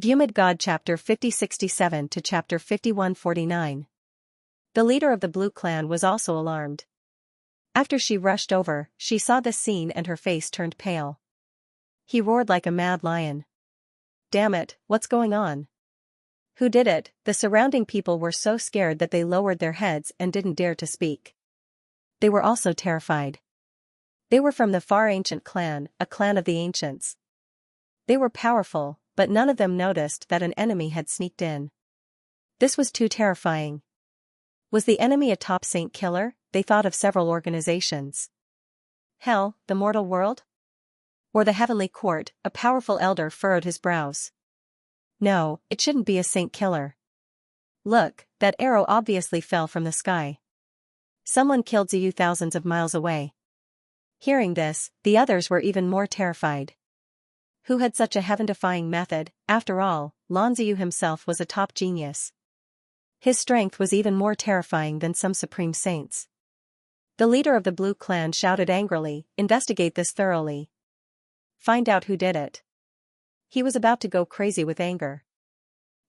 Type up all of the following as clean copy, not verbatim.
Vhumad God Chapter 5067 to Chapter 5149. The leader of the Blue clan was also alarmed. After she rushed over, she saw the scene and her face turned pale. He roared like a mad lion. "Damn it, what's going on? Who did it?" The surrounding people were so scared that they lowered their heads and didn't dare to speak. They were also terrified. They were from the far ancient clan, a clan of the ancients. They were powerful, but none of them noticed that an enemy had sneaked in. This was too terrifying. Was the enemy a top saint killer? They thought of several organizations. Hell, the mortal world? Or the heavenly court? A powerful elder furrowed his brows. No, it shouldn't be a saint killer. Look, that arrow obviously fell from the sky. Someone killed Xiu thousands of miles away. Hearing this, the others were even more terrified. Who had such a heaven-defying method? After all, Lan Xiu himself was a top genius. His strength was even more terrifying than some supreme saints. The leader of the Blue clan shouted angrily, "Investigate this thoroughly. Find out who did it." He was about to go crazy with anger.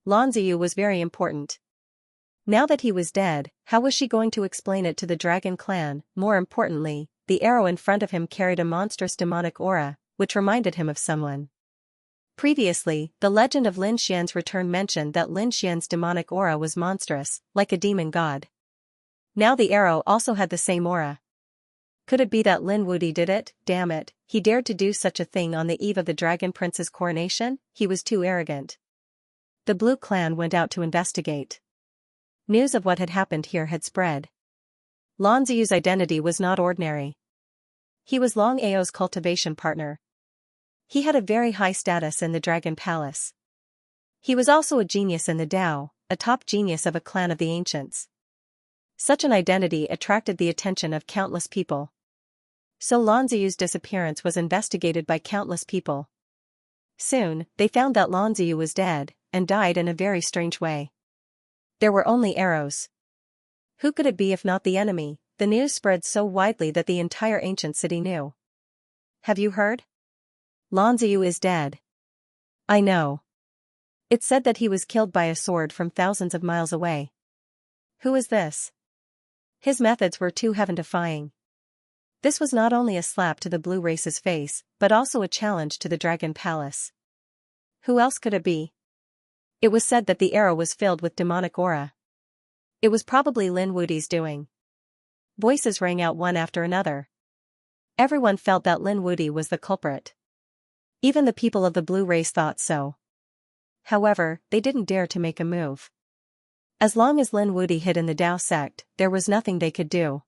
Lan Xiu was very important. Now that he was dead, how was she going to explain it to the Dragon clan? More importantly, the arrow in front of him carried a monstrous demonic aura, which reminded him of someone. Previously, the legend of Lin Xian's return mentioned that Lin Xian's demonic aura was monstrous, like a demon god. Now the arrow also had the same aura. Could it be that Lin Wudi did it? Damn it, he dared to do such a thing on the eve of the Dragon Prince's coronation? He was too arrogant. The Blue clan went out to investigate. News of what had happened here had spread. Lan Xiu's identity was not ordinary. He was Long Ao's cultivation partner. He had a very high status in the Dragon Palace. He was also a genius in the Tao, a top genius of a clan of the ancients. Such an identity attracted the attention of countless people. So Lan Xiu's disappearance was investigated by countless people. Soon, they found that Lan Xiu was dead, and died in a very strange way. There were only arrows. Who could it be if not the enemy? The news spread so widely that the entire ancient city knew. "Have you heard? Lan Xiu is dead." "I know. It's said that he was killed by a sword from thousands of miles away." "Who is this? His methods were too heaven-defying." This was not only a slap to the Blue race's face, but also a challenge to the Dragon Palace. Who else could it be? It was said that the arrow was filled with demonic aura. It was probably Lin Wudi's doing. Voices rang out one after another. Everyone felt that Lin Wudi was the culprit. Even the people of the Blue race thought so. However, they didn't dare to make a move. As long as Lin Wudi hid in the Tao sect, there was nothing they could do.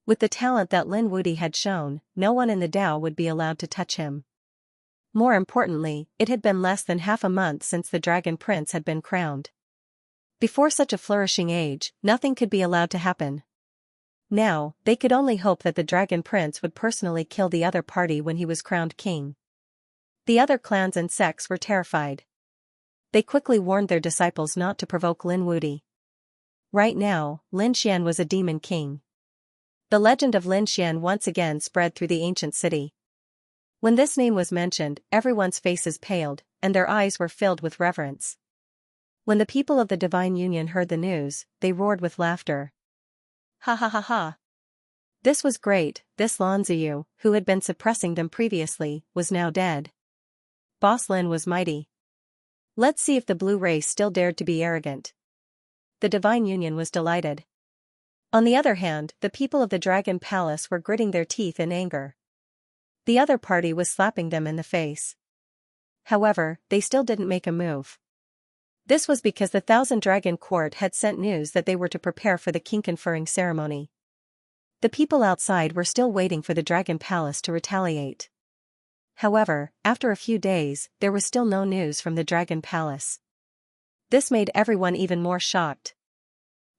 With the talent that Lin Wudi had shown, no one in the Tao would be allowed to touch him. More importantly, it had been less than half a month since the Dragon Prince had been crowned. Before such a flourishing age, nothing could be allowed to happen. Now, they could only hope that the Dragon Prince would personally kill the other party when he was crowned king. The other clans and sects were terrified. They quickly warned their disciples not to provoke Lin Wudi. Right now, Lin Xian was a demon king. The legend of Lin Xian once again spread through the ancient city. When this name was mentioned, everyone's faces paled, and their eyes were filled with reverence. When the people of the Divine Union heard the news, they roared with laughter. Ha ha ha ha. This was great. This Lan Xiu, who had been suppressing them previously, was now dead. Boss Lin was mighty. Let's see if the Blue race still dared to be arrogant. The Divine Union was delighted. On the other hand, the people of the Dragon Palace were gritting their teeth in anger. The other party was slapping them in the face. However, they still didn't make a move. This was because the Thousand Dragon Court had sent news that they were to prepare for the king conferring ceremony. The people outside were still waiting for the Dragon Palace to retaliate. However, after a few days, there was still no news from the Dragon Palace. This made everyone even more shocked.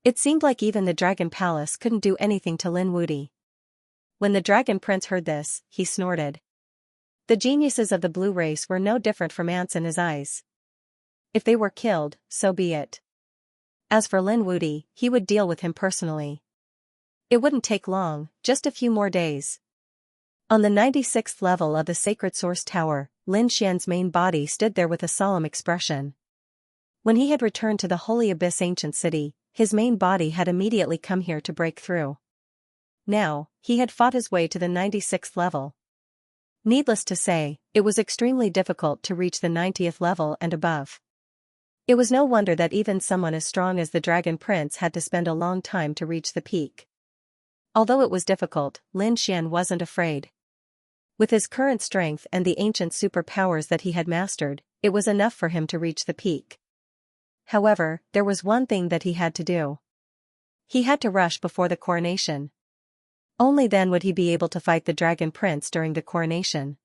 It seemed like even the Dragon Palace couldn't do anything to Lin Wudi. When the Dragon Prince heard this, he snorted. The geniuses of the Blue race were no different from ants in his eyes. If they were killed, so be it. As for Lin Wudi, he would deal with him personally. It wouldn't take long, just a few more days. On the 96th level of the Sacred Source Tower, Lin Xian's main body stood there with a solemn expression. When he had returned to the Holy Abyss ancient city, his main body had immediately come here to break through. Now, he had fought his way to the 96th level. Needless to say, it was extremely difficult to reach the 90th level and above. It was no wonder that even someone as strong as the Dragon Prince had to spend a long time to reach the peak. Although it was difficult, Lin Xian wasn't afraid. With his current strength and the ancient superpowers that he had mastered, it was enough for him to reach the peak. However, there was one thing that he had to do. He had to rush before the coronation. Only then would he be able to fight the Dragon Prince during the coronation.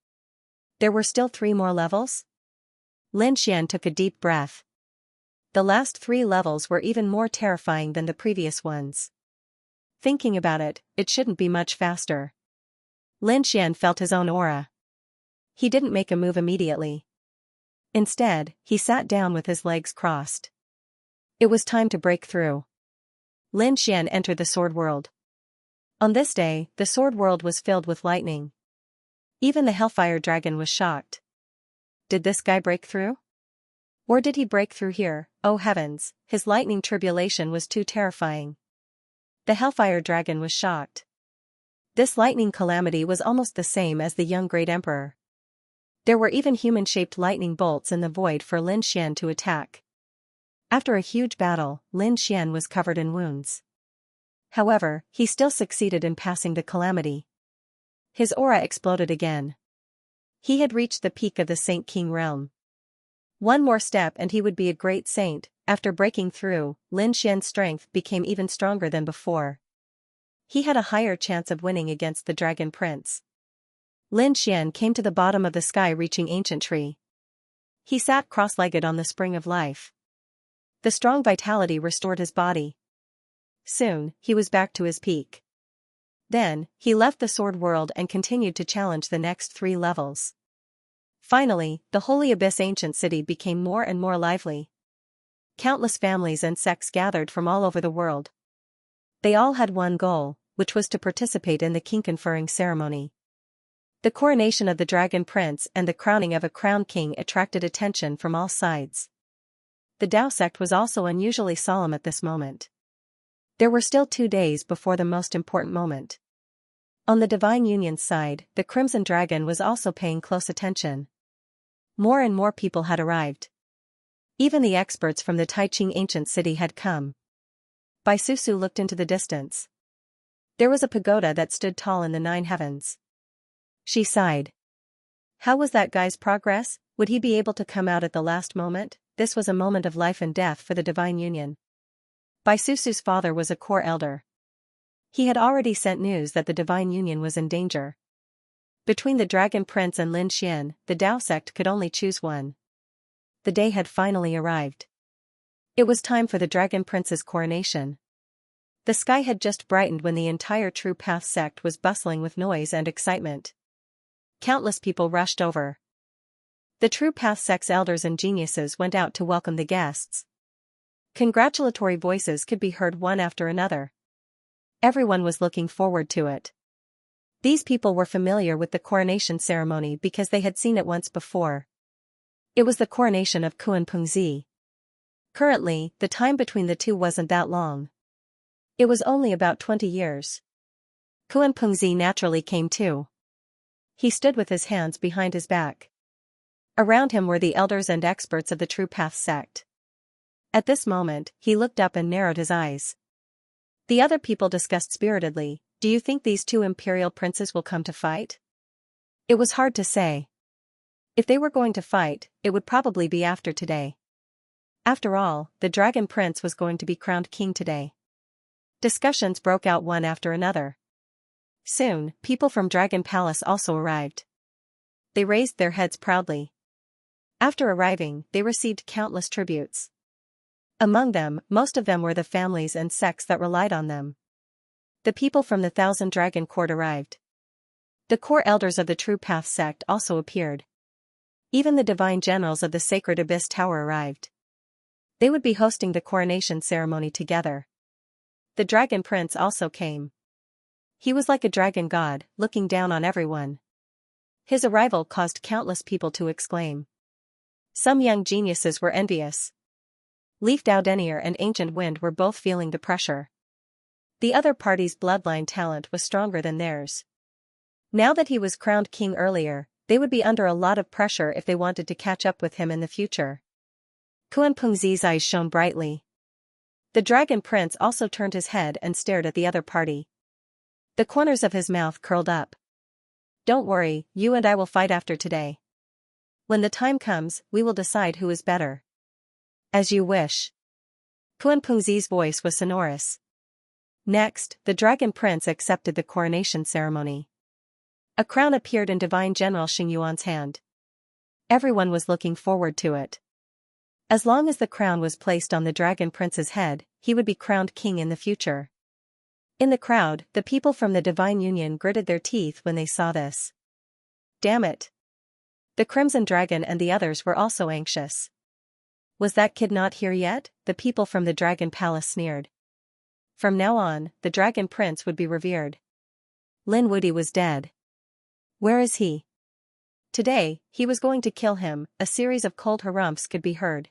There were still 3 more levels? Lin Xian took a deep breath. The last 3 levels were even more terrifying than the previous ones. Thinking about it, it shouldn't be much faster. Lin Xian felt his own aura. He didn't make a move immediately. Instead, he sat down with his legs crossed. It was time to break through. Lin Xian entered the Sword World. On this day, the Sword World was filled with lightning. Even the Hellfire Dragon was shocked. Did this guy break through? Or did he break through here? Oh heavens, his lightning tribulation was too terrifying. The Hellfire Dragon was shocked. This lightning calamity was almost the same as the young Great Emperor. There were even human-shaped lightning bolts in the void for Lin Xian to attack. After a huge battle, Lin Xian was covered in wounds. However, he still succeeded in passing the calamity. His aura exploded again. He had reached the peak of the Saint King realm. One more step and he would be a great saint. After breaking through, Lin Xian's strength became even stronger than before. He had a higher chance of winning against the Dragon Prince. Lin Xian came to the bottom of the sky-reaching ancient tree. He sat cross-legged on the spring of life. The strong vitality restored his body. Soon, he was back to his peak. Then, he left the Sword World and continued to challenge the next 3 levels. Finally, the Holy Abyss ancient city became more and more lively. Countless families and sects gathered from all over the world. They all had one goal, which was to participate in the king-conferring ceremony. The coronation of the Dragon Prince and the crowning of a crowned king attracted attention from all sides. The Dao sect was also unusually solemn at this moment. There were still 2 days before the most important moment. On the Divine Union's side, the Crimson Dragon was also paying close attention. More and more people had arrived. Even the experts from the Taiching ancient city had come. Bai Susu looked into the distance. There was a pagoda that stood tall in the 9 heavens. She sighed. How was that guy's progress? Would he be able to come out at the last moment? This was a moment of life and death for the Divine Union. Bai Susu's father was a core elder. He had already sent news that the Divine Union was in danger. Between the Dragon Prince and Lin Xian, the Dao sect could only choose one. The day had finally arrived. It was time for the Dragon Prince's coronation. The sky had just brightened when the entire True Path sect was bustling with noise and excitement. Countless people rushed over. The True Path sect's elders and geniuses went out to welcome the guests. Congratulatory voices could be heard one after another. Everyone was looking forward to it. These people were familiar with the coronation ceremony because they had seen it once before. It was the coronation of Kuan Pengzi. Currently, the time between the two wasn't that long. It was only about 20 years. Kuan Pengzi naturally came too. He stood with his hands behind his back. Around him were the elders and experts of the True Path sect. At this moment, he looked up and narrowed his eyes. The other people discussed spiritedly, "Do you think these 2 imperial princes will come to fight?" It was hard to say. If they were going to fight, it would probably be after today. After all, the Dragon Prince was going to be crowned king today. Discussions broke out one after another. Soon, people from Dragon Palace also arrived. They raised their heads proudly. After arriving, they received countless tributes. Among them, most of them were the families and sects that relied on them. The people from the Thousand Dragon Court arrived. The core elders of the True Path sect also appeared. Even the divine generals of the Sacred Abyss Tower arrived. They would be hosting the coronation ceremony together. The Dragon Prince also came. He was like a dragon god, looking down on everyone. His arrival caused countless people to exclaim. Some young geniuses were envious. Leaf Doudenier and Ancient Wind were both feeling the pressure. The other party's bloodline talent was stronger than theirs. Now that he was crowned king earlier, they would be under a lot of pressure if they wanted to catch up with him in the future. Kuan-Pengzi's eyes shone brightly. The dragon prince also turned his head and stared at the other party. The corners of his mouth curled up. Don't worry, you and I will fight after today. When the time comes, we will decide who is better. As you wish. Kuan-Pengzi's voice was sonorous. Next, the dragon prince accepted the coronation ceremony. A crown appeared in Divine General Xingyuan's hand. Everyone was looking forward to it. As long as the crown was placed on the dragon prince's head, he would be crowned king in the future. In the crowd, the people from the Divine Union gritted their teeth when they saw this. Damn it! The Crimson Dragon and the others were also anxious. Was that kid not here yet? The people from the Dragon Palace sneered. From now on, the Dragon Prince would be revered. Lin Wudi was dead. Where is he? Today, he was going to kill him. A series of cold harumphs could be heard.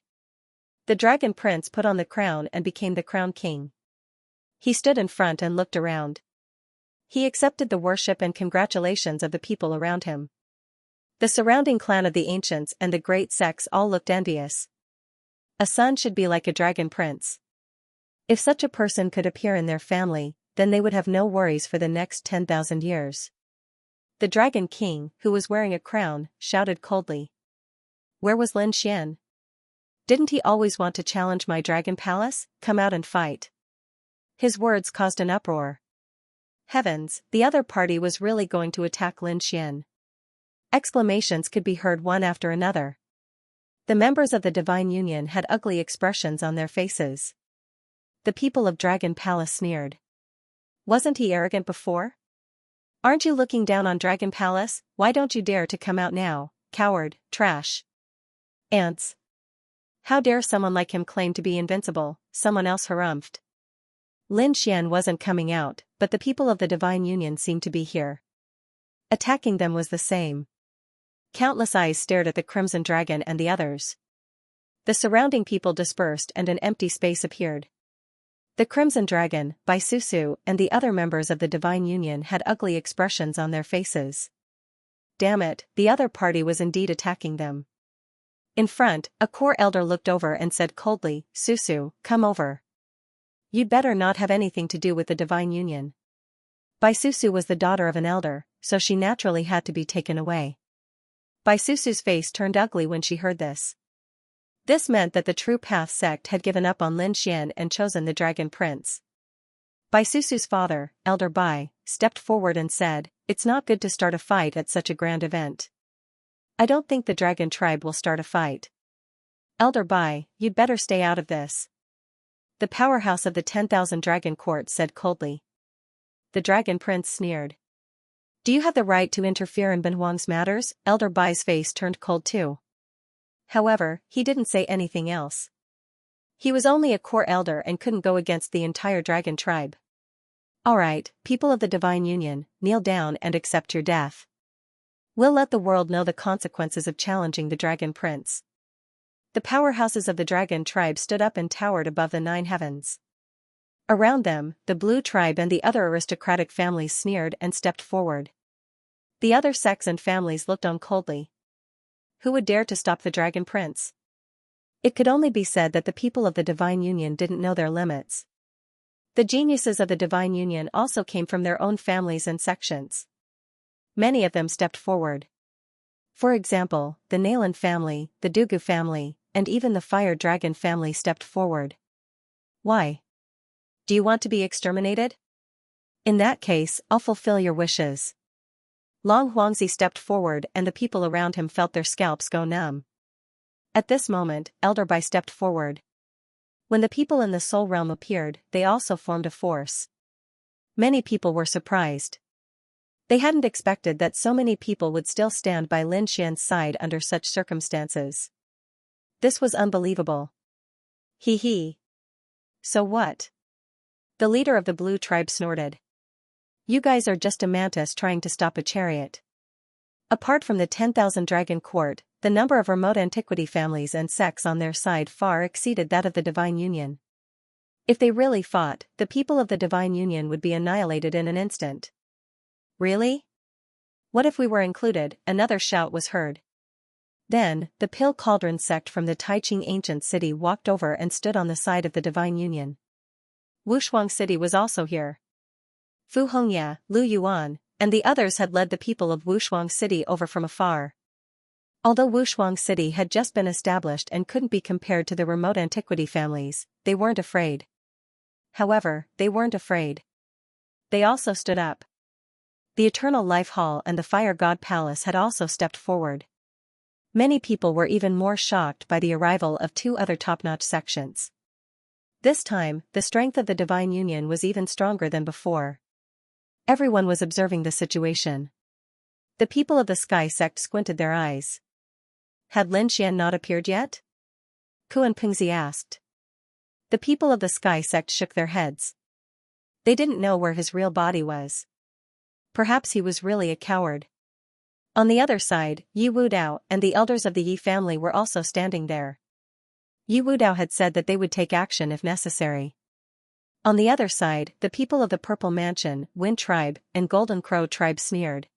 The Dragon Prince put on the crown and became the crown king. He stood in front and looked around. He accepted the worship and congratulations of the people around him. The surrounding clan of the ancients and the great sects all looked envious. A son should be like a dragon prince. If such a person could appear in their family, then they would have no worries for the next 10,000 years. The Dragon King, who was wearing a crown, shouted coldly. Where was Lin Xian? Didn't he always want to challenge my dragon palace? Come out and fight. His words caused an uproar. Heavens, the other party was really going to attack Lin Xian. Exclamations could be heard one after another. The members of the Divine Union had ugly expressions on their faces. The people of Dragon Palace sneered. Wasn't he arrogant before? Aren't you looking down on Dragon Palace? Why don't you dare to come out now, coward, trash? Ants. How dare someone like him claim to be invincible? Someone else harumphed. Lin Xian wasn't coming out, but the people of the Divine Union seemed to be here. Attacking them was the same. Countless eyes stared at the Crimson Dragon and the others. The surrounding people dispersed and an empty space appeared. The Crimson Dragon, Baisusu, and the other members of the Divine Union had ugly expressions on their faces. Damn it, the other party was indeed attacking them. In front, a core elder looked over and said coldly, Susu, come over. You'd better not have anything to do with the Divine Union. Baisusu was the daughter of an elder, so she naturally had to be taken away. Baisusu's face turned ugly when she heard this. This meant that the True Path sect had given up on Lin Xian and chosen the Dragon Prince. Baisusu's father, Elder Bai, stepped forward and said, It's not good to start a fight at such a grand event. I don't think the Dragon Tribe will start a fight. Elder Bai, you'd better stay out of this. The powerhouse of the 10,000 Dragon Court said coldly. The Dragon Prince sneered. Do you have the right to interfere in Ben Huang's matters? Elder Bai's face turned cold too. However, he didn't say anything else. He was only a core elder and couldn't go against the entire dragon tribe. Alright, people of the Divine Union, kneel down and accept your death. We'll let the world know the consequences of challenging the Dragon Prince. The powerhouses of the dragon tribe stood up and towered above the 9 heavens. Around them, the Blue Tribe and the other aristocratic families sneered and stepped forward. The other sects and families looked on coldly. Who would dare to stop the Dragon Prince? It could only be said that the people of the Divine Union didn't know their limits. The geniuses of the Divine Union also came from their own families and sections. Many of them stepped forward. For example, the Nalan family, the Dugu family, and even the Fire Dragon family stepped forward. Why? Do you want to be exterminated? In that case, I'll fulfill your wishes. Long Huangzi stepped forward and the people around him felt their scalps go numb. At this moment, Elder Bai stepped forward. When the people in the Soul Realm appeared, they also formed a force. Many people were surprised. They hadn't expected that so many people would still stand by Lin Xian's side under such circumstances. This was unbelievable. Hee. So what? The leader of the Blue Tribe snorted. You guys are just a mantis trying to stop a chariot. Apart from the 10,000 dragon court, the number of remote antiquity families and sects on their side far exceeded that of the Divine Union. If they really fought, the people of the Divine Union would be annihilated in an instant. Really? What if we were included? Another shout was heard. Then, the Pill Cauldron sect from the Taiching ancient city walked over and stood on the side of the Divine Union. Wushuang City was also here. Fu Hongya, Lu Yuan, and the others had led the people of Wushuang City over from afar. Although Wushuang City had just been established and couldn't be compared to the remote antiquity families, they weren't afraid. However, they weren't afraid. They also stood up. The Eternal Life Hall and the Fire God Palace had also stepped forward. Many people were even more shocked by the arrival of two other top-notch sections. This time, the strength of the Divine Union was even stronger than before. Everyone was observing the situation. The people of the Sky sect squinted their eyes. Had Lin Xian not appeared yet? Kuan Pingzi asked. The people of the Sky sect shook their heads. They didn't know where his real body was. Perhaps he was really a coward. On the other side, Yi Wudao and the elders of the Yi family were also standing there. Yi Wudao had said that they would take action if necessary. On the other side, the people of the Purple Mansion, Wind Tribe, and Golden Crow Tribe sneered.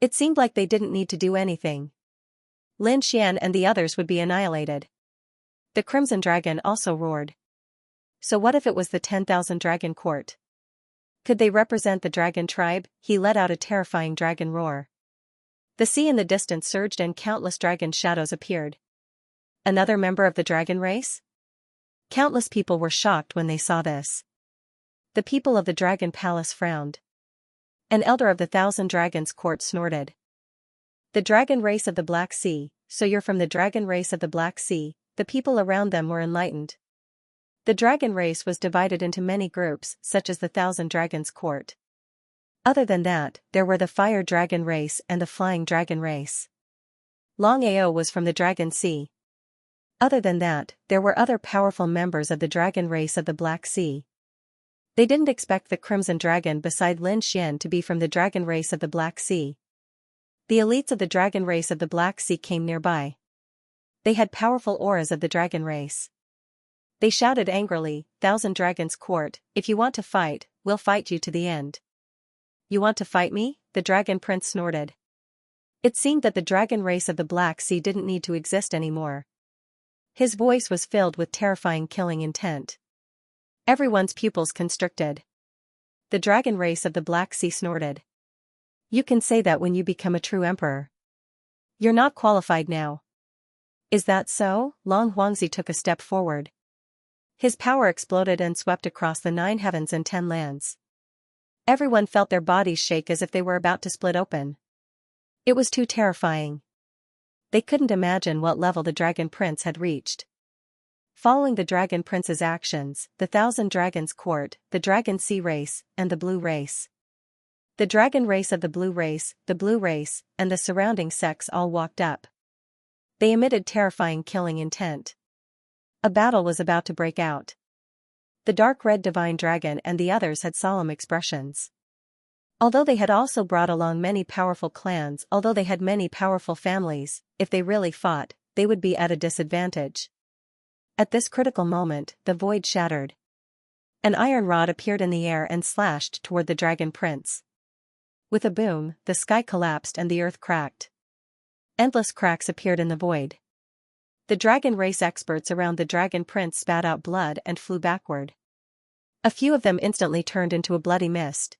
It seemed like they didn't need to do anything. Lin Xian and the others would be annihilated. The Crimson Dragon also roared. So what if it was the 10,000 Dragon Court? Could they represent the Dragon Tribe? He let out a terrifying dragon roar. The sea in the distance surged and countless dragon shadows appeared. Another member of the dragon race? Countless people were shocked when they saw this. The people of the Dragon Palace frowned. An elder of the 1,000 Dragons Court snorted. The dragon race of the Black Sea, so you're from the dragon race of the Black Sea. The people around them were enlightened. The dragon race was divided into many groups, such as the 1,000 Dragons Court. Other than that, there were the Fire Dragon race and the Flying Dragon race. Long Ao was from the Dragon Sea. Other than that, there were other powerful members of the dragon race of the Black Sea. They didn't expect the Crimson Dragon beside Lin Xian to be from the dragon race of the Black Sea. The elites of the dragon race of the Black Sea came nearby. They had powerful auras of the dragon race. They shouted angrily, 1,000 Dragons Court, if you want to fight, we'll fight you to the end. You want to fight me? The Dragon Prince snorted. It seemed that the dragon race of the Black Sea didn't need to exist anymore. His voice was filled with terrifying killing intent. Everyone's pupils constricted. The dragon race of the Black Sea snorted. You can say that when you become a true emperor. You're not qualified now. Is that so? Long Huangzi took a step forward. His power exploded and swept across the 9 heavens and 10 lands. Everyone felt their bodies shake as if they were about to split open. It was too terrifying. They couldn't imagine what level the Dragon Prince had reached. Following the Dragon Prince's actions, the 1,000 Dragons Court, the Dragon Sea race, and the Blue race. The dragon race of the Blue race, and the surrounding sects all walked up. They emitted terrifying killing intent. A battle was about to break out. The dark red divine dragon and the others had solemn expressions. Although they had also brought along many powerful clans, although they had many powerful families, if they really fought, they would be at a disadvantage. At this critical moment, the void shattered. An iron rod appeared in the air and slashed toward the Dragon Prince. With a boom, the sky collapsed and the earth cracked. Endless cracks appeared in the void. The dragon race experts around the Dragon Prince spat out blood and flew backward. A few of them instantly turned into a bloody mist.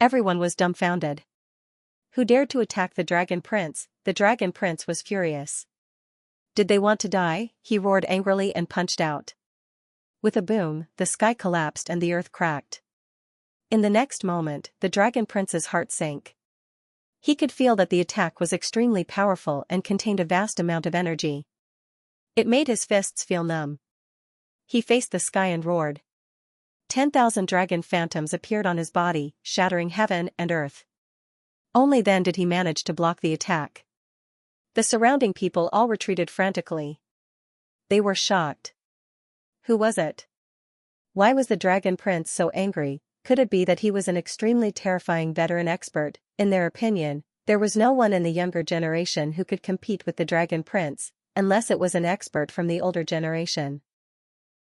Everyone was dumbfounded. Who dared to attack the Dragon Prince? The Dragon Prince was furious. Did they want to die? He roared angrily and punched out. With a boom, the sky collapsed and the earth cracked. In the next moment, the Dragon Prince's heart sank. He could feel that the attack was extremely powerful and contained a vast amount of energy. It made his fists feel numb. He faced the sky and roared. 10,000 dragon phantoms appeared on his body, shattering heaven and earth. Only then did he manage to block the attack. The surrounding people all retreated frantically. They were shocked. Who was it? Why was the Dragon Prince so angry? Could it be that he was an extremely terrifying veteran expert? In their opinion, there was no one in the younger generation who could compete with the Dragon Prince, unless it was an expert from the older generation.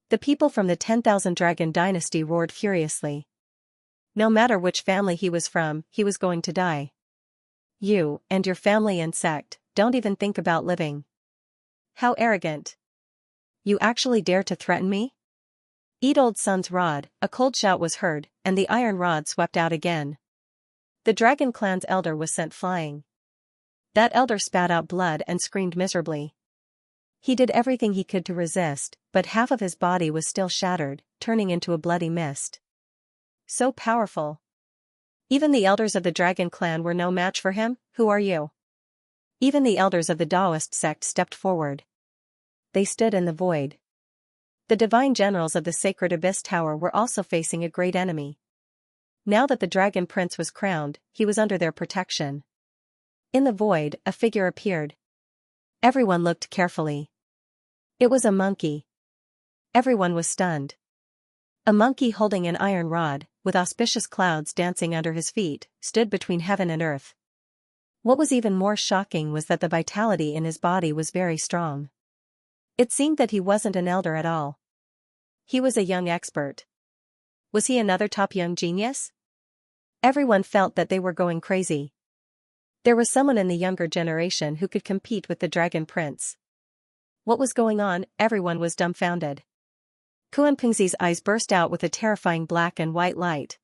The people from the 10,000 Dragon Dynasty roared furiously. No matter which family he was from, he was going to die. You, and your family and sect, don't even think about living. How arrogant. You actually dare to threaten me? Eat old son's rod. A cold shout was heard, and the iron rod swept out again. The Dragon Clan's elder was sent flying. That elder spat out blood and screamed miserably. He did everything he could to resist, but half of his body was still shattered, turning into a bloody mist. So powerful. Even the elders of the Dragon Clan were no match for him. Who are you? Even the elders of the Taoist sect stepped forward. They stood in the void. The divine generals of the Sacred Abyss Tower were also facing a great enemy. Now that the Dragon Prince was crowned, he was under their protection. In the void, a figure appeared. Everyone looked carefully. It was a monkey. Everyone was stunned. A monkey holding an iron rod, with auspicious clouds dancing under his feet, stood between heaven and earth. What was even more shocking was that the vitality in his body was very strong. It seemed that he wasn't an elder at all. He was a young expert. Was he another top young genius? Everyone felt that they were going crazy. There was someone in the younger generation who could compete with the Dragon Prince. What was going on? Everyone was dumbfounded. Kuan-Pingxi's eyes burst out with a terrifying black and white light.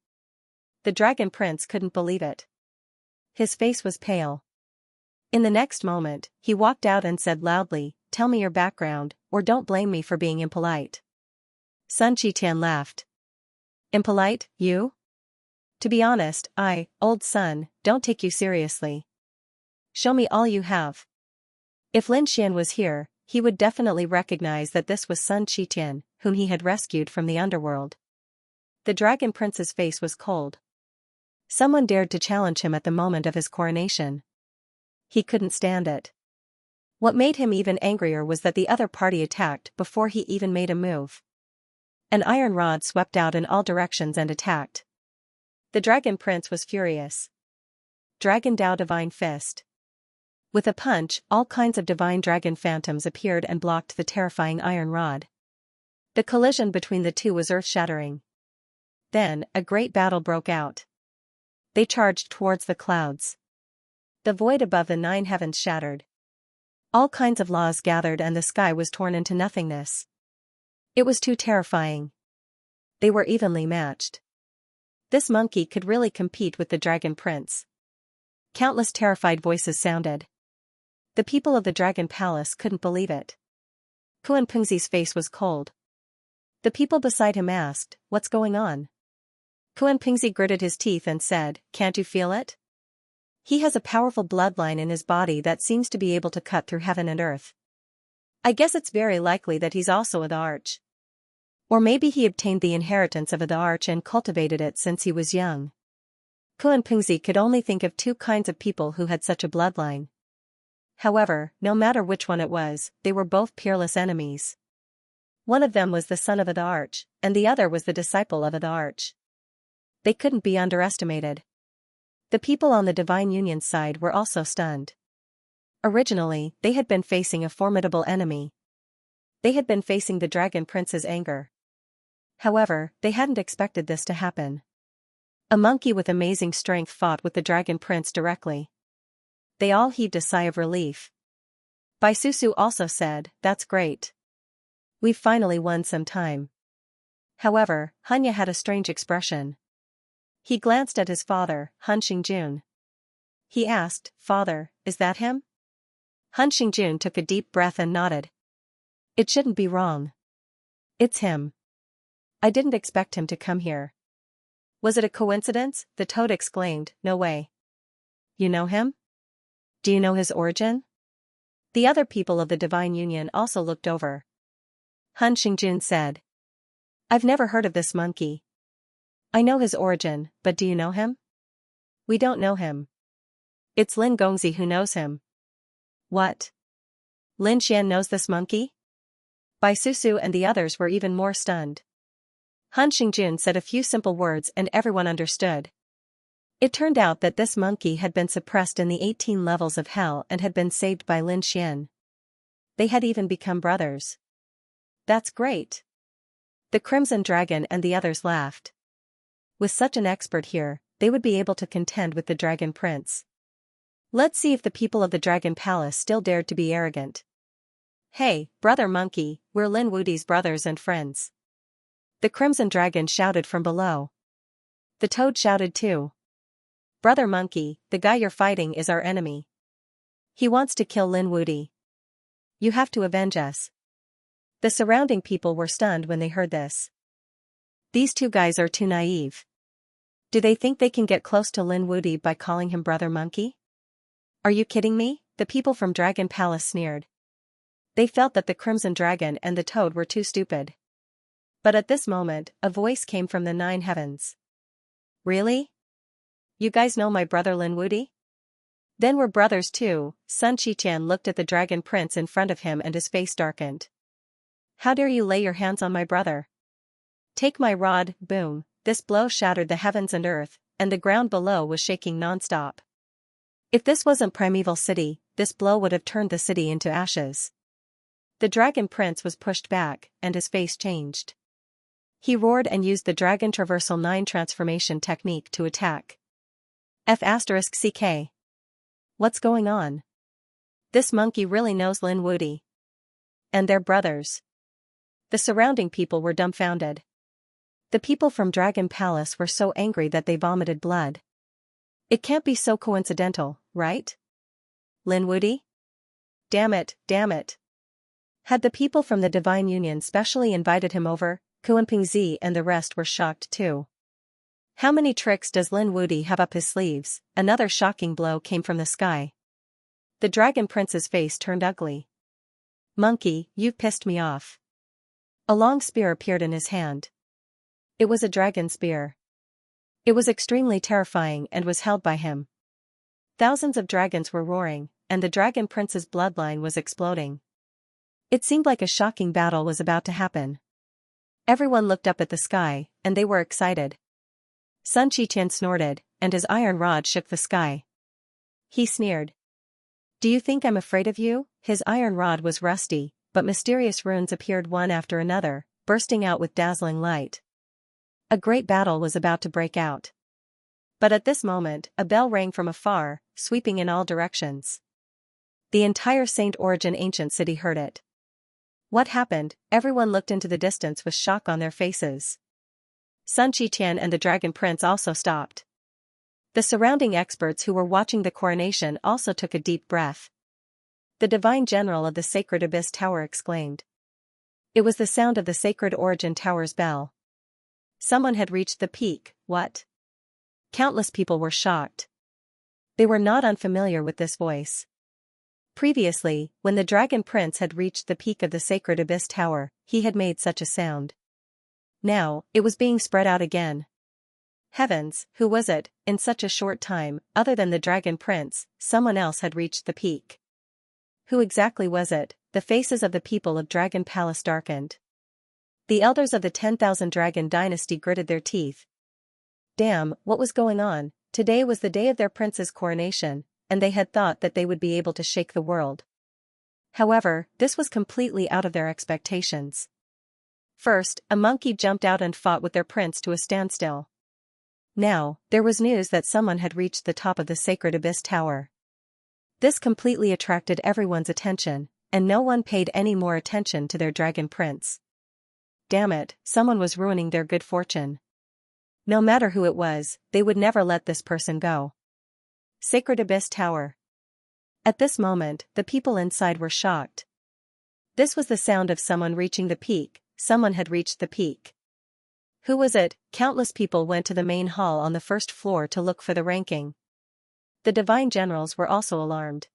The Dragon Prince couldn't believe it. His face was pale. In the next moment, he walked out and said loudly, "Tell me your background, or don't blame me for being impolite." Sun Qitan laughed. Impolite, you? To be honest, old son, don't take you seriously. Show me all you have. If Lin Xian was here, he would definitely recognize that this was Sun Qitan, whom he had rescued from the underworld. The Dragon Prince's face was cold. Someone dared to challenge him at the moment of his coronation. He couldn't stand it. What made him even angrier was that the other party attacked before he even made a move. An iron rod swept out in all directions and attacked. The Dragon Prince was furious. Dragon Dao Divine Fist. With a punch, all kinds of divine dragon phantoms appeared and blocked the terrifying iron rod. The collision between the two was earth-shattering. Then, a great battle broke out. They charged towards the clouds. The void above the 9 heavens shattered. All kinds of laws gathered and the sky was torn into nothingness. It was too terrifying. They were evenly matched. This monkey could really compete with the Dragon Prince. Countless terrified voices sounded. The people of the Dragon Palace couldn't believe it. Kuan-Pingxi's face was cold. The people beside him asked, "What's going on?" Kuan-Pingxi gritted his teeth and said, "Can't you feel it? He has a powerful bloodline in his body that seems to be able to cut through heaven and earth. I guess it's very likely that he's also a the Arch. Or maybe he obtained the inheritance of a the Arch and cultivated it since he was young." Kuan-Pingxi could only think of 2 kinds of people who had such a bloodline. However, no matter which one it was, they were both peerless enemies. One of them was the son of a the Arch, and the other was the disciple of a the Arch. They couldn't be underestimated. The people on the Divine Union's side were also stunned. Originally, they had been facing a formidable enemy. They had been facing the Dragon Prince's anger. However, they hadn't expected this to happen. A monkey with amazing strength fought with the Dragon Prince directly. They all heaved a sigh of relief. Bai Susu also said, "That's great. We've finally won some time." However, Hunya had a strange expression. He glanced at his father, Hun Xingjun. He asked, "Father, is that him?" Hun Xingjun took a deep breath and nodded. "It shouldn't be wrong. It's him. I didn't expect him to come here." "Was it a coincidence?" the toad exclaimed. "No way. You know him? Do you know his origin?" The other people of the Divine Union also looked over. Hun Xingjun said, "I've never heard of this monkey. I know his origin, but do you know him?" "We don't know him. It's Lin Gongzi who knows him." "What? Lin Xian knows this monkey?" Bai Susu and the others were even more stunned. Han Xingjun said a few simple words and everyone understood. It turned out that this monkey had been suppressed in the 18 levels of hell and had been saved by Lin Xian. They had even become brothers. That's great. The Crimson Dragon and the others laughed. With such an expert here, they would be able to contend with the Dragon Prince. Let's see if the people of the Dragon Palace still dared to be arrogant. Hey, brother monkey, we're Lin Wudi's brothers and friends. The Crimson Dragon shouted from below. The Toad shouted too. Brother monkey, the guy you're fighting is our enemy. He wants to kill Lin Wudi. You have to avenge us. The surrounding people were stunned when they heard this. These two guys are too naive. Do they think they can get close to Lin Wudi by calling him brother monkey? Are you kidding me? The people from Dragon Palace sneered. They felt that the Crimson Dragon and the Toad were too stupid. But at this moment, a voice came from the 9 heavens. Really? You guys know my brother Lin Wudi? Then we're brothers too. Sun Qiqian looked at the Dragon Prince in front of him and his face darkened. How dare you lay your hands on my brother? Take my rod, boom. This blow shattered the heavens and earth, and the ground below was shaking non-stop. If this wasn't Primeval City, this blow would have turned the city into ashes. The Dragon Prince was pushed back, and his face changed. He roared and used the Dragon Traversal 9 transformation technique to attack. F***CK. What's going on? This monkey really knows Lin Wudi. And they're brothers. The surrounding people were dumbfounded. The people from Dragon Palace were so angry that they vomited blood. It can't be so coincidental, right? Lin Wudi? Damn it, damn it. Had the people from the Divine Union specially invited him over? Kuanpingzi and the rest were shocked too. How many tricks does Lin Wudi have up his sleeves? Another shocking blow came from the sky. The Dragon Prince's face turned ugly. Monkey, you've pissed me off. A long spear appeared in his hand. It was a dragon spear. It was extremely terrifying and was held by him. Thousands of dragons were roaring, and the Dragon Prince's bloodline was exploding. It seemed like a shocking battle was about to happen. Everyone looked up at the sky, and they were excited. Sun Qiqian snorted, and his iron rod shook the sky. He sneered. Do you think I'm afraid of you? His iron rod was rusty, but mysterious runes appeared one after another, bursting out with dazzling light. A great battle was about to break out. But at this moment, a bell rang from afar, sweeping in all directions. The entire Saint Origin ancient city heard it. What happened? Everyone looked into the distance with shock on their faces. Sun Qiqian and the Dragon Prince also stopped. The surrounding experts who were watching the coronation also took a deep breath. The Divine General of the Sacred Abyss Tower exclaimed. It was the sound of the Sacred Origin Tower's bell. Someone had reached the peak. What? Countless people were shocked. They were not unfamiliar with this voice. Previously, when the Dragon Prince had reached the peak of the Sacred Abyss Tower, he had made such a sound. Now, it was being spread out again. Heavens, who was it? In such a short time, other than the Dragon Prince, someone else had reached the peak. Who exactly was it? The faces of the people of Dragon Palace darkened. The elders of the 10,000 Dragon Dynasty gritted their teeth. Damn, what was going on? Today was the day of their prince's coronation, and they had thought that they would be able to shake the world. However, this was completely out of their expectations. First, a monkey jumped out and fought with their prince to a standstill. Now, there was news that someone had reached the top of the Sacred Abyss Tower. This completely attracted everyone's attention, and no one paid any more attention to their Dragon Prince. Damn it, someone was ruining their good fortune. No matter who it was, they would never let this person go. Sacred Abyss Tower. At this moment, the people inside were shocked. This was the sound of someone reaching the peak. Someone had reached the peak. Who was it? Countless people went to the main hall on the first floor to look for the ranking. The Divine Generals were also alarmed.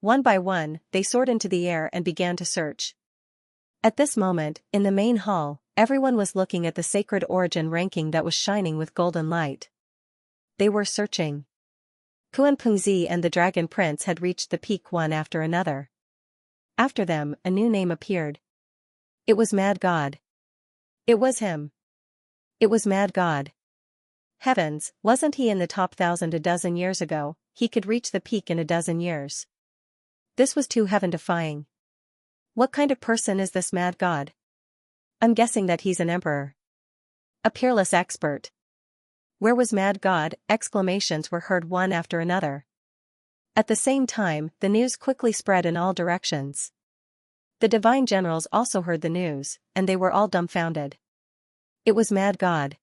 One by one, they soared into the air and began to search. At this moment, in the main hall, everyone was looking at the Sacred Origin ranking that was shining with golden light. They were searching. Kuanpingzi and the Dragon Prince had reached the peak one after another. After them, a new name appeared. It was Mad God. It was him. It was Mad God. Heavens, wasn't he in the top 1,000 a dozen years ago? He could reach the peak in a dozen years. This was too heaven-defying. What kind of person is this Mad God? I'm guessing that he's an emperor. A peerless expert. Where was Mad God? Exclamations were heard one after another. At the same time, the news quickly spread in all directions. The divine generals also heard the news, and they were all dumbfounded. It was Mad God.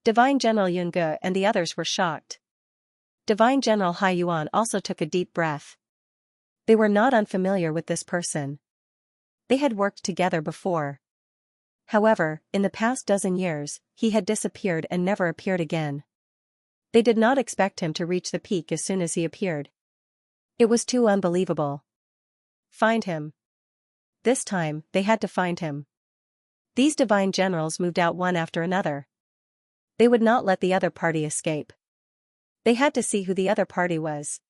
Divine General Yunge and the others were shocked. Divine General Hai Yuan also took a deep breath. They were not unfamiliar with this person. They had worked together before. However, in the past dozen years, he had disappeared and never appeared again. They did not expect him to reach the peak as soon as he appeared. It was too unbelievable. Find him. This time, they had to find him. These divine generals moved out one after another. They would not let the other party escape. They had to see who the other party was.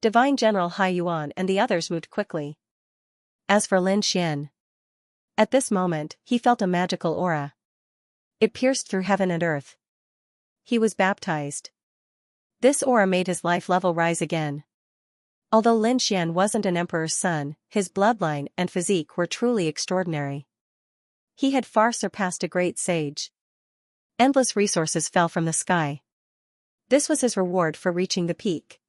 Divine General Hai Yuan and the others moved quickly. As for Lin Xian, at this moment, he felt a magical aura. It pierced through heaven and earth. He was baptized. This aura made his life level rise again. Although Lin Xian wasn't an emperor's son, his bloodline and physique were truly extraordinary. He had far surpassed a great sage. Endless resources fell from the sky. This was his reward for reaching the peak.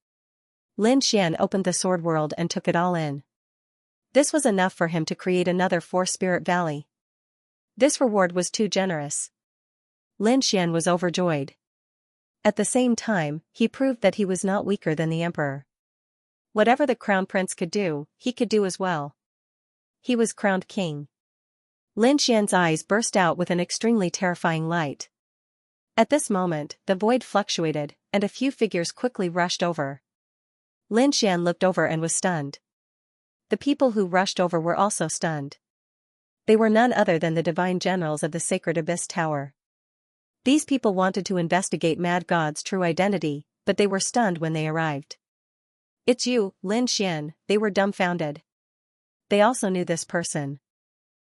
Lin Xian opened the sword world and took it all in. This was enough for him to create another four-spirit valley. This reward was too generous. Lin Xian was overjoyed. At the same time, he proved that he was not weaker than the emperor. Whatever the crown prince could do, he could do as well. He was crowned king. Lin Xian's eyes burst out with an extremely terrifying light. At this moment, the void fluctuated, and a few figures quickly rushed over. Lin Xian looked over and was stunned. The people who rushed over were also stunned. They were none other than the divine generals of the Sacred Abyss Tower. These people wanted to investigate Mad God's true identity, but they were stunned when they arrived. It's you, Lin Xian, they were dumbfounded. They also knew this person.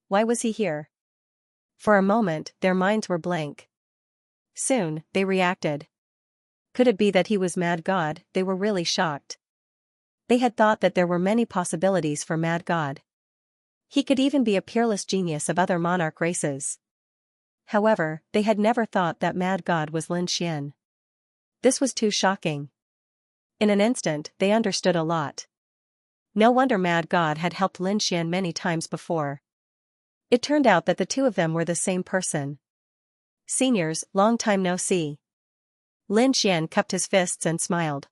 Why was he here? For a moment, their minds were blank. Soon, they reacted. Could it be that he was Mad God? They were really shocked. They had thought that there were many possibilities for Mad God. He could even be a peerless genius of other monarch races. However, they had never thought that Mad God was Lin Xian. This was too shocking. In an instant, they understood a lot. No wonder Mad God had helped Lin Xian many times before. It turned out that the two of them were the same person. Seniors, long time no see. Lin Xian cupped his fists and smiled.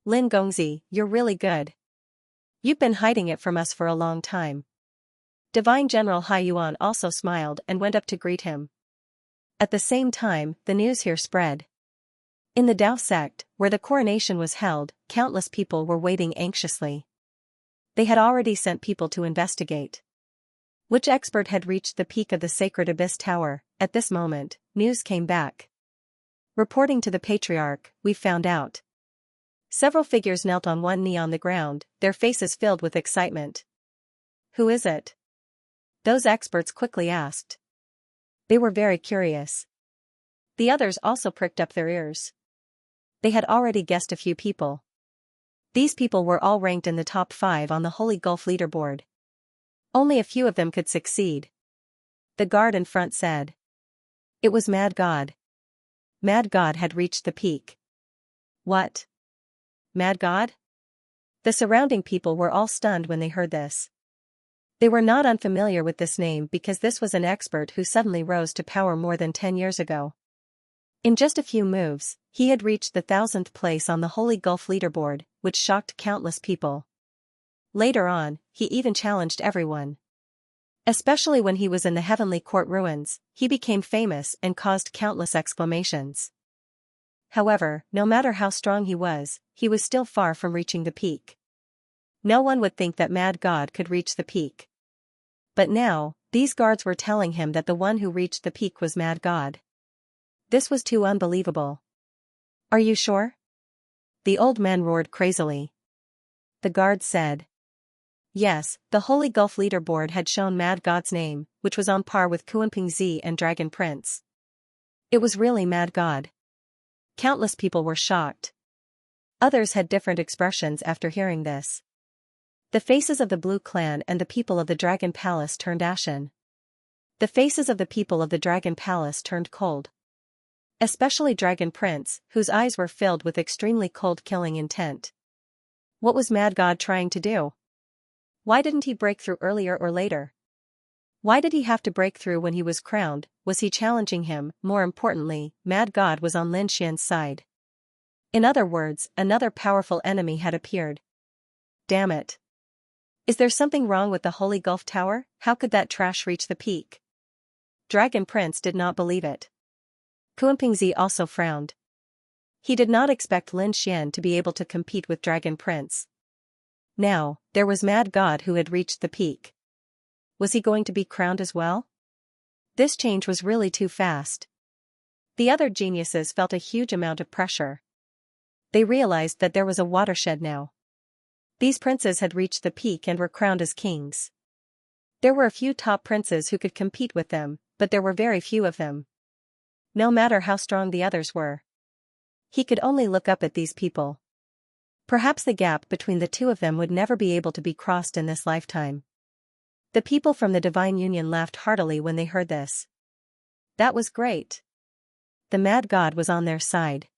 Lin Gongzi, you're really good. You've been hiding it from us for a long time. Divine General Hai Yuan also smiled and went up to greet him. At the same time, the news here spread. In the Dao sect, where the coronation was held, countless people were waiting anxiously. They had already sent people to investigate which expert had reached the peak of the Sacred Abyss Tower. At this moment, news came back. Reporting to the Patriarch, we found out. Several figures knelt on one knee on the ground, their faces filled with excitement. Who is it? Those experts quickly asked. They were very curious. The others also pricked up their ears. They had already guessed a few people. These people were all ranked in the top 5 on the Holy Gulf leaderboard. Only a few of them could succeed. The guard in front said. It was Mad God. Mad God had reached the peak. What? Mad God? The surrounding people were all stunned when they heard this. They were not unfamiliar with this name because this was an expert who suddenly rose to power more than 10 years ago. In just a few moves, he had reached the 1,000th place on the Holy Gulf leaderboard, which shocked countless people. Later on, he even challenged everyone. Especially when he was in the Heavenly Court ruins, he became famous and caused countless exclamations. However, no matter how strong he was still far from reaching the peak. No one would think that Mad God could reach the peak. But now, these guards were telling him that the one who reached the peak was Mad God. This was too unbelievable. Are you sure? The old man roared crazily. The guards said. Yes, the Holy Gulf leaderboard had shown Mad God's name, which was on par with Kuanping Z and Dragon Prince. It was really Mad God. Countless people were shocked. Others had different expressions after hearing this. The faces of the Blue Clan and the people of the Dragon Palace turned ashen. The faces of the people of the Dragon Palace turned cold. Especially Dragon Prince, whose eyes were filled with extremely cold killing intent. What was Mad God trying to do? Why didn't he break through earlier or later? Why did he have to break through when he was crowned? Was he challenging him? More importantly, Mad God was on Lin Xian's side. In other words, another powerful enemy had appeared. Damn it. Is there something wrong with the Holy Gulf Tower? How could that trash reach the peak? Dragon Prince did not believe it. Kuanpingzi also frowned. He did not expect Lin Xian to be able to compete with Dragon Prince. Now, there was Mad God who had reached the peak. Was he going to be crowned as well? This change was really too fast. The other geniuses felt a huge amount of pressure. They realized that there was a watershed now. These princes had reached the peak and were crowned as kings. There were a few top princes who could compete with them, but there were very few of them. No matter how strong the others were. He could only look up at these people. Perhaps the gap between the two of them would never be able to be crossed in this lifetime. The people from the Divine Union laughed heartily when they heard this. That was great. The Mad God was on their side.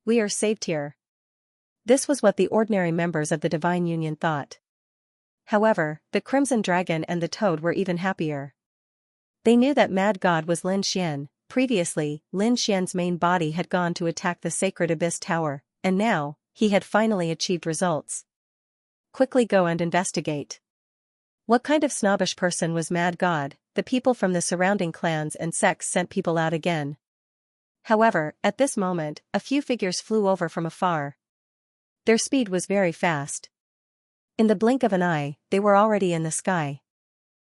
We are saved here. This was what the ordinary members of the Divine Union thought. However, the Crimson Dragon and the Toad were even happier. They knew that Mad God was Lin Xian. Previously, Lin Xian's main body had gone to attack the Sacred Abyss Tower, and now, he had finally achieved results. Quickly go and investigate. What kind of snobbish person was Mad God? The people from the surrounding clans and sects sent people out again. However, at this moment, a few figures flew over from afar. Their speed was very fast. In the blink of an eye, they were already in the sky.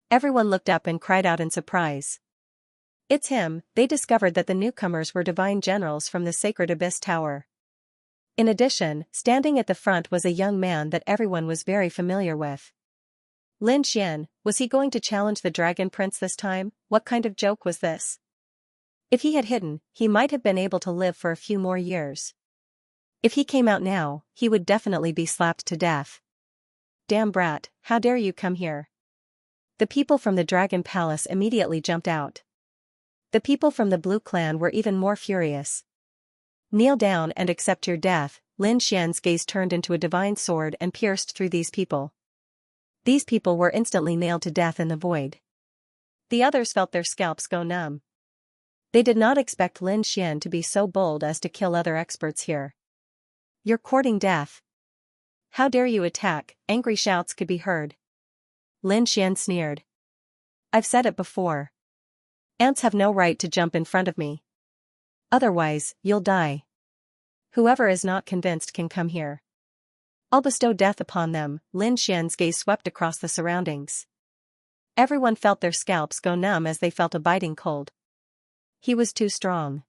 Everyone looked up and cried out in surprise. It's him. They discovered that the newcomers were divine generals from the Sacred Abyss Tower. In addition, standing at the front was a young man that everyone was very familiar with. Lin Xian, was he going to challenge the Dragon Prince this time? What kind of joke was this? If he had hidden, he might have been able to live for a few more years. If he came out now, he would definitely be slapped to death. Damn brat, how dare you come here? The people from the Dragon Palace immediately jumped out. The people from the Blue Clan were even more furious. Kneel down and accept your death. Lin Xian's gaze turned into a divine sword and pierced through these people. These people were instantly nailed to death in the void. The others felt their scalps go numb. They did not expect Lin Xian to be so bold as to kill other experts here. You're courting death. How dare you attack? Angry shouts could be heard. Lin Xian sneered. I've said it before. Ants have no right to jump in front of me. Otherwise, you'll die. Whoever is not convinced can come here. I'll bestow death upon them. Lin Xian's gaze swept across the surroundings. Everyone felt their scalps go numb as they felt a biting cold. He was too strong.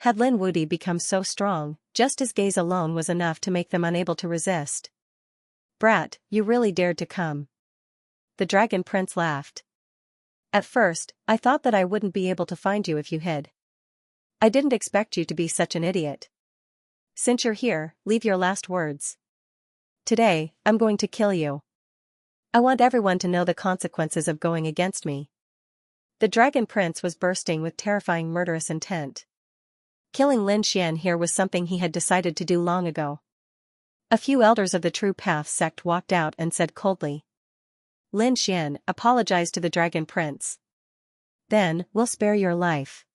Had Lin Wudi become so strong, just his gaze alone was enough to make them unable to resist. Brat, you really dared to come. The Dragon Prince laughed. At first, I thought that I wouldn't be able to find you if you hid. I didn't expect you to be such an idiot. Since you're here, leave your last words. Today, I'm going to kill you. I want everyone to know the consequences of going against me. The Dragon Prince was bursting with terrifying murderous intent. Killing Lin Xian here was something he had decided to do long ago. A few elders of the True Path sect walked out and said coldly. Lin Xian, apologize to the Dragon Prince. Then, we'll spare your life.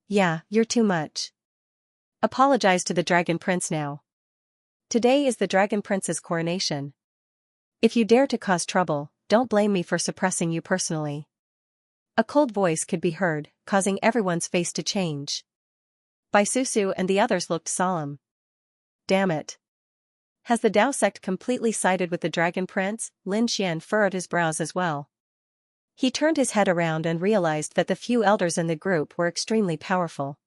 Yeah, you're too much. Apologize to the Dragon Prince now. Today is the Dragon Prince's coronation. If you dare to cause trouble, don't blame me for suppressing you personally. A cold voice could be heard, causing everyone's face to change. Bai Susu and the others looked solemn. Damn it. Has the Dao sect completely sided with the Dragon Prince? Lin Xian furrowed his brows as well. He turned his head around and realized that the few elders in the group were extremely powerful.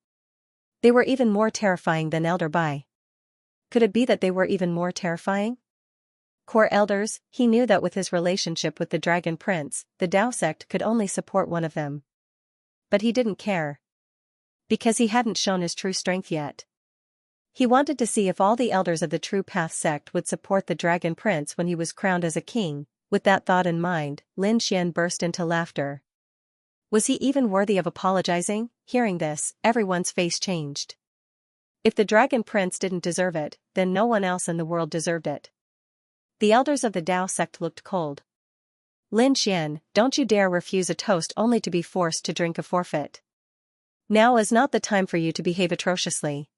They were even more terrifying than Elder Bai. Could it be that they were even more terrifying? Core elders, he knew that with his relationship with the Dragon Prince, the Dao sect could only support one of them. But he didn't care. Because he hadn't shown his true strength yet. He wanted to see if all the elders of the True Path sect would support the Dragon Prince when he was crowned as a king. With that thought in mind, Lin Xian burst into laughter. Was he even worthy of apologizing? Hearing this, everyone's face changed. If the Dragon Prince didn't deserve it, then no one else in the world deserved it. The elders of the Dao sect looked cold. Lin Xian, don't you dare refuse a toast only to be forced to drink a forfeit. Now is not the time for you to behave atrociously.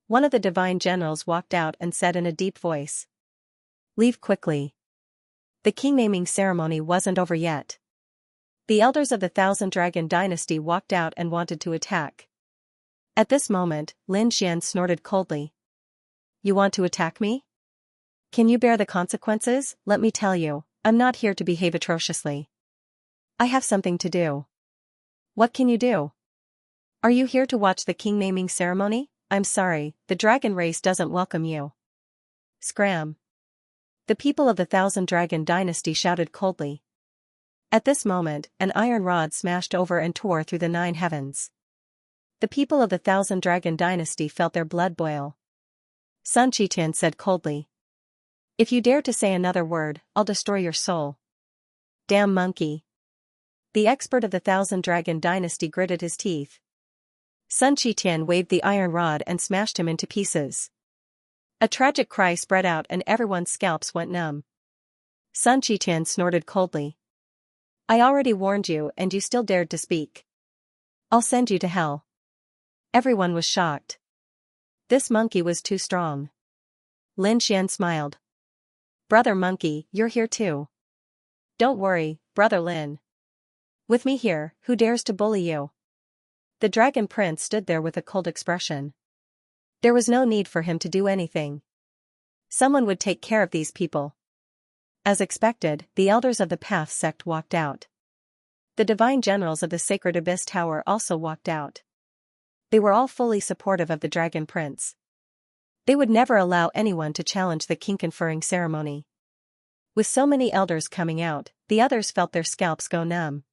One of the divine generals walked out and said in a deep voice. Leave quickly. The king-naming ceremony wasn't over yet. The elders of the Thousand Dragon Dynasty walked out and wanted to attack. At this moment, Lin Xian snorted coldly. You want to attack me? Can you bear the consequences? Let me tell you, I'm not here to behave atrociously. I have something to do. What can you do? Are you here to watch the king-naming ceremony? I'm sorry, the dragon race doesn't welcome you. Scram. The people of the Thousand Dragon Dynasty shouted coldly. At this moment, an iron rod smashed over and tore through the 9 heavens. The people of the Thousand Dragon Dynasty felt their blood boil. Sun Qichen said coldly. If you dare to say another word, I'll destroy your soul. Damn monkey. The expert of the Thousand Dragon Dynasty gritted his teeth. Sun Qichen waved the iron rod and smashed him into pieces. A tragic cry spread out and everyone's scalps went numb. Sun Qichen snorted coldly. I already warned you and you still dared to speak. I'll send you to hell. Everyone was shocked. This monkey was too strong. Lin Xian smiled. Brother Monkey, you're here too. Don't worry, Brother Lin. With me here, who dares to bully you? The Dragon Prince stood there with a cold expression. There was no need for him to do anything. Someone would take care of these people. As expected, the elders of the Path sect walked out. The divine generals of the Sacred Abyss Tower also walked out. They were all fully supportive of the Dragon Prince. They would never allow anyone to challenge the king-conferring ceremony. With so many elders coming out, the others felt their scalps go numb.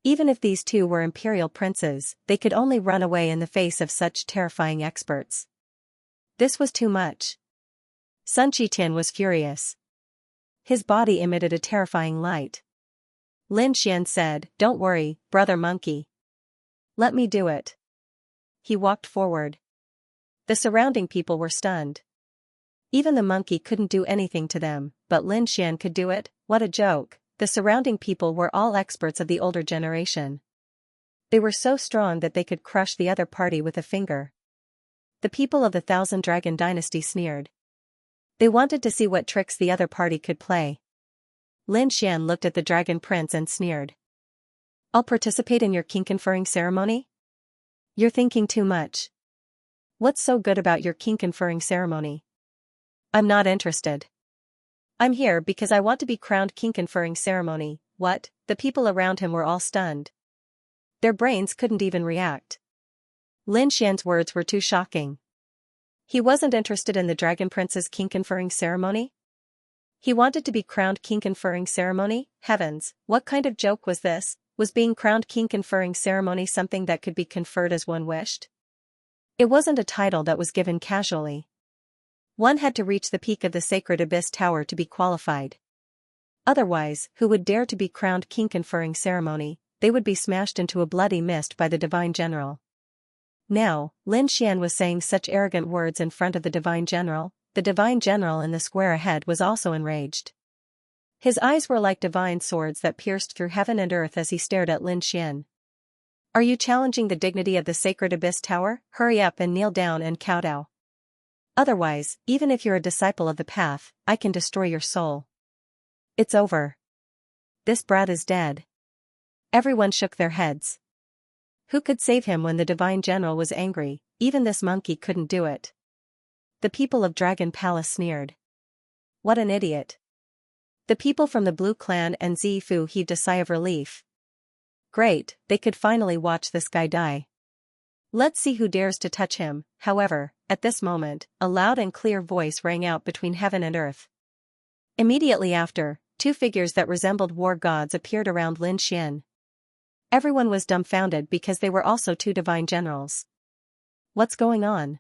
Even if these two were imperial princes, they could only run away in the face of such terrifying experts. This was too much. Sun Qichen was furious. His body emitted a terrifying light. Lin Xian said, Don't worry, Brother Monkey. Let me do it. He walked forward. The surrounding people were stunned. Even the monkey couldn't do anything to them, but Lin Xian could do it. What a joke. The surrounding people were all experts of the older generation. They were so strong that they could crush the other party with a finger. The people of the Thousand Dragon Dynasty sneered. They wanted to see what tricks the other party could play. Lin Xian looked at the Dragon Prince and sneered. I'll participate in your king-conferring ceremony? You're thinking too much. What's so good about your king-conferring ceremony? I'm not interested. I'm here because I want to be crowned king-conferring ceremony. What? The people around him were all stunned. Their brains couldn't even react. Lin Xian's words were too shocking. He wasn't interested in the Dragon Prince's king-conferring ceremony? He wanted to be crowned king-conferring ceremony? Heavens, what kind of joke was this? Was being crowned king-conferring ceremony something that could be conferred as one wished? It wasn't a title that was given casually. One had to reach the peak of the Sacred Abyss Tower to be qualified. Otherwise, who would dare to be crowned king-conferring ceremony? They would be smashed into a bloody mist by the Divine General. Now, Lin Xian was saying such arrogant words in front of the Divine General. The Divine General in the square ahead was also enraged. His eyes were like divine swords that pierced through heaven and earth as he stared at Lin Xian. Are you challenging the dignity of the Sacred Abyss Tower? Hurry up and kneel down and kowtow. Otherwise, even if you're a disciple of the path, I can destroy your soul. It's over. This brat is dead. Everyone shook their heads. Who could save him when the Divine General was angry? Even this monkey couldn't do it. The people of Dragon Palace sneered. What an idiot. The people from the Blue Clan and Zifu heaved a sigh of relief. Great, they could finally watch this guy die. Let's see who dares to touch him. However, at this moment, a loud and clear voice rang out between heaven and earth. Immediately after, two figures that resembled war gods appeared around Lin Xian. Everyone was dumbfounded because they were also two divine generals. What's going on?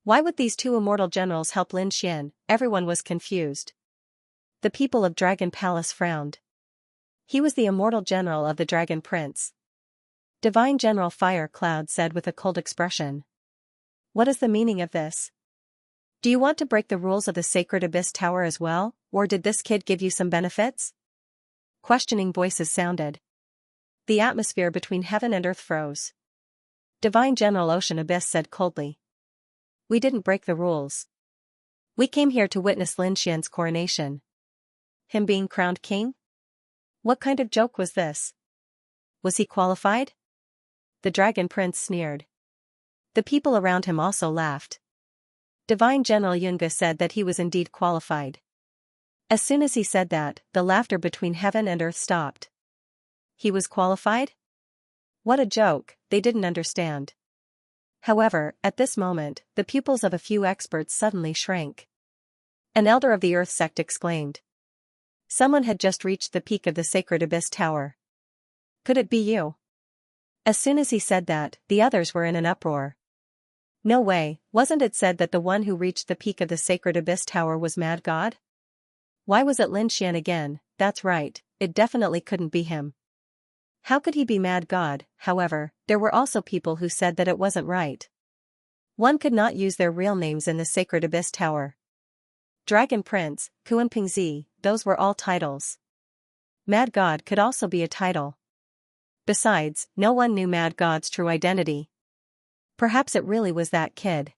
Why would these two immortal generals help Lin Xian? Everyone was confused. The people of Dragon Palace frowned. He was the immortal general of the Dragon Prince. Divine General Fire Cloud said with a cold expression. What is the meaning of this? Do you want to break the rules of the Sacred Abyss Tower as well, or did this kid give you some benefits? Questioning voices sounded. The atmosphere between heaven and earth froze. Divine General Ocean Abyss said coldly. We didn't break the rules. We came here to witness Lin Xian's coronation. Him being crowned king? What kind of joke was this? Was he qualified? The Dragon Prince sneered. The people around him also laughed. Divine General Yunga said that he was indeed qualified. As soon as he said that, the laughter between heaven and earth stopped. He was qualified? What a joke, they didn't understand. However, at this moment, the pupils of a few experts suddenly shrank. An elder of the Earth sect exclaimed. Someone had just reached the peak of the Sacred Abyss Tower. Could it be you? As soon as he said that, the others were in an uproar. No way, wasn't it said that the one who reached the peak of the Sacred Abyss Tower was Mad God? Why was it Lin Xian again? That's right, it definitely couldn't be him. How could he be Mad God? However, there were also people who said that it wasn't right. One could not use their real names in the Sacred Abyss Tower. Dragon Prince, Kuanpingzi, those were all titles. Mad God could also be a title. Besides, no one knew Mad God's true identity. Perhaps it really was that kid.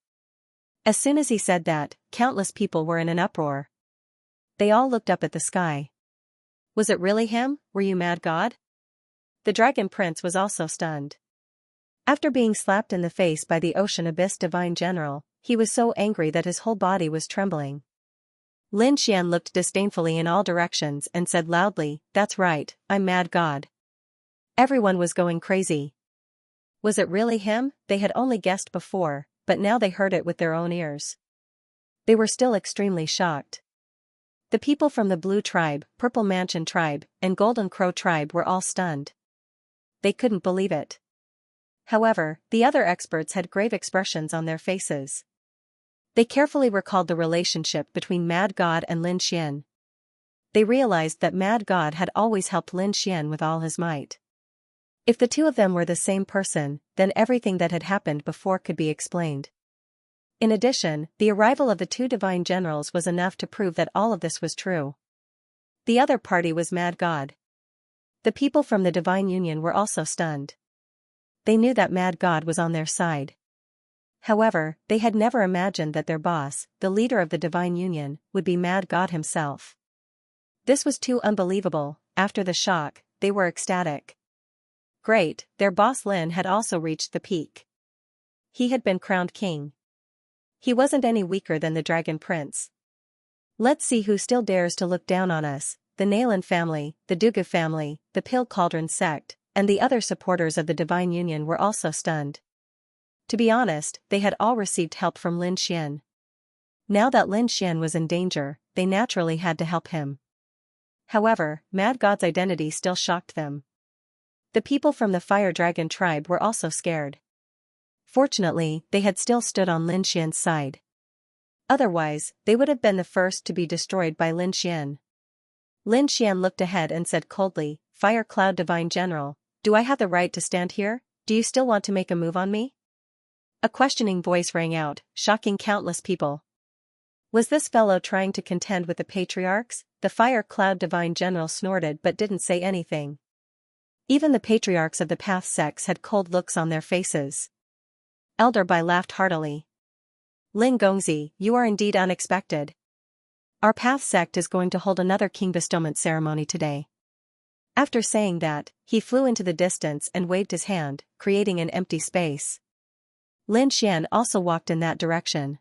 As soon as he said that, countless people were in an uproar. They all looked up at the sky. Was it really him? Were you Mad God? The Dragon Prince was also stunned. After being slapped in the face by the Ocean Abyss Divine General, he was so angry that his whole body was trembling. Lin Xian looked disdainfully in all directions and said loudly, That's right, I'm Mad God. Everyone was going crazy. Was it really him? They had only guessed before, but now they heard it with their own ears. They were still extremely shocked. The people from the Blue Tribe, Purple Mansion Tribe, and Golden Crow Tribe were all stunned. They couldn't believe it. However, the other experts had grave expressions on their faces. They carefully recalled the relationship between Mad God and Lin Xian. They realized that Mad God had always helped Lin Xian with all his might. If the two of them were the same person, then everything that had happened before could be explained. In addition, the arrival of the two divine generals was enough to prove that all of this was true. The other party was Mad God. The people from the Divine Union were also stunned. They knew that Mad God was on their side. However, they had never imagined that their boss, the leader of the Divine Union, would be Mad God himself. This was too unbelievable. After the shock, they were ecstatic. Great, their boss Lin had also reached the peak. He had been crowned king. He wasn't any weaker than the Dragon Prince. Let's see who still dares to look down on us. The Nalan family, the Dugu family, the Pill Cauldron sect, and the other supporters of the Divine Union were also stunned. To be honest, they had all received help from Lin Xian. Now that Lin Xian was in danger, they naturally had to help him. However, Mad God's identity still shocked them. The people from the Fire Dragon tribe were also scared. Fortunately, they had still stood on Lin Xian's side. Otherwise, they would have been the first to be destroyed by Lin Xian. Lin Xian looked ahead and said coldly, Fire Cloud Divine General, do I have the right to stand here? Do you still want to make a move on me? A questioning voice rang out, shocking countless people. Was this fellow trying to contend with the patriarchs? The Fire Cloud Divine General snorted but didn't say anything. Even the patriarchs of the Path sects had cold looks on their faces. Elder Bai laughed heartily. Lin Gongzi, you are indeed unexpected. Our Path sect is going to hold another king bestowment ceremony today. After saying that, he flew into the distance and waved his hand, creating an empty space. Lin Xian also walked in that direction.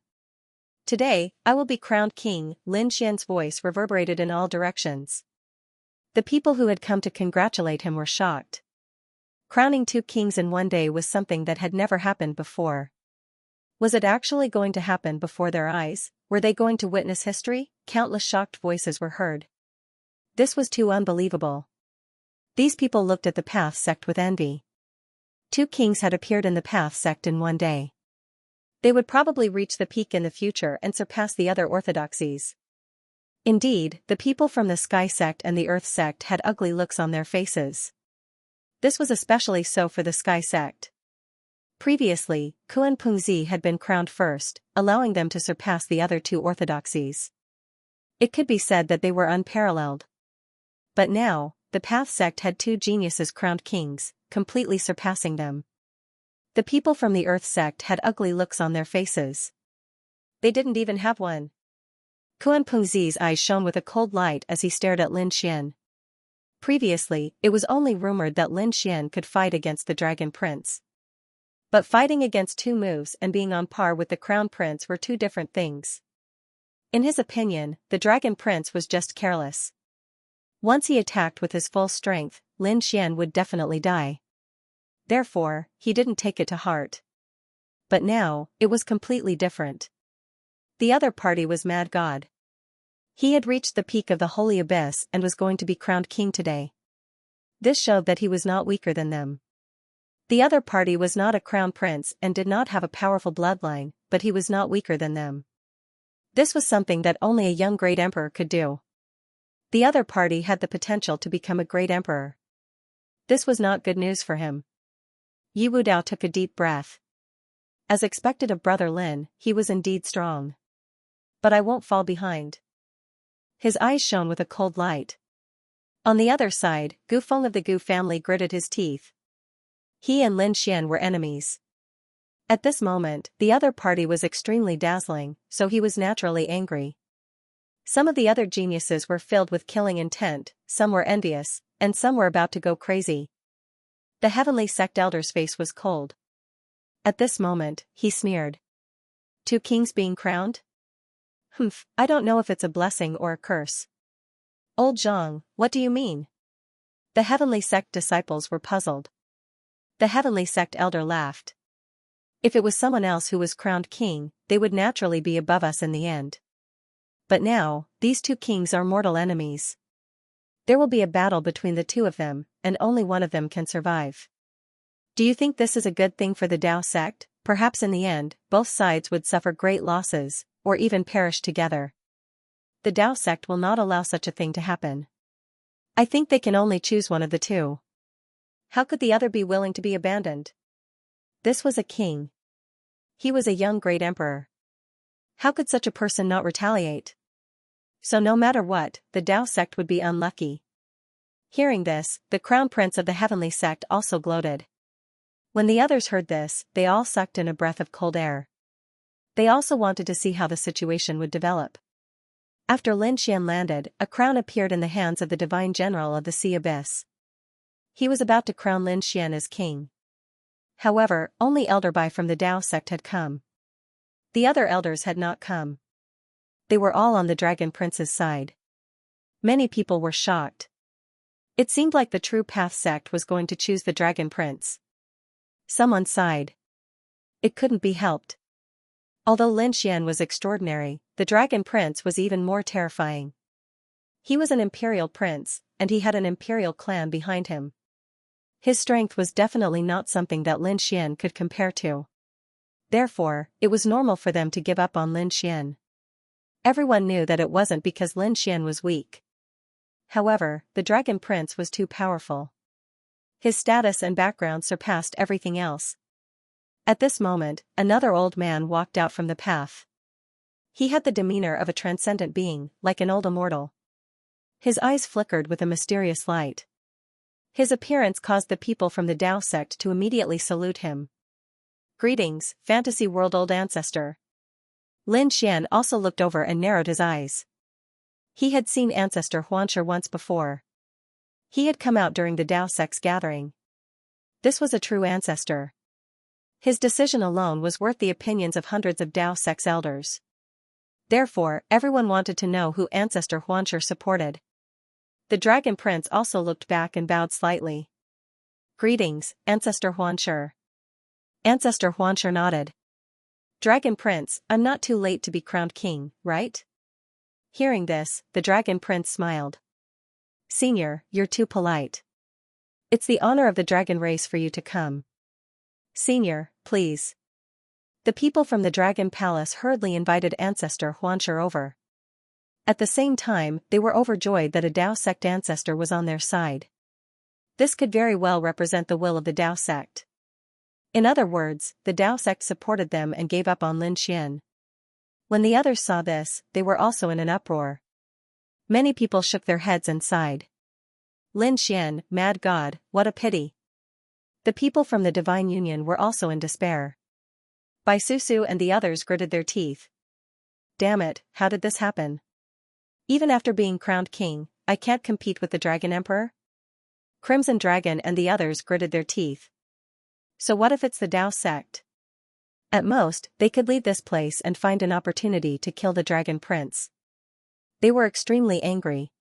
Today, I will be crowned king. Lin Xian's voice reverberated in all directions. The people who had come to congratulate him were shocked. Crowning two kings in one day was something that had never happened before. Was it actually going to happen before their eyes? Were they going to witness history? Countless shocked voices were heard. This was too unbelievable. These people looked at the Path sect with envy. 2 kings had appeared in the Path sect in one day. They would probably reach the peak in the future and surpass the other orthodoxies. Indeed, the people from the Sky sect and the Earth sect had ugly looks on their faces. This was especially so for the Sky sect. Previously, Kuan Pengzi had been crowned first, allowing them to surpass the other 2 orthodoxies. It could be said that they were unparalleled. But now, the Path sect had 2 geniuses crowned kings, completely surpassing them. The people from the Earth sect had ugly looks on their faces. They didn't even have one. Kuan Pengzi's eyes shone with a cold light as he stared at Lin Xian. Previously, it was only rumored that Lin Xian could fight against the Dragon Prince. But fighting against 2 moves and being on par with the Crown Prince were 2 different things. In his opinion, the Dragon Prince was just careless. Once he attacked with his full strength, Lin Xian would definitely die. Therefore, he didn't take it to heart. But now, it was completely different. The other party was Mad God. He had reached the peak of the Holy Abyss and was going to be crowned king today. This showed that he was not weaker than them. The other party was not a crown prince and did not have a powerful bloodline, but he was not weaker than them. This was something that only a young great emperor could do. The other party had the potential to become a great emperor. This was not good news for him. Yi Wudao took a deep breath. As expected of Brother Lin, he was indeed strong. But I won't fall behind. His eyes shone with a cold light. On the other side, Gu Feng of the Gu family gritted his teeth. He and Lin Xian were enemies. At this moment, the other party was extremely dazzling, so he was naturally angry. Some of the other geniuses were filled with killing intent, some were envious, and some were about to go crazy. The heavenly sect elder's face was cold. At this moment, he sneered. 2 kings being crowned? I don't know if it's a blessing or a curse. Old Zhang, what do you mean? The heavenly sect disciples were puzzled. The heavenly sect elder laughed. If it was someone else who was crowned king, they would naturally be above us in the end. But now, these 2 kings are mortal enemies. There will be a battle between the 2 of them, and only one of them can survive. Do you think this is a good thing for the Dao sect? Perhaps in the end, both sides would suffer great losses, or even perish together. The Dao sect will not allow such a thing to happen. I think they can only choose one of the 2. How could the other be willing to be abandoned? This was a king. He was a young great emperor. How could such a person not retaliate? So no matter what, the Dao sect would be unlucky. Hearing this, the crown prince of the heavenly sect also gloated. When the others heard this, they all sucked in a breath of cold air. They also wanted to see how the situation would develop. After Lin Xian landed, a crown appeared in the hands of the divine general of the Sea Abyss. He was about to crown Lin Xian as king. However, only Elder Bai from the Dao sect had come. The other elders had not come. They were all on the Dragon Prince's side. Many people were shocked. It seemed like the true Path sect was going to choose the Dragon Prince. Someone sighed. It couldn't be helped. Although Lin Xian was extraordinary, the Dragon Prince was even more terrifying. He was an imperial prince, and he had an imperial clan behind him. His strength was definitely not something that Lin Xian could compare to. Therefore, it was normal for them to give up on Lin Xian. Everyone knew that it wasn't because Lin Xian was weak. However, the Dragon Prince was too powerful. His status and background surpassed everything else. At this moment, another old man walked out from the path. He had the demeanor of a transcendent being, like an old immortal. His eyes flickered with a mysterious light. His appearance caused the people from the Dao sect to immediately salute him. Greetings, fantasy world old ancestor. Lin Xian also looked over and narrowed his eyes. He had seen ancestor Huansher once before. He had come out during the Dao sect's gathering. This was a true ancestor. His decision alone was worth the opinions of hundreds of Dao sect's elders. Therefore, everyone wanted to know who ancestor Huansher supported. The Dragon Prince also looked back and bowed slightly. Greetings, ancestor Huansher. Ancestor Huansher nodded. Dragon Prince, I'm not too late to be crowned king, right? Hearing this, the Dragon Prince smiled. Senior, you're too polite. It's the honor of the dragon race for you to come. Senior, please. The people from the Dragon Palace hurriedly invited Ancestor Xianxia over. At the same time, they were overjoyed that a Dao sect ancestor was on their side. This could very well represent the will of the Dao sect. In other words, the Dao sect supported them and gave up on Lin Xian. When the others saw this, they were also in an uproar. Many people shook their heads and sighed. Lin Xian, mad god, what a pity. The people from the Divine Union were also in despair. Bai Susu and the others gritted their teeth. Damn it, how did this happen? Even after being crowned king, I can't compete with the Dragon Emperor? Crimson Dragon and the others gritted their teeth. So what if it's the Dao sect? At most, they could leave this place and find an opportunity to kill the Dragon Prince. They were extremely angry.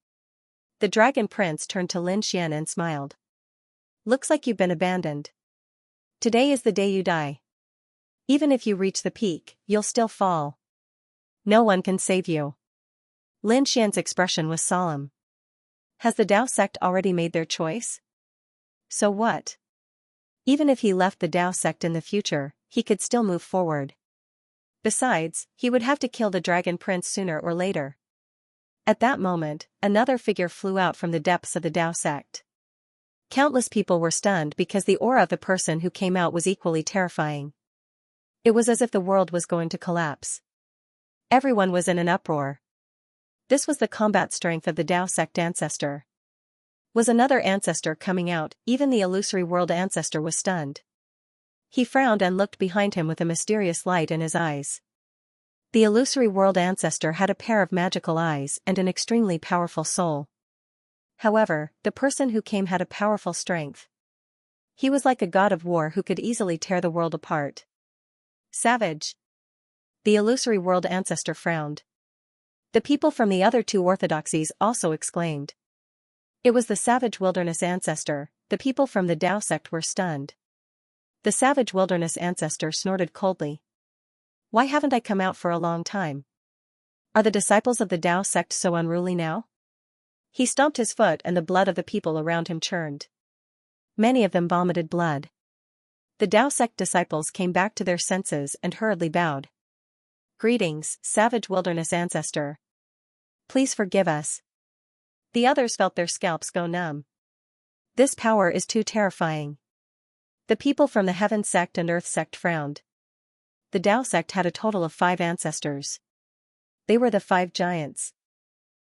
The Dragon Prince turned to Lin Xian and smiled. Looks like you've been abandoned. Today is the day you die. Even if you reach the peak, you'll still fall. No one can save you. Lin Xian's expression was solemn. Has the Dao sect already made their choice? So what? Even if he left the Dao sect in the future, he could still move forward. Besides, he would have to kill the Dragon Prince sooner or later. At that moment, another figure flew out from the depths of the Dao sect. Countless people were stunned because the aura of the person who came out was equally terrifying. It was as if the world was going to collapse. Everyone was in an uproar. This was the combat strength of the Dao sect ancestor. Was another ancestor coming out? Even the illusory world ancestor was stunned. He frowned and looked behind him with a mysterious light in his eyes. The illusory world ancestor had a pair of magical eyes and an extremely powerful soul. However, the person who came had a powerful strength. He was like a god of war who could easily tear the world apart. Savage. The illusory world ancestor frowned. The people from the other two orthodoxies also exclaimed. It was the savage wilderness ancestor. The people from the Dao sect were stunned. The savage wilderness ancestor snorted coldly. Why haven't I come out for a long time? Are the disciples of the Dao sect so unruly now? He stomped his foot and the blood of the people around him churned. Many of them vomited blood. The Dao sect disciples came back to their senses and hurriedly bowed. Greetings, savage wilderness ancestor. Please forgive us. The others felt their scalps go numb. This power is too terrifying. The people from the Heaven sect and Earth sect frowned. The Dao sect had a total of 5 ancestors. They were the 5 giants.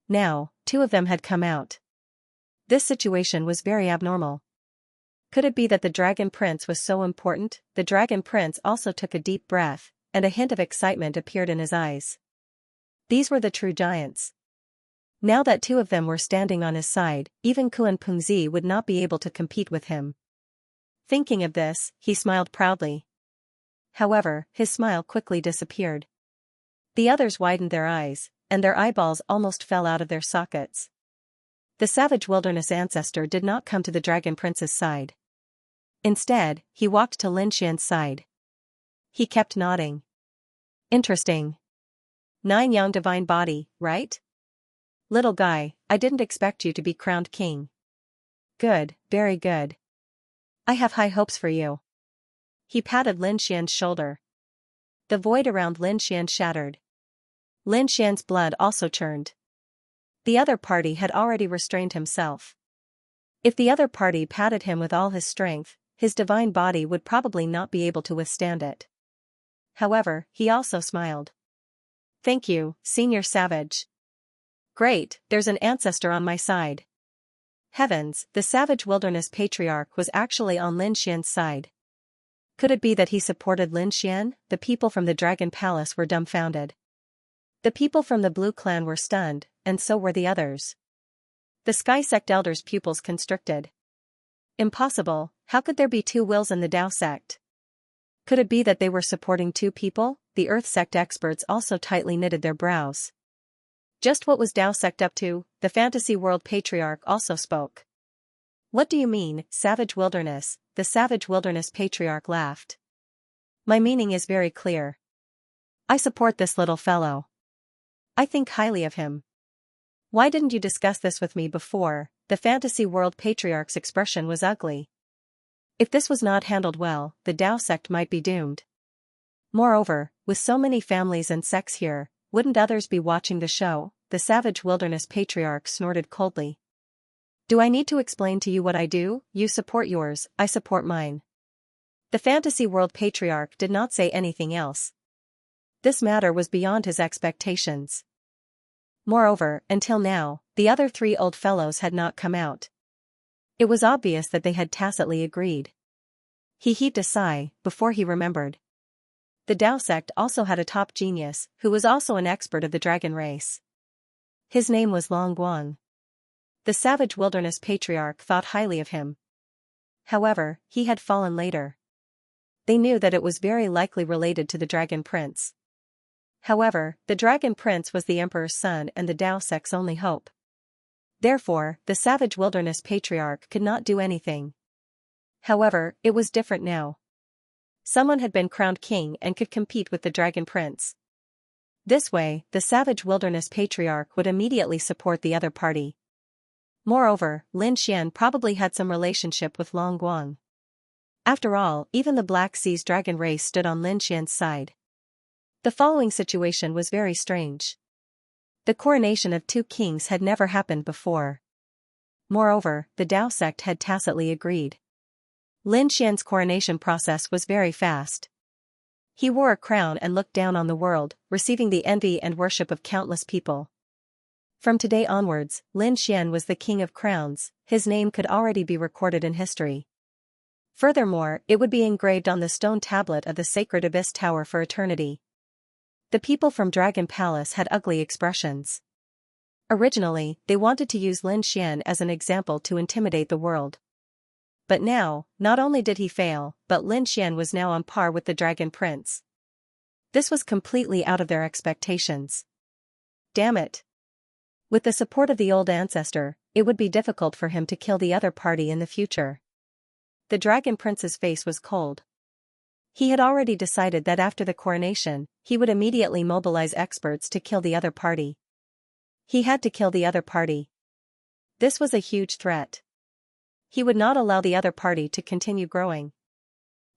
Now, 2 of them had come out. This situation was very abnormal. Could it be that the Dragon Prince was so important? The Dragon Prince also took a deep breath, and a hint of excitement appeared in his eyes. These were the true giants. Now that 2 of them were standing on his side, even Kuan Pengzi would not be able to compete with him. Thinking of this, he smiled proudly. However, his smile quickly disappeared. The others widened their eyes, and their eyeballs almost fell out of their sockets. The savage wilderness ancestor did not come to the Dragon Prince's side. Instead, he walked to Lin Xian's side. He kept nodding. Interesting. 9 young divine body, right? Little guy, I didn't expect you to be crowned king. Good, very good. I have high hopes for you. He patted Lin Xian's shoulder. The void around Lin Xian shattered. Lin Xian's blood also churned. The other party had already restrained himself. If the other party patted him with all his strength, his divine body would probably not be able to withstand it. However, he also smiled. Thank you, Senior Savage. Great, there's an ancestor on my side. Heavens, the savage wilderness patriarch was actually on Lin Xian's side. Could it be that he supported Lin Xian? The people from the Dragon Palace were dumbfounded. The people from the Blue Clan were stunned, and so were the others. The Sky Sect elders' pupils constricted. Impossible, how could there be 2 wills in the Dao sect? Could it be that they were supporting 2 people? The Earth sect experts also tightly knitted their brows. Just what was Dao sect up to? The Fantasy World Patriarch also spoke. What do you mean, savage wilderness? The savage wilderness patriarch laughed. My meaning is very clear. I support this little fellow. I think highly of him. Why didn't you discuss this with me before? the fantasy world patriarch's expression was ugly. If this was not handled well, the Dao sect might be doomed. Moreover, with so many families and sects here, wouldn't others be watching the show? The savage wilderness patriarch snorted coldly. Do I need to explain to you what I do? You support yours, I support mine. The fantasy world patriarch did not say anything else. This matter was beyond his expectations. Moreover, until now, the other three old fellows had not come out. It was obvious that they had tacitly agreed. He heaved a sigh, before he remembered. The Dao sect also had a top genius, who was also an expert of the dragon race. His name was Long Guang. The savage wilderness patriarch thought highly of him. However, he had fallen later. They knew that it was very likely related to the Dragon Prince. However, the Dragon Prince was the Emperor's son and the Dao sect's only hope. Therefore, the savage wilderness patriarch could not do anything. However, it was different now. Someone had been crowned king and could compete with the Dragon Prince. This way, the savage wilderness patriarch would immediately support the other party. Moreover, Lin Xian probably had some relationship with Long Guang. After all, even the Black Sea's dragon race stood on Lin Xian's side. The following situation was very strange. The coronation of two kings had never happened before. Moreover, the Dao sect had tacitly agreed. Lin Xian's coronation process was very fast. He wore a crown and looked down on the world, receiving the envy and worship of countless people. From today onwards, Lin Xian was the king of crowns, his name could already be recorded in history. Furthermore, it would be engraved on the stone tablet of the sacred Abyss Tower for eternity. The people from Dragon Palace had ugly expressions. Originally, they wanted to use Lin Xian as an example to intimidate the world. But now, not only did he fail, but Lin Xian was now on par with the Dragon Prince. This was completely out of their expectations. Damn it! With the support of the old ancestor, it would be difficult for him to kill the other party in the future. The Dragon Prince's face was cold. He had already decided that after the coronation, he would immediately mobilize experts to kill the other party. He had to kill the other party. This was a huge threat. He would not allow the other party to continue growing.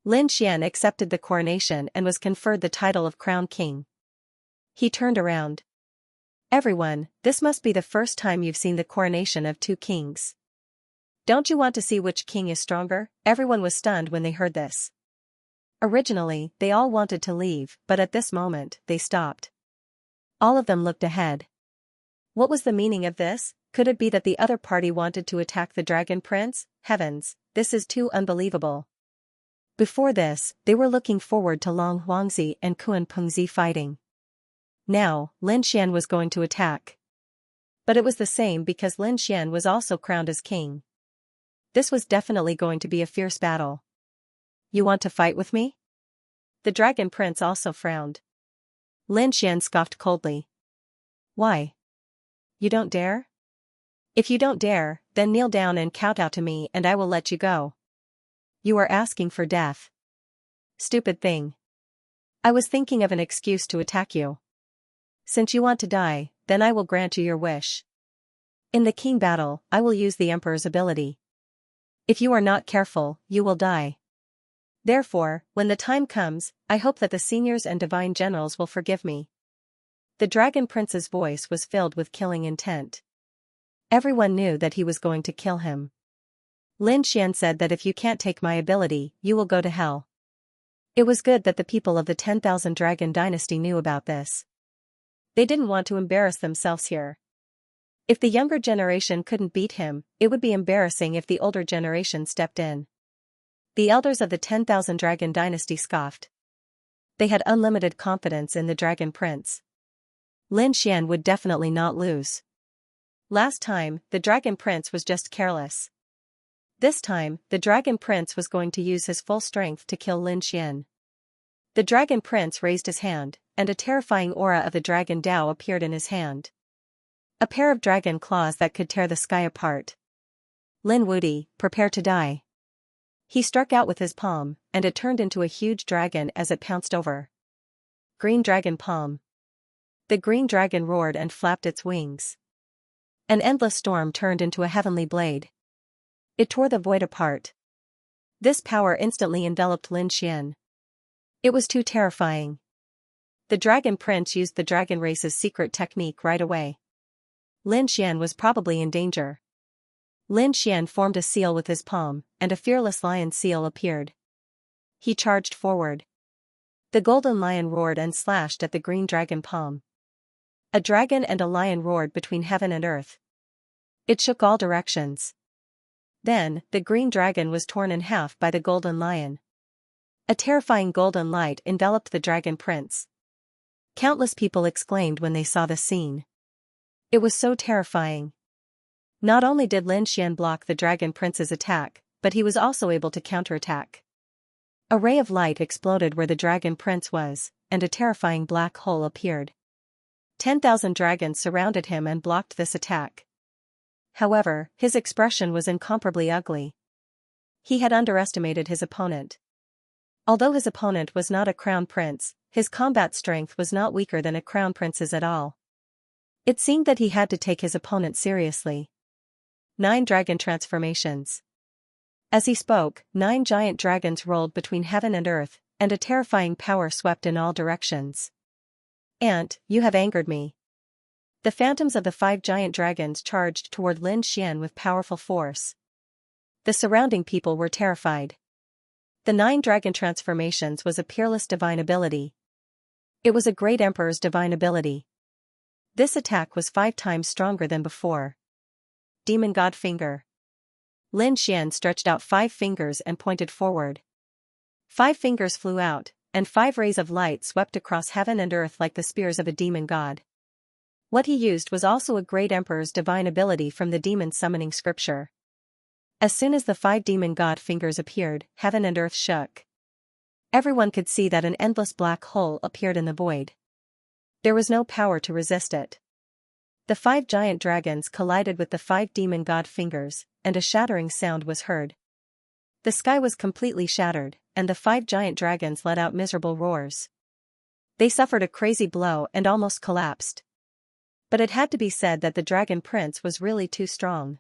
Lin Xian accepted the coronation and was conferred the title of Crown King. He turned around. Everyone, this must be the first time you've seen the coronation of two kings. Don't you want to see which king is stronger? Everyone was stunned when they heard this. Originally, they all wanted to leave, but at this moment, they stopped. All of them looked ahead. What was the meaning of this? Could it be that the other party wanted to attack the Dragon Prince? Heavens, this is too unbelievable. Before this, they were looking forward to Long Huangzi and Kuan Pengzi fighting. Now, Lin Xian was going to attack. But it was the same because Lin Xian was also crowned as king. This was definitely going to be a fierce battle. You want to fight with me? The Dragon Prince also frowned. Lin Xian scoffed coldly. Why? You don't dare? If you don't dare, then kneel down and kowtow to me and I will let you go. You are asking for death. Stupid thing. I was thinking of an excuse to attack you. Since you want to die, then I will grant you your wish. In the king battle, I will use the Emperor's ability. If you are not careful, you will die. Therefore, when the time comes, I hope that the seniors and divine generals will forgive me. The Dragon Prince's voice was filled with killing intent. Everyone knew that he was going to kill him. Lin Xian said that if you can't take my ability, you will go to hell. It was good that the people of the 10,000 Dragon Dynasty knew about this. They didn't want to embarrass themselves here. If the younger generation couldn't beat him, it would be embarrassing if the older generation stepped in. The elders of the 10,000 Dragon Dynasty scoffed. They had unlimited confidence in the Dragon Prince. Lin Xian would definitely not lose. Last time, the Dragon Prince was just careless. This time, the Dragon Prince was going to use his full strength to kill Lin Xian. The Dragon Prince raised his hand, and a terrifying aura of the Dragon Dao appeared in his hand. A pair of dragon claws that could tear the sky apart. Lin Wudi, prepare to die. He struck out with his palm, and it turned into a huge dragon as it pounced over. Green Dragon Palm. The green dragon roared and flapped its wings. An endless storm turned into a heavenly blade. It tore the void apart. This power instantly enveloped Lin Xian. It was too terrifying. The Dragon Prince used the dragon race's secret technique right away. Lin Xian was probably in danger. Lin Xian formed a seal with his palm, and a fearless lion seal appeared. He charged forward. The golden lion roared and slashed at the green dragon palm. A dragon and a lion roared between heaven and earth. It shook all directions. Then, the green dragon was torn in half by the golden lion. A terrifying golden light enveloped the Dragon Prince. Countless people exclaimed when they saw the scene. It was so terrifying. Not only did Lin Xian block the Dragon Prince's attack, but he was also able to counterattack. A ray of light exploded where the Dragon Prince was, and a terrifying black hole appeared. 10,000 dragons surrounded him and blocked this attack. However, his expression was incomparably ugly. He had underestimated his opponent. Although his opponent was not a crown prince, his combat strength was not weaker than a crown prince's at all. It seemed that he had to take his opponent seriously. 9 dragon transformations. As he spoke, 9 giant dragons rolled between heaven and earth, and a terrifying power swept in all directions. "Ant, you have angered me." The phantoms of the 5 giant dragons charged toward Lin Xian with powerful force. The surrounding people were terrified. The 9 dragon transformations was a peerless divine ability. It was a great emperor's divine ability. This attack was 5 times stronger than before. Demon God Finger. Lin Xian stretched out 5 fingers and pointed forward. 5 fingers flew out, and 5 rays of light swept across heaven and earth like the spears of a demon god. What he used was also a great emperor's divine ability from the demon summoning scripture. As soon as the 5 demon god fingers appeared, heaven and earth shook. Everyone could see that an endless black hole appeared in the void. There was no power to resist it. The 5 giant dragons collided with the 5 demon god fingers, and a shattering sound was heard. The sky was completely shattered, and the 5 giant dragons let out miserable roars. They suffered a crazy blow and almost collapsed. But it had to be said that the Dragon Prince was really too strong.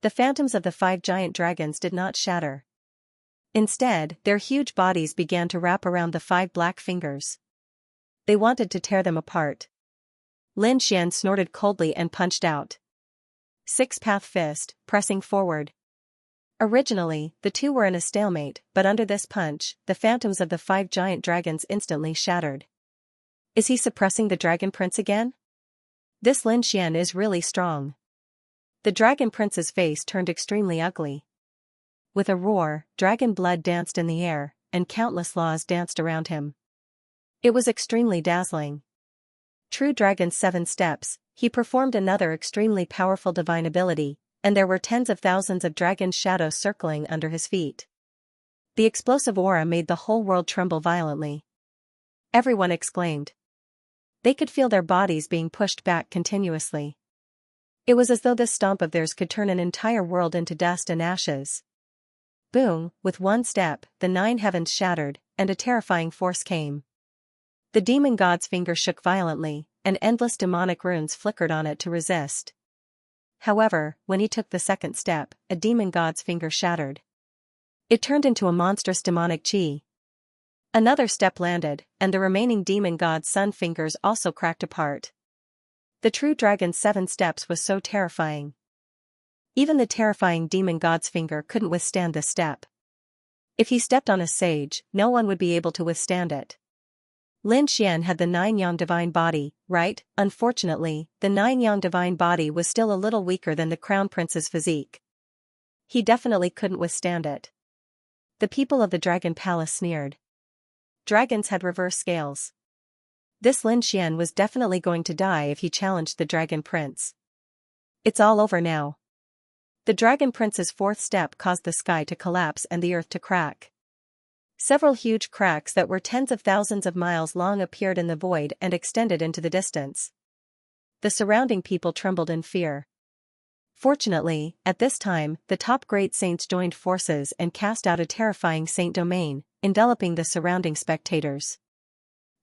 The phantoms of the 5 giant dragons did not shatter. Instead, their huge bodies began to wrap around the 5 black fingers. They wanted to tear them apart. Lin Xian snorted coldly and punched out. 6-path fist, pressing forward. Originally, the two were in a stalemate, but under this punch, the phantoms of the 5 giant dragons instantly shattered. Is he suppressing the Dragon Prince again? This Lin Xian is really strong. The Dragon Prince's face turned extremely ugly. With a roar, dragon blood danced in the air, and countless laws danced around him. It was extremely dazzling. True Dragon's 7 steps, he performed another extremely powerful divine ability, and there were tens of thousands of dragon shadows circling under his feet. The explosive aura made the whole world tremble violently. Everyone exclaimed. They could feel their bodies being pushed back continuously. It was as though this stomp of theirs could turn an entire world into dust and ashes. Boom, with one step, the 9 heavens shattered, and a terrifying force came. The demon god's finger shook violently, and endless demonic runes flickered on it to resist. However, when he took the second step, a demon god's finger shattered. It turned into a monstrous demonic chi. Another step landed, and the remaining demon god's sun fingers also cracked apart. The true dragon's 7 steps was so terrifying. Even the terrifying demon god's finger couldn't withstand this step. If he stepped on a sage, no one would be able to withstand it. Lin Xian had the 9 yang divine body, right? Unfortunately, the 9 yang divine body was still a little weaker than the crown prince's physique. He definitely couldn't withstand it. The people of the dragon palace sneered. Dragons had reverse scales. This Lin Xian was definitely going to die if he challenged the Dragon Prince. It's all over now. The Dragon Prince's 4th step caused the sky to collapse and the earth to crack. Several huge cracks that were tens of thousands of miles long appeared in the void and extended into the distance. The surrounding people trembled in fear. Fortunately, at this time, the top great saints joined forces and cast out a terrifying saint domain, enveloping the surrounding spectators.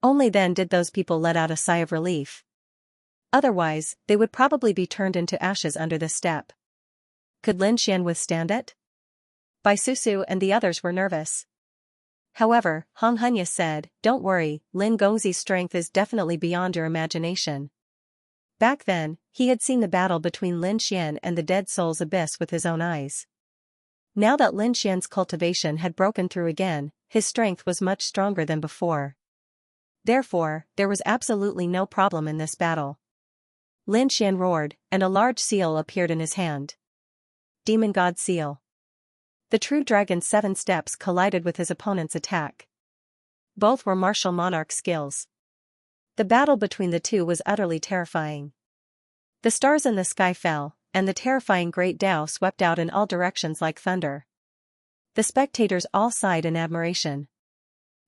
Only then did those people let out a sigh of relief. Otherwise, they would probably be turned into ashes under the step. Could Lin Xian withstand it? Bai Susu and the others were nervous. However, Hong Hunya said, "Don't worry, Lin Gongzi's strength is definitely beyond your imagination." Back then, he had seen the battle between Lin Xian and the Dead Soul's abyss with his own eyes. Now that Lin Xian's cultivation had broken through again, his strength was much stronger than before. Therefore, there was absolutely no problem in this battle. Lin Xian roared, and a large seal appeared in his hand. Demon God Seal. The true dragon's 7 steps collided with his opponent's attack. Both were martial monarch skills. The battle between the two was utterly terrifying. The stars in the sky fell, and the terrifying Great Tao swept out in all directions like thunder. The spectators all sighed in admiration.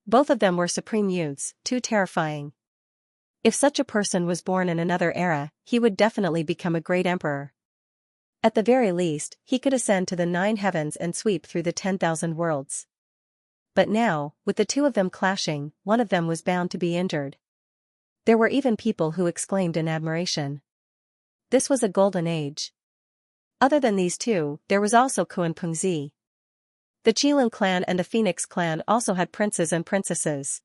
Both of them were supreme youths, too terrifying. If such a person was born in another era, he would definitely become a great emperor. At the very least, he could ascend to the 9 heavens and sweep through the 10,000 worlds. But now, with the two of them clashing, one of them was bound to be injured. There were even people who exclaimed in admiration. This was a golden age. Other than these two, there was also Kuan Pengzi. The Qilin clan and the Phoenix clan also had princes and princesses.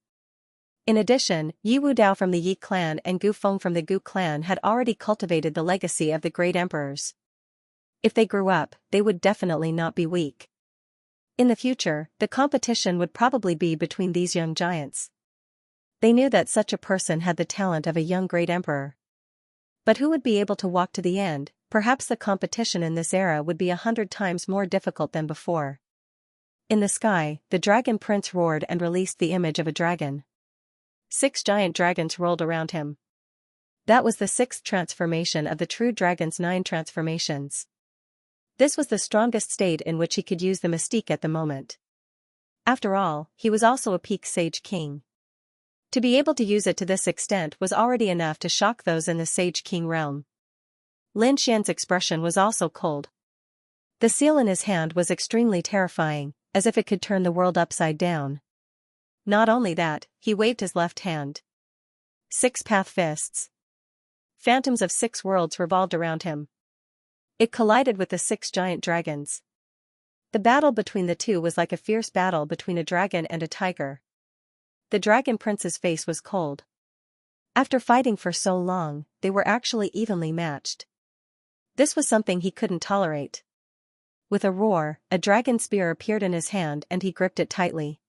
In addition, Yi Wudao from the Yi clan and Gu Feng from the Gu clan had already cultivated the legacy of the great emperors. If they grew up, they would definitely not be weak. In the future, the competition would probably be between these young giants. They knew that such a person had the talent of a young great emperor. But who would be able to walk to the end? Perhaps the competition in this era would be 100 times more difficult than before. In the sky, the dragon prince roared and released the image of a dragon. 6 giant dragons rolled around him. That was the 6th transformation of the true dragon's 9 transformations. This was the strongest state in which he could use the mystique at the moment. After all, he was also a peak sage king. To be able to use it to this extent was already enough to shock those in the sage king realm. Lin Xian's expression was also cold. The seal in his hand was extremely terrifying, as if it could turn the world upside down. Not only that, he waved his left hand. 6 path fists. Phantoms of 6 worlds revolved around him. It collided with the 6 giant dragons. The battle between the two was like a fierce battle between a dragon and a tiger. The dragon prince's face was cold. After fighting for so long, they were actually evenly matched. This was something he couldn't tolerate. With a roar, a dragon spear appeared in his hand and he gripped it tightly.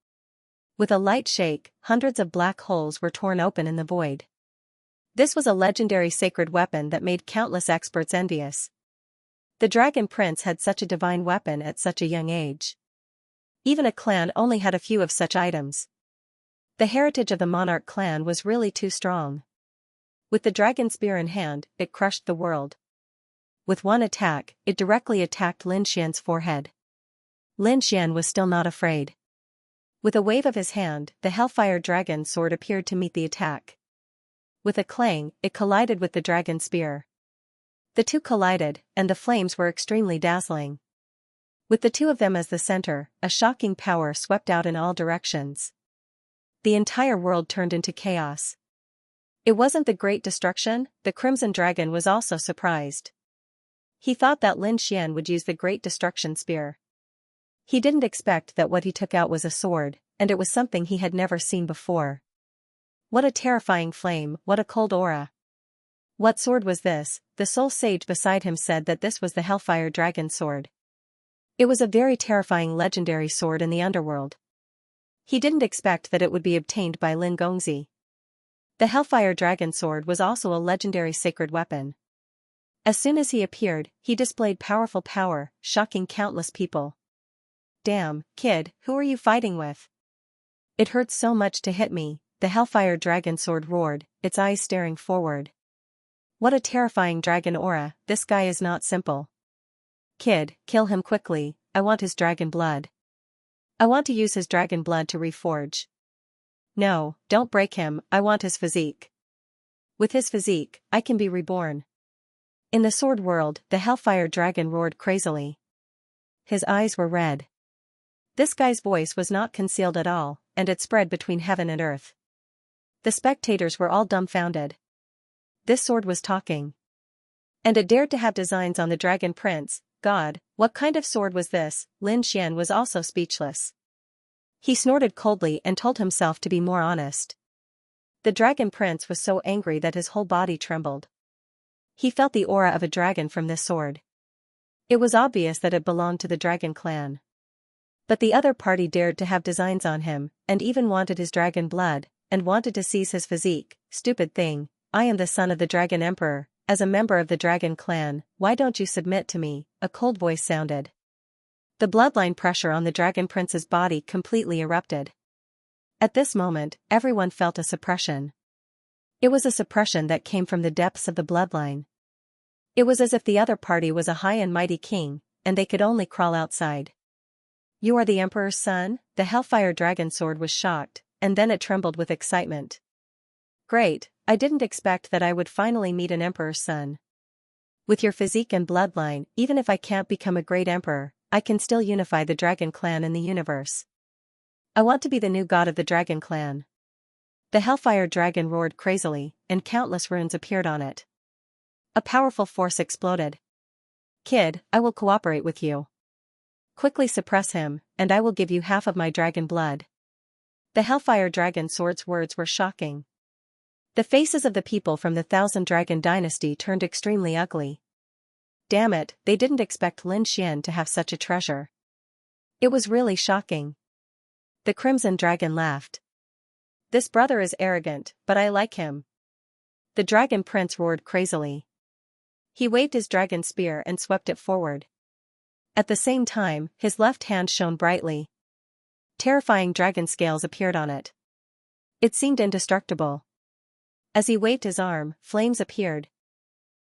With a light shake, hundreds of black holes were torn open in the void. This was a legendary sacred weapon that made countless experts envious. The dragon prince had such a divine weapon at such a young age. Even a clan only had a few of such items. The heritage of the monarch clan was really too strong. With the dragon spear in hand, it crushed the world. With one attack, it directly attacked Lin Xian's forehead. Lin Xian was still not afraid. With a wave of his hand, the Hellfire Dragon sword appeared to meet the attack. With a clang, it collided with the dragon spear. The two collided, and the flames were extremely dazzling. With the two of them as the center, a shocking power swept out in all directions. The entire world turned into chaos. It wasn't the great destruction, the Crimson Dragon was also surprised. He thought that Lin Xian would use the Great Destruction Spear. He didn't expect that what he took out was a sword, and it was something he had never seen before. What a terrifying flame, what a cold aura. What sword was this? The soul sage beside him said that this was the Hellfire Dragon sword. It was a very terrifying legendary sword in the underworld. He didn't expect that it would be obtained by Lin Gongzi. The Hellfire Dragon sword was also a legendary sacred weapon. As soon as he appeared, he displayed powerful power, shocking countless people. Damn, kid, who are you fighting with? It hurts so much to hit me, the Hellfire Dragon sword roared, its eyes staring forward. What a terrifying dragon aura, this guy is not simple. Kid, kill him quickly, I want his dragon blood. I want to use his dragon blood to reforge. No, don't break him, I want his physique. With his physique, I can be reborn. In the sword world, the Hellfire Dragon roared crazily. His eyes were red. This guy's voice was not concealed at all, and it spread between heaven and earth. The spectators were all dumbfounded. This sword was talking. And it dared to have designs on the dragon prince. God, what kind of sword was this? Lin Xian was also speechless. He snorted coldly and told himself to be more honest. The dragon prince was so angry that his whole body trembled. He felt the aura of a dragon from this sword. It was obvious that it belonged to the dragon clan. But the other party dared to have designs on him, and even wanted his dragon blood, and wanted to seize his physique. Stupid thing, I am the son of the dragon emperor. As a member of the dragon clan, why don't you submit to me? A cold voice sounded. The bloodline pressure on the dragon prince's body completely erupted. At this moment, everyone felt a suppression. It was a suppression that came from the depths of the bloodline. It was as if the other party was a high and mighty king, and they could only crawl outside. You are the emperor's son? The Hellfire Dragon sword was shocked, and then it trembled with excitement. Great, I didn't expect that I would finally meet an emperor's son. With your physique and bloodline, even if I can't become a great emperor, I can still unify the dragon clan in the universe. I want to be the new god of the dragon clan. The Hellfire Dragon roared crazily, and countless runes appeared on it. A powerful force exploded. Kid, I will cooperate with you. Quickly suppress him, and I will give you half of my dragon blood. The Hellfire Dragon sword's words were shocking. The faces of the people from the Thousand Dragon dynasty turned extremely ugly. Damn it, they didn't expect Lin Xian to have such a treasure. It was really shocking. The Crimson Dragon laughed. This brother is arrogant, but I like him. The Dragon Prince roared crazily. He waved his dragon spear and swept it forward. At the same time, his left hand shone brightly. Terrifying dragon scales appeared on it. It seemed indestructible. As he waved his arm, flames appeared.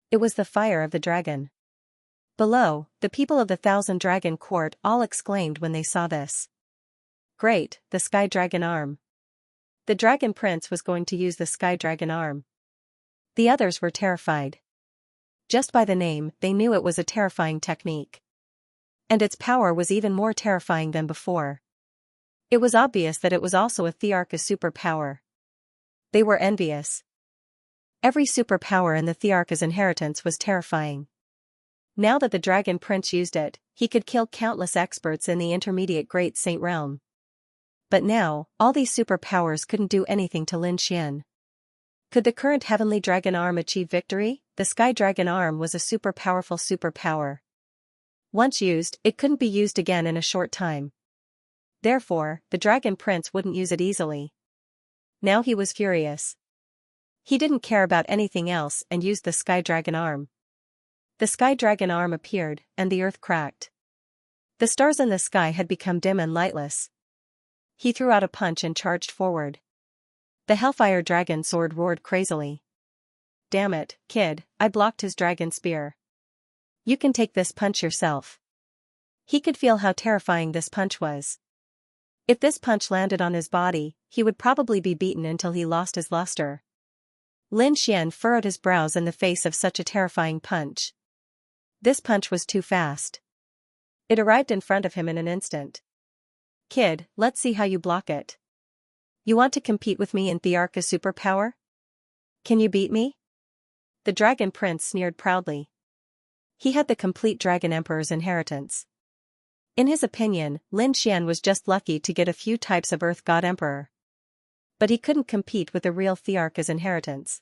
It was the fire of the dragon. Below, the people of the Thousand Dragon court all exclaimed when they saw this. Great, the Sky Dragon arm. The Dragon Prince was going to use the Sky Dragon arm. The others were terrified. Just by the name, they knew it was a terrifying technique. And its power was even more terrifying than before. It was obvious that it was also a Thearchus superpower. They were envious. Every superpower in the Thearchus inheritance was terrifying. Now that the Dragon Prince used it, he could kill countless experts in the intermediate Great Saint realm. But now, all these superpowers couldn't do anything to Lin Xian. Could the current Heavenly Dragon arm achieve victory? The Sky Dragon arm was a super powerful superpower. Once used, it couldn't be used again in a short time. Therefore, the Dragon Prince wouldn't use it easily. Now he was furious. He didn't care about anything else and used the Sky Dragon arm. The Sky Dragon arm appeared, and the earth cracked. The stars in the sky had become dim and lightless. He threw out a punch and charged forward. The Hellfire Dragon sword roared crazily. Damn it, kid, I blocked his dragon spear. You can take this punch yourself. He could feel how terrifying this punch was. If this punch landed on his body, he would probably be beaten until he lost his luster. Lin Xian furrowed his brows in the face of such a terrifying punch. This punch was too fast. It arrived in front of him in an instant. Kid, let's see how you block it. You want to compete with me in Thearchus superpower? Can you beat me? The Dragon Prince sneered proudly. He had the complete Dragon Emperor's inheritance. In his opinion, Lin Xian was just lucky to get a few types of Earth God Emperor. But he couldn't compete with the real Thearchus inheritance.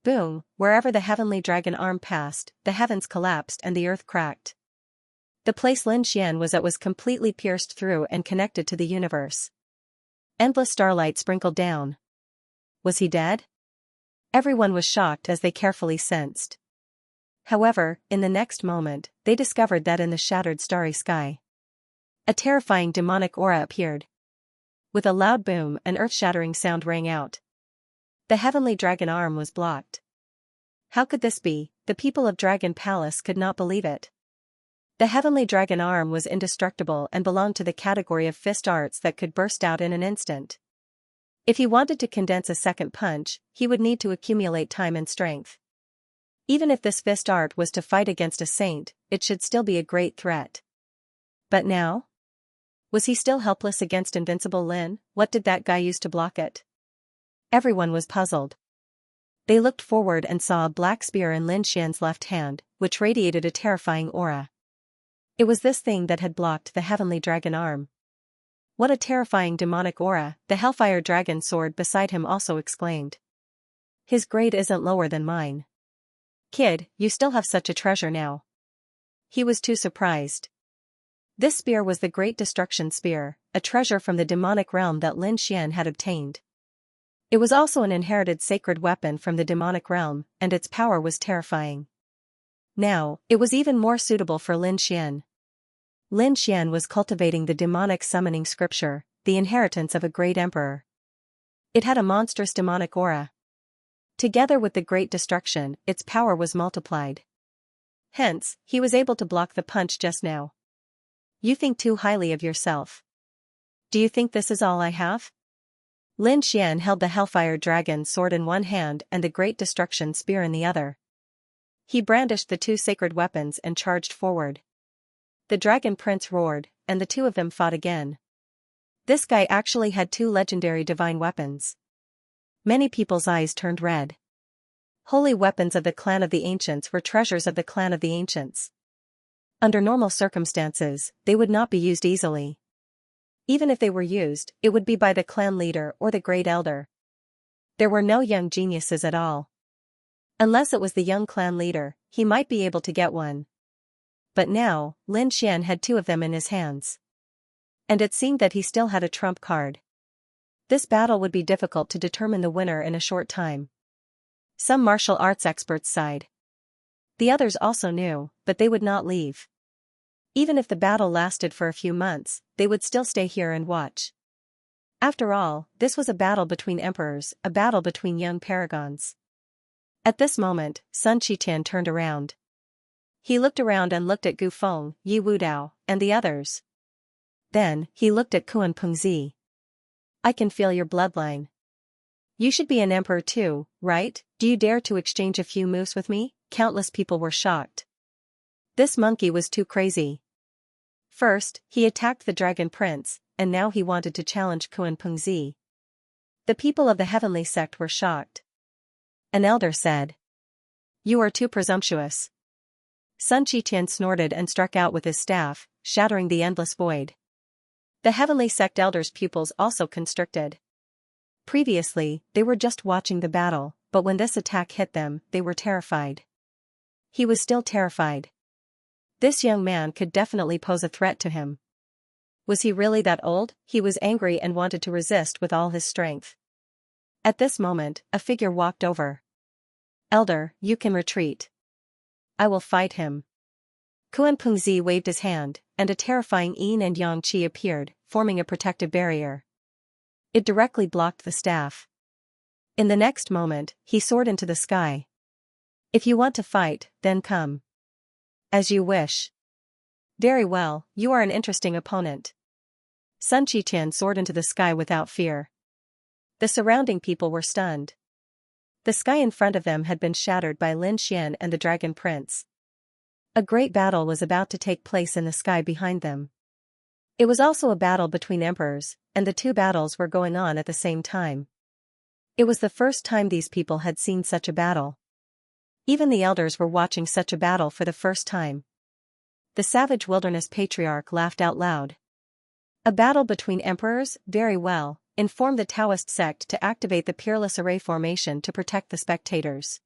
Boom, wherever the Heavenly Dragon arm passed, the heavens collapsed and the earth cracked. The place Lin Xian was at was completely pierced through and connected to the universe. Endless starlight sprinkled down. Was he dead? Everyone was shocked as they carefully sensed. However, in the next moment, they discovered that in the shattered starry sky, a terrifying demonic aura appeared. With a loud boom, an earth-shattering sound rang out. The Heavenly Dragon arm was blocked. How could this be? The people of Dragon Palace could not believe it. The Heavenly Dragon arm was indestructible and belonged to the category of fist arts that could burst out in an instant. If he wanted to condense a second punch, he would need to accumulate time and strength. Even if this fist art was to fight against a saint, it should still be a great threat. But now? Was he still helpless against Invincible Lin? What did that guy use to block it? Everyone was puzzled. They looked forward and saw a black spear in Lin Xian's left hand, which radiated a terrifying aura. It was this thing that had blocked the heavenly dragon arm. What a terrifying demonic aura, the hellfire dragon sword beside him also exclaimed. His grade isn't lower than mine. Kid, you still have such a treasure now. He was too surprised. This spear was the Great Destruction Spear, a treasure from the demonic realm that Lin Xian had obtained. It was also an inherited sacred weapon from the demonic realm, and its power was terrifying. Now, it was even more suitable for Lin Xian. Lin Xian was cultivating the demonic summoning scripture, the inheritance of a great emperor. It had a monstrous demonic aura. Together with the Great Destruction, its power was multiplied. Hence, he was able to block the punch just now. You think too highly of yourself. Do you think this is all I have? Lin Xian held the Hellfire Dragon sword in one hand and the Great Destruction Spear in the other. He brandished the two sacred weapons and charged forward. The Dragon Prince roared, and the two of them fought again. This guy actually had two legendary divine weapons. Many people's eyes turned red. Holy weapons of the clan of the Ancients were treasures of the clan of the Ancients. Under normal circumstances, they would not be used easily. Even if they were used, it would be by the clan leader or the great elder. There were no young geniuses at all. Unless it was the young clan leader, he might be able to get one. But now, Lin Xian had two of them in his hands. And it seemed that he still had a trump card. This battle would be difficult to determine the winner in a short time. Some martial arts experts sighed. The others also knew, but they would not leave. Even if the battle lasted for a few months, they would still stay here and watch. After all, this was a battle between emperors, a battle between young paragons. At this moment, Sun Qiqian turned around. He looked around and looked at Gu Feng, Yi Wudao, and the others. Then, he looked at Kuan Pengzi. I can feel your bloodline. You should be an emperor too, right? Do you dare to exchange a few moves with me? Countless people were shocked. This monkey was too crazy. First, he attacked the Dragon Prince, and now he wanted to challenge Kuan Pengzi. The people of the heavenly sect were shocked. An elder said. You are too presumptuous. Sun Qiqian snorted and struck out with his staff, shattering the endless void. The heavenly sect elder's pupils also constricted. Previously, they were just watching the battle, but when this attack hit them, they were terrified. He was still terrified. This young man could definitely pose a threat to him. Was he really that old? He was angry and wanted to resist with all his strength. At this moment, a figure walked over. Elder, you can retreat. I will fight him. Kuan Pengzi waved his hand, and a terrifying yin and yang qi appeared, forming a protective barrier. It directly blocked the staff. In the next moment, he soared into the sky. If you want to fight, then come. As you wish. Very well, you are an interesting opponent. Sun Qiqian soared into the sky without fear. The surrounding people were stunned. The sky in front of them had been shattered by Lin Xian and the Dragon Prince. A great battle was about to take place in the sky behind them. It was also a battle between emperors, and the two battles were going on at the same time. It was the first time these people had seen such a battle. Even the elders were watching such a battle for the first time. The savage wilderness patriarch laughed out loud. A battle between emperors? Very well. Inform the Taoist sect to activate the Peerless Array formation to protect the spectators.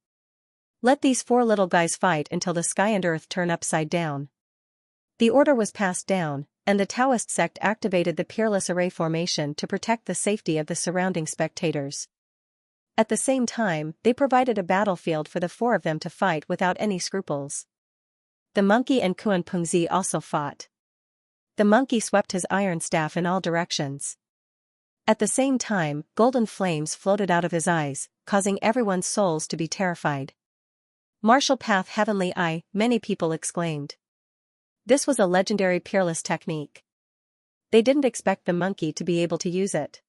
Let these four little guys fight until the sky and earth turn upside down. The order was passed down, and the Taoist sect activated the Peerless Array formation to protect the safety of the surrounding spectators. At the same time, they provided a battlefield for the four of them to fight without any scruples. The monkey and Kuan Pengzi also fought. The monkey swept his iron staff in all directions. At the same time, golden flames floated out of his eyes, causing everyone's souls to be terrified. Martial Path Heavenly Eye, many people exclaimed. This was a legendary peerless technique. They didn't expect the monkey to be able to use it.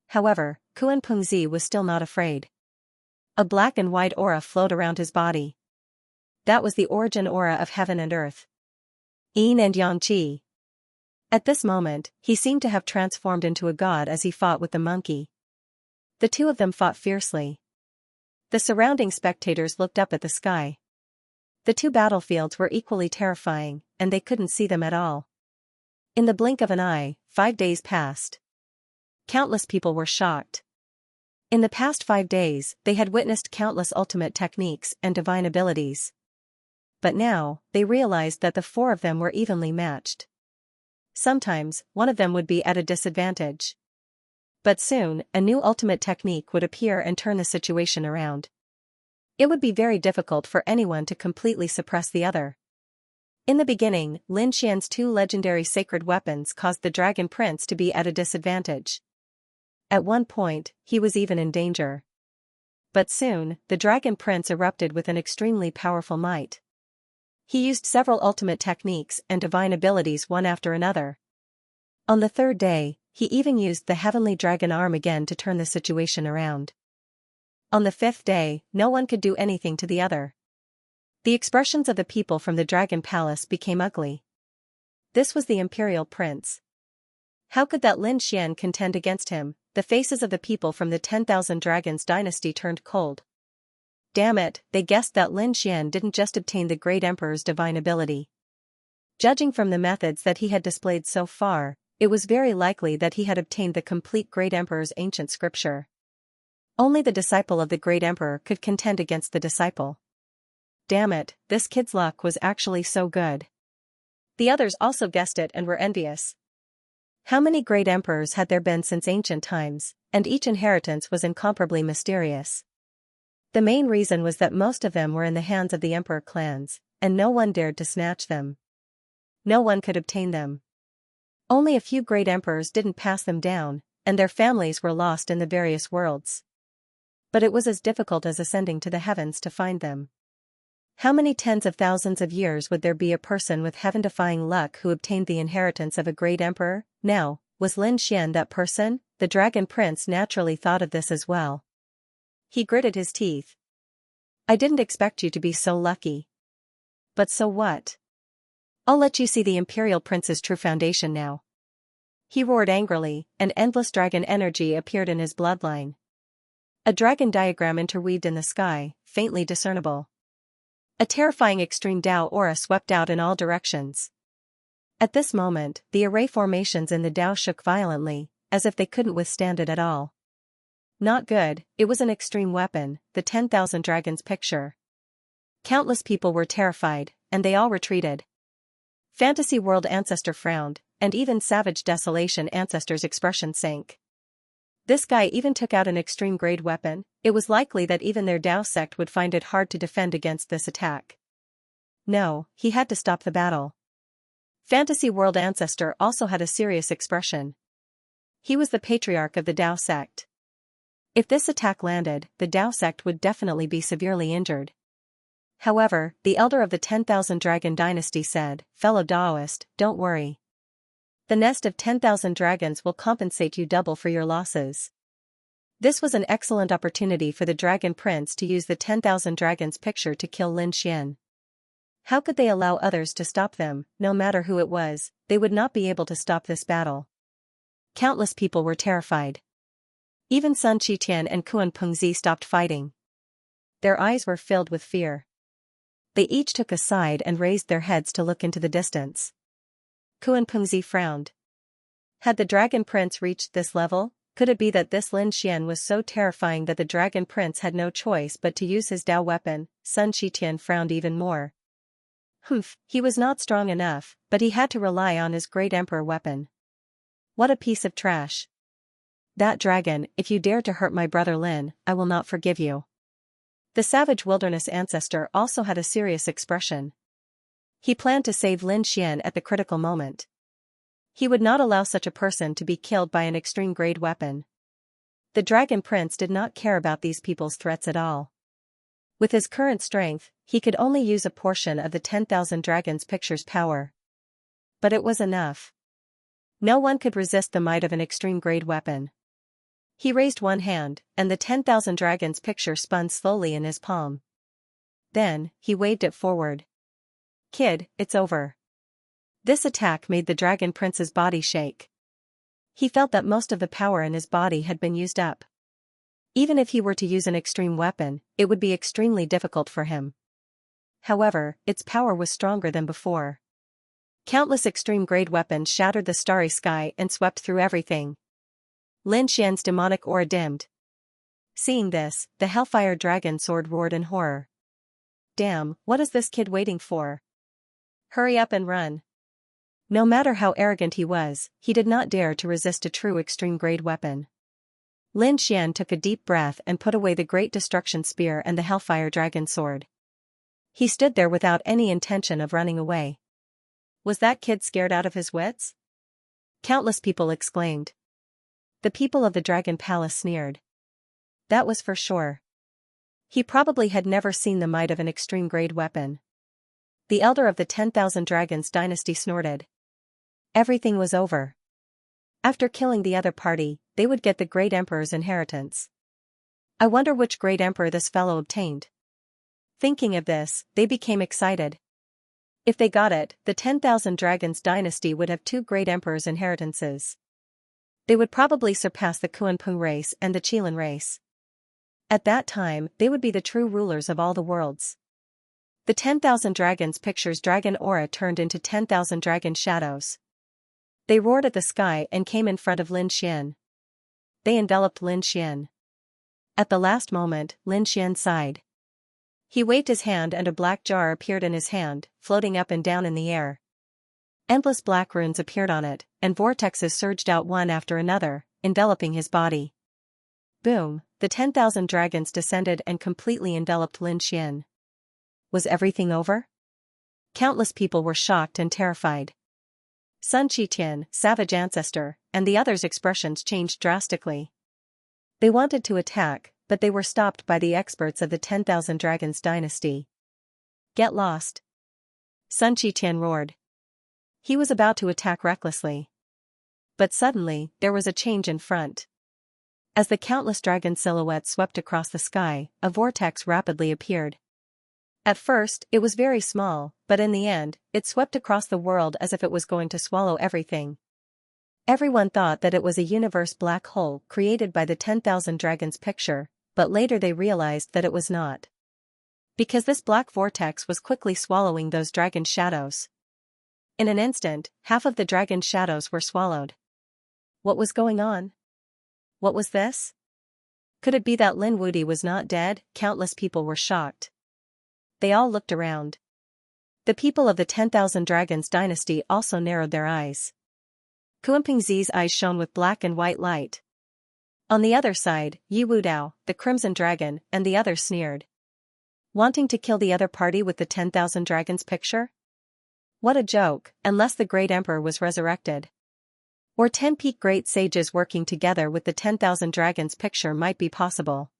However, Kuan Pengzi was still not afraid. A black and white aura flowed around his body. That was the origin aura of heaven and earth. Yin and Yang Qi. At this moment, he seemed to have transformed into a god as he fought with the monkey. The two of them fought fiercely. The surrounding spectators looked up at the sky. The two battlefields were equally terrifying, and they couldn't see them at all. In the blink of an eye, 5 days passed. Countless people were shocked. In the past 5 days, they had witnessed countless ultimate techniques and divine abilities. But now, they realized that the 4 of them were evenly matched. Sometimes, one of them would be at a disadvantage. But soon, a new ultimate technique would appear and turn the situation around. It would be very difficult for anyone to completely suppress the other. In the beginning, Lin Xian's 2 legendary sacred weapons caused the Dragon Prince to be at a disadvantage. At one point, he was even in danger. But soon, the Dragon Prince erupted with an extremely powerful might. He used several ultimate techniques and divine abilities one after another. On the 3rd day, he even used the heavenly dragon arm again to turn the situation around. On the 5th day, no one could do anything to the other. The expressions of the people from the Dragon Palace became ugly. This was the Imperial Prince. How could that Lin Xian contend against him? The faces of the people from the 10,000 Dragons dynasty turned cold. Damn it, they guessed that Lin Xian didn't just obtain the Great Emperor's divine ability. Judging from the methods that he had displayed so far, it was very likely that he had obtained the complete Great Emperor's ancient scripture. Only the disciple of the Great Emperor could contend against the disciple. Damn it, this kid's luck was actually so good. The others also guessed it and were envious. How many great emperors had there been since ancient times, and each inheritance was incomparably mysterious. The main reason was that most of them were in the hands of the emperor clans, and no one dared to snatch them. No one could obtain them. Only a few great emperors didn't pass them down, and their families were lost in the various worlds. But it was as difficult as ascending to the heavens to find them. How many tens of thousands of years would there be a person with heaven-defying luck who obtained the inheritance of a great emperor? Now, was Lin Xian that person? The Dragon Prince naturally thought of this as well. He gritted his teeth. I didn't expect you to be so lucky. But so what? I'll let you see the Imperial Prince's true foundation now. He roared angrily, and endless dragon energy appeared in his bloodline. A dragon diagram interweaved in the sky, faintly discernible. A terrifying extreme Dao aura swept out in all directions. At this moment, the array formations in the Dao shook violently, as if they couldn't withstand it at all. Not good, it was an extreme weapon, the 10,000 Dragons picture. Countless people were terrified, and they all retreated. Fantasy World Ancestor frowned, and even Savage Desolation Ancestor's expression sank. This guy even took out an extreme grade weapon. It was likely that even their Dao sect would find it hard to defend against this attack. No, he had to stop the battle. Fantasy World Ancestor also had a serious expression. He was the patriarch of the Dao sect. If this attack landed, the Dao sect would definitely be severely injured. However, the elder of the 10,000 Dragon dynasty said, "Fellow Daoist, don't worry. The nest of 10,000 dragons will compensate you double for your losses." This was an excellent opportunity for the Dragon Prince to use the 10,000 Dragons picture to kill Lin Xian. How could they allow others to stop them? No matter who it was, they would not be able to stop this battle. Countless people were terrified. Even Sun Qitian and Kuan Pengzi stopped fighting. Their eyes were filled with fear. They each took a side and raised their heads to look into the distance. Kuan Pengzi frowned. Had the Dragon Prince reached this level? Could it be that this Lin Xian was so terrifying that the Dragon Prince had no choice but to use his Dao weapon? Sun Qitian frowned even more. He was not strong enough, but he had to rely on his Great Emperor weapon. What a piece of trash. That dragon, if you dare to hurt my brother Lin, I will not forgive you. The Savage Wilderness Ancestor also had a serious expression. He planned to save Lin Xian at the critical moment. He would not allow such a person to be killed by an extreme grade weapon. The Dragon Prince did not care about these people's threats at all. With his current strength, he could only use a portion of the 10,000 Dragons picture's power. But it was enough. No one could resist the might of an extreme grade weapon. He raised one hand, and the 10,000 Dragons picture spun slowly in his palm. Then, he waved it forward. Kid, it's over. This attack made the Dragon Prince's body shake. He felt that most of the power in his body had been used up. Even if he were to use an extreme weapon, it would be extremely difficult for him. However, its power was stronger than before. Countless extreme-grade weapons shattered the starry sky and swept through everything. Lin Xian's demonic aura dimmed. Seeing this, the Hellfire Dragon sword roared in horror. Damn, what is this kid waiting for? Hurry up and run. No matter how arrogant he was, he did not dare to resist a true extreme-grade weapon. Lin Xian took a deep breath and put away the Great Destruction Spear and the Hellfire Dragon sword. He stood there without any intention of running away. Was that kid scared out of his wits? Countless people exclaimed. The people of the Dragon Palace sneered. That was for sure. He probably had never seen the might of an extreme-grade weapon. The elder of the 10,000 Dragons dynasty snorted. Everything was over. After killing the other party, they would get the Great Emperor's inheritance. I wonder which Great Emperor this fellow obtained. Thinking of this, they became excited. If they got it, the 10,000 Dragons dynasty would have 2 Great Emperor's inheritances. They would probably surpass the Kuan-Pung race and the Qilin race. At that time, they would be the true rulers of all the worlds. The 10,000 Dragons picture's dragon aura turned into 10,000 dragon shadows. They roared at the sky and came in front of Lin Xian. They enveloped Lin Xian. At the last moment, Lin Xian sighed. He waved his hand and a black jar appeared in his hand, floating up and down in the air. Endless black runes appeared on it, and vortexes surged out one after another, enveloping his body. Boom, the 10,000 dragons descended and completely enveloped Lin Xian. Was everything over? Countless people were shocked and terrified. Sun Qiqian, Savage Ancestor, and the others' expressions changed drastically. They wanted to attack, but they were stopped by the experts of the 10,000 Dragons dynasty. Get lost. Sun Qiqian roared. He was about to attack recklessly. But suddenly, there was a change in front. As the countless dragon silhouettes swept across the sky, a vortex rapidly appeared. At first, it was very small, but in the end, it swept across the world as if it was going to swallow everything. Everyone thought that it was a universe black hole created by the 10,000 Dragons picture, but later they realized that it was not. Because this black vortex was quickly swallowing those dragon shadows. In an instant, half of the dragon shadows were swallowed. What was going on? What was this? Could it be that Lin Wudi was not dead? Countless people were shocked. They all looked around. The people of the 10,000 Dragons dynasty also narrowed their eyes. Kuan-Ping-Zi's eyes shone with black and white light. On the other side, Yi Wudao, the Crimson Dragon, and the others sneered. Wanting to kill the other party with the 10,000 Dragons picture? What a joke, unless the Great Emperor was resurrected. Or 10 peak great sages working together with the 10,000 Dragons picture might be possible.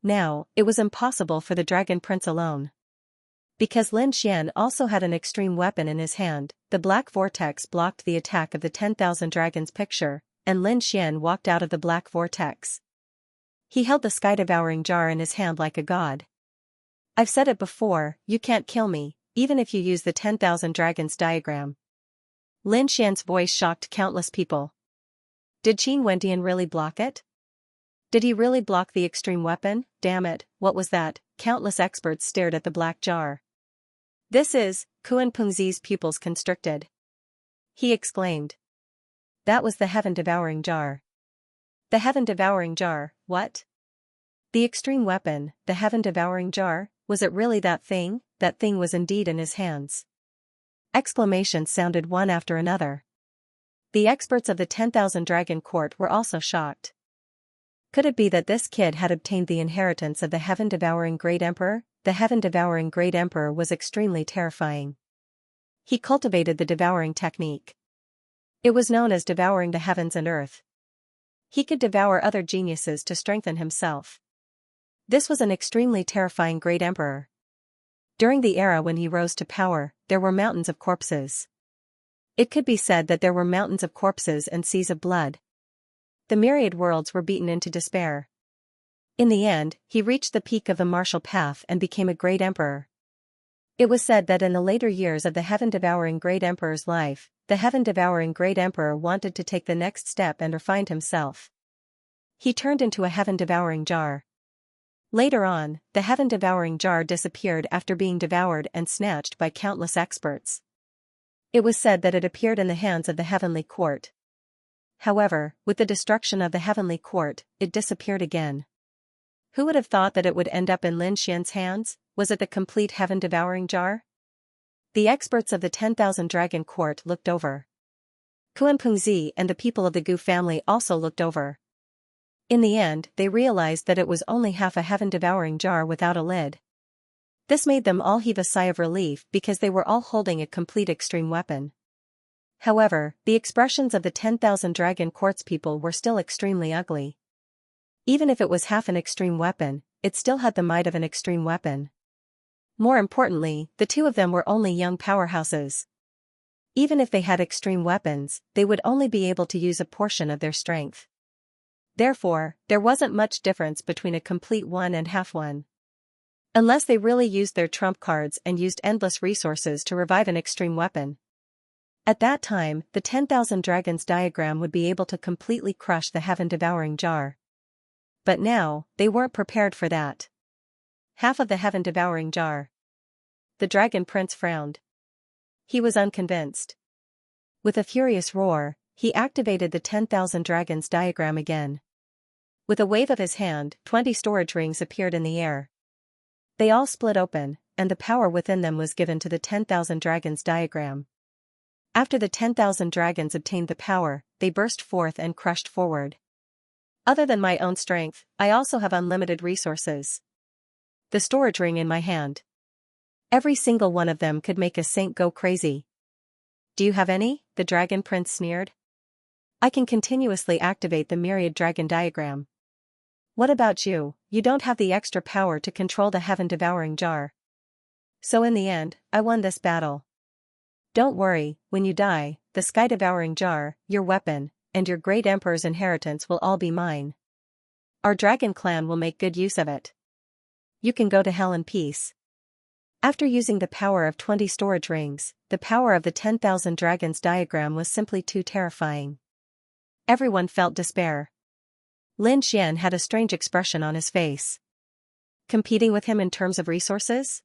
Now, it was impossible for the Dragon Prince alone. Because Lin Xian also had an extreme weapon in his hand, the black vortex blocked the attack of the 10,000 Dragons picture, and Lin Xian walked out of the black vortex. He held the sky-devouring jar in his hand like a god. I've said it before, you can't kill me, even if you use the 10,000 Dragons diagram. Lin Xian's voice shocked countless people. Did Qin Wendian really block it? Did he really block the extreme weapon? Damn it, what was that? Countless experts stared at the black jar. This is, Kuan-Ping-Zi's pupils constricted. He exclaimed. That was the heaven-devouring jar. The heaven-devouring jar, what? The extreme weapon, the heaven-devouring jar, was it really that thing? That thing was indeed in his hands. Exclamations sounded one after another. The experts of the 10,000 Dragon Court were also shocked. Could it be that this kid had obtained the inheritance of the heaven-devouring Great Emperor? The heaven-devouring Great Emperor was extremely terrifying. He cultivated the devouring technique. It was known as devouring the heavens and earth. He could devour other geniuses to strengthen himself. This was an extremely terrifying Great Emperor. During the era when he rose to power, there were mountains of corpses. It could be said that there were mountains of corpses and seas of blood. The myriad worlds were beaten into despair. In the end, he reached the peak of the martial path and became a great emperor. It was said that in the later years of the heaven-devouring Great Emperor's life, the heaven-devouring Great Emperor wanted to take the next step and refine himself. He turned into a heaven-devouring jar. Later on, the heaven-devouring jar disappeared after being devoured and snatched by countless experts. It was said that it appeared in the hands of the heavenly court. However, with the destruction of the heavenly court, it disappeared again. Who would have thought that it would end up in Lin Xian's hands? Was it the complete heaven-devouring jar? The experts of the 10,000 Dragon Court looked over. Kuan-Pengzi and the people of the Gu family also looked over. In the end, they realized that it was only half a heaven-devouring jar without a lid. This made them all heave a sigh of relief because they were all holding a complete extreme weapon. However, the expressions of the 10,000 Dragon Court's people were still extremely ugly. Even if it was half an extreme weapon, it still had the might of an extreme weapon. More importantly, the two of them were only young powerhouses. Even if they had extreme weapons, they would only be able to use a portion of their strength. Therefore, there wasn't much difference between a complete one and half one. Unless they really used their trump cards and used endless resources to revive an extreme weapon. At that time, the 10,000 Dragons diagram would be able to completely crush the heaven-devouring jar. But now, they weren't prepared for that. Half of the heaven-devouring jar. The Dragon Prince frowned. He was unconvinced. With a furious roar, he activated the 10,000 Dragons diagram again. With a wave of his hand, 20 storage rings appeared in the air. They all split open, and the power within them was given to the 10,000 Dragons diagram. After the 10,000 dragons obtained the power, they burst forth and crushed forward. Other than my own strength, I also have unlimited resources. The storage ring in my hand. Every single one of them could make a saint go crazy. Do you have any? The Dragon Prince sneered. I can continuously activate the myriad dragon diagram. What about you? You don't have the extra power to control the heaven-devouring jar. So in the end, I won this battle. Don't worry, when you die, the sky-devouring jar, your weapon, and your great emperor's inheritance will all be mine. Our dragon clan will make good use of it. You can go to hell in peace. After using the power of 20 storage rings, the power of the 10,000 dragons diagram was simply too terrifying. Everyone felt despair. Lin Xian had a strange expression on his face. Competing with him in terms of resources?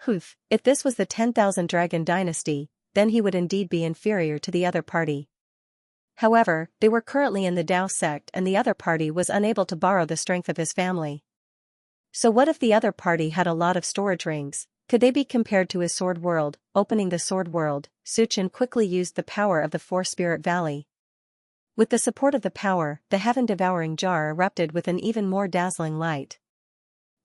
If this was the 10,000 Dragon Dynasty, then he would indeed be inferior to the other party. However, they were currently in the Dao sect and the other party was unable to borrow the strength of his family. So what if the other party had a lot of storage rings? Could they be compared to his sword world? Opening the sword world, Suchen quickly used the power of the Four-Spirit Valley. With the support of the power, the heaven-devouring jar erupted with an even more dazzling light.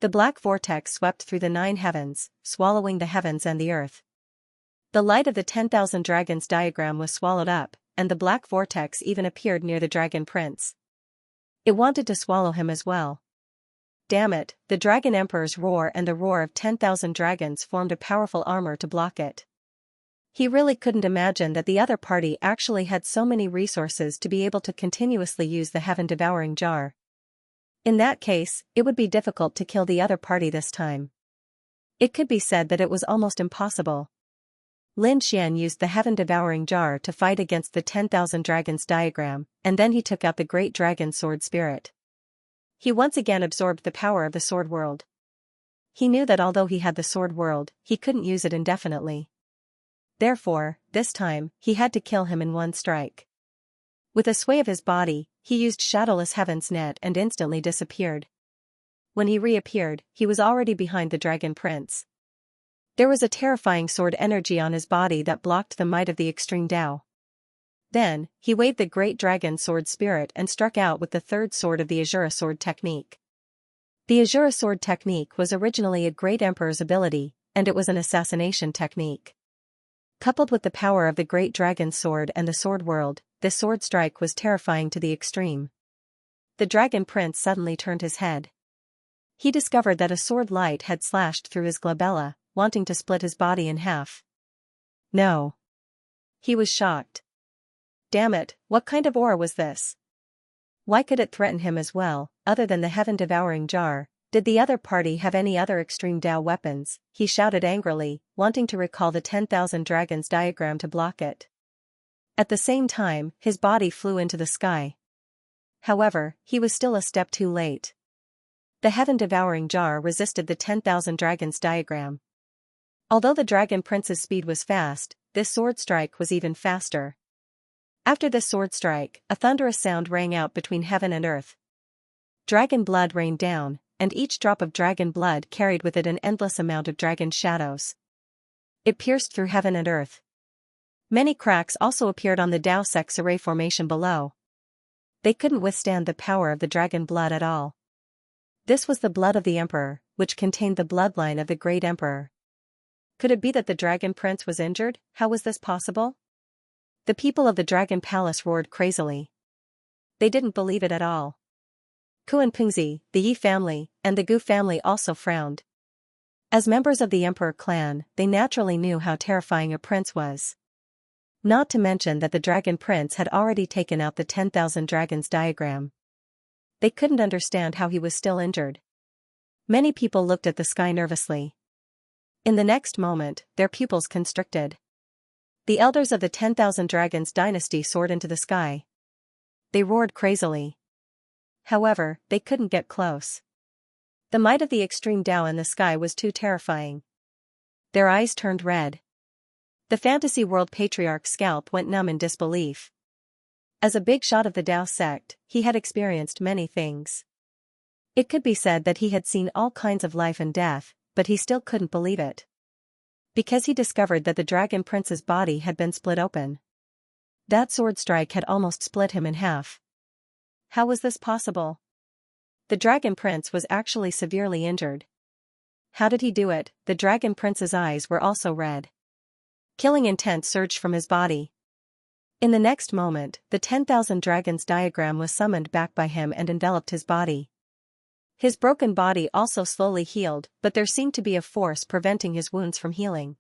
The black vortex swept through the 9 heavens, swallowing the heavens and the earth. The light of the 10,000 dragons diagram was swallowed up, and the black vortex even appeared near the Dragon Prince. It wanted to swallow him as well. Damn it, the Dragon Emperor's roar and the roar of 10,000 dragons formed a powerful armor to block it. He really couldn't imagine that the other party actually had so many resources to be able to continuously use the heaven-devouring jar. In that case, it would be difficult to kill the other party this time. It could be said that it was almost impossible. Lin Xian used the heaven-devouring jar to fight against the 10,000 dragons diagram, and then he took out the great dragon sword spirit. He once again absorbed the power of the sword world. He knew that although he had the sword world, he couldn't use it indefinitely. Therefore, this time, he had to kill him in one strike. With a sway of his body, he used Shadowless Heaven's net and instantly disappeared. When he reappeared, he was already behind the Dragon Prince. There was a terrifying sword energy on his body that blocked the might of the extreme Dao. Then, he waved the great dragon sword spirit and struck out with the third sword of the Azura sword technique. The Azura sword technique was originally a great emperor's ability, and it was an assassination technique. Coupled with the power of the great dragon sword and the sword world, this sword strike was terrifying to the extreme. The Dragon Prince suddenly turned his head. He discovered that a sword light had slashed through his glabella, wanting to split his body in half. No. He was shocked. Damn it, what kind of aura was this? Why could it threaten him as well, other than the heaven-devouring jar? Did the other party have any other extreme Dao weapons? He shouted angrily, wanting to recall the 10,000 dragons diagram to block it. At the same time, his body flew into the sky. However, he was still a step too late. The heaven-devouring jar resisted the 10,000 dragons diagram. Although the dragon prince's speed was fast, this sword strike was even faster. After this sword strike, a thunderous sound rang out between heaven and earth. Dragon blood rained down, and each drop of dragon blood carried with it an endless amount of dragon shadows. It pierced through heaven and earth. Many cracks also appeared on the Dao Sek formation below. They couldn't withstand the power of the dragon blood at all. This was the blood of the emperor, which contained the bloodline of the great emperor. Could it be that the dragon prince was injured? How was this possible? The people of the dragon palace roared crazily. They didn't believe it at all. Kuan Pengzi, the Yi family, and the Gu family also frowned. As members of the emperor clan, they naturally knew how terrifying a prince was. Not to mention that the dragon prince had already taken out the 10,000 dragons diagram. They couldn't understand how he was still injured. Many people looked at the sky nervously. In the next moment, their pupils constricted. The elders of the 10,000 dragons dynasty soared into the sky. They roared crazily. However, they couldn't get close. The might of the extreme Dao in the sky was too terrifying. Their eyes turned red. The fantasy world patriarch's scalp went numb in disbelief. As a big shot of the Dao sect, he had experienced many things. It could be said that he had seen all kinds of life and death, but he still couldn't believe it. Because he discovered that the dragon prince's body had been split open. That sword strike had almost split him in half. How was this possible? The dragon prince was actually severely injured. How did he do it? The dragon prince's eyes were also red. Killing intent surged from his body. In the next moment, the 10,000 dragons diagram was summoned back by him and enveloped his body. His broken body also slowly healed, but there seemed to be a force preventing his wounds from healing.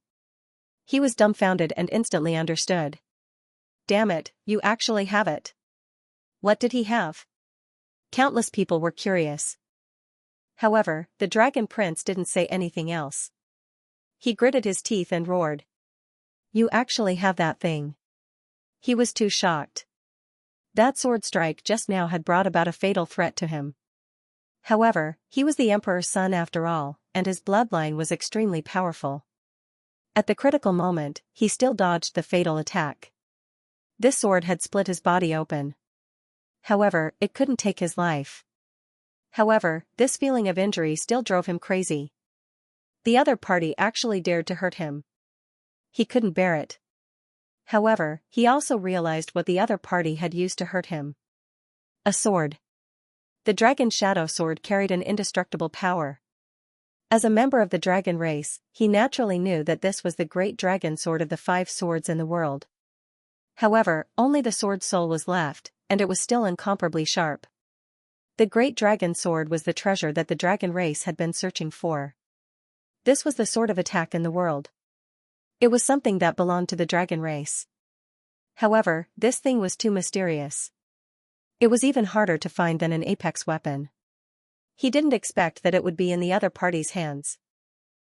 He was dumbfounded and instantly understood. Damn it, you actually have it. What did he have? Countless people were curious. However, the dragon prince didn't say anything else. He gritted his teeth and roared. You actually have that thing. He was too shocked. That sword strike just now had brought about a fatal threat to him. However, he was the emperor's son after all, and his bloodline was extremely powerful. At the critical moment, he still dodged the fatal attack. This sword had split his body open. However, it couldn't take his life. However, this feeling of injury still drove him crazy. The other party actually dared to hurt him. He couldn't bear it. However, he also realized what the other party had used to hurt him. A sword. The dragon shadow sword carried an indestructible power. As a member of the dragon race, he naturally knew that this was the great dragon sword of the 5 swords in the world. However, only the sword soul was left, and it was still incomparably sharp. The great dragon sword was the treasure that the dragon race had been searching for. This was the sword of attack in the world. It was something that belonged to the dragon race. However, this thing was too mysterious. It was even harder to find than an apex weapon. He didn't expect that it would be in the other party's hands.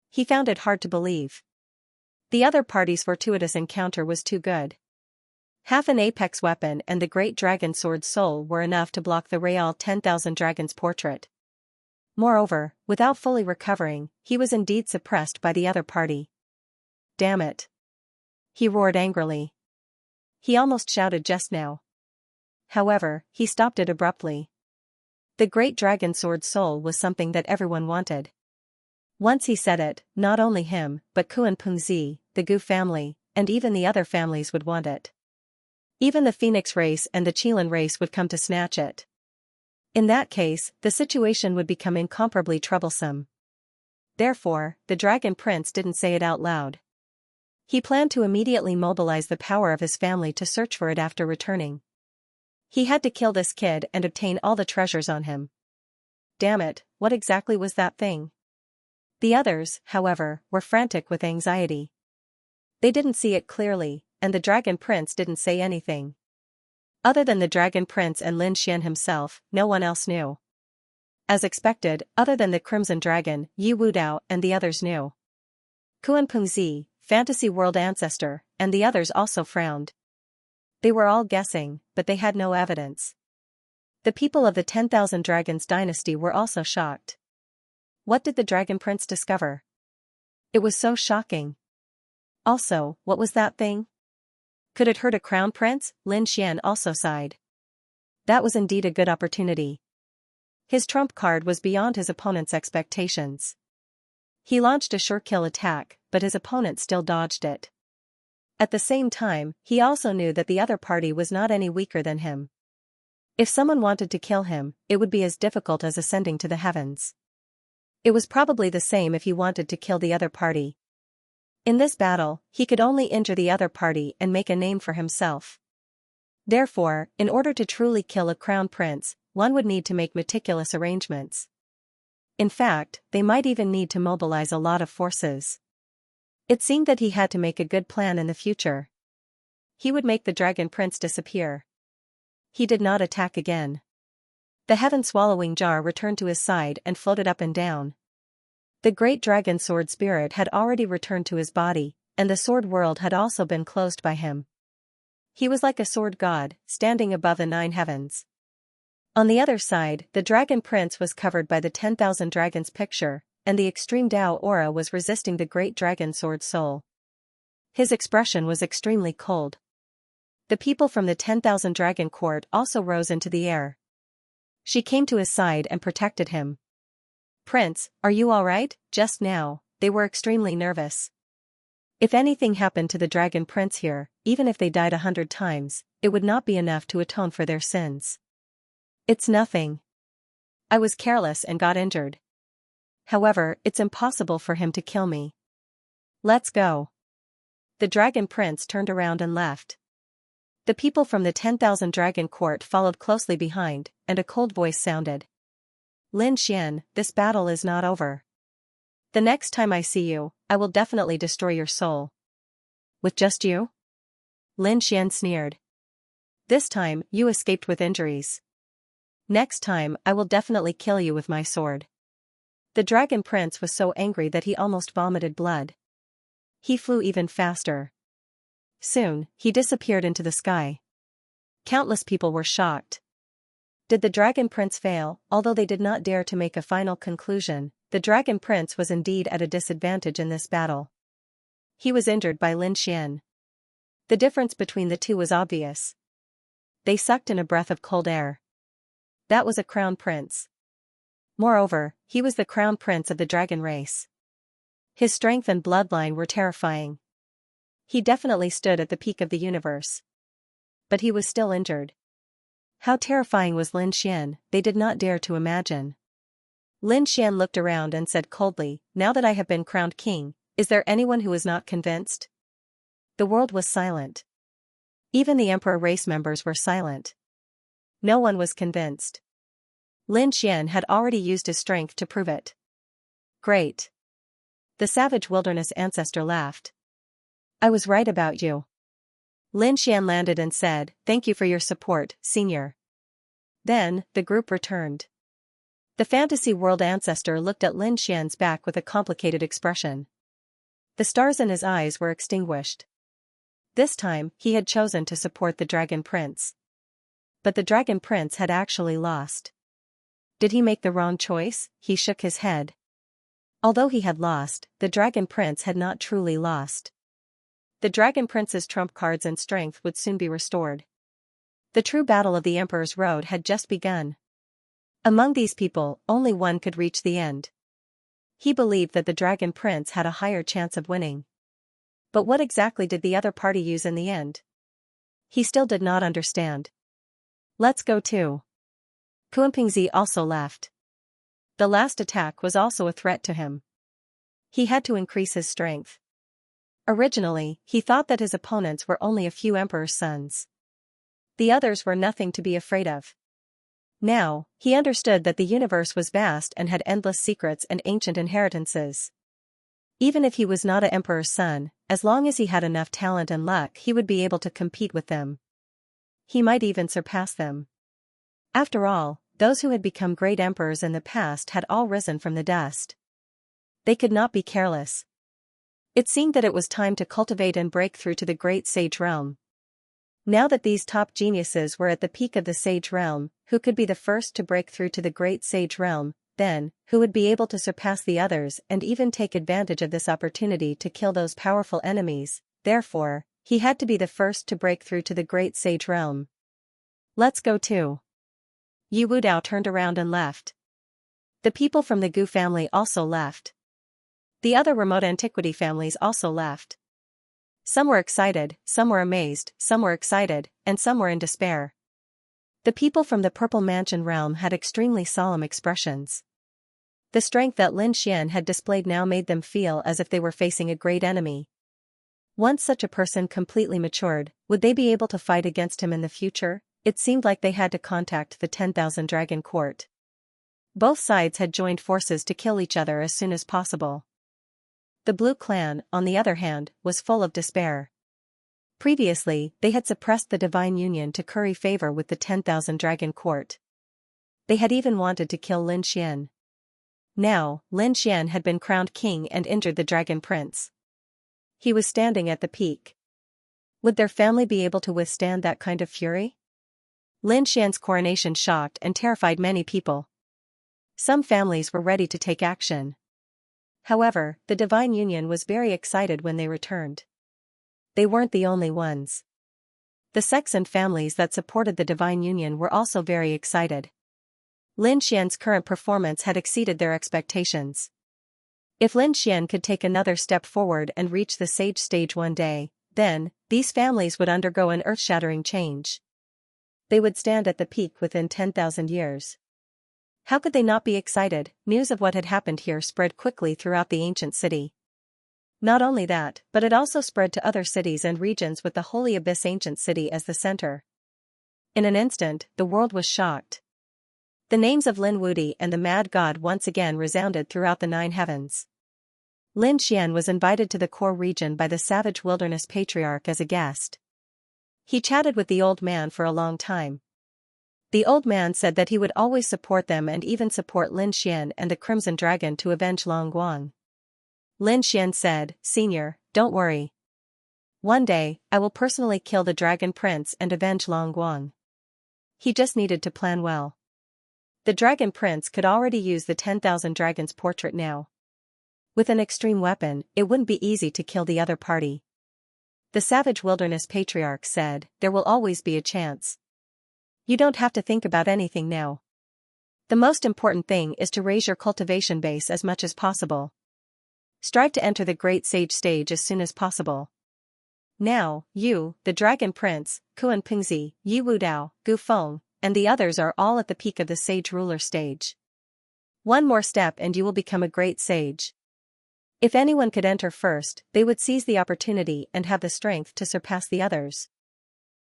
He found it hard to believe. The other party's fortuitous encounter was too good. Half an apex weapon and the great dragon sword soul were enough to block the Real 10,000 dragons portrait. Moreover, without fully recovering, he was indeed suppressed by the other party. Damn it! He roared angrily. He almost shouted just now. However, he stopped it abruptly. The great dragon sword soul was something that everyone wanted. Once he said it, not only him, but Kuan Pengzi, the Gu family, and even the other families would want it. Even the Phoenix race and the Qilin race would come to snatch it. In that case, the situation would become incomparably troublesome. Therefore, the dragon prince didn't say it out loud. He planned to immediately mobilize the power of his family to search for it after returning. He had to kill this kid and obtain all the treasures on him. Damn it, what exactly was that thing? The others, however, were frantic with anxiety. They didn't see it clearly, and the dragon prince didn't say anything. Other than the dragon prince and Lin Xian himself, no one else knew. As expected, other than the crimson dragon, Yi Wudao and the others knew. Kuan Pengzi, fantasy world ancestor, and the others also frowned. They were all guessing, but they had no evidence. The people of the 10,000 Dragons dynasty were also shocked. What did the Dragon Prince discover? It was so shocking. Also, what was that thing? Could it hurt a crown prince? Lin Xian also sighed. That was indeed a good opportunity. His trump card was beyond his opponent's expectations. He launched a sure-kill attack, but his opponent still dodged it. At the same time, he also knew that the other party was not any weaker than him. If someone wanted to kill him, it would be as difficult as ascending to the heavens. It was probably the same if he wanted to kill the other party. In this battle, he could only injure the other party and make a name for himself. Therefore, in order to truly kill a crown prince, one would need to make meticulous arrangements. In fact, they might even need to mobilize a lot of forces. It seemed that he had to make a good plan in the future. He would make the Dragon Prince disappear. He did not attack again. The heaven-swallowing jar returned to his side and floated up and down. The great dragon sword spirit had already returned to his body, and the sword world had also been closed by him. He was like a sword god, standing above the 9 heavens. On the other side, the Dragon Prince was covered by the 10,000 dragons picture, and the extreme Tao aura was resisting the great dragon sword soul. His expression was extremely cold. The people from the 10,000 dragon court also rose into the air. She came to his side and protected him. Prince, are you alright? Just now, they were extremely nervous. If anything happened to the Dragon Prince here, even if they died 100 times, it would not be enough to atone for their sins. It's nothing. I was careless and got injured. However, it's impossible for him to kill me. Let's go. The Dragon Prince turned around and left. The people from the 10,000 dragon court followed closely behind, and a cold voice sounded. Lin Xian, this battle is not over. The next time I see you, I will definitely destroy your soul. With just you? Lin Xian sneered. This time, you escaped with injuries. Next time, I will definitely kill you with my sword. The Dragon Prince was so angry that he almost vomited blood. He flew even faster. Soon, he disappeared into the sky. Countless people were shocked. Did the Dragon Prince fail? Although they did not dare to make a final conclusion, the Dragon Prince was indeed at a disadvantage in this battle. He was injured by Lin Xian. The difference between the two was obvious. They sucked in a breath of cold air. That was a crown prince. Moreover, he was the crown prince of the dragon race. His strength and bloodline were terrifying. He definitely stood at the peak of the universe. But he was still injured. How terrifying was Lin Xian, they did not dare to imagine. Lin Xian looked around and said coldly, now that I have been crowned king, is there anyone who is not convinced? The world was silent. Even the emperor race members were silent. No one was convinced. Lin Xian had already used his strength to prove it. Great. The savage wilderness ancestor laughed. I was right about you. Lin Xian landed and said, thank you for your support, senior. Then, the group returned. The fantasy world ancestor looked at Lin Xian's back with a complicated expression. The stars in his eyes were extinguished. This time, he had chosen to support the Dragon Prince. But the Dragon Prince had actually lost. Did he make the wrong choice? He shook his head. Although he had lost, the Dragon Prince had not truly lost. The Dragon Prince's trump cards and strength would soon be restored. The true battle of the Emperor's Road had just begun. Among these people, only one could reach the end. He believed that the Dragon Prince had a higher chance of winning. But what exactly did the other party use in the end? He still did not understand. Let's go too. Kuanpingzi also left. The last attack was also a threat to him. He had to increase his strength. Originally, he thought that his opponents were only a few emperor's sons. The others were nothing to be afraid of. Now, he understood that the universe was vast and had endless secrets and ancient inheritances. Even if he was not an emperor's son, as long as he had enough talent and luck, he would be able to compete with them. He might even surpass them. After all, those who had become great emperors in the past had all risen from the dust. They could not be careless. It seemed that it was time to cultivate and break through to the great sage realm. Now that these top geniuses were at the peak of the Sage Realm, who could be the first to break through to the Great Sage Realm, then, who would be able to surpass the others and even take advantage of this opportunity to kill those powerful enemies? Therefore, he had to be the first to break through to the Great Sage Realm. Let's go too. Yi Wudao turned around and left. The people from the Gu family also left. The other remote antiquity families also left. Some were excited, some were amazed, some were excited, and some were in despair. The people from the Purple Mansion realm had extremely solemn expressions. The strength that Lin Xian had displayed now made them feel as if they were facing a great enemy. Once such a person completely matured, would they be able to fight against him in the future? It seemed like they had to contact the 10,000 Dragon Court. Both sides had joined forces to kill each other as soon as possible. The Blue Clan, on the other hand, was full of despair. Previously, they had suppressed the Divine Union to curry favor with the 10,000 Dragon Court. They had even wanted to kill Lin Xian. Now, Lin Xian had been crowned king and injured the Dragon Prince. He was standing at the peak. Would their family be able to withstand that kind of fury? Lin Xian's coronation shocked and terrified many people. Some families were ready to take action. However, the Divine Union was very excited when they returned. They weren't the only ones. The sects and families that supported the Divine Union were also very excited. Lin Xian's current performance had exceeded their expectations. If Lin Xian could take another step forward and reach the Sage Stage one day, then, these families would undergo an earth-shattering change. They would stand at the peak within 10,000 years. How could they not be excited? News of what had happened here spread quickly throughout the ancient city. Not only that, but it also spread to other cities and regions with the Holy Abyss ancient city as the center. In an instant, the world was shocked. The names of Lin Wudi and the Mad God once again resounded throughout the 9 heavens. Lin Xian was invited to the core region by the Savage Wilderness Patriarch as a guest. He chatted with the old man for a long time. The old man said that he would always support them and even support Lin Xian and the Crimson Dragon to avenge Long Guang. Lin Xian said, "Senior, don't worry. One day, I will personally kill the Dragon Prince and avenge Long Guang." He just needed to plan well. The Dragon Prince could already use the 10,000 Dragons portrait now. With an extreme weapon, it wouldn't be easy to kill the other party. The Savage Wilderness Patriarch said, "There will always be a chance. You don't have to think about anything now. The most important thing is to raise your cultivation base as much as possible. Strive to enter the Great Sage Stage as soon as possible. Now, you, the Dragon Prince, Kuan Pingzi, Yi Wudao, Gu Feng, and the others are all at the peak of the Sage Ruler stage. One more step and you will become a great sage. If anyone could enter first, they would seize the opportunity and have the strength to surpass the others."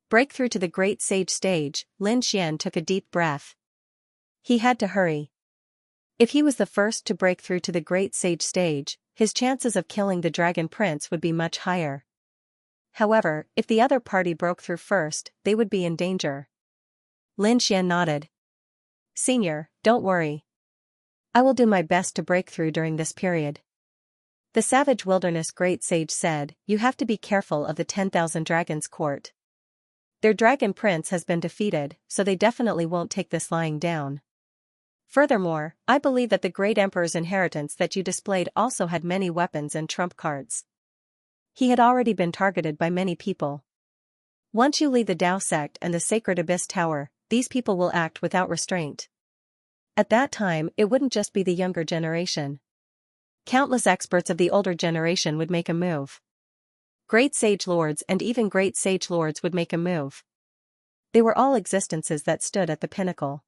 Breakthrough to the Great Sage Stage, Lin Xian took a deep breath. He had to hurry. If he was the first to break through to the Great Sage Stage, his chances of killing the Dragon Prince would be much higher. However, if the other party broke through first, they would be in danger. Lin Xian nodded. "Senior, don't worry. I will do my best to break through during this period." The Savage Wilderness Great Sage said, "You have to be careful of the 10,000 Dragons Court. Their Dragon Prince has been defeated, so they definitely won't take this lying down. Furthermore, I believe that the Great Emperor's inheritance that you displayed also had many weapons and trump cards. He had already been targeted by many people. Once you leave the Dao sect and the Sacred Abyss Tower, these people will act without restraint. At that time, it wouldn't just be the younger generation. Countless experts of the older generation would make a move. Great Sage Lords and even Great Sage Lords would make a move. They were all existences that stood at the pinnacle."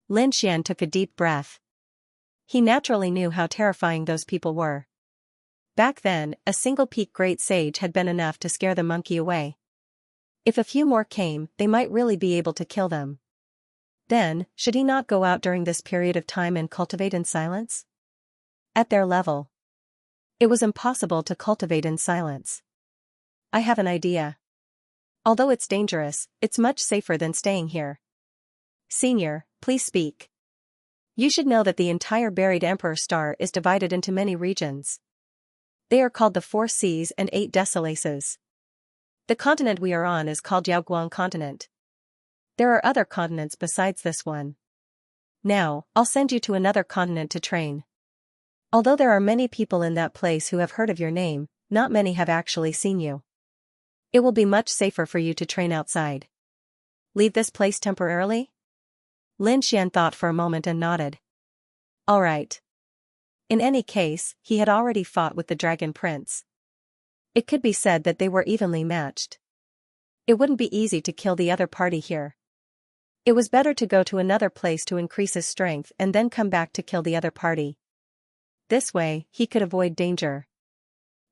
Lin Xian took a deep breath. He naturally knew how terrifying those people were. Back then, a single peak Great Sage had been enough to scare the monkey away. If a few more came, they might really be able to kill them. Then, should he not go out during this period of time and cultivate in silence? At their level, it was impossible to cultivate in silence. "I have an idea. Although it's dangerous, it's much safer than staying here." "Senior, please speak. You should know that the entire buried Emperor Star is divided into many regions. They are called the 4 Seas and 8 Desolaces. The continent we are on is called Yaoguang continent. There are other continents besides this one. Now, I'll send you to another continent to train. Although there are many people in that place who have heard of your name, not many have actually seen you. It will be much safer for you to train outside. Leave this place temporarily? Lin Xian thought for a moment and nodded. All right. In any case, he had already fought with the Dragon Prince. It could be said that they were evenly matched. It wouldn't be easy to kill the other party here. It was better to go to another place to increase his strength and then come back to kill the other party. This way, he could avoid danger.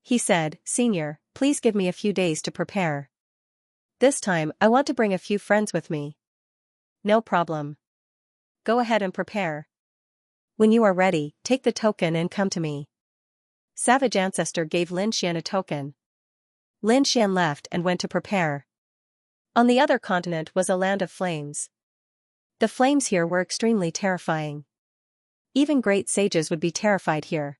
He said, Senior, please give me a few days to prepare. This time, I want to bring a few friends with me. No problem. Go ahead and prepare. When you are ready, take the token and come to me. Savage Ancestor gave Lin Xian a token. Lin Xian left and went to prepare. On the other continent was a land of flames. The flames here were extremely terrifying. Even great sages would be terrified here.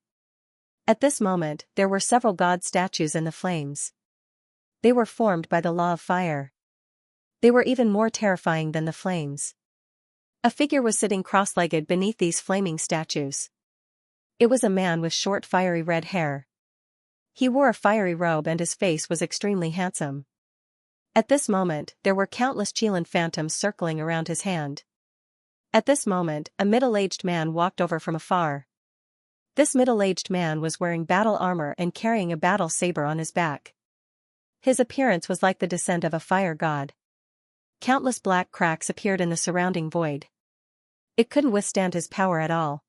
At this moment, there were several god statues in the flames. They were formed by the law of fire. They were even more terrifying than the flames. A figure was sitting cross-legged beneath these flaming statues. It was a man with short fiery red hair. He wore a fiery robe and his face was extremely handsome. At this moment, there were countless Qilin phantoms circling around his hand. At this moment, a middle-aged man walked over from afar. This middle-aged man was wearing battle armor and carrying a battle saber on his back. His appearance was like the descent of a fire god. Countless black cracks appeared in the surrounding void. It couldn't withstand his power at all.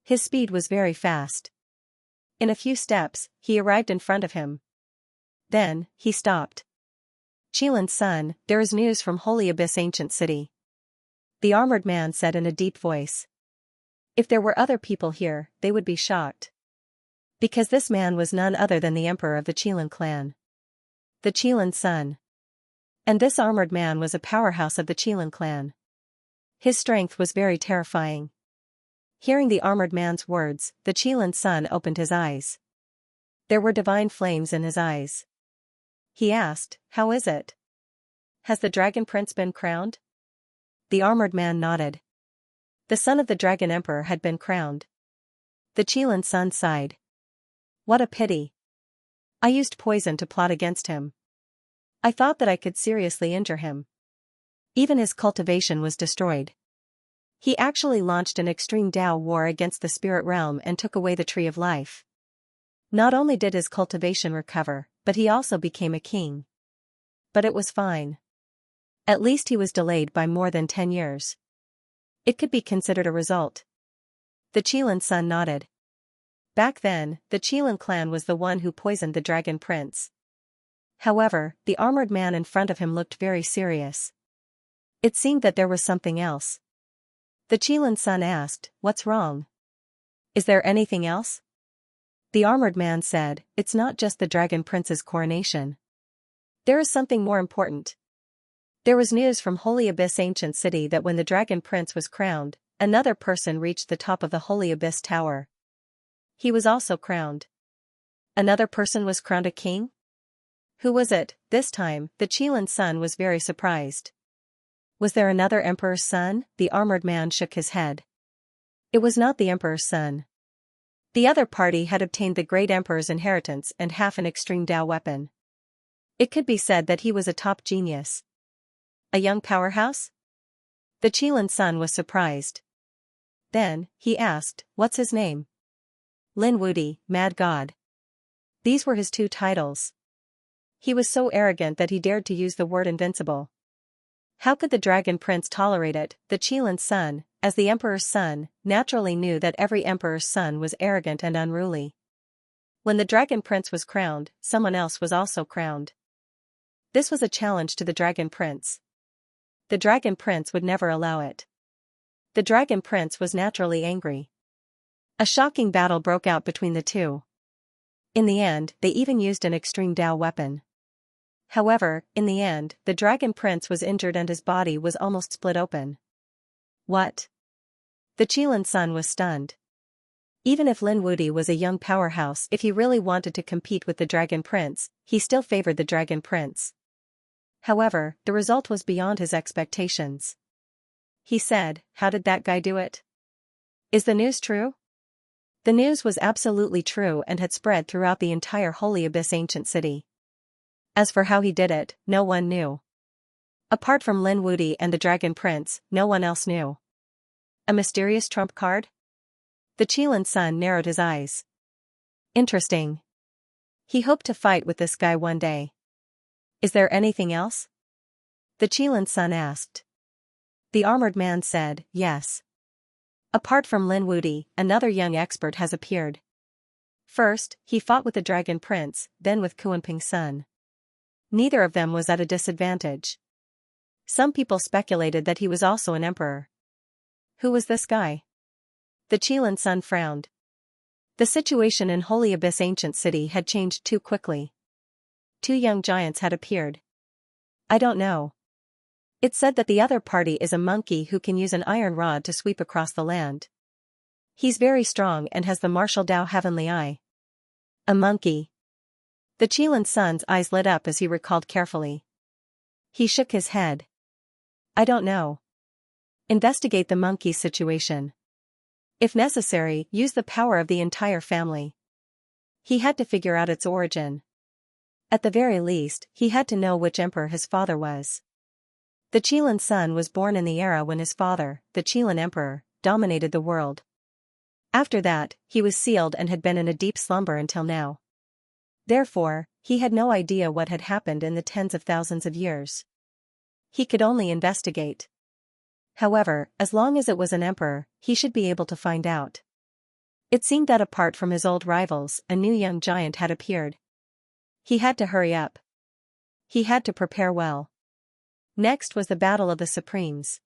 His speed was very fast. In a few steps, he arrived in front of him. Then, he stopped. Qilin's son, there is news from Holy Abyss Ancient City. The armored man said in a deep voice. If there were other people here, they would be shocked. Because this man was none other than the emperor of the Qilin clan. The Qilin's son. And this armored man was a powerhouse of the Qilin clan. His strength was very terrifying. Hearing the armored man's words, the Qilin's son opened his eyes. There were divine flames in his eyes. He asked, How is it? Has the Dragon Prince been crowned? The armored man nodded. The son of the Dragon Emperor had been crowned. The Qilin's son sighed. What a pity. I used poison to plot against him. I thought that I could seriously injure him. Even his cultivation was destroyed. He actually launched an extreme Dao war against the spirit realm and took away the tree of life. Not only did his cultivation recover, but he also became a king. But it was fine. At least he was delayed by more than 10 years. It could be considered a result. The Qilin's son nodded. Back then, the Qilin clan was the one who poisoned the Dragon Prince. However, the armored man in front of him looked very serious. It seemed that there was something else. The Qilin's son asked, What's wrong? Is there anything else? The armored man said, It's not just the Dragon Prince's coronation. There is something more important. There was news from Holy Abyss Ancient City that when the Dragon Prince was crowned, another person reached the top of the Holy Abyss Tower. He was also crowned. Another person was crowned a king? Who was it? This time, the Qilin's son was very surprised. Was there another emperor's son? The armored man shook his head. It was not the emperor's son. The other party had obtained the great emperor's inheritance and half an extreme Dao weapon. It could be said that he was a top genius. A young powerhouse? The Qilin's son was surprised. Then, he asked, What's his name? Lin Wudi, Mad God. These were his two titles. He was so arrogant that he dared to use the word invincible. How could the Dragon Prince tolerate it? The Qilin's son, as the emperor's son, naturally knew that every emperor's son was arrogant and unruly. When the Dragon Prince was crowned, someone else was also crowned. This was a challenge to the Dragon Prince. The Dragon Prince would never allow it. The Dragon Prince was naturally angry. A shocking battle broke out between the two. In the end, they even used an extreme Dao weapon. However, in the end, the Dragon Prince was injured and his body was almost split open. What? The Qilin's son was stunned. Even if Lin Wude was a young powerhouse, if he really wanted to compete with the Dragon Prince, he still favored the Dragon Prince. However, the result was beyond his expectations. He said, "How did that guy do it? Is the news true?" The news was absolutely true and had spread throughout the entire Holy Abyss ancient city. As for how he did it, no one knew. Apart from Lin Wude and the Dragon Prince, no one else knew. A mysterious trump card? The Qilin's son narrowed his eyes. Interesting. He hoped to fight with this guy one day. Is there anything else? The Qilin's son asked. The armored man said, yes. Apart from Lin Wude, another young expert has appeared. First, he fought with the Dragon Prince, then with Kuanping's son. Neither of them was at a disadvantage. Some people speculated that he was also an emperor. Who was this guy? The Qilin's son frowned. The situation in Holy Abyss ancient city had changed too quickly. Two young giants had appeared. I don't know. It said that the other party is a monkey who can use an iron rod to sweep across the land. He's very strong and has the martial Dao Heavenly Eye. A monkey. The Qilin's son's eyes lit up as he recalled carefully. He shook his head. I don't know. Investigate the monkey's situation. If necessary, use the power of the entire family. He had to figure out its origin. At the very least, he had to know which emperor his father was. The Qilin's son was born in the era when his father, the Qilin emperor, dominated the world. After that, he was sealed and had been in a deep slumber until now. Therefore, he had no idea what had happened in the tens of thousands of years. He could only investigate. However, as long as it was an emperor, he should be able to find out. It seemed that apart from his old rivals, a new young giant had appeared. He had to hurry up. He had to prepare well. Next was the battle of the Supremes.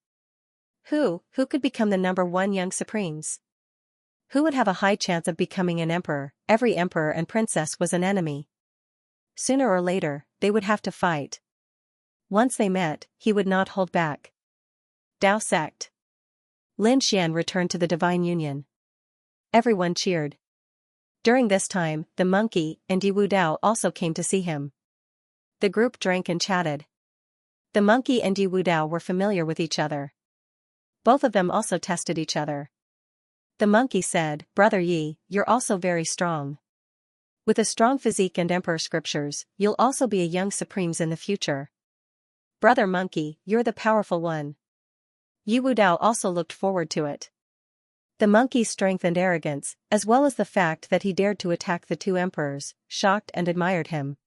Who could become the #1 young Supremes? Who would have a high chance of becoming an emperor? Every emperor and princess was an enemy. Sooner or later, they would have to fight. Once they met, he would not hold back. Dao sect. Lin Xian returned to the Divine Union. Everyone cheered. During this time, the monkey and Yi Wu Dao also came to see him. The group drank and chatted. The monkey and Yi Wu Dao were familiar with each other. Both of them also tested each other. The monkey said, "Brother Yi, you're also very strong. With a strong physique and emperor scriptures, you'll also be a young Supremes in the future. Brother Monkey, you're the powerful one." Yi Wu Dao also looked forward to it. The monkey's strength and arrogance, as well as the fact that he dared to attack the two emperors, shocked and admired him.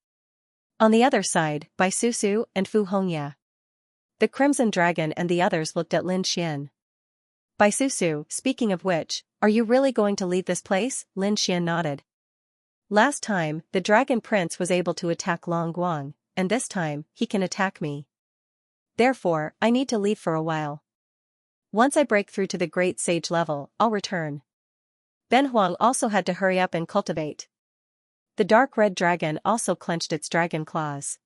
On the other side, Bai Susu and Fu Hongya. The Crimson Dragon and the others looked at Lin Xian. Bai Susu, speaking of which, are you really going to leave this place? Lin Xian nodded. Last time, the Dragon Prince was able to attack Long Guang, and this time, he can attack me. Therefore, I need to leave for a while. Once I break through to the Great Sage level, I'll return. Ben Huang also had to hurry up and cultivate. The dark red dragon also clenched its dragon claws.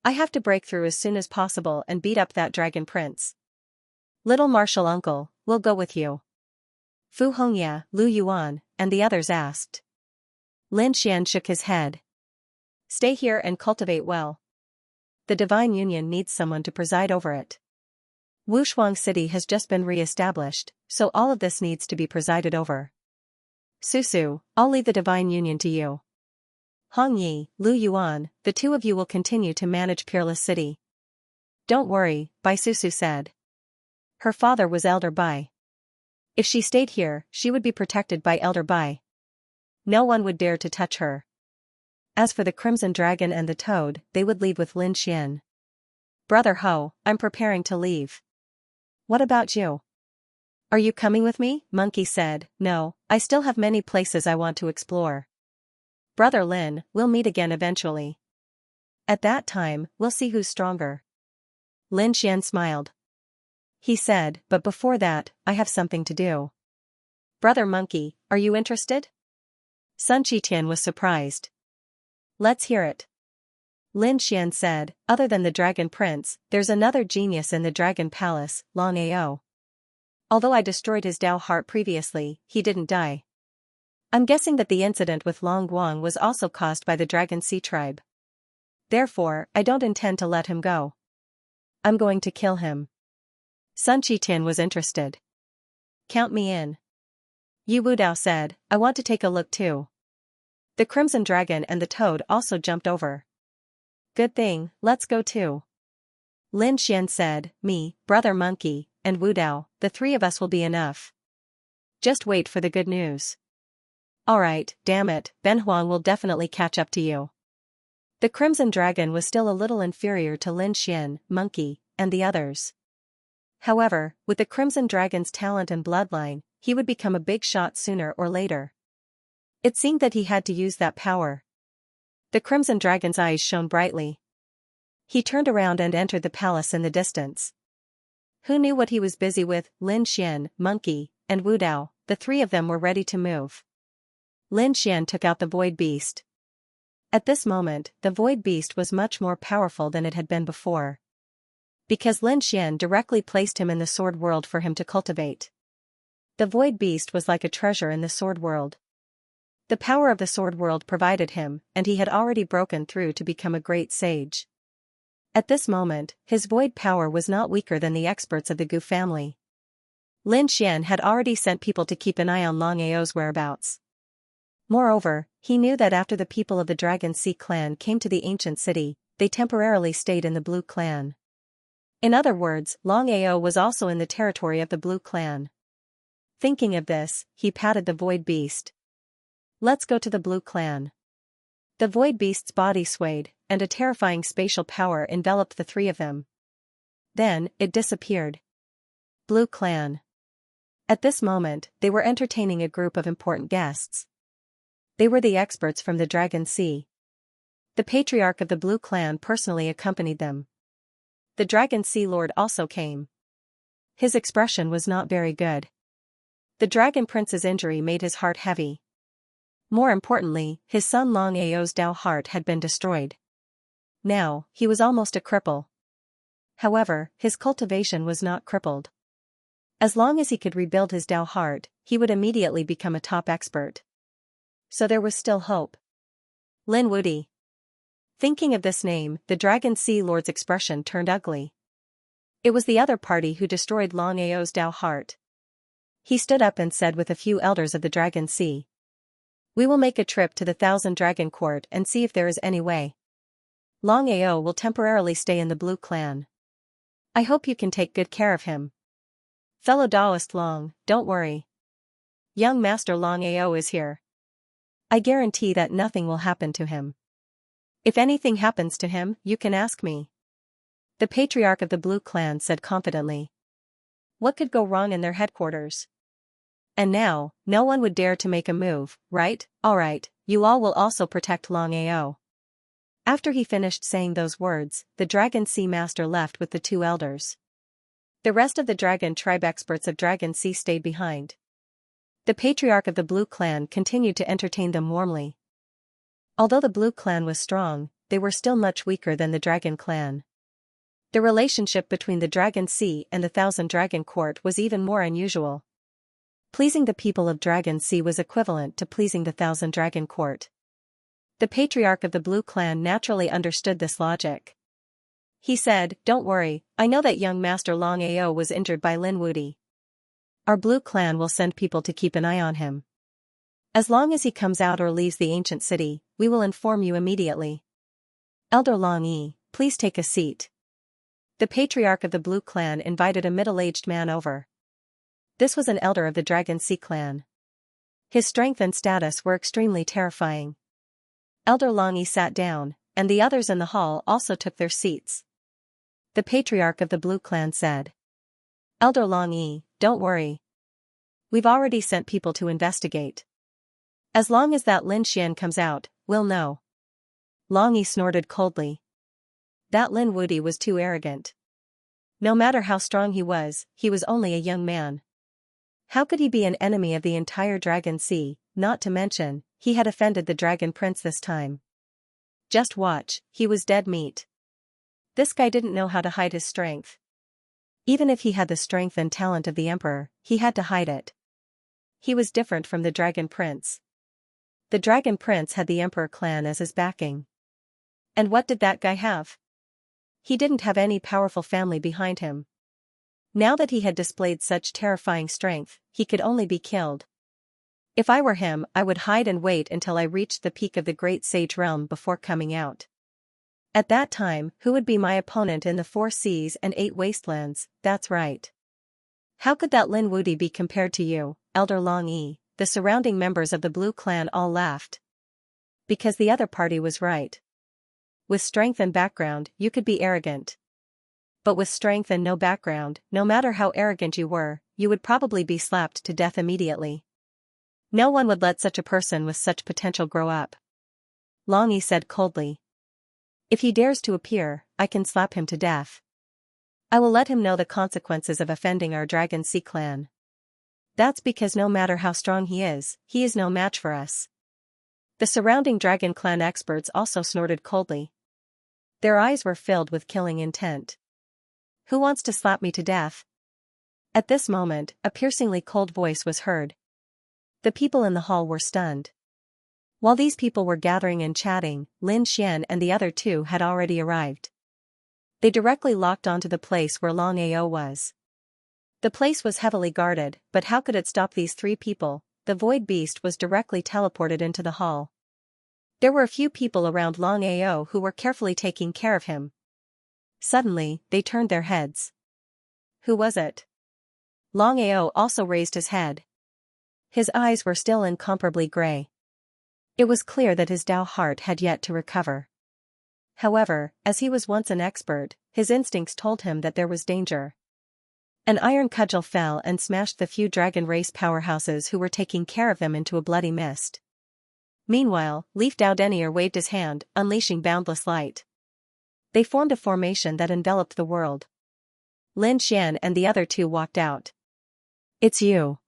I have to break through as soon as possible and beat up that Dragon Prince. Little martial uncle, we'll go with you. Fu Hongya, Lu Yuan, and the others asked. Lin Xian shook his head. Stay here and cultivate well. The Divine Union needs someone to preside over it. Wushuang City has just been re-established, so all of this needs to be presided over. Susu, I'll leave the Divine Union to you. Hong Yi, Lu Yuan, the two of you will continue to manage Peerless City. Don't worry, Bai Susu said. Her father was Elder Bai. If she stayed here, she would be protected by Elder Bai. No one would dare to touch her. As for the Crimson Dragon and the Toad, they would leave with Lin Xian. Brother Ho, I'm preparing to leave. What about you? Are you coming with me? Monkey said, no, I still have many places I want to explore. Brother Lin, we'll meet again eventually. At that time, we'll see who's stronger. Lin Xian smiled. He said, but before that, I have something to do. Brother Monkey, are you interested? Sun Qitian was surprised. Let's hear it. Lin Xian said, other than the Dragon Prince, there's another genius in the Dragon Palace, Long Ao. Although I destroyed his Dao heart previously, he didn't die. I'm guessing that the incident with Long Guang was also caused by the Dragon Sea tribe. Therefore, I don't intend to let him go. I'm going to kill him. Sun Qitin was interested. Count me in. Yu Wudao said, I want to take a look too. The Crimson Dragon and the Toad also jumped over. Good thing, let's go too. Lin Xian said, me, Brother Monkey, and Wudao, the three of us will be enough. Just wait for the good news. Alright, damn it, Ben Huang will definitely catch up to you. The Crimson Dragon was still a little inferior to Lin Xian, Monkey, and the others. However, with the Crimson Dragon's talent and bloodline, he would become a big shot sooner or later. It seemed that he had to use that power. The Crimson Dragon's eyes shone brightly. He turned around and entered the palace in the distance. Who knew what he was busy with? Lin Xian, Monkey, and Wudao, the three of them were ready to move. Lin Xian took out the Void Beast. At this moment, the Void Beast was much more powerful than it had been before. Because Lin Xian directly placed him in the Sword World for him to cultivate. The Void Beast was like a treasure in the Sword World. The power of the Sword World provided him, and he had already broken through to become a great sage. At this moment, his void power was not weaker than the experts of the Gu family. Lin Xian had already sent people to keep an eye on Long Ao's whereabouts. Moreover, he knew that after the people of the Dragon Sea clan came to the ancient city, they temporarily stayed in the Blue clan. In other words, Long Ao was also in the territory of the Blue clan. Thinking of this, he patted the Void Beast. Let's go to the Blue clan. The Void Beast's body swayed, and a terrifying spatial power enveloped the three of them. Then, it disappeared. Blue clan. At this moment, they were entertaining a group of important guests. They were the experts from the Dragon Sea. The patriarch of the Blue clan personally accompanied them. The Dragon Sea Lord also came. His expression was not very good. The Dragon Prince's injury made his heart heavy. More importantly, his son Long Ao's Dao heart had been destroyed. Now, he was almost a cripple. However, his cultivation was not crippled. As long as he could rebuild his Dao heart, he would immediately become a top expert. So there was still hope. Lin Wudi. Thinking of this name, the Dragon Sea Lord's expression turned ugly. It was the other party who destroyed Long Ao's Dao heart. He stood up and said with a few elders of the Dragon Sea. We will make a trip to the Thousand Dragon Court and see if there is any way. Long Ao will temporarily stay in the Blue clan. I hope you can take good care of him. Fellow Daoist Long, don't worry. Young Master Long Ao is here. I guarantee that nothing will happen to him. If anything happens to him, you can ask me. The patriarch of the Blue clan said confidently. What could go wrong in their headquarters? And now, no one would dare to make a move, right? Alright, you all will also protect Long Ao. After he finished saying those words, the Dragon Sea Master left with the two elders. The rest of the Dragon tribe experts of Dragon Sea stayed behind. The patriarch of the Blue clan continued to entertain them warmly. Although the Blue clan was strong, they were still much weaker than the Dragon clan. The relationship between the Dragon Sea and the Thousand Dragon Court was even more unusual. Pleasing the people of Dragon Sea was equivalent to pleasing the Thousand Dragon Court. The patriarch of the Blue clan naturally understood this logic. He said, don't worry, I know that young Master Long Ao was injured by Lin Wudi. Our Blue clan will send people to keep an eye on him. As long as he comes out or leaves the ancient city, we will inform you immediately. Elder Long Yi, please take a seat. The patriarch of the Blue clan invited a middle-aged man over. This was an elder of the Dragon Sea clan. His strength and status were extremely terrifying. Elder Long Yi sat down, and the others in the hall also took their seats. The patriarch of the Blue clan said. Elder Long Yi, don't worry. We've already sent people to investigate. As long as that Lin Xian comes out, we'll know. Long Yi snorted coldly. That Lin Wudi was too arrogant. No matter how strong he was only a young man. How could he be an enemy of the entire Dragon Sea, not to mention, he had offended the Dragon Prince this time. Just watch, he was dead meat. This guy didn't know how to hide his strength. Even if he had the strength and talent of the Emperor, he had to hide it. He was different from the Dragon Prince. The Dragon Prince had the Emperor clan as his backing. And what did that guy have? He didn't have any powerful family behind him. Now that he had displayed such terrifying strength, he could only be killed. If I were him, I would hide and wait until I reached the peak of the Great Sage Realm before coming out. At that time, who would be my opponent in the 4 seas and 8 wastelands? That's right. How could that Lin Wudi be compared to you, Elder Long Yi? The surrounding members of the Blue Clan all laughed. Because the other party was right. With strength and background, you could be arrogant. But with strength and no background, no matter how arrogant you were, you would probably be slapped to death immediately. No one would let such a person with such potential grow up. Long Yi said coldly. If he dares to appear, I can slap him to death. I will let him know the consequences of offending our Dragon Sea clan. That's because no matter how strong he is no match for us. The surrounding Dragon Clan experts also snorted coldly. Their eyes were filled with killing intent. Who wants to slap me to death? At this moment, a piercingly cold voice was heard. The people in the hall were stunned. While these people were gathering and chatting, Lin Xian and the other 2 had already arrived. They directly locked onto the place where Long Ao was. The place was heavily guarded, but how could it stop these 3 people? The void beast was directly teleported into the hall. There were a few people around Long Ao who were carefully taking care of him. Suddenly, they turned their heads. Who was it? Long Ao also raised his head. His eyes were still incomparably gray. It was clear that his Dao heart had yet to recover. However, as he was once an expert, his instincts told him that there was danger. An iron cudgel fell and smashed the few dragon race powerhouses who were taking care of them into a bloody mist. Meanwhile, Leaf Dao Denier waved his hand, unleashing boundless light. They formed a formation that enveloped the world. Lin Xian and the other 2 walked out. It's you.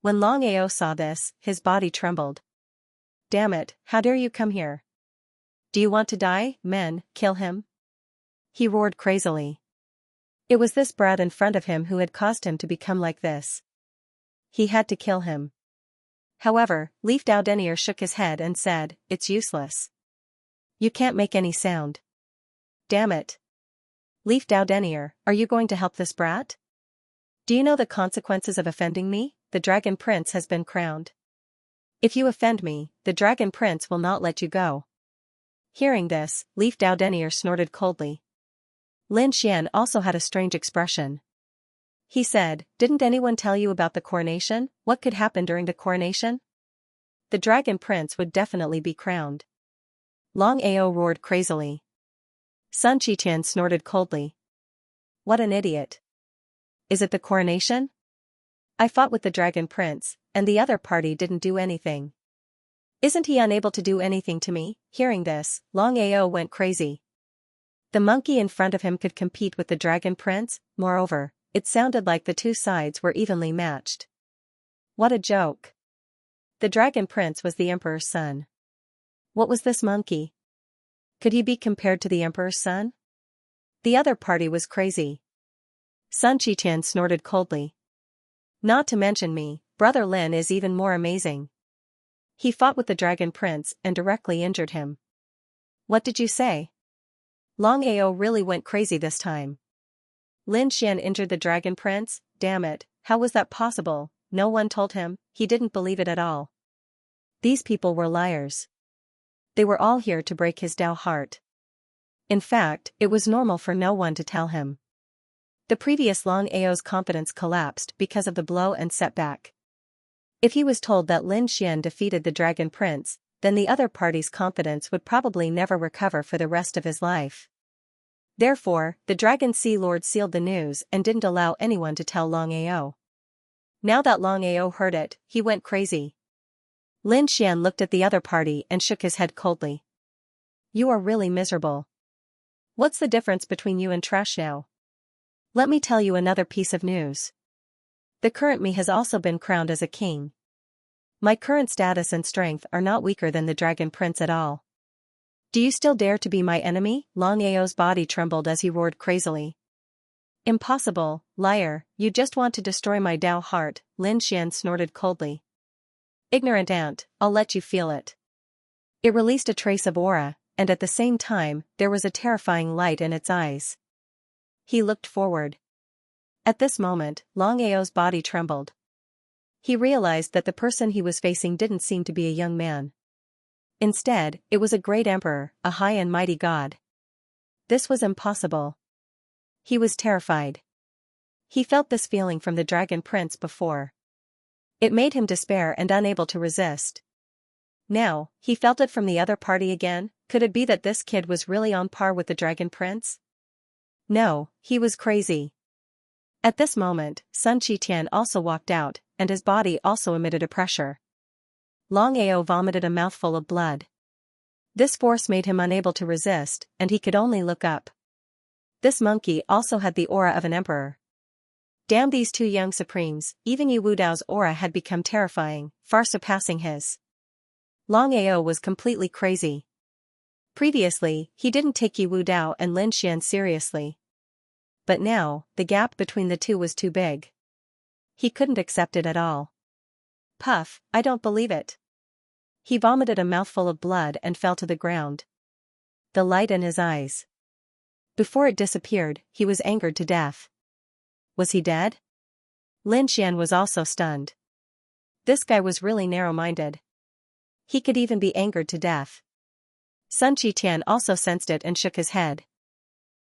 When Long Ao saw this, his body trembled. Damn it, how dare you come here? Do you want to die, men? Kill him? He roared crazily. It was this brat in front of him who had caused him to become like this. He had to kill him. However, Leaf Dao Denier shook his head and said, it's useless. You can't make any sound. Damn it. Leaf Dao Denier, are you going to help this brat? Do you know the consequences of offending me? The Dragon Prince has been crowned. If you offend me, the Dragon Prince will not let you go. Hearing this, Leaf Dao Denier snorted coldly. Lin Xian also had a strange expression. He said, didn't anyone tell you about the coronation? What could happen during the coronation? The Dragon Prince would definitely be crowned. Long Ao roared crazily. Sun Qiqian snorted coldly. What an idiot. Is it the coronation? I fought with the Dragon Prince, and the other party didn't do anything. Isn't he unable to do anything to me? Hearing this, Long Ao went crazy. The monkey in front of him could compete with the Dragon Prince, moreover, it sounded like the 2 sides were evenly matched. What a joke. The Dragon Prince was the Emperor's son. What was this monkey? Could he be compared to the Emperor's son? The other party was crazy. Sun Qiqian snorted coldly. Not to mention me, Brother Lin is even more amazing. He fought with the Dragon Prince and directly injured him. What did you say? Long Ao really went crazy this time. Lin Xian injured the Dragon Prince? Damn it, how was that possible? No one told him, he didn't believe it at all. These people were liars. They were all here to break his Dao heart. In fact, it was normal for no one to tell him. The previous Long Ao's confidence collapsed because of the blow and setback. If he was told that Lin Xian defeated the Dragon Prince, then the other party's confidence would probably never recover for the rest of his life. Therefore, the Dragon Sea Lord sealed the news and didn't allow anyone to tell Long Ao. Now that Long Ao heard it, he went crazy. Lin Xian looked at the other party and shook his head coldly. You are really miserable. What's the difference between you and trash now? Let me tell you another piece of news. The current me has also been crowned as a king. My current status and strength are not weaker than the Dragon Prince at all. Do you still dare to be my enemy? Long Ao's body trembled as he roared crazily. Impossible, liar, you just want to destroy my Dao heart, Lin Xian snorted coldly. Ignorant ant, I'll let you feel it. It released a trace of aura, and at the same time, there was a terrifying light in its eyes. He looked forward. At this moment, Long Ao's body trembled. He realized that the person he was facing didn't seem to be a young man. Instead, it was a great emperor, a high and mighty god. This was impossible. He was terrified. He felt this feeling from the Dragon Prince before. It made him despair and unable to resist. Now, he felt it from the other party again. Could it be that this kid was really on par with the Dragon Prince? No, he was crazy. At this moment, Sun Qitian also walked out, and his body also emitted a pressure. Long Ao vomited a mouthful of blood. This force made him unable to resist, and he could only look up. This monkey also had the aura of an emperor. Damn these two young supremes, even Yu Wudao's aura had become terrifying, far surpassing his. Long Ao was completely crazy. Previously, he didn't take Yu Wudao and Lin Xian seriously. But now, the gap between the two was too big. He couldn't accept it at all. Puff, I don't believe it. He vomited a mouthful of blood and fell to the ground. The light in his eyes. Before it disappeared, he was angered to death. Was he dead? Lin Xian was also stunned. This guy was really narrow-minded. He could even be angered to death. Sun Qitian also sensed it and shook his head.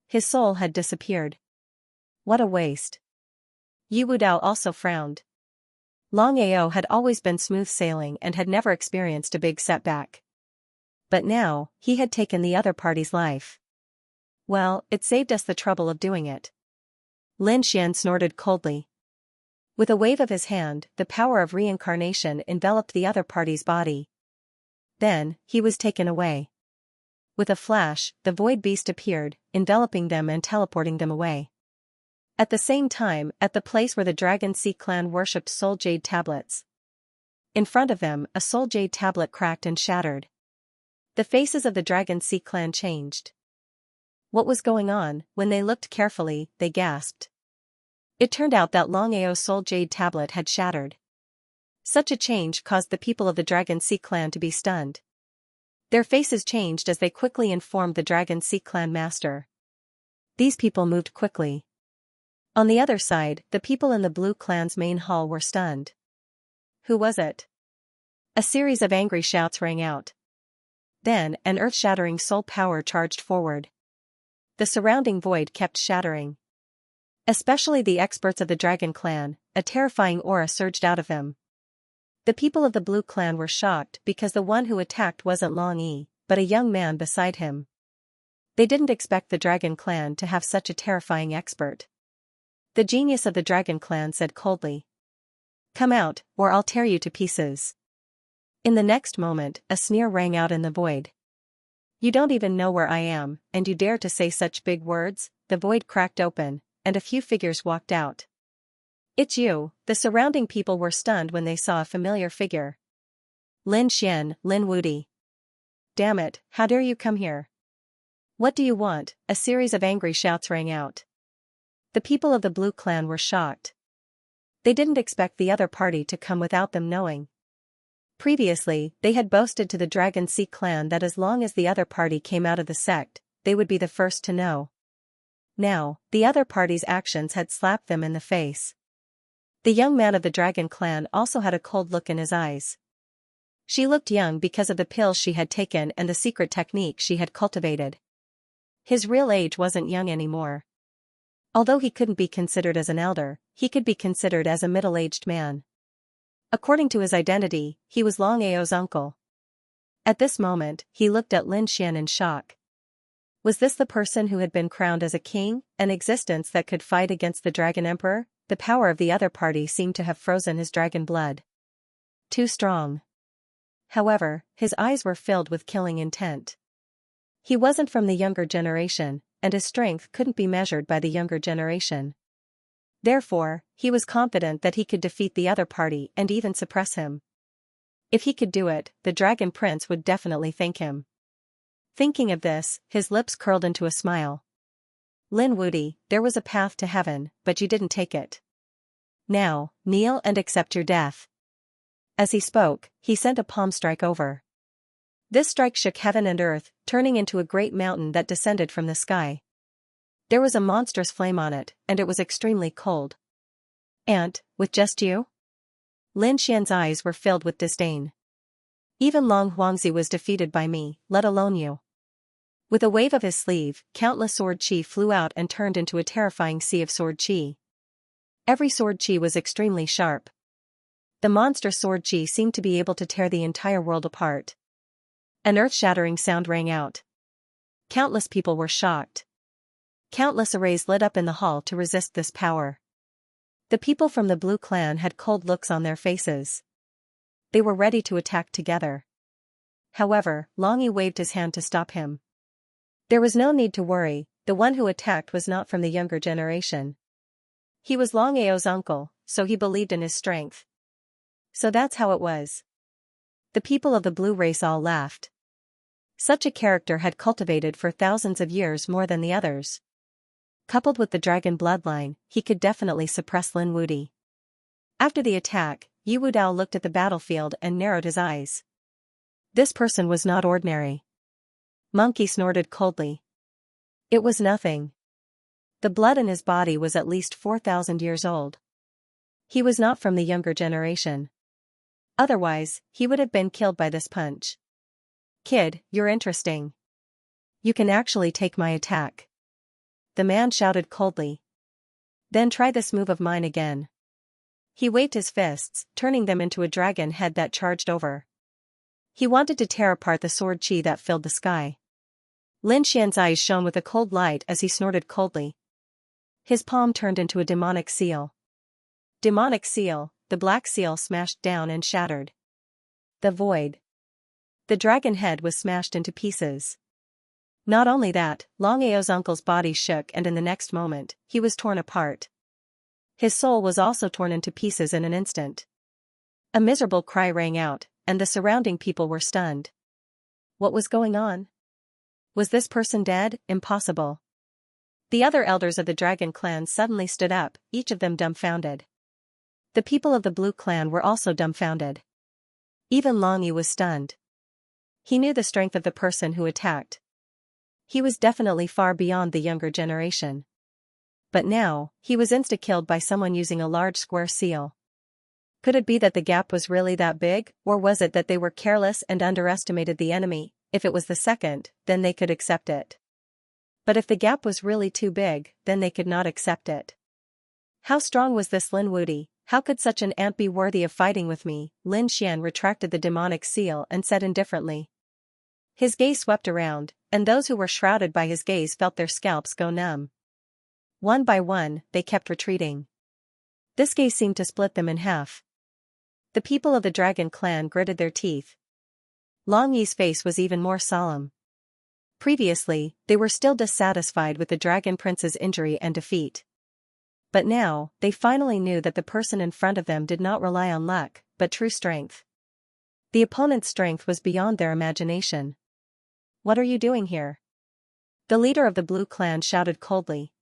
His soul had disappeared. What a waste. Yu Wudao also frowned. Long Ao had always been smooth sailing and had never experienced a big setback. But now, he had taken the other party's life. Well, it saved us the trouble of doing it. Lin Xian snorted coldly. With a wave of his hand, the power of reincarnation enveloped the other party's body. Then, he was taken away. With a flash, the void beast appeared, enveloping them and teleporting them away. At the same time, at the place where the Dragon Sea clan worshipped soul jade tablets. In front of them, a soul jade tablet cracked and shattered. The faces of the Dragon Sea clan changed. What was going on? When they looked carefully, they gasped. It turned out that Long Ao's soul jade tablet had shattered. Such a change caused the people of the Dragon Sea clan to be stunned. Their faces changed as they quickly informed the Dragon Sea clan master. These people moved quickly. On the other side, the people in the Blue clan's main hall were stunned. Who was it? A series of angry shouts rang out. Then, an earth-shattering soul power charged forward. The surrounding void kept shattering. Especially the experts of the Dragon clan, a terrifying aura surged out of them. The people of the Blue clan were shocked because the one who attacked wasn't Long Yi, but a young man beside him. They didn't expect the Dragon clan to have such a terrifying expert. The genius of the Dragon clan said coldly. Come out, or I'll tear you to pieces. In the next moment, a sneer rang out in the void. You don't even know where I am, and you dare to say such big words? The void cracked open, and a few figures walked out. It's you. The surrounding people were stunned when they saw a familiar figure. Lin Xian, Lin Wudi. Damn it, how dare you come here? What do you want? A series of angry shouts rang out. The people of the Blue clan were shocked. They didn't expect the other party to come without them knowing. Previously, they had boasted to the Dragon Sea clan that as long as the other party came out of the sect, they would be the first to know. Now, the other party's actions had slapped them in the face. The young man of the Dragon clan also had a cold look in his eyes. She looked young because of the pills she had taken and the secret technique she had cultivated. His real age wasn't young anymore. Although he couldn't be considered as an elder, he could be considered as a middle-aged man. According to his identity, he was Long Ao's uncle. At this moment, he looked at Lin Xian in shock. Was this the person who had been crowned as a king, an existence that could fight against the Dragon Emperor? The power of the other party seemed to have frozen his dragon blood. Too strong. However, his eyes were filled with killing intent. He wasn't from the younger generation, and his strength couldn't be measured by the younger generation. Therefore, he was confident that he could defeat the other party and even suppress him. If he could do it, the Dragon Prince would definitely thank him. Thinking of this, his lips curled into a smile. Lin Wudi, there was a path to heaven, but you didn't take it. Now, kneel and accept your death. As he spoke, he sent a palm strike over. This strike shook heaven and earth, turning into a great mountain that descended from the sky. There was a monstrous flame on it, and it was extremely cold. "And, with just you?" Lin Xian's eyes were filled with disdain. "Even Long Huangzi was defeated by me, let alone you." With a wave of his sleeve, countless sword qi flew out and turned into a terrifying sea of sword qi. Every sword qi was extremely sharp. The monstrous sword qi seemed to be able to tear the entire world apart. An earth-shattering sound rang out. Countless people were shocked. Countless arrays lit up in the hall to resist this power. The people from the Blue Clan had cold looks on their faces. They were ready to attack together. However, Long Yi waved his hand to stop him. There was no need to worry, the one who attacked was not from the younger generation. He was Long Ao's uncle, so he believed in his strength. So that's how it was. The people of the blue race all laughed. Such a character had cultivated for thousands of years more than the others. Coupled with the dragon bloodline, he could definitely suppress Lin Wudi. After the attack, Yi Wudao looked at the battlefield and narrowed his eyes. This person was not ordinary. Monkey snorted coldly. It was nothing. The blood in his body was at least 4,000 years old. He was not from the younger generation. Otherwise, he would have been killed by this punch. Kid, you're interesting. You can actually take my attack. The man shouted coldly. Then try this move of mine again. He waved his fists, turning them into a dragon head that charged over. He wanted to tear apart the sword qi that filled the sky. Lin Xian's eyes shone with a cold light as he snorted coldly. His palm turned into a demonic seal. Demonic seal, the black seal smashed down and shattered. The void. The dragon head was smashed into pieces. Not only that, Long Ao's uncle's body shook and in the next moment, he was torn apart. His soul was also torn into pieces in an instant. A miserable cry rang out, and the surrounding people were stunned. What was going on? Was this person dead? Impossible. The other elders of the dragon clan suddenly stood up, each of them dumbfounded. The people of the blue clan were also dumbfounded. Even Long Yi was stunned. He knew the strength of the person who attacked. He was definitely far beyond the younger generation. But now, he was insta-killed by someone using a large square seal. Could it be that the gap was really that big, or was it that they were careless and underestimated the enemy? If it was the second, then they could accept it. But if the gap was really too big, then they could not accept it. How strong was this Lin Wudi? How could such an ant be worthy of fighting with me? Lin Xian retracted the demonic seal and said indifferently. His gaze swept around, and those who were shrouded by his gaze felt their scalps go numb. One by one, they kept retreating. This gaze seemed to split them in half. The people of the dragon clan gritted their teeth. Long Yi's face was even more solemn. Previously, they were still dissatisfied with the dragon prince's injury and defeat. But now, they finally knew that the person in front of them did not rely on luck, but true strength. The opponent's strength was beyond their imagination. What are you doing here? The leader of the blue clan shouted coldly.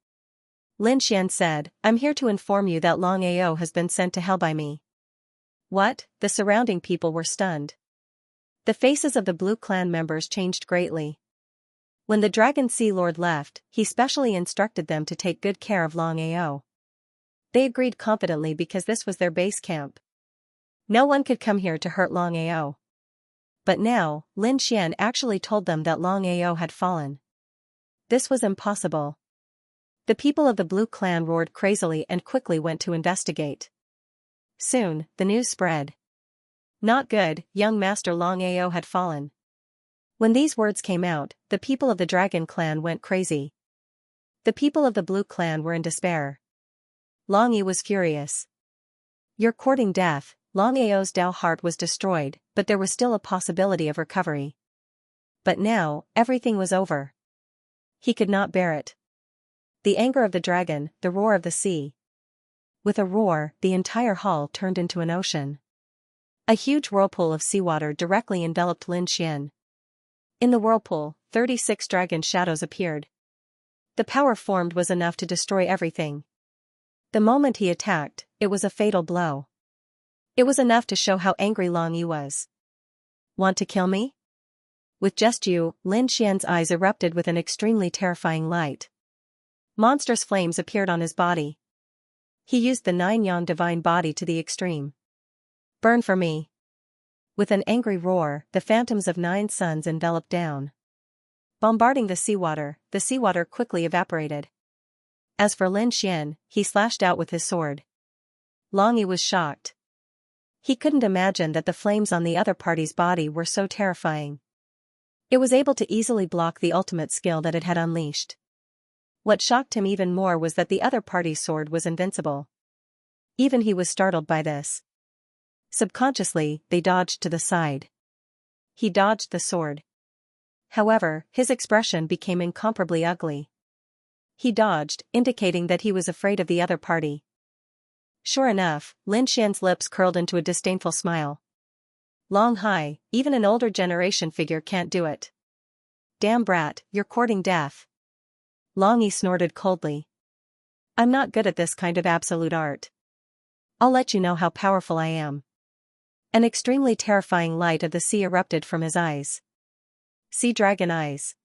Lin Xian said, I'm here to inform you that Long Ao has been sent to hell by me. What? The surrounding people were stunned. The faces of the blue clan members changed greatly. When the Dragon Sea Lord left, he specially instructed them to take good care of Long Ao. They agreed confidently because this was their base camp. No one could come here to hurt Long Ao. But now, Lin Xian actually told them that Long Ao had fallen. This was impossible. The people of the Blue Clan roared crazily and quickly went to investigate. Soon, the news spread. Not good, young Master Long Ao had fallen. When these words came out, the people of the Dragon Clan went crazy. The people of the Blue Clan were in despair. Long Yi was furious. You're courting death. Long Ao's Dao heart was destroyed, but there was still a possibility of recovery. But now, everything was over. He could not bear it. The anger of the dragon, the roar of the sea. With a roar, the entire hall turned into an ocean. A huge whirlpool of seawater directly enveloped Lin Xian. In the whirlpool, 36 dragon shadows appeared. The power formed was enough to destroy everything. The moment he attacked, it was a fatal blow. It was enough to show how angry Long Yi was. Want to kill me? With just you, Lin Xian's eyes erupted with an extremely terrifying light. Monstrous flames appeared on his body. He used the 9-yang divine body to the extreme. Burn for me. With an angry roar, the phantoms of 9 suns enveloped down. Bombarding the seawater quickly evaporated. As for Lin Xian, he slashed out with his sword. Long Yi was shocked. He couldn't imagine that the flames on the other party's body were so terrifying. It was able to easily block the ultimate skill that it had unleashed. What shocked him even more was that the other party's sword was invincible. Even he was startled by this. Subconsciously, they dodged to the side. He dodged the sword. However, his expression became incomparably ugly. He dodged, indicating that he was afraid of the other party. Sure enough, Lin Xian's lips curled into a disdainful smile. Long Hai, even an older generation figure can't do it. Damn brat, you're courting death. Long Yi snorted coldly. I'm not good at this kind of absolute art. I'll let you know how powerful I am. An extremely terrifying light of the sea erupted from his eyes. Sea dragon eyes.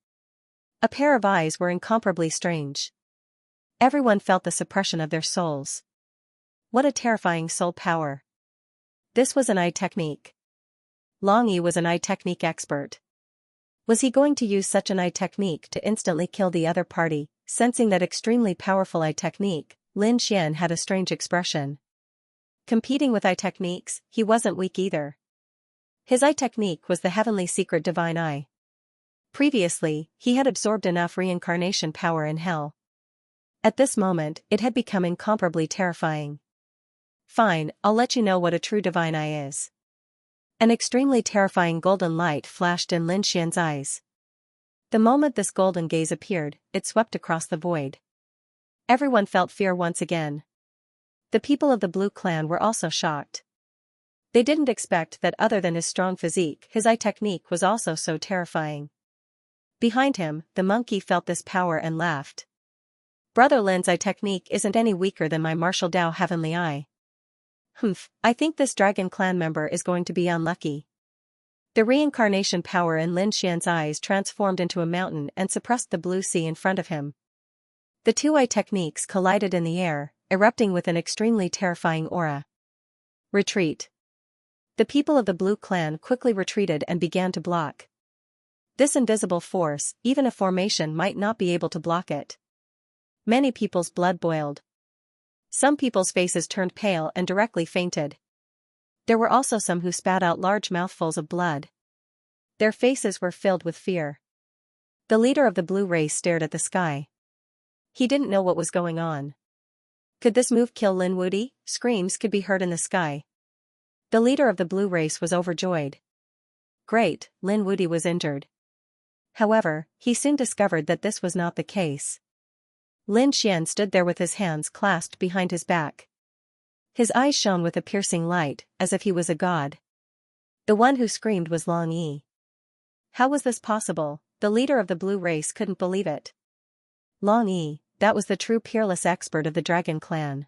A pair of eyes were incomparably strange. Everyone felt the suppression of their souls. What a terrifying soul power. This was an eye technique. Long Yi was an eye technique expert. Was he going to use such an eye technique to instantly kill the other party? Sensing that extremely powerful eye technique, Lin Xian had a strange expression. Competing with eye techniques, he wasn't weak either. His eye technique was the heavenly secret divine eye. Previously, he had absorbed enough reincarnation power in hell. At this moment, it had become incomparably terrifying. Fine, I'll let you know what a true divine eye is. An extremely terrifying golden light flashed in Lin Xian's eyes. The moment this golden gaze appeared, it swept across the void. Everyone felt fear once again. The people of the Blue Clan were also shocked. They didn't expect that other than his strong physique, his eye technique was also so terrifying. Behind him, the monkey felt this power and laughed. Brother Lin's eye technique isn't any weaker than my martial Dao heavenly eye. I think this dragon clan member is going to be unlucky. The reincarnation power in Lin Xian's eyes transformed into a mountain and suppressed the blue sea in front of him. The two eye techniques collided in the air, erupting with an extremely terrifying aura. Retreat. The people of the Blue Clan quickly retreated and began to block. This invisible force, even a formation might not be able to block it. Many people's blood boiled. Some people's faces turned pale and directly fainted. There were also some who spat out large mouthfuls of blood. Their faces were filled with fear. The leader of the blue race stared at the sky. He didn't know what was going on. Could this move kill Lin Wudi? Screams could be heard in the sky. The leader of the blue race was overjoyed. Great, Lin Wudi was injured. However, he soon discovered that this was not the case. Lin Xian stood there with his hands clasped behind his back. His eyes shone with a piercing light, as if he was a god. The one who screamed was Long Yi. How was this possible? The leader of the blue race couldn't believe it. Long Yi, that was the true peerless expert of the dragon clan.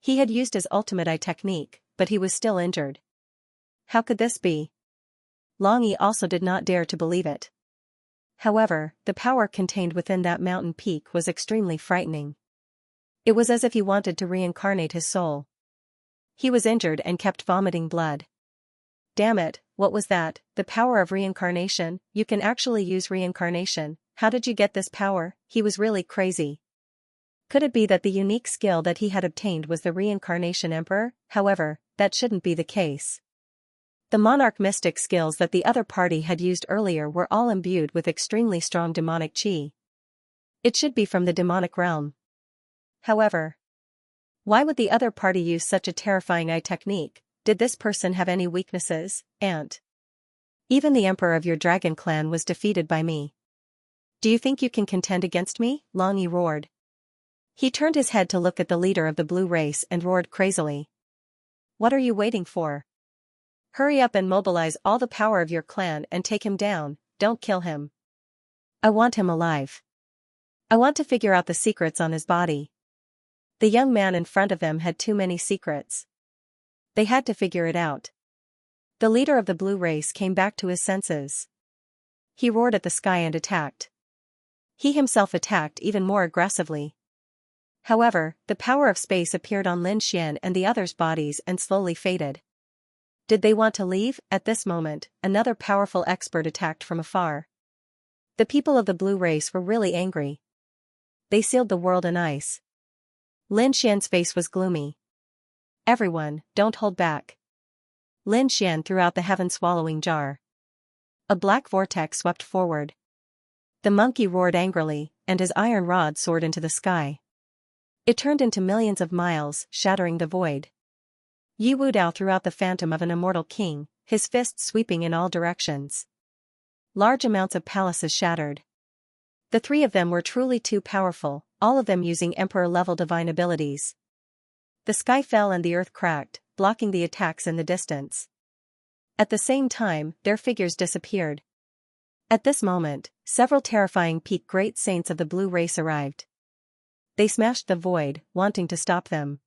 He had used his ultimate eye technique, but he was still injured. How could this be? Long Yi also did not dare to believe it. However, the power contained within that mountain peak was extremely frightening. It was as if he wanted to reincarnate his soul. He was injured and kept vomiting blood. Damn it, what was that? The power of reincarnation? You can actually use reincarnation. How did you get this power? He was really crazy. Could it be that the unique skill that he had obtained was the reincarnation emperor? However, that shouldn't be the case. The monarch mystic skills that the other party had used earlier were all imbued with extremely strong demonic chi. It should be from the demonic realm. However, why would the other party use such a terrifying eye technique? Did this person have any weaknesses? Even the emperor of your dragon clan was defeated by me. Do you think you can contend against me? Long Yi roared. He turned his head to look at the leader of the blue race and roared crazily. What are you waiting for? Hurry up and mobilize all the power of your clan and take him down, don't kill him. I want him alive. I want to figure out the secrets on his body. The young man in front of them had too many secrets. They had to figure it out. The leader of the blue race came back to his senses. He roared at the sky and attacked. He himself attacked even more aggressively. However, the power of space appeared on Lin Xian and the others' bodies and slowly faded. Did they want to leave? At this moment, another powerful expert attacked from afar. The people of the blue race were really angry. They sealed the world in ice. Lin Xian's face was gloomy. Everyone, don't hold back. Lin Xian threw out the heaven-swallowing jar. A black vortex swept forward. The monkey roared angrily, and his iron rod soared into the sky. It turned into millions of miles, shattering the void. Yi Wudao threw out the phantom of an immortal king, his fists sweeping in all directions. Large amounts of palaces shattered. The three of them were truly too powerful, all of them using emperor-level divine abilities. The sky fell and the earth cracked, blocking the attacks in the distance. At the same time, their figures disappeared. At this moment, several terrifying peak great saints of the blue race arrived. They smashed the void, wanting to stop them.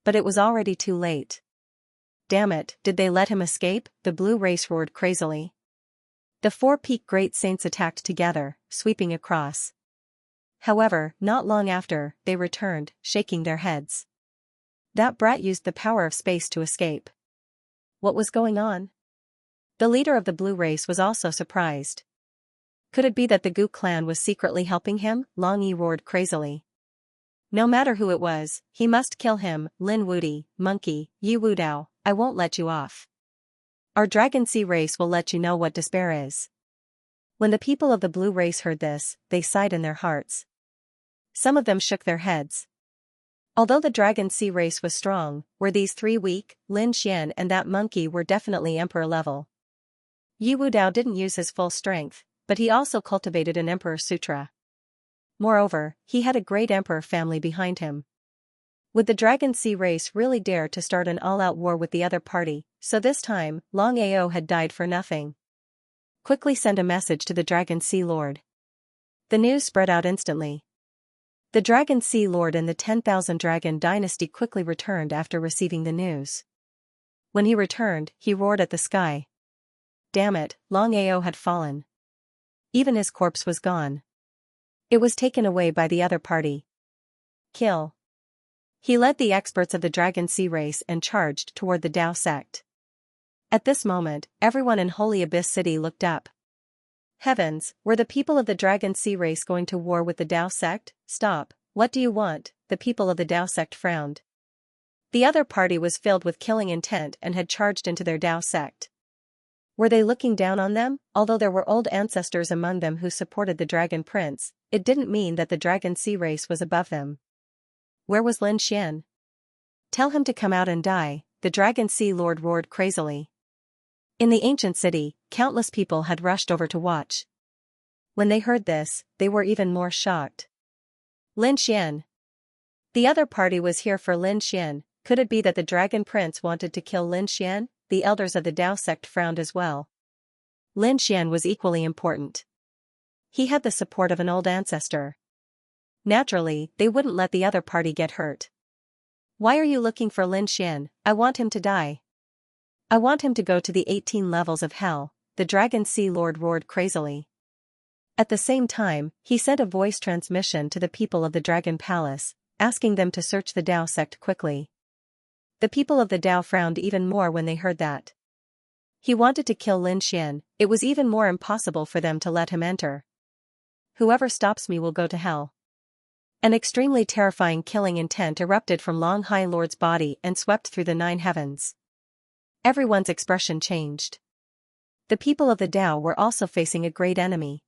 But it was already too late. Damn it, did they let him escape? The blue race roared crazily. The four peak great saints attacked together, sweeping across. However, not long after, they returned, shaking their heads. That brat used the power of space to escape. What was going on? The leader of the blue race was also surprised. Could it be that the Gu clan was secretly helping him? Long Yi roared crazily. No matter who it was, he must kill him. Lin Wudi, monkey, Yi Wudao, I won't let you off. Our Dragon Sea race will let you know what despair is. When the people of the blue race heard this, they sighed in their hearts. Some of them shook their heads. Although the Dragon Sea race was strong, were these three weak? Lin Xian and that monkey were definitely emperor level. Yi Wudao didn't use his full strength, but he also cultivated an emperor sutra. Moreover, he had a great emperor family behind him. Would the Dragon Sea race really dare to start an all-out war with the other party? So this time, Long Ao had died for nothing. Quickly send a message to the Dragon Sea Lord. The news spread out instantly. The Dragon Sea Lord and the 10,000 Dragon Dynasty quickly returned after receiving the news. When he returned, he roared at the sky. Damn it, Long Ao had fallen. Even his corpse was gone. It was taken away by the other party. Kill. He led the experts of the Dragon Sea race and charged toward the Dao sect. At this moment, everyone in Holy Abyss City looked up. Heavens, were the people of the Dragon Sea race going to war with the Dao sect? Stop, what do you want? The people of the Dao sect frowned. The other party was filled with killing intent and had charged into their Dao sect. Were they looking down on them? Although there were old ancestors among them who supported the Dragon Prince, it didn't mean that the Dragon Sea race was above them. Where was Lin Xian? Tell him to come out and die, the Dragon Sea Lord roared crazily. In the ancient city, countless people had rushed over to watch. When they heard this, they were even more shocked. Lin Xian. The other party was here for Lin Xian. Could it be that the Dragon Prince wanted to kill Lin Xian? The elders of the Dao sect frowned as well. Lin Xian was equally important. He had the support of an old ancestor. Naturally, they wouldn't let the other party get hurt. Why are you looking for Lin Xian? I want him to die. I want him to go to the 18 levels of hell, the Dragon Sea Lord roared crazily. At the same time, he sent a voice transmission to the people of the Dragon Palace, asking them to search the Dao sect quickly. The people of the Dao frowned even more when they heard that. He wanted to kill Lin Xian, it was even more impossible for them to let him enter. Whoever stops me will go to hell. An extremely terrifying killing intent erupted from Long High Lord's body and swept through the 9 heavens. Everyone's expression changed. The people of the Dao were also facing a great enemy.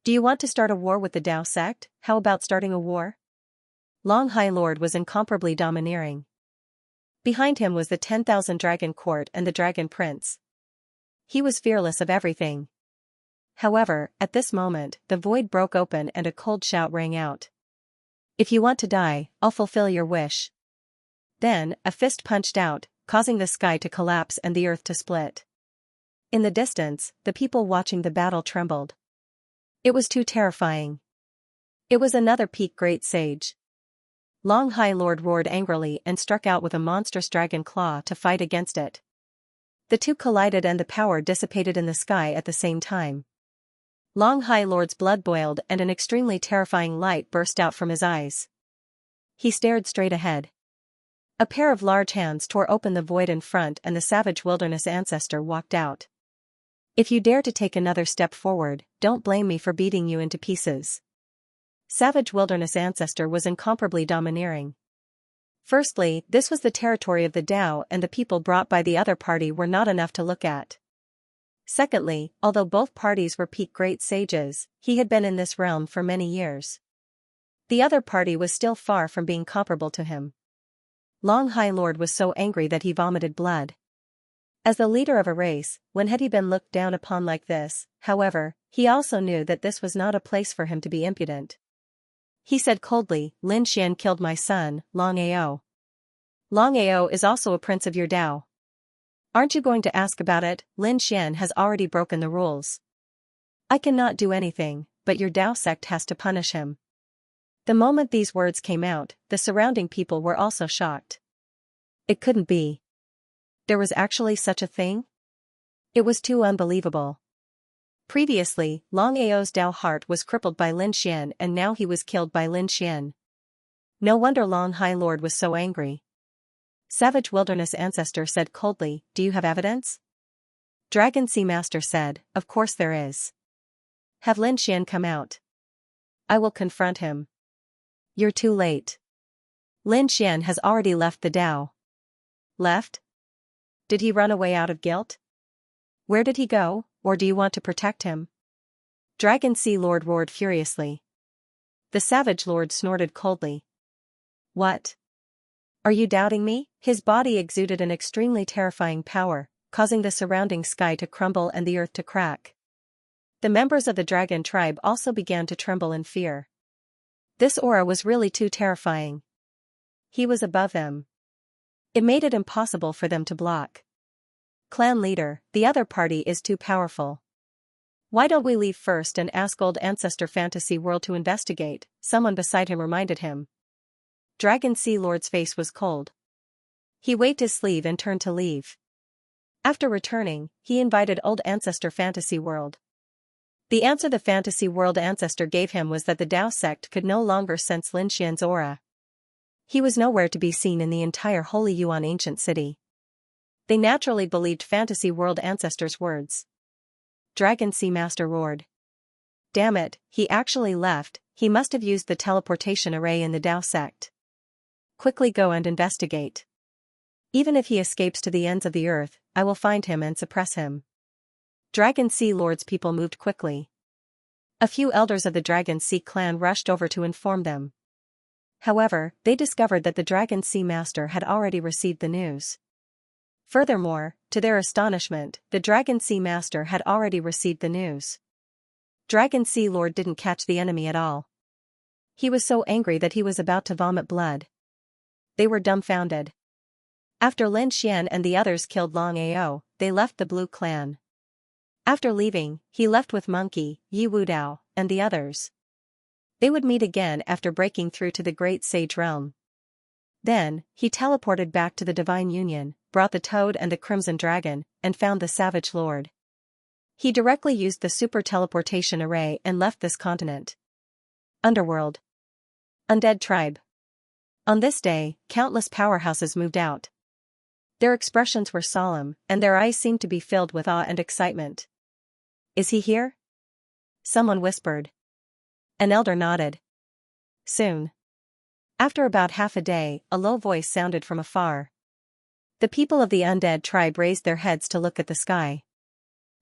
Do you want to start a war with the Dao sect? How about starting a war? Long High Lord was incomparably domineering. Behind him was the 10,000 Dragon Court and the Dragon Prince. He was fearless of everything. However, at this moment, the void broke open and a cold shout rang out. If you want to die, I'll fulfill your wish. Then, a fist punched out, causing the sky to collapse and the earth to split. In the distance, the people watching the battle trembled. It was too terrifying. It was another peak great sage. Long High Lord roared angrily and struck out with a monstrous dragon claw to fight against it. The two collided and the power dissipated in the sky at the same time. Long High Lord's blood boiled and an extremely terrifying light burst out from his eyes. He stared straight ahead. A pair of large hands tore open the void in front and the savage wilderness ancestor walked out. If you dare to take another step forward, don't blame me for beating you into pieces. Savage wilderness ancestor was incomparably domineering. Firstly, this was the territory of the Tao and the people brought by the other party were not enough to look at. Secondly, although both parties were peak great sages, he had been in this realm for many years. The other party was still far from being comparable to him. Long High Lord was so angry that he vomited blood. As the leader of a race, when had he been looked down upon like this? However, he also knew that this was not a place for him to be impudent. He said coldly, Lin Xian killed my son, Long Ao. Long Ao is also a prince of your Tao. Aren't you going to ask about it? Lin Xian has already broken the rules. I cannot do anything, but your Tao sect has to punish him. The moment these words came out, the surrounding people were also shocked. It couldn't be. There was actually such a thing? It was too unbelievable. Previously, Long Ao's Tao heart was crippled by Lin Xian and now he was killed by Lin Xian. No wonder Long High Lord was so angry. Savage Wilderness Ancestor said coldly, do you have evidence? Dragon Sea Master said, of course there is. Have Lin Xian come out. I will confront him. You're too late. Lin Xian has already left the Tao. Left? Did he run away out of guilt? Where did he go, or do you want to protect him? Dragon Sea Lord roared furiously. The Savage Lord snorted coldly. What? Are you doubting me? His body exuded an extremely terrifying power, causing the surrounding sky to crumble and the earth to crack. The members of the dragon tribe also began to tremble in fear. This aura was really too terrifying. He was above them. It made it impossible for them to block. Clan leader, the other party is too powerful. Why don't we leave first and ask old ancestor Fantasy World to investigate? Someone beside him reminded him. Dragon Sea Lord's face was cold. He waved his sleeve and turned to leave. After returning, he invited old ancestor Fantasy World. The answer the Fantasy World ancestor gave him was that the Tao sect could no longer sense Lin Xian's aura. He was nowhere to be seen in the entire Holy Yuan ancient city. They naturally believed Fantasy World ancestors' words. Dragon Sea Master roared. Damn it, he actually left, he must have used the teleportation array in the Tao sect. Quickly go and investigate. Even if he escapes to the ends of the earth, I will find him and suppress him. Dragon Sea Lord's people moved quickly. A few elders of the Dragon Sea clan rushed over to inform them. However, they discovered that the Dragon Sea Master had already received the news. Furthermore, to their astonishment, the Dragon Sea Master had already received the news. Dragon Sea Lord didn't catch the enemy at all. He was so angry that he was about to vomit blood. They were dumbfounded. After Lin Xian and the others killed Long Ao, they left the Blue Clan. After leaving, he left with Monkey, Yi Wudao, and the others. They would meet again after breaking through to the Great Sage Realm. Then, he teleported back to the Divine Union, brought the Toad and the Crimson Dragon, and found the Savage Lord. He directly used the super teleportation array and left this continent. Underworld. Undead Tribe. On this day, countless powerhouses moved out. Their expressions were solemn, and their eyes seemed to be filled with awe and excitement. Is he here? Someone whispered. An elder nodded. Soon. After about half a day, a low voice sounded from afar. The people of the undead tribe raised their heads to look at the sky.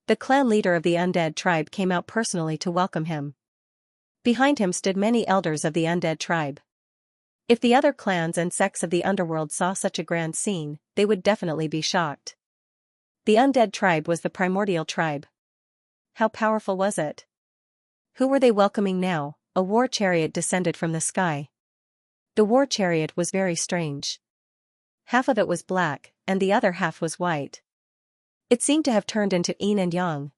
The clan leader of the undead tribe came out personally to welcome him. Behind him stood many elders of the undead tribe. If the other clans and sects of the underworld saw such a grand scene, they would definitely be shocked. The undead tribe was the primordial tribe. How powerful was it? Who were they welcoming now? A war chariot descended from the sky. The war chariot was very strange. Half of it was black, and the other half was white. It seemed to have turned into yin and yang.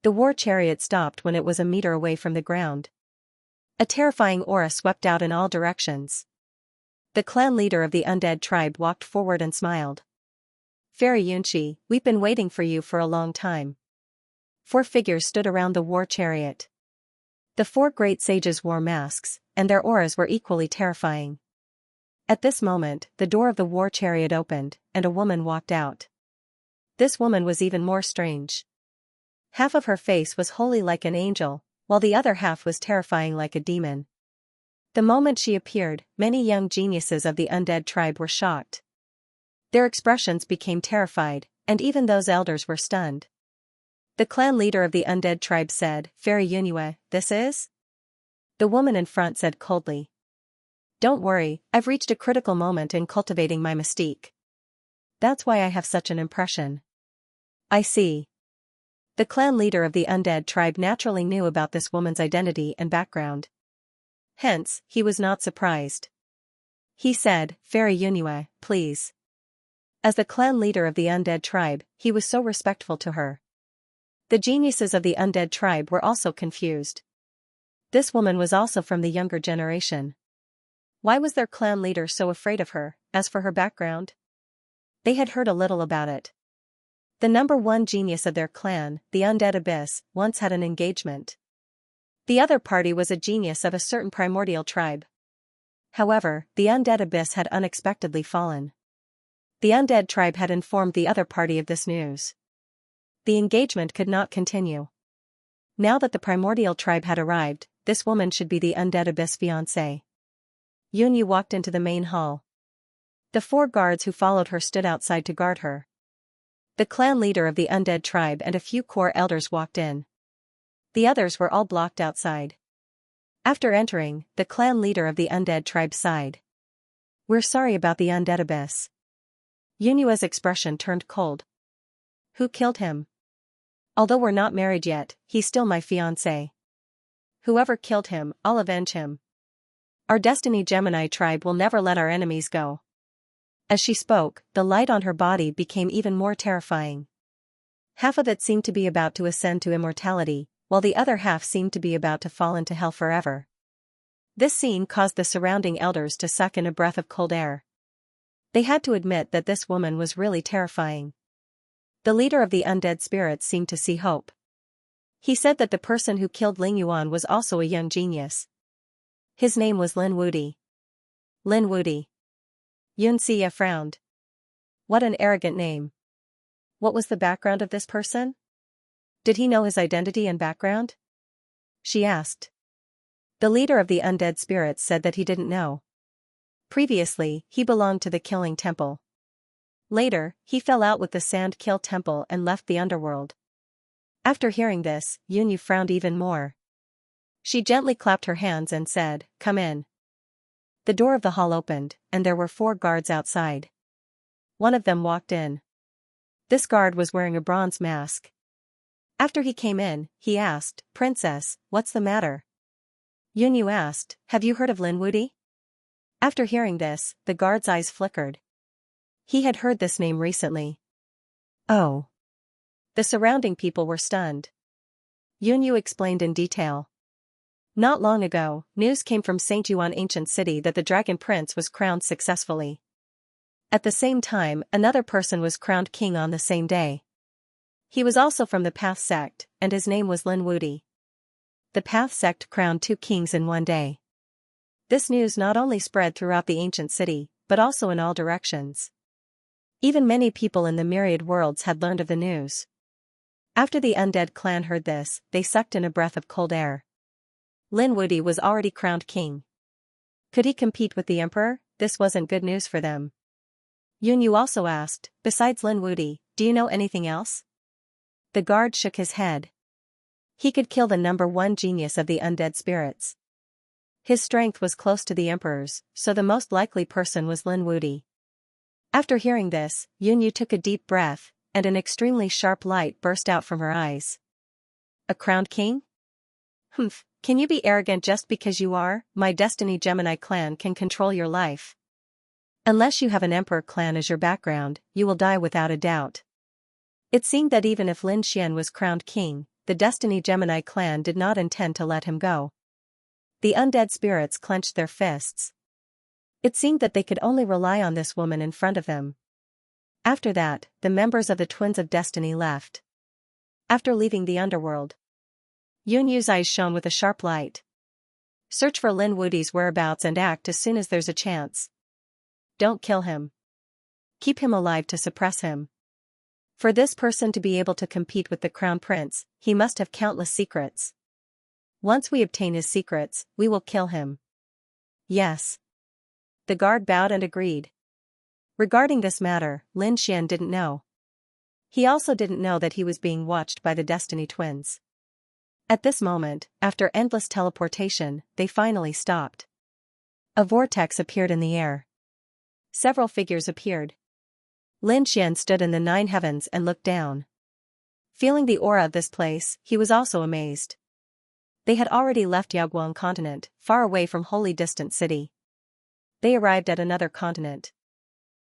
The war chariot stopped when it was a meter away from the ground. A terrifying aura swept out in all directions. The clan leader of the undead tribe walked forward and smiled. Fairy Yunxi, we've been waiting for you for a long time. 4 figures stood around the war chariot. The 4 great sages wore masks, and their auras were equally terrifying. At this moment, the door of the war chariot opened, and a woman walked out. This woman was even more strange. Half of her face was wholly like an angel, while the other half was terrifying like a demon. The moment she appeared, many young geniuses of the undead tribe were shocked. Their expressions became terrified, and even those elders were stunned. The clan leader of the undead tribe said, Fairy Yunue, this is? The woman in front said coldly. Don't worry, I've reached a critical moment in cultivating my mystique. That's why I have such an impression. I see. The clan leader of the undead tribe naturally knew about this woman's identity and background. Hence, he was not surprised. He said, Fairy Yunue, please. As the clan leader of the undead tribe, he was so respectful to her. The geniuses of the undead tribe were also confused. This woman was also from the younger generation. Why was their clan leader so afraid of her? As for her background, they had heard a little about it. The number 1 genius of their clan, the Undead Abyss, once had an engagement. The other party was a genius of a certain primordial tribe. However, the Undead Abyss had unexpectedly fallen. The undead tribe had informed the other party of this news. The engagement could not continue. Now that the primordial tribe had arrived, this woman should be the Undead Abyss fiancée. Yunyu walked into the main hall. The 4 guards who followed her stood outside to guard her. The clan leader of the undead tribe and a few core elders walked in. The others were all blocked outside. After entering, the clan leader of the undead tribe sighed. We're sorry about the Undead Abyss. Yunyue's expression turned cold. Who killed him? Although we're not married yet, he's still my fiancé. Whoever killed him, I'll avenge him. Our Destiny Gemini tribe will never let our enemies go. As she spoke, the light on her body became even more terrifying. Half of it seemed to be about to ascend to immortality, while the other half seemed to be about to fall into hell forever. This scene caused the surrounding elders to suck in a breath of cold air. They had to admit that this woman was really terrifying. The leader of the undead spirits seemed to see hope. He said that the person who killed Ling Yuan was also a young genius. His name was Lin Wudi. Lin Wudi. Xianxia frowned. What an arrogant name. What was the background of this person? Did he know his identity and background? She asked. The leader of the undead spirits said that he didn't know. Previously, he belonged to the Killing Temple. Later, he fell out with the Sand Kill Temple and left the underworld. After hearing this, Yunyu frowned even more. She gently clapped her hands and said, Come in. The door of the hall opened, and there were 4 guards outside. One of them walked in. This guard was wearing a bronze mask. After he came in, he asked, Princess, what's the matter? Yunyu asked, Have you heard of Lin Wudi? After hearing this, the guard's eyes flickered. He had heard this name recently. Oh. The surrounding people were stunned. Yunyu explained in detail. Not long ago, news came from St. Yuan ancient city that the Dragon Prince was crowned successfully. At the same time, another person was crowned king on the same day. He was also from the Path sect, and his name was Lin Wudi. The Path sect crowned 2 kings in one day. This news not only spread throughout the ancient city, but also in all directions. Even many people in the myriad worlds had learned of the news. After the undead clan heard this, they sucked in a breath of cold air. Lin Wudi was already crowned king. Could he compete with the emperor? This wasn't good news for them. Yunyu also asked, Besides Lin Wudi, do you know anything else? The guard shook his head. He could kill the number 1 genius of the undead spirits. His strength was close to the emperor's, so the most likely person was Lin Wudi. After hearing this, Yunyu took a deep breath, and an extremely sharp light burst out from her eyes. A crowned king? Humph, can you be arrogant just because you are? My Destiny Gemini clan can control your life. Unless you have an emperor clan as your background, you will die without a doubt. It seemed that even if Lin Xian was crowned king, the Destiny Gemini clan did not intend to let him go. The undead spirits clenched their fists. It seemed that they could only rely on this woman in front of them. After that, the members of the Twins of Destiny left. After leaving the underworld, Yun Yu's eyes shone with a sharp light. Search for Lin Wudi's whereabouts and act as soon as there's a chance. Don't kill him. Keep him alive to suppress him. For this person to be able to compete with the Crown Prince, he must have countless secrets. Once we obtain his secrets, we will kill him. Yes. The guard bowed and agreed. Regarding this matter, Lin Xian didn't know. He also didn't know that he was being watched by the Destiny Twins. At this moment, after endless teleportation, they finally stopped. A vortex appeared in the air. Several figures appeared. Lin Xian stood in the 9 heavens and looked down. Feeling the aura of this place, he was also amazed. They had already left Yaoguang continent, far away from Holy Distant City. They arrived at another continent.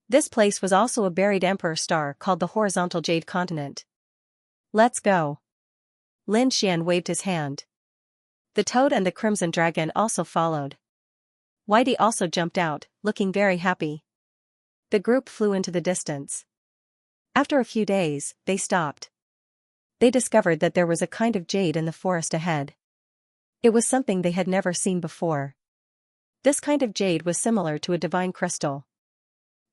This place was also a buried emperor star called the Horizontal Jade Continent. Let's go. Lin Xian waved his hand. The toad and the crimson dragon also followed. Whitey also jumped out, looking very happy. The group flew into the distance. After a few days, they stopped. They discovered that there was a kind of jade in the forest ahead. It was something they had never seen before. This kind of jade was similar to a divine crystal.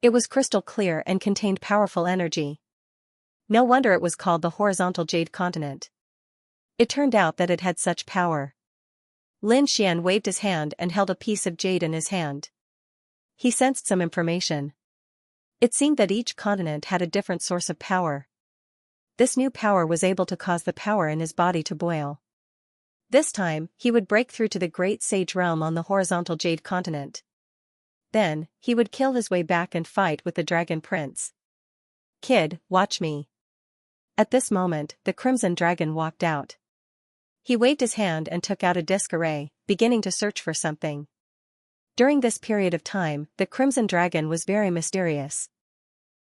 It was crystal clear and contained powerful energy. No wonder it was called the Horizontal Jade Continent. It turned out that it had such power. Lin Xian waved his hand and held a piece of jade in his hand. He sensed some information. It seemed that each continent had a different source of power. This new power was able to cause the power in his body to boil. This time, he would break through to the Great Sage Realm on the Horizontal Jade Continent. Then, he would kill his way back and fight with the Dragon Prince. Kid, watch me. At this moment, the Crimson Dragon walked out. He waved his hand and took out a disc array, beginning to search for something. During this period of time, the Crimson Dragon was very mysterious.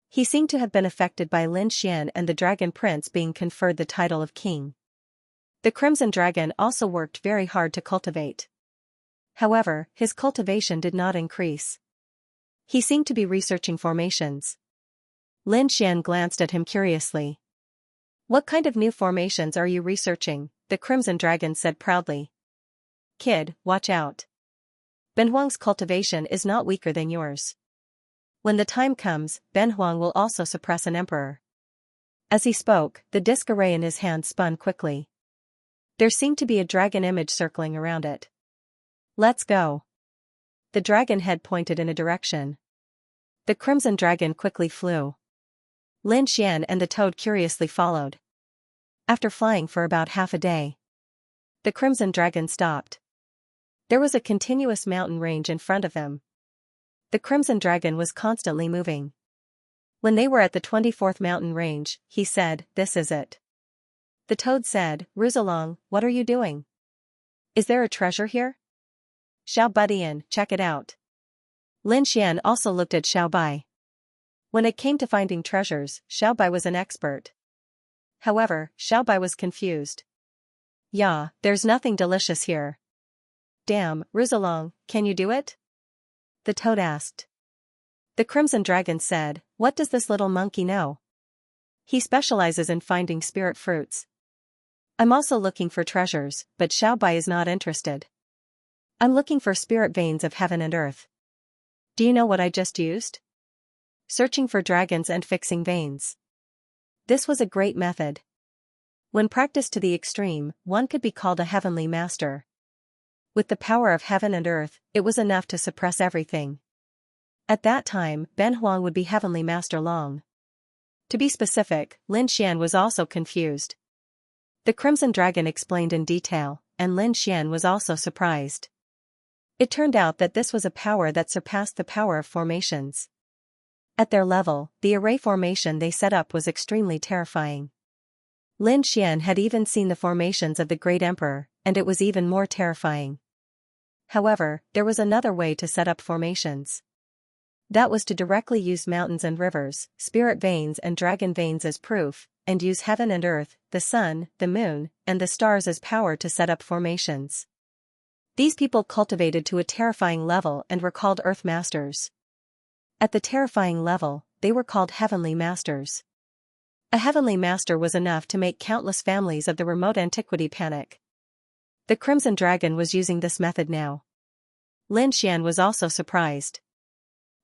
He seemed to have been affected by Lin Xian and the Dragon Prince being conferred the title of king. The Crimson Dragon also worked very hard to cultivate. However, his cultivation did not increase. He seemed to be researching formations. Lin Xian glanced at him curiously. What kind of new formations are you researching? The Crimson Dragon said proudly. Kid, watch out. Ben Huang's cultivation is not weaker than yours. When the time comes, Ben Huang will also suppress an emperor. As he spoke, the disc array in his hand spun quickly. There seemed to be a dragon image circling around it. Let's go. The dragon head pointed in a direction. The Crimson Dragon quickly flew. Lin Xian and the toad curiously followed. After flying for about half a day, the Crimson Dragon stopped. There was a continuous mountain range in front of them. The Crimson Dragon was constantly moving. When they were at the 24th mountain range, he said, "This is it." The toad said, "Ruzalong, what are you doing? Is there a treasure here?" "Xiao Budian, check it out." Lin Xian also looked at Xiao Bai. When it came to finding treasures, Xiao Bai was an expert. However, Xiao Bai was confused. "Yeah, there's nothing delicious here." "Damn, Ruzalong, can you do it?" the toad asked. The Crimson Dragon said, "What does this little monkey know? He specializes in finding spirit fruits. I'm also looking for treasures, but Xiao Bai is not interested. I'm looking for spirit veins of heaven and earth. Do you know what I just used? Searching for dragons and fixing veins." This was a great method. When practiced to the extreme, one could be called a heavenly master. With the power of heaven and earth, it was enough to suppress everything. At that time, Ben Huang would be heavenly master long. To be specific, Lin Xian was also confused. The Crimson Dragon explained in detail, and Lin Xian was also surprised. It turned out that this was a power that surpassed the power of formations. At their level, the array formation they set up was extremely terrifying. Lin Xian had even seen the formations of the Great Emperor, and it was even more terrifying. However, there was another way to set up formations. That was to directly use mountains and rivers, spirit veins and dragon veins as proof, and use heaven and earth, the sun, the moon, and the stars as power to set up formations. These people cultivated to a terrifying level and were called Earth Masters. At the terrifying level, they were called Heavenly Masters. A Heavenly Master was enough to make countless families of the remote antiquity panic. The Crimson Dragon was using this method now. Lin Xian was also surprised.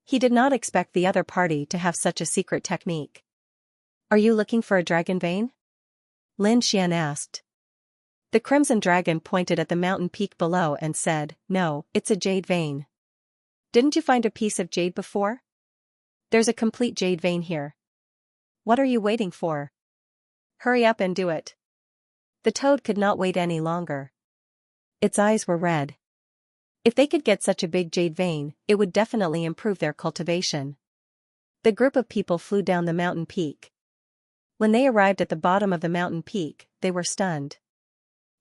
He did not expect the other party to have such a secret technique. "Are you looking for a dragon vein?" Lin Xian asked. The Crimson Dragon pointed at the mountain peak below and said, "No, it's a jade vein." "Didn't you find a piece of jade before? There's a complete jade vein here. What are you waiting for? Hurry up and do it." The toad could not wait any longer. Its eyes were red. If they could get such a big jade vein, it would definitely improve their cultivation. The group of people flew down the mountain peak. When they arrived at the bottom of the mountain peak, they were stunned.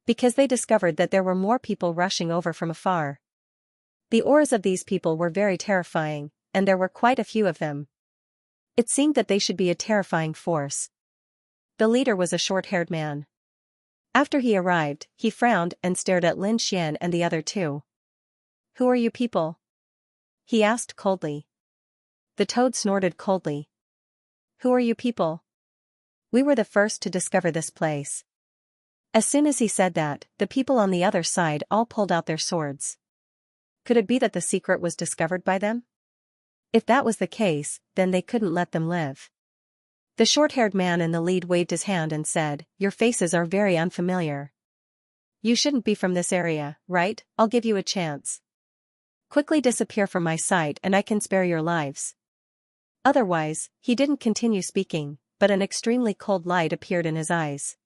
Because they discovered that there were more people rushing over from afar. The auras of these people were very terrifying, and there were quite a few of them. It seemed that they should be a terrifying force. The leader was a short-haired man. After he arrived, he frowned and stared at Lin Xian and the other two. "Who are you people?" he asked coldly. The toad snorted coldly. "Who are you people? We were the first to discover this place." As soon as he said that, the people on the other side all pulled out their swords. Could it be that the secret was discovered by them? If that was the case, then they couldn't let them live. The short-haired man in the lead waved his hand and said, "Your faces are very unfamiliar. You shouldn't be from this area, right? I'll give you a chance. Quickly disappear from my sight and I can spare your lives." Otherwise, he didn't continue speaking, but an extremely cold light appeared in his eyes.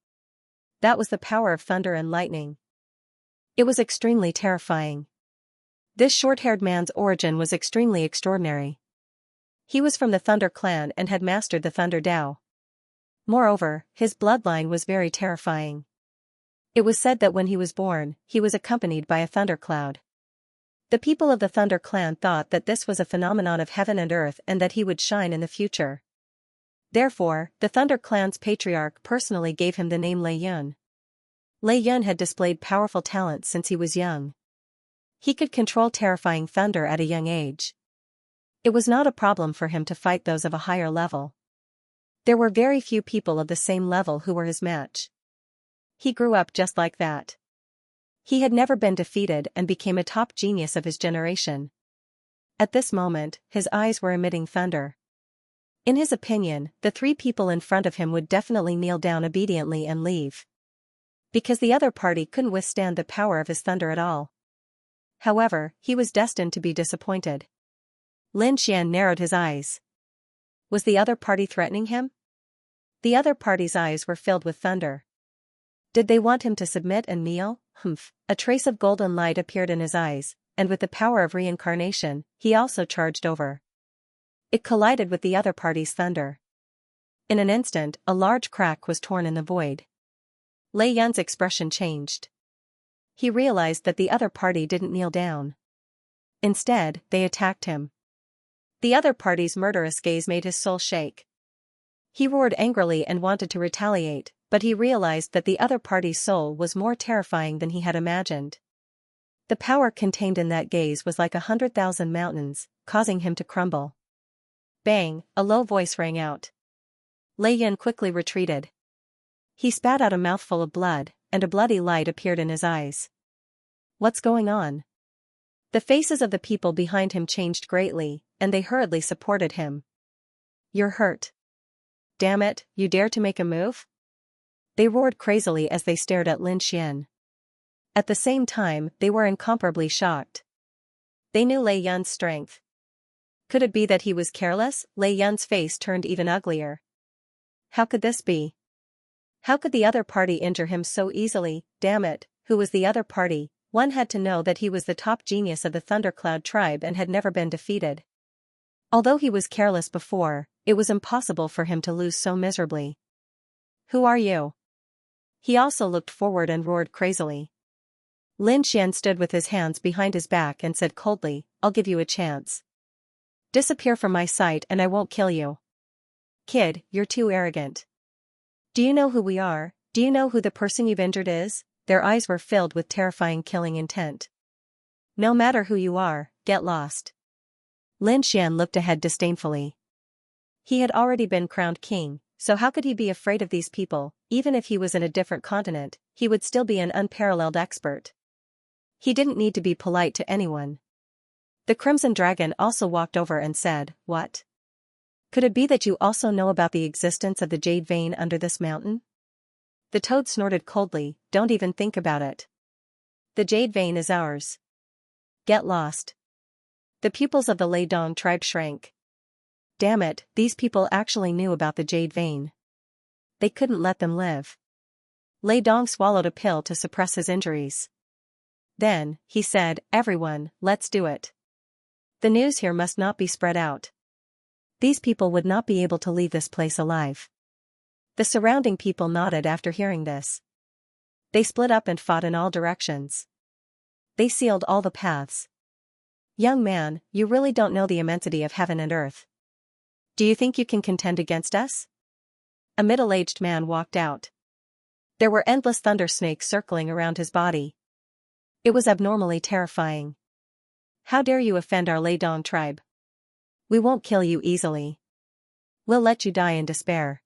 That was the power of thunder and lightning. It was extremely terrifying. This short-haired man's origin was extremely extraordinary. He was from the Thunder clan and had mastered the Thunder Dao. Moreover, his bloodline was very terrifying. It was said that when he was born, he was accompanied by a thundercloud. The people of the Thunder clan thought that this was a phenomenon of heaven and earth and that he would shine in the future. Therefore, the Thunder clan's patriarch personally gave him the name Lei Yun. Lei Yun had displayed powerful talents since he was young. He could control terrifying thunder at a young age. It was not a problem for him to fight those of a higher level. There were very few people of the same level who were his match. He grew up just like that. He had never been defeated and became a top genius of his generation. At this moment, his eyes were emitting thunder. In his opinion, the three people in front of him would definitely kneel down obediently and leave. Because the other party couldn't withstand the power of his thunder at all. However, he was destined to be disappointed. Lin Xian narrowed his eyes. Was the other party threatening him? The other party's eyes were filled with thunder. Did they want him to submit and kneel? A trace of golden light appeared in his eyes, and with the power of reincarnation, he also charged over. It collided with the other party's thunder. In an instant, a large crack was torn in the void. Lei Yun's expression changed. He realized that the other party didn't kneel down. Instead, they attacked him. The other party's murderous gaze made his soul shake. He roared angrily and wanted to retaliate, but he realized that the other party's soul was more terrifying than he had imagined. The power contained in that gaze was like 100,000 mountains, causing him to crumble. Bang, a low voice rang out. Lei Yun quickly retreated. He spat out a mouthful of blood, and a bloody light appeared in his eyes. What's going on? The faces of the people behind him changed greatly, and they hurriedly supported him. You're hurt. Damn it, you dare to make a move? They roared crazily as they stared at Lin Xian. At the same time, they were incomparably shocked. They knew Lei Yun's strength. Could it be that he was careless? Lei Yun's face turned even uglier. How could this be? How could the other party injure him so easily? Damn it, who was the other party? One had to know that he was the top genius of the Thundercloud tribe and had never been defeated. Although he was careless before, it was impossible for him to lose so miserably. Who are you? He also looked forward and roared crazily. Lin Xian stood with his hands behind his back and said coldly, I'll give you a chance. Disappear from my sight and I won't kill you. Kid, you're too arrogant. Do you know who we are? Do you know who the person you've injured is? Their eyes were filled with terrifying killing intent. No matter who you are, get lost. Lin Xian looked ahead disdainfully. He had already been crowned king, so how could he be afraid of these people? Even if he was in a different continent, he would still be an unparalleled expert. He didn't need to be polite to anyone. The Crimson Dragon also walked over and said, "What? Could it be that you also know about the existence of the jade vein under this mountain?" The toad snorted coldly, "Don't even think about it. The jade vein is ours. Get lost." The pupils of the Lei Dong tribe shrank. Damn it, these people actually knew about the jade vein. They couldn't let them live. Lei Dong swallowed a pill to suppress his injuries. Then, he said, "Everyone, let's do it. The news here must not be spread out. These people would not be able to leave this place alive." The surrounding people nodded after hearing this. They split up and fought in all directions. They sealed all the paths. "Young man, you really don't know the immensity of heaven and earth. Do you think you can contend against us?" A middle-aged man walked out. There were endless thunder snakes circling around his body. It was abnormally terrifying. "How dare you offend our Lei Dong tribe? We won't kill you easily. We'll let you die in despair."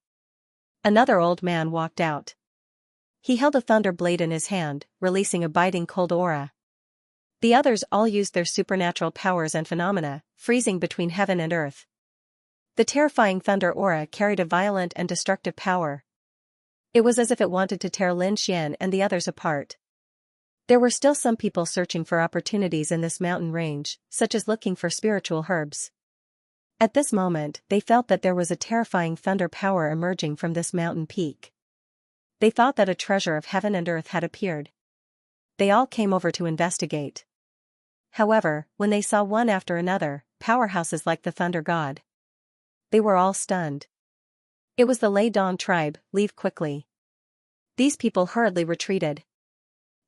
Another old man walked out. He held a thunder blade in his hand, releasing a biting cold aura. The others all used their supernatural powers and phenomena, freezing between heaven and earth. The terrifying thunder aura carried a violent and destructive power. It was as if it wanted to tear Lin Xian and the others apart. There were still some people searching for opportunities in this mountain range, such as looking for spiritual herbs. At this moment, they felt that there was a terrifying thunder power emerging from this mountain peak. They thought that a treasure of heaven and earth had appeared. They all came over to investigate. However, when they saw one after another, powerhouses like the Thunder God, they were all stunned. It was the Lei Dong tribe. "Leave quickly." These people hurriedly retreated.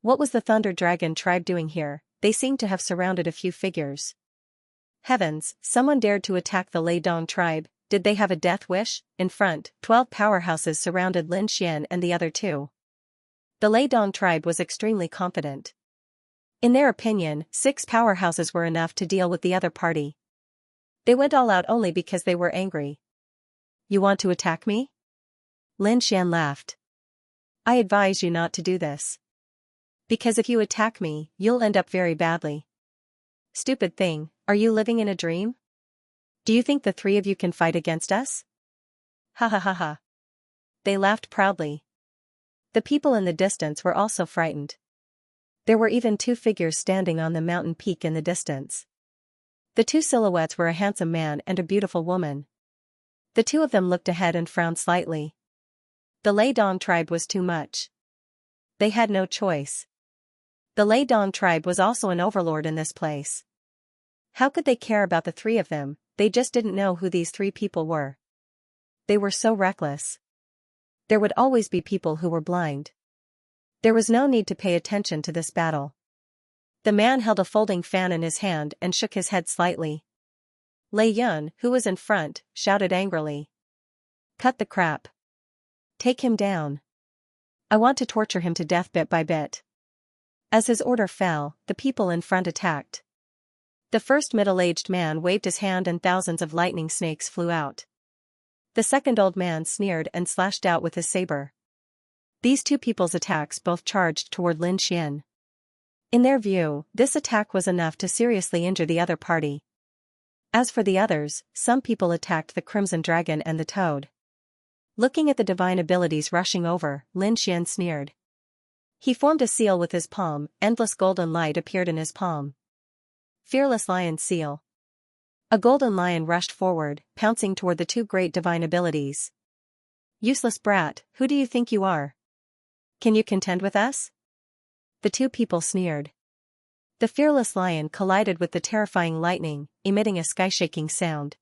What was the Thunder Dragon tribe doing here? They seemed to have surrounded a few figures. Heavens, someone dared to attack the Lei Dong tribe. Did they have a death wish? In front, 12 powerhouses surrounded Lin Xian and the other two. The Lei Dong tribe was extremely confident. In their opinion, 6 powerhouses were enough to deal with the other party. They went all out only because they were angry. "You want to attack me?" Lin Xian laughed. "I advise you not to do this. Because if you attack me, you'll end up very badly." "Stupid thing, are you living in a dream? Do you think the 3 of you can fight against us?" "Ha ha ha ha." They laughed proudly. The people in the distance were also frightened. There were even 2 figures standing on the mountain peak in the distance. The 2 silhouettes were a handsome man and a beautiful woman. The 2 of them looked ahead and frowned slightly. The Lei Dong tribe was too much. They had no choice. The Lei Dong tribe was also an overlord in this place. How could they care about the 3 of them? They just didn't know who these 3 people were. They were so reckless. There would always be people who were blind. There was no need to pay attention to this battle. The man held a folding fan in his hand and shook his head slightly. Lei Yun, who was in front, shouted angrily. "Cut the crap. Take him down. I want to torture him to death bit by bit." As his order fell, the people in front attacked. The first middle-aged man waved his hand and thousands of lightning snakes flew out. The second old man sneered and slashed out with his saber. These 2 people's attacks both charged toward Lin Xian. In their view, this attack was enough to seriously injure the other party. As for the others, some people attacked the Crimson Dragon and the Toad. Looking at the divine abilities rushing over, Lin Xian sneered. He formed a seal with his palm, endless golden light appeared in his palm. Fearless Lion Seal. A golden lion rushed forward, pouncing toward the 2 great divine abilities. "Useless brat, who do you think you are? Can you contend with us?" The 2 people sneered. The fearless lion collided with the terrifying lightning, emitting a sky-shaking sound.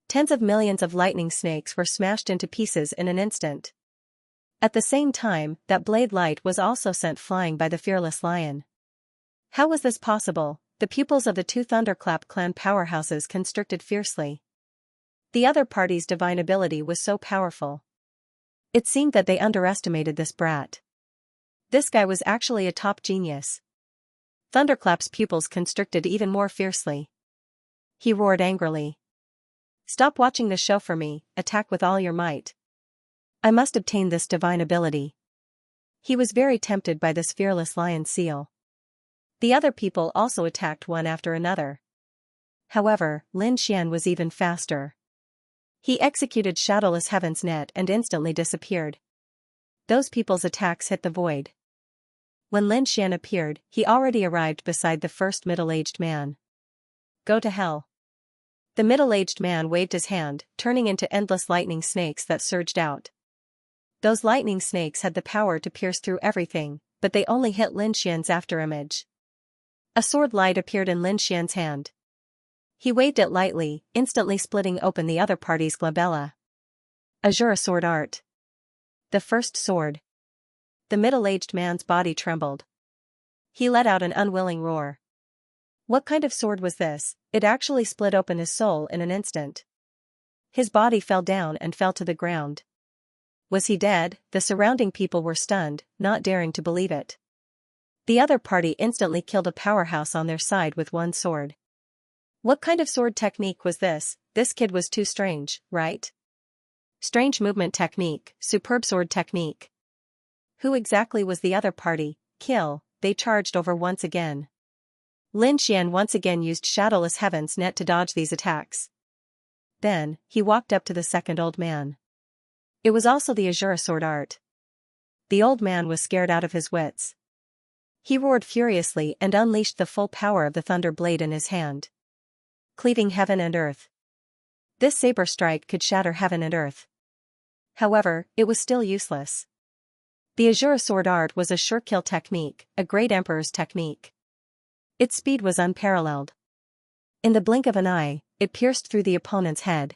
Tens of millions of lightning snakes were smashed into pieces in an instant. At the same time, that blade light was also sent flying by the fearless lion. How was this possible? The pupils of the 2 Thunderclap clan powerhouses constricted fiercely. The other party's divine ability was so powerful. It seemed that they underestimated this brat. This guy was actually a top genius. Thunderclap's pupils constricted even more fiercely. He roared angrily. Stop watching the show for me, attack with all your might. I must obtain this divine ability. He was very tempted by this fearless lion seal. The other people also attacked one after another. However, Lin Xian was even faster. He executed Shadowless Heaven's net and instantly disappeared. Those people's attacks hit the void. When Lin Xian appeared, he already arrived beside the first middle-aged man. Go to hell. The middle-aged man waved his hand, turning into endless lightning snakes that surged out. Those lightning snakes had the power to pierce through everything, but they only hit Lin Xian's afterimage. A sword light appeared in Lin Xian's hand. He waved it lightly, instantly splitting open the other party's glabella. Azure sword art. The first sword. The middle-aged man's body trembled. He let out an unwilling roar. What kind of sword was this? It actually split open his soul in an instant. His body fell down and fell to the ground. Was he dead? The surrounding people were stunned, not daring to believe it. The other party instantly killed a powerhouse on their side with one sword. What kind of sword technique was this? This kid was too strange, right? Strange movement technique, superb sword technique. Who exactly was the other party? Kill, they charged over once again. Lin Xian once again used Shadowless Heaven's net to dodge these attacks. Then, he walked up to the second old man. It was also the Azure sword art. The old man was scared out of his wits. He roared furiously and unleashed the full power of the thunder blade in his hand. Cleaving heaven and earth. This saber strike could shatter heaven and earth. However, it was still useless. The Azure sword art was a sure kill technique, a great emperor's technique. Its speed was unparalleled. In the blink of an eye, it pierced through the opponent's head.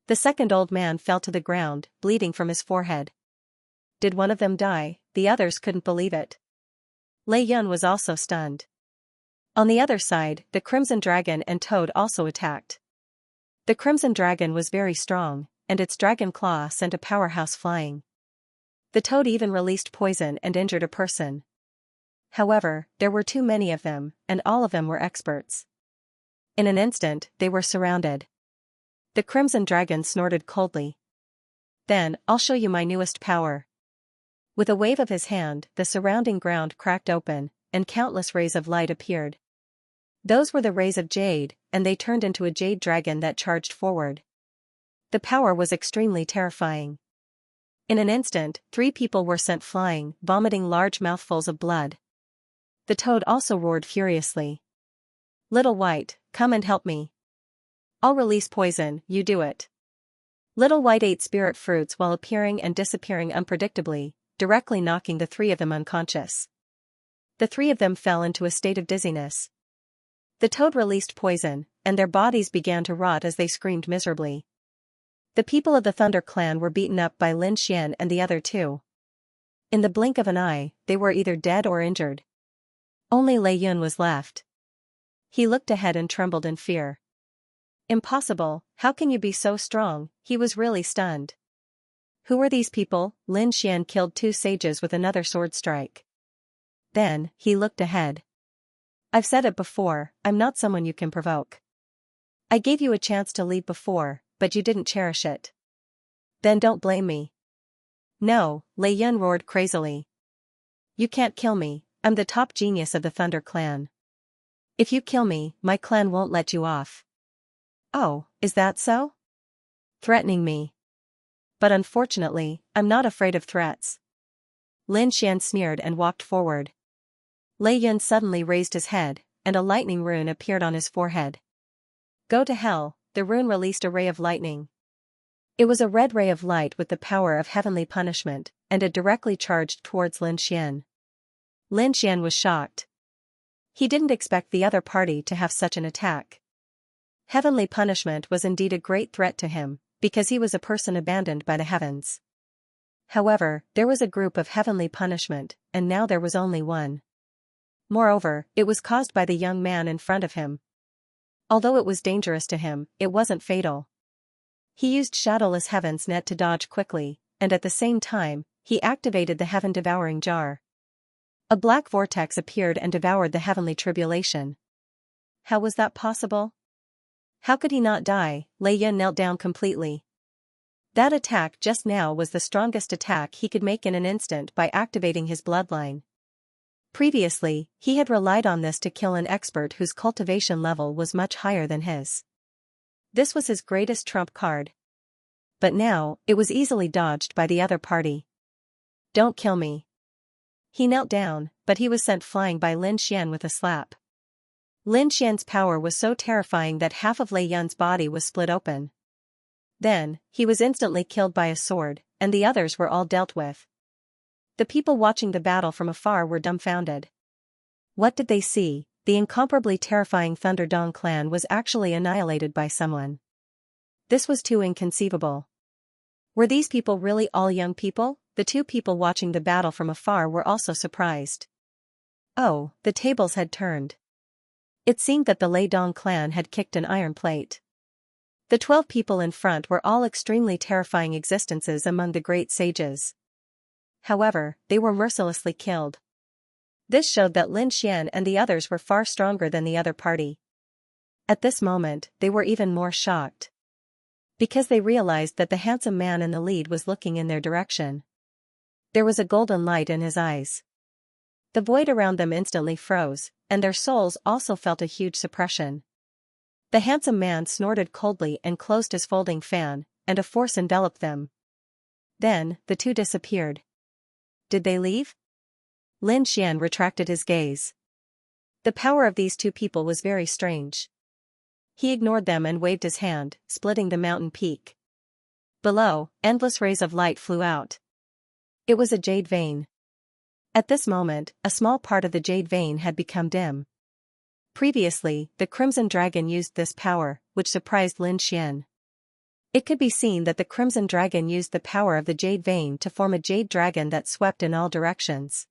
The second old man fell to the ground, bleeding from his forehead. Did one of them die? The others couldn't believe it. Lei Yun was also stunned. On the other side, the Crimson Dragon and Toad also attacked. The Crimson Dragon was very strong, and its dragon claw sent a powerhouse flying. The Toad even released poison and injured a person. However, there were too many of them, and all of them were experts. In an instant, they were surrounded. The Crimson Dragon snorted coldly. Then, I'll show you my newest power. With a wave of his hand, the surrounding ground cracked open, and countless rays of light appeared. Those were the rays of jade, and they turned into a jade dragon that charged forward. The power was extremely terrifying. In an instant, 3 people were sent flying, vomiting large mouthfuls of blood. The Toad also roared furiously. Little White, come and help me. I'll release poison, you do it. Little White ate spirit fruits while appearing and disappearing unpredictably, directly knocking the 3 of them unconscious. The 3 of them fell into a state of dizziness. The Toad released poison, and their bodies began to rot as they screamed miserably. The people of the Thunder Clan were beaten up by Lin Xian and the other 2. In the blink of an eye, they were either dead or injured. Only Lei Yun was left. He looked ahead and trembled in fear. Impossible, how can you be so strong? He was really stunned. Who were these people? Lin Xian killed 2 sages with another sword strike. Then, he looked ahead. I've said it before, I'm not someone you can provoke. I gave you a chance to leave before, but you didn't cherish it. Then don't blame me. No, Lei Yun roared crazily. You can't kill me, I'm the top genius of the Thunder Clan. If you kill me, my clan won't let you off. Oh, is that so? Threatening me. But unfortunately, I'm not afraid of threats. Lin Xian sneered and walked forward. Lei Yun suddenly raised his head, and a lightning rune appeared on his forehead. Go to hell, the rune released a ray of lightning. It was a red ray of light with the power of heavenly punishment, and it directly charged towards Lin Xian. Lin Xian was shocked. He didn't expect the other party to have such an attack. Heavenly punishment was indeed a great threat to him, because he was a person abandoned by the heavens. However, there was a group of heavenly punishment, and now there was only one. Moreover, it was caused by the young man in front of him. Although it was dangerous to him, it wasn't fatal. He used Shadowless Heaven's net to dodge quickly, and at the same time, he activated the heaven-devouring jar. A black vortex appeared and devoured the heavenly tribulation. How was that possible? How could he not die? Lei Yun knelt down completely. That attack just now was the strongest attack he could make in an instant by activating his bloodline. Previously, he had relied on this to kill an expert whose cultivation level was much higher than his. This was his greatest trump card. But now, it was easily dodged by the other party. Don't kill me. He knelt down, but he was sent flying by Lin Xian with a slap. Lin Xian's power was so terrifying that half of Lei Yun's body was split open. Then, he was instantly killed by a sword, and the others were all dealt with. The people watching the battle from afar were dumbfounded. What did they see? The incomparably terrifying Thunderdong clan was actually annihilated by someone. This was too inconceivable. Were these people really all young people? The two people watching the battle from afar were also surprised. Oh, the tables had turned. It seemed that the Lei Dong clan had kicked an iron plate. The 12 people in front were all extremely terrifying existences among the great sages. However, they were mercilessly killed. This showed that Lin Xian and the others were far stronger than the other party. At this moment, they were even more shocked. Because they realized that the handsome man in the lead was looking in their direction. There was a golden light in his eyes. The void around them instantly froze, and their souls also felt a huge suppression. The handsome man snorted coldly and closed his folding fan, and a force enveloped them. Then, the two disappeared. Did they leave? Lin Xian retracted his gaze. The power of these two people was very strange. He ignored them and waved his hand, splitting the mountain peak. Below, endless rays of light flew out. It was a jade vein. At this moment, a small part of the jade vein had become dim. Previously, the Crimson Dragon used this power, which surprised Lin Xian. It could be seen that the Crimson Dragon used the power of the jade vein to form a jade dragon that swept in all directions.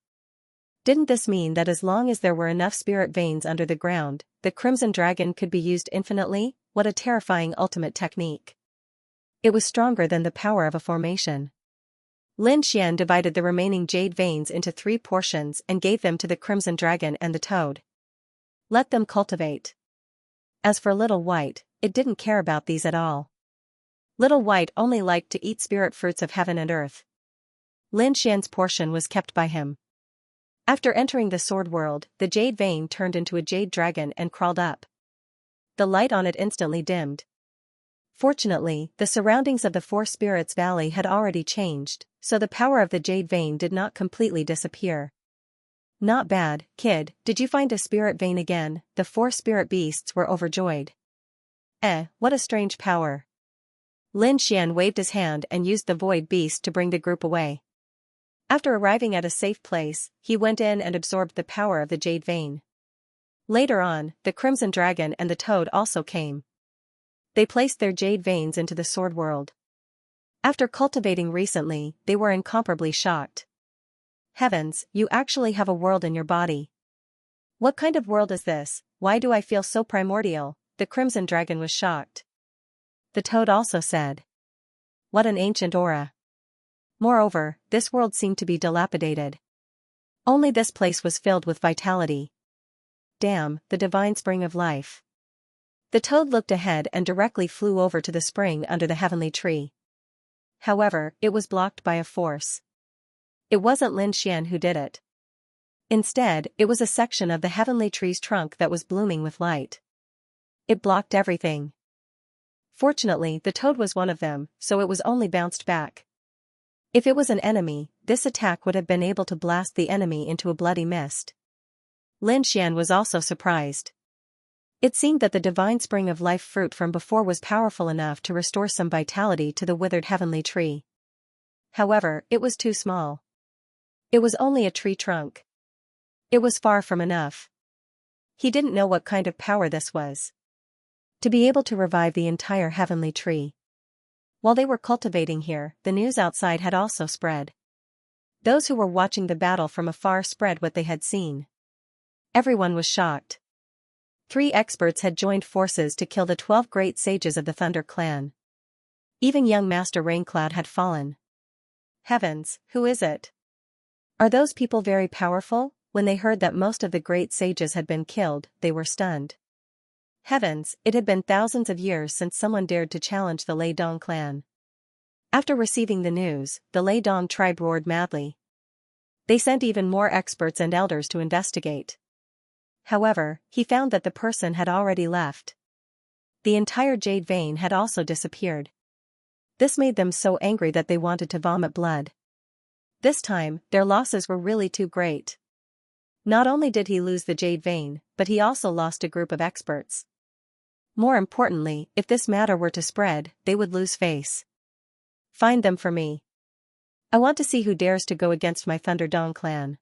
Didn't this mean that as long as there were enough spirit veins under the ground, the Crimson Dragon could be used infinitely? What a terrifying ultimate technique. It was stronger than the power of a formation. Lin Xian divided the remaining jade veins into 3 portions and gave them to the Crimson Dragon and the Toad. Let them cultivate. As for Little White, it didn't care about these at all. Little White only liked to eat spirit fruits of heaven and earth. Lin Xian's portion was kept by him. After entering the sword world, the jade vein turned into a jade dragon and crawled up. The light on it instantly dimmed. Fortunately, the surroundings of the Four Spirits Valley had already changed, so the power of the jade vein did not completely disappear. Not bad, kid, did you find a spirit vein again? The 4 spirit beasts were overjoyed. What a strange power. Lin Xian waved his hand and used the void beast to bring the group away. After arriving at a safe place, he went in and absorbed the power of the jade vein. Later on, the Crimson Dragon and the Toad also came. They placed their jade veins into the sword world. After cultivating recently, they were incomparably shocked. Heavens, you actually have a world in your body. What kind of world is this? Why do I feel so primordial? The Crimson Dragon was shocked. The Toad also said. What an ancient aura. Moreover, this world seemed to be dilapidated. Only this place was filled with vitality. Damn, the divine spring of life. The Toad looked ahead and directly flew over to the spring under the heavenly tree. However, it was blocked by a force. It wasn't Lin Xian who did it. Instead, it was a section of the heavenly tree's trunk that was blooming with light. It blocked everything. Fortunately, the Toad was one of them, so it was only bounced back. If it was an enemy, this attack would have been able to blast the enemy into a bloody mist. Lin Xian was also surprised. It seemed that the divine spring of life fruit from before was powerful enough to restore some vitality to the withered heavenly tree. However, it was too small. It was only a tree trunk. It was far from enough. He didn't know what kind of power this was. To be able to revive the entire heavenly tree. While they were cultivating here, the news outside had also spread. Those who were watching the battle from afar spread what they had seen. Everyone was shocked. 3 experts had joined forces to kill the 12 great sages of the Thunder clan. Even young Master Raincloud had fallen. Heavens, who is it? Are those people very powerful? when they heard that most of the great sages had been killed, they were stunned. Heavens, it had been thousands of years since someone dared to challenge the Lei Dong clan. After receiving the news, the Lei Dong tribe roared madly. They sent even more experts and elders to investigate. However, he found that the person had already left. The entire jade vein had also disappeared. This made them so angry that they wanted to vomit blood. This time, their losses were really too great. Not only did he lose the jade vein, but he also lost a group of experts. More importantly, if this matter were to spread, they would lose face. Find them for me. I want to see who dares to go against my Thunder Dong clan.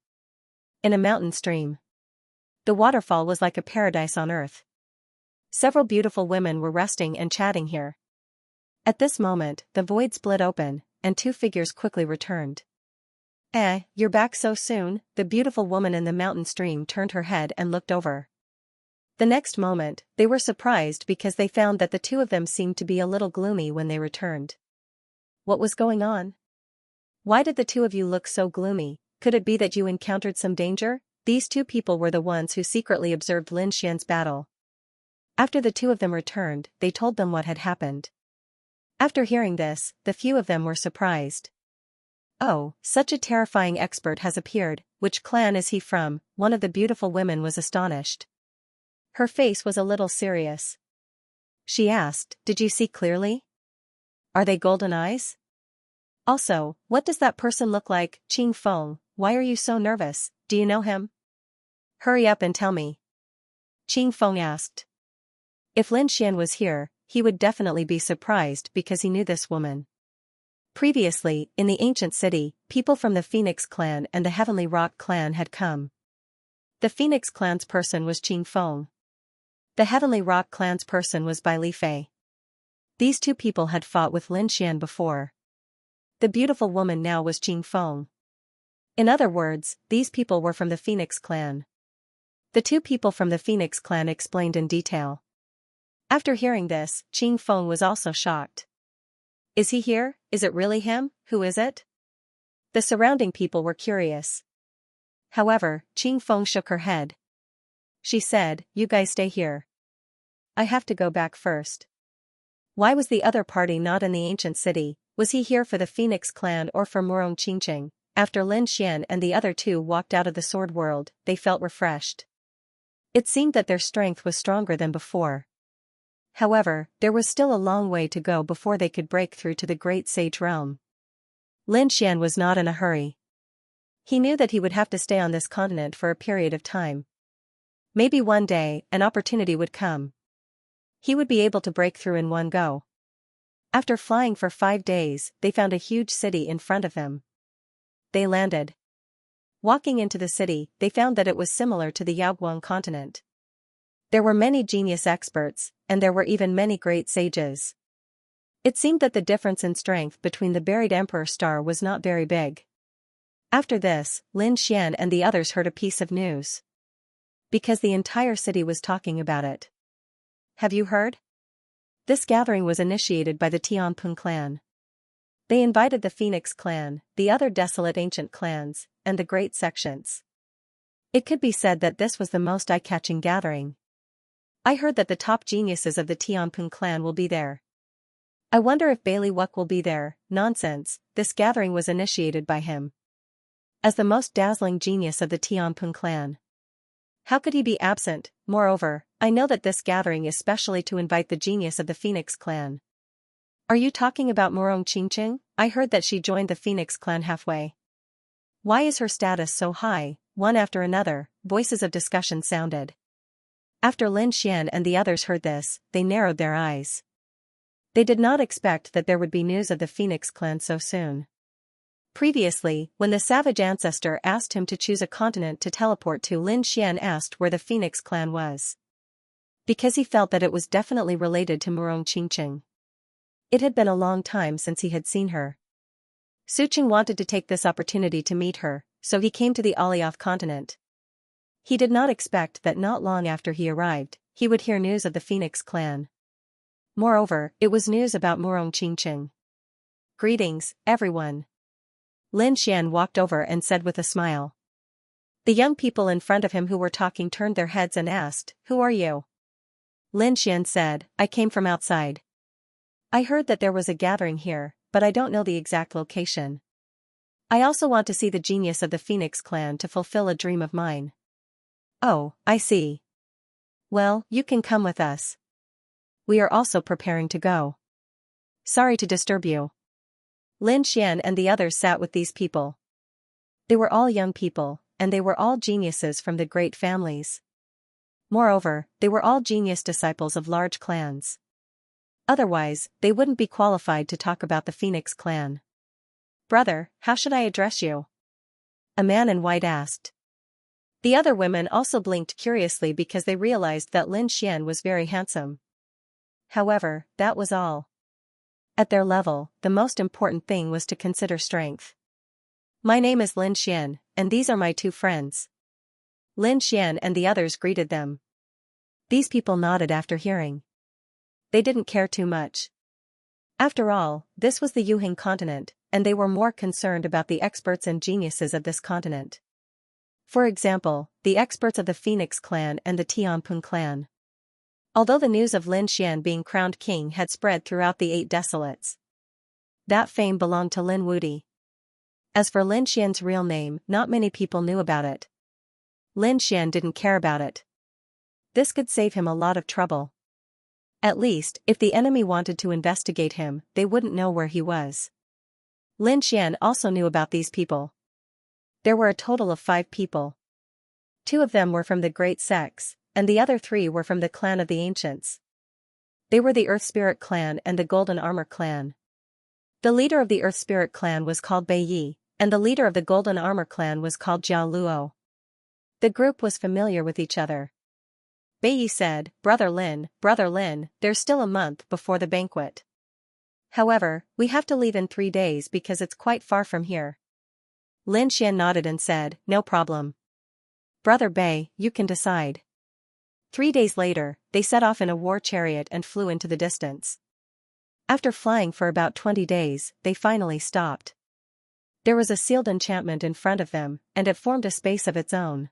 In a mountain stream. The waterfall was like a paradise on earth. Several beautiful women were resting and chatting here. At this moment, the void split open, and two figures quickly returned. You're back so soon?" The beautiful woman in the mountain stream turned her head and looked over. The next moment, they were surprised because they found that the two of them seemed to be a little gloomy when they returned. What was going on? Why did the two of you look so gloomy? Could it be that you encountered some danger? These two people were the ones who secretly observed Lin Xian's battle. After the two of them returned, they told them what had happened. After hearing this, the few of them were surprised. "Oh, such a terrifying expert has appeared. Which clan is he from?" One of the beautiful women was astonished. Her face was a little serious. She asked, "Did you see clearly? Are they golden eyes? Also, what does that person look like?" "Qing Feng, why are you so nervous? Do you know him? Hurry up and tell me." Qing Feng asked. If Lin Xian was here, he would definitely be surprised because he knew this woman. Previously, in the ancient city, people from the Phoenix clan and the Heavenly Rock clan had come. The Phoenix clan's person was Qing Feng. The Heavenly Rock clan's person was Bai Li Fei. These two people had fought with Lin Xian before. The beautiful woman now was Qing Feng. In other words, these people were from the Phoenix clan. The two people from the Phoenix clan explained in detail. After hearing this, Qing Feng was also shocked. "Is he here? Is it really him? Who is it?" The surrounding people were curious. However, Qing Feng shook her head. She said, "You guys stay here. I have to go back first." Why was the other party not in the ancient city? Was he here for the Phoenix clan or for Murong Qingqing? After Lin Xian and the other two walked out of the sword world, they felt refreshed. It seemed that their strength was stronger than before. However, there was still a long way to go before they could break through to the great sage realm. Lin Xian was not in a hurry. He knew that he would have to stay on this continent for a period of time. Maybe one day, an opportunity would come. He would be able to break through in one go. After flying for 5 days, they found a huge city in front of him. They landed. Walking into the city, they found that it was similar to the Yaoguang continent. There were many genius experts, and there were even many great sages. It seemed that the difference in strength between the buried Emperor Star was not very big. After this, Lin Xian and the others heard a piece of news. Because the entire city was talking about it. Have you heard? This gathering was initiated by the Tianping clan. They invited the Phoenix clan, the other desolate ancient clans, and the great sections. It could be said that this was the most eye-catching gathering. I heard that the top geniuses of the Tianping clan will be there. I wonder if Bailey Wuck will be there. Nonsense, this gathering was initiated by him. As the most dazzling genius of the Tianping clan. How could he be absent? Moreover, I know that this gathering is specially to invite the genius of the Phoenix clan. Are you talking about Murong Qingqing? I heard that she joined the Phoenix clan halfway. Why is her status so high? One after another, voices of discussion sounded. After Lin Xian and the others heard this, they narrowed their eyes. They did not expect that there would be news of the Phoenix clan so soon. Previously, when the savage ancestor asked him to choose a continent to teleport to, Lin Xian asked where the Phoenix clan was. Because he felt that it was definitely related to Murong Qingqing. It had been a long time since he had seen her. Suqing wanted to take this opportunity to meet her, so he came to the Alioth continent. He did not expect that not long after he arrived, he would hear news of the Phoenix clan. Moreover, it was news about Murong Qingqing. "Greetings, everyone." Lin Xian walked over and said with a smile. The young people in front of him who were talking turned their heads and asked, "Who are you?" Lin Xian said, "I came from outside. I heard that there was a gathering here, but I don't know the exact location. I also want to see the genius of the Phoenix clan to fulfill a dream of mine." "Oh, I see. Well, you can come with us. We are also preparing to go. Sorry to disturb you." Lin Xian and the others sat with these people. They were all young people, and they were all geniuses from the great families. Moreover, they were all genius disciples of large clans. Otherwise, they wouldn't be qualified to talk about the Phoenix clan. "Brother, how should I address you?" a man in white asked. The other women also blinked curiously because they realized that Lin Xian was very handsome. However, that was all. At their level, the most important thing was to consider strength. "My name is Lin Xian, and these are my two friends." Lin Xian and the others greeted them. These people nodded after hearing. They didn't care too much. After all, this was the Yuheng continent, and they were more concerned about the experts and geniuses of this continent. For example, the experts of the Phoenix clan and the Tianping clan. Although the news of Lin Xian being crowned king had spread throughout the 8 desolates, that fame belonged to Lin Wudi. As for Lin Xian's real name, not many people knew about it. Lin Xian didn't care about it. This could save him a lot of trouble. At least, if the enemy wanted to investigate him, they wouldn't know where he was. Lin Xian also knew about these people. There were a total of 5 people. 2 of them were from the Great Sects, and the other 3 were from the clan of the Ancients. They were the Earth Spirit clan and the Golden Armor clan. The leader of the Earth Spirit clan was called Bai Yi, and the leader of the Golden Armor clan was called Jiao Luo. The group was familiar with each other. Bai Yi said, Brother Lin, there's still a month before the banquet. However, we have to leave in 3 days because it's quite far from here." Lin Xian nodded and said, "No problem. Brother Bai, you can decide." 3 days later, they set off in a war chariot and flew into the distance. After flying for about 20 days, they finally stopped. There was a sealed enchantment in front of them, and it formed a space of its own.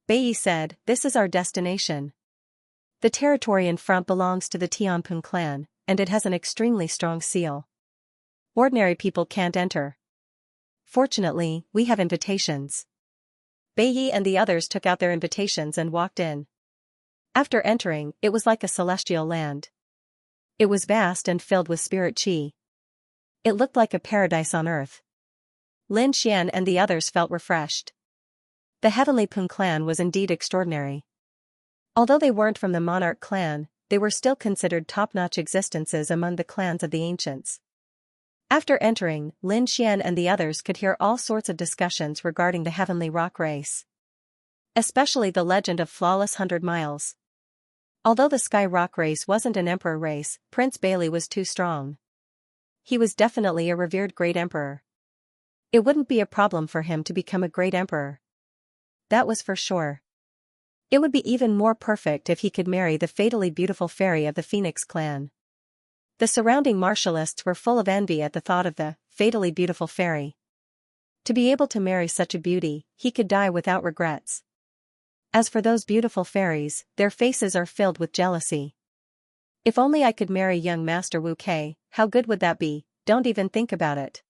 Bai Yi said, "This is our destination. The territory in front belongs to the Tianping clan, and it has an extremely strong seal. Ordinary people can't enter. Fortunately, we have invitations." Bai Yi and the others took out their invitations and walked in. After entering, it was like a celestial land. It was vast and filled with spirit qi. It looked like a paradise on earth. Lin Xian and the others felt refreshed. The Heavenly Pung clan was indeed extraordinary. Although they weren't from the Monarch clan, they were still considered top-notch existences among the clans of the Ancients. After entering, Lin Xian and the others could hear all sorts of discussions regarding the Heavenly Rock race. Especially the legend of Flawless 100 Miles. Although the Sky Rock race wasn't an emperor race, Prince Bailey was too strong. He was definitely a revered great emperor. It wouldn't be a problem for him to become a great emperor. That was for sure. It would be even more perfect if he could marry the fatally beautiful fairy of the Phoenix clan. The surrounding martialists were full of envy at the thought of the fatally beautiful fairy. To be able to marry such a beauty, he could die without regrets. As for those beautiful fairies, their faces are filled with jealousy. If only I could marry young Master Wu Kei, how good would that be? Don't even think about it.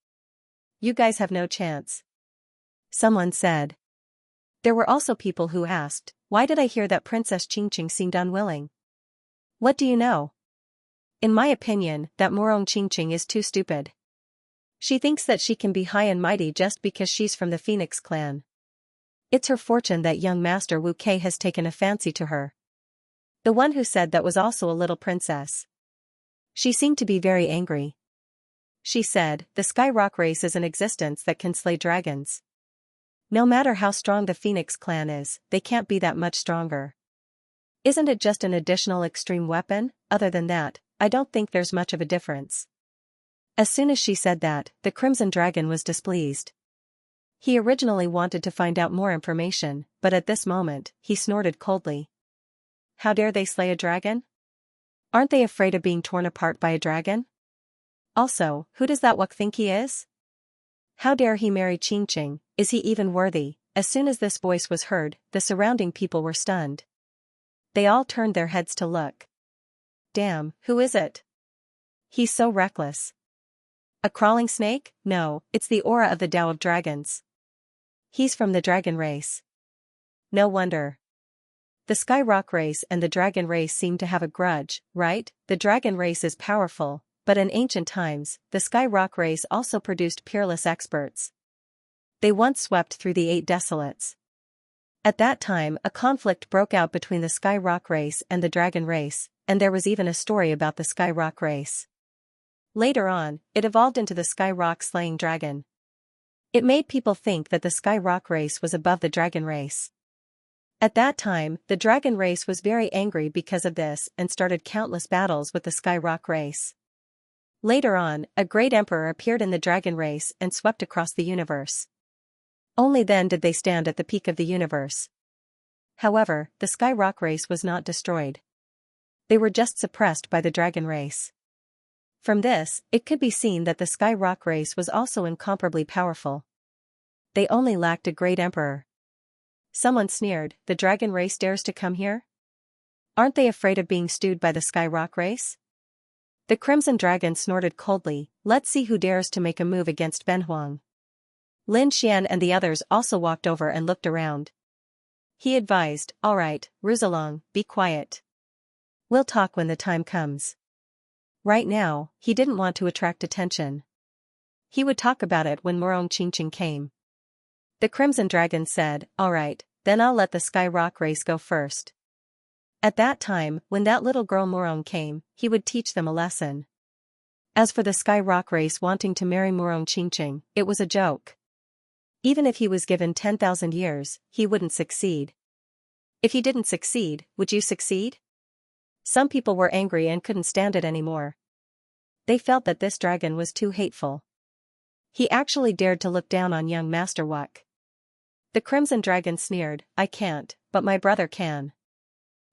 You guys have no chance. Someone said. There were also people who asked, why did I hear that Princess Qingqing seemed unwilling? What do you know? In my opinion, that Morong Qingqing is too stupid. She thinks that she can be high and mighty just because she's from the Phoenix clan. It's her fortune that young Master Wu Kei has taken a fancy to her. The one who said that was also a little princess. She seemed to be very angry. She said, the Sky Rock race is an existence that can slay dragons. No matter how strong the Phoenix clan is, they can't be that much stronger. Isn't it just an additional extreme weapon? Other than that, I don't think there's much of a difference. As soon as she said that, the Crimson Dragon was displeased. He originally wanted to find out more information, but at this moment, he snorted coldly. How dare they slay a dragon? Aren't they afraid of being torn apart by a dragon? Also, who does that Wuk think he is? How dare he marry Qingqing? Is he even worthy? As soon as this voice was heard, the surrounding people were stunned. They all turned their heads to look. Damn, who is it? He's so reckless. A crawling snake? No, it's the aura of the Tao of Dragons. He's from the dragon race. No wonder. The Sky Rock race and the dragon race seem to have a grudge, right? The dragon race is powerful, but in ancient times, the Sky Rock race also produced peerless experts. They once swept through the 8 desolates. At that time, a conflict broke out between the Sky Rock race and the dragon race, and there was even a story about the Sky Rock race. Later on, it evolved into the Sky Rock slaying dragon. It made people think that the Sky Rock race was above the dragon race. At that time, the dragon race was very angry because of this and started countless battles with the Sky Rock race. Later on, a great emperor appeared in the dragon race and swept across the universe. Only then did they stand at the peak of the universe. However, the Sky Rock race was not destroyed. They were just suppressed by the dragon race. From this, it could be seen that the Sky Rock race was also incomparably powerful. They only lacked a great emperor. Someone sneered, the dragon race dares to come here? Aren't they afraid of being stewed by the Sky Rock race? The Crimson Dragon snorted coldly, let's see who dares to make a move against Benhuang. Lin Xian and the others also walked over and looked around. He advised, all right, Ruzalong, be quiet. We'll talk when the time comes. Right now, he didn't want to attract attention. He would talk about it when Murong Qingqing came. The Crimson Dragon said, all right, then I'll let the Sky Rock race go first. At that time, when that little girl Murong came, he would teach them a lesson. As for the Sky Rock race wanting to marry Murong Qingqing, it was a joke. Even if he was given 10,000 years, he wouldn't succeed. If he didn't succeed, would you succeed? Some people were angry and couldn't stand it anymore. They felt that this dragon was too hateful. He actually dared to look down on young Master Wuk. The Crimson Dragon sneered, I can't, but my brother can.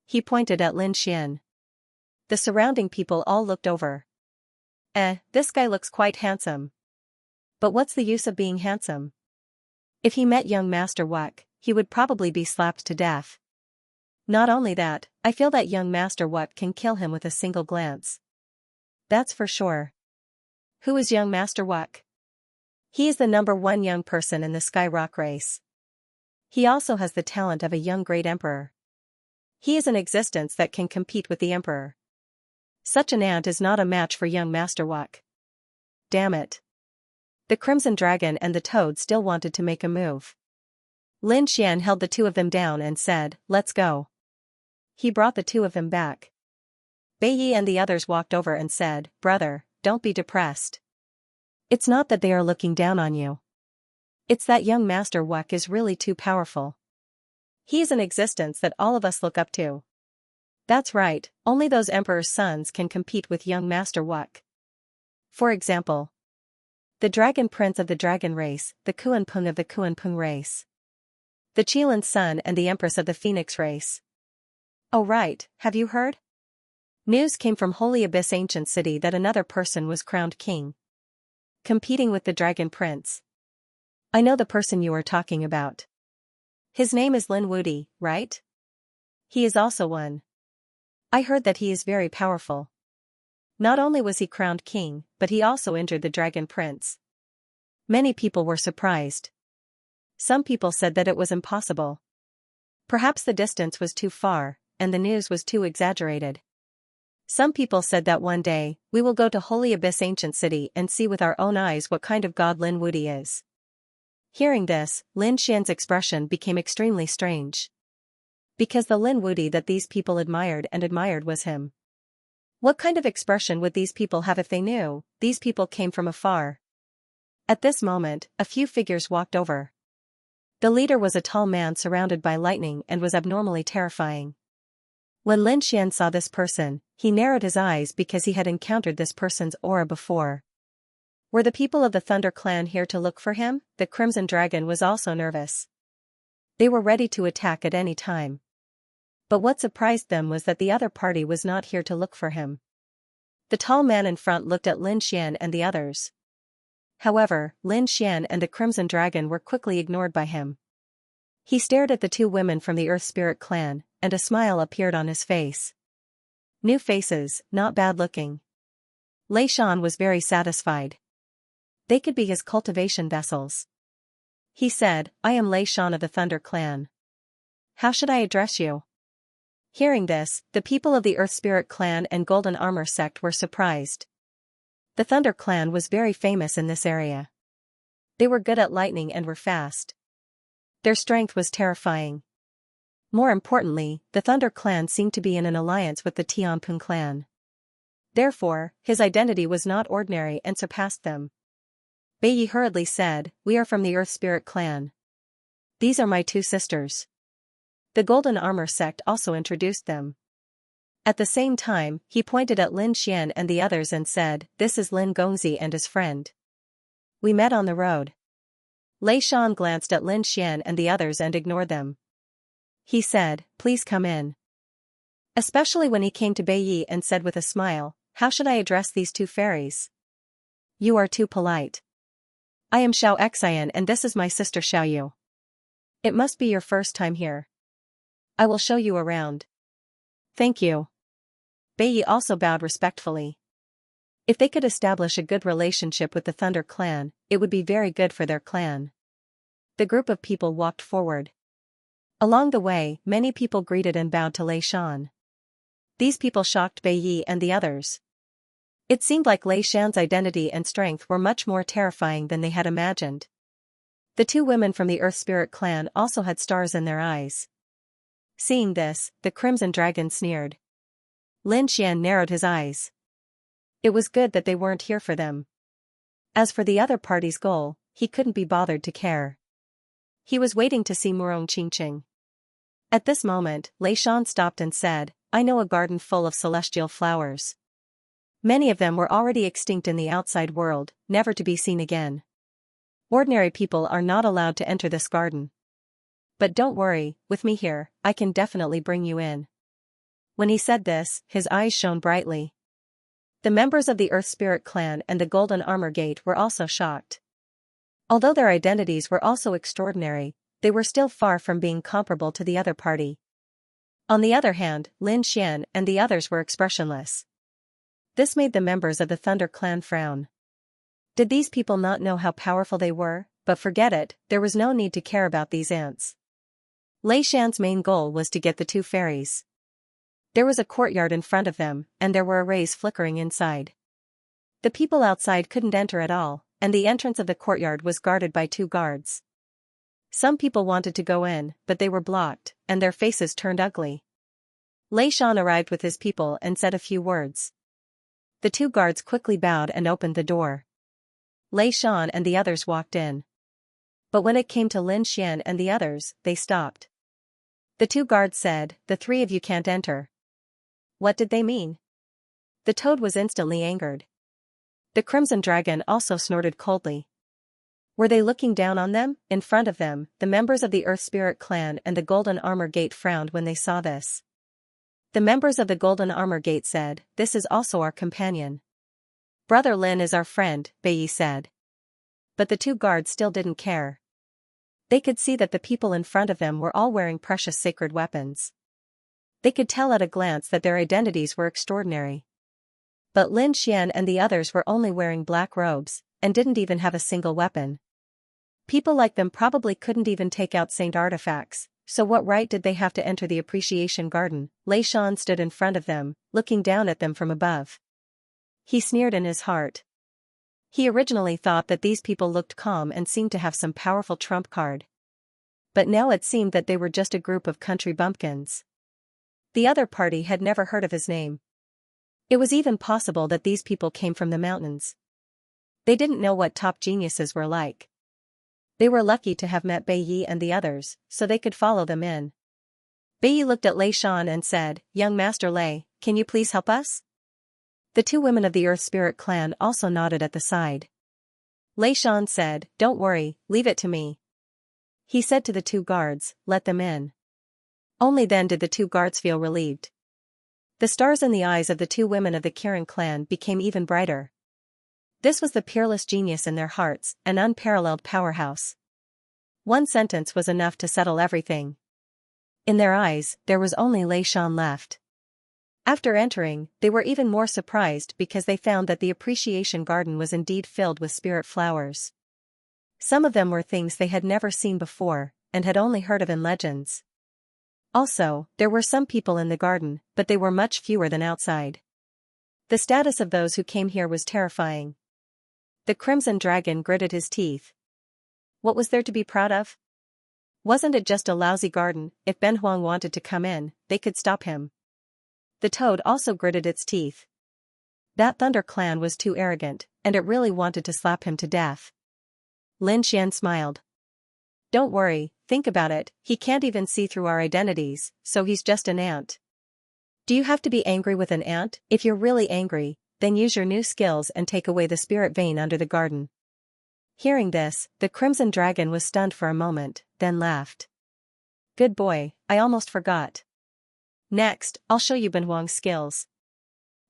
He pointed at Lin Xian. The surrounding people all looked over. This guy looks quite handsome. But what's the use of being handsome? If he met young Master Wuk, he would probably be slapped to death. Not only that, I feel that young Master Wuk can kill him with a single glance. That's for sure. Who is young Master Wuk? He is the #1 young person in the Sky Rock race. He also has the talent of a young great emperor. He is an existence that can compete with the emperor. Such an ant is not a match for young Master Wuk. Damn it. The Crimson Dragon and the Toad still wanted to make a move. Lin Xian held the 2 of them down and said, let's go. He brought the 2 of them back. Bai Yi and the others walked over and said, brother, don't be depressed. It's not that they are looking down on you. It's that young Master Wuk is really too powerful. He is an existence that all of us look up to. That's right, only those emperor's sons can compete with young Master Wuk. For example, the Dragon Prince of the Dragon race, the Kuan-Pung of the Kuan-Pung race. The Qilin's son and the Empress of the Phoenix race. Oh right, have you heard? News came from Holy Abyss Ancient City that another person was crowned king. Competing with the Dragon Prince. I know the person you are talking about. His name is Lin Wudi, right? He is also one. I heard that he is very powerful. Not only was he crowned king, but he also injured the Dragon Prince. Many people were surprised. Some people said that it was impossible. Perhaps the distance was too far, and the news was too exaggerated. Some people said that one day, we will go to Holy Abyss Ancient City and see with our own eyes what kind of god Lin Wudi is. Hearing this, Lin Xian's expression became extremely strange. Because the Lin Wudi that these people admired was him. What kind of expression would these people have if they knew these people came from afar? At this moment, a few figures walked over. The leader was a tall man surrounded by lightning and was abnormally terrifying. When Lin Xian saw this person, he narrowed his eyes because he had encountered this person's aura before. Were the people of the Thunder Clan here to look for him? The Crimson Dragon was also nervous. They were ready to attack at any time. But what surprised them was that the other party was not here to look for him. The tall man in front looked at Lin Xian and the others. However, Lin Xian and the Crimson Dragon were quickly ignored by him. He stared at the two women from the Earth Spirit clan, and a smile appeared on his face. New faces, not bad looking. Lei Shan was very satisfied. They could be his cultivation vessels. He said, I am Lei Shan of the Thunder clan. How should I address you? Hearing this, the people of the Earth Spirit clan and Golden Armor sect were surprised. The Thunder clan was very famous in this area. They were good at lightning and were fast. Their strength was terrifying. More importantly, the Thunder clan seemed to be in an alliance with the Tianping clan. Therefore, his identity was not ordinary and surpassed them. Beiyi hurriedly said, we are from the Earth Spirit clan. These are my two sisters. The Golden Armor sect also introduced them. At the same time, he pointed at Lin Xian and the others and said, this is Lin Gongzi and his friend. We met on the road. Lei Shan glanced at Lin Xian and the others and ignored them. He said, please come in. Especially when he came to Beiyi and said with a smile, how should I address these two fairies? You are too polite. I am Xianxia and this is my sister Xiaoyu. It must be your first time here. I will show you around. Thank you. Beiyi also bowed respectfully. If they could establish a good relationship with the Thunder clan, it would be very good for their clan. The group of people walked forward. Along the way, many people greeted and bowed to Lei Shan. These people shocked Beiyi and the others. It seemed like Lei Shan's identity and strength were much more terrifying than they had imagined. The two women from the Earth Spirit clan also had stars in their eyes. Seeing this, the Crimson Dragon sneered. Lin Xian narrowed his eyes. It was good that they weren't here for them. As for the other party's goal, he couldn't be bothered to care. He was waiting to see Murong Qingqing. At this moment, Lei Shan stopped and said, I know a garden full of celestial flowers. Many of them were already extinct in the outside world, never to be seen again. Ordinary people are not allowed to enter this garden. But don't worry, with me here, I can definitely bring you in. When he said this, his eyes shone brightly. The members of the Earth Spirit clan and the Golden Armor Gate were also shocked. Although their identities were also extraordinary, they were still far from being comparable to the other party. On the other hand, Lin Xian and the others were expressionless. This made the members of the Thunder clan frown. Did these people not know how powerful they were? But forget it, there was no need to care about these ants. Lei Shan's main goal was to get the two fairies. There was a courtyard in front of them, and there were arrays flickering inside. The people outside couldn't enter at all, and the entrance of the courtyard was guarded by two guards. Some people wanted to go in, but they were blocked, and their faces turned ugly. Lei Shan arrived with his people and said a few words. The two guards quickly bowed and opened the door. Lei Shan and the others walked in. But when it came to Lin Xian and the others, they stopped. The two guards said, the three of you can't enter. What did they mean? The toad was instantly angered. The Crimson Dragon also snorted coldly. Were they looking down on them? In front of them, the members of the Earth Spirit clan and the Golden Armor Gate frowned when they saw this. The members of the Golden Armor Gate said, this is also our companion. Brother Lin is our friend, Beiyi said. But the two guards still didn't care. They could see that the people in front of them were all wearing precious sacred weapons. They could tell at a glance that their identities were extraordinary. But Lin Xian and the others were only wearing black robes, and didn't even have a single weapon. People like them probably couldn't even take out saint artifacts, so what right did they have to enter the appreciation garden? Lei Shan stood in front of them, looking down at them from above. He sneered in his heart. He originally thought that these people looked calm and seemed to have some powerful trump card. But now it seemed that they were just a group of country bumpkins. The other party had never heard of his name. It was even possible that these people came from the mountains. They didn't know what top geniuses were like. They were lucky to have met Beiyi and the others, so they could follow them in. Beiyi looked at Lei Shan and said, Young Master Lei, can you please help us? The two women of the Earth Spirit clan also nodded at the side. Lei Shan said, Don't worry, leave it to me. He said to the two guards, Let them in. Only then did the two guards feel relieved. The stars in the eyes of the two women of the Kirin clan became even brighter. This was the peerless genius in their hearts, an unparalleled powerhouse. One sentence was enough to settle everything. In their eyes, there was only Lei Shan left. After entering, they were even more surprised because they found that the appreciation garden was indeed filled with spirit flowers. Some of them were things they had never seen before, and had only heard of in legends. Also, there were some people in the garden, but they were much fewer than outside. The status of those who came here was terrifying. The Crimson Dragon gritted his teeth. What was there to be proud of? Wasn't it just a lousy garden? If Ben Huang wanted to come in, they could stop him. The toad also gritted its teeth. That Thunder Clan was too arrogant, and it really wanted to slap him to death. Lin Xian smiled. Don't worry, think about it, he can't even see through our identities, so he's just an ant. Do you have to be angry with an ant? If you're really angry, then use your new skills and take away the spirit vein under the garden. Hearing this, the Crimson Dragon was stunned for a moment, then laughed. Good boy, I almost forgot. Next, I'll show you Ben Huang's skills.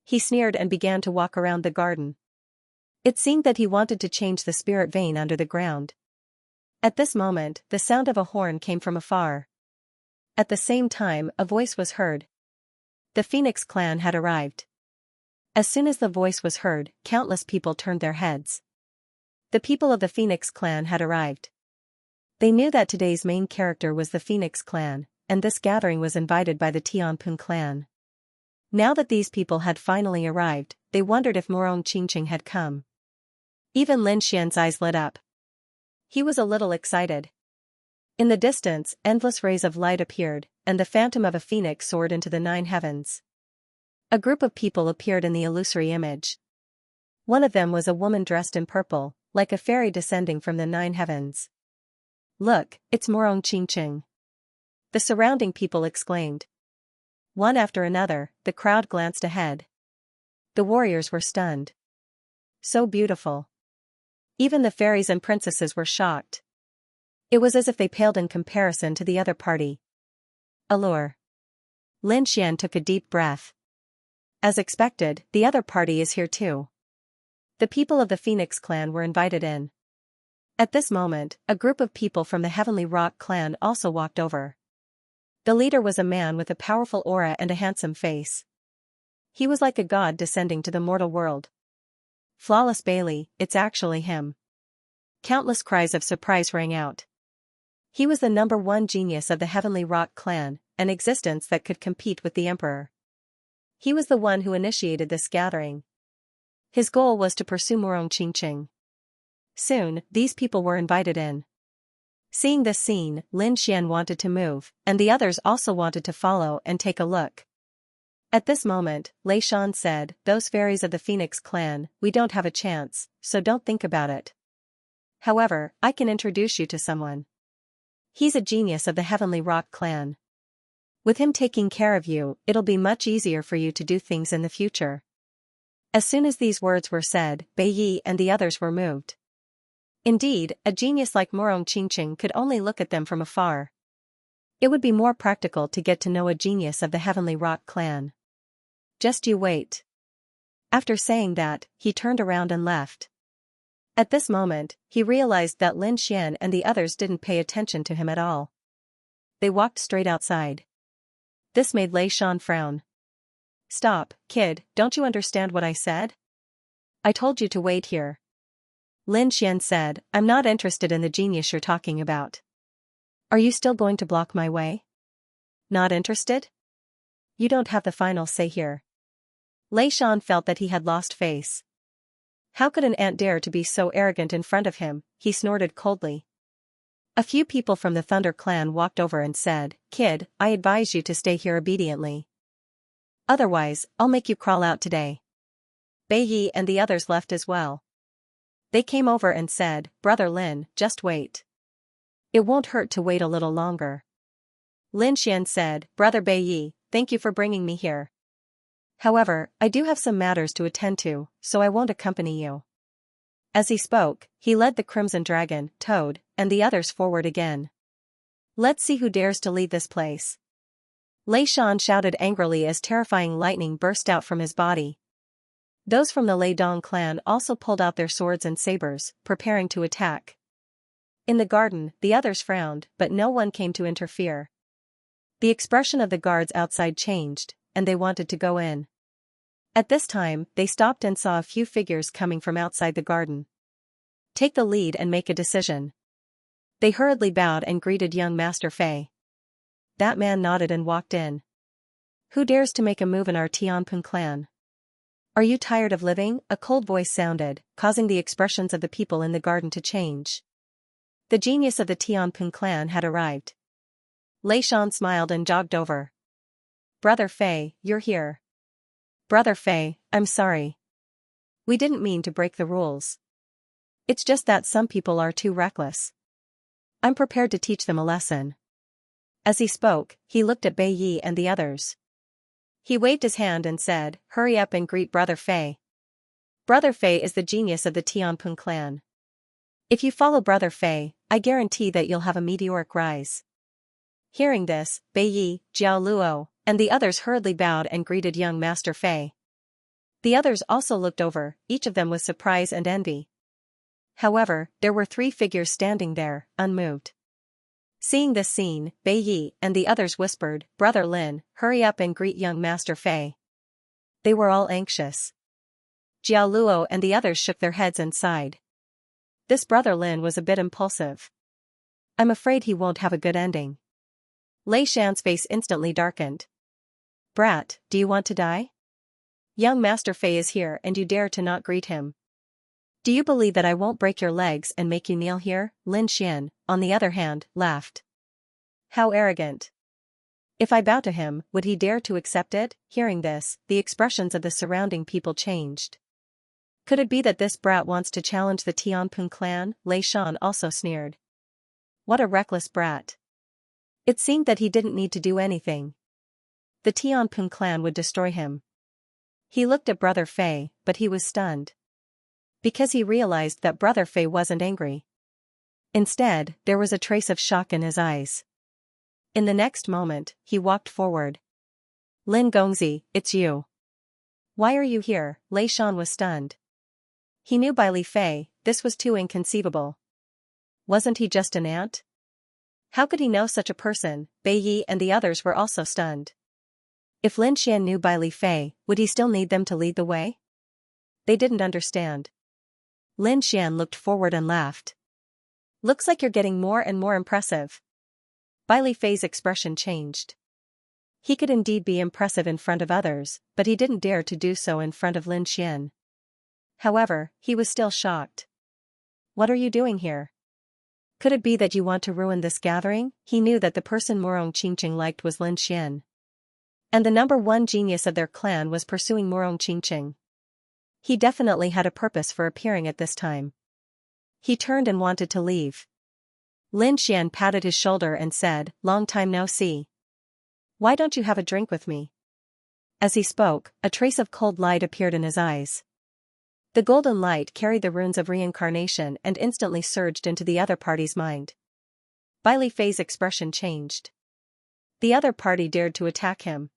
He sneered and began to walk around the garden. It seemed that he wanted to change the spirit vein under the ground. At this moment, the sound of a horn came from afar. At the same time, a voice was heard. The Phoenix clan had arrived. As soon as the voice was heard, countless people turned their heads. The people of the Phoenix clan had arrived. They knew that today's main character was the Phoenix clan, and this gathering was invited by the Tianping clan. Now that these people had finally arrived, they wondered if Morong Qingqing had come. Even Lin Xian's eyes lit up. He was a little excited. In the distance, endless rays of light appeared, and the phantom of a phoenix soared into the 9 heavens. A group of people appeared in the illusory image. One of them was a woman dressed in purple, like a fairy descending from the 9 heavens. Look, it's Morong Qingqing. The surrounding people exclaimed. One after another, the crowd glanced ahead. The warriors were stunned. So beautiful. Even the fairies and princesses were shocked. It was as if they paled in comparison to the other party. Allure. Lin Xian took a deep breath. As expected, the other party is here too. The people of the Phoenix clan were invited in. At this moment, a group of people from the Heavenly Rock clan also walked over. The leader was a man with a powerful aura and a handsome face. He was like a god descending to the mortal world. Flawless Bailey, it's actually him. Countless cries of surprise rang out. He was the #1 genius of the Heavenly Rock clan, an existence that could compete with the Emperor. He was the one who initiated this gathering. His goal was to pursue Morong Qingqing. Soon, these people were invited in. Seeing this scene, Lin Xian wanted to move, and the others also wanted to follow and take a look. At this moment, Lei Shan said, those fairies of the Phoenix clan, we don't have a chance, so don't think about it. However, I can introduce you to someone. He's a genius of the Heavenly Rock clan. With him taking care of you, it'll be much easier for you to do things in the future. As soon as these words were said, Bai Yi and the others were moved. Indeed, a genius like Morong Qingqing could only look at them from afar. It would be more practical to get to know a genius of the Heavenly Rock clan. Just you wait. After saying that, he turned around and left. At this moment, he realized that Lin Xian and the others didn't pay attention to him at all. They walked straight outside. This made Lei Shan frown. Stop, kid, don't you understand what I said? I told you to wait here. Lin Xian said, I'm not interested in the genius you're talking about. Are you still going to block my way? Not interested? You don't have the final say here. Lei Shan felt that he had lost face. How could an ant dare to be so arrogant in front of him? He snorted coldly. A few people from the Thunder clan walked over and said, Kid, I advise you to stay here obediently. Otherwise, I'll make you crawl out today. Bai Yi and the others left as well. They came over and said, Brother Lin, just wait. It won't hurt to wait a little longer. Lin Xian said, Brother Bai Yi, thank you for bringing me here. However, I do have some matters to attend to, so I won't accompany you. As he spoke, he led the Crimson Dragon, Toad, and the others forward again. Let's see who dares to lead this place. Lei Shan shouted angrily as terrifying lightning burst out from his body. Those from the Lei Dong clan also pulled out their swords and sabers, preparing to attack. In the garden, the others frowned, but no one came to interfere. The expression of the guards outside changed, and they wanted to go in. At this time, they stopped and saw a few figures coming from outside the garden. Take the lead and make a decision. They hurriedly bowed and greeted young Master Fei. That man nodded and walked in. Who dares to make a move in our Tianping clan? Are you tired of living? A cold voice sounded, causing the expressions of the people in the garden to change. The genius of the Tianping clan had arrived. Lei Shan smiled and jogged over. Brother Fei, you're here. Brother Fei, I'm sorry. We didn't mean to break the rules. It's just that some people are too reckless. I'm prepared to teach them a lesson. As he spoke, he looked at Bai Yi and the others. He waved his hand and said, hurry up and greet Brother Fei. Brother Fei is the genius of the Tianping clan. If you follow Brother Fei, I guarantee that you'll have a meteoric rise. Hearing this, Bai Yi, Jiao Luo, and the others hurriedly bowed and greeted young Master Fei. The others also looked over, each of them with surprise and envy. However, there were 3 figures standing there, unmoved. Seeing this scene, Bai Yi and the others whispered, Brother Lin, hurry up and greet young Master Fei. They were all anxious. Jiao Luo and the others shook their heads and sighed. This Brother Lin was a bit impulsive. I'm afraid he won't have a good ending. Lei Shan's face instantly darkened. Brat, do you want to die? Young Master Fei is here and you dare to not greet him. Do you believe that I won't break your legs and make you kneel here? Lin Xian, on the other hand, laughed. How arrogant. If I bow to him, would he dare to accept it? Hearing this, the expressions of the surrounding people changed. Could it be that this brat wants to challenge the Tianping clan? Lei Shan also sneered. What a reckless brat. It seemed that he didn't need to do anything. The Tianping clan would destroy him. He looked at Brother Fei, but he was stunned. Because he realized that Brother Fei wasn't angry. Instead, there was a trace of shock in his eyes. In the next moment, he walked forward. Lin Gongzi, it's you. Why are you here? Lei Shan was stunned. He knew by Li Fei, this was too inconceivable. Wasn't he just an ant? How could he know such a person? Bai Yi and the others were also stunned. If Lin Xian knew by Li Fei, would he still need them to lead the way? They didn't understand. Lin Xian looked forward and laughed. Looks like you're getting more and more impressive. Bai Li Fei's expression changed. He could indeed be impressive in front of others, but he didn't dare to do so in front of Lin Xian. However, he was still shocked. What are you doing here? Could it be that you want to ruin this gathering? He knew that the person Murong Qingqing liked was Lin Xian. And the #1 genius of their clan was pursuing Murong Qingqing. He definitely had a purpose for appearing at this time. He turned and wanted to leave. Lin Xian patted his shoulder and said, long time no see. Why don't you have a drink with me? As he spoke, a trace of cold light appeared in his eyes. The golden light carried the runes of reincarnation and instantly surged into the other party's mind. Bai Li Fei's expression changed. The other party dared to attack him.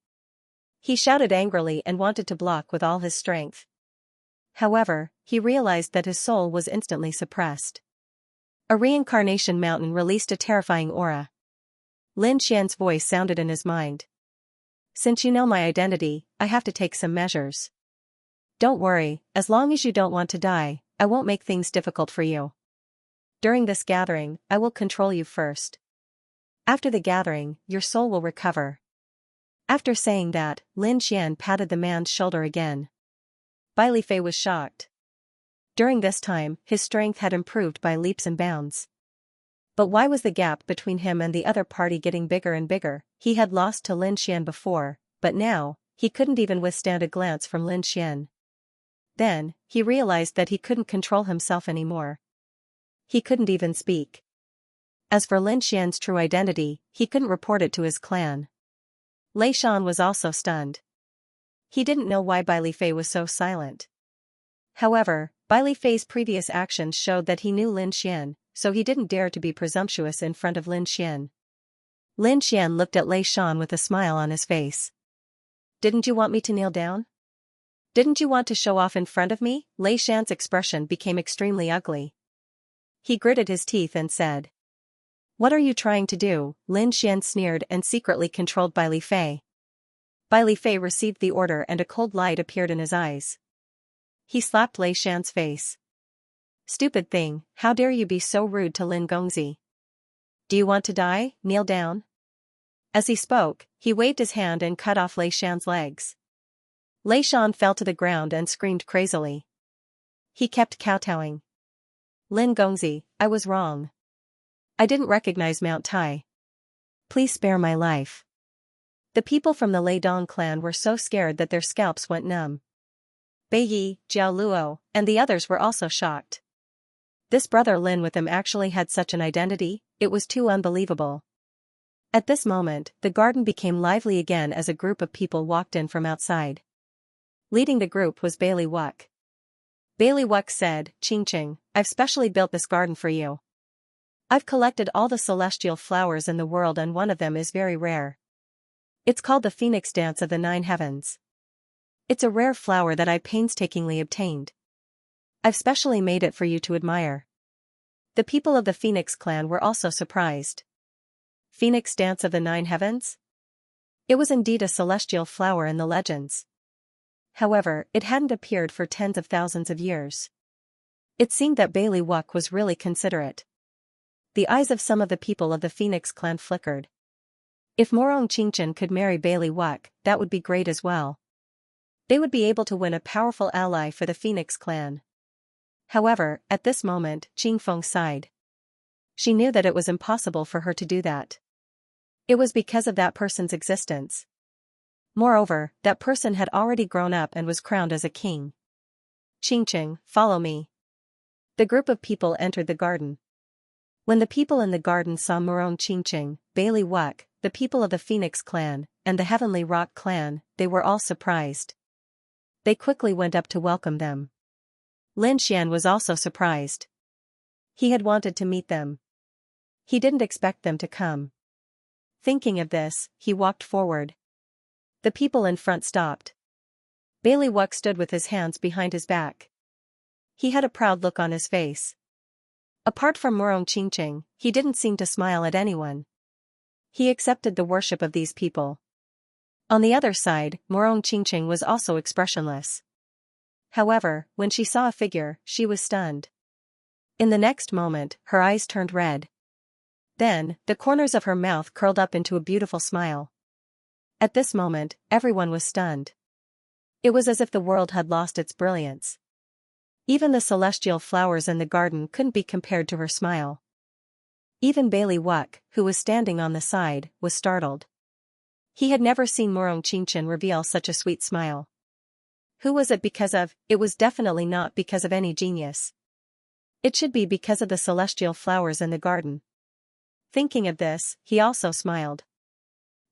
He shouted angrily and wanted to block with all his strength. However, he realized that his soul was instantly suppressed. A reincarnation mountain released a terrifying aura. Lin Xian's voice sounded in his mind. Since you know my identity, I have to take some measures. Don't worry, as long as you don't want to die, I won't make things difficult for you. During this gathering, I will control you first. After the gathering, your soul will recover. After saying that, Lin Xian patted the man's shoulder again. Bai Li Fei was shocked. During this time, his strength had improved by leaps and bounds. But why was the gap between him and the other party getting bigger and bigger? He had lost to Lin Xian before, but now, he couldn't even withstand a glance from Lin Xian. Then, he realized that he couldn't control himself anymore. He couldn't even speak. As for Lin Xian's true identity, he couldn't report it to his clan. Lei Shan was also stunned. He didn't know why Bai Li Fei was so silent. However, Bai Li Fei's previous actions showed that he knew Lin Xian, so he didn't dare to be presumptuous in front of Lin Xian. Lin Xian looked at Lei Shan with a smile on his face. Didn't you want me to kneel down? Didn't you want to show off in front of me? Lei Shan's expression became extremely ugly. He gritted his teeth and said. What are you trying to do? Lin Xian sneered and secretly controlled Bai Li Fei. Bai Li Fei received the order and a cold light appeared in his eyes. He slapped Lei Shan's face. Stupid thing, how dare you be so rude to Lin Gongzi? Do you want to die? Kneel down. As he spoke, he waved his hand and cut off Lei Shan's legs. Lei Shan fell to the ground and screamed crazily. He kept kowtowing. Lin Gongzi, I was wrong. I didn't recognize Mount Tai. Please spare my life. The people from the Lei Dong clan were so scared that their scalps went numb. Bei Yi, Jiao Luo, and the others were also shocked. This brother Lin with him actually had such an identity, it was too unbelievable. At this moment, the garden became lively again as a group of people walked in from outside. Leading the group was Bai Li Wuck. Bai Li Wuck said, Qingqing, I've specially built this garden for you. I've collected all the celestial flowers in the world and one of them is very rare. It's called the Phoenix Dance of the Nine Heavens. It's a rare flower that I painstakingly obtained. I've specially made it for you to admire. The people of the Phoenix clan were also surprised. Phoenix Dance of the Nine Heavens? It was indeed a celestial flower in the legends. However, it hadn't appeared for tens of thousands of years. It seemed that Bai Li Wuck was really considerate. The eyes of some of the people of the Phoenix clan flickered. If Morong Qingchen could marry Bai Li Wuck, that would be great as well. They would be able to win a powerful ally for the Phoenix clan. However, at this moment, Qing Feng sighed. She knew that it was impossible for her to do that. It was because of that person's existence. Moreover, that person had already grown up and was crowned as a king. Qingqing, follow me. The group of people entered the garden. When the people in the garden saw Morong Qingqing, Bai Li Wuck, the people of the Phoenix clan, and the Heavenly Rock clan, they were all surprised. They quickly went up to welcome them. Lin Xian was also surprised. He had wanted to meet them. He didn't expect them to come. Thinking of this, he walked forward. The people in front stopped. Bai Li Wuck stood with his hands behind his back. He had a proud look on his face. Apart from Morong Qingqing, he didn't seem to smile at anyone. He accepted the worship of these people. On the other side, Morong Qingqing was also expressionless. However, when she saw a figure, she was stunned. In the next moment, her eyes turned red. Then, the corners of her mouth curled up into a beautiful smile. At this moment, everyone was stunned. It was as if the world had lost its brilliance. Even the celestial flowers in the garden couldn't be compared to her smile. Even Bai Li Wuck, who was standing on the side, was startled. He had never seen Morong Qingchen reveal such a sweet smile. Who was it because of? It was definitely not because of any genius. It should be because of the celestial flowers in the garden. Thinking of this, he also smiled.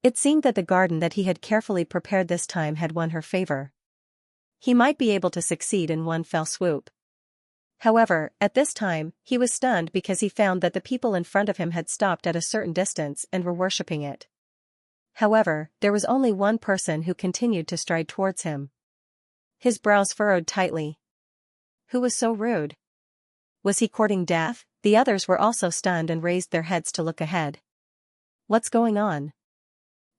It seemed that the garden that he had carefully prepared this time had won her favor. He might be able to succeed in one fell swoop. However, at this time, he was stunned because he found that the people in front of him had stopped at a certain distance and were worshipping it. However, there was only one person who continued to stride towards him. His brows furrowed tightly. Who was so rude? Was he courting death? The others were also stunned and raised their heads to look ahead. What's going on?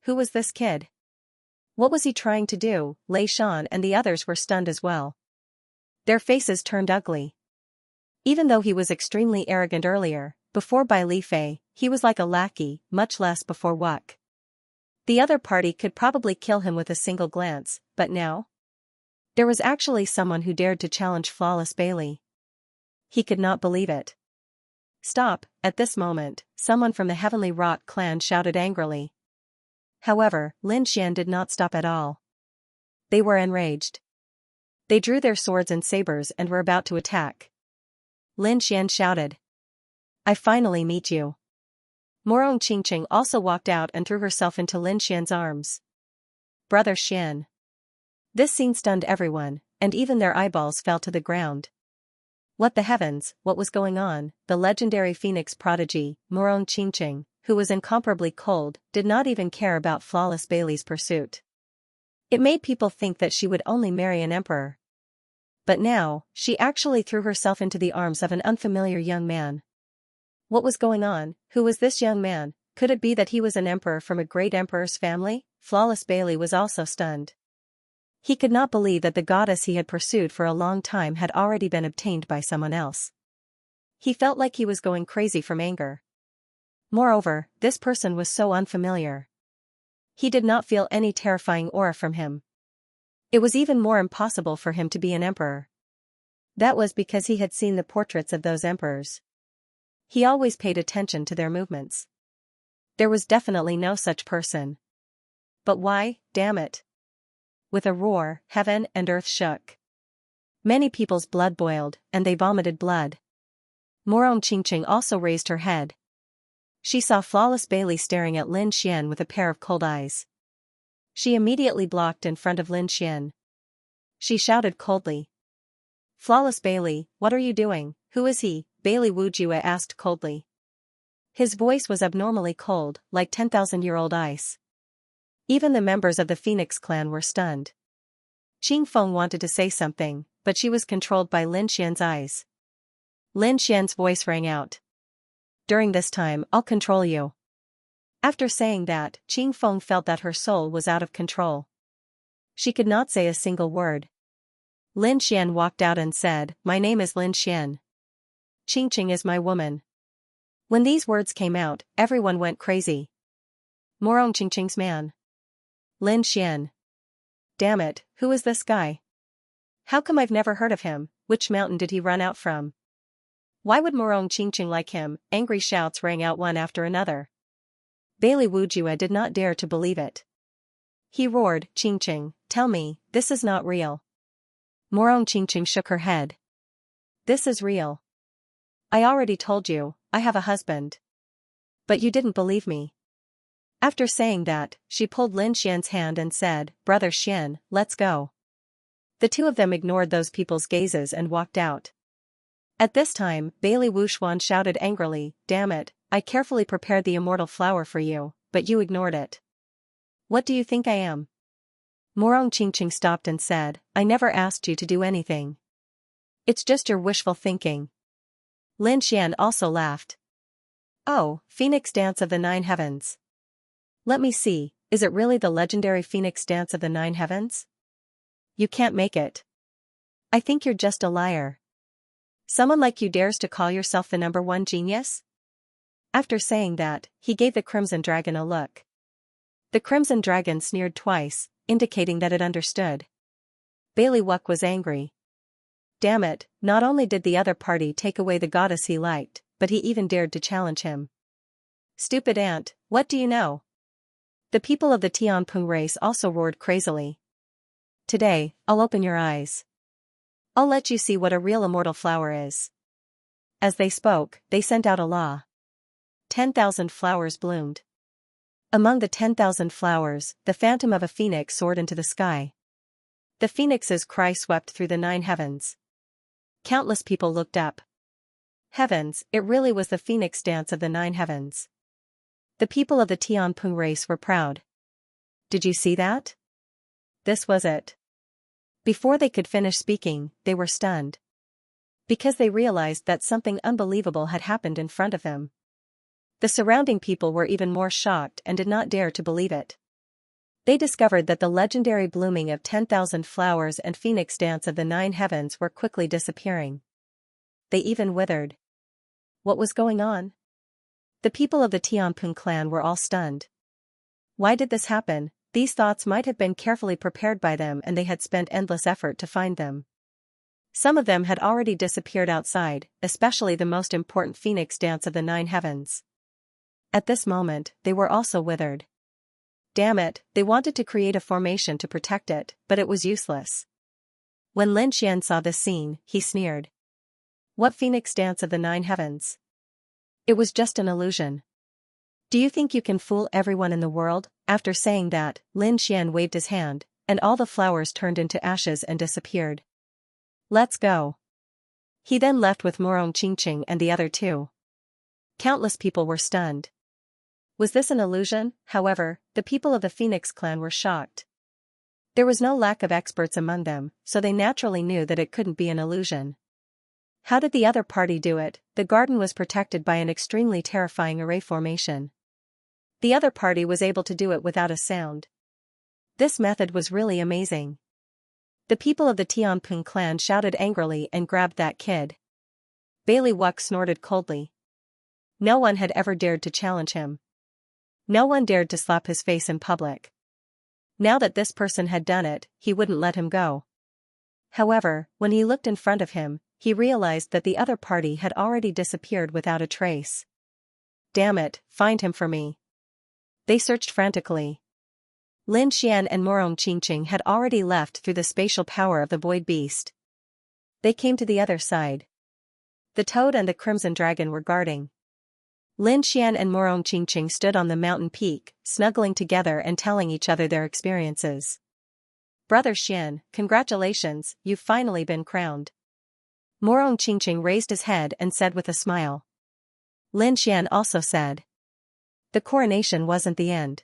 Who was this kid? What was he trying to do? Lei Shan and the others were stunned as well. Their faces turned ugly. Even though he was extremely arrogant earlier, before Bai Li Fei, he was like a lackey, much less before Wuck. The other party could probably kill him with a single glance, but now? There was actually someone who dared to challenge flawless Bai Li. He could not believe it. Stop! At this moment, someone from the Heavenly Rock clan shouted angrily. However, Lin Xian did not stop at all. They were enraged. They drew their swords and sabers and were about to attack. Lin Xian shouted. I finally meet you. Morong Qingqing also walked out and threw herself into Lin Xian's arms. Brother Xian. This scene stunned everyone, and even their eyeballs fell to the ground. What the heavens, what was going on? The legendary phoenix prodigy, Morong Qingqing, who was incomparably cold, did not even care about flawless Bai Li's pursuit. It made people think that she would only marry an emperor. But now, she actually threw herself into the arms of an unfamiliar young man. What was going on? Who was this young man? Could it be that he was an emperor from a great emperor's family? Flawless Bailey was also stunned. He could not believe that the goddess he had pursued for a long time had already been obtained by someone else. He felt like he was going crazy from anger. Moreover, this person was so unfamiliar. He did not feel any terrifying aura from him. It was even more impossible for him to be an emperor. That was because he had seen the portraits of those emperors. He always paid attention to their movements. There was definitely no such person. But why, damn it? With a roar, heaven and earth shook. Many people's blood boiled, and they vomited blood. Morong Qingqing also raised her head. She saw Flawless Bailey staring at Lin Xian with a pair of cold eyes. She immediately blocked in front of Lin Xian. She shouted coldly. Flawless Bailey, what are you doing? Who is he? Bailey Wujue asked coldly. His voice was abnormally cold, like 10,000-year-old ice. Even the members of the Phoenix clan were stunned. Qing Feng wanted to say something, but she was controlled by Lin Xian's eyes. Lin Xian's voice rang out. During this time, I'll control you. After saying that, Qing Feng felt that her soul was out of control. She could not say a single word. Lin Xian walked out and said, "My name is Lin Xian. Qingqing is my woman." When these words came out, everyone went crazy. Morong Qingqing's man. Lin Xian. Damn it, who is this guy? How come I've never heard of him? Which mountain did he run out from? Why would Morong Qingqing like him? Angry shouts rang out one after another. Bailey Wujue did not dare to believe it. He roared, "Qingqing, tell me, this is not real." Morong Qingqing shook her head. This is real. I already told you, I have a husband. But you didn't believe me. After saying that, she pulled Lin Xian's hand and said, "Brother Xian, let's go." The two of them ignored those people's gazes and walked out. At this time, Bailey Wuxuan shouted angrily, "Damn it, I carefully prepared the immortal flower for you, but you ignored it. What do you think I am?" Morong Qingqing stopped and said, "I never asked you to do anything. It's just your wishful thinking." Lin Xian also laughed. "Oh, Phoenix Dance of the Nine Heavens. Let me see, is it really the legendary Phoenix Dance of the Nine Heavens? You can't make it. I think you're just a liar. Someone like you dares to call yourself the #1 genius?" After saying that, he gave the Crimson Dragon a look. The Crimson Dragon sneered twice, indicating that it understood. Bailey Wuck was angry. Damn it, not only did the other party take away the goddess he liked, but he even dared to challenge him. Stupid ant, what do you know? The people of the Tianping race also roared crazily. Today, I'll open your eyes. I'll let you see what a real immortal flower is. As they spoke, they sent out a law. 10,000 flowers bloomed. Among the 10,000 flowers, the phantom of a phoenix soared into the sky. The phoenix's cry swept through the 9 heavens. Countless people looked up. Heavens, it really was the Phoenix Dance of the 9 heavens. The people of the Tianping race were proud. Did you see that? This was it. Before they could finish speaking, they were stunned. Because they realized that something unbelievable had happened in front of them. The surrounding people were even more shocked and did not dare to believe it. They discovered that the legendary blooming of 10,000 flowers and Phoenix Dance of the 9 heavens were quickly disappearing. They even withered. What was going on? The people of the Tianping clan were all stunned. Why did this happen? These thoughts might have been carefully prepared by them and they had spent endless effort to find them. Some of them had already disappeared outside, especially the most important Phoenix Dance of the 9 heavens. At this moment, they were also withered. Damn it, they wanted to create a formation to protect it, but it was useless. When Lin Xian saw this scene, he sneered. What Phoenix Dance of the 9 heavens? It was just an illusion. Do you think you can fool everyone in the world? After saying that, Lin Xian waved his hand, and all the flowers turned into ashes and disappeared. Let's go. He then left with Morong Qingqing and the other two. Countless people were stunned. Was this an illusion? However, the people of the Phoenix clan were shocked. There was no lack of experts among them, so they naturally knew that it couldn't be an illusion. How did the other party do it? The garden was protected by an extremely terrifying array formation. The other party was able to do it without a sound. This method was really amazing. The people of the Tianping clan shouted angrily and grabbed that kid. Bailey Wuck snorted coldly. No one had ever dared to challenge him. No one dared to slap his face in public. Now that this person had done it, he wouldn't let him go. However, when he looked in front of him, he realized that the other party had already disappeared without a trace. Damn it, find him for me. They searched frantically. Lin Xian and Morong Qingqing had already left through the spatial power of the void beast. They came to the other side. The toad and the crimson dragon were guarding. Lin Xian and Morong Qingqing stood on the mountain peak, snuggling together and telling each other their experiences. Brother Xian, congratulations, you've finally been crowned. Morong Qingqing raised his head and said with a smile. Lin Xian also said. The coronation wasn't the end.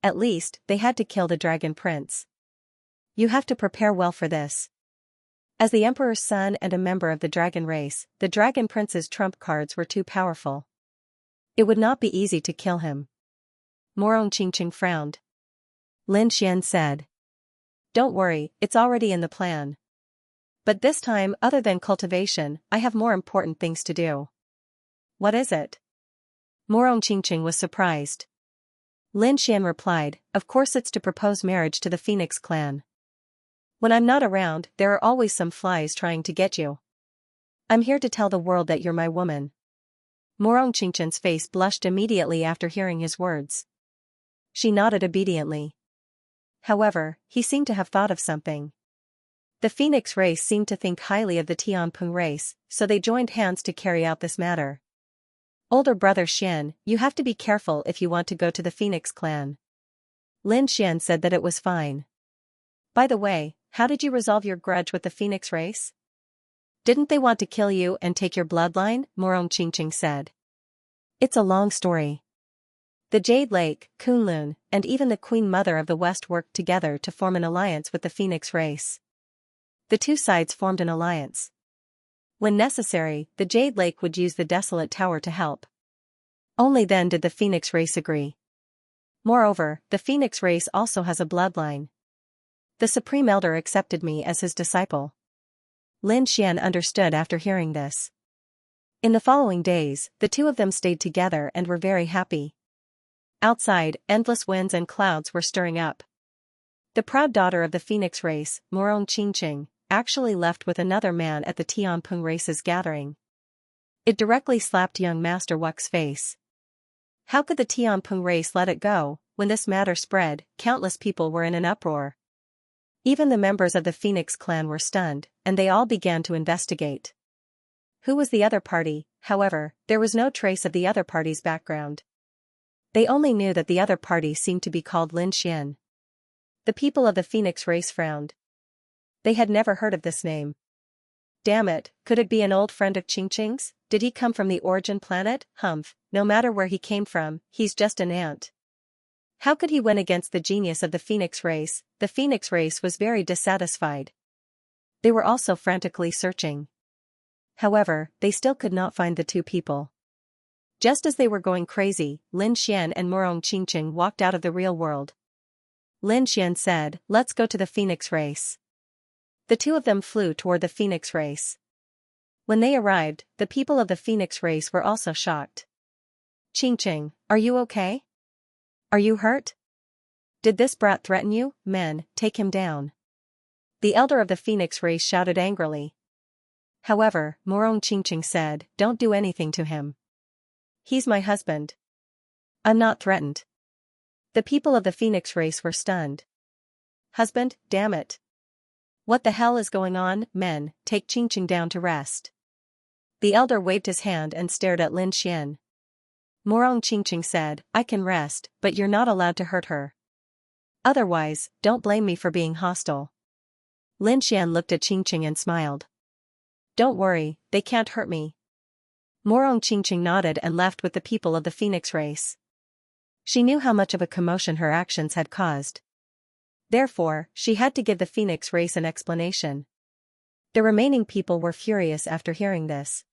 At least, they had to kill the dragon prince. You have to prepare well for this. As the emperor's son and a member of the dragon race, the dragon prince's trump cards were too powerful. It would not be easy to kill him. Morong Qingqing frowned. Lin Xian said. Don't worry, it's already in the plan. But this time, other than cultivation, I have more important things to do. What is it? Morong Qingqing was surprised. Lin Xian replied, of course it's to propose marriage to the Phoenix clan. When I'm not around, there are always some flies trying to get you. I'm here to tell the world that you're my woman. Morong Qingqing's face blushed immediately after hearing his words. She nodded obediently. However, he seemed to have thought of something. The Phoenix race seemed to think highly of the Tianping race, so they joined hands to carry out this matter. Older brother Xian, you have to be careful if you want to go to the Phoenix clan. Lin Xian said that it was fine. By the way, how did you resolve your grudge with the Phoenix race? Didn't they want to kill you and take your bloodline? Morong Qingqing said. It's a long story. The Jade Lake, Kunlun, and even the Queen Mother of the West worked together to form an alliance with the Phoenix race. The two sides formed an alliance. When necessary, the Jade Lake would use the Desolate Tower to help. Only then did the Phoenix race agree. Moreover, the Phoenix race also has a bloodline. The Supreme Elder accepted me as his disciple. Lin Xian understood after hearing this. In the following days, the two of them stayed together and were very happy. Outside, endless winds and clouds were stirring up. The proud daughter of the Phoenix race, Morong Qingqing, actually left with another man at the Tianping race's gathering. It directly slapped young Master Wuck's face. How could the Tianping race let it go? When this matter spread, countless people were in an uproar. Even the members of the Phoenix clan were stunned, and they all began to investigate. Who was the other party? However, there was no trace of the other party's background. They only knew that the other party seemed to be called Lin Xian. The people of the Phoenix race frowned. They had never heard of this name. Damn it, could it be an old friend of Qingqing's? Did he come from the origin planet? Humph, no matter where he came from, he's just an ant. How could he win against the genius of the Phoenix race? The Phoenix race was very dissatisfied. They were also frantically searching. However, they still could not find the two people. Just as they were going crazy, Lin Xian and Morong Qingqing walked out of the real world. Lin Xian said, let's go to the Phoenix race. The two of them flew toward the Phoenix race. When they arrived, the people of the Phoenix race were also shocked. Qingqing, are you okay? Are you hurt? Did this brat threaten you? Men, take him down. The elder of the Phoenix race shouted angrily. However, Morong Qingqing said, don't do anything to him. He's my husband. I'm not threatened. The people of the Phoenix race were stunned. Husband, damn it. What the hell is going on? Men, take Qingqing down to rest. The elder waved his hand and stared at Lin Xian. Morong Qingqing said, I can rest, but you're not allowed to hurt her. Otherwise, don't blame me for being hostile. Lin Xian looked at Qingqing and smiled. Don't worry, they can't hurt me. Morong Qingqing nodded and left with the people of the Phoenix race. She knew how much of a commotion her actions had caused. Therefore, she had to give the Phoenix race an explanation. The remaining people were furious after hearing this.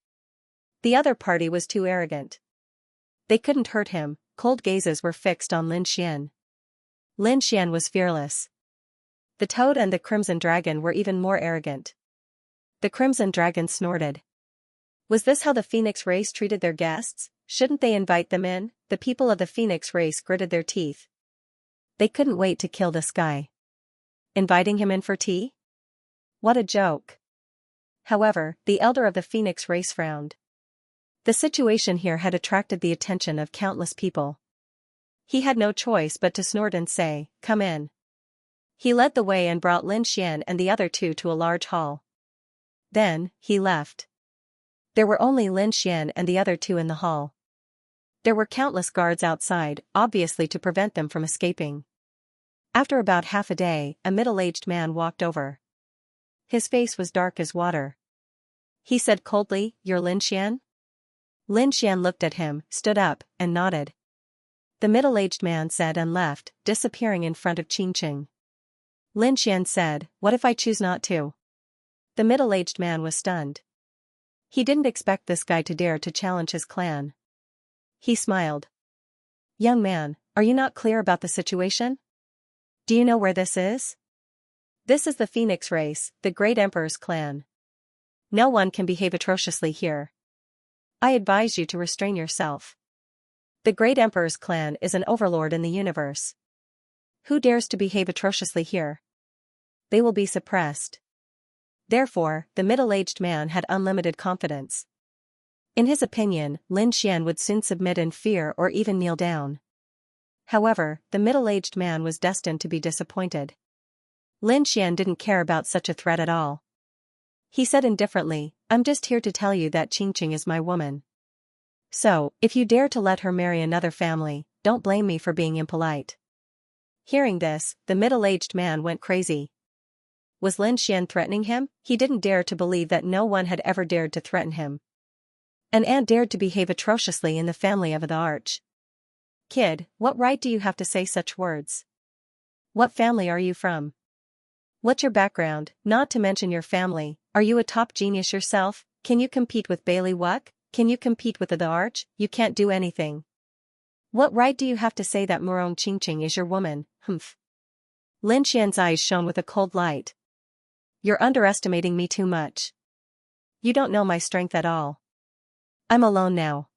The other party was too arrogant. They couldn't hurt him. Cold gazes were fixed on Lin Xian. Lin Xian was fearless. The Toad and the Crimson Dragon were even more arrogant. The Crimson Dragon snorted. Was this how the Phoenix race treated their guests? Shouldn't they invite them in? The people of the Phoenix race gritted their teeth. They couldn't wait to kill this guy. Inviting him in for tea? What a joke. However, the elder of the Phoenix race frowned. The situation here had attracted the attention of countless people. He had no choice but to snort and say, "Come in." He led the way and brought Lin Xian and the other two to a large hall. Then, he left. There were only Lin Xian and the other two in the hall. There were countless guards outside, obviously to prevent them from escaping. After about half a day, a middle-aged man walked over. His face was dark as water. He said coldly, "You're Lin Xian?" Lin Xian looked at him, stood up, and nodded. The middle-aged man said and left, disappearing in front of Xianxia. Lin Xian said, "What if I choose not to?" The middle-aged man was stunned. He didn't expect this guy to dare to challenge his clan. He smiled. "Young man, are you not clear about the situation? Do you know where this is? This is the Phoenix race, the great emperor's clan. No one can behave atrociously here. I advise you to restrain yourself. The great emperor's clan is an overlord in the universe. Who dares to behave atrociously here? They will be suppressed." Therefore, the middle-aged man had unlimited confidence. In his opinion, Lin Xian would soon submit in fear or even kneel down. However, the middle-aged man was destined to be disappointed. Lin Xian didn't care about such a threat at all. He said indifferently, "I'm just here to tell you that Xianxia is my woman. So, if you dare to let her marry another family, don't blame me for being impolite." Hearing this, the middle-aged man went crazy. Was Lin Xian threatening him? He didn't dare to believe that no one had ever dared to threaten him. An ant dared to behave atrociously in the family of the arch. "Kid, what right do you have to say such words? What family are you from? What's your background, not to mention your family? Are you a top genius yourself? Can you compete with Bailey Wuck? Can you compete with the arch? You can't do anything. What right do you have to say that Murong Xianxia is your woman? Humph." Lin Xian's eyes shone with a cold light. "You're underestimating me too much. You don't know my strength at all. I'm alone now.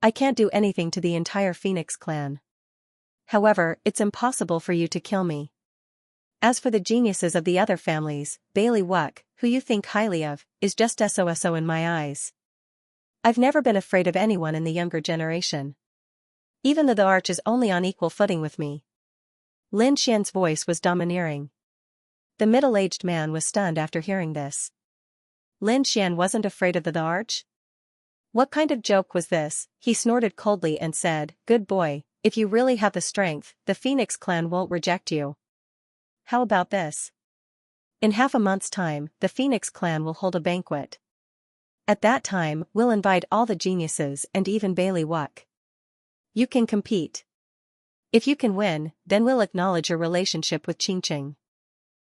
I can't do anything to the entire Phoenix clan. However, it's impossible for you to kill me. As for the geniuses of the other families, Bailey Wuck, who you think highly of, is just SOSO in my eyes. I've never been afraid of anyone in the younger generation. Even though the arch is only on equal footing with me." Lin Xian's voice was domineering. The middle-aged man was stunned after hearing this. Lin Xian wasn't afraid of the arch? What kind of joke was this? He snorted coldly and said, "Good boy, if you really have the strength, the Phoenix clan won't reject you. How about this? In half a month's time, the Phoenix clan will hold a banquet. At that time, we'll invite all the geniuses and even Bailey Wuck. You can compete. If you can win, then we'll acknowledge your relationship with Xianxia.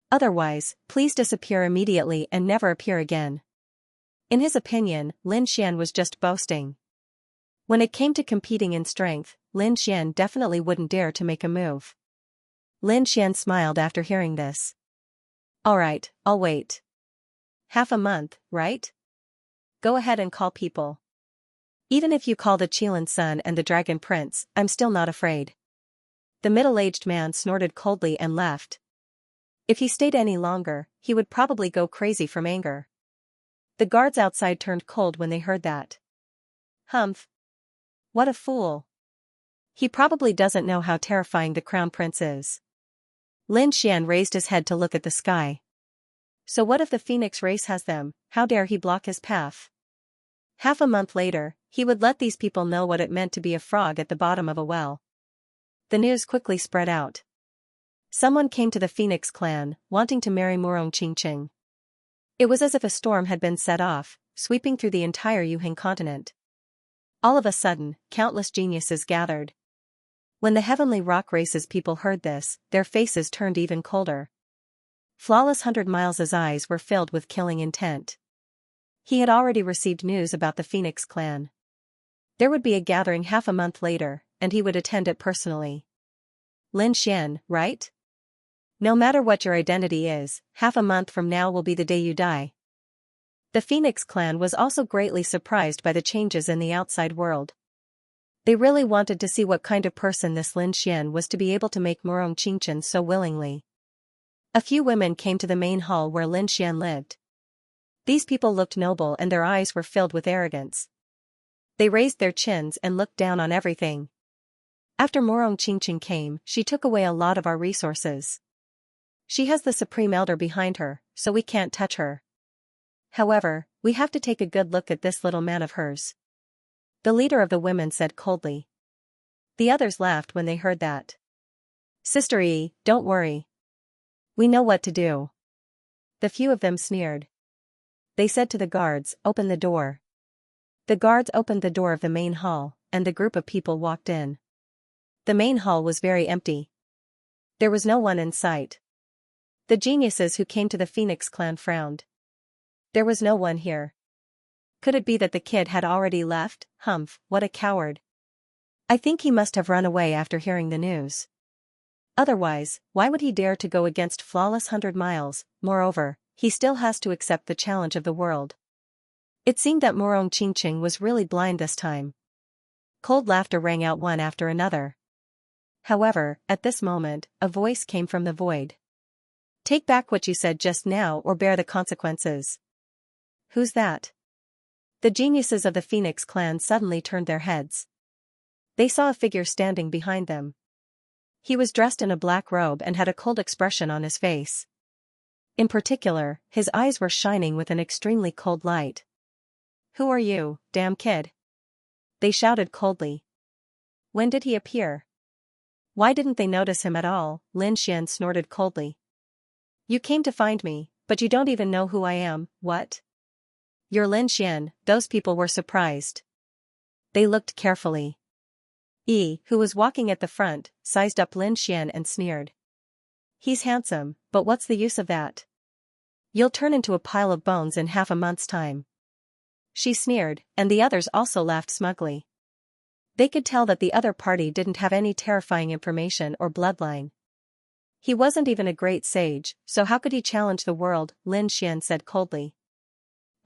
Otherwise, please disappear immediately and never appear again." In his opinion, Lin Xian was just boasting. When it came to competing in strength, Lin Xian definitely wouldn't dare to make a move. Lin Xian smiled after hearing this. "Alright, I'll wait. Half a month, right? Go ahead and call people. Even if you call the Qilin Sun and the Dragon Prince, I'm still not afraid." The middle-aged man snorted coldly and left. If he stayed any longer, he would probably go crazy from anger. The guards outside turned cold when they heard that. Humph. What a fool. He probably doesn't know how terrifying the Crown Prince is. Lin Xian raised his head to look at the sky. So what if the Phoenix race has them? How dare he block his path? Half a month later, he would let these people know what it meant to be a frog at the bottom of a well. The news quickly spread out. Someone came to the Phoenix clan, wanting to marry Murong Xianxia. It was as if a storm had been set off, sweeping through the entire Yuhang continent. All of a sudden, countless geniuses gathered. When the Heavenly Rock Race's people heard this, their faces turned even colder. Flawless 100 Miles' eyes were filled with killing intent. He had already received news about the Phoenix clan. There would be a gathering half a month later, and he would attend it personally. Lin Xian, right? No matter what your identity is, half a month from now will be the day you die. The Phoenix clan was also greatly surprised by the changes in the outside world. They really wanted to see what kind of person this Lin Xian was to be able to make Murong Qingchen so willingly. A few women came to the main hall where Lin Xian lived. These people looked noble and their eyes were filled with arrogance. They raised their chins and looked down on everything. After Murong Qingchen came, she took away a lot of our resources. She has the Supreme Elder behind her, so we can't touch her. However, we have to take a good look at this little man of hers. The leader of the women said coldly. The others laughed when they heard that. Sister Yi, don't worry. We know what to do. The few of them sneered. They said to the guards, open the door. The guards opened the door of the main hall, and the group of people walked in. The main hall was very empty. There was no one in sight. The geniuses who came to the Phoenix clan frowned. There was no one here. Could it be that the kid had already left? Humph, what a coward. I think he must have run away after hearing the news. Otherwise, why would he dare to go against Flawless 100 Miles? Moreover, he still has to accept the challenge of the world. It seemed that Murong Qingchen was really blind this time. Cold laughter rang out one after another. However, at this moment, a voice came from the void. Take back what you said just now or bear the consequences. Who's that? The geniuses of the Phoenix clan suddenly turned their heads. They saw a figure standing behind them. He was dressed in a black robe and had a cold expression on his face. In particular, his eyes were shining with an extremely cold light. Who are you, damn kid? They shouted coldly. When did he appear? Why didn't they notice him at all? Lin Xian snorted coldly. You came to find me, but you don't even know who I am, what? You're Lin Xian. Those people were surprised. They looked carefully. Yi, who was walking at the front, sized up Lin Xian and sneered. He's handsome, but what's the use of that? You'll turn into a pile of bones in half a month's time. She sneered, and the others also laughed smugly. They could tell that the other party didn't have any terrifying information or bloodline. He wasn't even a great sage, so how could he challenge the world? Lin Xian said coldly.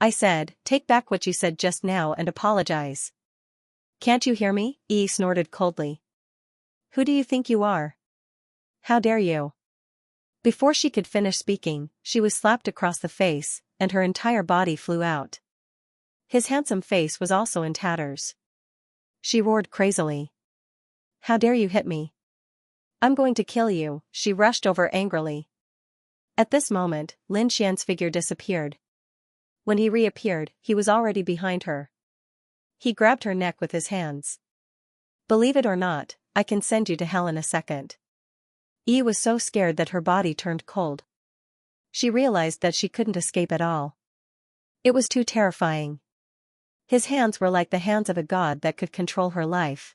I said, take back what you said just now and apologize. Can't you hear me? Yi snorted coldly. Who do you think you are? How dare you? Before she could finish speaking, she was slapped across the face, and her entire body flew out. His handsome face was also in tatters. She roared crazily. How dare you hit me? I'm going to kill you, she rushed over angrily. At this moment, Lin Xian's figure disappeared. When he reappeared, he was already behind her. He grabbed her neck with his hands. Believe it or not, I can send you to hell in a second. Yi was so scared that her body turned cold. She realized that she couldn't escape at all. It was too terrifying. His hands were like the hands of a god that could control her life.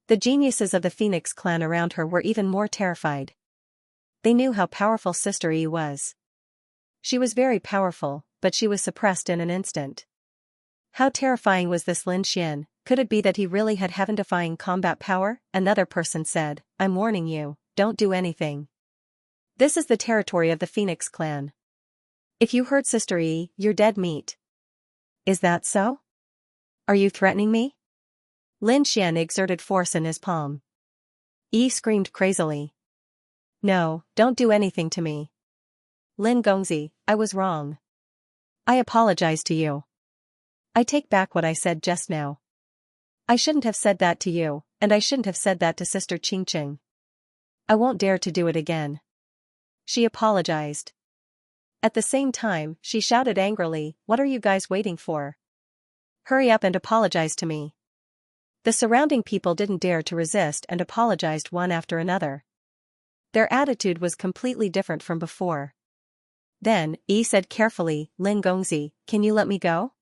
The geniuses of the Phoenix clan around her were even more terrified. They knew how powerful Sister Yi was. She was very powerful, but she was suppressed in an instant. How terrifying was this Lin Xian? Could it be that he really had heaven-defying combat power? Another person said, I'm warning you, don't do anything. This is the territory of the Phoenix clan. If you hurt Sister Yi, you're dead meat. Is that so? Are you threatening me? Lin Xian exerted force in his palm. Yi screamed crazily. No, don't do anything to me. Lin Gongzi, I was wrong. I apologize to you. I take back what I said just now. I shouldn't have said that to you, and I shouldn't have said that to Sister Qingqing. I won't dare to do it again. She apologized. At the same time, she shouted angrily, what are you guys waiting for? Hurry up and apologize to me. The surrounding people didn't dare to resist and apologized one after another. Their attitude was completely different from before. Then, Yi said carefully, Lin Gongzi, can you let me go?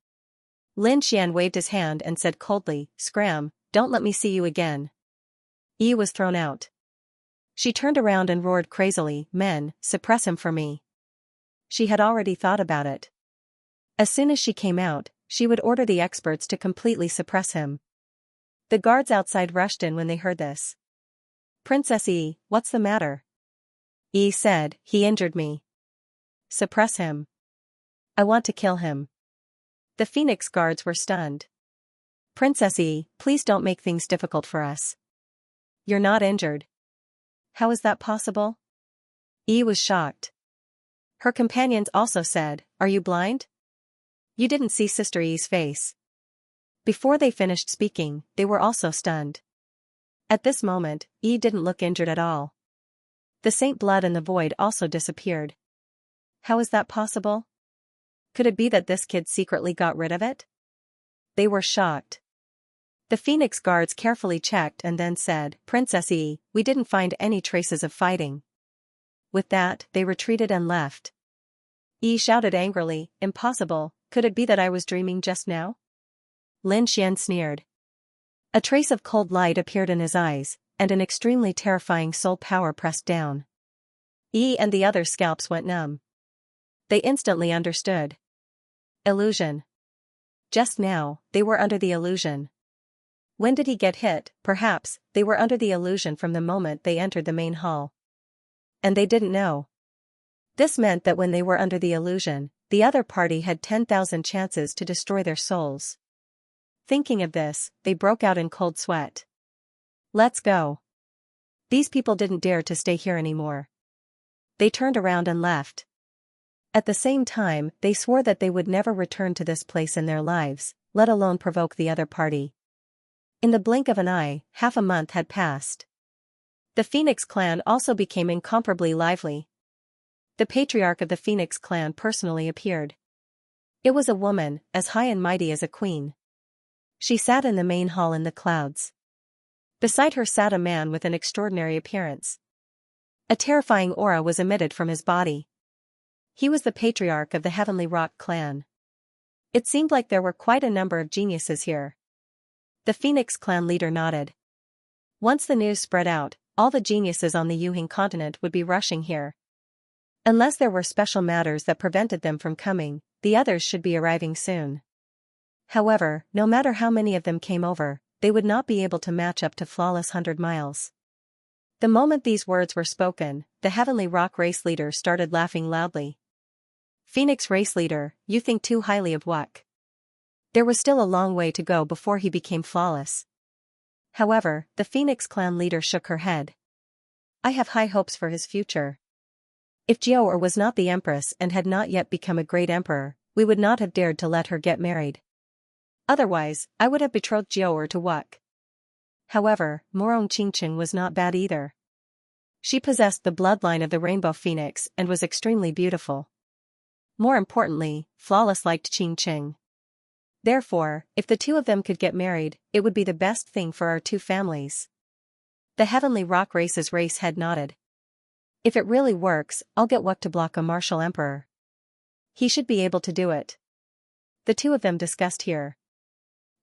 Lin Xian waved his hand and said coldly, Scram, don't let me see you again. Yi was thrown out. She turned around and roared crazily, "Men, suppress him for me." She had already thought about it. As soon as she came out, she would order the experts to completely suppress him. The guards outside rushed in when they heard this. "Princess Yi, what's the matter?" Yi said, "He injured me." "Suppress him. I want to kill him." The Phoenix guards were stunned. "Princess Yi, please don't make things difficult for us. You're not injured." "How is that possible?" Yi was shocked. Her companions also said, "Are you blind? You didn't see Sister Yi's face." Before they finished speaking, they were also stunned. At this moment, Yi didn't look injured at all. The saint blood in the void also disappeared. How is that possible? Could it be that this kid secretly got rid of it? They were shocked. The Phoenix guards carefully checked and then said, "Princess Yi, we didn't find any traces of fighting." With that, they retreated and left. Yi shouted angrily, "Impossible, could it be that I was dreaming just now?" Lin Xian sneered. A trace of cold light appeared in his eyes, and an extremely terrifying soul power pressed down. Yi and the other scalps went numb. They instantly understood. Illusion. Just now, they were under the illusion. When did he get hit? Perhaps, they were under the illusion from the moment they entered the main hall. And they didn't know. This meant that when they were under the illusion, the other party had 10,000 chances to destroy their souls. Thinking of this, they broke out in cold sweat. "Let's go." These people didn't dare to stay here anymore. They turned around and left. At the same time, they swore that they would never return to this place in their lives, let alone provoke the other party. In the blink of an eye, half a month had passed. The Phoenix clan also became incomparably lively. The patriarch of the Phoenix clan personally appeared. It was a woman, as high and mighty as a queen. She sat in the main hall in the clouds. Beside her sat a man with an extraordinary appearance. A terrifying aura was emitted from his body. He was the patriarch of the Heavenly Rock clan. It seemed like there were quite a number of geniuses here. The Phoenix clan leader nodded. Once the news spread out, all the geniuses on the Yuhing continent would be rushing here. Unless there were special matters that prevented them from coming, the others should be arriving soon. However, no matter how many of them came over, they would not be able to match up to flawless 100 miles. The moment these words were spoken, the Heavenly Rock race leader started laughing loudly. "Phoenix race leader, you think too highly of Wuk." There was still a long way to go before he became flawless. However, the Phoenix clan leader shook her head. "I have high hopes for his future. If Jiaor was not the empress and had not yet become a great emperor, we would not have dared to let her get married. Otherwise, I would have betrothed Jiaor to Wuk." However, Morong Qingqing was not bad either. She possessed the bloodline of the Rainbow Phoenix and was extremely beautiful. More importantly, flawless liked Qingqing. Therefore, if the two of them could get married, it would be the best thing for our two families. The Heavenly Rock Race's race head nodded. "If it really works, I'll get Wuk to block a martial emperor. He should be able to do it." The two of them discussed here.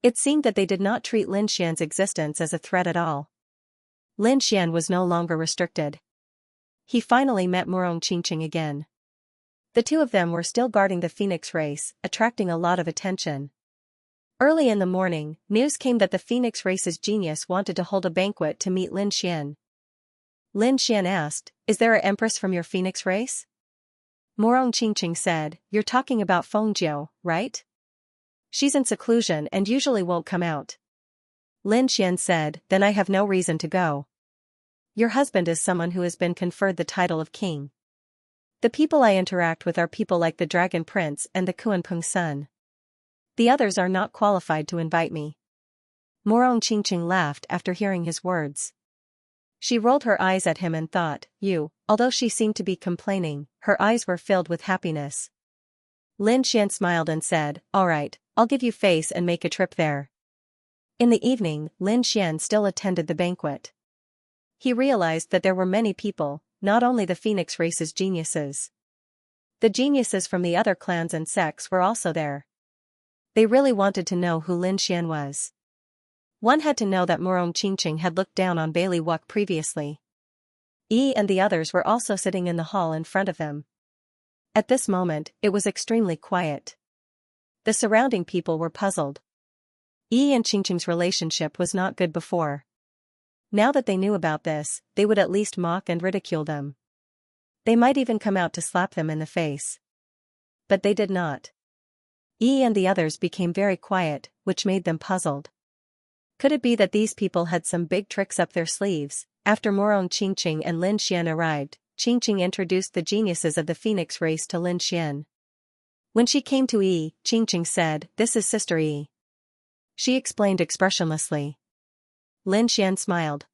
It seemed that they did not treat Lin Xian's existence as a threat at all. Lin Xian was no longer restricted. He finally met Morong Qingqing again. The two of them were still guarding the Phoenix race, attracting a lot of attention. Early in the morning, news came that the Phoenix race's genius wanted to hold a banquet to meet Lin Xian. Lin Xian asked, "Is there an empress from your Phoenix race?" Morong Qingqing said, "You're talking about Fengjiu, right? She's in seclusion and usually won't come out." Lin Xian said, "Then I have no reason to go. Your husband is someone who has been conferred the title of king. The people I interact with are people like the Dragon Prince and the Kuanping Sun. The others are not qualified to invite me." Morong Qingqing laughed after hearing his words. She rolled her eyes at him and thought, although she seemed to be complaining, her eyes were filled with happiness. Lin Xian smiled and said, "All right, I'll give you face and make a trip there." In the evening, Lin Xian still attended the banquet. He realized that there were many people, not only the Phoenix race's geniuses. The geniuses from the other clans and sects were also there. They really wanted to know who Lin Xian was. One had to know that Morong Qingqing had looked down on Bailey Wuk previously. Yi and the others were also sitting in the hall in front of them. At this moment, it was extremely quiet. The surrounding people were puzzled. Yi and Qingqing's relationship was not good before. Now that they knew about this, they would at least mock and ridicule them. They might even come out to slap them in the face. But they did not. Yi and the others became very quiet, which made them puzzled. Could it be that these people had some big tricks up their sleeves? After Morong Qingqing and Lin Xian arrived, Qingqing introduced the geniuses of the Phoenix race to Lin Xian. When she came to Yi, Qingqing said, "This is Sister Yi." She explained expressionlessly. Lin Xian smiled.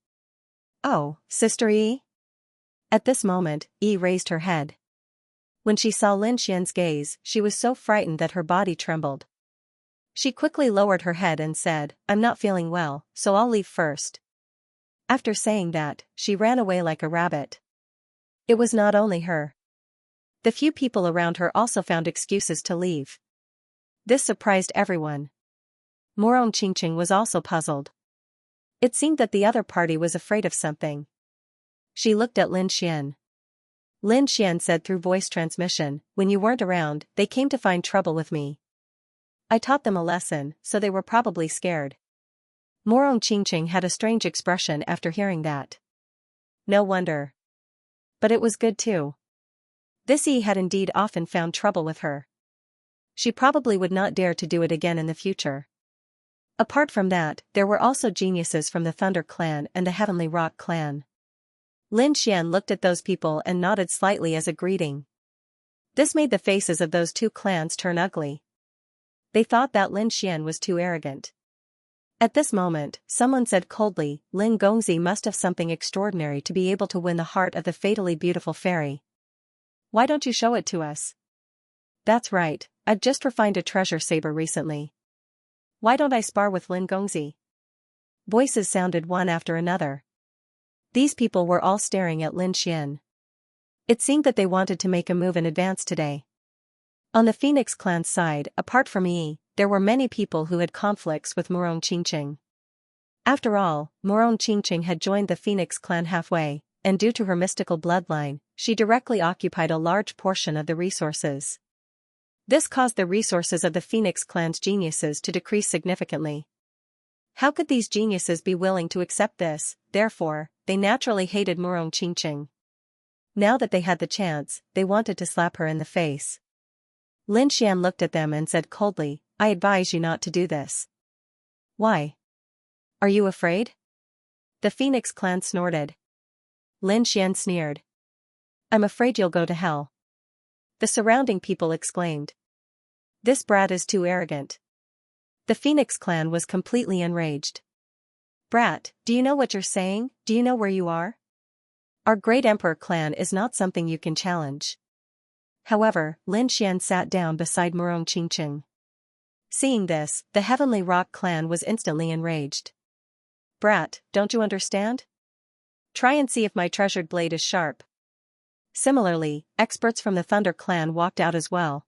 "Oh, Sister Yi?" At this moment, Yi raised her head. When she saw Lin Xian's gaze, she was so frightened that her body trembled. She quickly lowered her head and said, "I'm not feeling well, so I'll leave first." After saying that, she ran away like a rabbit. It was not only her. The few people around her also found excuses to leave. This surprised everyone. Morong Qingqing was also puzzled. It seemed that the other party was afraid of something. She looked at Lin Xian. Lin Xian said through voice transmission, "When you weren't around, they came to find trouble with me. I taught them a lesson, so they were probably scared." Morong Qingqing had a strange expression after hearing that. No wonder. But it was good too. This Yi had indeed often found trouble with her. She probably would not dare to do it again in the future. Apart from that, there were also geniuses from the Thunder Clan and the Heavenly Rock Clan. Lin Xian looked at those people and nodded slightly as a greeting. This made the faces of those two clans turn ugly. They thought that Lin Xian was too arrogant. At this moment, someone said coldly, "Lin Gongzi must have something extraordinary to be able to win the heart of the fatally beautiful fairy. Why don't you show it to us?" "That's right, I've just refined a treasure saber recently. Why don't I spar with Lin Gongzi?" Voices sounded one after another. These people were all staring at Lin Xian. It seemed that they wanted to make a move in advance today. On the Phoenix clan's side, apart from Yi, there were many people who had conflicts with Morong Qingqing. After all, Morong Qingqing had joined the Phoenix clan halfway, and due to her mystical bloodline, she directly occupied a large portion of the resources. This caused the resources of the Phoenix clan's geniuses to decrease significantly. How could these geniuses be willing to accept this? Therefore, they naturally hated Morong Qingqing. Now that they had the chance, they wanted to slap her in the face. Lin Xian looked at them and said coldly, "I advise you not to do this." "Why? Are you afraid?" The Phoenix clan snorted. Lin Xian sneered. "I'm afraid you'll go to hell." The surrounding people exclaimed. "This brat is too arrogant." The Phoenix clan was completely enraged. "Brat, do you know what you're saying? Do you know where you are? Our great emperor clan is not something you can challenge." However, Lin Xian sat down beside Morong Qingqing. Seeing this, the Heavenly Rock clan was instantly enraged. "Brat, don't you understand? Try and see if my treasured blade is sharp." Similarly, experts from the Thunder clan walked out as well.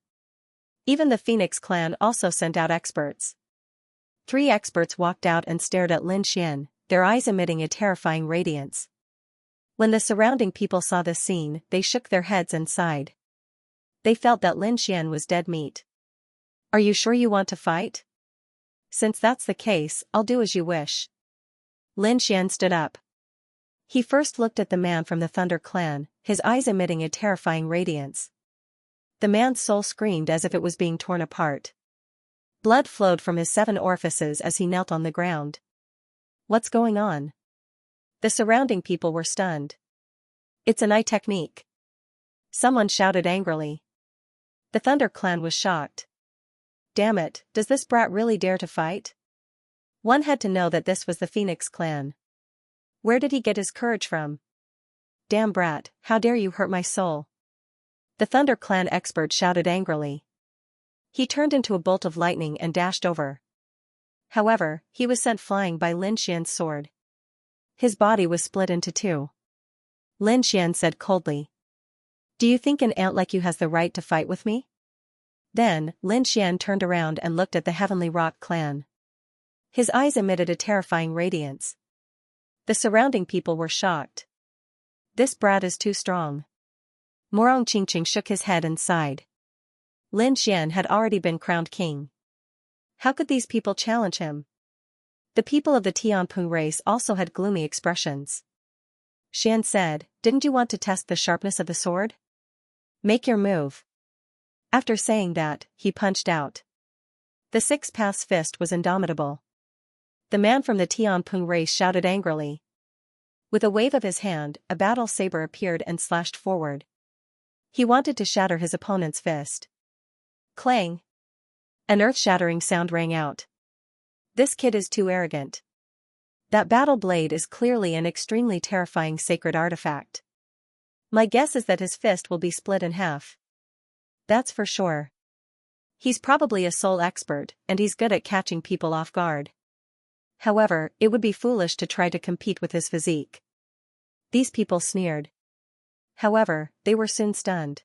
Even the Phoenix clan also sent out experts. 3 experts walked out and stared at Lin Xian, their eyes emitting a terrifying radiance. When the surrounding people saw this scene, they shook their heads and sighed. They felt that Lin Xian was dead meat. "Are you sure you want to fight? Since that's the case, I'll do as you wish." Lin Xian stood up. He first looked at the man from the Thunder clan, his eyes emitting a terrifying radiance. The man's soul screamed as if it was being torn apart. Blood flowed from his 7 orifices as he knelt on the ground. What's going on? The surrounding people were stunned. "It's an eye technique." Someone shouted angrily. The Thunder clan was shocked. Damn it, does this brat really dare to fight? One had to know that this was the Phoenix clan. Where did he get his courage from? Damn brat, how dare you hurt my soul? The Thunder clan expert shouted angrily. He turned into a bolt of lightning and dashed over. However, he was sent flying by Lin Xian's sword. His body was split into 2. Lin Xian said coldly. "Do you think an ant like you has the right to fight with me?" Then, Lin Xian turned around and looked at the Heavenly Rock clan. His eyes emitted a terrifying radiance. The surrounding people were shocked. This brat is too strong. Morong Qingqing shook his head and sighed. Lin Xian had already been crowned king. How could these people challenge him? The people of the Tianping race also had gloomy expressions. Xian said, "Didn't you want to test the sharpness of the sword? Make your move." After saying that, he punched out. The six-pass fist was indomitable. The man from the Tianping race shouted angrily. With a wave of his hand, a battle saber appeared and slashed forward. He wanted to shatter his opponent's fist. Clang! An earth-shattering sound rang out. This kid is too arrogant. That battle blade is clearly an extremely terrifying sacred artifact. My guess is that his fist will be split in half. That's for sure. He's probably a soul expert, and he's good at catching people off guard. However, it would be foolish to try to compete with his physique. These people sneered. However, they were soon stunned.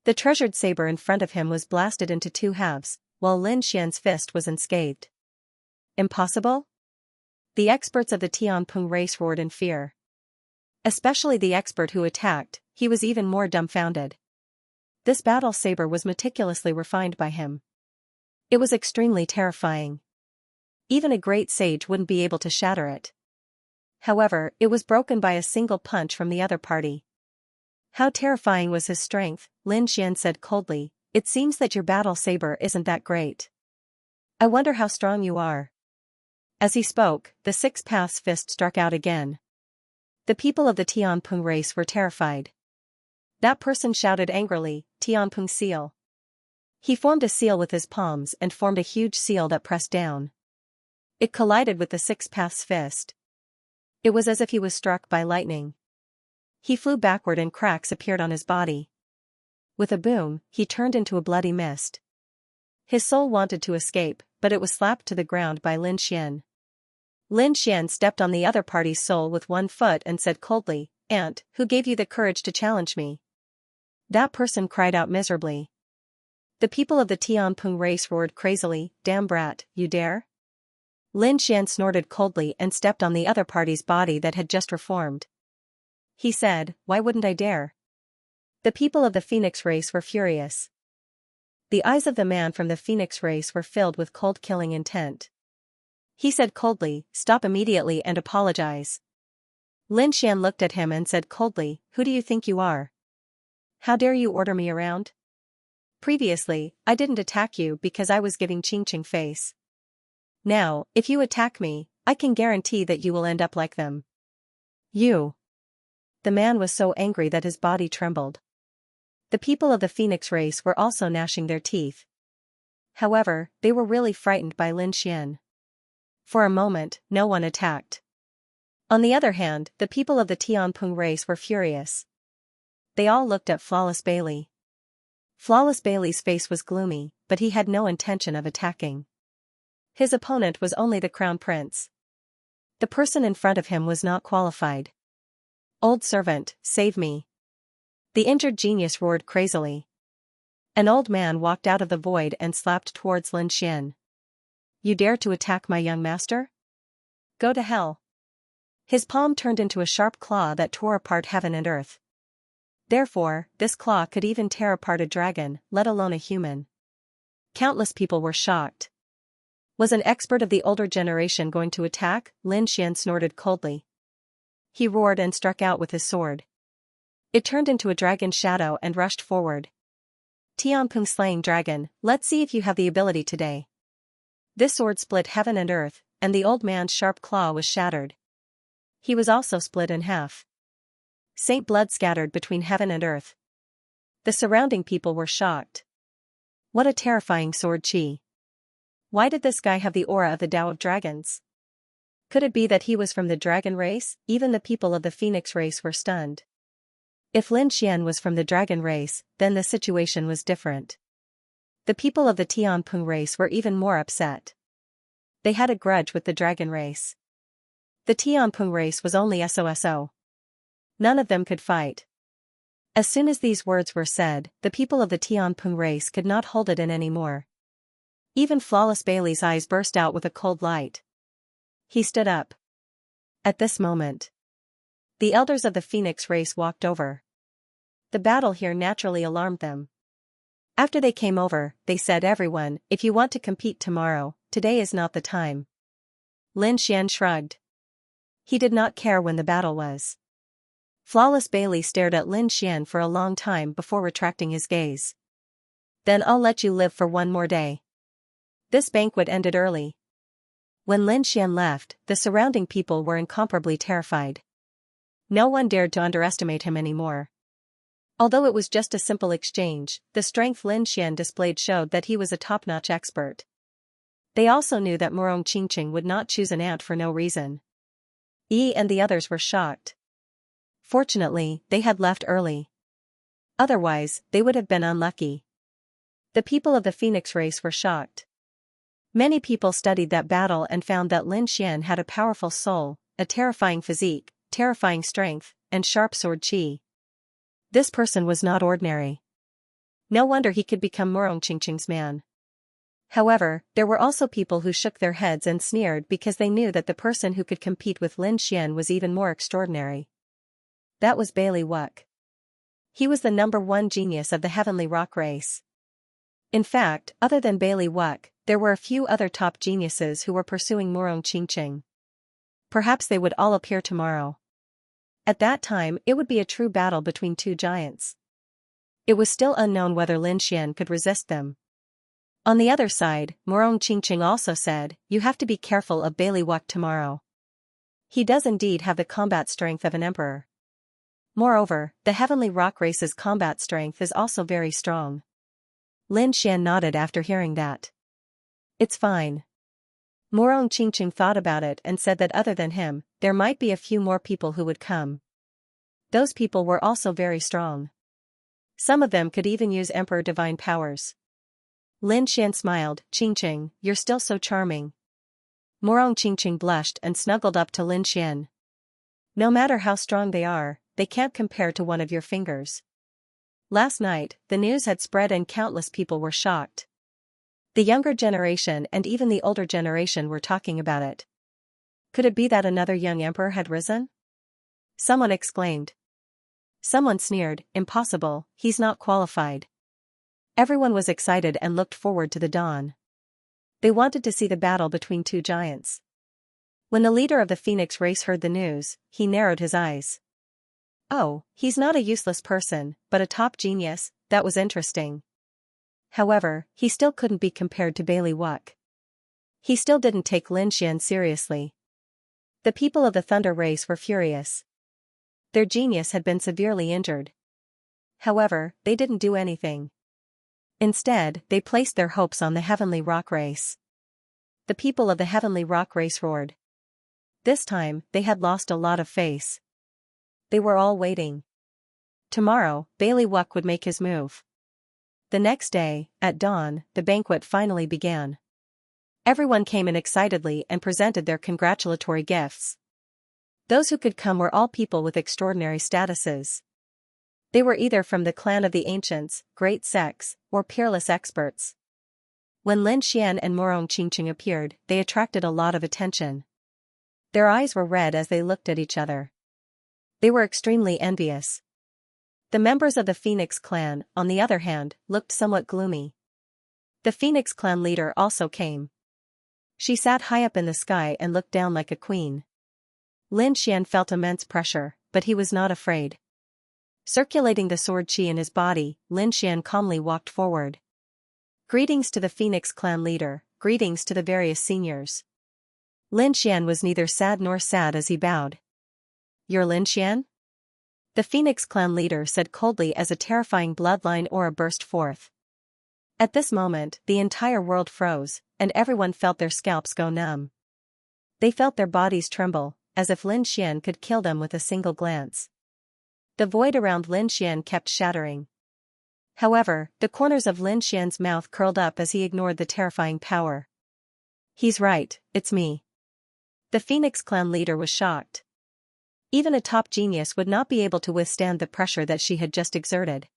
The treasured saber in front of him was blasted into two halves, while Lin Xian's fist was unscathed. Impossible? The experts of the Tianping race roared in fear. Especially the expert who attacked, he was even more dumbfounded. This battle saber was meticulously refined by him. It was extremely terrifying. Even a great sage wouldn't be able to shatter it. However, it was broken by a single punch from the other party. How terrifying was his strength, Lin Xian said coldly. It seems that your battle saber isn't that great. I wonder how strong you are. As he spoke, the six-pass fist struck out again. The people of the Tianping race were terrified. That person shouted angrily, "Tianping seal." He formed a seal with his palms and formed a huge seal that pressed down. It collided with the six-pass fist. It was as if he was struck by lightning. He flew backward and cracks appeared on his body. With a boom, he turned into a bloody mist. His soul wanted to escape, but it was slapped to the ground by Lin Xian. Lin Xian stepped on the other party's soul with one foot and said coldly, "Aunt, who gave you the courage to challenge me?" That person cried out miserably. The people of the Tianping race roared crazily, "Damn brat, you dare?" Lin Xian snorted coldly and stepped on the other party's body that had just reformed. He said, "Why wouldn't I dare?" The people of the Phoenix race were furious. The eyes of the man from the Phoenix race were filled with cold killing intent. He said coldly, "Stop immediately and apologize." Lin Xian looked at him and said coldly, "Who do you think you are? How dare you order me around? Previously, I didn't attack you because I was giving Qingqing face. Now, if you attack me, I can guarantee that you will end up like them. You." The man was so angry that his body trembled. The people of the Phoenix race were also gnashing their teeth. However, they were really frightened by Lin Xian. For a moment, no one attacked. On the other hand, the people of the Tianping race were furious. They all looked at Flawless Bailey. Flawless Bailey's face was gloomy, but he had no intention of attacking. His opponent was only the crown prince. The person in front of him was not qualified. "Old servant, save me." The injured genius roared crazily. An old man walked out of the void and slapped towards Lin Xian. "You dare to attack my young master? Go to hell." His palm turned into a sharp claw that tore apart heaven and earth. Therefore, this claw could even tear apart a dragon, let alone a human. Countless people were shocked. Was an expert of the older generation going to attack? Lin Xian snorted coldly. He roared and struck out with his sword. It turned into a dragon shadow and rushed forward. "Tianping slaying dragon, let's see if you have the ability today." This sword split heaven and earth, and the old man's sharp claw was shattered. He was also split in half. Saint blood scattered between heaven and earth. The surrounding people were shocked. What a terrifying sword chi. Why did this guy have the aura of the Tao of Dragons? Could it be that he was from the dragon race? Even the people of the Phoenix race were stunned. If Lin Xian was from the dragon race, then the situation was different. The people of the Tianping race were even more upset. They had a grudge with the dragon race. The Tianping race was only SOSO. None of them could fight. As soon as these words were said, the people of the Tianping race could not hold it in anymore. Even Flawless Bailey's eyes burst out with a cold light. He stood up. At this moment, the elders of the Phoenix race walked over. The battle here naturally alarmed them. After they came over, they said, "Everyone, if you want to compete tomorrow, today is not the time." Lin Xian shrugged. He did not care when the battle was. Flawless Bailey stared at Lin Xian for a long time before retracting his gaze. "Then I'll let you live for one more day." This banquet ended early. When Lin Xian left, the surrounding people were incomparably terrified. No one dared to underestimate him anymore. Although it was just a simple exchange, the strength Lin Xian displayed showed that he was a top-notch expert. They also knew that Morong Qingqing would not choose an ant for no reason. Yi and the others were shocked. Fortunately, they had left early. Otherwise, they would have been unlucky. The people of the Phoenix race were shocked. Many people studied that battle and found that Lin Xian had a powerful soul, a terrifying physique, terrifying strength, and sharp sword qi. This person was not ordinary. No wonder he could become Morong Qingqing's man. However, there were also people who shook their heads and sneered because they knew that the person who could compete with Lin Xian was even more extraordinary. That was Bailey Wuck. He was the #1 genius of the Heavenly Rock race. In fact, other than Bailey Wuck, there were a few other top geniuses who were pursuing Morong Qingqing. Perhaps they would all appear tomorrow. At that time, it would be a true battle between two giants. It was still unknown whether Lin Xian could resist them. On the other side, Morong Qingqing also said, "You have to be careful of Bailey Wuck tomorrow. He does indeed have the combat strength of an emperor. Moreover, the Heavenly Rock race's combat strength is also very strong." Lin Xian nodded after hearing that. "It's fine." Morong Qingqing thought about it and said that other than him, there might be a few more people who would come. Those people were also very strong. Some of them could even use Emperor Divine powers. Lin Xian smiled, "Qingqing, you're still so charming." Morong Qingqing blushed and snuggled up to Lin Xian. "No matter how strong they are, they can't compare to one of your fingers." Last night, the news had spread and countless people were shocked. The younger generation and even the older generation were talking about it. Could it be that another young emperor had risen? Someone exclaimed. Someone sneered, "Impossible, he's not qualified." Everyone was excited and looked forward to the dawn. They wanted to see the battle between two giants. When the leader of the Phoenix race heard the news, he narrowed his eyes. "Oh, he's not a useless person, but a top genius, that was interesting." However, he still couldn't be compared to Bailey Wuck. He still didn't take Lin Xian seriously. The people of the Thunder race were furious. Their genius had been severely injured. However, they didn't do anything. Instead, they placed their hopes on the Heavenly Rock race. The people of the Heavenly Rock race roared. This time, they had lost a lot of face. They were all waiting. Tomorrow, Bailey Wuck would make his move. The next day, at dawn, the banquet finally began. Everyone came in excitedly and presented their congratulatory gifts. Those who could come were all people with extraordinary statuses. They were either from the clan of the ancients, great sects, or peerless experts. When Lin Xian and Morong Qingqing appeared, they attracted a lot of attention. Their eyes were red as they looked at each other. They were extremely envious. The members of the Phoenix clan, on the other hand, looked somewhat gloomy. The Phoenix clan leader also came. She sat high up in the sky and looked down like a queen. Lin Xian felt immense pressure, but he was not afraid. Circulating the sword qi in his body, Lin Xian calmly walked forward. Greetings to the Phoenix clan leader, greetings to the various seniors. Lin Xian was neither sad nor sad as he bowed. "You're Lin Xian?" The Phoenix clan leader said coldly as a terrifying bloodline aura burst forth. At this moment, the entire world froze, and everyone felt their scalps go numb. They felt their bodies tremble, as if Lin Xian could kill them with a single glance. The void around Lin Xian kept shattering. However, the corners of Lin Xian's mouth curled up as he ignored the terrifying power. "He's right, it's me." The Phoenix clan leader was shocked. Even a top genius would not be able to withstand the pressure that she had just exerted.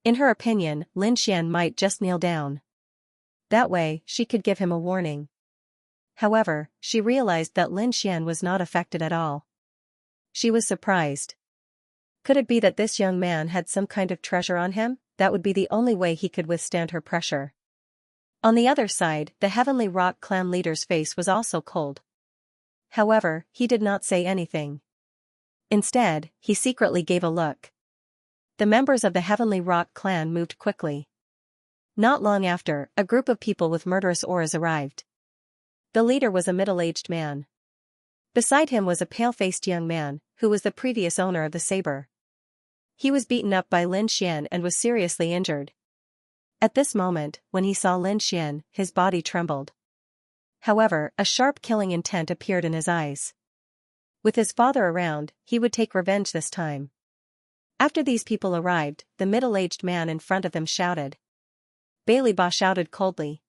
In her opinion, Lin Xian might just kneel down. That way, she could give him a warning. However, she realized that Lin Xian was not affected at all. She was surprised. Could it be that this young man had some kind of treasure on him? That would be the only way he could withstand her pressure. On the other side, the Heavenly Rock clan leader's face was also cold. However, he did not say anything. Instead, he secretly gave a look. The members of the Heavenly Rock clan moved quickly. Not long after, a group of people with murderous auras arrived. The leader was a middle-aged man. Beside him was a pale-faced young man, who was the previous owner of the saber. He was beaten up by Lin Xian and was seriously injured. At this moment, when he saw Lin Xian, his body trembled. However, a sharp killing intent appeared in his eyes. With his father around, he would take revenge this time. After these people arrived, the middle-aged man in front of them shouted. Bailey Ba shouted coldly.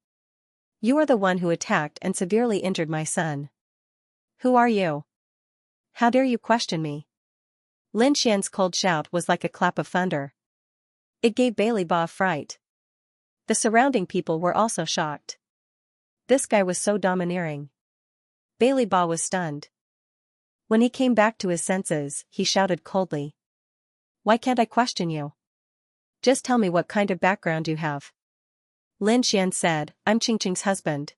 You are the one who attacked and severely injured my son. Who are you? How dare you question me? Lin Xian's cold shout was like a clap of thunder. It gave Bailey Ba a fright. The surrounding people were also shocked. This guy was so domineering. Bailey Ba was stunned. When he came back to his senses, he shouted coldly. Why can't I question you? Just tell me what kind of background you have. Lin Xian said, I'm Qingqing's husband.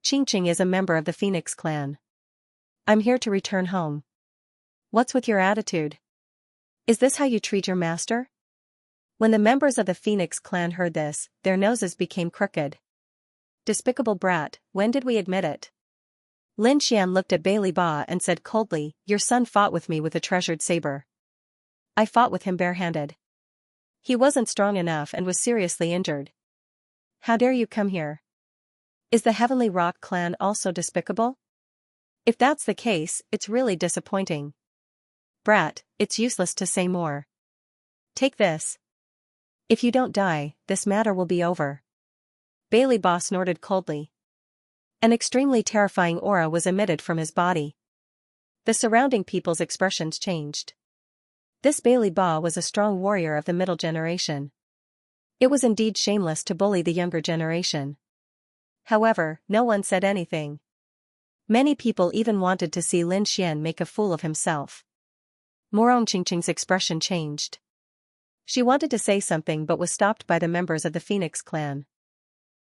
Qingqing is a member of the Phoenix clan. I'm here to return home. What's with your attitude? Is this how you treat your master? When the members of the Phoenix clan heard this, their noses became crooked. Despicable brat, when did we admit it? Lin Xian looked at Bailey Ba and said coldly, your son fought with me with a treasured saber. I fought with him barehanded. He wasn't strong enough and was seriously injured. How dare you come here? Is the Heavenly Rock clan also despicable? If that's the case, it's really disappointing. Brat, it's useless to say more. Take this. If you don't die, this matter will be over. Bailey Ba snorted coldly. An extremely terrifying aura was emitted from his body. The surrounding people's expressions changed. This Bailey Ba was a strong warrior of the middle generation. It was indeed shameless to bully the younger generation. However, no one said anything. Many people even wanted to see Lin Xian make a fool of himself. Morong Qingqing's expression changed. She wanted to say something but was stopped by the members of the Phoenix clan.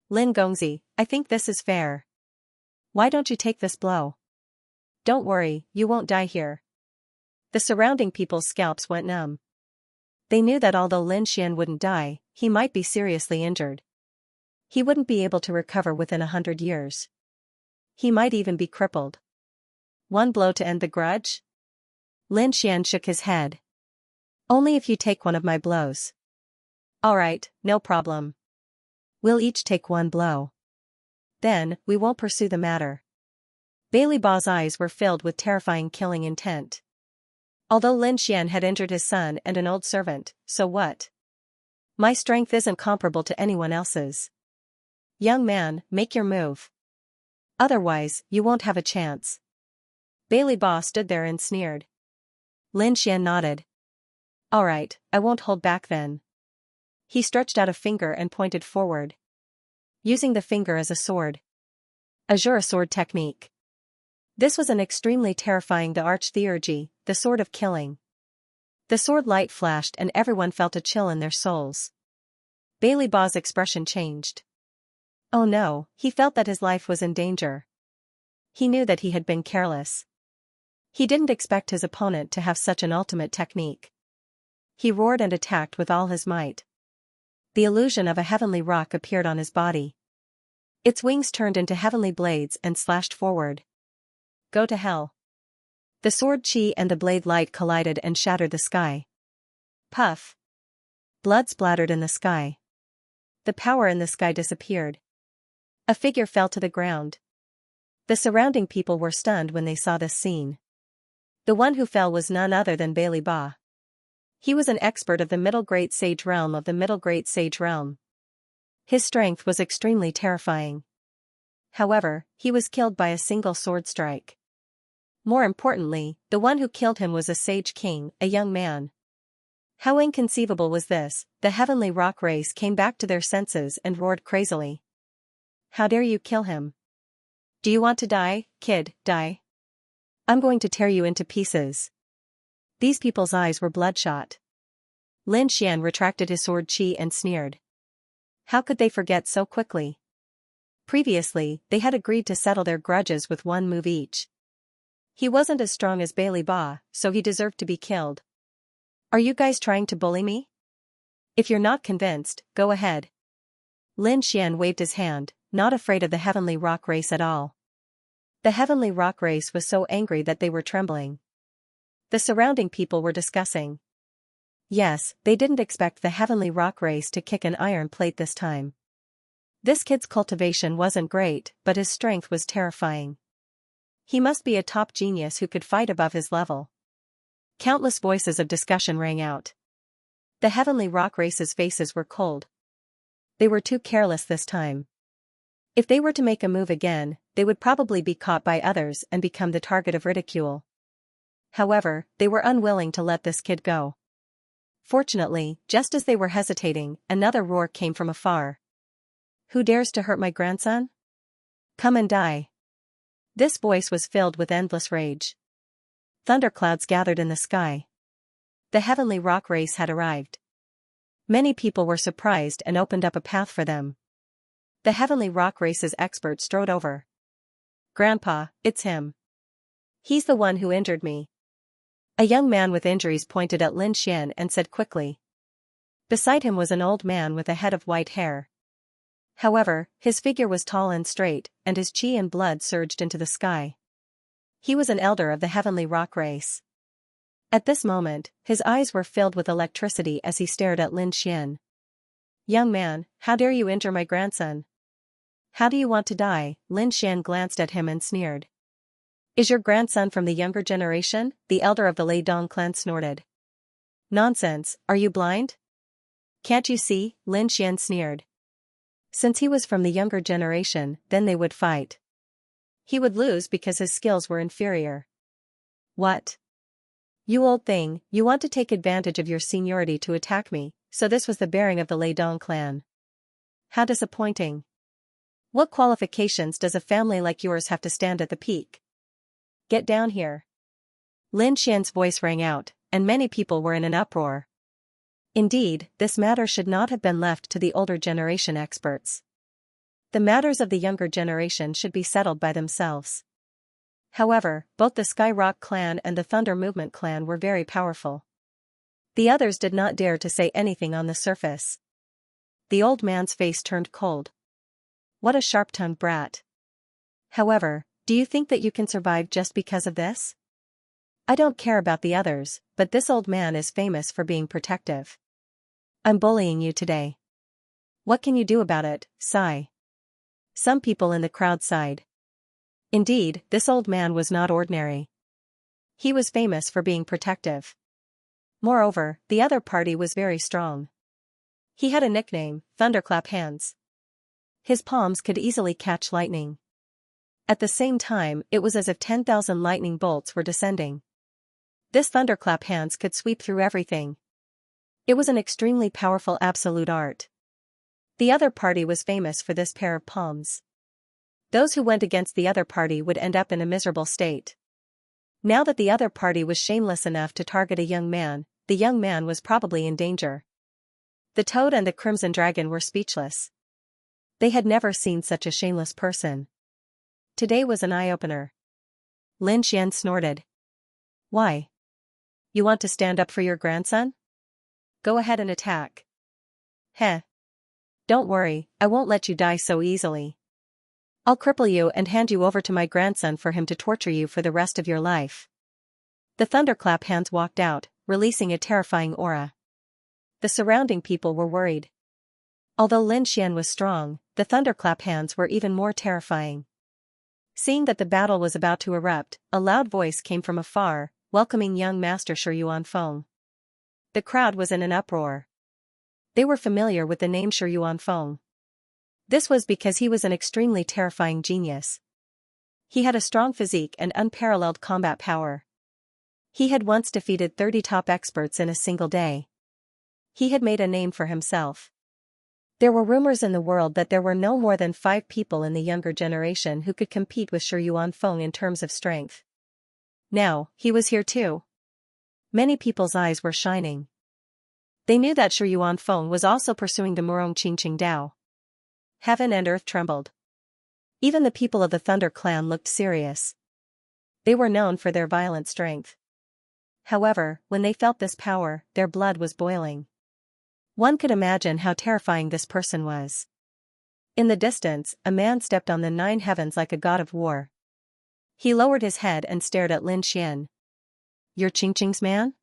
Lin Gongzi, I think this is fair. Why don't you take this blow? Don't worry, you won't die here. The surrounding people's scalps went numb. They knew that although Lin Xian wouldn't die, he might be seriously injured. He wouldn't be able to recover within 100 years. He might even be crippled. One blow to end the grudge? Lin Xian shook his head. Only if you take one of my blows. Alright, no problem. We'll each take one blow. Then, we won't pursue the matter. Bailey Ba's eyes were filled with terrifying killing intent. Although Lin Xian had injured his son and an old servant, so what? My strength isn't comparable to anyone else's. Young man, make your move. Otherwise, you won't have a chance. Bailey Ba stood there and sneered. Lin Xian nodded. Alright, I won't hold back then. He stretched out a finger and pointed forward. Using the finger as a sword. Azure sword technique. This was an extremely terrifying the arch-theurgy, the sword of killing. The sword light flashed and everyone felt a chill in their souls. Bailey Ba's expression changed. Oh no, he felt that his life was in danger. He knew that he had been careless. He didn't expect his opponent to have such an ultimate technique. He roared and attacked with all his might. The illusion of a heavenly rock appeared on his body. Its wings turned into heavenly blades and slashed forward. Go to hell. The sword chi and the blade light collided and shattered the sky. Puff. Blood splattered in the sky. The power in the sky disappeared. A figure fell to the ground. The surrounding people were stunned when they saw this scene. The one who fell was none other than Bailey Ba. He was an expert of the Middle Great Sage Realm of the Middle Great Sage Realm. His strength was extremely terrifying. However, he was killed by a single sword strike. More importantly, the one who killed him was a Sage King, a young man. How inconceivable was this? The heavenly rock race came back to their senses and roared crazily. how dare you kill him? Do you want to die, kid, die? I'm going to tear you into pieces. These people's eyes were bloodshot. Lin Xian retracted his sword chi and sneered. How could they forget so quickly? Previously, they had agreed to settle their grudges with one move each. He wasn't as strong as Bailey Ba, so he deserved to be killed. Are you guys trying to bully me? If you're not convinced, go ahead. Lin Xian waved his hand, not afraid of the heavenly rock race at all. The heavenly rock race was so angry that they were trembling. The surrounding people were discussing. Yes, they didn't expect the heavenly rock race to kick an iron plate this time. This kid's cultivation wasn't great, but his strength was terrifying. He must be a top genius who could fight above his level. Countless voices of discussion rang out. The heavenly rock race's faces were cold. They were too careless this time. If they were to make a move again, they would probably be caught by others and become the target of ridicule. However, they were unwilling to let this kid go. Fortunately, just as they were hesitating, another roar came from afar. Who dares to hurt my grandson? Come and die. This voice was filled with endless rage. Thunderclouds gathered in the sky. The heavenly rock race had arrived. Many people were surprised and opened up a path for them. The heavenly rock race's expert strode over. Grandpa, it's him. He's the one who injured me. A young man with injuries pointed at Lin Xian and said quickly. Beside him was an old man with a head of white hair. However, his figure was tall and straight, and his chi and blood surged into the sky. He was an elder of the heavenly rock race. At this moment, his eyes were filled with electricity as he stared at Lin Xian. Young man, how dare you injure my grandson? How do you want to die? Lin Xian glanced at him and sneered. Is your grandson from the younger generation? The elder of the Lei Dong clan snorted. Nonsense, are you blind? Can't you see? Lin Xian sneered. Since he was from the younger generation, then they would fight. He would lose because his skills were inferior. What? You old thing, you want to take advantage of your seniority to attack me, so this was the bearing of the Lei Dong clan. How disappointing. What qualifications does a family like yours have to stand at the peak? Get down here. Lin Xian's voice rang out, and many people were in an uproar. Indeed, this matter should not have been left to the older generation experts. The matters of the younger generation should be settled by themselves. However, both the Sky Rock clan and the Thunder Movement clan were very powerful. The others did not dare to say anything on the surface. The old man's face turned cold. What a sharp-tongued brat. However, do you think that you can survive just because of this? I don't care about the others, but this old man is famous for being protective. I'm bullying you today. What can you do about it, Sai? Some people in the crowd sighed. Indeed, this old man was not ordinary. He was famous for being protective. Moreover, the other party was very strong. He had a nickname, Thunderclap Hands. His palms could easily catch lightning. At the same time, it was as if 10,000 lightning bolts were descending. This thunderclap hands could sweep through everything. It was an extremely powerful absolute art. The other party was famous for this pair of palms. Those who went against the other party would end up in a miserable state. Now that the other party was shameless enough to target a young man, the young man was probably in danger. The Toad and the Crimson Dragon were speechless. They had never seen such a shameless person. Today was an eye-opener. Lin Xian snorted. Why? You want to stand up for your grandson? Go ahead and attack. Heh. Don't worry, I won't let you die so easily. I'll cripple you and hand you over to my grandson for him to torture you for the rest of your life. The thunderclap hands walked out, releasing a terrifying aura. The surrounding people were worried. Although Lin Xian was strong, the thunderclap hands were even more terrifying. Seeing that the battle was about to erupt, a loud voice came from afar, welcoming young Master Shi Yuanfeng. The crowd was in an uproar. They were familiar with the name Shi Yuanfeng. This was because he was an extremely terrifying genius. He had a strong physique and unparalleled combat power. He had once defeated 30 top experts in a single day. He had made a name for himself. There were rumors in the world that there were no more than 5 people in the younger generation who could compete with Shi Yuanfeng in terms of strength. Now, he was here too. Many people's eyes were shining. They knew that Shi Yuanfeng was also pursuing the Murong Qingqing Dao. Heaven and earth trembled. Even the people of the Thunder clan looked serious. They were known for their violent strength. However, when they felt this power, their blood was boiling. One could imagine how terrifying this person was. In the distance, a man stepped on the 9 heavens like a god of war. He lowered his head and stared at Lin Xian. "You're Qingqing's man?"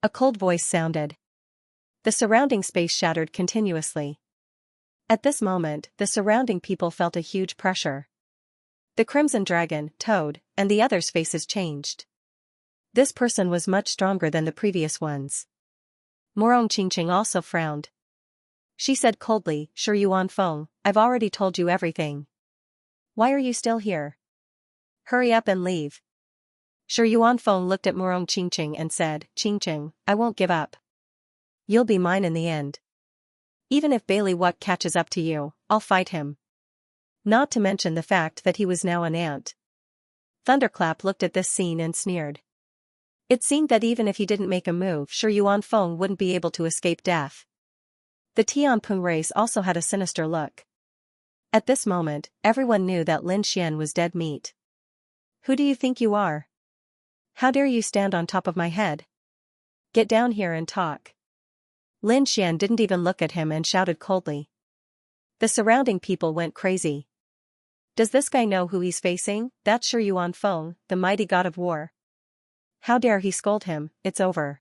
A cold voice sounded. The surrounding space shattered continuously. At this moment, the surrounding people felt a huge pressure. The Crimson Dragon, Toad, and the others' faces changed. This person was much stronger than the previous ones. Murong Qingqing also frowned. She said coldly, "Shi Yuanfeng, I've already told you everything. Why are you still here? Hurry up and leave." Shi Yuanfeng looked at Murong Qingqing and said, "Qingqing, I won't give up. You'll be mine in the end. Even if Bailey Wuck catches up to you, I'll fight him." Not to mention the fact that he was now an ant. Thunderclap looked at this scene and sneered. It seemed that even if he didn't make a move, Shi Yuanfeng wouldn't be able to escape death. The Tianping race also had a sinister look. At this moment, everyone knew that Lin Xian was dead meat. "Who do you think you are? How dare you stand on top of my head? Get down here and talk." Lin Xian didn't even look at him and shouted coldly. The surrounding people went crazy. Does this guy know who he's facing? That's Shi Yuanfeng, the mighty god of war. How dare he scold him? It's over.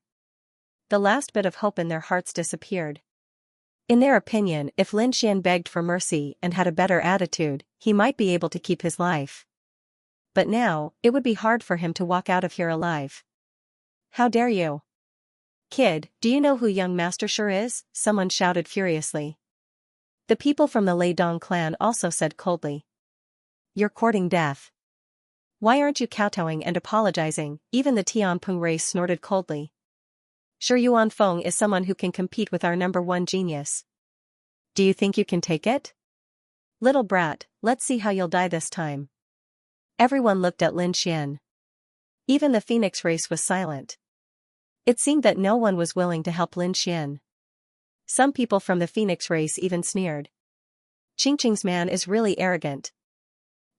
The last bit of hope in their hearts disappeared. In their opinion, if Lin Xian begged for mercy and had a better attitude, he might be able to keep his life. But now, it would be hard for him to walk out of here alive. "How dare you? Kid, do you know who young Master Shi is?" someone shouted furiously. The people from the Lei Dong clan also said coldly. "You're courting death. Why aren't you kowtowing and apologizing?" Even the Tianping race snorted coldly. "Shi Yuanfeng is someone who can compete with our #1 genius. Do you think you can take it? Little brat, let's see how you'll die this time." Everyone looked at Lin Xian. Even the Phoenix race was silent. It seemed that no one was willing to help Lin Xian. Some people from the Phoenix race even sneered. "Qingqing's man is really arrogant.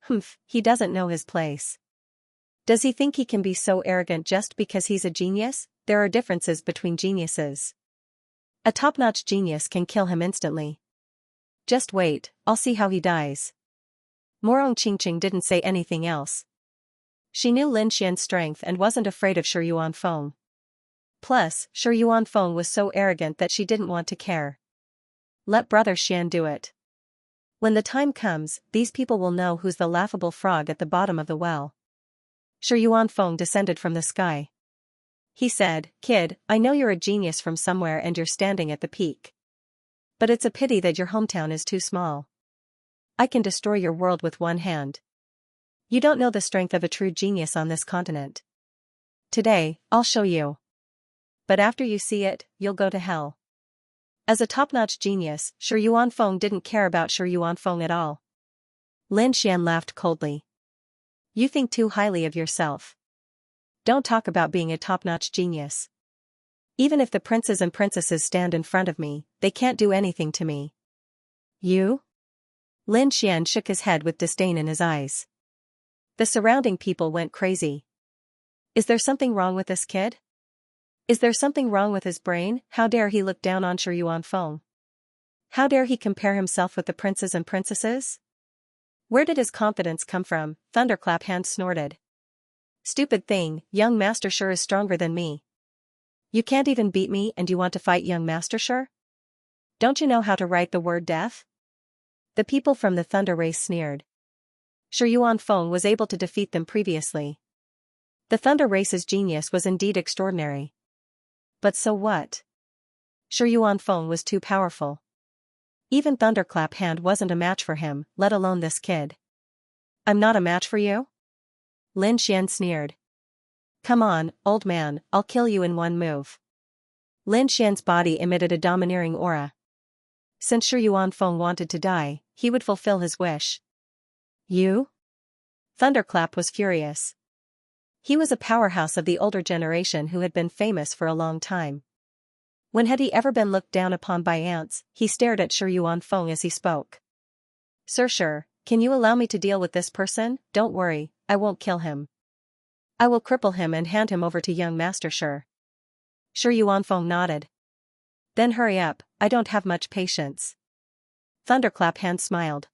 Humph, he doesn't know his place. Does he think he can be so arrogant just because he's a genius? There are differences between geniuses. A top-notch genius can kill him instantly. Just wait, I'll see how he dies." Murong Qingqing didn't say anything else. She knew Lin Xian's strength and wasn't afraid of Shi Yuanfeng. Plus, Shi Yuanfeng was so arrogant that she didn't want to care. Let Brother Xian do it. When the time comes, these people will know who's the laughable frog at the bottom of the well. Shi Yuanfeng descended from the sky. He said, "Kid, I know you're a genius from somewhere and you're standing at the peak. But it's a pity that your hometown is too small. I can destroy your world with one hand. You don't know the strength of a true genius on this continent. Today, I'll show you. But after you see it, you'll go to hell." As a top-notch genius, Shi Yuanfeng didn't care about Shi Yuanfeng at all. Lin Xian laughed coldly. "You think too highly of yourself. Don't talk about being a top-notch genius. Even if the princes and princesses stand in front of me, they can't do anything to me. You?" Lin Xian shook his head with disdain in his eyes. The surrounding people went crazy. Is there something wrong with this kid? Is there something wrong with his brain? How dare he look down on Shi Yuanfeng? How dare he compare himself with the princes and princesses? Where did his confidence come from? Thunderclap Hand snorted. "Stupid thing, young Master Shi is stronger than me. You can't even beat me and you want to fight young Master Shi? Don't you know how to write the word death?" The people from the Thunder race sneered. Shi Yuanfeng was able to defeat them previously. The Thunder race's genius was indeed extraordinary. But so what? Shi Yuanfeng was too powerful. Even Thunderclap Hand wasn't a match for him, let alone this kid. "I'm not a match for you?" Lin Xian sneered. "Come on, old man, I'll kill you in one move." Lin Xian's body emitted a domineering aura. Since Shi Yuanfeng wanted to die, he would fulfill his wish. You? Thunderclap was furious. He was a powerhouse of the older generation who had been famous for a long time. When had he ever been looked down upon by ants? He stared at Shi Yuanfeng as he spoke. Sir, can you allow me to deal with this person? Don't worry, I won't kill him. I will cripple him and hand him over to young Master Shi. Shi Yuanfeng nodded. Then hurry up, I don't have much patience. Thunderclap Hand smiled.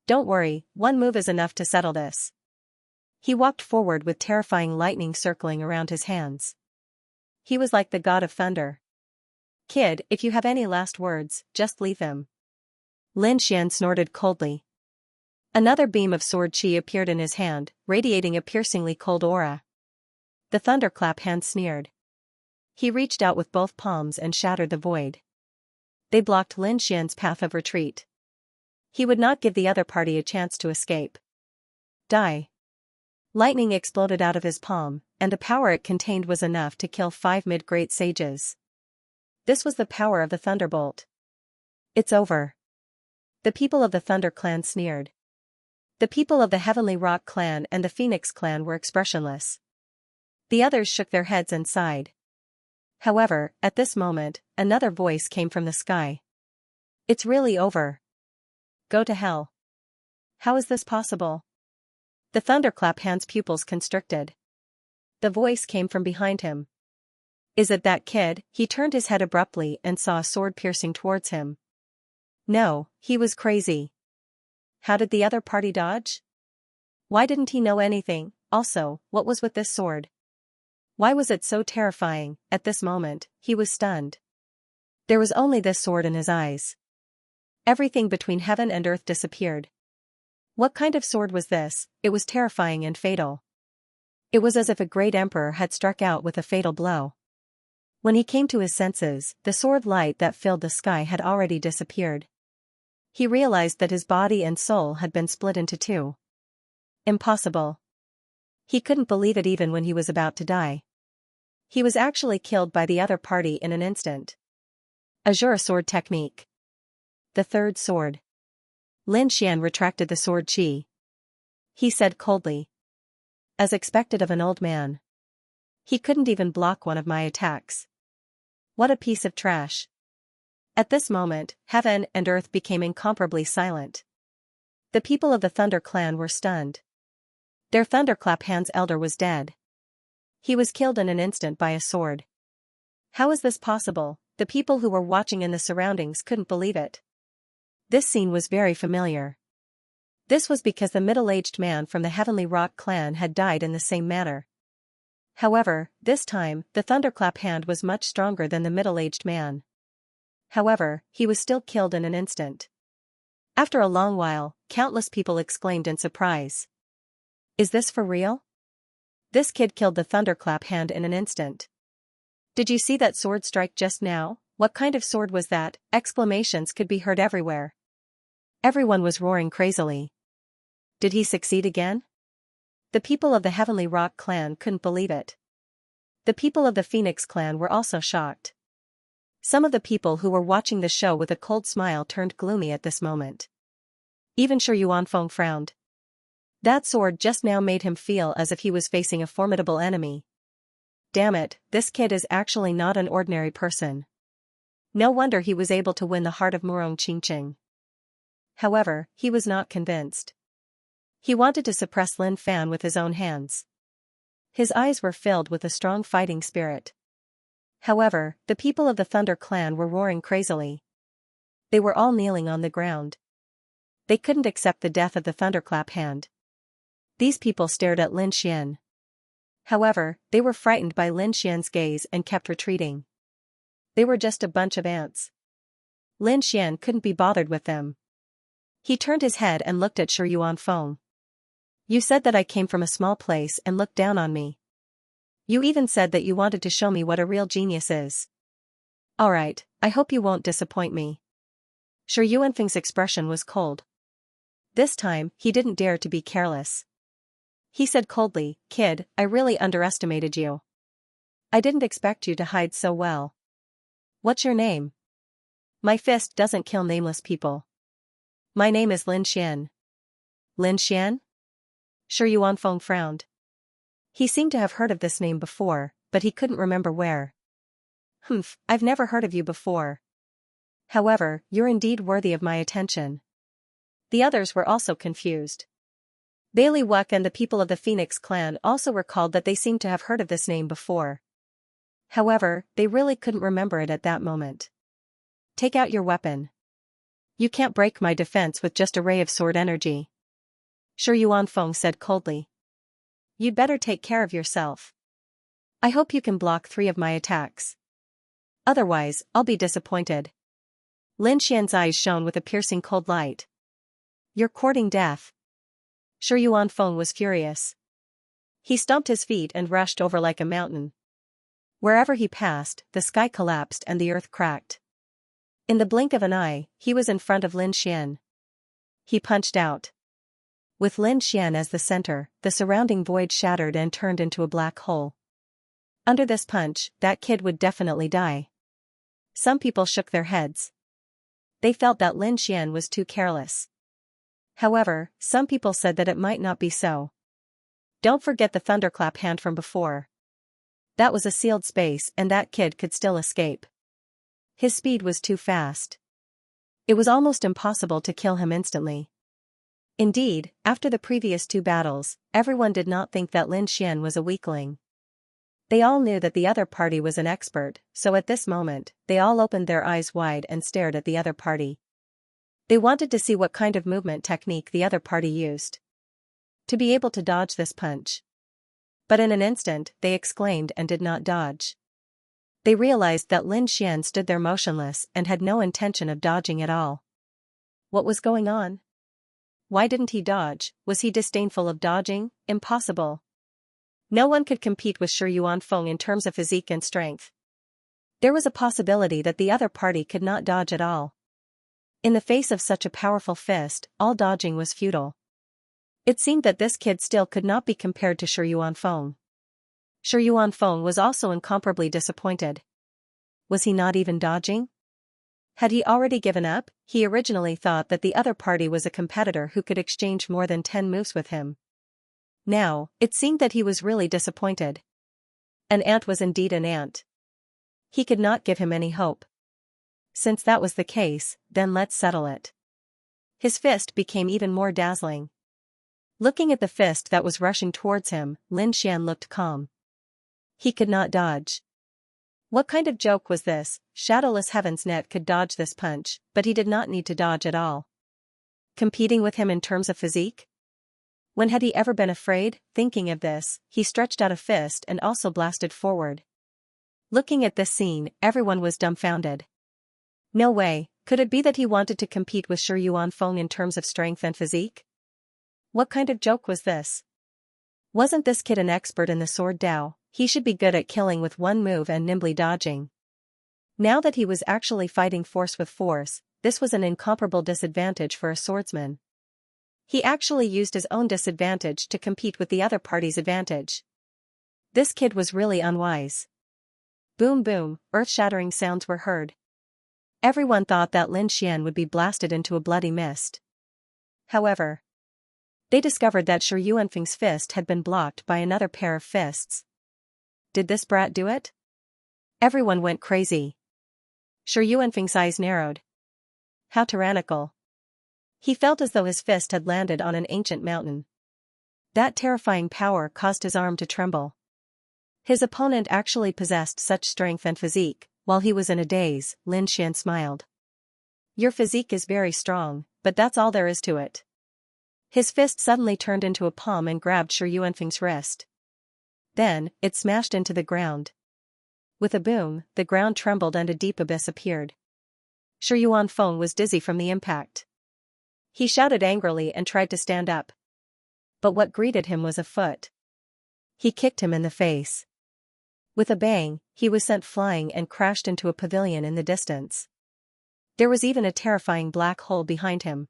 Don't worry, one move is enough to settle this. He walked forward with terrifying lightning circling around his hands. He was like the god of thunder. Kid, if you have any last words, just leave him. Lin Xian snorted coldly. Another beam of sword chi appeared in his hand, radiating a piercingly cold aura. The Thunderclap Hand sneered. He reached out with both palms and shattered the void. They blocked Lin Xian's path of retreat. He would not give the other party a chance to escape. Die. Lightning exploded out of his palm, and the power it contained was enough to kill 5 mid-great sages. This was the power of the Thunderbolt. It's over. The people of the Thunder Clan sneered. The people of the Heavenly Rock Clan and the Phoenix Clan were expressionless. The others shook their heads and sighed. However, at this moment, another voice came from the sky. It's really over. Go to hell. How is this possible? The Thunderclap Hand's pupils constricted. The voice came from behind him. Is it that kid? He turned his head abruptly and saw a sword piercing towards him. No, he was crazy. How did the other party dodge? Why didn't he know anything? Also, what was with this sword? Why was it so terrifying? At this moment, he was stunned. There was only this sword in his eyes. Everything between heaven and earth disappeared. What kind of sword was this? It was terrifying and fatal. It was as if a great emperor had struck out with a fatal blow. When he came to his senses, the sword light that filled the sky had already disappeared. He realized that his body and soul had been split into 2. Impossible. He couldn't believe it even when he was about to die. He was actually killed by the other party in an instant. Azure sword technique. The third sword. Lin Xian retracted the sword chi. He said coldly. As expected of an old man. He couldn't even block one of my attacks. What a piece of trash. At this moment, heaven and earth became incomparably silent. The people of the Thunder Clan were stunned. Their Thunderclap Hand's elder was dead. He was killed in an instant by a sword. How is this possible? The people who were watching in the surroundings couldn't believe it. This scene was very familiar. This was because the middle-aged man from the Heavenly Rock Clan had died in the same manner. However, this time, the Thunderclap Hand was much stronger than the middle-aged man. However, he was still killed in an instant. After a long while, countless people exclaimed in surprise. Is this for real? This kid killed the Thunderclap Hand in an instant. Did you see that sword strike just now? What kind of sword was that? Exclamations could be heard everywhere. Everyone was roaring crazily. Did he succeed again? The people of the Heavenly Rock Clan couldn't believe it. The people of the Phoenix Clan were also shocked. Some of the people who were watching the show with a cold smile turned gloomy at this moment. Even Shi Yuanfeng frowned. That sword just now made him feel as if he was facing a formidable enemy. Damn it, this kid is actually not an ordinary person. No wonder he was able to win the heart of Murong Qingqing. However, he was not convinced. He wanted to suppress Lin Fan with his own hands. His eyes were filled with a strong fighting spirit. However, the people of the Thunder Clan were roaring crazily. They were all kneeling on the ground. They couldn't accept the death of the Thunderclap Hand. These people stared at Lin Xian. However, they were frightened by Lin Xian's gaze and kept retreating. They were just a bunch of ants. Lin Xian couldn't be bothered with them. He turned his head and looked at Shi Yuanfeng. You said that I came from a small place and looked down on me. You even said that you wanted to show me what a real genius is. Alright, I hope you won't disappoint me. Shi Yuanfeng's expression was cold. This time, he didn't dare to be careless. He said coldly, Kid, I really underestimated you. I didn't expect you to hide so well. What's your name? My fist doesn't kill nameless people. My name is Lin Xian. Lin Xian? Shi Yuanfeng frowned. He seemed to have heard of this name before, but he couldn't remember where. Humph, I've never heard of you before. However, you're indeed worthy of my attention. The others were also confused. Bailey Wuck and the people of the Phoenix clan also recalled that they seemed to have heard of this name before. However, they really couldn't remember it at that moment. Take out your weapon. You can't break my defense with just a ray of sword energy. Shi Yuanfeng said coldly. You'd better take care of yourself. I hope you can block 3 of my attacks. Otherwise, I'll be disappointed. Lin Xian's eyes shone with a piercing cold light. You're courting death. Shi Yuanfeng was furious. He stomped his feet and rushed over like a mountain. Wherever he passed, the sky collapsed and the earth cracked. In the blink of an eye, he was in front of Lin Xian. He punched out. With Lin Xian as the center, the surrounding void shattered and turned into a black hole. Under this punch, that kid would definitely die. Some people shook their heads. They felt that Lin Xian was too careless. However, some people said that it might not be so. Don't forget the thunderclap hand from before. That was a sealed space and that kid could still escape. His speed was too fast. It was almost impossible to kill him instantly. Indeed, after the previous 2 battles, everyone did not think that Lin Xian was a weakling. They all knew that the other party was an expert, so at this moment, they all opened their eyes wide and stared at the other party. They wanted to see what kind of movement technique the other party used to be able to dodge this punch. But in an instant, they exclaimed and did not dodge. They realized that Lin Xian stood there motionless and had no intention of dodging at all. What was going on? Why didn't he dodge? Was he disdainful of dodging? Impossible. No one could compete with Shi Yuanfeng in terms of physique and strength. There was a possibility that the other party could not dodge at all. In the face of such a powerful fist, all dodging was futile. It seemed that this kid still could not be compared to Shi Yuanfeng. Shi Yuanfeng was also incomparably disappointed. Was he not even dodging? Had he already given up? He originally thought that the other party was a competitor who could exchange more than 10 moves with him. Now, it seemed that he was really disappointed. An ant was indeed an ant. He could not give him any hope. Since that was the case, then let's settle it. His fist became even more dazzling. Looking at the fist that was rushing towards him, Lin Xian looked calm. He could not dodge. What kind of joke was this? Shadowless Heaven's Net could dodge this punch, but he did not need to dodge at all. Competing with him in terms of physique? When had he ever been afraid? Thinking of this, he stretched out a fist and also blasted forward. Looking at this scene, everyone was dumbfounded. No way, could it be that he wanted to compete with Shi Yuanfeng in terms of strength and physique? What kind of joke was this? Wasn't this kid an expert in the sword Dao? He should be good at killing with 1 move and nimbly dodging. Now that he was actually fighting force with force, this was an incomparable disadvantage for a swordsman. He actually used his own disadvantage to compete with the other party's advantage. This kid was really unwise. Boom boom, earth-shattering sounds were heard. Everyone thought that Lin Xian would be blasted into a bloody mist. However, they discovered that Shi Yuanfeng's fist had been blocked by another pair of fists. Did this brat do it? Everyone went crazy. Shi Yuanfeng's eyes narrowed. How tyrannical. He felt as though his fist had landed on an ancient mountain. That terrifying power caused his arm to tremble. His opponent actually possessed such strength and physique. While he was in a daze, Lin Xian smiled. Your physique is very strong, but that's all there is to it. His fist suddenly turned into a palm and grabbed Shi Yuanfeng's wrist. Then, it smashed into the ground. With a boom, the ground trembled and a deep abyss appeared. Shi Yuanfeng was dizzy from the impact. He shouted angrily and tried to stand up. But what greeted him was a foot. He kicked him in the face. With a bang, he was sent flying and crashed into a pavilion in the distance. There was even a terrifying black hole behind him.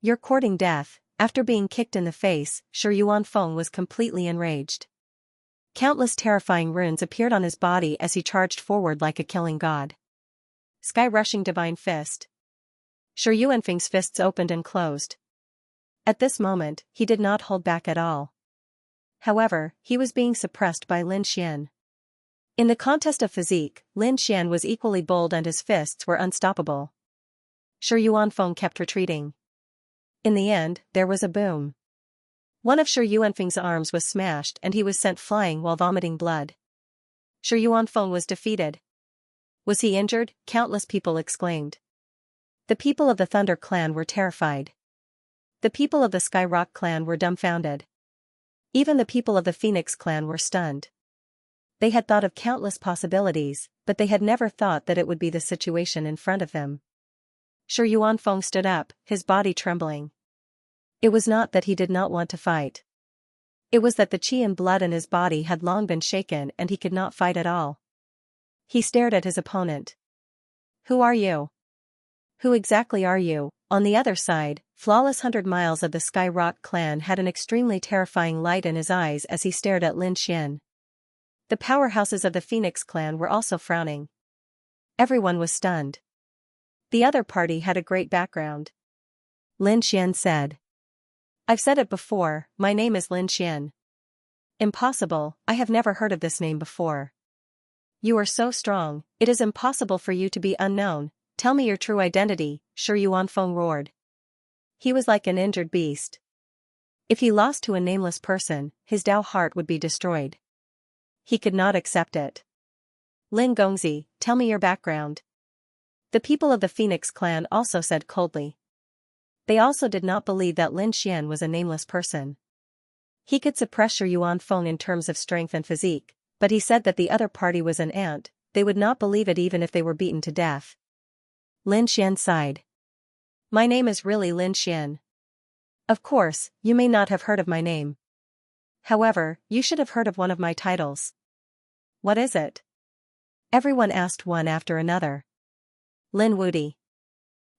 You're courting death. After being kicked in the face, Shi Yuanfeng was completely enraged. Countless terrifying runes appeared on his body as he charged forward like a killing god. sky-rushing divine fist. Shi Yuanfeng's fists opened and closed. At this moment, he did not hold back at all. However, he was being suppressed by Lin Xian. In the contest of physique, Lin Xian was equally bold and his fists were unstoppable. Shi Yuanfeng kept retreating. In the end, there was a boom. One of Shi Yuanfeng's arms was smashed and he was sent flying while vomiting blood. Shi Yuanfeng was defeated. Was he injured? Countless people exclaimed. The people of the Thunder clan were terrified. The people of the Sky Rock clan were dumbfounded. Even the people of the Phoenix clan were stunned. They had thought of countless possibilities, but they had never thought that it would be the situation in front of them. Shi Yuanfeng stood up, his body trembling. It was not that he did not want to fight. It was that the qi and blood in his body had long been shaken and he could not fight at all. He stared at his opponent. Who are you? Who exactly are you? On the other side, Flawless 100 Miles of the Sky Rock clan had an extremely terrifying light in his eyes as he stared at Lin Xian. The powerhouses of the Phoenix clan were also frowning. Everyone was stunned. The other party had a great background. Lin Xian said. I've said it before, my name is Lin Xian. Impossible, I have never heard of this name before. You are so strong, it is impossible for you to be unknown, tell me your true identity, Shi Yuanfeng roared. He was like an injured beast. If he lost to a nameless person, his Dao heart would be destroyed. He could not accept it. Lin Gongzi, tell me your background. The people of the Phoenix clan also said coldly. They also did not believe that Lin Xian was a nameless person. He could suppress Shi Yuanfeng in terms of strength and physique, but he said that the other party was an ant, they would not believe it even if they were beaten to death. Lin Xian sighed. My name is really Lin Xian. Of course, you may not have heard of my name. However, you should have heard of one of my titles. What is it? Everyone asked one after another. Lin Wudi.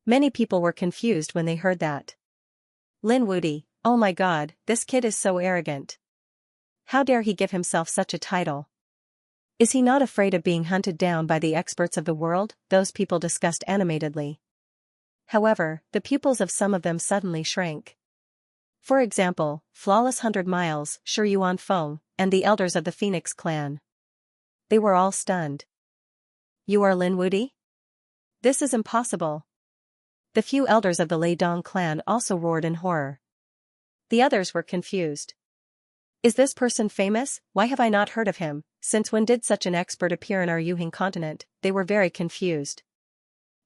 Many people were confused when they heard that. Lin Wudi, oh my god, this kid is so arrogant. How dare he give himself such a title? Is he not afraid of being hunted down by the experts of the world? Those people discussed animatedly. However, the pupils of some of them suddenly shrank. For example, Flawless 100 Miles, Shi Yuanfeng, and the elders of the Phoenix clan. They were all stunned. You are Lin Wudi? This is impossible. The few elders of the Lei Dong clan also roared in horror. The others were confused. Is this person famous? Why have I not heard of him? Since when did such an expert appear in our Yuhing continent? They were very confused.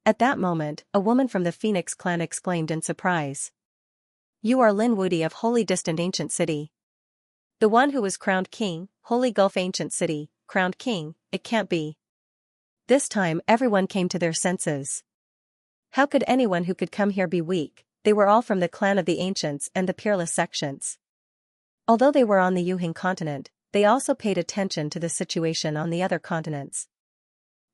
At that moment, a woman from the Phoenix clan exclaimed in surprise. You are Lin Wudi of Holy Distant Ancient City. The one who was crowned king, Holy Gulf Ancient City, crowned king, it can't be. This time everyone came to their senses. How could anyone who could come here be weak? They were all from the clan of the Ancients and the Peerless sections. Although they were on the Yuhing continent, they also paid attention to the situation on the other continents.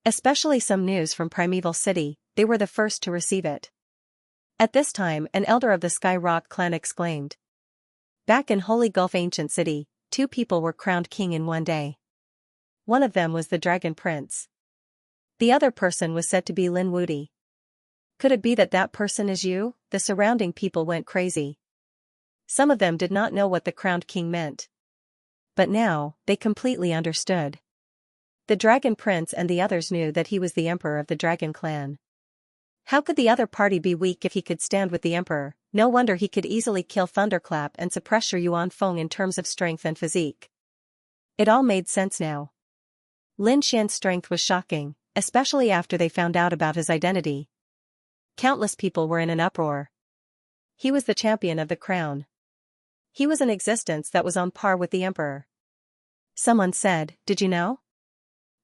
Especially some news from Primeval City, they were the first to receive it. At this time an elder of the Sky Rock clan exclaimed. Back in Holy Gulf Ancient City, 2 people were crowned king in one day. One of them was the Dragon Prince. The other person was said to be Lin Wudi. Could it be that that person is you? The surrounding people went crazy. Some of them did not know what the crowned king meant. But now, they completely understood. The Dragon Prince and the others knew that he was the emperor of the Dragon Clan. How could the other party be weak if he could stand with the emperor? No wonder he could easily kill Thunderclap and suppress Shi Yuanfeng in terms of strength and physique. It all made sense now. Lin Xian's strength was shocking, especially after they found out about his identity. Countless people were in an uproar. He was the champion of the crown. He was an existence that was on par with the emperor. Someone said, did you know?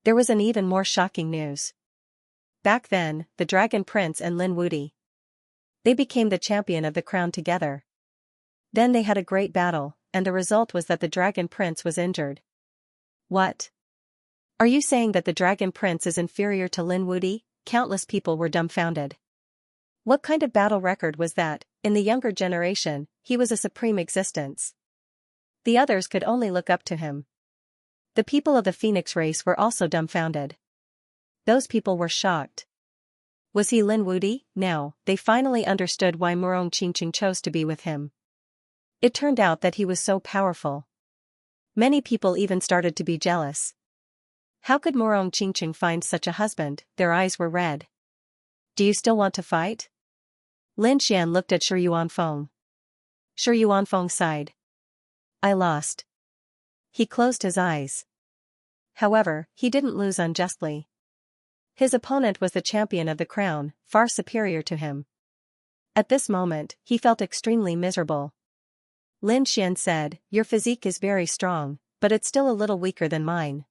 There was an even more shocking news. Back then, the Dragon Prince and Lin Wudi. They became the champion of the crown together. Then they had a great battle, and the result was that the Dragon Prince was injured. What? Are you saying that the Dragon Prince is inferior to Lin Wudi? Countless people were dumbfounded. What kind of battle record was that? In the younger generation, he was a supreme existence. The others could only look up to him. The people of the Phoenix race were also dumbfounded. Those people were shocked. Was he Lin Wude? Now, they finally understood why Murong Qingqing chose to be with him. It turned out that he was so powerful. Many people even started to be jealous. How could Murong Qingqing find such a husband? Their eyes were red. Do you still want to fight? Lin Xian looked at Shi Yuanfeng. Shi Yuanfeng sighed. I lost. He closed his eyes. However, he didn't lose unjustly. His opponent was the champion of the crown, far superior to him. At this moment, he felt extremely miserable. Lin Xian said, your physique is very strong, but it's still a little weaker than mine.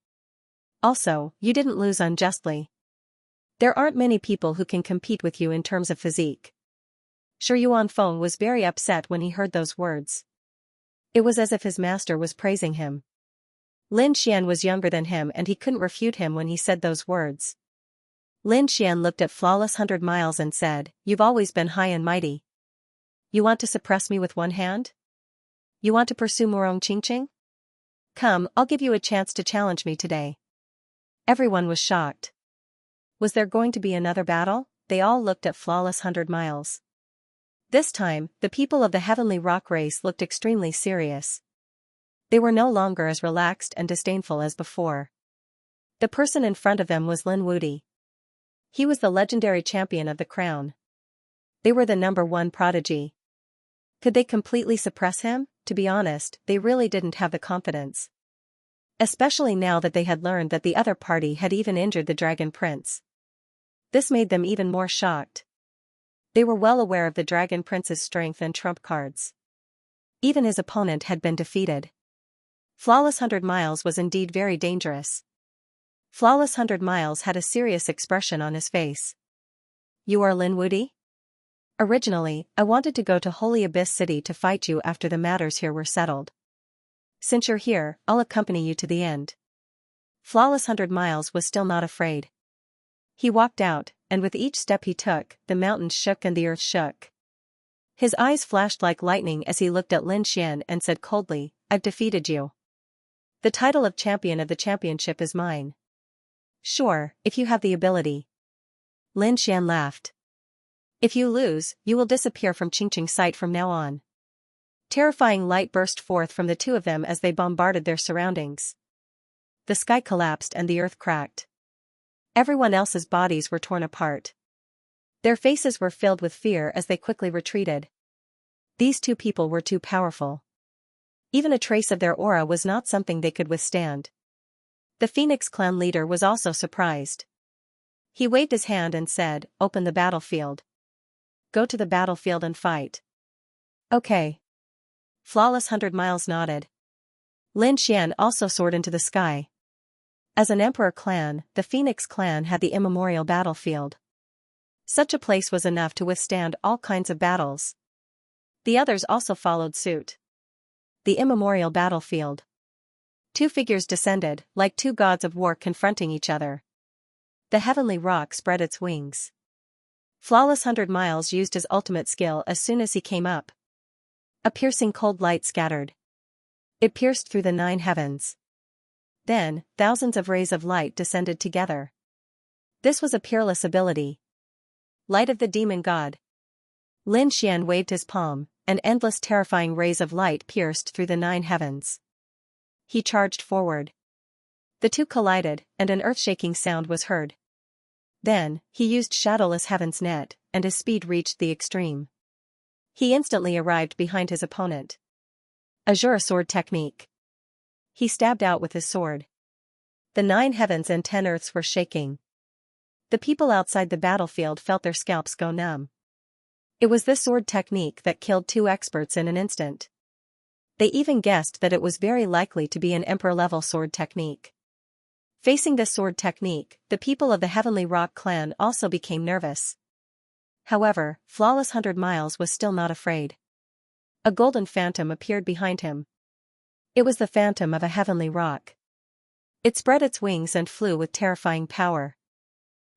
Also, you didn't lose unjustly. There aren't many people who can compete with you in terms of physique. Shi Yuanfeng was very upset when he heard those words. It was as if his master was praising him. Lin Xian was younger than him and he couldn't refute him when he said those words. Lin Xian looked at Flawless 100 Miles and said, you've always been high and mighty. You want to suppress me with one hand? You want to pursue Murong Qingqing? Come, I'll give you a chance to challenge me today. Everyone was shocked. Was there going to be another battle? They all looked at Flawless 100 Miles. This time, the people of the Heavenly Rock race looked extremely serious. They were no longer as relaxed and disdainful as before. The person in front of them was Lin Wude. He was the legendary champion of the crown. They were the #1 prodigy. Could they completely suppress him? To be honest, they really didn't have the confidence. Especially now that they had learned that the other party had even injured the Dragon Prince. This made them even more shocked. They were well aware of the Dragon Prince's strength and trump cards. Even his opponent had been defeated. Flawless 100 Miles was indeed very dangerous. Flawless 100 Miles had a serious expression on his face. You are Lin Wude? Originally, I wanted to go to Holy Abyss City to fight you after the matters here were settled. Since you're here, I'll accompany you to the end. Flawless 100 Miles was still not afraid. He walked out, and with each step he took, the mountains shook and the earth shook. His eyes flashed like lightning as he looked at Lin Xian and said coldly, I've defeated you. The title of champion of the championship is mine. Sure, if you have the ability. Lin Xian laughed. If you lose, you will disappear from Qingqing's sight from now on. Terrifying light burst forth from the two of them as they bombarded their surroundings. The sky collapsed and the earth cracked. Everyone else's bodies were torn apart. Their faces were filled with fear as they quickly retreated. These two people were too powerful. Even a trace of their aura was not something they could withstand. The Phoenix clan leader was also surprised. He waved his hand and said, open the battlefield. Go to the battlefield and fight. Okay. Flawless 100 Miles nodded. Lin Xian also soared into the sky. As an emperor clan, the Phoenix clan had the immemorial battlefield. Such a place was enough to withstand all kinds of battles. The others also followed suit. The immemorial battlefield. Two figures descended, like two gods of war confronting each other. The heavenly rock spread its wings. Flawless 100 Miles used his ultimate skill as soon as he came up. A piercing cold light scattered. It pierced through the 9 heavens. Then, thousands of rays of light descended together. This was a peerless ability. Light of the demon god. Lin Xian waved his palm, and endless terrifying rays of light pierced through the 9 heavens. He charged forward. The two collided, and an earth-shaking sound was heard. Then, he used Shadowless Heaven's net, and his speed reached the extreme. He instantly arrived behind his opponent. Azure Sword Technique. He stabbed out with his sword. The 9 heavens and 10 earths were shaking. The people outside the battlefield felt their scalps go numb. It was this sword technique that killed 2 experts in an instant. They even guessed that it was very likely to be an emperor-level sword technique. Facing this sword technique, the people of the Heavenly Rock clan also became nervous. However, Flawless 100 Miles was still not afraid. A golden phantom appeared behind him. It was the phantom of a heavenly rock. It spread its wings and flew with terrifying power.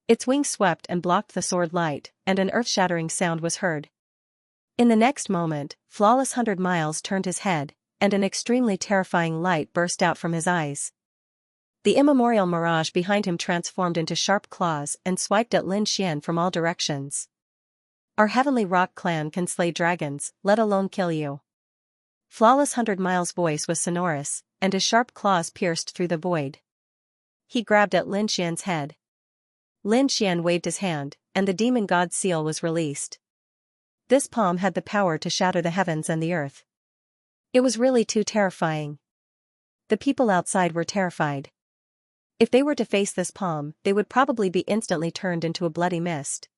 Its wings swept and blocked the sword light, and an earth-shattering sound was heard. In the next moment, Flawless 100 Miles turned his head, and an extremely terrifying light burst out from his eyes. The immemorial mirage behind him transformed into sharp claws and swiped at Lin Xian from all directions. Our Heavenly Rock clan can slay dragons, let alone kill you. Flawless 100 Miles' voice was sonorous, and his sharp claws pierced through the void. He grabbed at Lin Xian's head. Lin Xian waved his hand, and the demon god seal was released. This palm had the power to shatter the heavens and the earth. It was really too terrifying. The people outside were terrified. If they were to face this palm, they would probably be instantly turned into a bloody mist.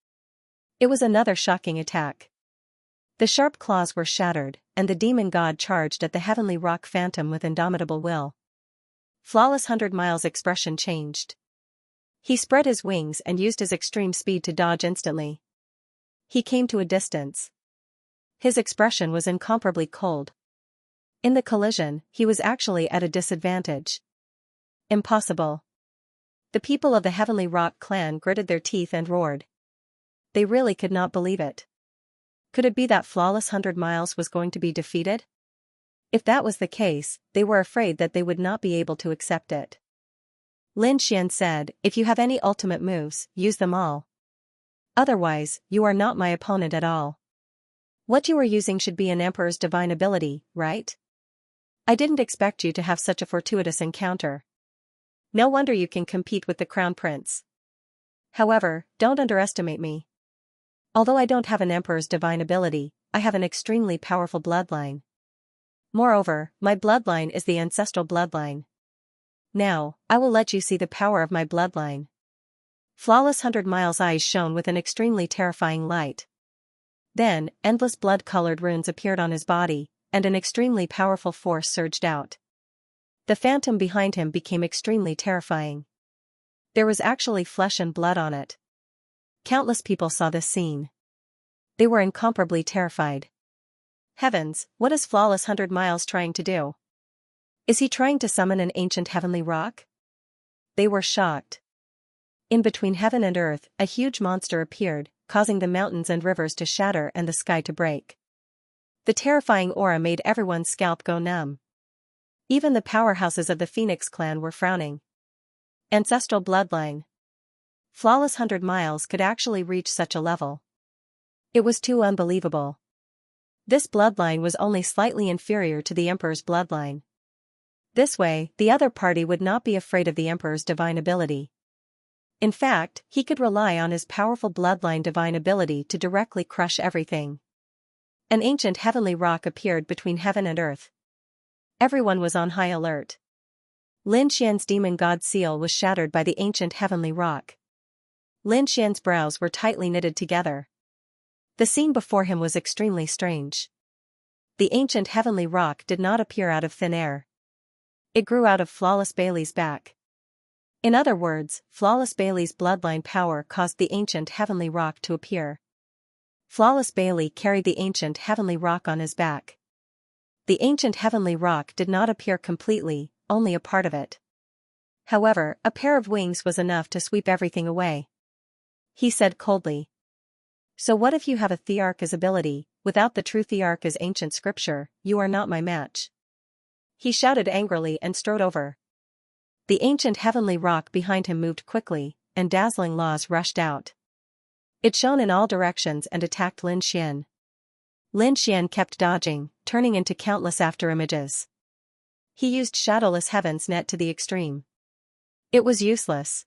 It was another shocking attack. The sharp claws were shattered, and the demon god charged at the Heavenly Rock Phantom with indomitable will. Flawless 100 Miles' expression changed. He spread his wings and used his extreme speed to dodge instantly. He came to a distance. His expression was incomparably cold. In the collision, he was actually at a disadvantage. Impossible. The people of the Heavenly Rock clan gritted their teeth and roared. They really could not believe it. Could it be that Flawless 100 Miles was going to be defeated? If that was the case, they were afraid that they would not be able to accept it. Lin Xian said, "If you have any ultimate moves, use them all. Otherwise, you are not my opponent at all. What you are using should be an emperor's divine ability, right? I didn't expect you to have such a fortuitous encounter. No wonder you can compete with the crown prince. However, don't underestimate me. Although I don't have an emperor's divine ability, I have an extremely powerful bloodline. Moreover, my bloodline is the ancestral bloodline. Now, I will let you see the power of my bloodline." Flawless 100 Miles' eyes shone with an extremely terrifying light. Then, endless blood-colored runes appeared on his body, and an extremely powerful force surged out. The phantom behind him became extremely terrifying. There was actually flesh and blood on it. Countless people saw this scene. They were incomparably terrified. Heavens, what is Flawless 100 Miles trying to do? Is he trying to summon an ancient heavenly rock? They were shocked. In between heaven and earth, a huge monster appeared, causing the mountains and rivers to shatter and the sky to break. The terrifying aura made everyone's scalp go numb. Even the powerhouses of the Phoenix clan were frowning. Ancestral bloodline. Flawless 100 Miles could actually reach such a level. It was too unbelievable. This bloodline was only slightly inferior to the Emperor's bloodline. This way, the other party would not be afraid of the Emperor's divine ability. In fact, he could rely on his powerful bloodline divine ability to directly crush everything. An ancient heavenly rock appeared between heaven and earth. Everyone was on high alert. Lin Xian's demon god seal was shattered by the ancient heavenly rock. Lin Xian's brows were tightly knitted together. The scene before him was extremely strange. The ancient heavenly rock did not appear out of thin air. It grew out of Flawless Bailey's back. In other words, Flawless Bailey's bloodline power caused the ancient heavenly rock to appear. Flawless Bailey carried the ancient heavenly rock on his back. The ancient heavenly rock did not appear completely, only a part of it. However, a pair of wings was enough to sweep everything away. He said coldly. "So what if you have a Thearch's ability, without the true Thearch's ancient scripture, you are not my match." He shouted angrily and strode over. The ancient heavenly rock behind him moved quickly, and dazzling laws rushed out. It shone in all directions and attacked Lin Xian. Lin Xian kept dodging, turning into countless afterimages. He used Shadowless Heaven's net to the extreme. It was useless.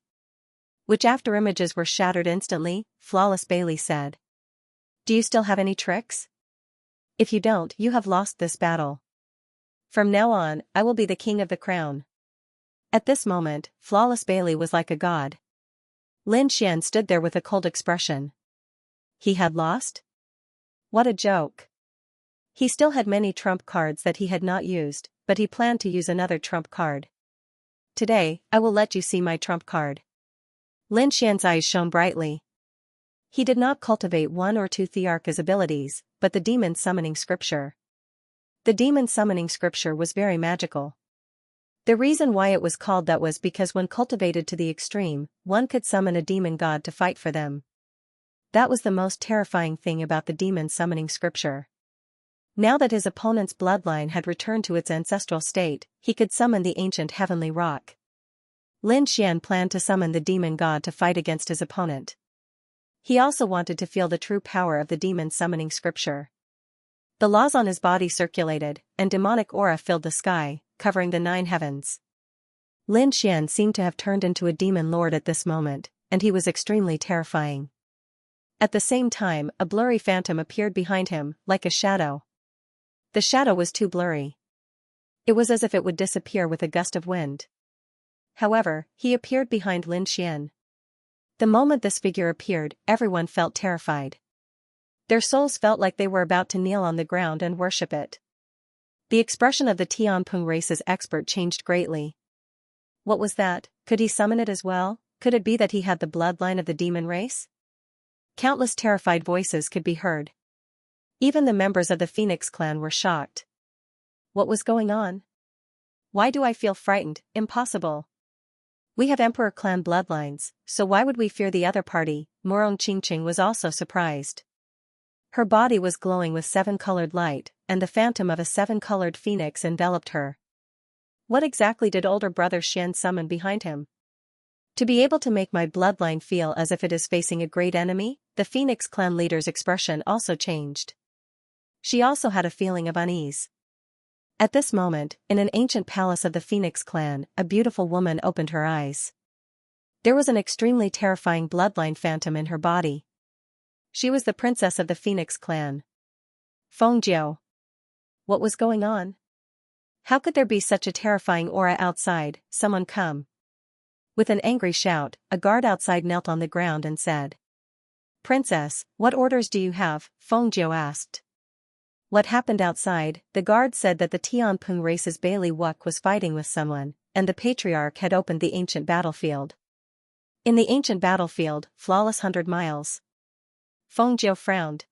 Which afterimages were shattered instantly, Flawless Bailey said. "Do you still have any tricks? If you don't, you have lost this battle. From now on, I will be the king of the crown." At this moment, Flawless Bailey was like a god. Lin Xian stood there with a cold expression. He had lost? What a joke. He still had many trump cards that he had not used, but he planned to use another trump card. "Today, I will let you see my trump card." Lin Xian's eyes shone brightly. He did not cultivate one or two Thearch's abilities, but the demon summoning scripture. The demon summoning scripture was very magical. The reason why it was called that was because when cultivated to the extreme, one could summon a demon god to fight for them. That was the most terrifying thing about the demon summoning scripture. Now that his opponent's bloodline had returned to its ancestral state, he could summon the ancient heavenly rock. Lin Xian planned to summon the demon god to fight against his opponent. He also wanted to feel the true power of the demon summoning scripture. The laws on his body circulated, and demonic aura filled the sky, covering the 9 heavens. Lin Xian seemed to have turned into a demon lord at this moment, and he was extremely terrifying. At the same time, a blurry phantom appeared behind him, like a shadow. The shadow was too blurry. It was as if it would disappear with a gust of wind. However, he appeared behind Lin Xian. The moment this figure appeared, everyone felt terrified. Their souls felt like they were about to kneel on the ground and worship it. The expression of the Tianping race's expert changed greatly. What was that? Could he summon it as well? Could it be that he had the bloodline of the demon race? Countless terrified voices could be heard. Even the members of the Phoenix clan were shocked. What was going on? Why do I feel frightened? Impossible. We have Emperor clan bloodlines, so why would we fear the other party? Murong Qingqing was also surprised. Her body was glowing with 7-colored light, and the phantom of a 7-colored phoenix enveloped her. What exactly did older brother Xian summon behind him? To be able to make my bloodline feel as if it is facing a great enemy, the Phoenix clan leader's expression also changed. She also had a feeling of unease. At this moment, in an ancient palace of the Phoenix clan, a beautiful woman opened her eyes. There was an extremely terrifying bloodline phantom in her body. She was the princess of the Phoenix clan. Fengjiu. What was going on? How could there be such a terrifying aura outside? Someone come. With an angry shout, a guard outside knelt on the ground and said, "Princess, what orders do you have?" Fengjiu asked. What happened outside? The guard said that the Tianping race's Bailey Wuk was fighting with someone, and the patriarch had opened the ancient battlefield. In the ancient battlefield, flawless 100 miles. Fengjiu frowned.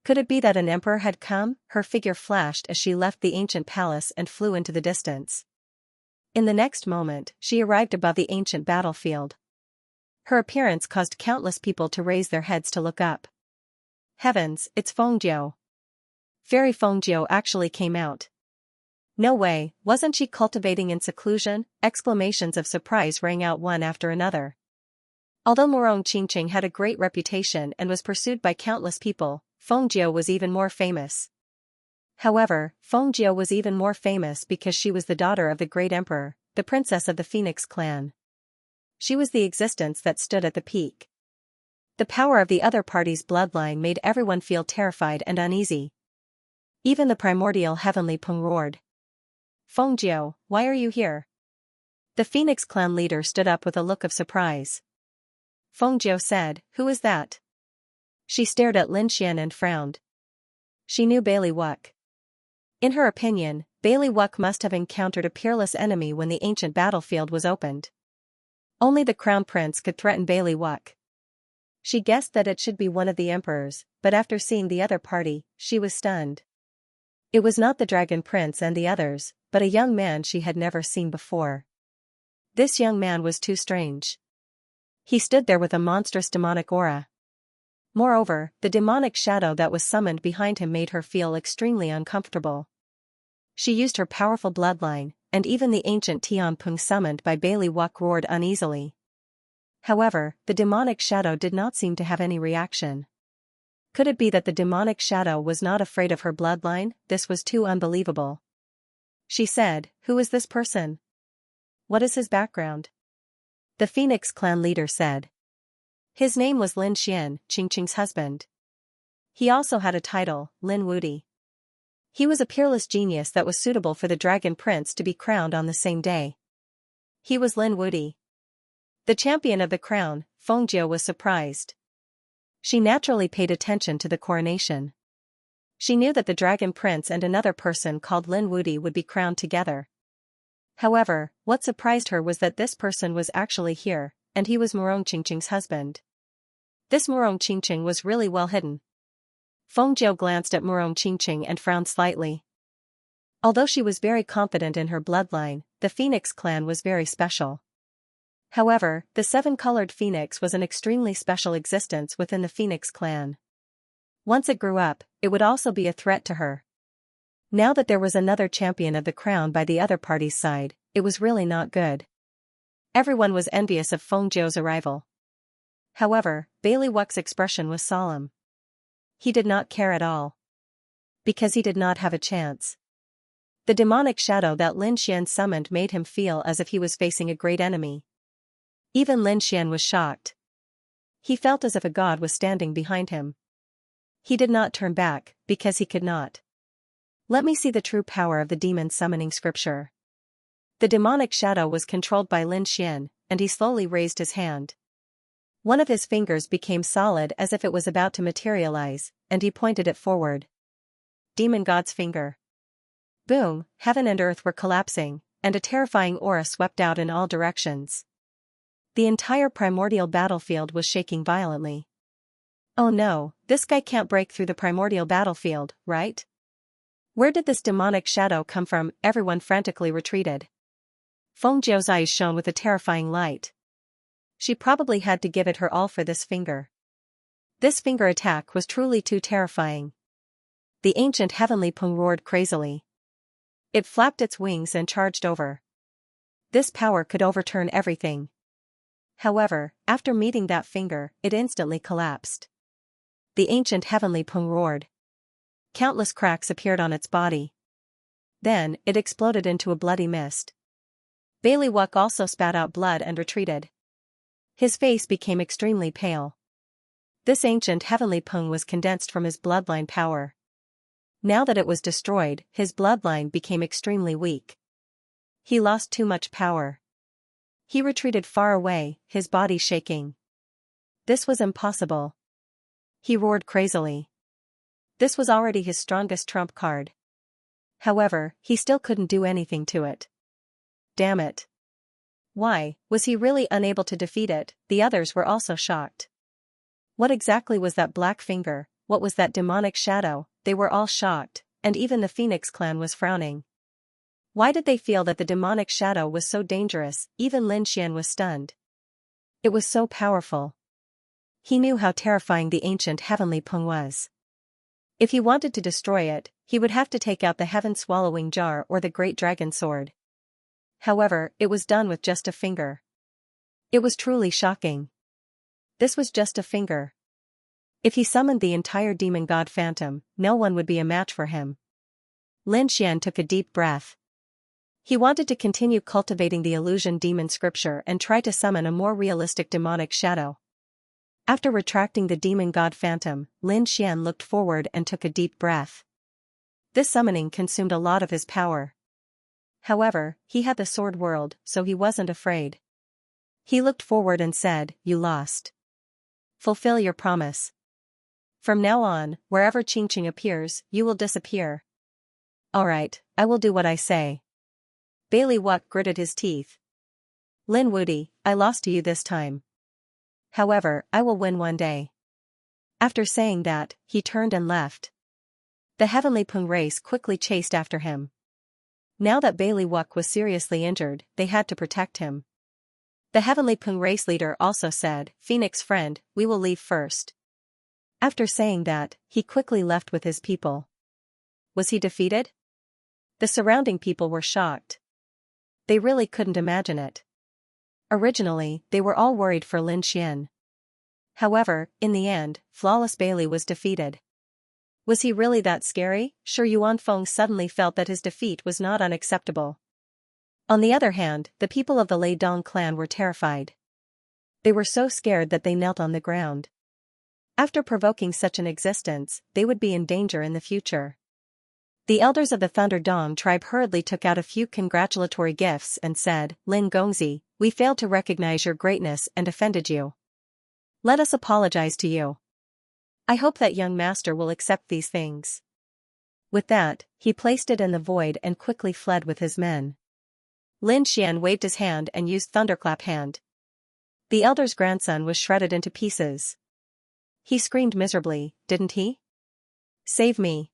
Could it be that an emperor had come? Her figure flashed as she left the ancient palace and flew into the distance. In the next moment, she arrived above the ancient battlefield. Her appearance caused countless people to raise their heads to look up. Heavens, it's Fengjiu. Fairy Fengjiu actually came out. No way, wasn't she cultivating in seclusion? Exclamations of surprise rang out one after another. Although Murong Qingqing had a great reputation and was pursued by countless people, Fengjiu was even more famous. However, Fengjiu was even more famous because she was the daughter of the great emperor, the princess of the Phoenix clan. She was the existence that stood at the peak. The power of the other party's bloodline made everyone feel terrified and uneasy. Even the primordial heavenly Peng roared. "Fengjiu, why are you here?" The Phoenix clan leader stood up with a look of surprise. Fengjiu said, "Who is that?" She stared at Lin Xian and frowned. She knew Bailey Wuk. In her opinion, Bailey Wuk must have encountered a peerless enemy when the ancient battlefield was opened. Only the crown prince could threaten Bailey Wuk. She guessed that it should be one of the emperors, but after seeing the other party, she was stunned. It was not the dragon prince and the others, but a young man she had never seen before. This young man was too strange. He stood there with a monstrous demonic aura. Moreover, the demonic shadow that was summoned behind him made her feel extremely uncomfortable. She used her powerful bloodline, and even the ancient Tianping summoned by Bailey Wuk roared uneasily. However, the demonic shadow did not seem to have any reaction. Could it be that the demonic shadow was not afraid of her bloodline? This was too unbelievable. She said, "Who is this person? What is his background?" The Phoenix clan leader said. His name was Lin Xian, Qingqing's husband. He also had a title, Lin Wudi. He was a peerless genius that was suitable for the dragon prince to be crowned on the same day. He was Lin Wudi. The champion of the crown. Fengjiu was surprised. She naturally paid attention to the coronation. She knew that the dragon prince and another person called Lin Wudi would be crowned together. However, what surprised her was that this person was actually here, and he was Murong Qingqing's husband. This Murong Qingqing was really well hidden. Fengjiu glanced at Murong Qingqing and frowned slightly. Although she was very confident in her bloodline, the Phoenix clan was very special. However, the 7-colored phoenix was an extremely special existence within the Phoenix clan. Once it grew up, it would also be a threat to her. Now that there was another champion of the crown by the other party's side, it was really not good. Everyone was envious of Feng Jiu's arrival. However, Bailey Wuck's expression was solemn. He did not care at all. Because he did not have a chance. The demonic shadow that Lin Xian summoned made him feel as if he was facing a great enemy. Even Lin Xian was shocked. He felt as if a god was standing behind him. He did not turn back, because he could not. Let me see the true power of the demon summoning scripture. The demonic shadow was controlled by Lin Xian, and he slowly raised his hand. One of his fingers became solid as if it was about to materialize, and he pointed it forward. Demon God's finger. Boom, heaven and earth were collapsing, and a terrifying aura swept out in all directions. The entire primordial battlefield was shaking violently. Oh no, this guy can't break through the primordial battlefield, right? Where did this demonic shadow come from? Everyone frantically retreated. Feng Jiu's eyes shone with a terrifying light. She probably had to give it her all for this finger. This finger attack was truly too terrifying. The ancient heavenly Peng roared crazily. It flapped its wings and charged over. This power could overturn everything. However, after meeting that finger, it instantly collapsed. The ancient heavenly Peng roared. Countless cracks appeared on its body. Then, it exploded into a bloody mist. Bailey Wuck also spat out blood and retreated. His face became extremely pale. This ancient heavenly Peng was condensed from his bloodline power. Now that it was destroyed, his bloodline became extremely weak. He lost too much power. He retreated far away, his body shaking. This was impossible. He roared crazily. This was already his strongest trump card. However, he still couldn't do anything to it. Damn it. Why, was he really unable to defeat it? The others were also shocked. What exactly was that black finger? What was that demonic shadow? They were all shocked, and even the Phoenix clan was frowning. Why did they feel that the demonic shadow was so dangerous? Even Lin Xian was stunned. It was so powerful. He knew how terrifying the ancient heavenly Peng was. If he wanted to destroy it, he would have to take out the heaven-swallowing jar or the great dragon sword. However, it was done with just a finger. It was truly shocking. This was just a finger. If he summoned the entire demon god phantom, no one would be a match for him. Lin Xian took a deep breath. He wanted to continue cultivating the illusion demon scripture and try to summon a more realistic demonic shadow. After retracting the demon god phantom, Lin Xian looked forward and took a deep breath. This summoning consumed a lot of his power. However, he had the sword world, so he wasn't afraid. He looked forward and said, "You lost. Fulfill your promise. From now on, wherever Qingqing appears, you will disappear." "Alright, I will do what I say." Bailey Wuck gritted his teeth. "Lin Wudi, I lost to you this time. However, I will win one day." After saying that, he turned and left. The heavenly Peng race quickly chased after him. Now that Bailey Wuck was seriously injured, they had to protect him. The heavenly Peng race leader also said, "Phoenix friend, we will leave first." After saying that, he quickly left with his people. Was he defeated? The surrounding people were shocked. They really couldn't imagine it. Originally, they were all worried for Lin Xian. However, in the end, Flawless Bailey was defeated. Was he really that scary? Sure, Yuan Feng suddenly felt that his defeat was not unacceptable. On the other hand, the people of the Lei Dong clan were terrified. They were so scared that they knelt on the ground. After provoking such an existence, they would be in danger in the future. The elders of the Thunder Dong tribe hurriedly took out a few congratulatory gifts and said, "Lin Gongzi, we failed to recognize your greatness and offended you. Let us apologize to you. I hope that young master will accept these things." With that, he placed it in the void and quickly fled with his men. Lin Xian waved his hand and used Thunderclap hand. The elder's grandson was shredded into pieces. He screamed miserably, didn't he? "Save me."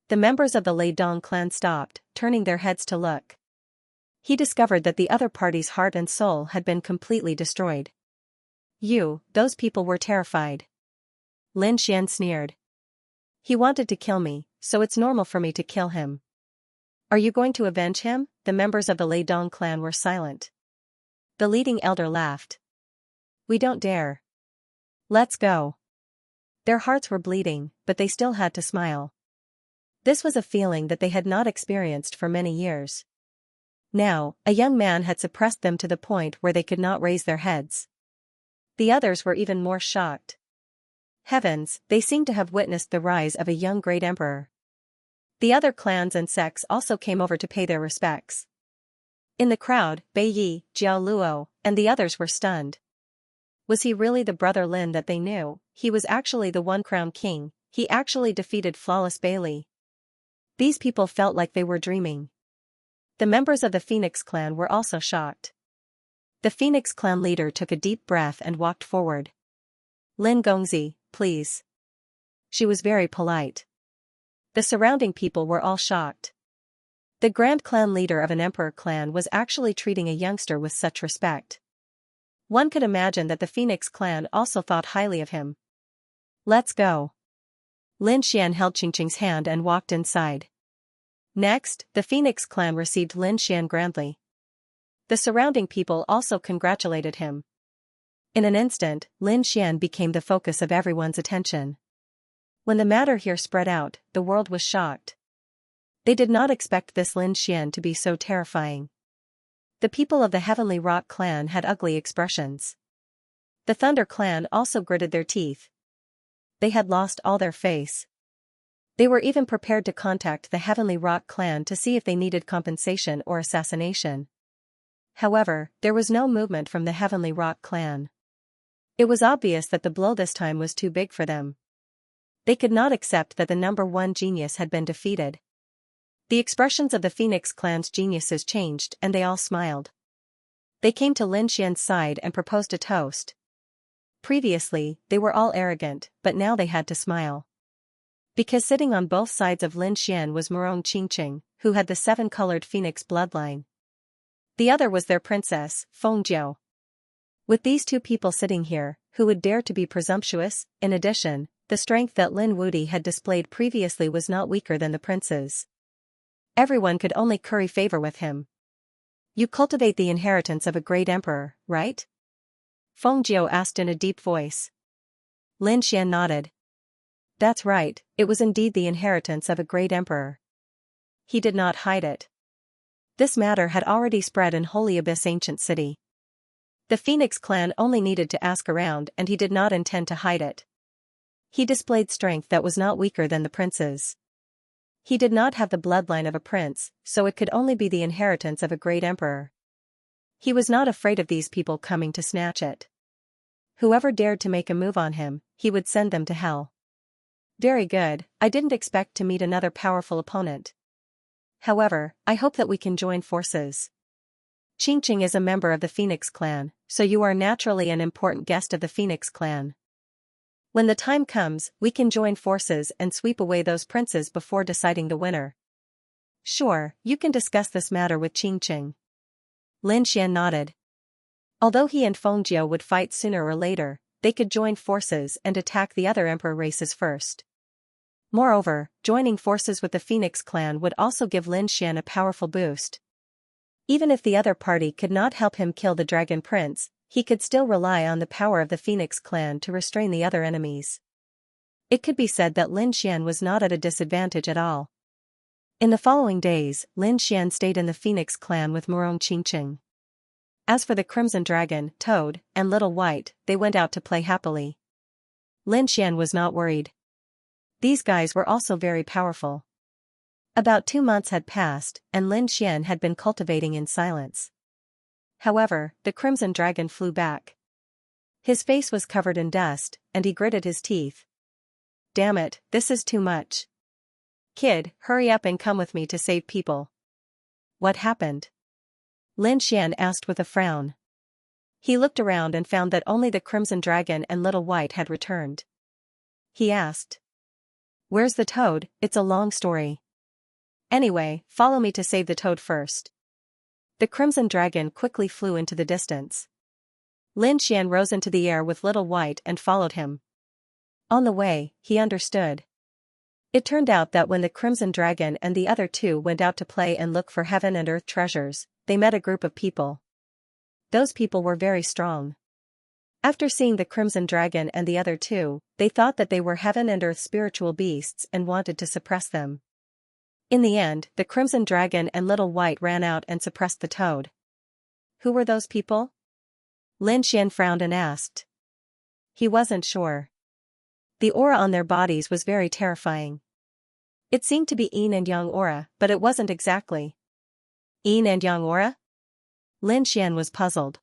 The members of the Lei Dong clan stopped, turning their heads to look. He discovered that the other party's heart and soul had been completely destroyed. Those people were terrified. Lin Xian sneered. "He wanted to kill me, so it's normal for me to kill him." "Are you going to avenge him?" The members of the Lei Dong clan were silent. The leading elder laughed. We don't dare. Let's go. Their hearts were bleeding, but they still had to smile. This was a feeling that they had not experienced for many years. Now, a young man had suppressed them to the point where they could not raise their heads. The others were even more shocked. Heavens, they seemed to have witnessed the rise of a young great emperor. The other clans and sects also came over to pay their respects. In the crowd, Bai Yi, Jiao Luo, and the others were stunned. Was he really the brother Lin that they knew? He was actually the one-crowned king. He actually defeated Flawless Bailey. These people felt like they were dreaming. The members of the Phoenix clan were also shocked. The Phoenix clan leader took a deep breath and walked forward. Lin Gongzi, please. She was very polite. The surrounding people were all shocked. The Grand Clan leader of an emperor clan was actually treating a youngster with such respect. One could imagine that the Phoenix clan also thought highly of him. Let's go. Lin Xian held Qingqing's hand and walked inside. Next, the Phoenix clan received Lin Xian grandly. The surrounding people also congratulated him. In an instant, Lin Xian became the focus of everyone's attention. When the matter here spread out, the world was shocked. They did not expect this Lin Xian to be so terrifying. The people of the Heavenly Rock clan had ugly expressions. The Thunder clan also gritted their teeth. They had lost all their face. They were even prepared to contact the Heavenly Rock clan to see if they needed compensation or assassination. However, there was no movement from the Heavenly Rock clan. It was obvious that the blow this time was too big for them. They could not accept that the number one genius had been defeated. The expressions of the Phoenix clan's geniuses changed and they all smiled. They came to Lin Xian's side and proposed a toast. Previously, they were all arrogant, but now they had to smile. Because sitting on both sides of Lin Xian was Murong Qingqing, who had the seven-colored phoenix bloodline. The other was their princess, Fengjiu. With these two people sitting here, who would dare to be presumptuous? In addition, the strength that Lin Wudi had displayed previously was not weaker than the prince's. Everyone could only curry favor with him. You cultivate the inheritance of a great emperor, right? Fengjiu asked in a deep voice. Lin Xian nodded. That's right, it was indeed the inheritance of a great emperor. He did not hide it. This matter had already spread in Holy Abyss ancient city. The Phoenix clan only needed to ask around and he did not intend to hide it. He displayed strength that was not weaker than the prince's. He did not have the bloodline of a prince, so it could only be the inheritance of a great emperor. He was not afraid of these people coming to snatch it. Whoever dared to make a move on him, he would send them to hell. Very good, I didn't expect to meet another powerful opponent. However, I hope that we can join forces. Qingqing is a member of the Phoenix clan, so you are naturally an important guest of the Phoenix clan. When the time comes, we can join forces and sweep away those princes before deciding the winner. Sure, you can discuss this matter with Qingqing. Lin Xian nodded. Although he and Fengjiu would fight sooner or later, they could join forces and attack the other emperor races first. Moreover, joining forces with the Phoenix clan would also give Lin Xian a powerful boost. Even if the other party could not help him kill the Dragon Prince, he could still rely on the power of the Phoenix clan to restrain the other enemies. It could be said that Lin Xian was not at a disadvantage at all. In the following days, Lin Xian stayed in the Phoenix clan with Murong Qingqing. As for the Crimson Dragon, Toad, and Little White, they went out to play happily. Lin Xian was not worried. These guys were also very powerful. About 2 months had passed, and Lin Xian had been cultivating in silence. However, the Crimson Dragon flew back. His face was covered in dust, and he gritted his teeth. Damn it, this is too much. Kid, hurry up and come with me to save people. What happened? Lin Xian asked with a frown. He looked around and found that only the Crimson Dragon and Little White had returned. He asked. Where's the toad? It's a long story. Anyway, follow me to save the toad first. The Crimson Dragon quickly flew into the distance. Lin Xian rose into the air with Little White and followed him. On the way, he understood. It turned out that when the Crimson Dragon and the other two went out to play and look for heaven and earth treasures, they met a group of people. Those people were very strong. After seeing the Crimson Dragon and the other two, they thought that they were heaven and earth spiritual beasts and wanted to suppress them. In the end, the Crimson Dragon and Little White ran out and suppressed the toad. Who were those people? Lin Xian frowned and asked. He wasn't sure. The aura on their bodies was very terrifying. It seemed to be yin and yang aura, but it wasn't exactly. Yin and yang aura? Lin Xian was puzzled.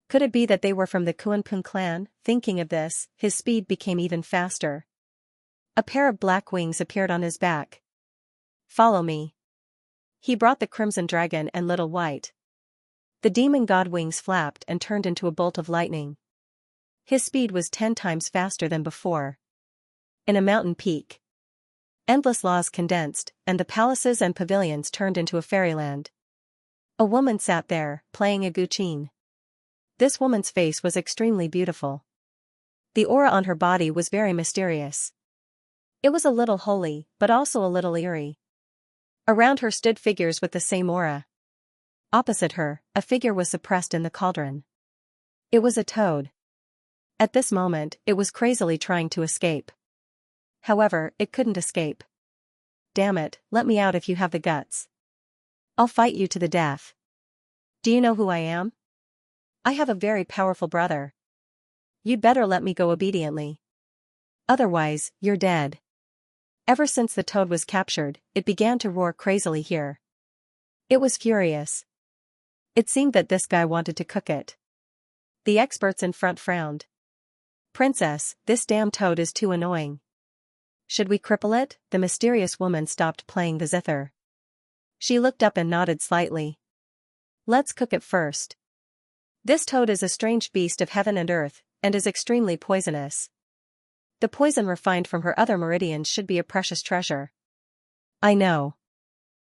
Could it be that they were from the Kunpun clan? Thinking of this, his speed became even faster. A pair of black wings appeared on his back. Follow me. He brought the Crimson Dragon and Little White. The demon god wings flapped and turned into a bolt of lightning. His speed was 10 times faster than before. In a mountain peak, endless laws condensed, and the palaces and pavilions turned into a fairyland. A woman sat there, playing a guqin. This woman's face was extremely beautiful. The aura on her body was very mysterious. It was a little holy, but also a little eerie. Around her stood figures with the same aura. Opposite her, a figure was suppressed in the cauldron. It was a toad. At this moment, it was crazily trying to escape. However, it couldn't escape. Damn it, let me out if you have the guts. I'll fight you to the death. Do you know who I am? I have a very powerful brother. You'd better let me go obediently. Otherwise, you're dead. Ever since the toad was captured, it began to roar crazily here. It was furious. It seemed that this guy wanted to cook it. The experts in front frowned. Princess, this damn toad is too annoying. Should we cripple it? The mysterious woman stopped playing the zither. She looked up and nodded slightly. Let's cook it first. This toad is a strange beast of heaven and earth, and is extremely poisonous. The poison refined from her other meridians should be a precious treasure. I know.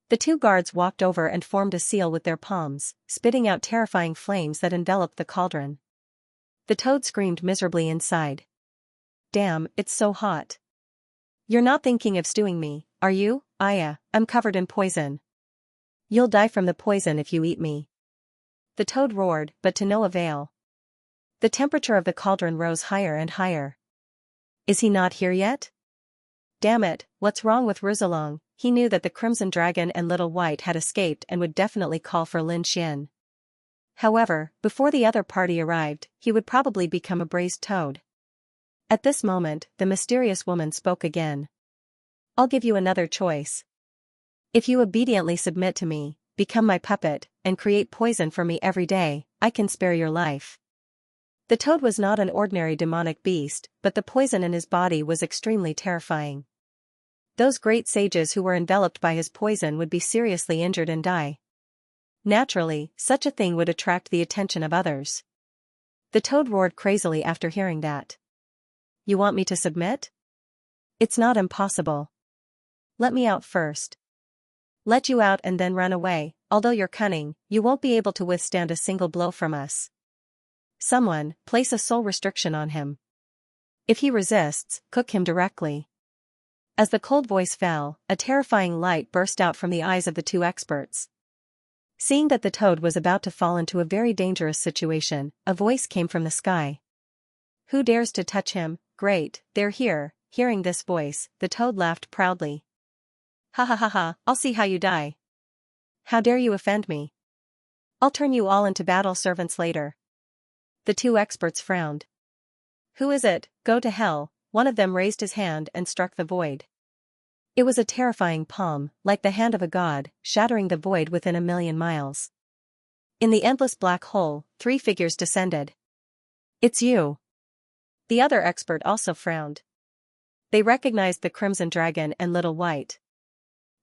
The two guards walked over and formed a seal with their palms, spitting out terrifying flames that enveloped the cauldron. The toad screamed miserably inside. Damn, it's so hot. You're not thinking of stewing me, are you? I'm covered in poison. You'll die from the poison if you eat me. The toad roared, but to no avail. The temperature of the cauldron rose higher and higher. Is he not here yet? Damn it, what's wrong with Rizalong? He knew that the Crimson Dragon and Little White had escaped and would definitely call for Lin Xian. However, before the other party arrived, he would probably become a braised toad. At this moment, the mysterious woman spoke again. I'll give you another choice. If you obediently submit to me, become my puppet, and create poison for me every day, I can spare your life. The toad was not an ordinary demonic beast, but the poison in his body was extremely terrifying. Those great sages who were enveloped by his poison would be seriously injured and die. Naturally, such a thing would attract the attention of others. The toad roared crazily after hearing that. You want me to submit? It's not impossible. Let me out first. Let you out and then run away. Although you're cunning, you won't be able to withstand a single blow from us. Someone, place a soul restriction on him. If he resists, cook him directly. As the cold voice fell, a terrifying light burst out from the eyes of the two experts. Seeing that the toad was about to fall into a very dangerous situation, a voice came from the sky. Who dares to touch him? Great, they're here. Hearing this voice, the toad laughed proudly. Ha ha ha ha, I'll see how you die. How dare you offend me? I'll turn you all into battle servants later. The two experts frowned. Who is it? Go to hell. One of them raised his hand and struck the void. It was a terrifying palm, like the hand of a god, shattering the void within 1,000,000 miles. In the endless black hole, 3 figures descended. It's you. The other expert also frowned. They recognized the Crimson Dragon and Little White.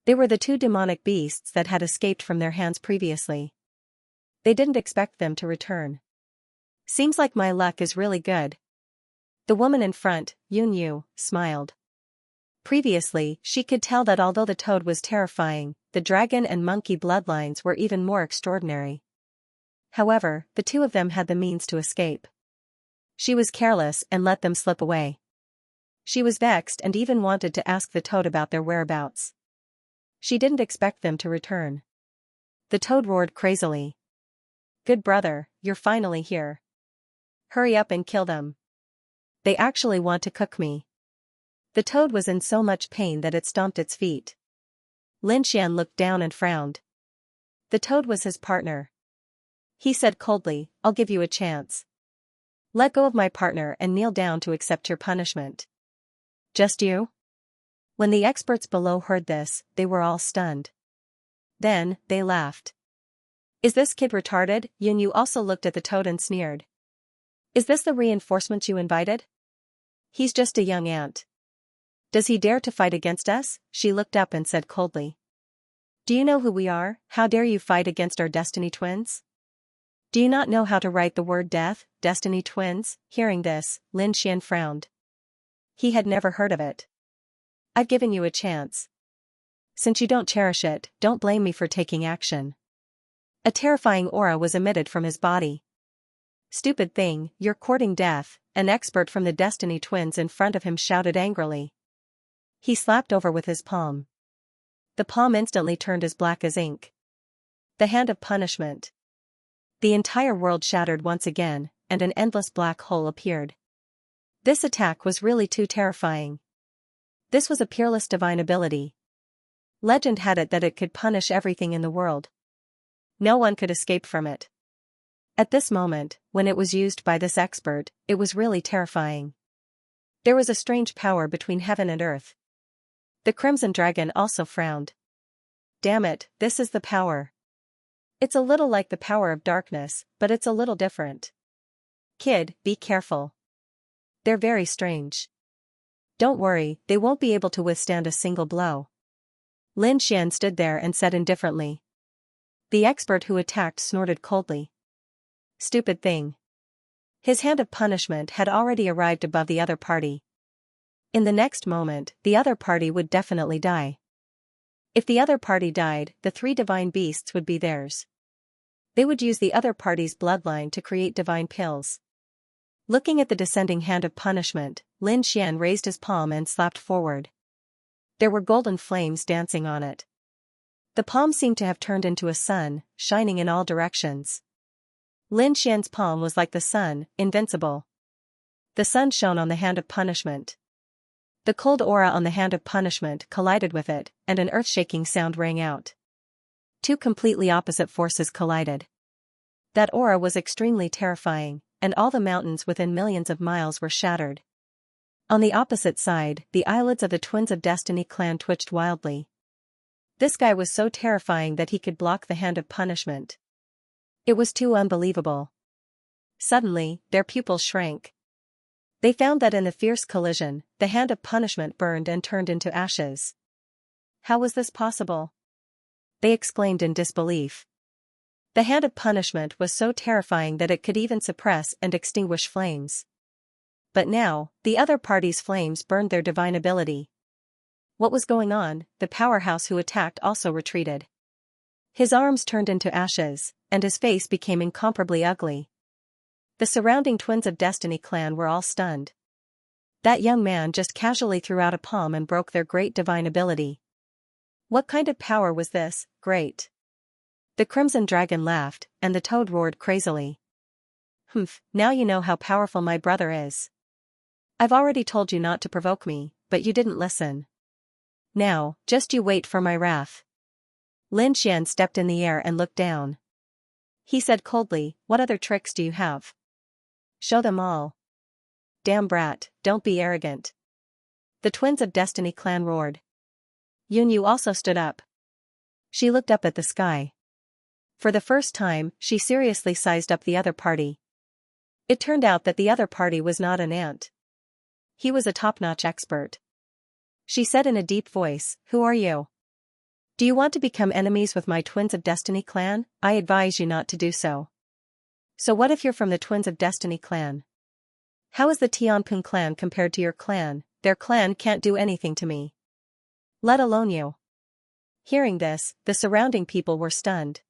They were the 2 demonic beasts that had escaped from their hands previously. They didn't expect them to return. Seems like my luck is really good. The woman in front, Yun Yu, smiled. Previously, she could tell that although the toad was terrifying, the dragon and monkey bloodlines were even more extraordinary. However, the 2 of them had the means to escape. She was careless and let them slip away. She was vexed and even wanted to ask the toad about their whereabouts. She didn't expect them to return. The toad roared crazily. Good brother, you're finally here. Hurry up and kill them. They actually want to cook me. The toad was in so much pain that it stomped its feet. Lin Xian looked down and frowned. The toad was his partner. He said coldly, I'll give you a chance. Let go of my partner and kneel down to accept your punishment. Just you? When the experts below heard this, they were all stunned. Then, they laughed. Is this kid retarded? Yun Yu also looked at the toad and sneered. Is this the reinforcements you invited? He's just a young ant. Does he dare to fight against us? She looked up and said coldly. Do you know who we are? How dare you fight against our destiny twins? Do you not know how to write the word death, destiny twins? Hearing this, Lin Xian frowned. He had never heard of it. I've given you a chance. Since you don't cherish it, don't blame me for taking action. A terrifying aura was emitted from his body. Stupid thing, you're courting death, an expert from the Destiny twins in front of him shouted angrily. He slapped over with his palm. The palm instantly turned as black as ink. The hand of punishment. The entire world shattered once again, and an endless black hole appeared. This attack was really too terrifying. This was a peerless divine ability. Legend had it that it could punish everything in the world. No one could escape from it. At this moment, when it was used by this expert, it was really terrifying. There was a strange power between heaven and earth. The Crimson Dragon also frowned. Damn it, this is the power. It's a little like the power of darkness, but it's a little different. Kid, be careful. They're very strange. Don't worry, they won't be able to withstand a single blow. Lin Xian stood there and said indifferently. The expert who attacked snorted coldly. Stupid thing. His hand of punishment had already arrived above the other party. In the next moment, the other party would definitely die. If the other party died, the 3 divine beasts would be theirs. They would use the other party's bloodline to create divine pills. Looking at the descending hand of punishment, Lin Xian raised his palm and slapped forward. There were golden flames dancing on it. The palm seemed to have turned into a sun, shining in all directions. Lin Xian's palm was like the sun, invincible. The sun shone on the hand of punishment. The cold aura on the hand of punishment collided with it, and an earth-shaking sound rang out. 2 completely opposite forces collided. That aura was extremely terrifying, and all the mountains within millions of miles were shattered. On the opposite side, the eyelids of the Twins of Destiny clan twitched wildly. This guy was so terrifying that he could block the hand of punishment. It was too unbelievable. Suddenly, their pupils shrank. They found that in the fierce collision, the hand of punishment burned and turned into ashes. How was this possible? They exclaimed in disbelief. The hand of punishment was so terrifying that it could even suppress and extinguish flames. But now, the other party's flames burned their divine ability. What was going on? The powerhouse who attacked also retreated. His arms turned into ashes, and his face became incomparably ugly. The surrounding Twins of Destiny clan were all stunned. That young man just casually threw out a palm and broke their great divine ability. What kind of power was this? Great. The Crimson Dragon laughed, and the toad roared crazily. Humph, now you know how powerful my brother is. I've already told you not to provoke me, but you didn't listen. Now, just you wait for my wrath. Lin Xian stepped in the air and looked down. He said coldly, what other tricks do you have? Show them all. Damn brat, don't be arrogant. The Twins of Destiny clan roared. Yun Yu also stood up. She looked up at the sky. For the first time, she seriously sized up the other party. It turned out that the other party was not an ant. He was a top-notch expert. She said in a deep voice, who are you? Do you want to become enemies with my Twins of Destiny clan? I advise you not to do so. So what if you're from the Twins of Destiny clan? How is the Tianping clan compared to your clan? Their clan can't do anything to me. Let alone you. Hearing this, the surrounding people were stunned.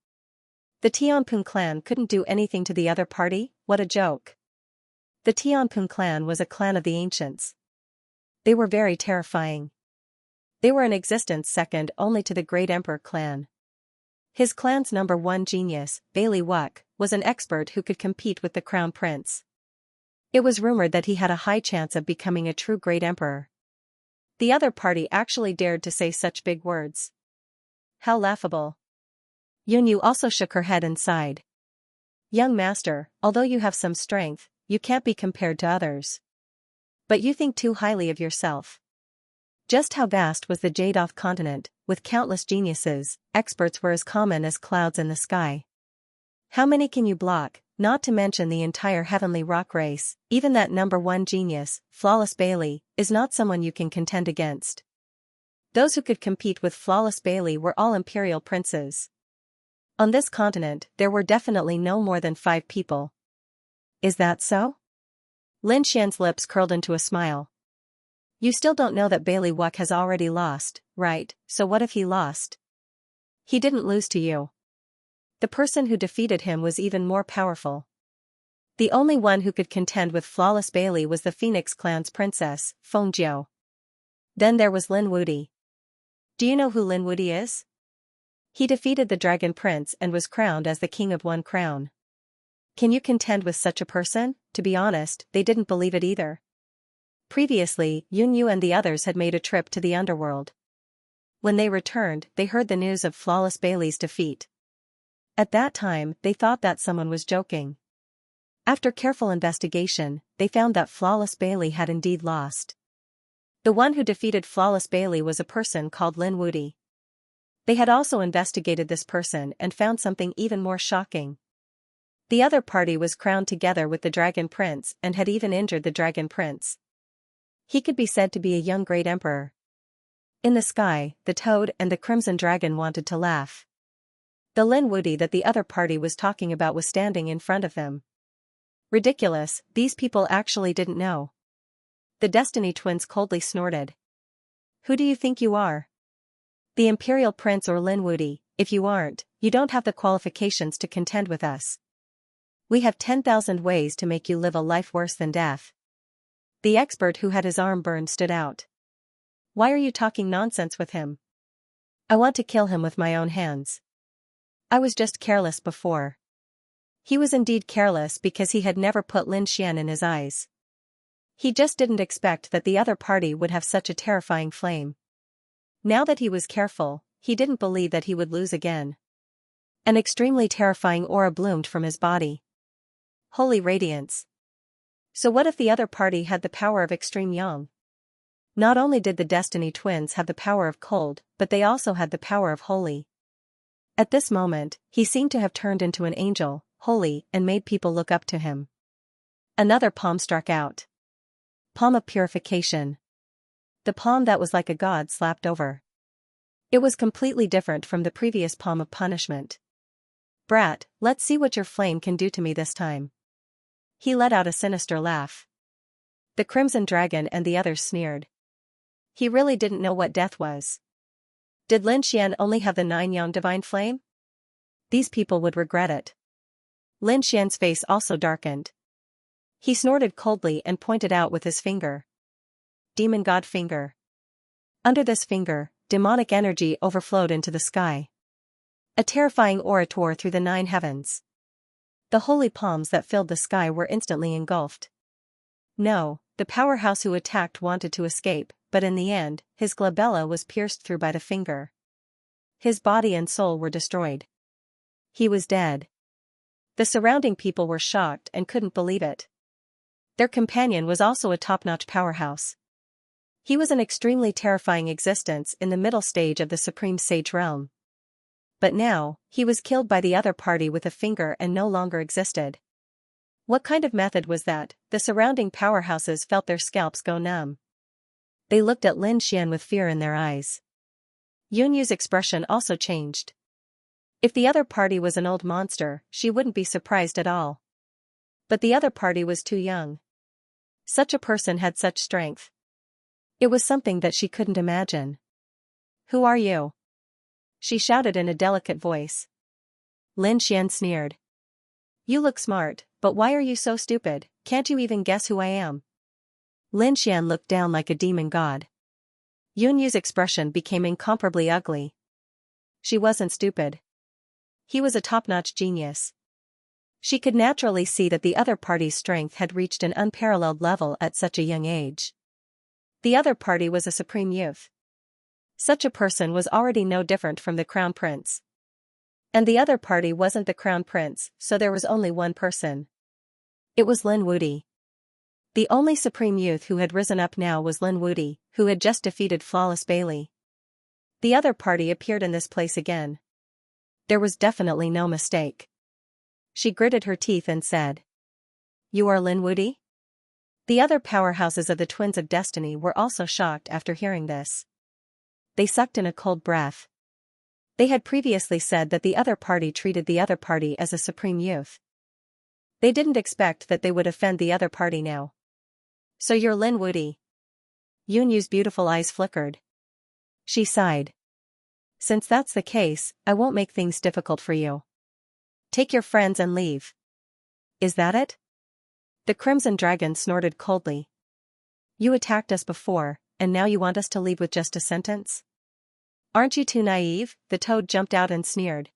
The Tianping clan couldn't do anything to the other party? What a joke. The Tianping clan was a clan of the ancients. They were very terrifying. They were in existence second only to the Great Emperor clan. His clan's #1 genius, Bailey Wuck, was an expert who could compete with the crown prince. It was rumored that he had a high chance of becoming a true great emperor. The other party actually dared to say such big words. How laughable. Yunyu also shook her head and sighed. Young master, although you have some strength, you can't be compared to others. But you think too highly of yourself. Just how vast was the Jadoth continent, with countless geniuses, experts were as common as clouds in the sky. How many can you block, not to mention the entire heavenly rock race? Even that #1 genius, Flawless Bailey, is not someone you can contend against. Those who could compete with Flawless Bailey were all imperial princes. On this continent, there were definitely no more than 5 people. Is that so? Lin Xian's lips curled into a smile. You still don't know that Bailey Wuck has already lost, right? So what if he lost? He didn't lose to you. The person who defeated him was even more powerful. The only one who could contend with Flawless Bailey was the Phoenix clan's princess, Fengjiu. Then there was Lin Wudi. Do you know who Lin Wudi is? He defeated the Dragon Prince and was crowned as the King of One Crown. Can you contend with such a person? To be honest, they didn't believe it either. Previously, Yunyu and the others had made a trip to the underworld. When they returned, they heard the news of Flawless Bailey's defeat. At that time, they thought that someone was joking. After careful investigation, they found that Flawless Bailey had indeed lost. The one who defeated Flawless Bailey was a person called Lin Wudi. They had also investigated this person and found something even more shocking. The other party was crowned together with the Dragon Prince and had even injured the Dragon Prince. He could be said to be a young great emperor. In the sky, the Toad and the Crimson Dragon wanted to laugh. The Lin Wudi that the other party was talking about was standing in front of them. Ridiculous, these people actually didn't know. The Destiny twins coldly snorted. Who do you think you are? The Imperial Prince or Lin Wudi? If you aren't, you don't have the qualifications to contend with us. We have 10,000 ways to make you live a life worse than death. The expert who had his arm burned stood out. Why are you talking nonsense with him? I want to kill him with my own hands. I was just careless before. He was indeed careless because he had never put Lin Xian in his eyes. He just didn't expect that the other party would have such a terrifying flame. Now that he was careful, he didn't believe that he would lose again. An extremely terrifying aura bloomed from his body. Holy radiance. So what if the other party had the power of extreme yang? Not only did the Destiny twins have the power of cold, but they also had the power of holy. At this moment, he seemed to have turned into an angel, holy, and made people look up to him. Another palm struck out. Palm of purification. The palm that was like a god slapped over. It was completely different from the previous palm of punishment. Brat, let's see what your flame can do to me this time. He let out a sinister laugh. The Crimson Dragon and the others sneered. He really didn't know what death was. Did Lin Xian only have the 9-yang divine flame? These people would regret it. Lin Xian's face also darkened. He snorted coldly and pointed out with his finger. Demon God finger. Under this finger, demonic energy overflowed into the sky. A terrifying aura tore through the 9 heavens. The holy palms that filled the sky were instantly engulfed. No, the powerhouse who attacked wanted to escape, but in the end, his glabella was pierced through by the finger. His body and soul were destroyed. He was dead. The surrounding people were shocked and couldn't believe it. Their companion was also a top-notch powerhouse. He was an extremely terrifying existence in the middle stage of the Supreme Sage realm. But now, he was killed by the other party with a finger and no longer existed. What kind of method was that? The surrounding powerhouses felt their scalps go numb. They looked at Lin Xian with fear in their eyes. Yunyu's expression also changed. If the other party was an old monster, she wouldn't be surprised at all. But the other party was too young. Such a person had such strength. It was something that she couldn't imagine. Who are you? She shouted in a delicate voice. Lin Xian sneered. You look smart, but why are you so stupid? Can't you even guess who I am? Lin Xian looked down like a demon god. Yunyu's expression became incomparably ugly. She wasn't stupid. He was a top-notch genius. She could naturally see that the other party's strength had reached an unparalleled level at such a young age. The other party was a supreme youth. Such a person was already no different from the crown prince. And the other party wasn't the crown prince, so there was only one person. It was Lin Wudi. The only supreme youth who had risen up now was Lin Wudi, who had just defeated Flawless Bailey. The other party appeared in this place again. There was definitely no mistake. She gritted her teeth and said, "You are Lin Wudi?" The other powerhouses of the Twins of Destiny were also shocked after hearing this. They sucked in a cold breath. They had previously said that the other party treated the other party as a supreme youth. They didn't expect that they would offend the other party now. "So you're Lin Wudi?" Yunyu's beautiful eyes flickered. She sighed. "Since that's the case, I won't make things difficult for you. Take your friends and leave." "Is that it?" The Crimson Dragon snorted coldly. "You attacked us before, and now you want us to leave with just a sentence? Aren't you too naive?" The Toad jumped out and sneered.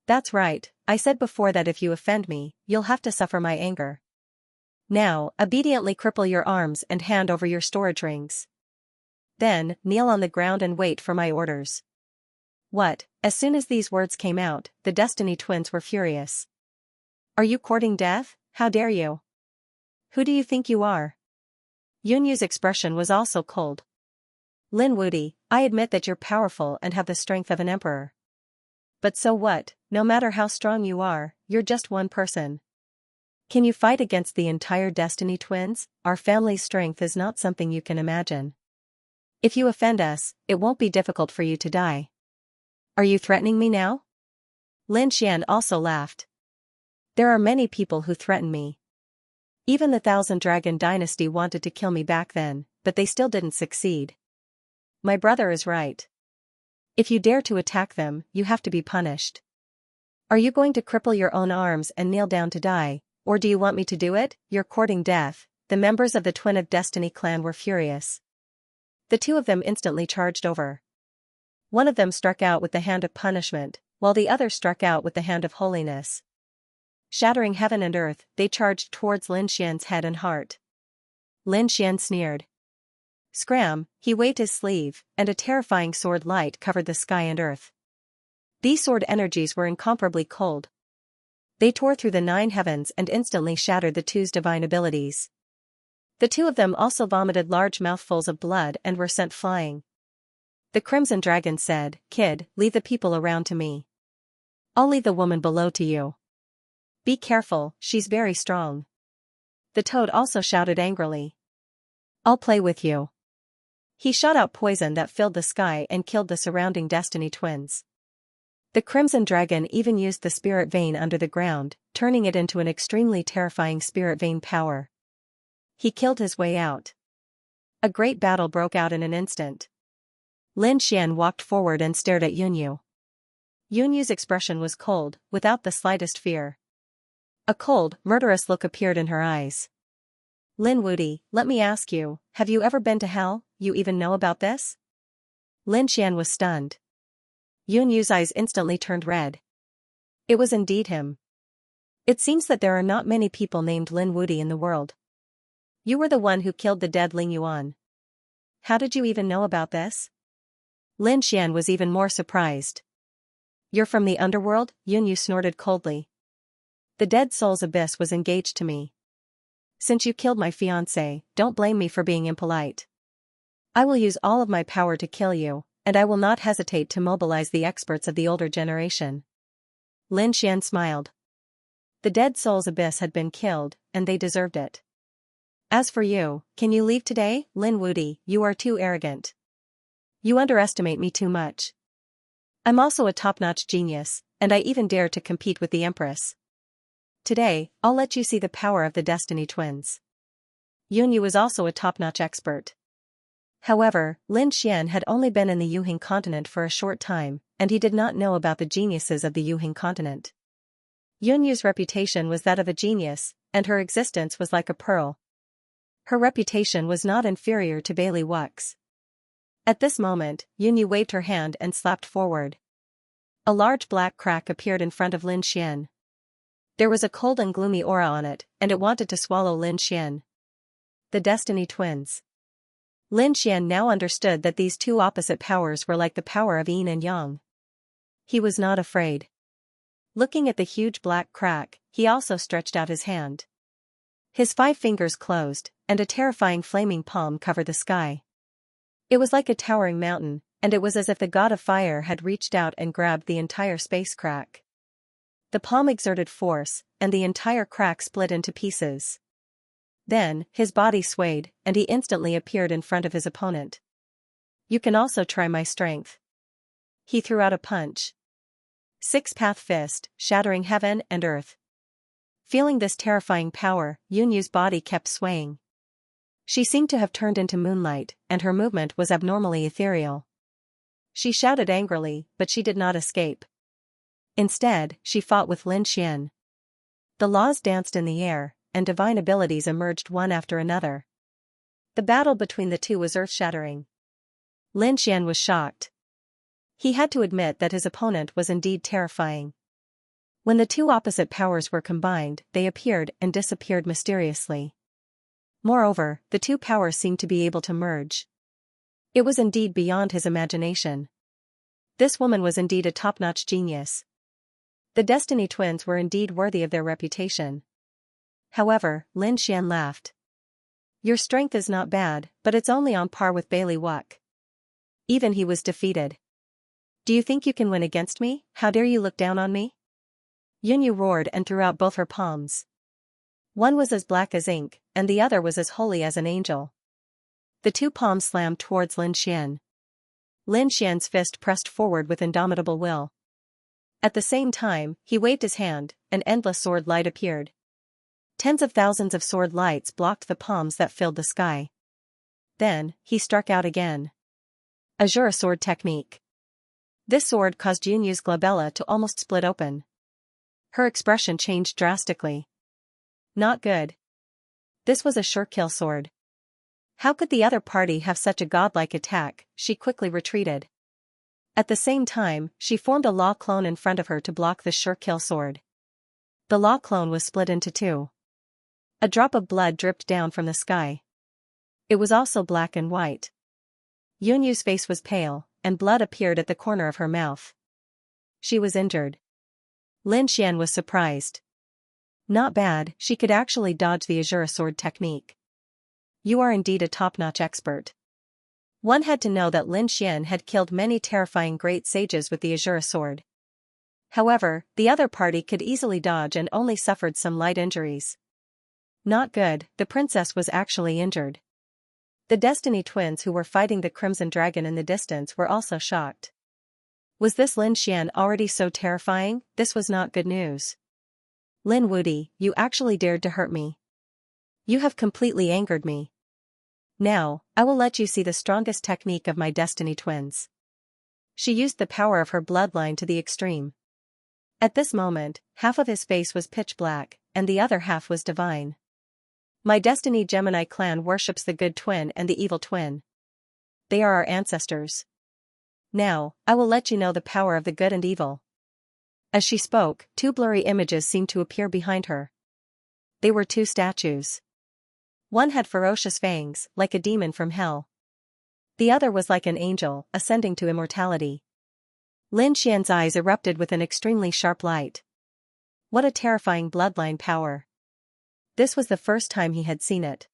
"That's right, I said before that if you offend me, you'll have to suffer my anger. Now, obediently cripple your arms and hand over your storage rings. Then, kneel on the ground and wait for my orders." What? As soon as these words came out, the Destiny Twins were furious. "Are you courting death? How dare you? Who do you think you are?" Yunyu's expression was also cold. "Lin Wudi, I admit that you're powerful and have the strength of an emperor. But so what? No matter how strong you are, you're just one person. Can you fight against the entire Destiny Twins? Our family's strength is not something you can imagine. If you offend us, it won't be difficult for you to die. Are you threatening me now?" Lin Xian also laughed. "There are many people who threaten me. Even the Thousand Dragon Dynasty wanted to kill me back then, but they still didn't succeed. My brother is right. If you dare to attack them, you have to be punished. Are you going to cripple your own arms and kneel down to die, or do you want me to do it? You're courting death." The members of the Twin of Destiny clan were furious. The two of them instantly charged over. One of them struck out with the hand of punishment, while the other struck out with the hand of holiness. Shattering heaven and earth, they charged towards Lin Xian's head and heart. Lin Xian sneered. Scram, he waved his sleeve, and a terrifying sword light covered the sky and earth. These sword energies were incomparably cold. They tore through the 9 heavens and instantly shattered the two's divine abilities. The two of them also vomited large mouthfuls of blood and were sent flying. The Crimson Dragon said, "Kid, leave the people around to me. I'll leave the woman below to you. Be careful, she's very strong." The Toad also shouted angrily. "I'll play with you." He shot out poison that filled the sky and killed the surrounding Destiny Twins. The Crimson Dragon even used the spirit vein under the ground, turning it into an extremely terrifying spirit vein power. He killed his way out. A great battle broke out in an instant. Lin Xian walked forward and stared at Yunyu. Yunyu's expression was cold, without the slightest fear. A cold, murderous look appeared in her eyes. "Lin Wudi, let me ask you, have you ever been to hell? You even know about this?" Lin Xian was stunned. Yunyu's eyes instantly turned red. It was indeed him. "It seems that there are not many people named Lin Wudi in the world. You were the one who killed the dead Ling Yuan. How did you even know about this?" Lin Xian was even more surprised. "You're from the underworld?" Yunyu snorted coldly. "The Dead Soul's Abyss was engaged to me. Since you killed my fiancé, don't blame me for being impolite. I will use all of my power to kill you, and I will not hesitate to mobilize the experts of the older generation." Lin Xian smiled. The Dead Soul's Abyss had been killed, and they deserved it. "As for you, can you leave today? Lin Wudi, you are too arrogant. You underestimate me too much. I'm also a top-notch genius, and I even dare to compete with the Empress. Today, I'll let you see the power of the Destiny Twins." Yunyu was also a top-notch expert. However, Lin Xian had only been in the Yuhing continent for a short time, and he did not know about the geniuses of the Yuhing continent. Yunyu's reputation was that of a genius, and her existence was like a pearl. Her reputation was not inferior to Bailey Wux's. At this moment, Yunyu waved her hand and slapped forward. A large black crack appeared in front of Lin Xian. There was a cold and gloomy aura on it, and it wanted to swallow Lin Xian. The Destiny Twins. Lin Xian now understood that these two opposite powers were like the power of yin and yang. He was not afraid. Looking at the huge black crack, he also stretched out his hand. His 5 fingers closed, and a terrifying flaming palm covered the sky. It was like a towering mountain, and it was as if the god of fire had reached out and grabbed the entire space crack. The palm exerted force, and the entire crack split into pieces. Then, his body swayed, and he instantly appeared in front of his opponent. You can also try my strength. He threw out a punch. Six-path fist, shattering heaven and earth. Feeling this terrifying power, Yunyu's body kept swaying. She seemed to have turned into moonlight, and her movement was abnormally ethereal. She shouted angrily, but she did not escape. Instead, she fought with Lin Xian. The laws danced in the air, and divine abilities emerged one after another. The battle between the two was earth-shattering. Lin Xian was shocked. He had to admit that his opponent was indeed terrifying. When the two opposite powers were combined, they appeared and disappeared mysteriously. Moreover, the two powers seemed to be able to merge. It was indeed beyond his imagination. This woman was indeed a top-notch genius. The Destiny Twins were indeed worthy of their reputation. However, Lin Xian laughed. Your strength is not bad, but it's only on par with Bailey Wuck. Even he was defeated. Do you think you can win against me? How dare you look down on me? Yunyu roared and threw out both her palms. One was as black as ink, and the other was as holy as an angel. The two palms slammed towards Lin Xian. Lin Xian's fist pressed forward with indomitable will. At the same time, he waved his hand, an endless sword light appeared. Tens of thousands of sword lights blocked the palms that filled the sky. Then, he struck out again. Azure sword technique. This sword caused Yunyu's glabella to almost split open. Her expression changed drastically. Not good. This was a sure kill sword. How could the other party have such a godlike attack? She quickly retreated. At the same time, she formed a law clone in front of her to block the sure kill sword. The law clone was split into two. A drop of blood dripped down from the sky. It was also black and white. Yunyu's face was pale, and blood appeared at the corner of her mouth. She was injured. Lin Xian was surprised. Not bad, she could actually dodge the Azure sword technique. You are indeed a top-notch expert. One had to know that Lin Xian had killed many terrifying great sages with the Azure sword. However, the other party could easily dodge and only suffered some light injuries. Not good, the princess was actually injured. The Destiny Twins who were fighting the Crimson Dragon in the distance were also shocked. Was this Lin Xian already so terrifying? This was not good news. Lin Wudi, you actually dared to hurt me. You have completely angered me. Now, I will let you see the strongest technique of my Destiny Twins. She used the power of her bloodline to the extreme. At this moment, half of his face was pitch black, and the other half was divine. My Destiny Gemini clan worships the good twin and the evil twin. They are our ancestors. Now, I will let you know the power of the good and evil. As she spoke, two blurry images seemed to appear behind her. They were two statues. One had ferocious fangs, like a demon from hell. The other was like an angel, ascending to immortality. Lin Xian's eyes erupted with an extremely sharp light. What a terrifying bloodline power. This was the first time he had seen it.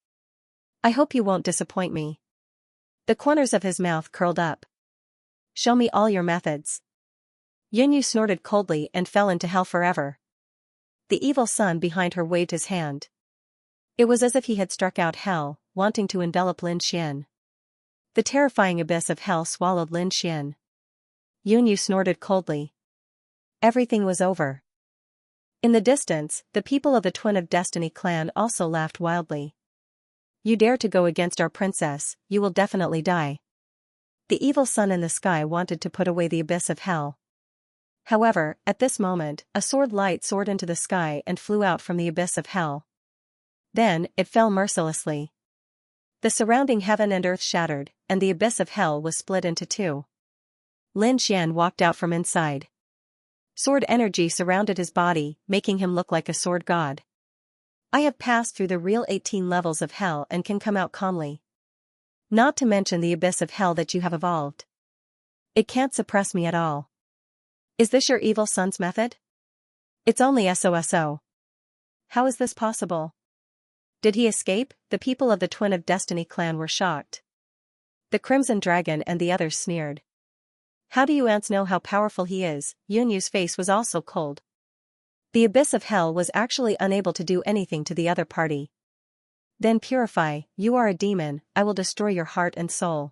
I hope you won't disappoint me. The corners of his mouth curled up. Show me all your methods. Yunyu snorted coldly and fell into hell forever. The evil son behind her waved his hand. It was as if he had struck out hell, wanting to envelop Lin Xian. The terrifying abyss of hell swallowed Lin Xian. Yunyu snorted coldly. Everything was over. In the distance, the people of the Twin of Destiny clan also laughed wildly. You dare to go against our princess, you will definitely die. The evil sun in the sky wanted to put away the abyss of hell. However, at this moment, a sword light soared into the sky and flew out from the abyss of hell. Then, it fell mercilessly. The surrounding heaven and earth shattered, and the abyss of hell was split into two. Lin Xian walked out from inside. Sword energy surrounded his body, making him look like a sword god. I have passed through the real 18 levels of hell and can come out calmly. Not to mention the abyss of hell that you have evolved. It can't suppress me at all. Is this your evil son's method? It's only SOSO. How is this possible? Did he escape? The people of the Twin of Destiny clan were shocked. The Crimson Dragon and the others sneered. How do you ants know how powerful he is? Yunyu's face was also cold. The abyss of hell was actually unable to do anything to the other party. Then purify, you are a demon, I will destroy your heart and soul.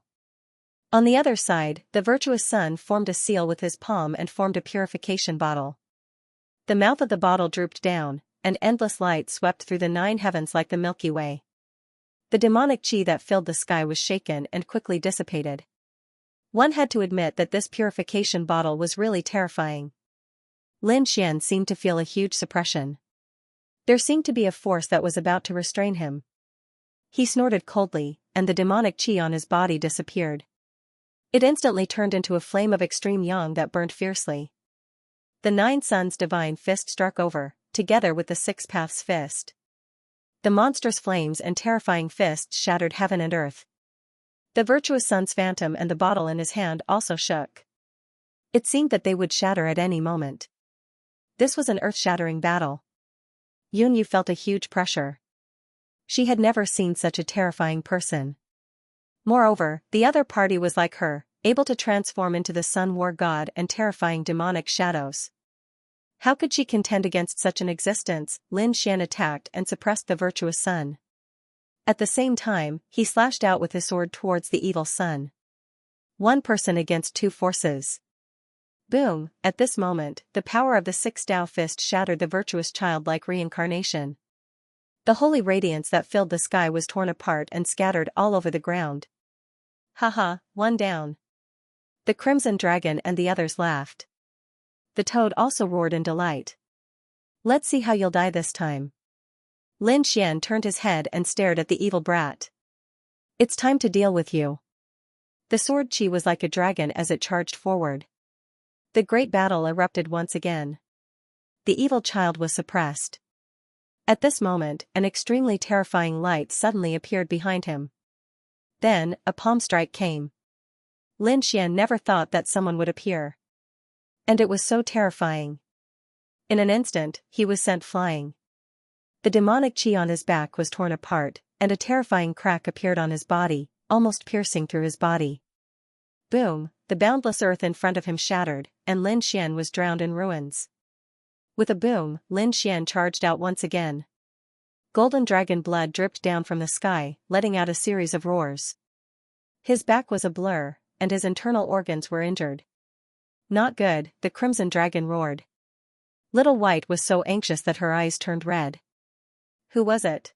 On the other side, the virtuous son formed a seal with his palm and formed a purification bottle. The mouth of the bottle drooped down, and endless light swept through the 9 heavens like the Milky Way. The demonic chi that filled the sky was shaken and quickly dissipated. One had to admit that this purification bottle was really terrifying. Lin Xian seemed to feel a huge suppression. There seemed to be a force that was about to restrain him. He snorted coldly, and the demonic chi on his body disappeared. It instantly turned into a flame of extreme yang that burned fiercely. The 9 suns' divine fist struck over, together with the 6 paths fist. The monstrous flames and terrifying fists shattered heaven and earth. The virtuous son's phantom and the bottle in his hand also shook. It seemed that they would shatter at any moment. This was an earth-shattering battle. Yunyu felt a huge pressure. She had never seen such a terrifying person. Moreover, the other party was like her, able to transform into the Sun War God and terrifying demonic shadows. How could she contend against such an existence? Lin Xian attacked and suppressed the virtuous sun. At the same time, he slashed out with his sword towards the evil sun. One person against 2 forces. Boom! At this moment, the power of the 6 Dao fist shattered the virtuous child like reincarnation. The holy radiance that filled the sky was torn apart and scattered all over the ground. Haha, one down. The Crimson Dragon and the others laughed. The toad also roared in delight. Let's see how you'll die this time. Lin Xian turned his head and stared at the evil brat. It's time to deal with you. The sword chi was like a dragon as it charged forward. The great battle erupted once again. The evil child was suppressed. At this moment, an extremely terrifying light suddenly appeared behind him. Then, a palm strike came. Lin Xian never thought that someone would appear. And it was so terrifying. In an instant, he was sent flying. The demonic chi on his back was torn apart, and a terrifying crack appeared on his body, almost piercing through his body. Boom! The boundless earth in front of him shattered, and Lin Xian was drowned in ruins. With a boom, Lin Xian charged out once again. Golden dragon blood dripped down from the sky, letting out a series of roars. His back was a blur, and his internal organs were injured. Not good, the Crimson Dragon roared. Little White was so anxious that her eyes turned red. Who was it?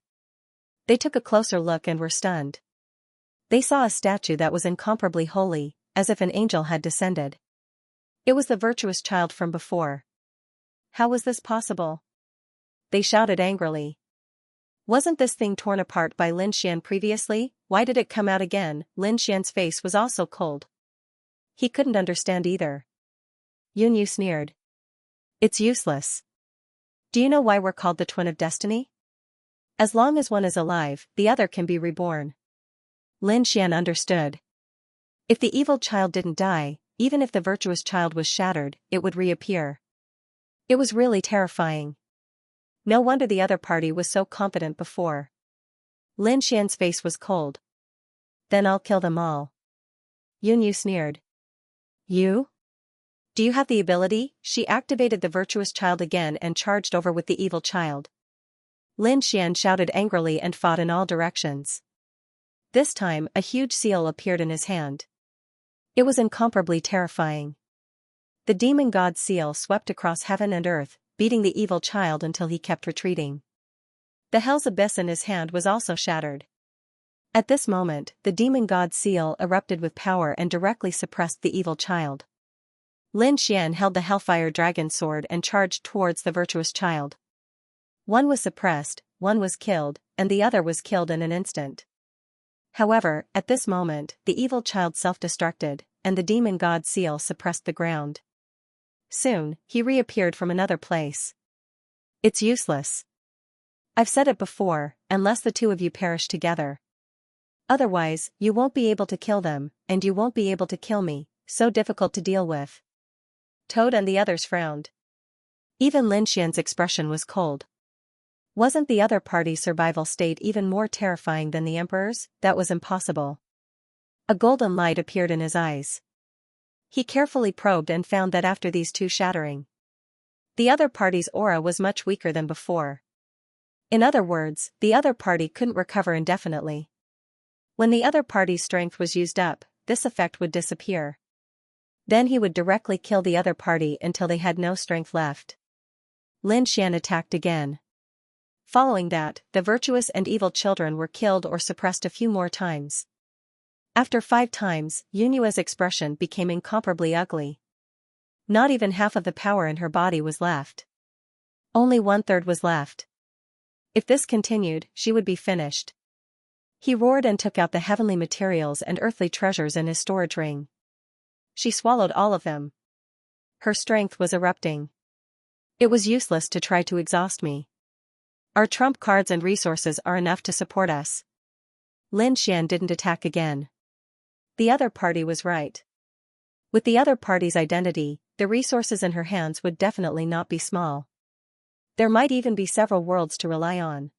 They took a closer look and were stunned. They saw a statue that was incomparably holy, as if an angel had descended. It was the virtuous child from before. How was this possible? They shouted angrily. Wasn't this thing torn apart by Lin Xian previously? Why did it come out again? Lin Xian's face was also cold. He couldn't understand either. Yunyu sneered. It's useless. Do you know why we're called the Twin of Destiny? As long as one is alive, the other can be reborn. Lin Xian understood. If the evil child didn't die, even if the virtuous child was shattered, it would reappear. It was really terrifying. No wonder the other party was so confident before. Lin Xian's face was cold. Then I'll kill them all. Yunyu sneered. You? Do you have the ability? She activated the virtuous child again and charged over with the evil child. Lin Xian shouted angrily and fought in all directions. This time, a huge seal appeared in his hand. It was incomparably terrifying. The demon god seal swept across heaven and earth, beating the evil child until he kept retreating. The hell's abyss in his hand was also shattered. At this moment, the demon god seal erupted with power and directly suppressed the evil child. Lin Xian held the Hellfire Dragon sword and charged towards the virtuous child. One was suppressed, one was killed, and the other was killed in an instant. However, at this moment, the evil child self-destructed, and the demon god seal suppressed the ground. Soon, he reappeared from another place. It's useless. I've said it before, unless the two of you perish together. Otherwise, you won't be able to kill them, and you won't be able to kill me, so difficult to deal with. Toad and the others frowned. Even Lin Xian's expression was cold. Wasn't the other party's survival state even more terrifying than the Emperor's? That was impossible. A golden light appeared in his eyes. He carefully probed and found that after these two shattering, the other party's aura was much weaker than before. In other words, the other party couldn't recover indefinitely. When the other party's strength was used up, this effect would disappear. Then he would directly kill the other party until they had no strength left. Lin Xian attacked again. Following that, the virtuous and evil children were killed or suppressed a few more times. After 5 times, Yunyua's expression became incomparably ugly. Not even half of the power in her body was left. Only 1/3 was left. If this continued, she would be finished. He roared and took out the heavenly materials and earthly treasures in his storage ring. She swallowed all of them. Her strength was erupting. It was useless to try to exhaust me. Our trump cards and resources are enough to support us. Lin Xian didn't attack again. The other party was right. With the other party's identity, the resources in her hands would definitely not be small. There might even be several worlds to rely on.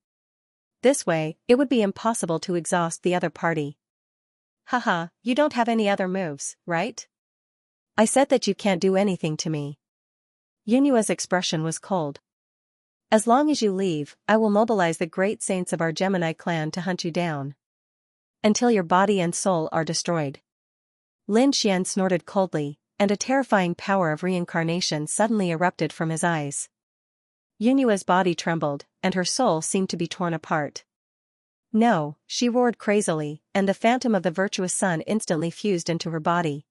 This way, it would be impossible to exhaust the other party. Haha, you don't have any other moves, right? I said that you can't do anything to me. Yunyua's expression was cold. As long as you leave, I will mobilize the great saints of our Gemini clan to hunt you down. Until your body and soul are destroyed. Lin Xian snorted coldly, and a terrifying power of reincarnation suddenly erupted from his eyes. Yunyua's body trembled, and her soul seemed to be torn apart. No, she roared crazily, and the phantom of the virtuous sun instantly fused into her body.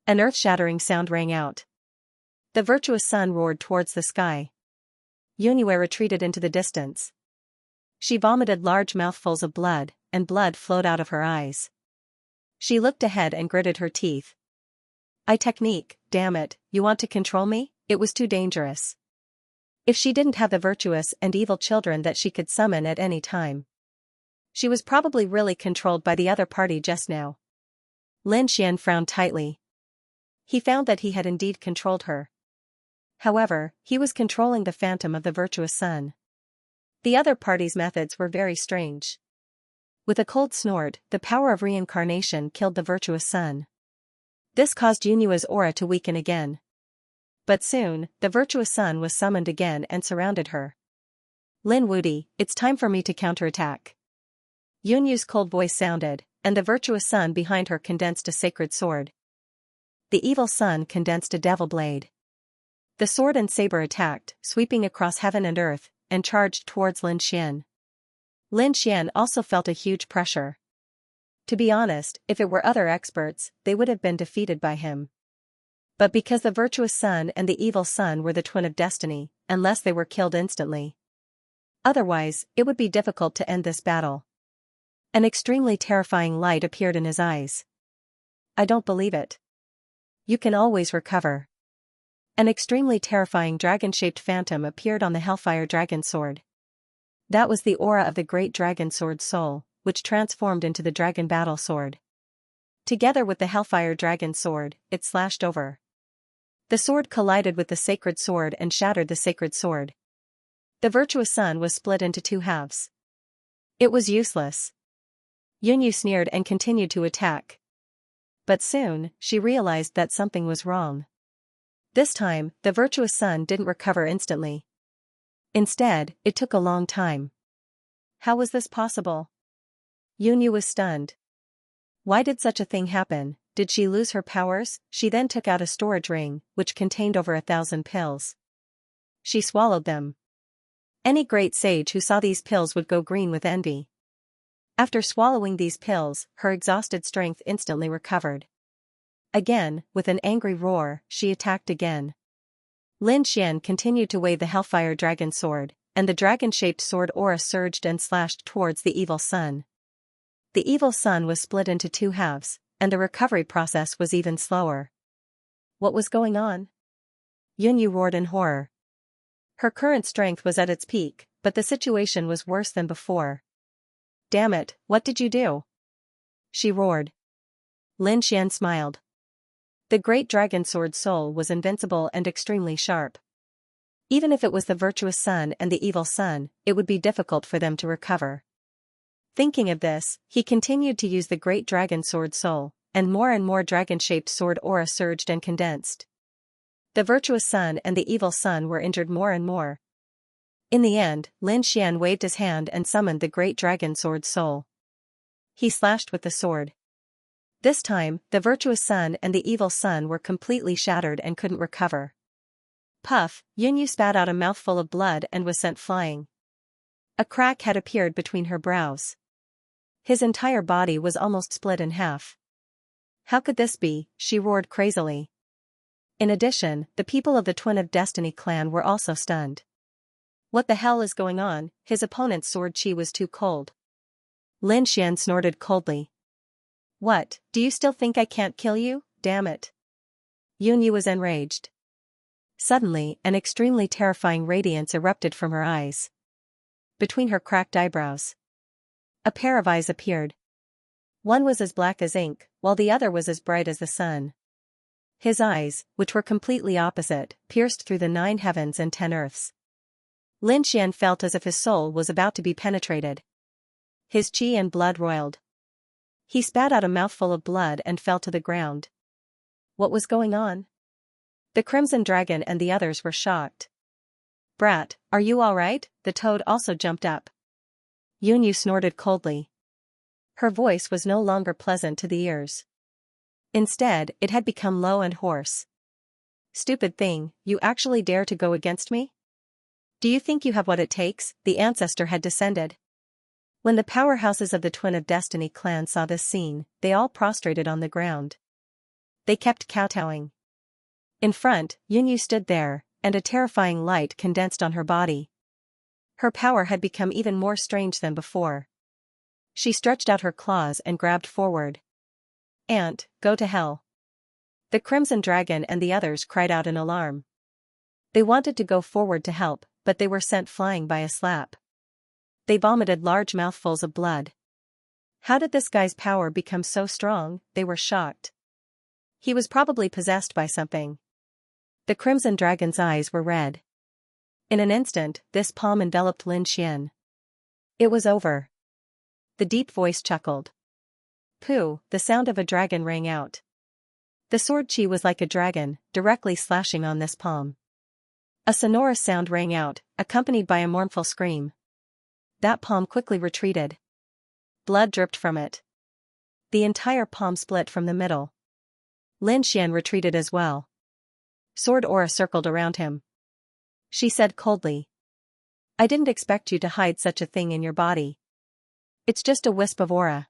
An earth-shattering sound rang out. The virtuous sun roared towards the sky. Yunyua retreated into the distance. She vomited large mouthfuls of blood, and blood flowed out of her eyes. She looked ahead and gritted her teeth. Technique, damn it, you want to control me? It was too dangerous. If she didn't have the virtuous and evil children that she could summon at any time, she was probably really controlled by the other party just now. Lin Xian frowned tightly. He found that he had indeed controlled her. However, he was controlling the phantom of the virtuous sun. The other party's methods were very strange. With a cold snort, the power of reincarnation killed the virtuous sun. This caused Yunyua's aura to weaken again. But soon, the virtuous sun was summoned again and surrounded her. Lin Wudi, it's time for me to counterattack. Yunyu's cold voice sounded, and the virtuous sun behind her condensed a sacred sword. The evil sun condensed a devil blade. The sword and saber attacked, sweeping across heaven and earth, and charged towards Lin Xian. Lin Xian also felt a huge pressure. To be honest, if it were other experts, they would have been defeated by him. But because the virtuous sun and the evil sun were the twin of destiny, unless they were killed instantly. Otherwise, it would be difficult to end this battle. An extremely terrifying light appeared in his eyes. I don't believe it. You can always recover. An extremely terrifying dragon-shaped phantom appeared on the Hellfire Dragon Sword. That was the aura of the great dragon sword's soul, which transformed into the dragon battle sword. Together with the Hellfire Dragon Sword, it slashed over. The sword collided with the sacred sword and shattered the sacred sword. The virtuous sun was split into 2 halves. It was useless. Yunyu sneered and continued to attack. But soon, she realized that something was wrong. This time, the virtuous sun didn't recover instantly. Instead, it took a long time. How was this possible? Yunyu was stunned. Why did such a thing happen? Did she lose her powers? She then took out a storage ring, which contained over 1,000 pills. She swallowed them. Any great sage who saw these pills would go green with envy. After swallowing these pills, her exhausted strength instantly recovered. Again, with an angry roar, she attacked again. Lin Xian continued to wave the Hellfire Dragon Sword, and the dragon-shaped sword aura surged and slashed towards the evil sun. The evil sun was split into 2 halves, and the recovery process was even slower. What was going on? Yunyu roared in horror. Her current strength was at its peak, but the situation was worse than before. Damn it, what did you do? She roared. Lin Xian smiled. The great dragon sword soul was invincible and extremely sharp. Even if it was the virtuous sun and the evil sun, it would be difficult for them to recover. Thinking of this, he continued to use the great dragon sword soul, and more dragon-shaped sword aura surged and condensed. The virtuous sun and the evil sun were injured more and more. In the end, Lin Xian waved his hand and summoned the great dragon sword soul. He slashed with the sword. This time, the virtuous sun and the evil sun were completely shattered and couldn't recover. Puff, Yunyu spat out a mouthful of blood and was sent flying. A crack had appeared between her brows. His entire body was almost split in half. How could this be? She roared crazily. In addition, the people of the Twin of Destiny clan were also stunned. What the hell is going on? His opponent's sword chi was too cold. Lin Xian snorted coldly. What, do you still think I can't kill you? Damn it. Yunyu was enraged. Suddenly, an extremely terrifying radiance erupted from her eyes. Between her cracked eyebrows, a pair of eyes appeared. One was as black as ink, while the other was as bright as the sun. His eyes, which were completely opposite, pierced through the 9 heavens and 10 earths. Lin Xian felt as if his soul was about to be penetrated. His chi and blood roiled. He spat out a mouthful of blood and fell to the ground. What was going on? The Crimson Dragon and the others were shocked. Brat, are you all right? The toad also jumped up. Yunyu snorted coldly. Her voice was no longer pleasant to the ears. Instead, it had become low and hoarse. Stupid thing, you actually dare to go against me? Do you think you have what it takes? The ancestor had descended. When the powerhouses of the Twin of Destiny clan saw this scene, they all prostrated on the ground. They kept kowtowing. In front, Yunyu stood there, and a terrifying light condensed on her body. Her power had become even more strange than before. She stretched out her claws and grabbed forward. Ant, go to hell. The Crimson Dragon and the others cried out in alarm. They wanted to go forward to help, but they were sent flying by a slap. They vomited large mouthfuls of blood. How did this guy's power become so strong? They were shocked. He was probably possessed by something. The Crimson Dragon's eyes were red. In an instant, this palm enveloped Lin Xian. It was over. The deep voice chuckled. Pooh, the sound of a dragon rang out. The sword chi was like a dragon, directly slashing on this palm. A sonorous sound rang out, accompanied by a mournful scream. That palm quickly retreated. Blood dripped from it. The entire palm split from the middle. Lin Xian retreated as well. Sword aura circled around him. She said coldly. I didn't expect you to hide such a thing in your body. It's just a wisp of aura.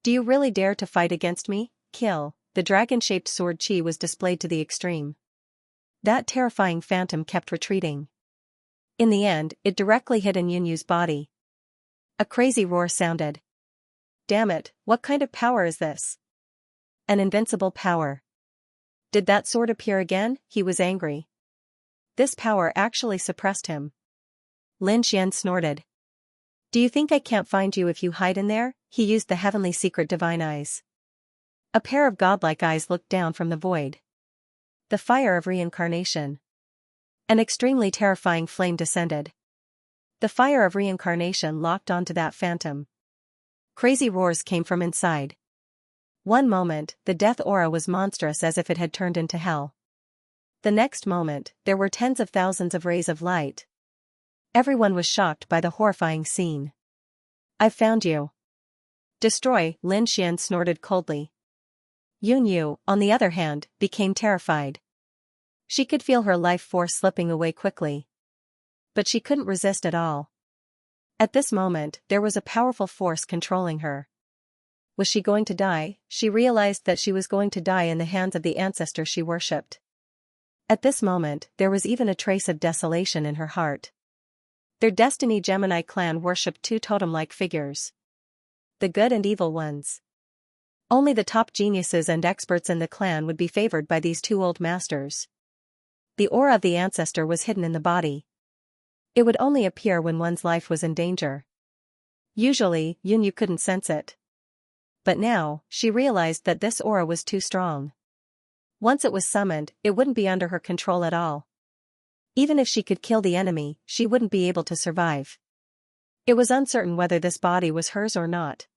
Do you really dare to fight against me? Kill. The dragon-shaped sword chi was displayed to the extreme. That terrifying phantom kept retreating. In the end, it directly hit in Yunyu's body. A crazy roar sounded. Damn it, what kind of power is this? An invincible power. Did that sword appear again? He was angry. This power actually suppressed him. Lin Xian snorted. Do you think I can't find you if you hide in there? He used the heavenly secret divine eyes. A pair of godlike eyes looked down from the void. The fire of reincarnation. An extremely terrifying flame descended. The fire of reincarnation locked onto that phantom. Crazy roars came from inside. One moment, the death aura was monstrous as if it had turned into hell. The next moment, there were tens of thousands of rays of light. Everyone was shocked by the horrifying scene. I've found you. Destroy, Lin Xian snorted coldly. Yunyu, on the other hand, became terrified. She could feel her life force slipping away quickly. But she couldn't resist at all. At this moment, there was a powerful force controlling her. Was she going to die? She realized that she was going to die in the hands of the ancestor she worshipped. At this moment, there was even a trace of desolation in her heart. Their Destiny Gemini clan worshipped 2 totem-like figures. The good and evil ones. Only the top geniuses and experts in the clan would be favored by these 2 old masters. the aura of the ancestor was hidden in the body. It would only appear when one's life was in danger. Usually, Yunyu couldn't sense it. But now, she realized that this aura was too strong. Once it was summoned, it wouldn't be under her control at all. Even if she could kill the enemy, she wouldn't be able to survive. It was uncertain whether this body was hers or not.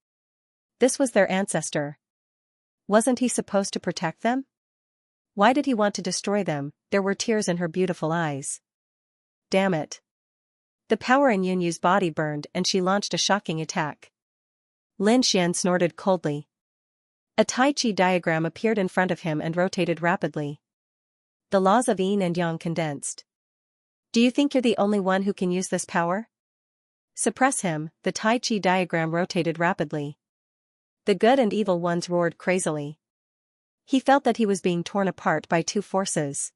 This was their ancestor. Wasn't he supposed to protect them? Why did he want to destroy them? There were tears in her beautiful eyes. Damn it. The power in Yunyu's body burned and she launched a shocking attack. Lin Xian snorted coldly. A Tai Chi diagram appeared in front of him and rotated rapidly. The laws of yin and yang condensed. Do you think you're the only one who can use this power? Suppress him. The Tai Chi diagram rotated rapidly. The good and evil ones roared crazily. He felt that he was being torn apart by two forces.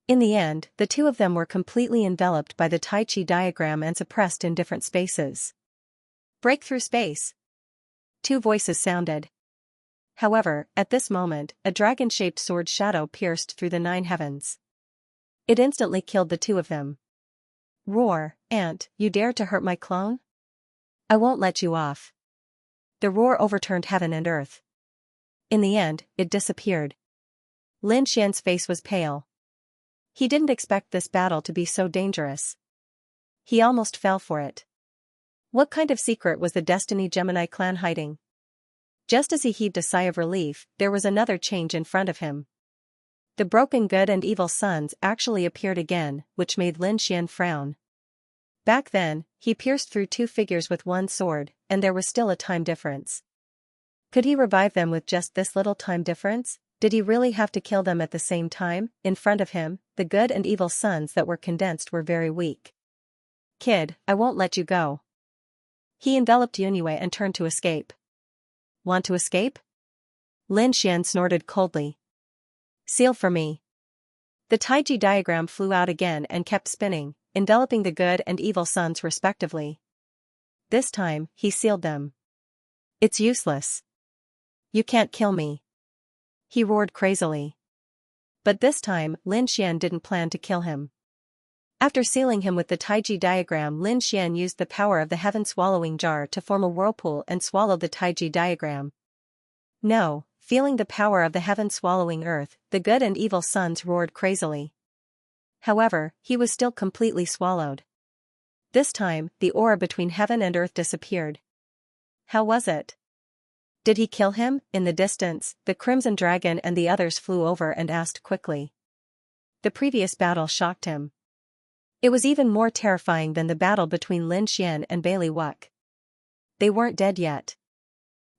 In the end, the two of them were completely enveloped by the Tai Chi diagram and suppressed in different spaces. Break through space. Two voices sounded. However, at this moment, a dragon-shaped sword shadow pierced through the 9 heavens. It instantly killed the two of them. Roar, Ant, you dare to hurt my clone? I won't let you off. The roar overturned heaven and earth. In the end, it disappeared. Lin Xian's face was pale. He didn't expect this battle to be so dangerous. He almost fell for it. What kind of secret was the Destiny Gemini clan hiding? Just as he heaved a sigh of relief, there was another change in front of him. The broken good and evil sons actually appeared again, which made Lin Xian frown. Back then, he pierced through two figures with one sword, and there was still a time difference. Could he revive them with just this little time difference? Did he really have to kill them at the same time? In front of him, the good and evil sons that were condensed were very weak. Kid, I won't let you go. He enveloped Yunyu and turned to escape. Want to escape? Lin Xian snorted coldly. Seal for me. The Taiji diagram flew out again and kept spinning, enveloping the good and evil sons respectively. This time, he sealed them. It's useless. You can't kill me. He roared crazily. But this time, Lin Xian didn't plan to kill him. After sealing him with the Taiji diagram, Lin Xian used the power of the heaven-swallowing jar to form a whirlpool and swallow the Taiji diagram. No, feeling the power of the heaven-swallowing earth, the good and evil sons roared crazily. However, he was still completely swallowed. This time, the aura between heaven and earth disappeared. How was it? Did he kill him? In the distance, the Crimson Dragon and the others flew over and asked quickly. The previous battle shocked him. It was even more terrifying than the battle between Lin Xian and Bailey Wuck. They weren't dead yet.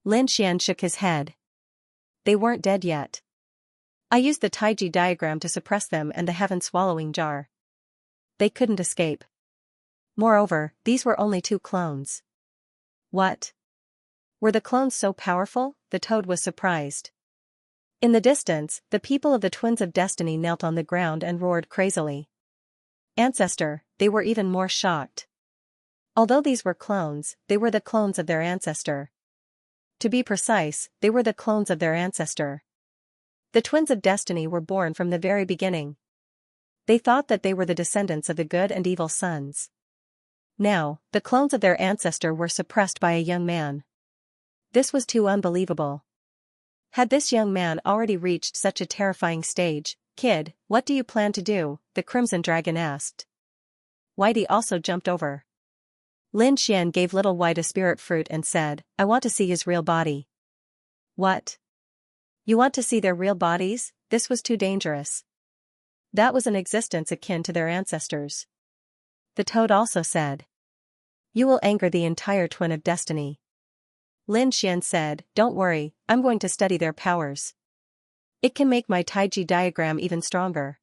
Lin Xian shook his head. They weren't dead yet. I used the Taiji diagram to suppress them and the heaven-swallowing jar. They couldn't escape. Moreover, these were only 2 clones. What? Were the clones so powerful? The toad was surprised. In the distance, the people of the Twins of Destiny knelt on the ground and roared crazily. Ancestor, they were even more shocked. Although these were clones, they were the clones of their ancestor. To be precise, they were the clones of their ancestor. The Twins of Destiny were born from the very beginning. They thought that they were the descendants of the good and evil sons. Now, the clones of their ancestor were suppressed by a young man. This was too unbelievable. Had this young man already reached such a terrifying stage? Kid, what do you plan to do? The Crimson Dragon asked. Whitey also jumped over. Lin Xian gave little White a spirit fruit and said, I want to see his real body. What? You want to see their real bodies? This was too dangerous. That was an existence akin to their ancestors. The toad also said. You will anger the entire Twin of Destiny. Lin Xian said, don't worry, I'm going to study their powers. It can make my Taiji diagram even stronger.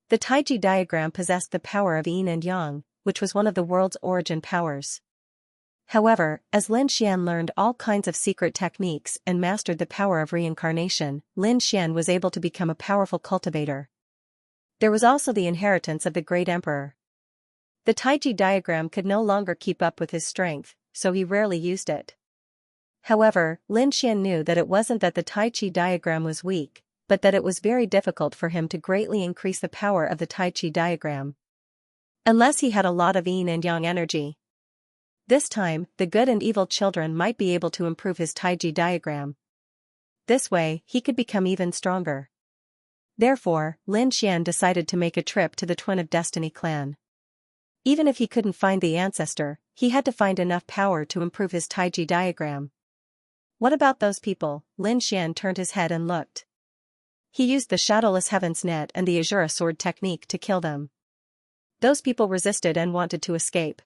The Taiji diagram possessed the power of yin and yang, which was one of the world's origin powers. However, as Lin Xian learned all kinds of secret techniques and mastered the power of reincarnation, Lin Xian was able to become a powerful cultivator. There was also the inheritance of the great emperor. The Taiji diagram could no longer keep up with his strength, so he rarely used it. However, Lin Xian knew that it wasn't that the Tai Chi diagram was weak, but that it was very difficult for him to greatly increase the power of the Tai Chi diagram. Unless he had a lot of yin and yang energy. This time, the good and evil children might be able to improve his Tai Chi diagram. This way, he could become even stronger. Therefore, Lin Xian decided to make a trip to the Twin of Destiny clan. Even if he couldn't find the ancestor, he had to find enough power to improve his Tai Chi diagram. What about those people? Lin Xian turned his head and looked. He used the Shadowless Heavens Net and the Azura Sword technique to kill them. Those people resisted and wanted to escape.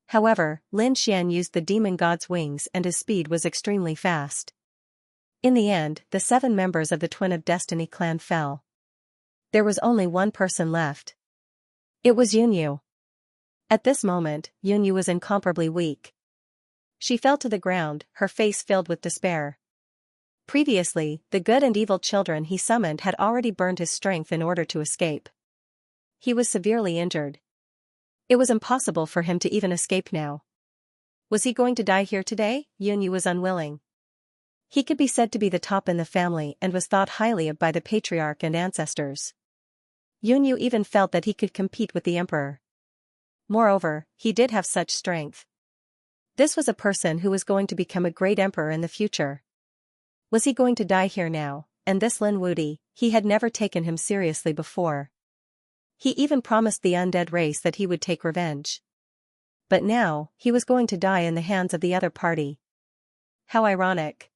However, Lin Xian used the Demon God's wings and his speed was extremely fast. In the end, the 7 members of the Twin of Destiny clan fell. There was only one person left. It was Yunyu. At this moment, Yunyu was incomparably weak. She fell to the ground, her face filled with despair. Previously, the good and evil children he summoned had already burned his strength in order to escape. He was severely injured. It was impossible for him to even escape now. Was he going to die here today? Yunyu was unwilling. He could be said to be the top in the family and was thought highly of by the patriarch and ancestors. Yunyu even felt that he could compete with the emperor. Moreover, he did have such strength. This was a person who was going to become a great emperor in the future. Was he going to die here now? And this Lin Wudi, he had never taken him seriously before. He even promised the undead race that he would take revenge. But now, he was going to die in the hands of the other party. How ironic.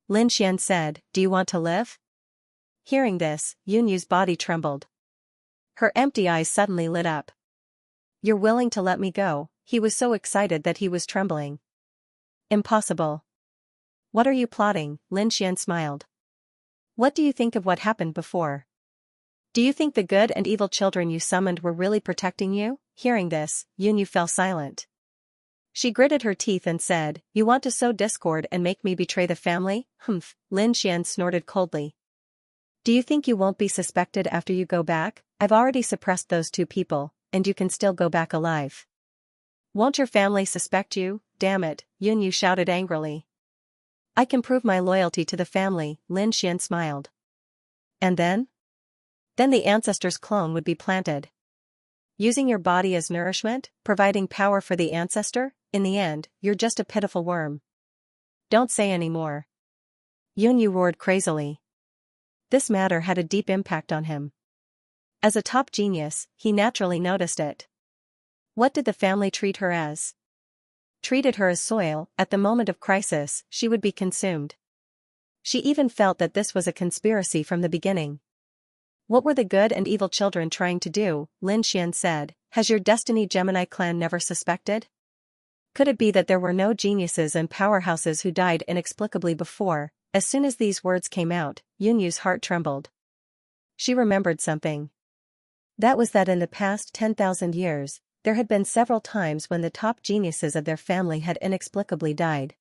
Lin Xian said, "Do you want to live?" Hearing this, Yunyu's body trembled. Her empty eyes suddenly lit up. "You're willing to let me go?" He was so excited that he was trembling. "Impossible." "What are you plotting?" Lin Xian smiled. "What do you think of what happened before? Do you think the good and evil children you summoned were really protecting you?" Hearing this, Yunyu fell silent. She gritted her teeth and said, "You want to sow discord and make me betray the family?" "Humph," Lin Xian snorted coldly. "Do you think you won't be suspected after you go back? I've already suppressed those 2 people, and you can still go back alive. Won't your family suspect you?" "Damn it," Yunyu shouted angrily. "I can prove my loyalty to the family," Lin Xian smiled. "And then?" "Then the ancestor's clone would be planted. Using your body as nourishment, providing power for the ancestor, in the end, you're just a pitiful worm." "Don't say any more." Yunyu roared crazily. This matter had a deep impact on him. As a top genius, he naturally noticed it. What did the family treat her as? Treated her as soil. At the moment of crisis, she would be consumed. She even felt that this was a conspiracy from the beginning. What were the good and evil children trying to do? Lin Xian said, "Has your Destiny Gemini clan never suspected? Could it be that there were no geniuses and powerhouses who died inexplicably before?" As soon as these words came out, Yunyu's heart trembled. She remembered something. That was that in the past 10,000 years, there had been several times when the top geniuses of their family had inexplicably died.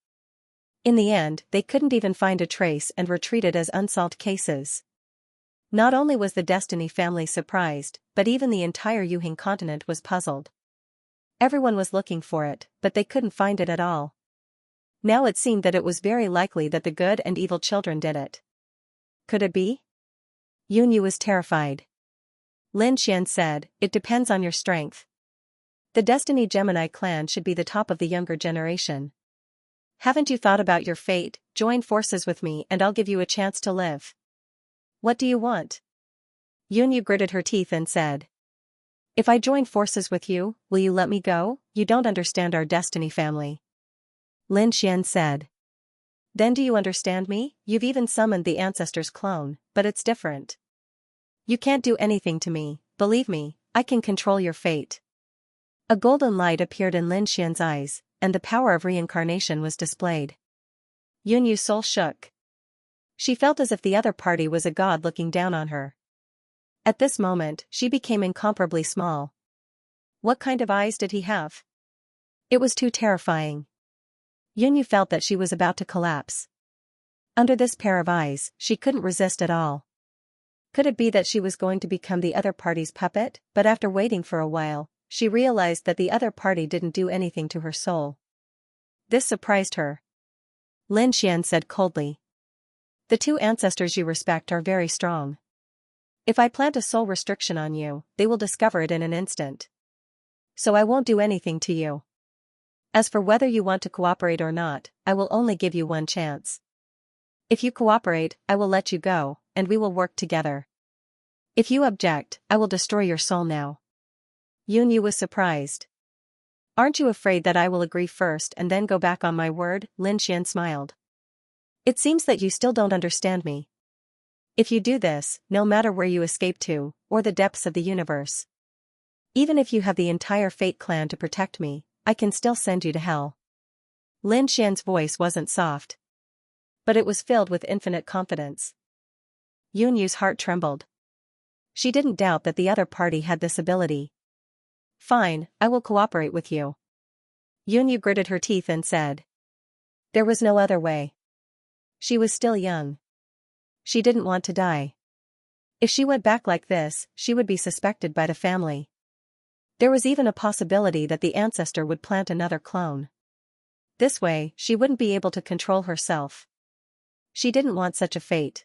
In the end, they couldn't even find a trace and were treated as unsolved cases. Not only was the Destiny family surprised, but even the entire Yuhing continent was puzzled. Everyone was looking for it, but they couldn't find it at all. Now it seemed that it was very likely that the good and evil children did it. Could it be? Yunyu was terrified. Lin Xian said, "It depends on your strength. The Destiny Gemini clan should be the top of the younger generation. Haven't you thought about your fate? Join forces with me and I'll give you a chance to live." "What do you want?" Yunyu gritted her teeth and said. "If I join forces with you, will you let me go?" "You don't understand our Destiny family." Lin Xian said. "Then do you understand me? You've even summoned the ancestor's clone, but it's different. You can't do anything to me, believe me, I can control your fate." A golden light appeared in Lin Xian's eyes, and the power of reincarnation was displayed. Yunyu's soul shook. She felt as if the other party was a god looking down on her. At this moment, she became incomparably small. What kind of eyes did he have? It was too terrifying. Yunyu felt that she was about to collapse. Under this pair of eyes, she couldn't resist at all. Could it be that she was going to become the other party's puppet? But after waiting for a while, she realized that the other party didn't do anything to her soul. This surprised her. Lin Xian said coldly. The two ancestors you respect are very strong. If I plant a soul restriction on you, they will discover it in an instant. So I won't do anything to you. As for whether you want to cooperate or not, I will only give you one chance. If you cooperate, I will let you go, and we will work together. If you object, I will destroy your soul now. Yunyu was surprised. Aren't you afraid that I will agree first and then go back on my word? Lin Xian smiled. It seems that you still don't understand me. If you do this, no matter where you escape to, or the depths of the universe. Even if you have the entire Fate clan to protect me, I can still send you to hell. Lin Xian's voice wasn't soft. But it was filled with infinite confidence. Yunyu's heart trembled. She didn't doubt that the other party had this ability. Fine, I will cooperate with you. Yunyu gritted her teeth and said. There was no other way. She was still young. She didn't want to die. If she went back like this, she would be suspected by the family. There was even a possibility that the ancestor would plant another clone. This way, she wouldn't be able to control herself. She didn't want such a fate.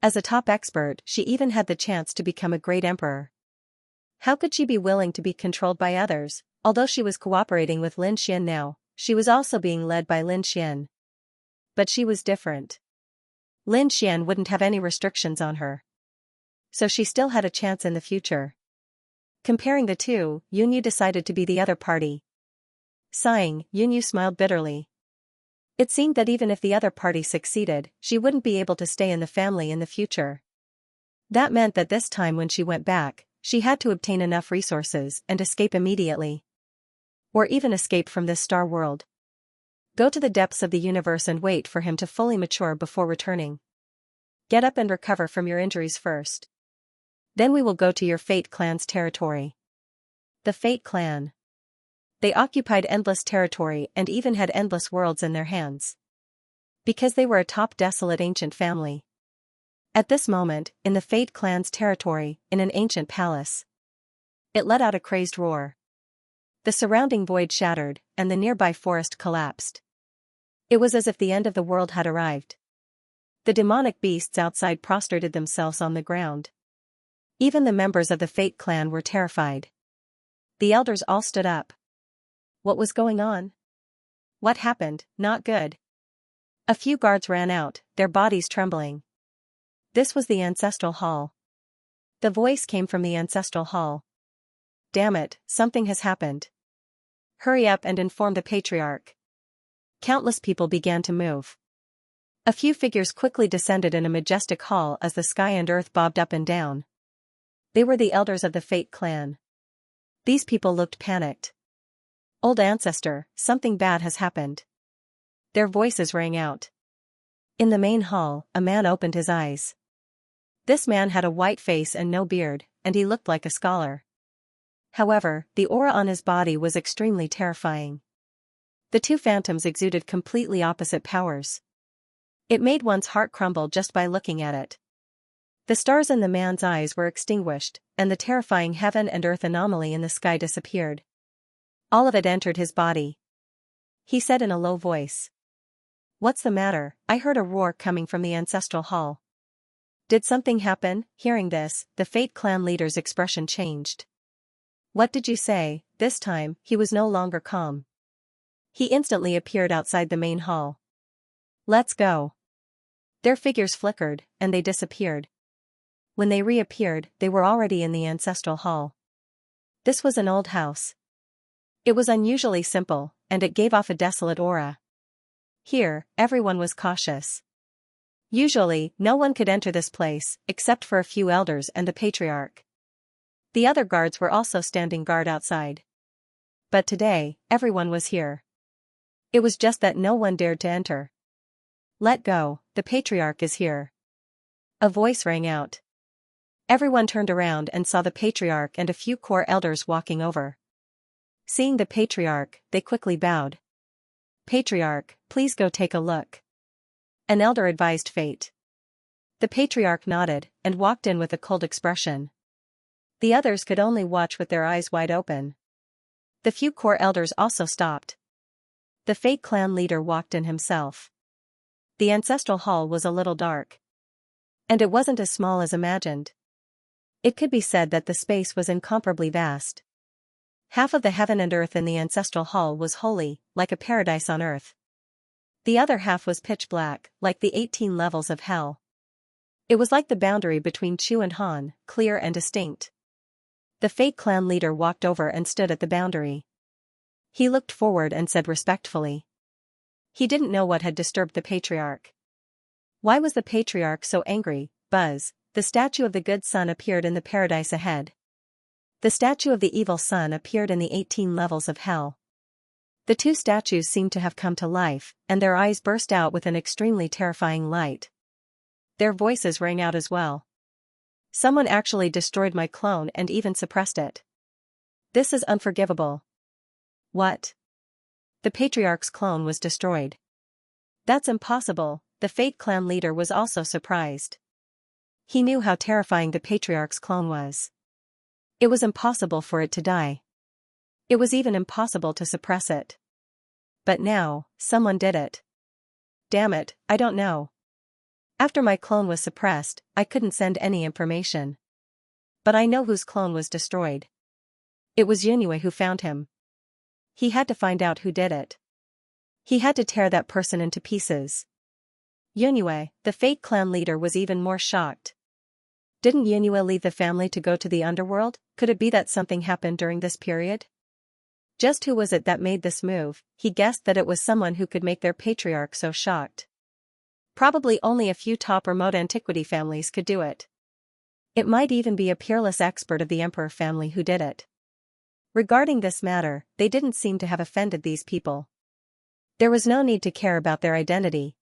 As a top expert, she even had the chance to become a great emperor. How could she be willing to be controlled by others? Although she was cooperating with Lin Xian now, she was also being led by Lin Xian. But she was different. Lin Xian wouldn't have any restrictions on her. So she still had a chance in the future. Comparing the two, Yunyu decided to be the other party. Sighing, Yunyu smiled bitterly. It seemed that even if the other party succeeded, she wouldn't be able to stay in the family in the future. That meant that this time when she went back, she had to obtain enough resources and escape immediately. Or even escape from this star world. Go to the depths of the universe and wait for him to fully mature before returning. Get up and recover from your injuries first. Then we will go to your Fate clan's territory. The Fate clan. They occupied endless territory and even had endless worlds in their hands. Because they were a top desolate ancient family. At this moment, in the Fate clan's territory, in an ancient palace. It let out a crazed roar. The surrounding void shattered, and the nearby forest collapsed. It was as if the end of the world had arrived. The demonic beasts outside prostrated themselves on the ground. Even the members of the Fate clan were terrified. The elders all stood up. What was going on? What happened? Not good. A few guards ran out, their bodies trembling. This was the ancestral hall. The voice came from the ancestral hall. Damn it, something has happened. Hurry up and inform the patriarch. Countless people began to move. A few figures quickly descended in a majestic hall as the sky and earth bobbed up and down. They were the elders of the Fate clan. These people looked panicked. Old ancestor, something bad has happened. Their voices rang out. In the main hall, a man opened his eyes. This man had a white face and no beard, and he looked like a scholar. However, the aura on his body was extremely terrifying. The two phantoms exuded completely opposite powers. It made one's heart crumble just by looking at it. The stars in the man's eyes were extinguished, and the terrifying heaven and earth anomaly in the sky disappeared. All of it entered his body. He said in a low voice. What's the matter? I heard a roar coming from the ancestral hall. Did something happen? Hearing this, the Fate clan leader's expression changed. What did you say? This time, he was no longer calm. He instantly appeared outside the main hall. Let's go. Their figures flickered, and they disappeared. When they reappeared, they were already in the ancestral hall. This was an old house. It was unusually simple, and it gave off a desolate aura. Here, everyone was cautious. Usually, no one could enter this place, except for a few elders and the patriarch. The other guards were also standing guard outside. But today, everyone was here. It was just that no one dared to enter. Let go, the patriarch is here. A voice rang out. Everyone turned around and saw the patriarch and a few core elders walking over. Seeing the patriarch, they quickly bowed. Patriarch, please go take a look. An elder advised Fate. The patriarch nodded and walked in with a cold expression. The others could only watch with their eyes wide open. The few core elders also stopped. The Fate clan leader walked in himself. The ancestral hall was a little dark. And it wasn't as small as imagined. It could be said that the space was incomparably vast. Half of the heaven and earth in the ancestral hall was holy, like a paradise on earth. The other half was pitch black, like the 18 levels of hell. It was like the boundary between Chu and Han, clear and distinct. The Fate clan leader walked over and stood at the boundary. He looked forward and said respectfully. He didn't know what had disturbed the patriarch. Why was the patriarch so angry? Buzz, the statue of the good son appeared in the paradise ahead. The statue of the evil son appeared in the 18 levels of hell. The two statues seemed to have come to life, and their eyes burst out with an extremely terrifying light. Their voices rang out as well. Someone actually destroyed my clone and even suppressed it. This is unforgivable. What? The patriarch's clone was destroyed. That's impossible. The Fate clan leader was also surprised. He knew how terrifying the patriarch's clone was. It was impossible for it to die. It was even impossible to suppress it. But now, someone did it. Damn it, I don't know. After my clone was suppressed, I couldn't send any information. But I know whose clone was destroyed. It was Yunue who found him. He had to find out who did it. He had to tear that person into pieces. Yunue, the Fate clan leader, was even more shocked. Didn't Yunue leave the family to go to the underworld? Could it be that something happened during this period? Just who was it that made this move? He guessed that it was someone who could make their patriarch so shocked. Probably only a few top remote antiquity families could do it. It might even be a peerless expert of the emperor family who did it. Regarding this matter, they didn't seem to have offended these people. There was no need to care about their identity.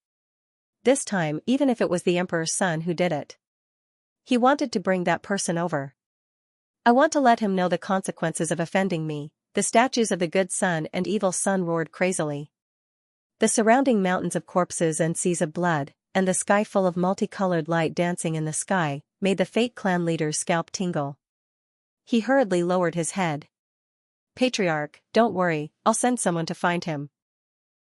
This time, even if it was the emperor's son who did it. He wanted to bring that person over. I want to let him know the consequences of offending me. The statues of the good son and evil son roared crazily. The surrounding mountains of corpses and seas of blood, and the sky full of multicolored light dancing in the sky, made the Fate clan leader's scalp tingle. He hurriedly lowered his head. Patriarch, don't worry, I'll send someone to find him.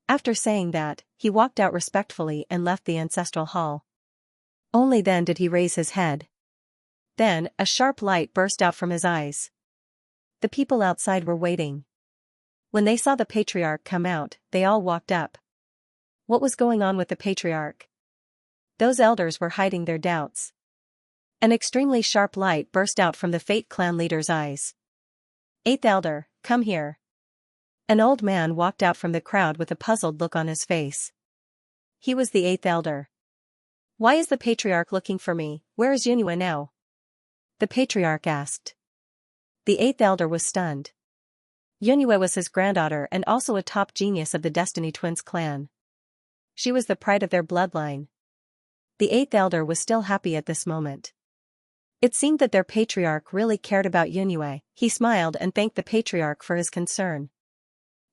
After saying that, he walked out respectfully and left the ancestral hall. Only then did he raise his head. Then, a sharp light burst out from his eyes. The people outside were waiting. When they saw the patriarch come out, they all walked up. What was going on with the patriarch? Those elders were hiding their doubts. An extremely sharp light burst out from the Fate clan leader's eyes. Eighth elder, come here. An old man walked out from the crowd with a puzzled look on his face. He was the eighth elder. Why is the patriarch looking for me? Where is Yunue now? The patriarch asked. The eighth elder was stunned. Yunue was his granddaughter and also a top genius of the Destiny Twins clan. She was the pride of their bloodline. The eighth elder was still happy at this moment. It seemed that their patriarch really cared about Yunue. He smiled and thanked the patriarch for his concern.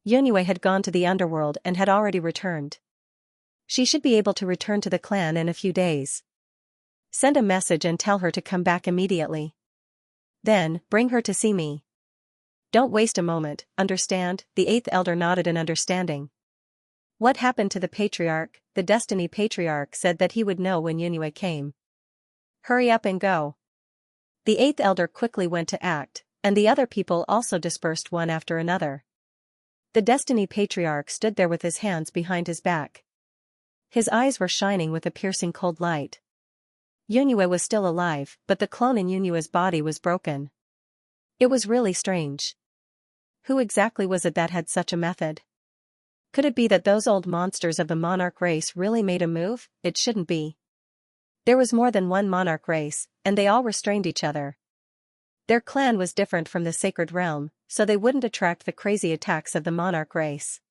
Yunue had gone to the underworld and had already returned. She should be able to return to the clan in a few days. Send a message and tell her to come back immediately. Then, bring her to see me. Don't waste a moment, understand? The eighth elder nodded in understanding. What happened to the patriarch? The Destiny patriarch said that he would know when Yunue came. Hurry up and go. The eighth elder quickly went to act, and the other people also dispersed one after another. The Destiny patriarch stood there with his hands behind his back. His eyes were shining with a piercing cold light. Yunue was still alive, but the clone in Yunue's body was broken. It was really strange. Who exactly was it that had such a method? Could it be that those old monsters of the monarch race really made a move? It shouldn't be. There was more than one monarch race, and they all restrained each other. Their clan was different from the sacred realm, so they wouldn't attract the crazy attacks of the monarch race.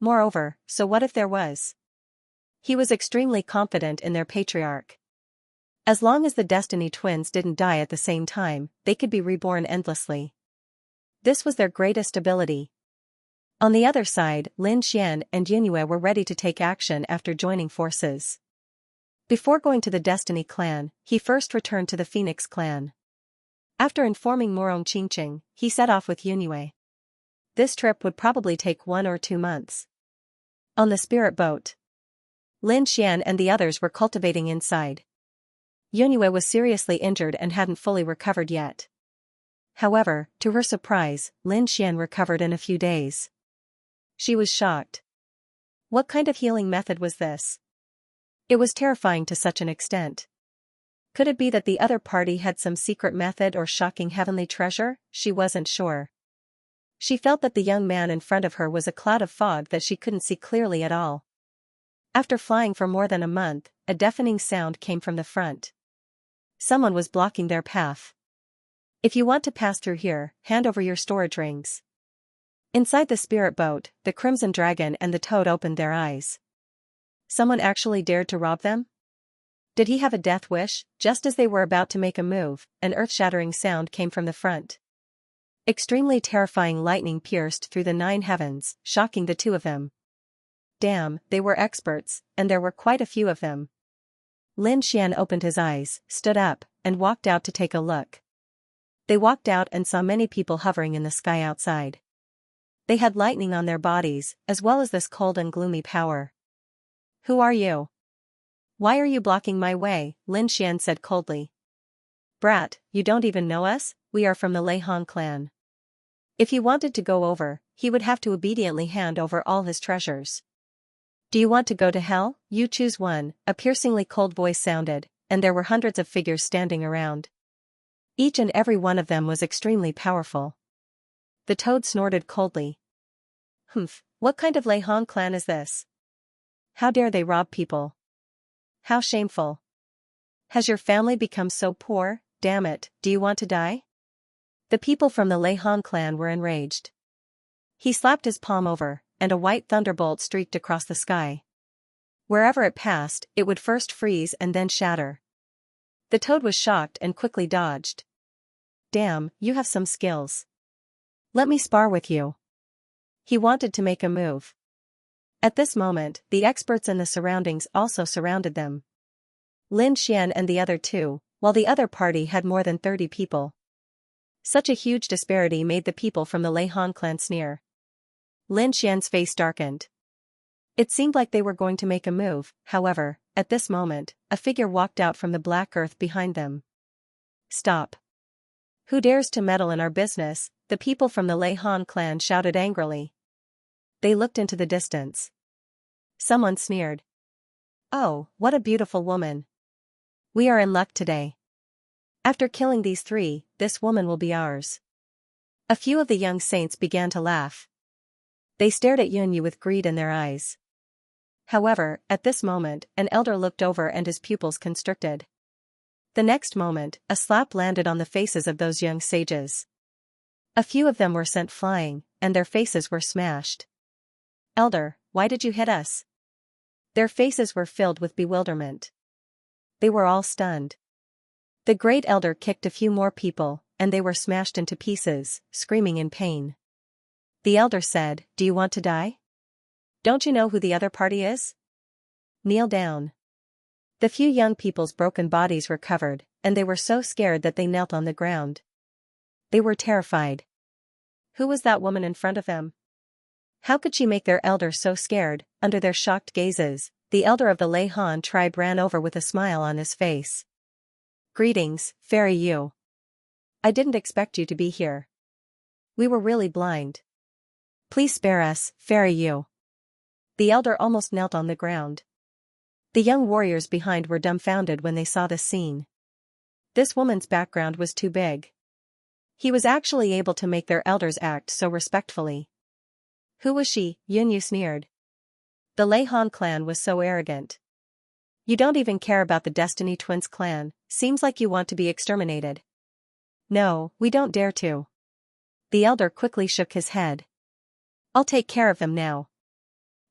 Moreover, so what if there was? He was extremely confident in their patriarch. As long as the Destiny Twins didn't die at the same time, they could be reborn endlessly. This was their greatest ability. On the other side, Lin Xian and Yunue were ready to take action after joining forces. Before going to the Destiny clan, he first returned to the Phoenix clan. After informing Morong Qingqing, he set off with Yunue. This trip would probably take 1 or 2 months. On the spirit boat. Lin Xian and the others were cultivating inside. Yunue was seriously injured and hadn't fully recovered yet. However, to her surprise, Lin Xian recovered in a few days. She was shocked. What kind of healing method was this? It was terrifying to such an extent. Could it be that the other party had some secret method or shocking heavenly treasure? She wasn't sure. She felt that the young man in front of her was a cloud of fog that she couldn't see clearly at all. After flying for more than a month, a deafening sound came from the front. Someone was blocking their path. If you want to pass through here, hand over your storage rings. Inside the spirit boat, the Crimson Dragon and the Toad opened their eyes. Someone actually dared to rob them? Did he have a death wish? Just as they were about to make a move, an earth-shattering sound came from the front. Extremely terrifying lightning pierced through the 9 heavens, shocking the two of them. Damn, they were experts, and there were quite a few of them. Lin Xian opened his eyes, stood up, and walked out to take a look. They walked out and saw many people hovering in the sky outside. They had lightning on their bodies, as well as this cold and gloomy power. Who are you? Why are you blocking my way? Lin Xian said coldly. Brat, you don't even know us? We are from the Lei Han clan. If he wanted to go over, he would have to obediently hand over all his treasures. Do you want to go to hell? You choose one, a piercingly cold voice sounded, and there were hundreds of figures standing around. Each and every one of them was extremely powerful. The Toad snorted coldly. Humph, what kind of Lei Han clan is this? How dare they rob people? How shameful. Has your family become so poor? Damn it, do you want to die? The people from the Lei Han clan were enraged. He slapped his palm over, and a white thunderbolt streaked across the sky. Wherever it passed, it would first freeze and then shatter. The Toad was shocked and quickly dodged. Damn, you have some skills. Let me spar with you. He wanted to make a move. At this moment, the experts in the surroundings also surrounded them. Lin Xian and the other two, while the other party had more than 30 people. Such a huge disparity made the people from the Lei Han clan sneer. Lin Xian's face darkened. It seemed like they were going to make a move, however, at this moment, a figure walked out from the black earth behind them. Stop. Who dares to meddle in our business? The people from the Lei Han clan shouted angrily. They looked into the distance. Someone sneered. Oh, what a beautiful woman. We are in luck today. After killing these 3, this woman will be ours. A few of the young saints began to laugh. They stared at Yunyu with greed in their eyes. However, at this moment, an elder looked over and his pupils constricted. The next moment, a slap landed on the faces of those young sages. A few of them were sent flying, and their faces were smashed. Elder, why did you hit us? Their faces were filled with bewilderment. They were all stunned. The great elder kicked a few more people, and they were smashed into pieces, screaming in pain. The elder said, Do you want to die? Don't you know who the other party is? Kneel down. The few young people's broken bodies recovered, and they were so scared that they knelt on the ground. They were terrified. Who was that woman in front of them? How could she make their elder so scared? Under their shocked gazes, the elder of the Lei Han tribe ran over with a smile on his face. Greetings, Fairy Yu. I didn't expect you to be here. We were really blind. Please spare us, Fairy Yu. The elder almost knelt on the ground. The young warriors behind were dumbfounded when they saw this scene. This woman's background was too big. He was actually able to make their elders act so respectfully. Who was she? Yunyu sneered. The Lei Han clan was so arrogant. You don't even care about the Destiny Twins clan, seems like you want to be exterminated. No, we don't dare to. The elder quickly shook his head. I'll take care of them now.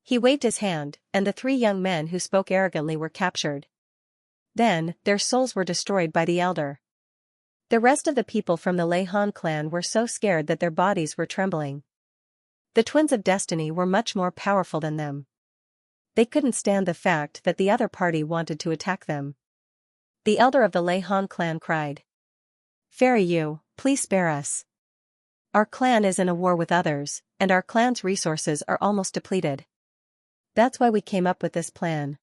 He waved his hand, and the 3 young men who spoke arrogantly were captured. Then, their souls were destroyed by the elder. The rest of the people from the Lei Han clan were so scared that their bodies were trembling. The Twins of Destiny were much more powerful than them. They couldn't stand the fact that the other party wanted to attack them. The elder of the Lei Han clan cried. Fairy Yu, please spare us. Our clan is in a war with others, and our clan's resources are almost depleted. That's why we came up with this plan.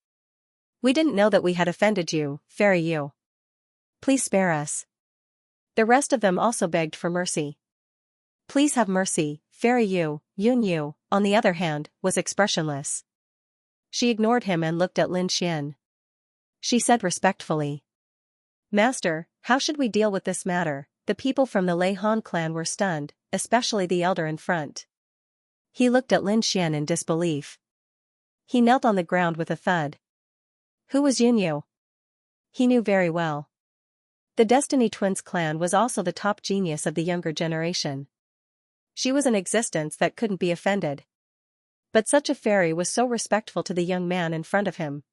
We didn't know that we had offended you, Fairy Yu. Please spare us. The rest of them also begged for mercy. Please have mercy, Fairy Yu. Yun Yu, on the other hand, was expressionless. She ignored him and looked at Lin Xian. She said respectfully, Master, how should we deal with this matter? The people from the Lei Han clan were stunned, especially the elder in front. He looked at Lin Xian in disbelief. He knelt on the ground with a thud. Who was Yun Yu? He knew very well. The Destiny Twins clan was also the top genius of the younger generation. She was an existence that couldn't be offended. But such a fairy was so respectful to the young man in front of him.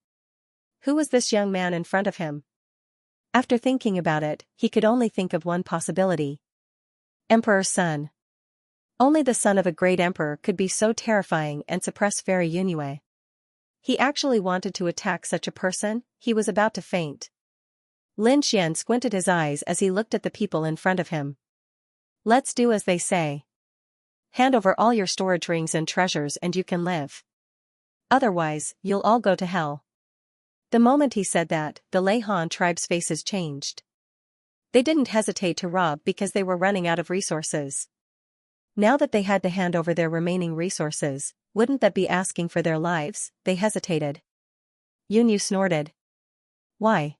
Who was this young man in front of him? After thinking about it, he could only think of one possibility. Emperor's son. Only the son of a great emperor could be so terrifying and suppress Fairy Yunyue. He actually wanted to attack such a person. He was about to faint. Lin Xian squinted his eyes as he looked at the people in front of him. Let's do as they say. Hand over all your storage rings and treasures and you can live. Otherwise, you'll all go to hell. The moment he said that, the Lei Han tribe's faces changed. They didn't hesitate to rob because they were running out of resources. Now that they had to hand over their remaining resources, wouldn't that be asking for their lives? They hesitated. Yun Yu snorted. Why?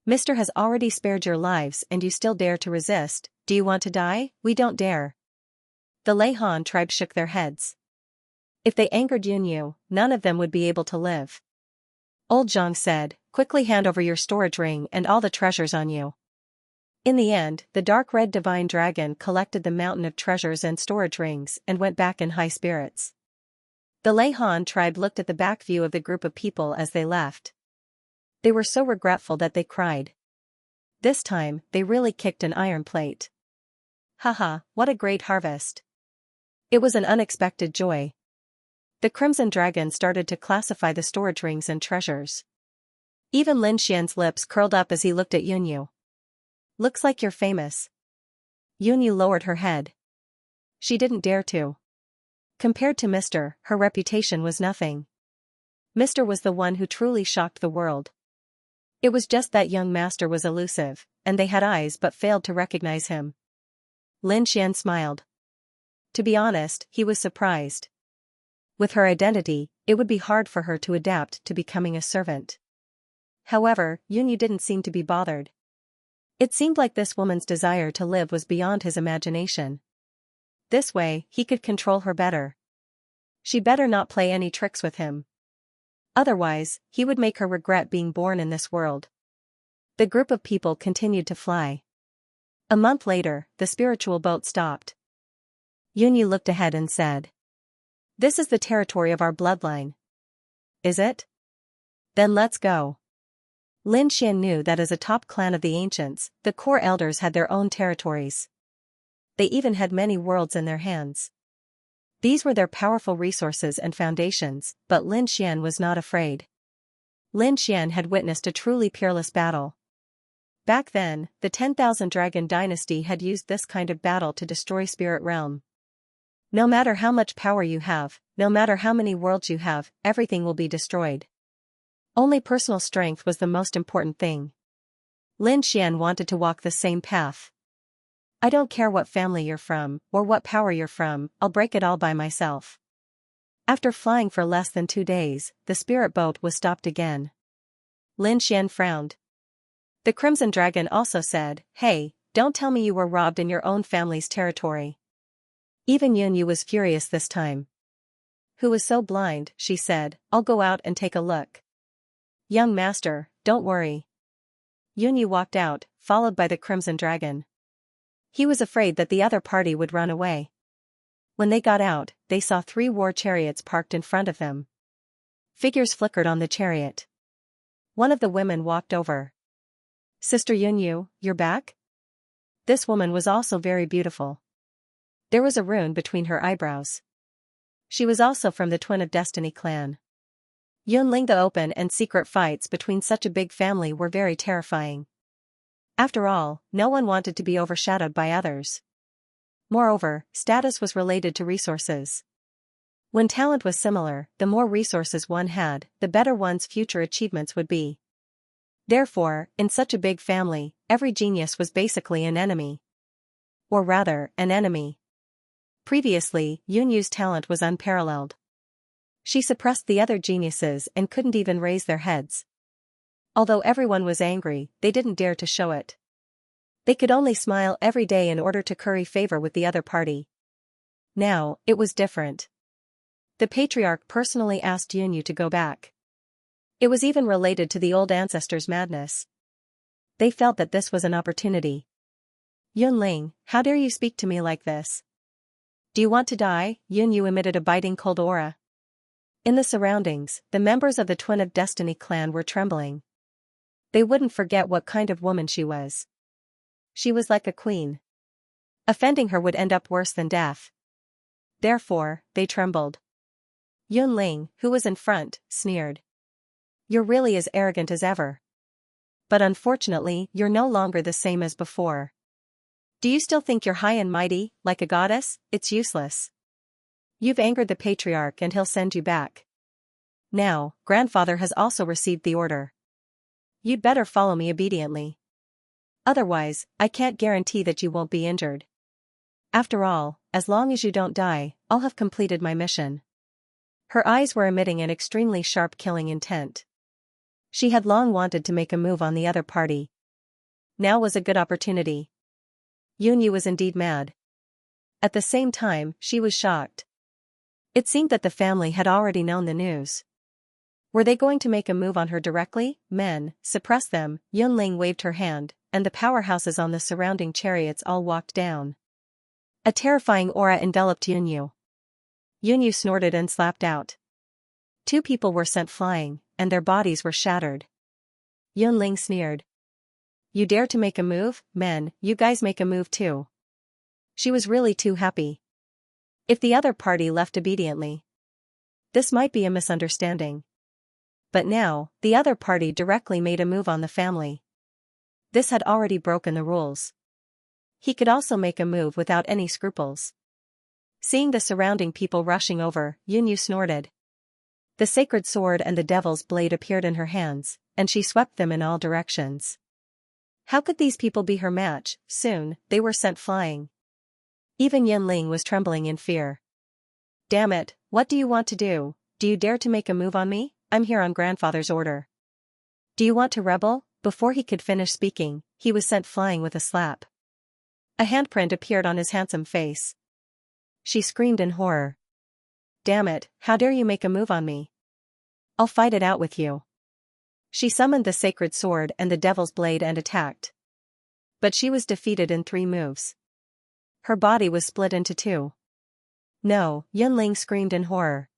Mister has already spared your lives and you still dare to resist. Do you want to die? We don't dare. The Lei Han tribe shook their heads. If they angered Yun Yu, none of them would be able to live. Old Zhang said, quickly hand over your storage ring and all the treasures on you. In the end, the dark red divine dragon collected the mountain of treasures and storage rings and went back in high spirits. The Lei Han tribe looked at the back view of the group of people as they left. They were so regretful that they cried. This time, they really kicked an iron plate. Haha, what a great harvest. It was an unexpected joy. The Crimson Dragon started to classify the storage rings and treasures. Even Lin Xian's lips curled up as he looked at Yun Yu. Looks like you're famous. Yun Yu lowered her head. She didn't dare to. Compared to Mr., her reputation was nothing. Mr. was the one who truly shocked the world. It was just that young master was elusive, and they had eyes but failed to recognize him. Lin Xian smiled. To be honest, he was surprised. With her identity, it would be hard for her to adapt to becoming a servant. However, Yun Yu didn't seem to be bothered. It seemed like this woman's desire to live was beyond his imagination. This way, he could control her better. She better not play any tricks with him. Otherwise, he would make her regret being born in this world. The group of people continued to fly. A month later, the spiritual boat stopped. Yun Yu looked ahead and said, This is the territory of our bloodline. Is it? Then let's go. Lin Xian knew that as a top clan of the ancients, the core elders had their own territories. They even had many worlds in their hands. These were their powerful resources and foundations, but Lin Xian was not afraid. Lin Xian had witnessed a truly peerless battle. Back then, the 10,000 Dragon Dynasty had used this kind of battle to destroy Spirit Realm. No matter how much power you have, no matter how many worlds you have, everything will be destroyed. Only personal strength was the most important thing. Lin Xian wanted to walk the same path. I don't care what family you're from, or what power you're from, I'll break it all by myself. After flying for less than 2 days, the spirit boat was stopped again. Lin Xian frowned. The Crimson Dragon also said, Hey, don't tell me you were robbed in your own family's territory. Even Yun Yu was furious this time. Who was so blind, she said, I'll go out and take a look. Young master, don't worry. Yun Yu walked out, followed by the Crimson Dragon. He was afraid that the other party would run away. When they got out, they saw 3 war chariots parked in front of them. Figures flickered on the chariot. One of the women walked over. Sister Yun Yu, you're back? This woman was also very beautiful. There was a rune between her eyebrows. She was also from the Twin of Destiny clan. Yunling, the open and secret fights between such a big family were very terrifying. After all, no one wanted to be overshadowed by others. Moreover, status was related to resources. When talent was similar, the more resources one had, the better one's future achievements would be. Therefore, in such a big family, every genius was basically an enemy. Or rather, an enemy. Previously, Yunyu's talent was unparalleled. She suppressed the other geniuses and couldn't even raise their heads. Although everyone was angry, they didn't dare to show it. They could only smile every day in order to curry favor with the other party. Now, it was different. The patriarch personally asked Yunyu to go back. It was even related to the old ancestors' madness. They felt that this was an opportunity. Yunling, how dare you speak to me like this? Do you want to die? Yunyu emitted a biting cold aura. In the surroundings, the members of the Twin of Destiny clan were trembling. They wouldn't forget what kind of woman she was. She was like a queen. Offending her would end up worse than death. Therefore, they trembled. Yunling, who was in front, sneered. You're really as arrogant as ever. But unfortunately, you're no longer the same as before. Do you still think you're high and mighty, like a goddess? It's useless. You've angered the patriarch and he'll send you back. Now, grandfather has also received the order. You'd better follow me obediently. Otherwise, I can't guarantee that you won't be injured. After all, as long as you don't die, I'll have completed my mission. Her eyes were emitting an extremely sharp killing intent. She had long wanted to make a move on the other party. Now was a good opportunity. Yunyu was indeed mad. At the same time, she was shocked. It seemed that the family had already known the news. Were they going to make a move on her directly? Men, suppress them. Yunling waved her hand, and the powerhouses on the surrounding chariots all walked down. A terrifying aura enveloped Yunyu. Yunyu snorted and slapped out. 2 people were sent flying, and their bodies were shattered. Yunling sneered. You dare to make a move? Men, you guys make a move too. She was really too happy. If the other party left obediently, this might be a misunderstanding. But now, the other party directly made a move on the family. This had already broken the rules. He could also make a move without any scruples. Seeing the surrounding people rushing over, Yunyu snorted. The sacred sword and the devil's blade appeared in her hands, and she swept them in all directions. How could these people be her match? Soon, they were sent flying. Even Yunling was trembling in fear. Damn it, what do you want to do? Do you dare to make a move on me? I'm here on grandfather's order. Do you want to rebel? Before he could finish speaking, he was sent flying with a slap. A handprint appeared on his handsome face. She screamed in horror. Damn it, how dare you make a move on me? I'll fight it out with you. She summoned the sacred sword and the devil's blade and attacked. But she was defeated in 3 moves. Her body was split into 2. No, Yunling screamed in horror.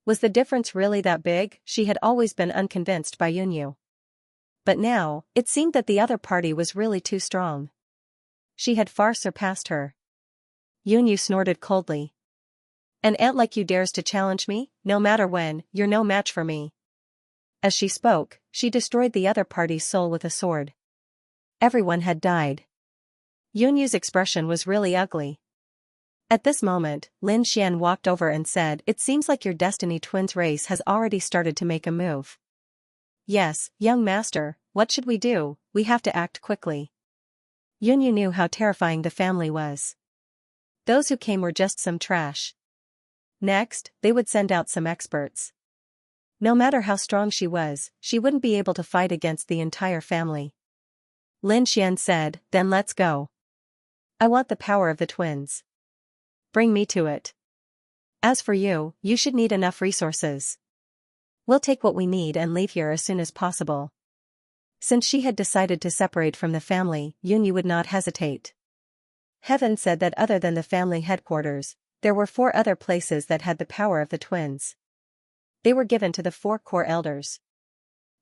Was the difference really that big? She had always been unconvinced by Yunyu. But now, it seemed that the other party was really too strong. She had far surpassed her. Yunyu snorted coldly. An ant like you dares to challenge me? No matter when, you're no match for me. As she spoke, she destroyed the other party's soul with a sword. Everyone had died. Yunyu's expression was really ugly. At this moment, Lin Xian walked over and said, "It seems like your Destiny Twins race has already started to make a move." "Yes, young master, what should we do? We have to act quickly." Yunyu knew how terrifying the family was. Those who came were just some trash. Next, they would send out some experts. No matter how strong she was, she wouldn't be able to fight against the entire family. Lin Xian said, "Then let's go. I want the power of the twins. Bring me to it. As for you, you should need enough resources. We'll take what we need and leave here as soon as possible." Since she had decided to separate from the family, Yunyu would not hesitate. Heaven said that other than the family headquarters, there were 4 other places that had the power of the twins. They were given to the 4 core elders.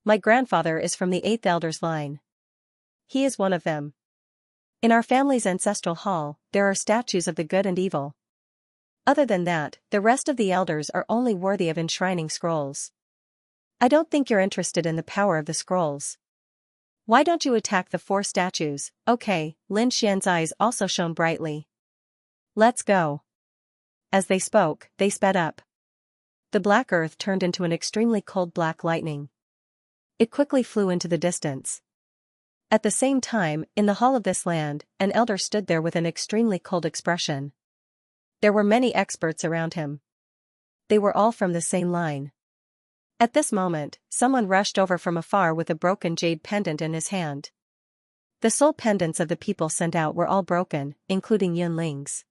My grandfather is from the 8th elder's line. He is one of them. In our family's ancestral hall, there are statues of the good and evil. Other than that, the rest of the elders are only worthy of enshrining scrolls. I don't think you're interested in the power of the scrolls. Why don't you attack the 4 statues? Okay, Lin Xian's eyes also shone brightly. Let's go. As they spoke, they sped up. The black earth turned into an extremely cold black lightning. It quickly flew into the distance. At the same time, in the hall of this land, an elder stood there with an extremely cold expression. There were many experts around him. They were all from the same line. At this moment, someone rushed over from afar with a broken jade pendant in his hand. The soul pendants of the people sent out were all broken, including Yunling's.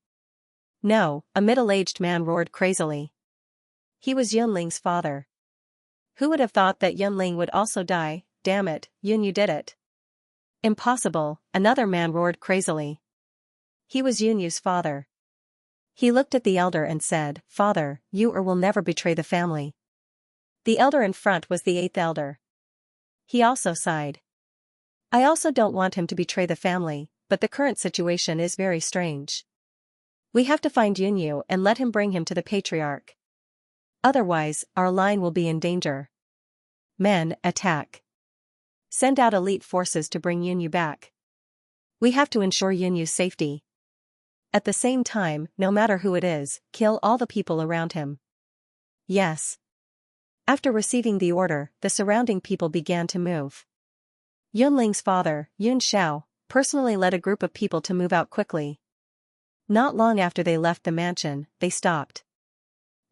No, a middle-aged man roared crazily. He was Yunling's father. Who would have thought that Yunling would also die? Damn it, Yun, you did it. Impossible, another man roared crazily. He was Yunyu's father. He looked at the elder and said, "Father, you will never betray the family." The elder in front was the eighth elder. He also sighed. I also don't want him to betray the family, but the current situation is very strange. We have to find Yunyu and let him bring him to the patriarch. Otherwise, our line will be in danger. Men, attack. Send out elite forces to bring Yunyu back. We have to ensure Yunyu's safety. At the same time, no matter who it is, kill all the people around him. Yes. After receiving the order, the surrounding people began to move. Yunling's father, Yun Xiao, personally led a group of people to move out quickly. Not long after they left the mansion, they stopped.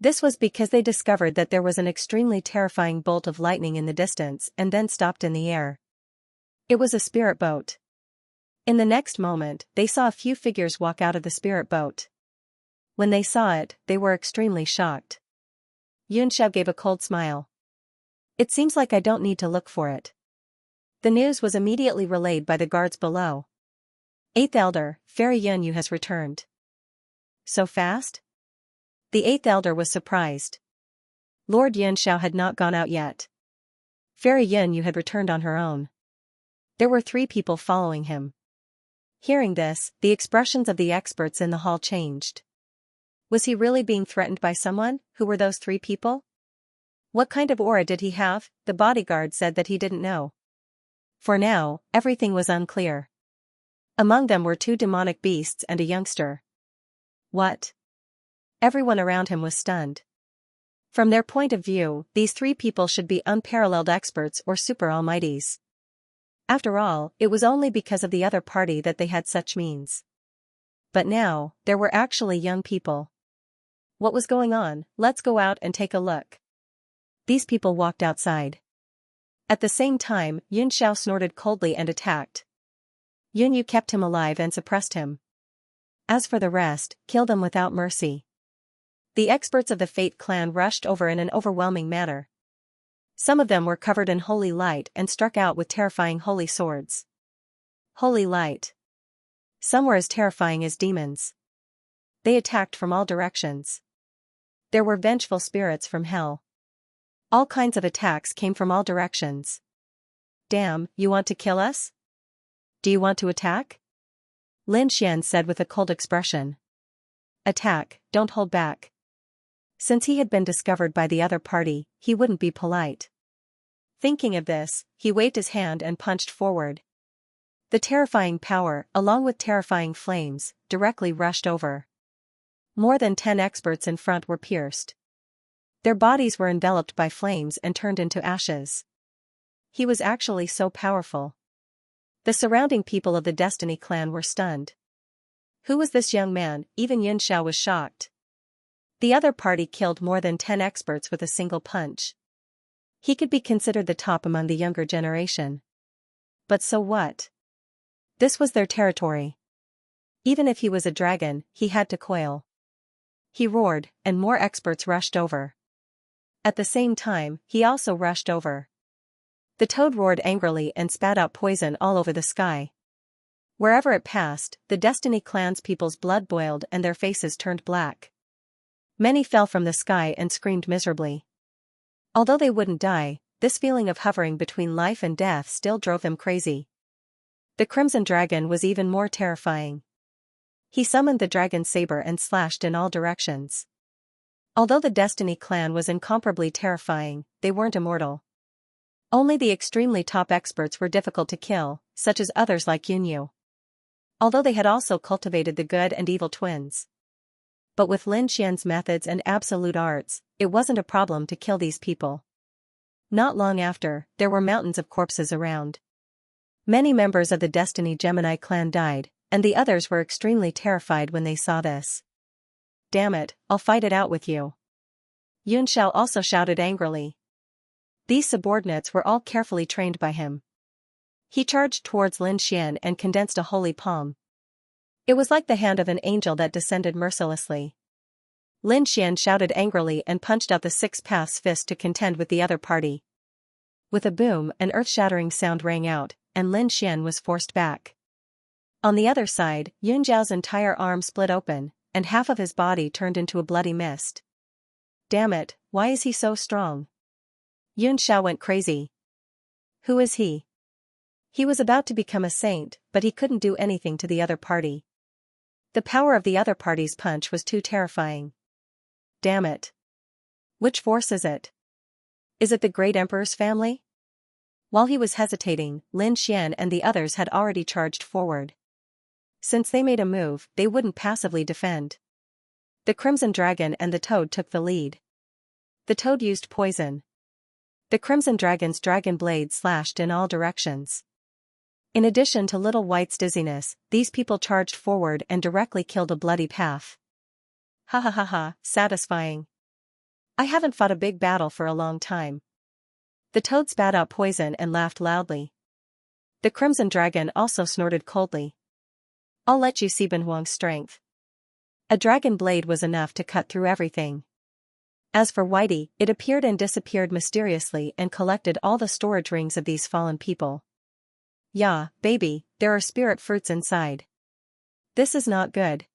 This was because they discovered that there was an extremely terrifying bolt of lightning in the distance and then stopped in the air. It was a spirit boat. In the next moment, they saw a few figures walk out of the spirit boat. When they saw it, they were extremely shocked. Yun Xiao gave a cold smile. It seems like I don't need to look for it. The news was immediately relayed by the guards below. Eighth Elder, Fairy Yunyu has returned. So fast? The eighth elder was surprised. Lord Yun Xiao had not gone out yet. Fairy Yunyu had returned on her own. There were 3 people following him. Hearing this, the expressions of the experts in the hall changed. Was he really being threatened by someone? Who were those 3 people? What kind of aura did he have? The bodyguard said that he didn't know. For now, everything was unclear. Among them were 2 demonic beasts and a youngster. What? Everyone around him was stunned. From their point of view, these 3 people should be unparalleled experts or super almighties. After all, it was only because of the other party that they had such means. But now, there were actually young people. What was going on? Let's go out and take a look. These people walked outside. At the same time, Yun Xiao snorted coldly and attacked. Yunyu kept him alive and suppressed him. As for the rest, kill them without mercy. The experts of the Fate clan rushed over in an overwhelming manner. Some of them were covered in holy light and struck out with terrifying holy swords. Holy light. Some were as terrifying as demons. They attacked from all directions. There were vengeful spirits from hell. All kinds of attacks came from all directions. Damn, you want to kill us? Do you want to attack? Lin Xian said with a cold expression. Attack, don't hold back. Since he had been discovered by the other party, he wouldn't be polite. Thinking of this, he waved his hand and punched forward. The terrifying power, along with terrifying flames, directly rushed over. More than 10 experts in front were pierced. Their bodies were enveloped by flames and turned into ashes. He was actually so powerful. The surrounding people of the Destiny clan were stunned. Who was this young man? Even Yun Xiao was shocked. The other party killed more than 10 experts with a single punch. He could be considered the top among the younger generation. But so what? This was their territory. Even if he was a dragon, he had to quail. He roared, and more experts rushed over. At the same time, he also rushed over. The toad roared angrily and spat out poison all over the sky. Wherever it passed, the Destiny clan's people's blood boiled and their faces turned black. Many fell from the sky and screamed miserably. Although they wouldn't die, this feeling of hovering between life and death still drove them crazy. The Crimson Dragon was even more terrifying. He summoned the dragon saber and slashed in all directions. Although the Destiny clan was incomparably terrifying, they weren't immortal. Only the extremely top experts were difficult to kill, such as others like Yunyu. Although they had also cultivated the good and evil twins. But with Lin Xian's methods and absolute arts, it wasn't a problem to kill these people. Not long after, there were mountains of corpses around. Many members of the Destiny Gemini clan died, and the others were extremely terrified when they saw this. Damn it, I'll fight it out with you. Xianxia also shouted angrily. These subordinates were all carefully trained by him. He charged towards Lin Xian and condensed a holy palm. It was like the hand of an angel that descended mercilessly. Lin Xian shouted angrily and punched out the Six Paths fist to contend with the other party. With a boom, an earth-shattering sound rang out, and Lin Xian was forced back. On the other side, Yunjiao's entire arm split open, and half of his body turned into a bloody mist. Damn it, why is he so strong? Yunxiao went crazy. Who is he? He was about to become a saint, but he couldn't do anything to the other party. The power of the other party's punch was too terrifying. Damn it. Which force is it? Is it the Great Emperor's family? While he was hesitating, Lin Xian and the others had already charged forward. Since they made a move, they wouldn't passively defend. The Crimson Dragon and the Toad took the lead. The Toad used poison. The Crimson Dragon's dragon blade slashed in all directions. In addition to Little White's dizziness, these people charged forward and directly killed a bloody path. Ha ha ha ha, satisfying. I haven't fought a big battle for a long time. The Toad spat out poison and laughed loudly. The Crimson Dragon also snorted coldly. I'll let you see Benhuang's strength. A dragon blade was enough to cut through everything. As for Whitey, it appeared and disappeared mysteriously and collected all the storage rings of these fallen people. Yeah, baby, there are spirit fruits inside. This is not good.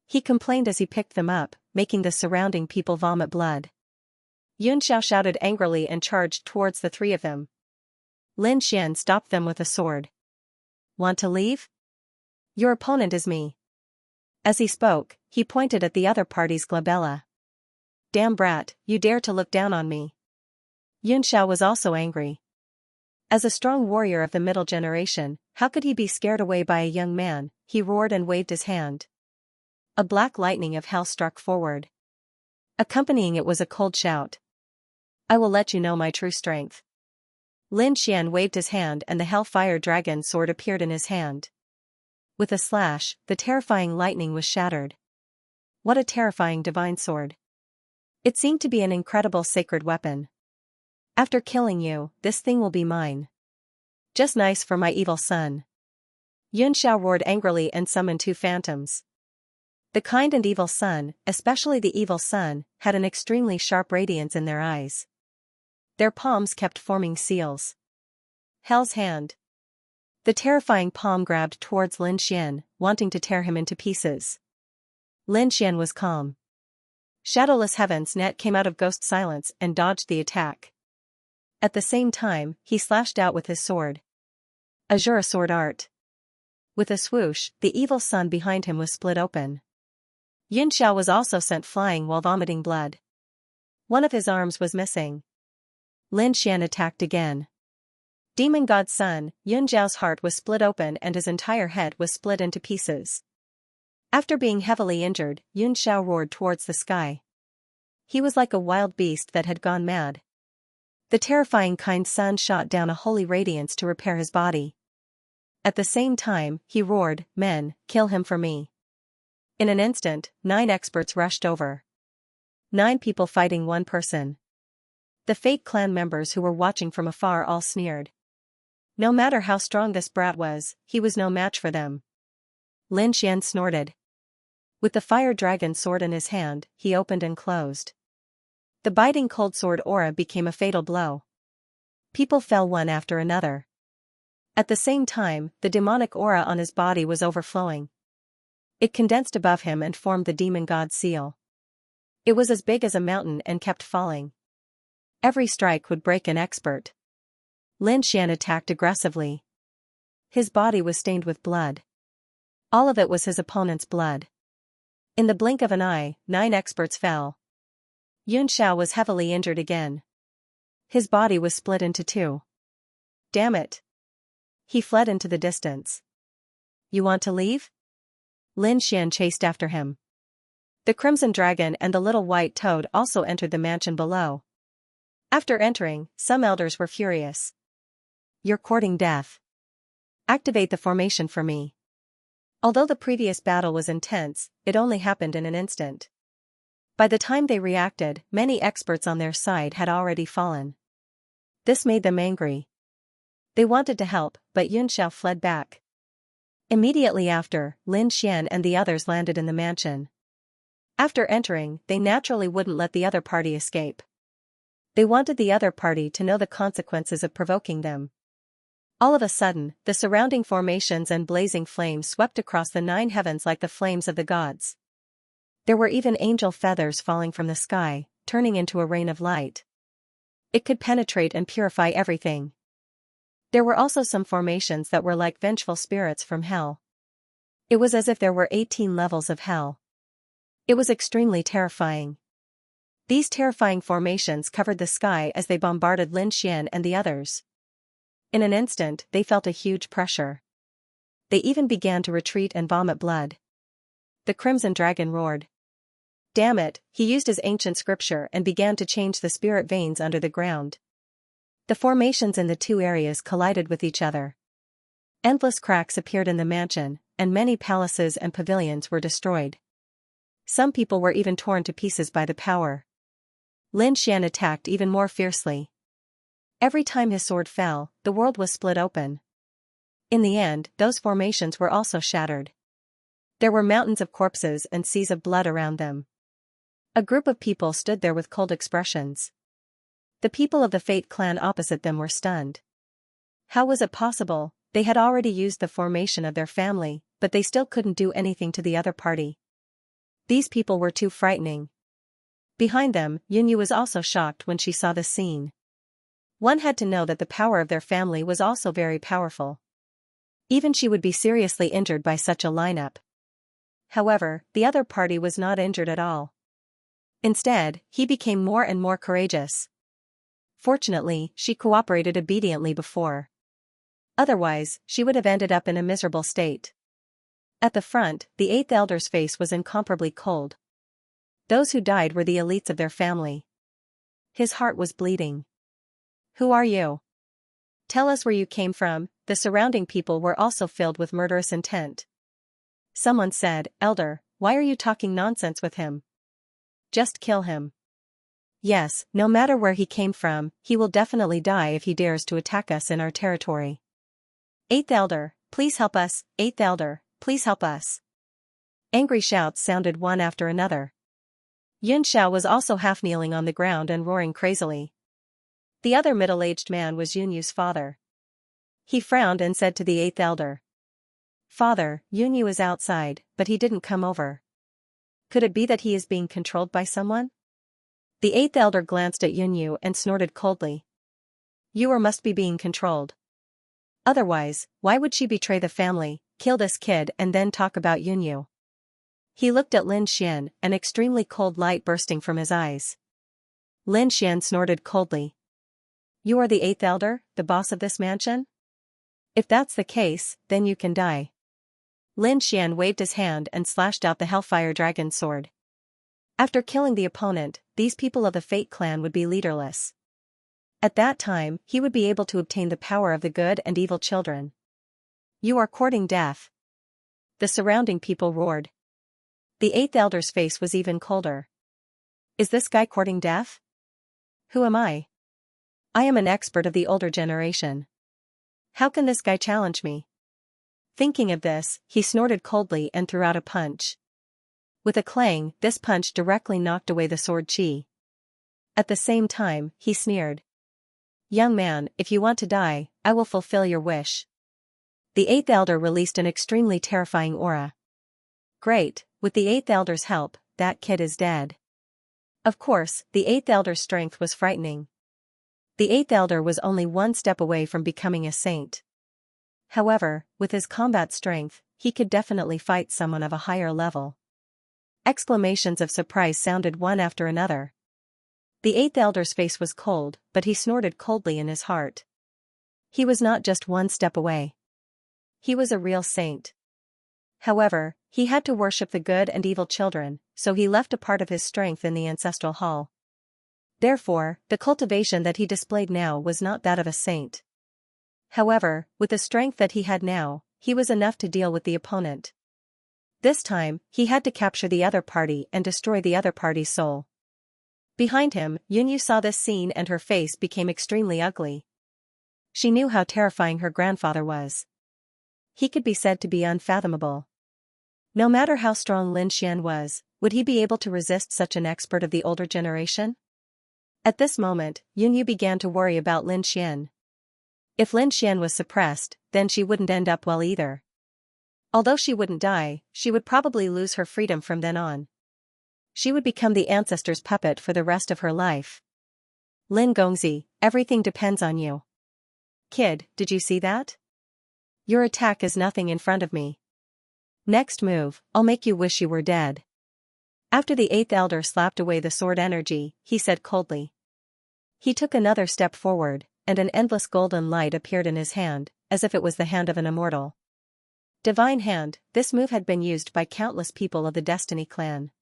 He complained as he picked them up, making the surrounding people vomit blood. Yunxiao shouted angrily and charged towards the three of them. Lin Xian stopped them with a sword. Want to leave? Your opponent is me. As he spoke, he pointed at the other party's glabella. Damn brat, you dare to look down on me. Yunxiao was also angry. As a strong warrior of the middle generation, how could he be scared away by a young man? He roared and waved his hand. A black lightning of hell struck forward. Accompanying it was a cold shout. I will let you know my true strength. Lin Xian waved his hand and the Hellfire Dragon sword appeared in his hand. With a slash, the terrifying lightning was shattered. What a terrifying divine sword. It seemed to be an incredible sacred weapon. After killing you, this thing will be mine. Just nice for my evil son. Yunxiao roared angrily and summoned two phantoms. The kind and evil son, especially the evil son, had an extremely sharp radiance in their eyes. Their palms kept forming seals. Hell's hand. The terrifying palm grabbed towards Lin Xian, wanting to tear him into pieces. Lin Xian was calm. Shadowless Heaven's net came out of ghost silence and dodged the attack. At the same time, he slashed out with his sword. Azura sword art. With a swoosh, the evil sun behind him was split open. Yunxiao was also sent flying while vomiting blood. One of his arms was missing. Lin Xian attacked again. Demon God's son, Yunjiao's heart was split open and his entire head was split into pieces. After being heavily injured, Yunxiao roared towards the sky. He was like a wild beast that had gone mad. The terrifying kind sun shot down a holy radiance to repair his body. At the same time, he roared, "Men, kill him for me." In an instant, 9 experts rushed over. 9 people fighting 1 person. The Fate clan members who were watching from afar all sneered. No matter how strong this brat was, he was no match for them. Lin Xian snorted. With the fire dragon sword in his hand, he opened and closed. The biting cold sword aura became a fatal blow. People fell one after another. At the same time, the demonic aura on his body was overflowing. It condensed above him and formed the demon god seal. It was as big as a mountain and kept falling. Every strike would break an expert. Lin Xian attacked aggressively. His body was stained with blood. All of it was his opponent's blood. In the blink of an eye, 9 experts fell. Yunxiao was heavily injured again. His body was split into 2. Damn it. He fled into the distance. You want to leave? Lin Xian chased after him. The Crimson Dragon and the little white toad also entered the mansion below. After entering, some elders were furious. "You're courting death. Activate the formation for me." Although the previous battle was intense, it only happened in an instant. By the time they reacted, many experts on their side had already fallen. This made them angry. They wanted to help, but Xianxia fled back. Immediately after, Lin Xian and the others landed in the mansion. After entering, they naturally wouldn't let the other party escape. They wanted the other party to know the consequences of provoking them. All of a sudden, the surrounding formations and blazing flames swept across the 9 heavens like the flames of the gods. There were even angel feathers falling from the sky, turning into a rain of light. It could penetrate and purify everything. There were also some formations that were like vengeful spirits from hell. It was as if there were 18 levels of hell. It was extremely terrifying. These terrifying formations covered the sky as they bombarded Lin Xian and the others. In an instant, they felt a huge pressure. They even began to retreat and vomit blood. The Crimson Dragon roared. Damn it, he used his ancient scripture and began to change the spirit veins under the ground. The formations in the 2 areas collided with each other. Endless cracks appeared in the mansion, and many palaces and pavilions were destroyed. Some people were even torn to pieces by the power. Lin Xian attacked even more fiercely. Every time his sword fell, the world was split open. In the end, those formations were also shattered. There were mountains of corpses and seas of blood around them. A group of people stood there with cold expressions. The people of the Fate clan opposite them were stunned. How was it possible? They had already used the formation of their family, but they still couldn't do anything to the other party. These people were too frightening. Behind them, Yunyu was also shocked when she saw the scene. One had to know that the power of their family was also very powerful. Even she would be seriously injured by such a lineup. However, the other party was not injured at all. Instead, he became more and more courageous. Fortunately, she cooperated obediently before. Otherwise, she would have ended up in a miserable state. At the front, the 8th elder's face was incomparably cold. Those who died were the elites of their family. His heart was bleeding. Who are you? Tell us where you came from. The surrounding people were also filled with murderous intent. Someone said, Elder, why are you talking nonsense with him? Just kill him. Yes, no matter where he came from, he will definitely die if he dares to attack us in our territory. 8th elder, please help us. 8th elder, please help us. Angry shouts sounded one after another. Xianxia was also half kneeling on the ground and roaring crazily. The other middle-aged man was Yunyu's father. He frowned and said to the 8th elder. Father, Yunyu is outside, but he didn't come over. Could it be that he is being controlled by someone? The 8th elder glanced at Yunyu and snorted coldly. You must be being controlled. Otherwise, why would she betray the family, kill this kid and then talk about Yunyu? He looked at Lin Xian, an extremely cold light bursting from his eyes. Lin Xian snorted coldly. You are the 8th elder, the boss of this mansion? If that's the case, then you can die. Lin Xian waved his hand and slashed out the Hellfire Dragon's sword. After killing the opponent, these people of the Fate clan would be leaderless. At that time, he would be able to obtain the power of the good and evil children. You are courting death. The surrounding people roared. The 8th elder's face was even colder. Is this guy courting death? Who am I? I am an expert of the older generation. How can this guy challenge me? Thinking of this, he snorted coldly and threw out a punch. With a clang, this punch directly knocked away the sword chi. At the same time, he sneered. Young man, if you want to die, I will fulfill your wish. The 8th elder released an extremely terrifying aura. Great, with the 8th elder's help, that kid is dead. Of course, the 8th elder's strength was frightening. The 8th elder was only one step away from becoming a saint. However, with his combat strength, he could definitely fight someone of a higher level. Exclamations of surprise sounded one after another. The 8th elder's face was cold, but he snorted coldly in his heart. He was not just one step away. He was a real saint. However, he had to worship the good and evil children, so he left a part of his strength in the ancestral hall. Therefore, the cultivation that he displayed now was not that of a saint. However, with the strength that he had now, he was enough to deal with the opponent. This time, he had to capture the other party and destroy the other party's soul. Behind him, Yunyu saw this scene and her face became extremely ugly. She knew how terrifying her grandfather was. He could be said to be unfathomable. No matter how strong Lin Xian was, would he be able to resist such an expert of the older generation? At this moment, Yunyu began to worry about Lin Xian. If Lin Xian was suppressed, then she wouldn't end up well either. Although she wouldn't die, she would probably lose her freedom from then on. She would become the ancestor's puppet for the rest of her life. Lin Gongzi, everything depends on you. Kid, did you see that? Your attack is nothing in front of me. Next move, I'll make you wish you were dead. After the eighth elder slapped away the sword energy, he said coldly. He took another step forward, and an endless golden light appeared in his hand, as if it was the hand of an immortal. Divine Hand, this move had been used by countless people of the Destiny clan.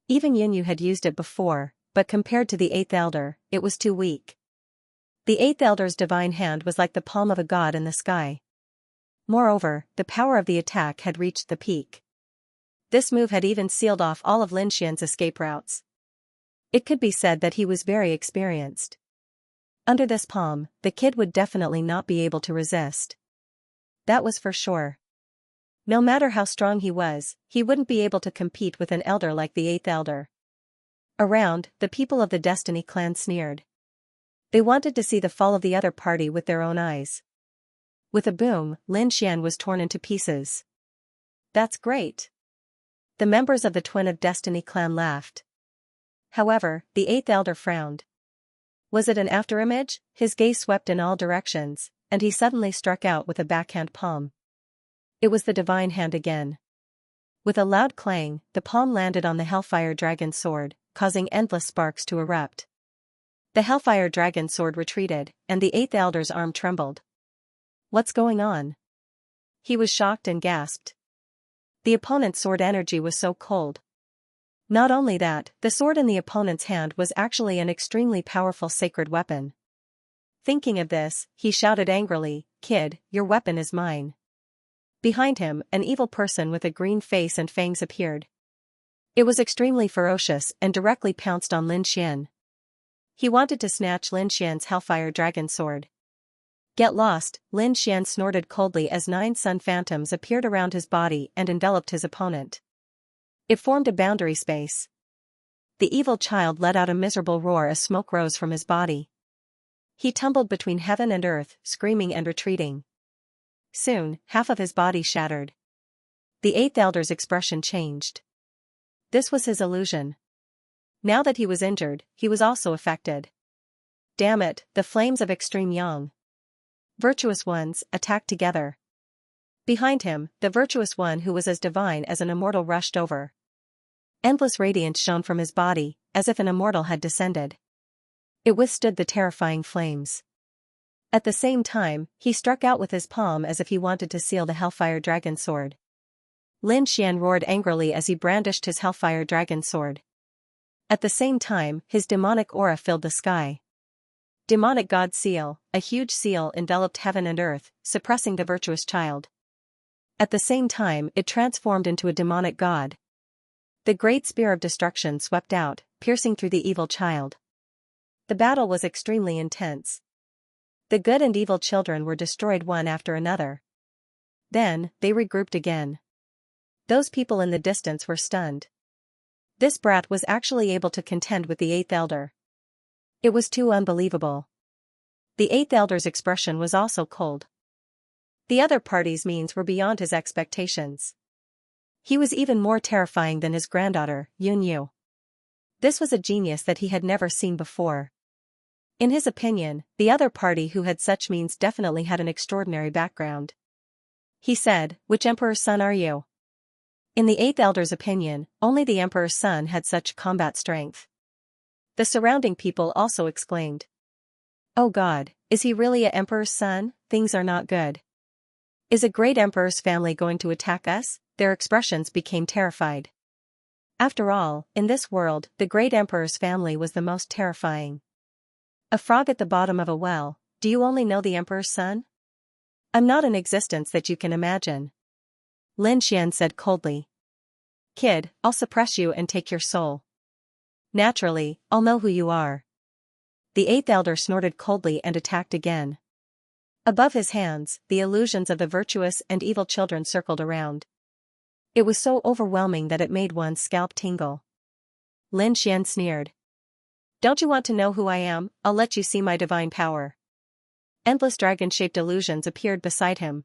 Even Yunyu had used it before, but compared to the eighth elder, it was too weak. The eighth elder's divine hand was like the palm of a god in the sky. Moreover, the power of the attack had reached the peak. This move had even sealed off all of Lin Xian's escape routes. It could be said that he was very experienced. Under this palm, the kid would definitely not be able to resist. That was for sure. No matter how strong he was, he wouldn't be able to compete with an elder like the eighth elder. Around, the people of the Destiny clan sneered. They wanted to see the fall of the other party with their own eyes. With a boom, Lin Xian was torn into pieces. That's great. The members of the Twin of Destiny clan laughed. However, the eighth elder frowned. Was it an afterimage? His gaze swept in all directions, and he suddenly struck out with a backhand palm. It was the divine hand again. With a loud clang, the palm landed on the Hellfire Dragon sword, causing endless sparks to erupt. The Hellfire Dragon sword retreated, and the eighth elder's arm trembled. What's going on? He was shocked and gasped. The opponent's sword energy was so cold. Not only that, the sword in the opponent's hand was actually an extremely powerful sacred weapon. Thinking of this, he shouted angrily, "Kid, your weapon is mine." Behind him, an evil person with a green face and fangs appeared. It was extremely ferocious and directly pounced on Lin Xian. He wanted to snatch Lin Xian's Hellfire Dragon sword. Get lost, Lin Xian snorted coldly as 9 sun phantoms appeared around his body and enveloped his opponent. It formed a boundary space. The evil child let out a miserable roar as smoke rose from his body. He tumbled between heaven and earth, screaming and retreating. Soon, half of his body shattered. The eighth elder's expression changed. This was his illusion. Now that he was injured, he was also affected. Damn it, the flames of extreme yang. Virtuous ones, attacked together. Behind him, the virtuous one who was as divine as an immortal rushed over. Endless radiance shone from his body, as if an immortal had descended. It withstood the terrifying flames. At the same time, he struck out with his palm as if he wanted to seal the Hellfire Dragon sword. Lin Xian roared angrily as he brandished his Hellfire Dragon sword. At the same time, his demonic aura filled the sky. Demonic God Seal, a huge seal enveloped heaven and earth, suppressing the virtuous child. At the same time, it transformed into a demonic god. The great spear of destruction swept out, piercing through the evil child. The battle was extremely intense. The good and evil children were destroyed one after another. Then, they regrouped again. Those people in the distance were stunned. This brat was actually able to contend with the eighth elder. It was too unbelievable. The eighth elder's expression was also cold. The other party's means were beyond his expectations. He was even more terrifying than his granddaughter, Yunyu. This was a genius that he had never seen before. In his opinion, the other party who had such means definitely had an extraordinary background. He said, "Which emperor's son are you?" In the eighth elder's opinion, only the emperor's son had such combat strength. The surrounding people also exclaimed, "Oh God, is he really an emperor's son? Things are not good. Is a great emperor's family going to attack us?" Their expressions became terrified. After all, in this world, the great emperor's family was the most terrifying. A frog at the bottom of a well, do you only know the emperor's son? I'm not an existence that you can imagine. Lin Xian said coldly. Kid, I'll suppress you and take your soul. Naturally, I'll know who you are. The eighth elder snorted coldly and attacked again. Above his hands, the illusions of the virtuous and evil children circled around. It was so overwhelming that it made one's scalp tingle. Lin Xian sneered. Don't you want to know who I am? I'll let you see my divine power. Endless dragon-shaped illusions appeared beside him.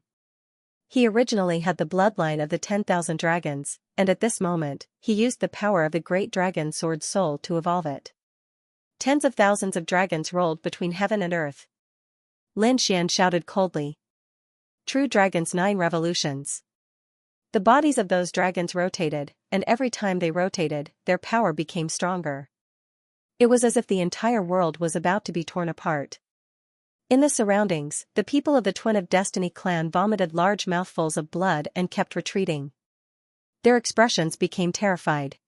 He originally had the bloodline of the 10,000 dragons, and at this moment, he used the power of the great dragon sword soul to evolve it. Tens of thousands of dragons rolled between heaven and earth. Lin Xian shouted coldly. True dragons 9 revolutions. The bodies of those dragons rotated, and every time they rotated, their power became stronger. It was as if the entire world was about to be torn apart. In the surroundings, the people of the Twin of Destiny clan vomited large mouthfuls of blood and kept retreating. Their expressions became terrified.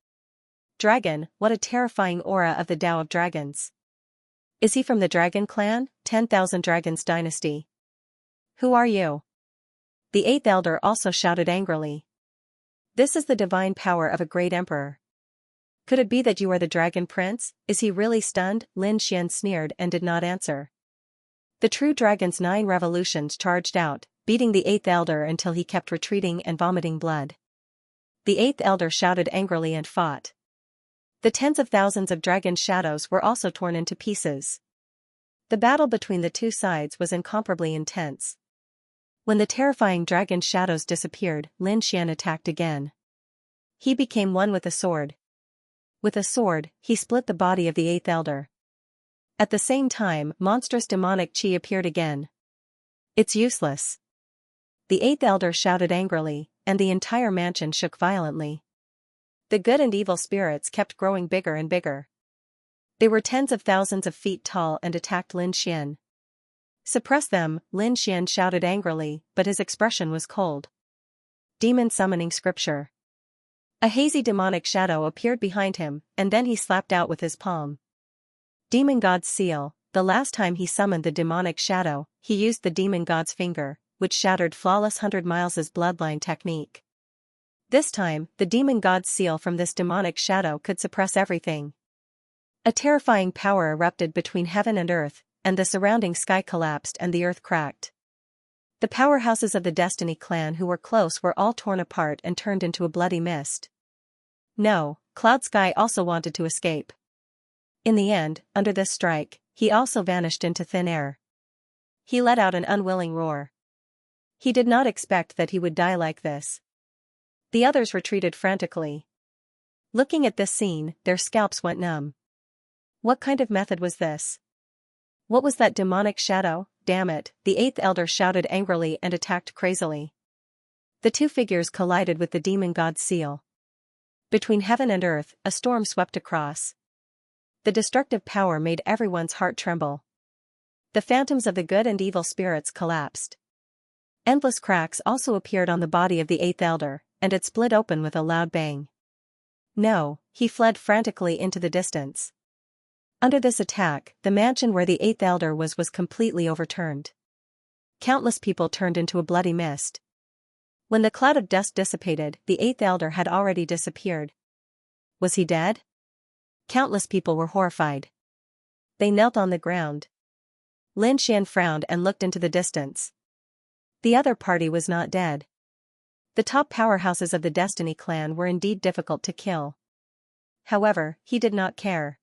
Dragon, what a terrifying aura of the Tao of Dragons. Is he from the Dragon Clan, 10,000 Dragons Dynasty? Who are you? The eighth elder also shouted angrily. This is the divine power of a great emperor. Could it be that you are the Dragon Prince? Is he really stunned? Lin Xian sneered and did not answer. The true dragon's 9 revolutions charged out, beating the eighth elder until he kept retreating and vomiting blood. The eighth elder shouted angrily and fought. The tens of thousands of dragon shadows were also torn into pieces. The battle between the two sides was incomparably intense. When the terrifying dragon shadows disappeared, Lin Xian attacked again. He became one with a sword. With a sword, he split the body of the eighth elder. At the same time, monstrous demonic chi appeared again. It's useless. The eighth elder shouted angrily, and the entire mansion shook violently. The good and evil spirits kept growing bigger and bigger. They were tens of thousands of feet tall and attacked Lin Xian. Suppress them, Lin Xian shouted angrily, but his expression was cold. Demon summoning scripture. A hazy demonic shadow appeared behind him, and then he slapped out with his palm. Demon God's seal. The last time he summoned the demonic shadow, he used the demon god's finger, which shattered flawless 100 Miles' bloodline technique. This time, the demon god's seal from this demonic shadow could suppress everything. A terrifying power erupted between heaven and earth, and the surrounding sky collapsed and the earth cracked. The powerhouses of the Destiny clan who were close were all torn apart and turned into a bloody mist. No, Cloud Sky also wanted to escape. In the end, under this strike, he also vanished into thin air. He let out an unwilling roar. He did not expect that he would die like this. The others retreated frantically. Looking at this scene, their scalps went numb. What kind of method was this? What was that demonic shadow? Damn it, the eighth elder shouted angrily and attacked crazily. The two figures collided with the demon god's seal. Between heaven and earth, a storm swept across. The destructive power made everyone's heart tremble. The phantoms of the good and evil spirits collapsed. Endless cracks also appeared on the body of the eighth elder, and it split open with a loud bang. No, he fled frantically into the distance. Under this attack, the mansion where the eighth elder was completely overturned. Countless people turned into a bloody mist. When the cloud of dust dissipated, the eighth elder had already disappeared. Was he dead? Countless people were horrified. They knelt on the ground. Lin Xian frowned and looked into the distance. The other party was not dead. The top powerhouses of the Destiny clan were indeed difficult to kill. However, he did not care.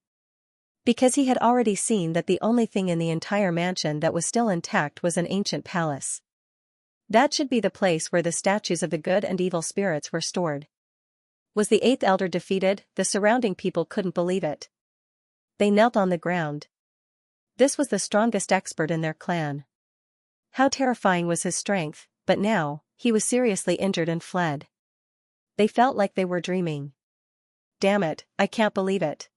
Because he had already seen that the only thing in the entire mansion that was still intact was an ancient palace. That should be the place where the statues of the good and evil spirits were stored. Was the eighth elder defeated? The surrounding people couldn't believe it. They knelt on the ground. This was the strongest expert in their clan. How terrifying was his strength, but now, he was seriously injured and fled. They felt like they were dreaming. Damn it, I can't believe it.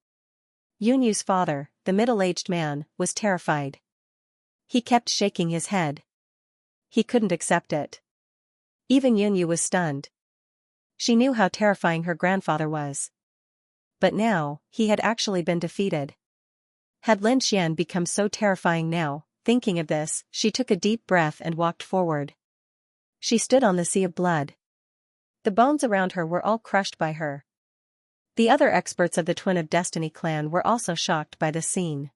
Yunyu's father, the middle-aged man, was terrified. He kept shaking his head. He couldn't accept it. Even Yunyu was stunned. She knew how terrifying her grandfather was. but now, he had actually been defeated. Had Lin Xian become so terrifying now? Thinking of this, she took a deep breath and walked forward. She stood on the sea of blood. The bones around her were all crushed by her. The other experts of the Twin of Destiny clan were also shocked by the scene.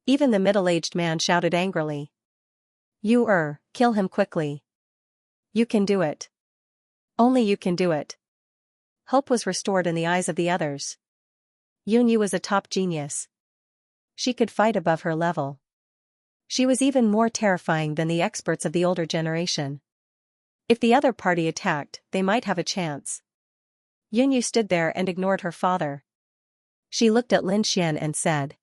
Even the middle-aged man shouted angrily. Kill him quickly. You can do it. Only you can do it. Hope was restored in the eyes of the others. Yu was a top genius. She could fight above her level. She was even more terrifying than the experts of the older generation. If the other party attacked, they might have a chance. Yu stood there and ignored her father. She looked at Lin Xian and said,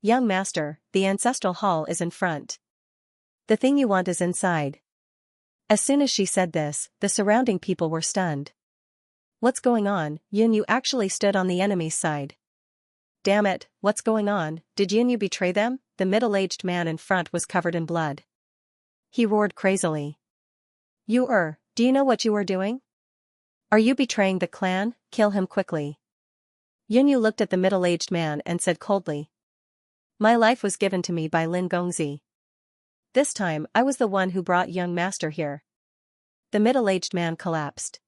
"Young master, the ancestral hall is in front. The thing you want is inside." As soon as she said this, the surrounding people were stunned. What's going on? Yu actually stood on the enemy's side. Damn it, what's going on? Did Yu betray them? The middle-aged man in front was covered in blood. He roared crazily. Do you know what you are doing? Are you betraying the clan? Kill him quickly. Yu looked at the middle-aged man and said coldly. My life was given to me by Lin Gongzi. This time I was the one who brought young master here. The middle-aged man collapsed.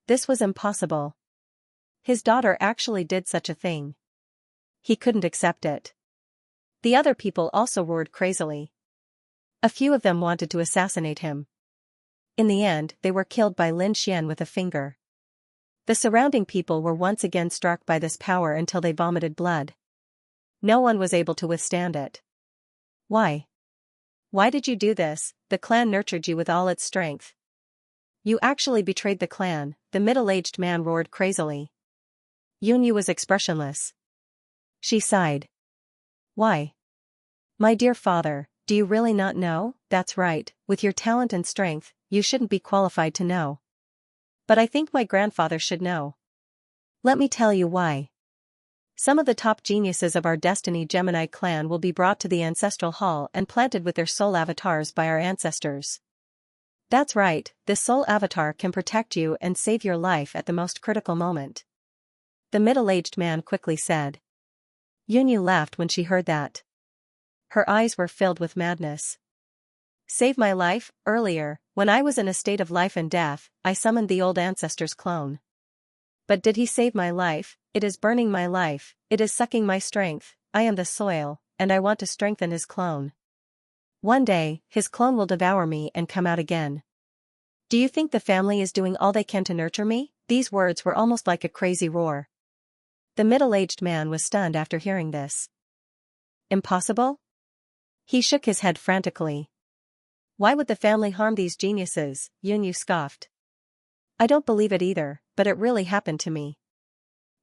This was impossible. His daughter actually did such a thing. He couldn't accept it. The other people also roared crazily. A few of them wanted to assassinate him. In the end, they were killed by Lin Xian with a finger. The surrounding people were once again struck by this power until they vomited blood. No one was able to withstand it. Why? Why did you do this? The clan nurtured you with all its strength. You actually betrayed the clan, the middle-aged man roared crazily. Yu was expressionless. She sighed. Why? My dear father, do you really not know? That's right, with your talent and strength, you shouldn't be qualified to know. But I think my grandfather should know. Let me tell you why. Some of the top geniuses of our Destiny Gemini clan will be brought to the ancestral hall and planted with their soul avatars by our ancestors. That's right, this soul avatar can protect you and save your life at the most critical moment. The middle-aged man quickly said. Yu laughed when she heard that. Her eyes were filled with madness. Save my life? Earlier, when I was in a state of life and death, I summoned the old ancestor's clone. But did he save my life? It is burning my life, it is sucking my strength, I am the soil, and I want to strengthen his clone. One day, his clone will devour me and come out again. Do you think the family is doing all they can to nurture me? These words were almost like a crazy roar. The middle-aged man was stunned after hearing this. Impossible? He shook his head frantically. Why would the family harm these geniuses? Yu scoffed. I don't believe it either, but it really happened to me.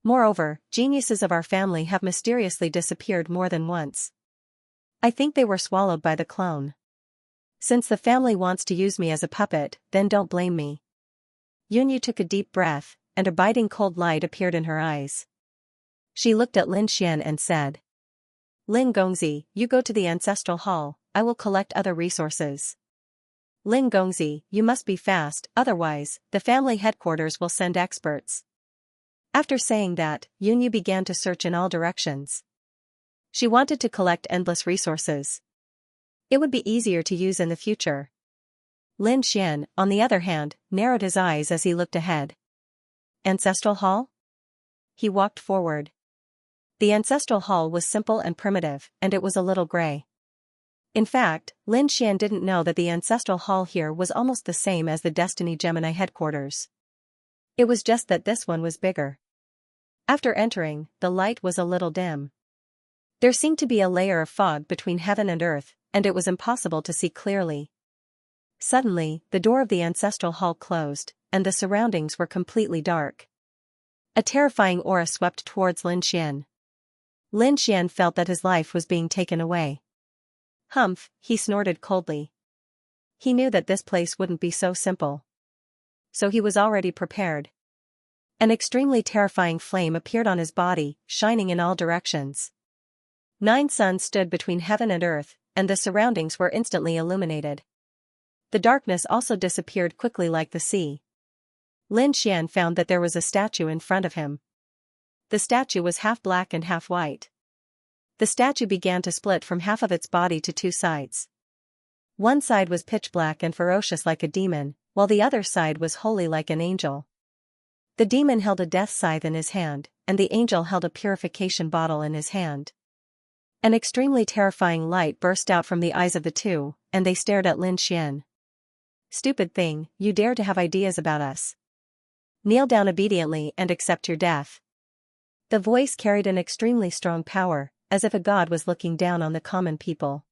Moreover, geniuses of our family have mysteriously disappeared more than once. I think they were swallowed by the clone. Since the family wants to use me as a puppet, then don't blame me. Yu took a deep breath, and a biting cold light appeared in her eyes. She looked at Lin Xian and said. Lin Gongzi, you go to the ancestral hall, I will collect other resources. Lin Gongzi, you must be fast, otherwise, the family headquarters will send experts. After saying that, Yu began to search in all directions. She wanted to collect endless resources. It would be easier to use in the future. Lin Xian, on the other hand, narrowed his eyes as he looked ahead. Ancestral hall? He walked forward. The ancestral hall was simple and primitive, and it was a little gray. In fact, Lin Xian didn't know that the ancestral hall here was almost the same as the Destiny Gemini headquarters. It was just that this one was bigger. After entering, the light was a little dim. There seemed to be a layer of fog between heaven and earth, and it was impossible to see clearly. Suddenly, the door of the ancestral hall closed, and the surroundings were completely dark. A terrifying aura swept towards Lin Xian. Lin Xian felt that his life was being taken away. Humph, he snorted coldly. He knew that this place wouldn't be so simple. So he was already prepared. An extremely terrifying flame appeared on his body, shining in all directions. 9 suns stood between heaven and earth, and the surroundings were instantly illuminated. The darkness also disappeared quickly like the sea. Lin Xian found that there was a statue in front of him. The statue was half black and half white. The statue began to split from half of its body to two sides. One side was pitch black and ferocious like a demon, while the other side was holy like an angel. The demon held a death scythe in his hand, and the angel held a purification bottle in his hand. An extremely terrifying light burst out from the eyes of the two, and they stared at Lin Xian. "Stupid thing, you dare to have ideas about us. Kneel down obediently and accept your death." The voice carried an extremely strong power, as if a god was looking down on the common people.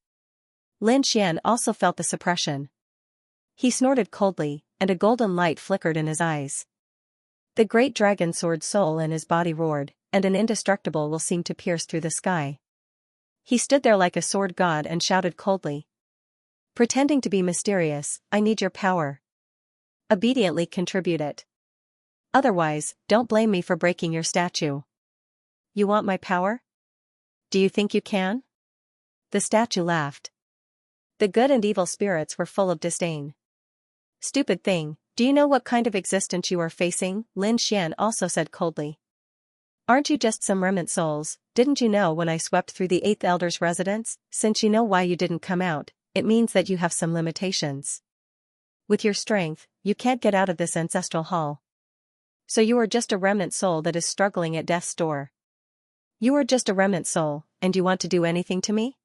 Lin Xian also felt the suppression. He snorted coldly, and a golden light flickered in his eyes. The great dragon sword soul in his body roared, and an indestructible will seemed to pierce through the sky. He stood there like a sword god and shouted coldly. "Pretending to be mysterious, I need your power. Obediently contribute it. Otherwise, don't blame me for breaking your statue." "You want my power? Do you think you can?" The statue laughed. The good and evil spirits were full of disdain. "Stupid thing, do you know what kind of existence you are facing?" Lin Xian also said coldly. "Aren't you just some remnant souls? Didn't you know when I swept through the 8th Elder's residence? Since you know why you didn't come out, it means that you have some limitations. With your strength, you can't get out of this ancestral hall. So you are just a remnant soul that is struggling at death's door. You are just a remnant soul, and you want to do anything to me?"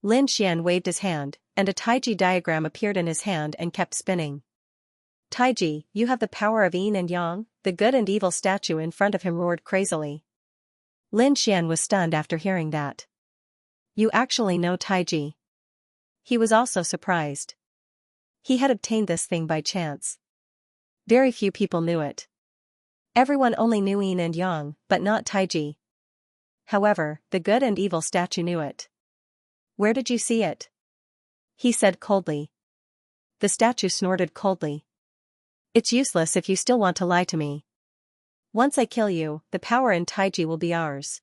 Lin Xian waved his hand, and a Taiji diagram appeared in his hand and kept spinning. "Taiji, you have the power of yin and yang," the good and evil statue in front of him roared crazily. Lin Xian was stunned after hearing that. "You actually know Taiji?" He was also surprised. He had obtained this thing by chance. Very few people knew it. Everyone only knew yin and yang, but not Taiji. However, the good and evil statue knew it. "Where did you see it?" he said coldly. The statue snorted coldly. "It's useless if you still want to lie to me. Once I kill you, the power in Taiji will be ours."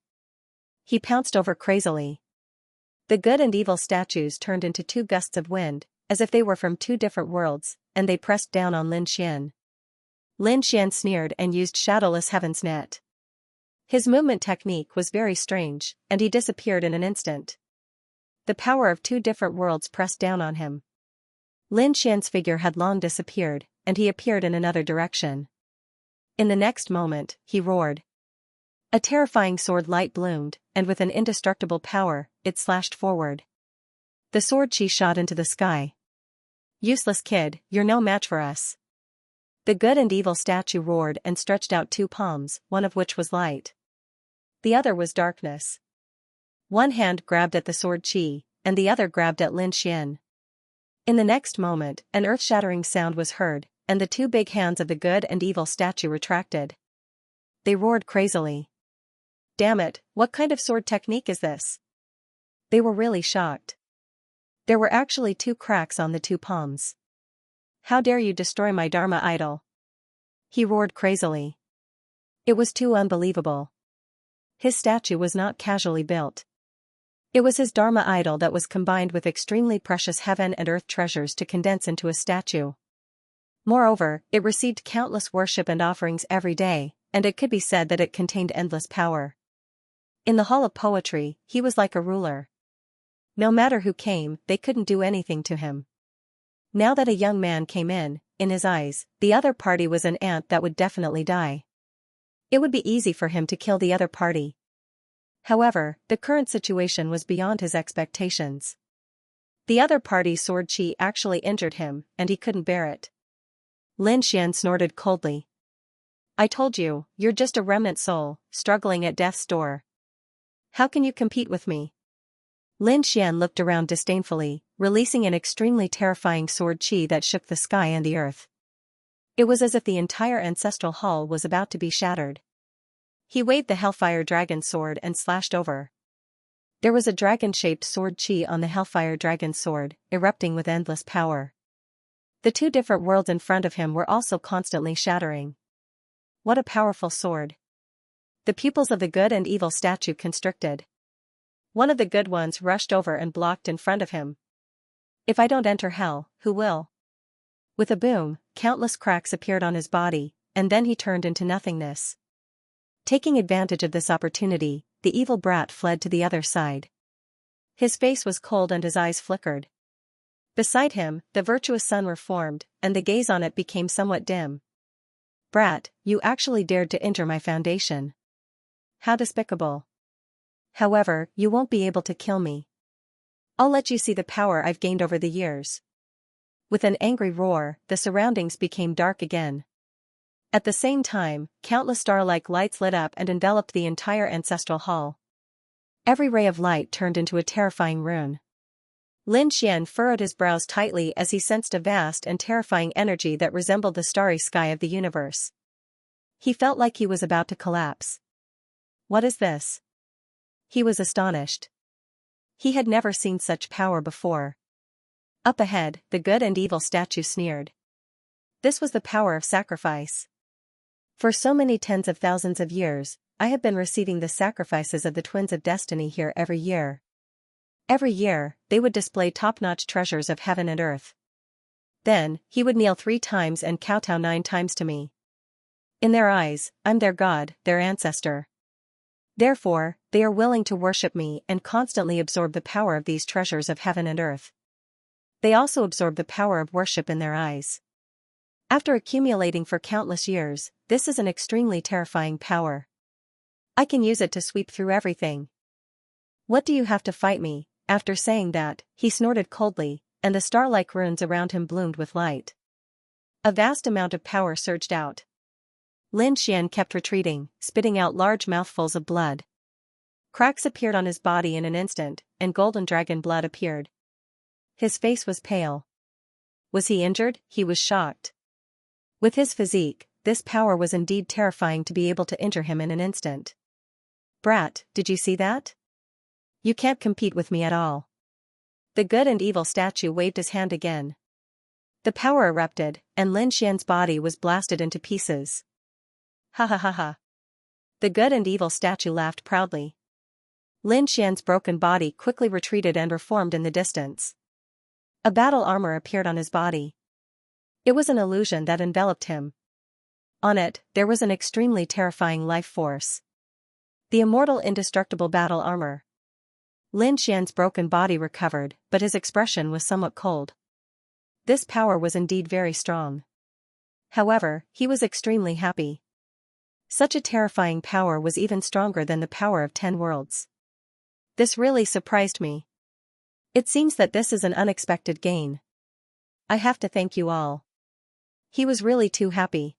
He pounced over crazily. The good and evil statues turned into two gusts of wind, as if they were from two different worlds, and they pressed down on Lin Xian. Lin Xian sneered and used Shadowless Heaven's Net. His movement technique was very strange, and he disappeared in an instant. The power of two different worlds pressed down on him. Lin Xian's figure had long disappeared, and he appeared in another direction. In the next moment, he roared. A terrifying sword light bloomed, and with an indestructible power, it slashed forward. The sword chi shot into the sky. "Useless kid, you're no match for us." The good and evil statue roared and stretched out two palms, one of which was light. The other was darkness. One hand grabbed at the sword chi, and the other grabbed at Lin Xian. In the next moment, an earth-shattering sound was heard, and the two big hands of the good and evil statue retracted. They roared crazily. "Damn it, what kind of sword technique is this?" They were really shocked. There were actually two cracks on the two palms. "How dare you destroy my Dharma idol?" he roared crazily. It was too unbelievable. His statue was not casually built. It was his Dharma idol that was combined with extremely precious heaven and earth treasures to condense into a statue. Moreover, it received countless worship and offerings every day, and it could be said that it contained endless power. In the Hall of Poetry, he was like a ruler. No matter who came, they couldn't do anything to him. Now that a young man came in his eyes, the other party was an ant that would definitely die. It would be easy for him to kill the other party. However, the current situation was beyond his expectations. The other party's sword chi actually injured him, and he couldn't bear it. Lin Xian snorted coldly. "I told you, you're just a remnant soul, struggling at death's door. How can you compete with me?" Lin Xian looked around disdainfully, releasing an extremely terrifying sword chi that shook the sky and the earth. It was as if the entire ancestral hall was about to be shattered. He waved the Hellfire Dragon sword and slashed over. There was a dragon-shaped sword chi on the Hellfire Dragon sword, erupting with endless power. The two different worlds in front of him were also constantly shattering. What a powerful sword. The pupils of the good and evil statue constricted. One of the good ones rushed over and blocked in front of him. "If I don't enter hell, who will?" With a boom, countless cracks appeared on his body, and then he turned into nothingness. Taking advantage of this opportunity, the evil brat fled to the other side. His face was cold and his eyes flickered. Beside him, the virtuous sun reformed, and the gaze on it became somewhat dim. Brat, you actually dared to enter my foundation. How despicable. However, you won't be able to kill me. I'll let you see the power I've gained over the years. With an angry roar, the surroundings became dark again. At the same time, countless star-like lights lit up and enveloped the entire ancestral hall. Every ray of light turned into a terrifying rune. Lin Xian furrowed his brows tightly as he sensed a vast and terrifying energy that resembled the starry sky of the universe. He felt like he was about to collapse. What is this? He was astonished. He had never seen such power before. Up ahead, the good and evil statue sneered. This was the power of sacrifice. For so many tens of thousands of years, I have been receiving the sacrifices of the twins of destiny here every year. Every year, they would display top-notch treasures of heaven and earth. Then, he would kneel 3 times and kowtow 9 times to me. In their eyes, I'm their god, their ancestor. Therefore, they are willing to worship me and constantly absorb the power of these treasures of heaven and earth. They also absorb the power of worship in their eyes. After accumulating for countless years, this is an extremely terrifying power. I can use it to sweep through everything. What do you have to fight me? After saying that, he snorted coldly, and the star-like runes around him bloomed with light. A vast amount of power surged out. Lin Xian kept retreating, spitting out large mouthfuls of blood. Cracks appeared on his body in an instant, and golden dragon blood appeared. His face was pale. Was he injured? He was shocked. With his physique, this power was indeed terrifying to be able to injure him in an instant. Brat, did you see that? You can't compete with me at all. The good and evil statue waved his hand again. The power erupted, and Lin Xian's body was blasted into pieces. Ha ha ha ha. The good and evil statue laughed proudly. Lin Xian's broken body quickly retreated and reformed in the distance. A battle armor appeared on his body. It was an illusion that enveloped him. On it, there was an extremely terrifying life force. The immortal indestructible battle armor. Lin Xian's broken body recovered, but his expression was somewhat cold. This power was indeed very strong. However, he was extremely happy. Such a terrifying power was even stronger than the power of 10 worlds. This really surprised me. It seems that this is an unexpected gain. I have to thank you all. He was really too happy.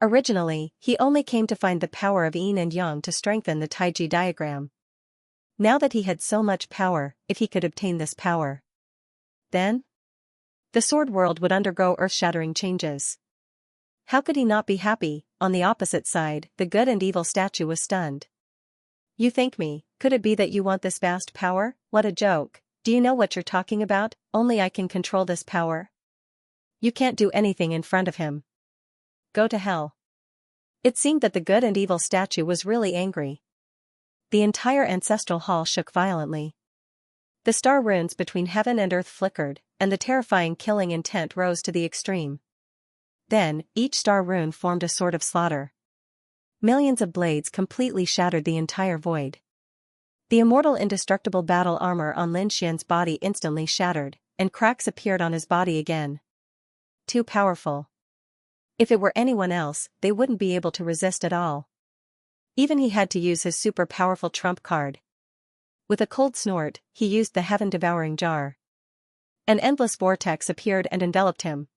Originally, he only came to find the power of yin and yang to strengthen the Taiji diagram. Now that he had so much power, if he could obtain this power, then the sword world would undergo earth-shattering changes. How could he not be happy? On the opposite side, the good and evil statue was stunned. You thank me, could it be that you want this vast power? What a joke. Do you know what you're talking about? Only I can control this power. You can't do anything in front of him. Go to hell. It seemed that the good and evil statue was really angry. The entire ancestral hall shook violently. The star runes between heaven and earth flickered, and the terrifying killing intent rose to the extreme. Then, each star rune formed a sword of slaughter. Millions of blades completely shattered the entire void. The immortal indestructible battle armor on Lin Xian's body instantly shattered, and cracks appeared on his body again. Too powerful. If it were anyone else, they wouldn't be able to resist at all. Even he had to use his super powerful trump card. With a cold snort, he used the heaven-devouring jar. An endless vortex appeared and enveloped him.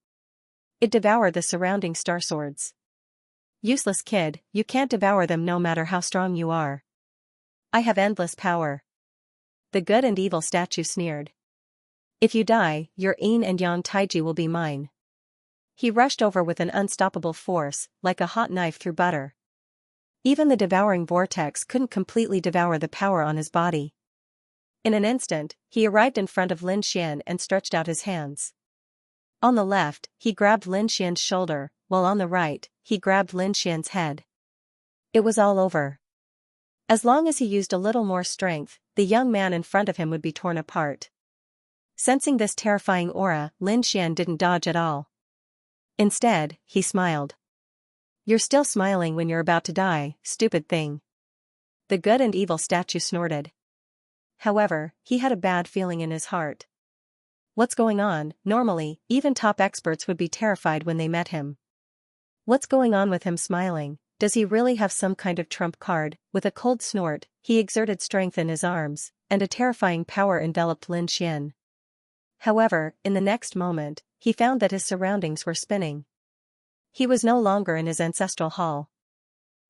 It devoured the surrounding star swords. Useless kid, you can't devour them no matter how strong you are. I have endless power. The good and evil statue sneered. If you die, your yin and yang taiji will be mine. He rushed over with an unstoppable force, like a hot knife through butter. Even the devouring vortex couldn't completely devour the power on his body. In an instant, he arrived in front of Lin Xian and stretched out his hands. On the left, he grabbed Lin Xian's shoulder, while on the right, he grabbed Lin Xian's head. It was all over. As long as he used a little more strength, the young man in front of him would be torn apart. Sensing this terrifying aura, Lin Xian didn't dodge at all. Instead, he smiled. You're still smiling when you're about to die, stupid thing. The good and evil statue snorted. However, he had a bad feeling in his heart. What's going on? Normally, even top experts would be terrified when they met him. What's going on with him smiling? Does he really have some kind of trump card? With a cold snort, he exerted strength in his arms, and a terrifying power enveloped Lin Xian. However, in the next moment, he found that his surroundings were spinning. He was no longer in his ancestral hall.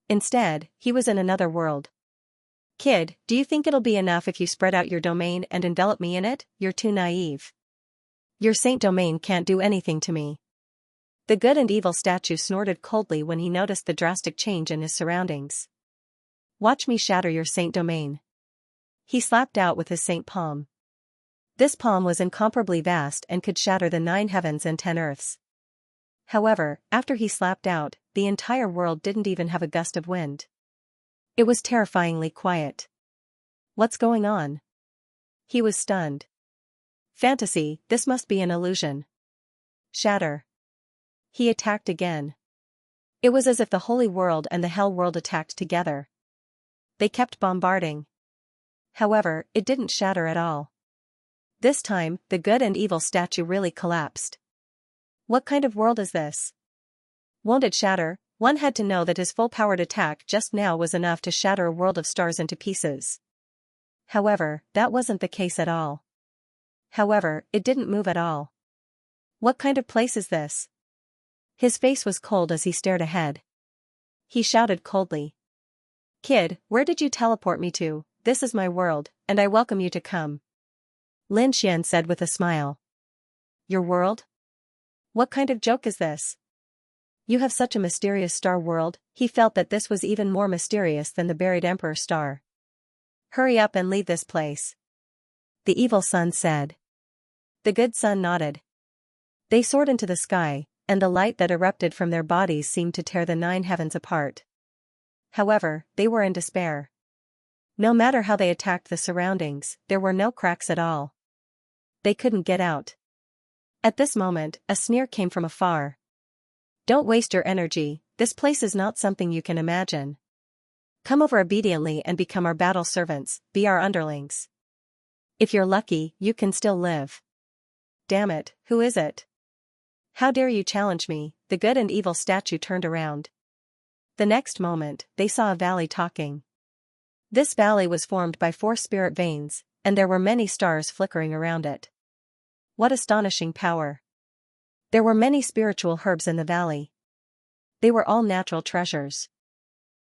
Instead, he was in another world. Kid, do you think it'll be enough if you spread out your domain and envelop me in it? You're too naive. Your saint domain can't do anything to me. The good and evil statue snorted coldly when he noticed the drastic change in his surroundings. Watch me shatter your saint domain. He slapped out with his saint palm. This palm was incomparably vast and could shatter the 9 heavens and 10 earths. However, after he slapped out, the entire world didn't even have a gust of wind. It was terrifyingly quiet. What's going on? He was stunned. Fantasy, this must be an illusion. Shatter. He attacked again. It was as if the holy world and the hell world attacked together. They kept bombarding. However, it didn't shatter at all. This time, the good and evil statue really collapsed. What kind of world is this? Won't it shatter? One had to know that his full-powered attack just now was enough to shatter a world of stars into pieces. However, that wasn't the case at all. However, it didn't move at all. What kind of place is this? His face was cold as he stared ahead. He shouted coldly. Kid, where did you teleport me to? This is my world, and I welcome you to come. Lin Xian said with a smile. Your world? What kind of joke is this? You have such a mysterious star world. He felt that this was even more mysterious than the buried Emperor star. Hurry up and leave this place. The evil sun said. The good sun nodded. They soared into the sky, and the light that erupted from their bodies seemed to tear the 9 heavens apart. However, they were in despair. No matter how they attacked the surroundings, there were no cracks at all. They couldn't get out. At this moment, a sneer came from afar. Don't waste your energy, this place is not something you can imagine. Come over obediently and become our battle servants, be our underlings. If you're lucky, you can still live. Damn it, who is it? How dare you challenge me? The good and evil statue turned around. The next moment, they saw a valley talking. This valley was formed by 4 spirit veins, and there were many stars flickering around it. What astonishing power! There were many spiritual herbs in the valley. They were all natural treasures.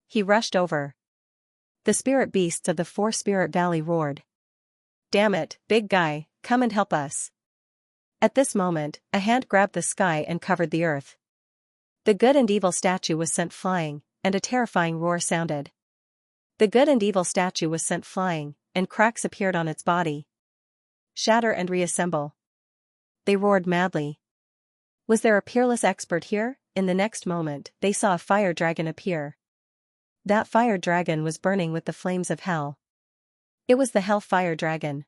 He rushed over. The spirit beasts of the 4 spirit valley roared. Damn it, big guy, come and help us. At this moment, a hand grabbed the sky and covered the earth. The good and evil statue was sent flying, and a terrifying roar sounded. The good and evil statue was sent flying, and cracks appeared on its body. Shatter and reassemble. They roared madly. Was there a peerless expert here? In the next moment, they saw a fire dragon appear. That fire dragon was burning with the flames of hell. It was the Hellfire Dragon.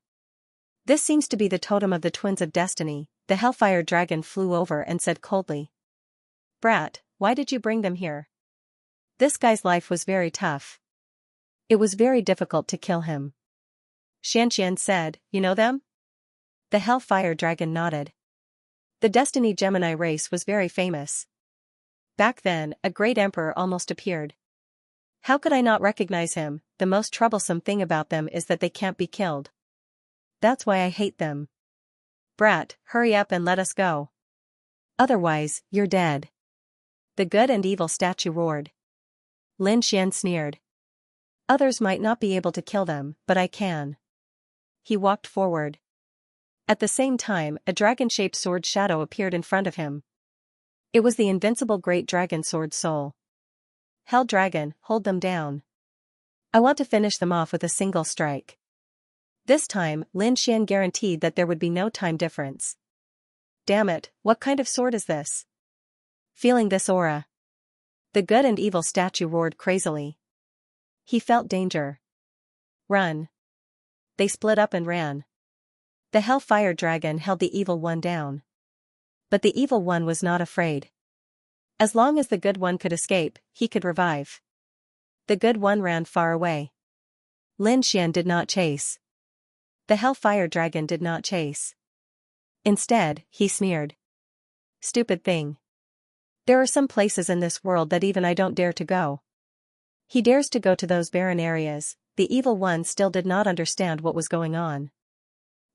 This seems to be the totem of the Twins of Destiny. The Hellfire Dragon flew over and said coldly. Brat, why did you bring them here? This guy's life was very tough. It was very difficult to kill him. Xianxia said, you know them? The Hellfire Dragon nodded. The Destiny Gemini race was very famous. Back then, a great emperor almost appeared. How could I not recognize him? The most troublesome thing about them is that they can't be killed. That's why I hate them. Brat, hurry up and let us go. Otherwise, you're dead. The good and evil statue roared. Lin Xian sneered. Others might not be able to kill them, but I can. He walked forward. At the same time, a dragon-shaped sword shadow appeared in front of him. It was the invincible great dragon sword soul. Hell Dragon, hold them down. I want to finish them off with a single strike. This time, Lin Xian guaranteed that there would be no time difference. Damn it, what kind of sword is this? Feeling this aura. The good and evil statue roared crazily. He felt danger. Run. They split up and ran. The Hellfire Dragon held the evil one down. But the evil one was not afraid. As long as the good one could escape, he could revive. The good one ran far away. Lin Xian did not chase. The Hellfire Dragon did not chase. Instead, he sneered. Stupid thing. There are some places in this world that even I don't dare to go. He dares to go to those barren areas. The evil one still did not understand what was going on.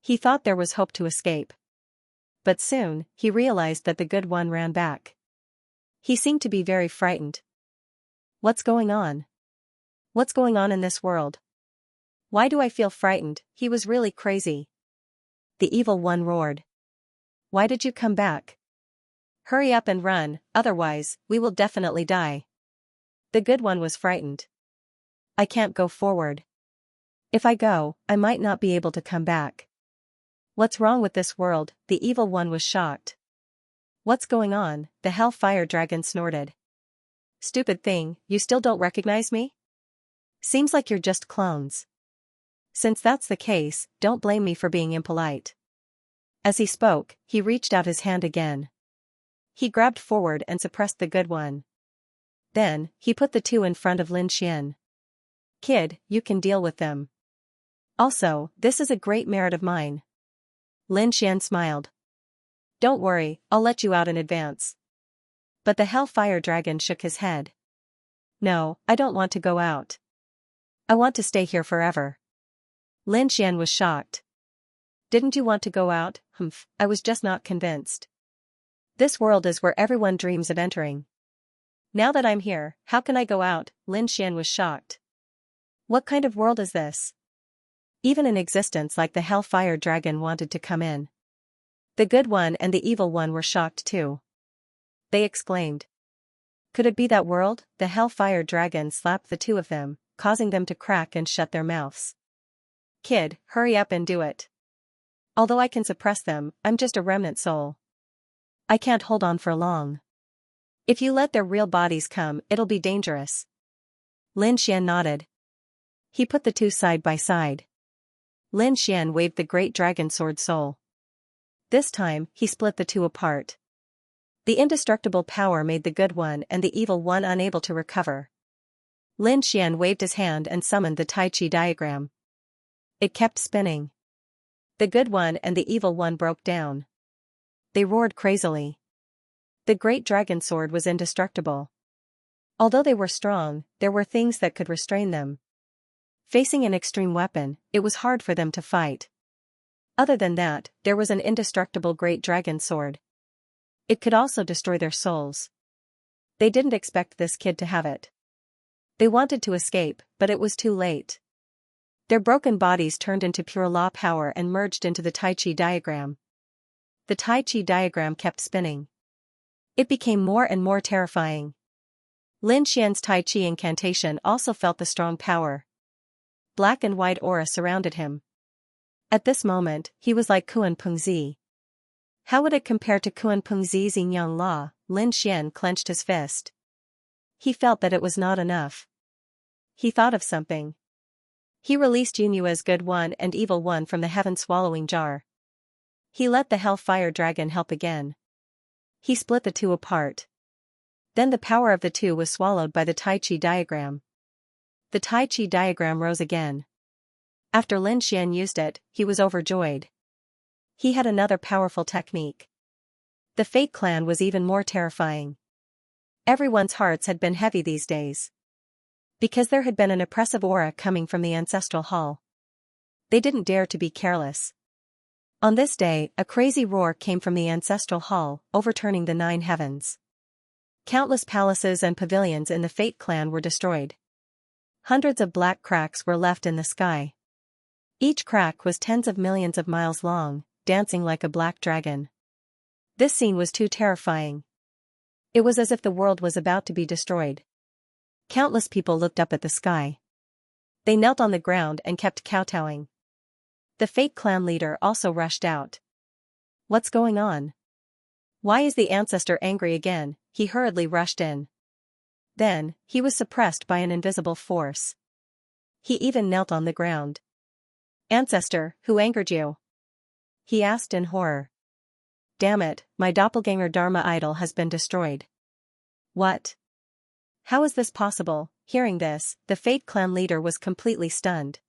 He thought there was hope to escape. But soon, he realized that the good one ran back. He seemed to be very frightened. What's going on? What's going on in this world? Why do I feel frightened? He was really crazy. The evil one roared. Why did you come back? Hurry up and run, otherwise, we will definitely die. The good one was frightened. I can't go forward. If I go, I might not be able to come back. What's wrong with this world? The evil one was shocked. What's going on? The Hellfire Dragon snorted. Stupid thing, you still don't recognize me? Seems like you're just clones. Since that's the case, don't blame me for being impolite. As he spoke, he reached out his hand again. He grabbed forward and suppressed the good one. Then, he put the two in front of Lin Xian. Kid, you can deal with them. Also, this is a great merit of mine. Lin Xian smiled. Don't worry, I'll let you out in advance. But the Hellfire Dragon shook his head. No, I don't want to go out. I want to stay here forever. Lin Xian was shocked. Didn't you want to go out? Humph, I was just not convinced. This world is where everyone dreams of entering. Now that I'm here, how can I go out? Lin Xian was shocked. What kind of world is this? Even an existence like the Hellfire Dragon wanted to come in. The good one and the evil one were shocked too. They exclaimed. Could it be that world? The Hellfire Dragon slapped the two of them, causing them to crack and shut their mouths. Kid, hurry up and do it. Although I can suppress them, I'm just a remnant soul. I can't hold on for long. If you let their real bodies come, it'll be dangerous. Lin Xian nodded. He put the two side by side. Lin Xian waved the great dragon sword soul. This time, he split the two apart. The indestructible power made the good one and the evil one unable to recover. Lin Xian waved his hand and summoned the Tai Chi diagram. It kept spinning. The good one and the evil one broke down. They roared crazily. The great dragon sword was indestructible. Although they were strong, there were things that could restrain them. Facing an extreme weapon, it was hard for them to fight. Other than that, there was an indestructible great dragon sword. It could also destroy their souls. They didn't expect this kid to have it. They wanted to escape, but it was too late. Their broken bodies turned into pure law power and merged into the Tai Chi diagram. The Tai Chi diagram kept spinning. It became more and more terrifying. Lin Xian's Tai Chi incantation also felt the strong power. Black and white aura surrounded him. At this moment, he was like Kuan Peng Zi. How would it compare to Kuan Peng Zi's Yin Yang Law? Lin Xian clenched his fist. He felt that it was not enough. He thought of something. He released Yunyua's good one and evil one from the heaven-swallowing jar. He let the Hellfire Dragon help again. He split the two apart. Then the power of the two was swallowed by the Tai Chi diagram. The Tai Chi diagram rose again. After Lin Xian used it, he was overjoyed. He had another powerful technique. The Fate Clan was even more terrifying. Everyone's hearts had been heavy these days. Because there had been an oppressive aura coming from the ancestral hall. They didn't dare to be careless. On this day, a crazy roar came from the ancestral hall, overturning the 9 heavens. Countless palaces and pavilions in the Fate Clan were destroyed. Hundreds of black cracks were left in the sky. Each crack was tens of millions of miles long, dancing like a black dragon. This scene was too terrifying. It was as if the world was about to be destroyed. Countless people looked up at the sky. They knelt on the ground and kept kowtowing. The Fate Clan leader also rushed out. What's going on? Why is the ancestor angry again? He hurriedly rushed in. Then, he was suppressed by an invisible force. He even knelt on the ground. Ancestor, who angered you? He asked in horror. Damn it, my doppelganger Dharma idol has been destroyed. What? How is this possible? Hearing this, the Fate clan leader was completely stunned.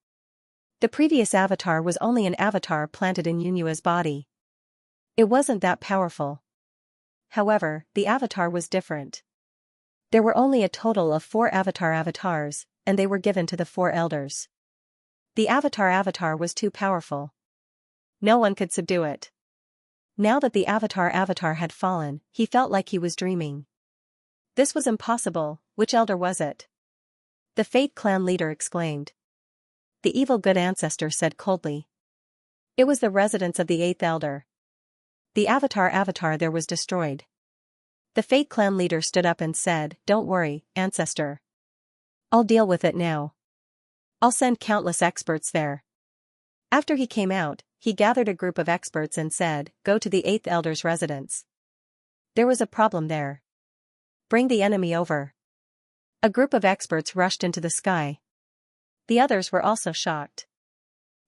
The previous avatar was only an avatar planted in Yunua's body. It wasn't that powerful. However, the avatar was different. There were only a total of 4 avatars, and they were given to the 4 elders. The avatar was too powerful. No one could subdue it. Now that the avatar had fallen, he felt like he was dreaming. This was impossible. Which elder was it? The Fate clan leader exclaimed. The evil good ancestor said coldly. It was the residence of the 8th elder. The avatar there was destroyed. The Fate clan leader stood up and said, "Don't worry, ancestor. I'll deal with it now. I'll send countless experts there." After he came out, he gathered a group of experts and said, "Go to the 8th elder's residence. There was a problem there. Bring the enemy over." A group of experts rushed into the sky. The others were also shocked.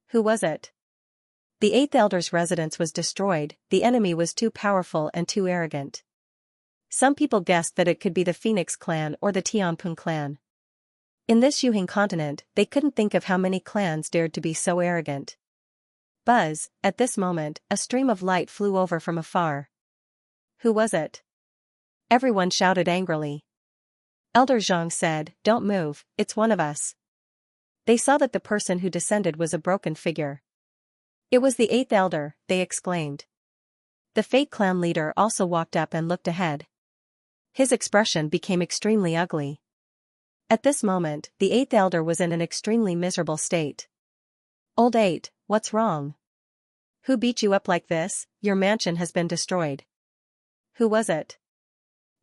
Who was it? The 8th elder's residence was destroyed. The enemy was too powerful and too arrogant. Some people guessed that it could be the Phoenix clan or the Tianping clan. In this Yuhing continent, they couldn't think of how many clans dared to be so arrogant. Buzz, at this moment, a stream of light flew over from afar. Who was it? Everyone shouted angrily. Elder Zhang said, "Don't move, it's one of us." They saw that the person who descended was a broken figure. It was the 8th elder, they exclaimed. The Fate clan leader also walked up and looked ahead. His expression became extremely ugly. At this moment, the 8th elder was in an extremely miserable state. "Old 8, what's wrong? Who beat you up like this? Your mansion has been destroyed." Who was it?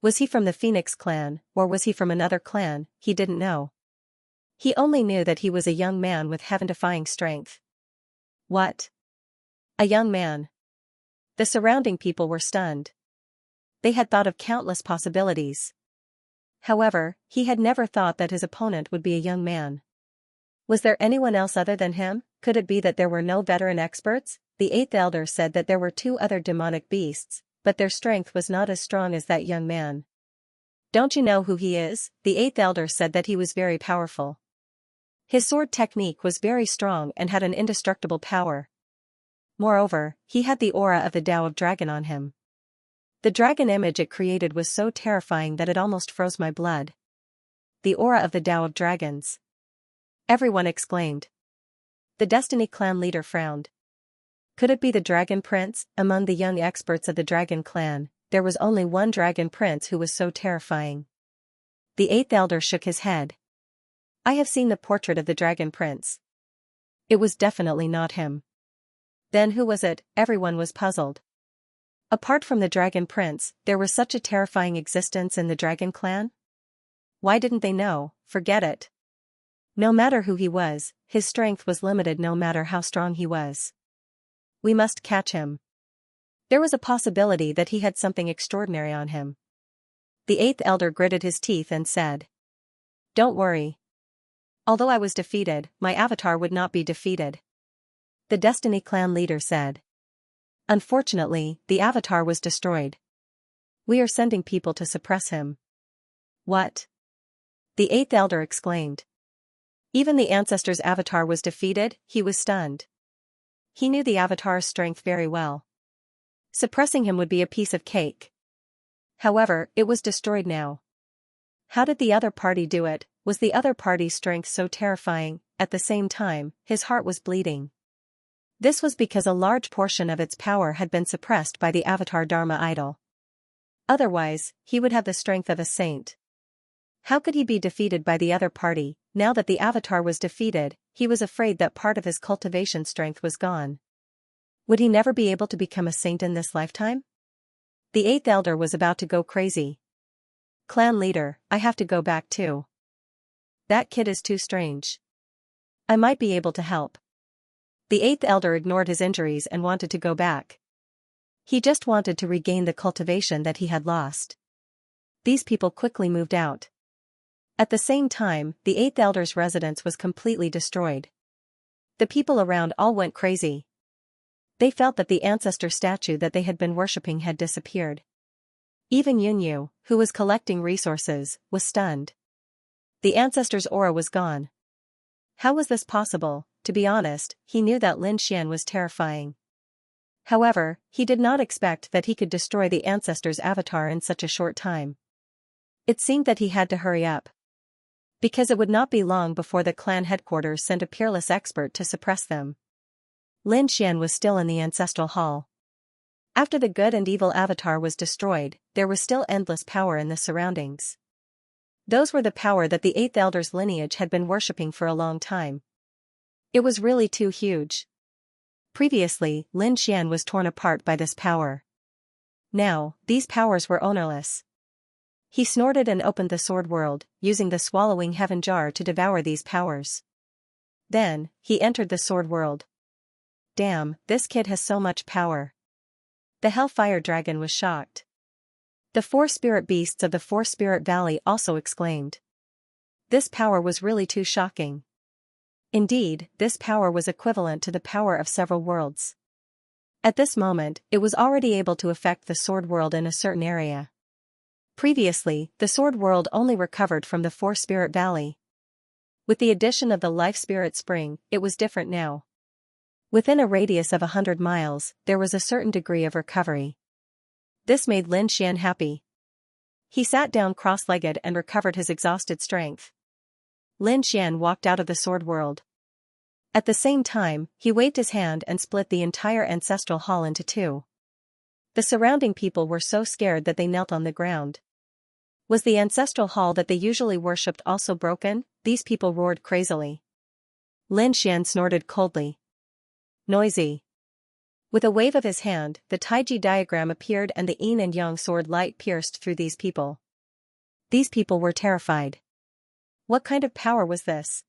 Was he from the Phoenix clan, or was he from another clan? He didn't know. He only knew that he was a young man with heaven-defying strength. What? A young man? The surrounding people were stunned. They had thought of countless possibilities. However, he had never thought that his opponent would be a young man. Was there anyone else other than him? Could it be that there were no veteran experts? The 8th elder said that there were 2 other demonic beasts, but their strength was not as strong as that young man. "Don't you know who he is?" The 8th elder said that he was very powerful. His sword technique was very strong and had an indestructible power. Moreover, he had the aura of the Tao of Dragon on him. The dragon image it created was so terrifying that it almost froze my blood. The aura of the Tao of Dragons. Everyone exclaimed. The Destiny clan leader frowned. Could it be the Dragon Prince? Among the young experts of the Dragon clan, there was only one Dragon Prince who was so terrifying. The 8th elder shook his head. I have seen the portrait of the Dragon Prince. It was definitely not him. Then who was it? Everyone was puzzled. Apart from the Dragon Prince, there was such a terrifying existence in the Dragon clan? Why didn't they know? Forget it. No matter who he was, his strength was limited no matter how strong he was. We must catch him. There was a possibility that he had something extraordinary on him. The 8th elder gritted his teeth and said. Don't worry. Although I was defeated, my avatar would not be defeated. The Destiny clan leader said. Unfortunately, the avatar was destroyed. We are sending people to suppress him. What? The 8th elder exclaimed. Even the ancestor's avatar was defeated. He was stunned. He knew the avatar's strength very well. Suppressing him would be a piece of cake. However, it was destroyed now. How did the other party do it? Was the other party's strength so terrifying? At the same time, his heart was bleeding. This was because a large portion of its power had been suppressed by the avatar Dharma idol. Otherwise, he would have the strength of a saint. How could he be defeated by the other party? Now that the avatar was defeated, he was afraid that part of his cultivation strength was gone. Would he never be able to become a saint in this lifetime? The 8th elder was about to go crazy. Clan leader, I have to go back too. That kid is too strange. I might be able to help. The 8th elder ignored his injuries and wanted to go back. He just wanted to regain the cultivation that he had lost. These people quickly moved out. At the same time, the 8th elder's residence was completely destroyed. The people around all went crazy. They felt that the ancestor statue that they had been worshipping had disappeared. Even Yunyu, who was collecting resources, was stunned. The ancestor's aura was gone. How was this possible? To be honest, he knew that Lin Xian was terrifying. However, he did not expect that he could destroy the ancestor's avatar in such a short time. It seemed that he had to hurry up, because it would not be long before the clan headquarters sent a peerless expert to suppress them. Lin Xian was still in the ancestral hall. After the good and evil avatar was destroyed, there was still endless power in the surroundings. Those were the power that the Eighth Elder's lineage had been worshipping for a long time. It was really too huge. Previously, Lin Xian was torn apart by this power. Now, these powers were ownerless. He snorted and opened the sword world, using the swallowing heaven jar to devour these powers. Then, he entered the sword world. Damn, this kid has so much power. The Hellfire Dragon was shocked. The 4 spirit beasts of the 4 Spirit Valley also exclaimed. This power was really too shocking. Indeed, this power was equivalent to the power of several worlds. At this moment, it was already able to affect the sword world in a certain area. Previously, the sword world only recovered from the 4 Spirit Valley. With the addition of the Life Spirit Spring, it was different now. Within a radius of 100 miles, there was a certain degree of recovery. This made Lin Xian happy. He sat down cross-legged and recovered his exhausted strength. Lin Xian walked out of the sword world. At the same time, he waved his hand and split the entire ancestral hall into 2. The surrounding people were so scared that they knelt on the ground. Was the ancestral hall that they usually worshipped also broken? These people roared crazily. Lin Xian snorted coldly. Noisy. With a wave of his hand, the Taiji diagram appeared and the yin and yang sword light pierced through these people. These people were terrified. What kind of power was this?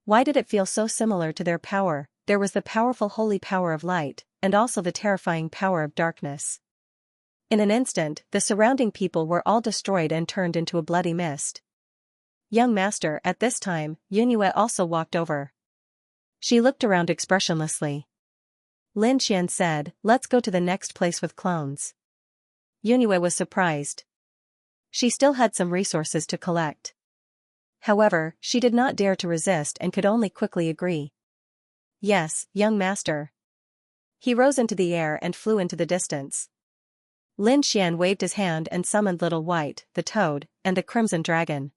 Why did it feel so similar to their power? There was the powerful holy power of light, and also the terrifying power of darkness. In an instant, the surrounding people were all destroyed and turned into a bloody mist. Young master, at this time, Yunyu also walked over. She looked around expressionlessly. Lin Xian said, "Let's go to the next place with clones." Yunyu was surprised. She still had some resources to collect. However, she did not dare to resist and could only quickly agree. Yes, young master. He rose into the air and flew into the distance. Lin Xian waved his hand and summoned Little White, the Toad, and the Crimson Dragon.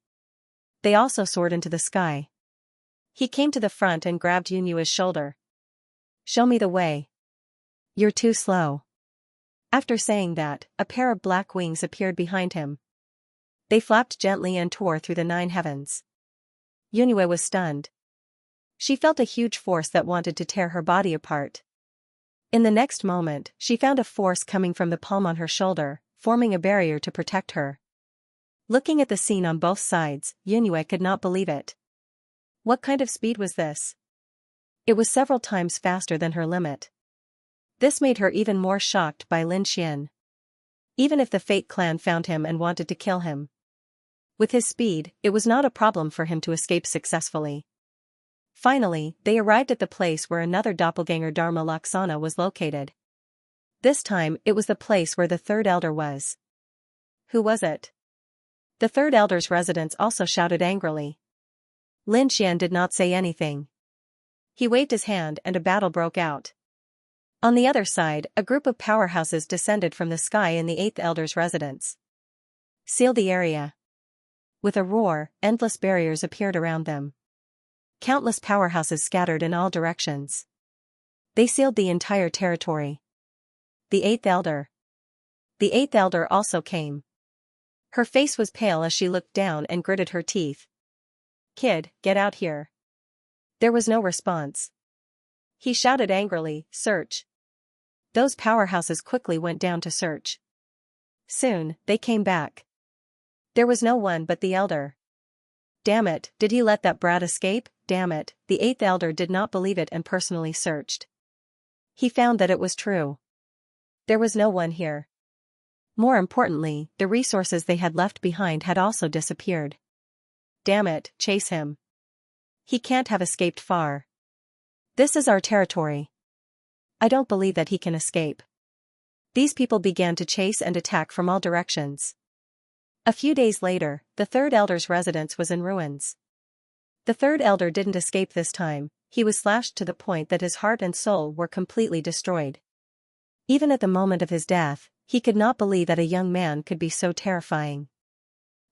They also soared into the sky. He came to the front and grabbed Yunyu's shoulder. "Show me the way. You're too slow." After saying that, a pair of black wings appeared behind him. They flapped gently and tore through the 9 heavens. Yunyu was stunned. She felt a huge force that wanted to tear her body apart. In the next moment, she found a force coming from the palm on her shoulder, forming a barrier to protect her. Looking at the scene on both sides, Yunyu could not believe it. What kind of speed was this? It was several times faster than her limit. This made her even more shocked by Lin Xian. Even if the Fate clan found him and wanted to kill him, with his speed, it was not a problem for him to escape successfully. Finally, they arrived at the place where another doppelganger Dharma Laksana was located. This time, it was the place where the 3rd elder was. Who was it? The 3rd elder's residents also shouted angrily. Lin Xian did not say anything. He waved his hand and a battle broke out. On the other side, a group of powerhouses descended from the sky in the 8th elder's residence. Seal the area. With a roar, endless barriers appeared around them. Countless powerhouses scattered in all directions. They sealed the entire territory. The 8th elder. The 8th elder also came. Her face was pale as she looked down and gritted her teeth. "Kid, get out here." There was no response. He shouted angrily, "Search." Those powerhouses quickly went down to search. Soon, they came back. There was no one but the elder. Damn it, did he let that brat escape? Damn it, the 8th elder did not believe it and personally searched. He found that it was true. There was no one here. More importantly, the resources they had left behind had also disappeared. Damn it, chase him. He can't have escaped far. This is our territory. I don't believe that he can escape. These people began to chase and attack from all directions. A few days later, the third elder's residence was in ruins. The third elder didn't escape this time. He was slashed to the point that his heart and soul were completely destroyed. Even at the moment of his death, he could not believe that a young man could be so terrifying.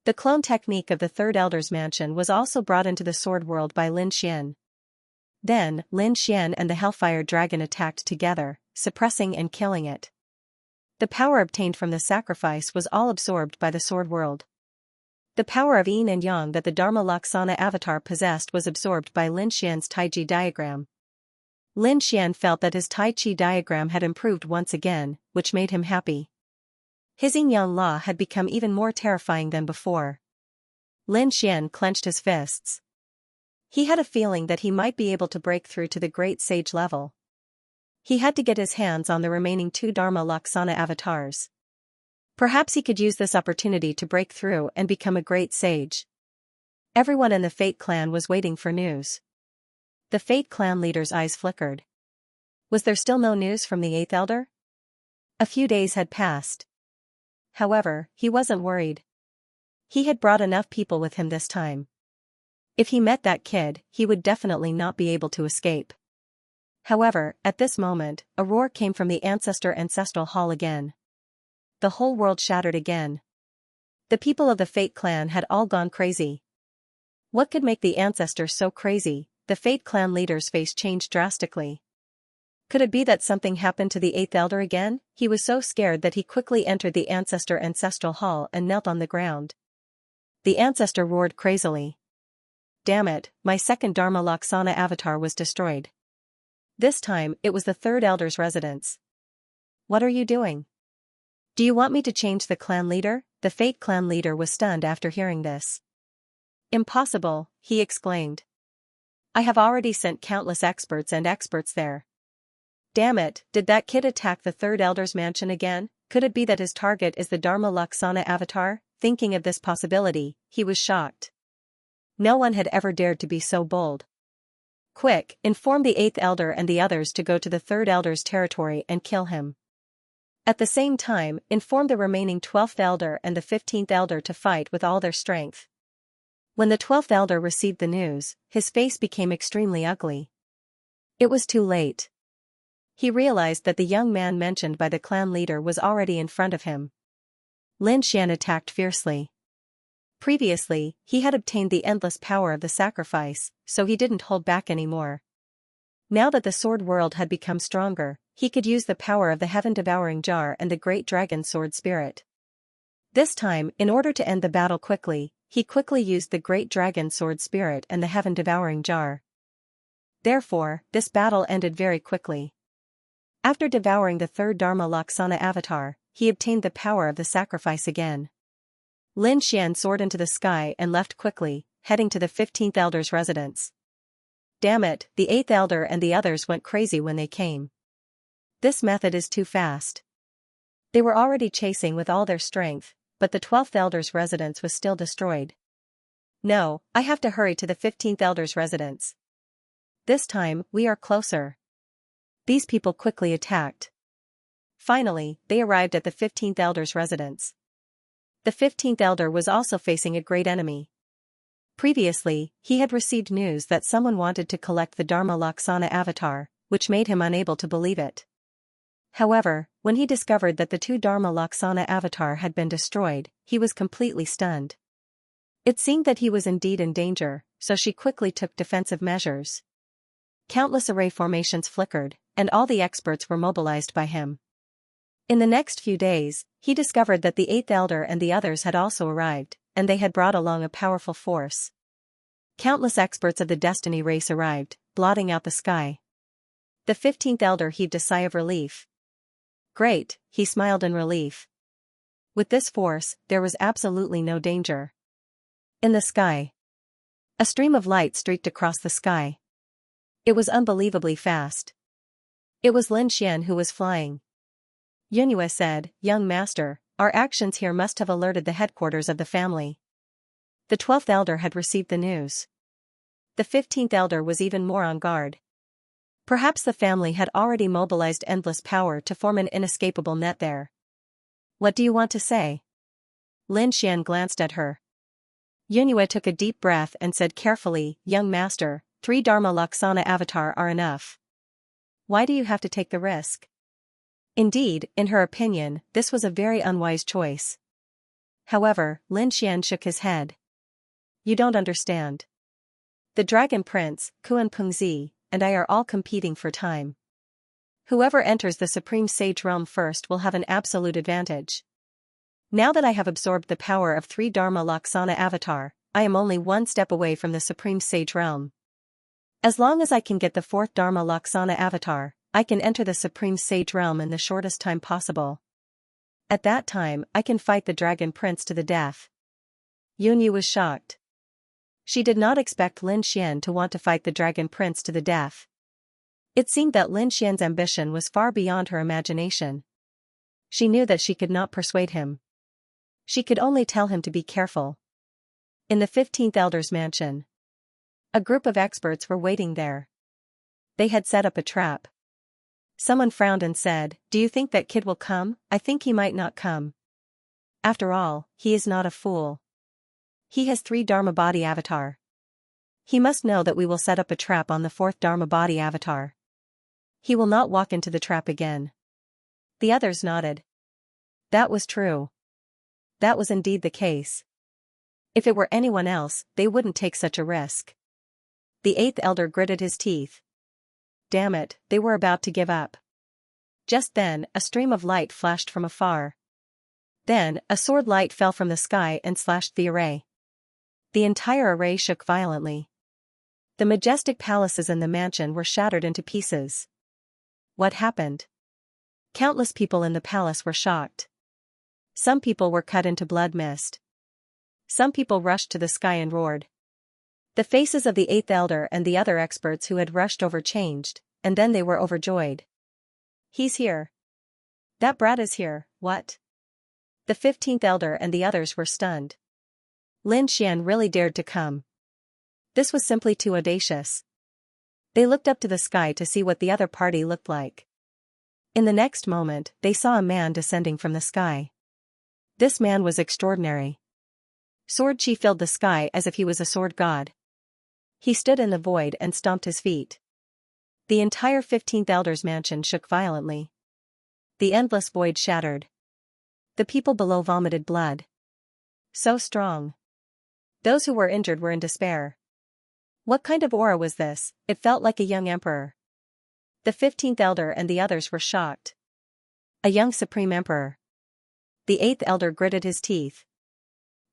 The clone technique of the third elder's mansion was also brought into the sword world by Lin Xian. Then, Lin Xian and the Hellfire Dragon attacked together, suppressing and killing it. The power obtained from the sacrifice was all absorbed by the sword world. The power of yin and yang that the Dharma Laksana avatar possessed was absorbed by Lin Xian's Taiji diagram. Lin Xian felt that his Tai Chi diagram had improved once again, which made him happy. His yin-yang law had become even more terrifying than before. Lin Xian clenched his fists. He had a feeling that he might be able to break through to the great sage level. He had to get his hands on the remaining 2 Dharma Laksana avatars. Perhaps he could use this opportunity to break through and become a great sage. Everyone in the Fate clan was waiting for news. The Fate clan leader's eyes flickered. Was there still no news from the 8th elder? A few days had passed. However, he wasn't worried. He had brought enough people with him this time. If he met that kid, he would definitely not be able to escape. However, at this moment, a roar came from the ancestral hall again. The whole world shattered again. The people of the Fate clan had all gone crazy. What could make the ancestors so crazy? The Fate clan leader's face changed drastically. Could it be that something happened to the 8th elder again? He was so scared that he quickly entered the ancestral hall and knelt on the ground. The ancestor roared crazily. Damn it, my second Dharma Laksana avatar was destroyed. This time, it was the third elder's residence. What are you doing? Do you want me to change the clan leader? The Fate clan leader was stunned after hearing this. Impossible, he exclaimed. I have already sent countless experts there. Damn it, did that kid attack the third elder's mansion again? Could it be that his target is the Dharma Laksana avatar? Thinking of this possibility, he was shocked. No one had ever dared to be so bold. Quick, inform the 8th elder and the others to go to the third elder's territory and kill him. At the same time, inform the remaining 12th elder and the 15th elder to fight with all their strength. When the 12th elder received the news, his face became extremely ugly. It was too late. He realized that the young man mentioned by the clan leader was already in front of him. Lin Xian attacked fiercely. Previously, he had obtained the endless power of the sacrifice, so he didn't hold back anymore. Now that the sword world had become stronger, he could use the power of the heaven-devouring jar and the great dragon sword spirit. This time, in order to end the battle quickly, he quickly used the great dragon sword spirit and the heaven-devouring jar. Therefore, this battle ended very quickly. After devouring the third Dharma Laksana avatar, he obtained the power of the sacrifice again. Lin Xian soared into the sky and left quickly, heading to the 15th elder's residence. Damn it, the 8th elder and the others went crazy when they came. This method is too fast. They were already chasing with all their strength, but the 12th elder's residence was still destroyed. No, I have to hurry to the 15th elder's residence. This time, we are closer. These people quickly attacked. Finally, they arrived at the 15th elder's residence. The 15th elder was also facing a great enemy. Previously, he had received news that someone wanted to collect the Dharma Laksana avatar, which made him unable to believe it. However, when he discovered that the 2 Dharma Laksana avatar had been destroyed, he was completely stunned. It seemed that he was indeed in danger, so she quickly took defensive measures. Countless array formations flickered, and all the experts were mobilized by him. In the next few days, he discovered that the 8th elder and the others had also arrived, and they had brought along a powerful force. Countless experts of the destiny race arrived, blotting out the sky. The 15th elder heaved a sigh of relief. Great, he smiled in relief. With this force, there was absolutely no danger. In the sky, a stream of light streaked across the sky. It was unbelievably fast. It was Lin Xian who was flying. Yunhua said, "Young master, our actions here must have alerted the headquarters of the family." The 12th elder had received the news. The 15th elder was even more on guard. Perhaps the family had already mobilized endless power to form an inescapable net there. What do you want to say? Lin Xian glanced at her. Yunue took a deep breath and said carefully, young master, 3 Dharma Laksana avatar are enough. Why do you have to take the risk? Indeed, in her opinion, this was a very unwise choice. However, Lin Xian shook his head. You don't understand. The Dragon Prince, Kuan Pengzi, and I are all competing for time. Whoever enters the Supreme Sage realm first will have an absolute advantage. Now that I have absorbed the power of 3 Dharma Laksana avatar, I am only one step away from the Supreme Sage realm. As long as I can get the 4th Dharma Laksana avatar, I can enter the Supreme Sage realm in the shortest time possible. At that time, I can fight the Dragon Prince to the death. Yunyu was shocked. She did not expect Lin Xian to want to fight the Dragon Prince to the death. It seemed that Lin Xian's ambition was far beyond her imagination. She knew that she could not persuade him. She could only tell him to be careful. In the 15th Elder's mansion, a group of experts were waiting there. They had set up a trap. Someone frowned and said, "Do you think that kid will come? I think he might not come. After all, he is not a fool. He has 3 Dharma body avatar. He must know that we will set up a trap on the 4th Dharma body avatar. He will not walk into the trap again." The others nodded. That was true. That was indeed the case. If it were anyone else, they wouldn't take such a risk. The 8th Elder gritted his teeth. Damn it, they were about to give up. Just then, a stream of light flashed from afar. Then, a sword light fell from the sky and slashed the array. The entire array shook violently. The majestic palaces in the mansion were shattered into pieces. What happened? Countless people in the palace were shocked. Some people were cut into blood mist. Some people rushed to the sky and roared. The faces of the 8th Elder and the other experts who had rushed over changed, and then they were overjoyed. He's here. That brat is here, what? The 15th Elder and the others were stunned. Lin Xian really dared to come. This was simply too audacious. They looked up to the sky to see what the other party looked like. In the next moment, they saw a man descending from the sky. This man was extraordinary. Sword chi filled the sky as if he was a sword god. He stood in the void and stomped his feet. The entire 15th Elder's mansion shook violently. The endless void shattered. The people below vomited blood. So strong. Those who were injured were in despair. What kind of aura was this? It felt like a young emperor. The 15th Elder and the others were shocked. A young supreme emperor. The 8th Elder gritted his teeth.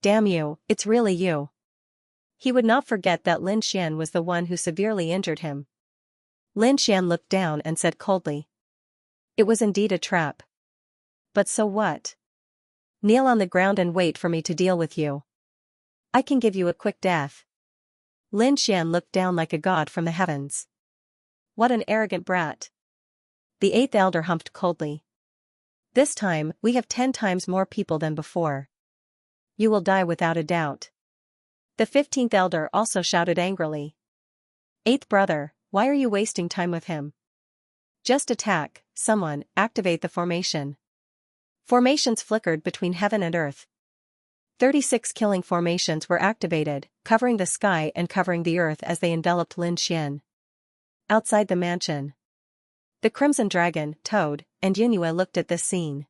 Damn you, it's really you. He would not forget that Lin Xian was the one who severely injured him. Lin Xian looked down and said coldly. It was indeed a trap. But so what? Kneel on the ground and wait for me to deal with you. I can give you a quick death. Lin Xian looked down like a god from the heavens. What an arrogant brat. The 8th Elder humped coldly. This time, we have 10 times more people than before. You will die without a doubt. The 15th Elder also shouted angrily. 8th brother, why are you wasting time with him? Just attack, someone, activate the formation. Formations flickered between heaven and earth. 36 killing formations were activated, covering the sky and covering the earth as they enveloped Lin Xian. Outside the mansion, the Crimson Dragon, Toad, and Yunue looked at this scene.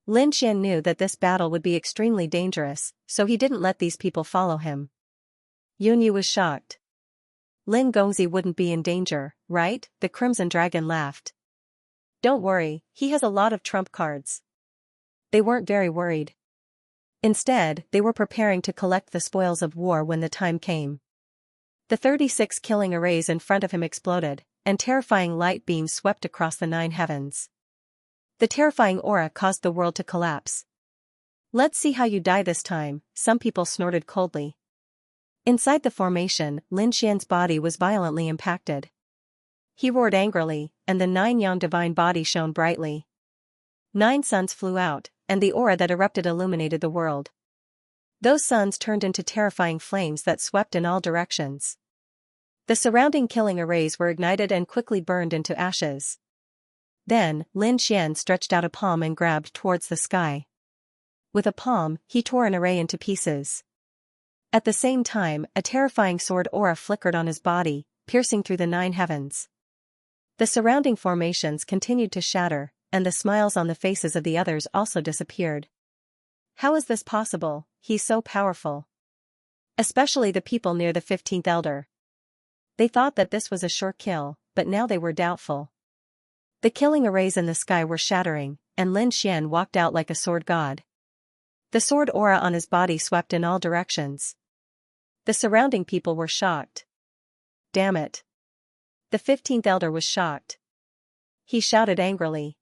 Lin Xian knew that this battle would be extremely dangerous, so he didn't let these people follow him. Yunyu was shocked. Lin Gongzi wouldn't be in danger, right? The Crimson Dragon laughed. Don't worry, he has a lot of trump cards. They weren't very worried. Instead, they were preparing to collect the spoils of war when the time came. The 36 killing arrays in front of him exploded, and terrifying light beams swept across the 9 heavens. The terrifying aura caused the world to collapse. Let's see how you die this time, some people snorted coldly. Inside the formation, Lin Xian's body was violently impacted. He roared angrily, and the 9 yang divine body shone brightly. 9 suns flew out, and the aura that erupted illuminated the world. Those suns turned into terrifying flames that swept in all directions. The surrounding killing arrays were ignited and quickly burned into ashes. Then, Lin Xian stretched out a palm and grabbed towards the sky. With a palm, he tore an array into pieces. At the same time, a terrifying sword aura flickered on his body, piercing through the 9 heavens. The surrounding formations continued to shatter, and the smiles on the faces of the others also disappeared. How is this possible? He's so powerful. Especially the people near the 15th elder. They thought that this was a sure kill, but now they were doubtful. The killing arrays in the sky were shattering, and Lin Xian walked out like a sword god. The sword aura on his body swept in all directions. The surrounding people were shocked. Damn it. The 15th elder was shocked. He shouted angrily.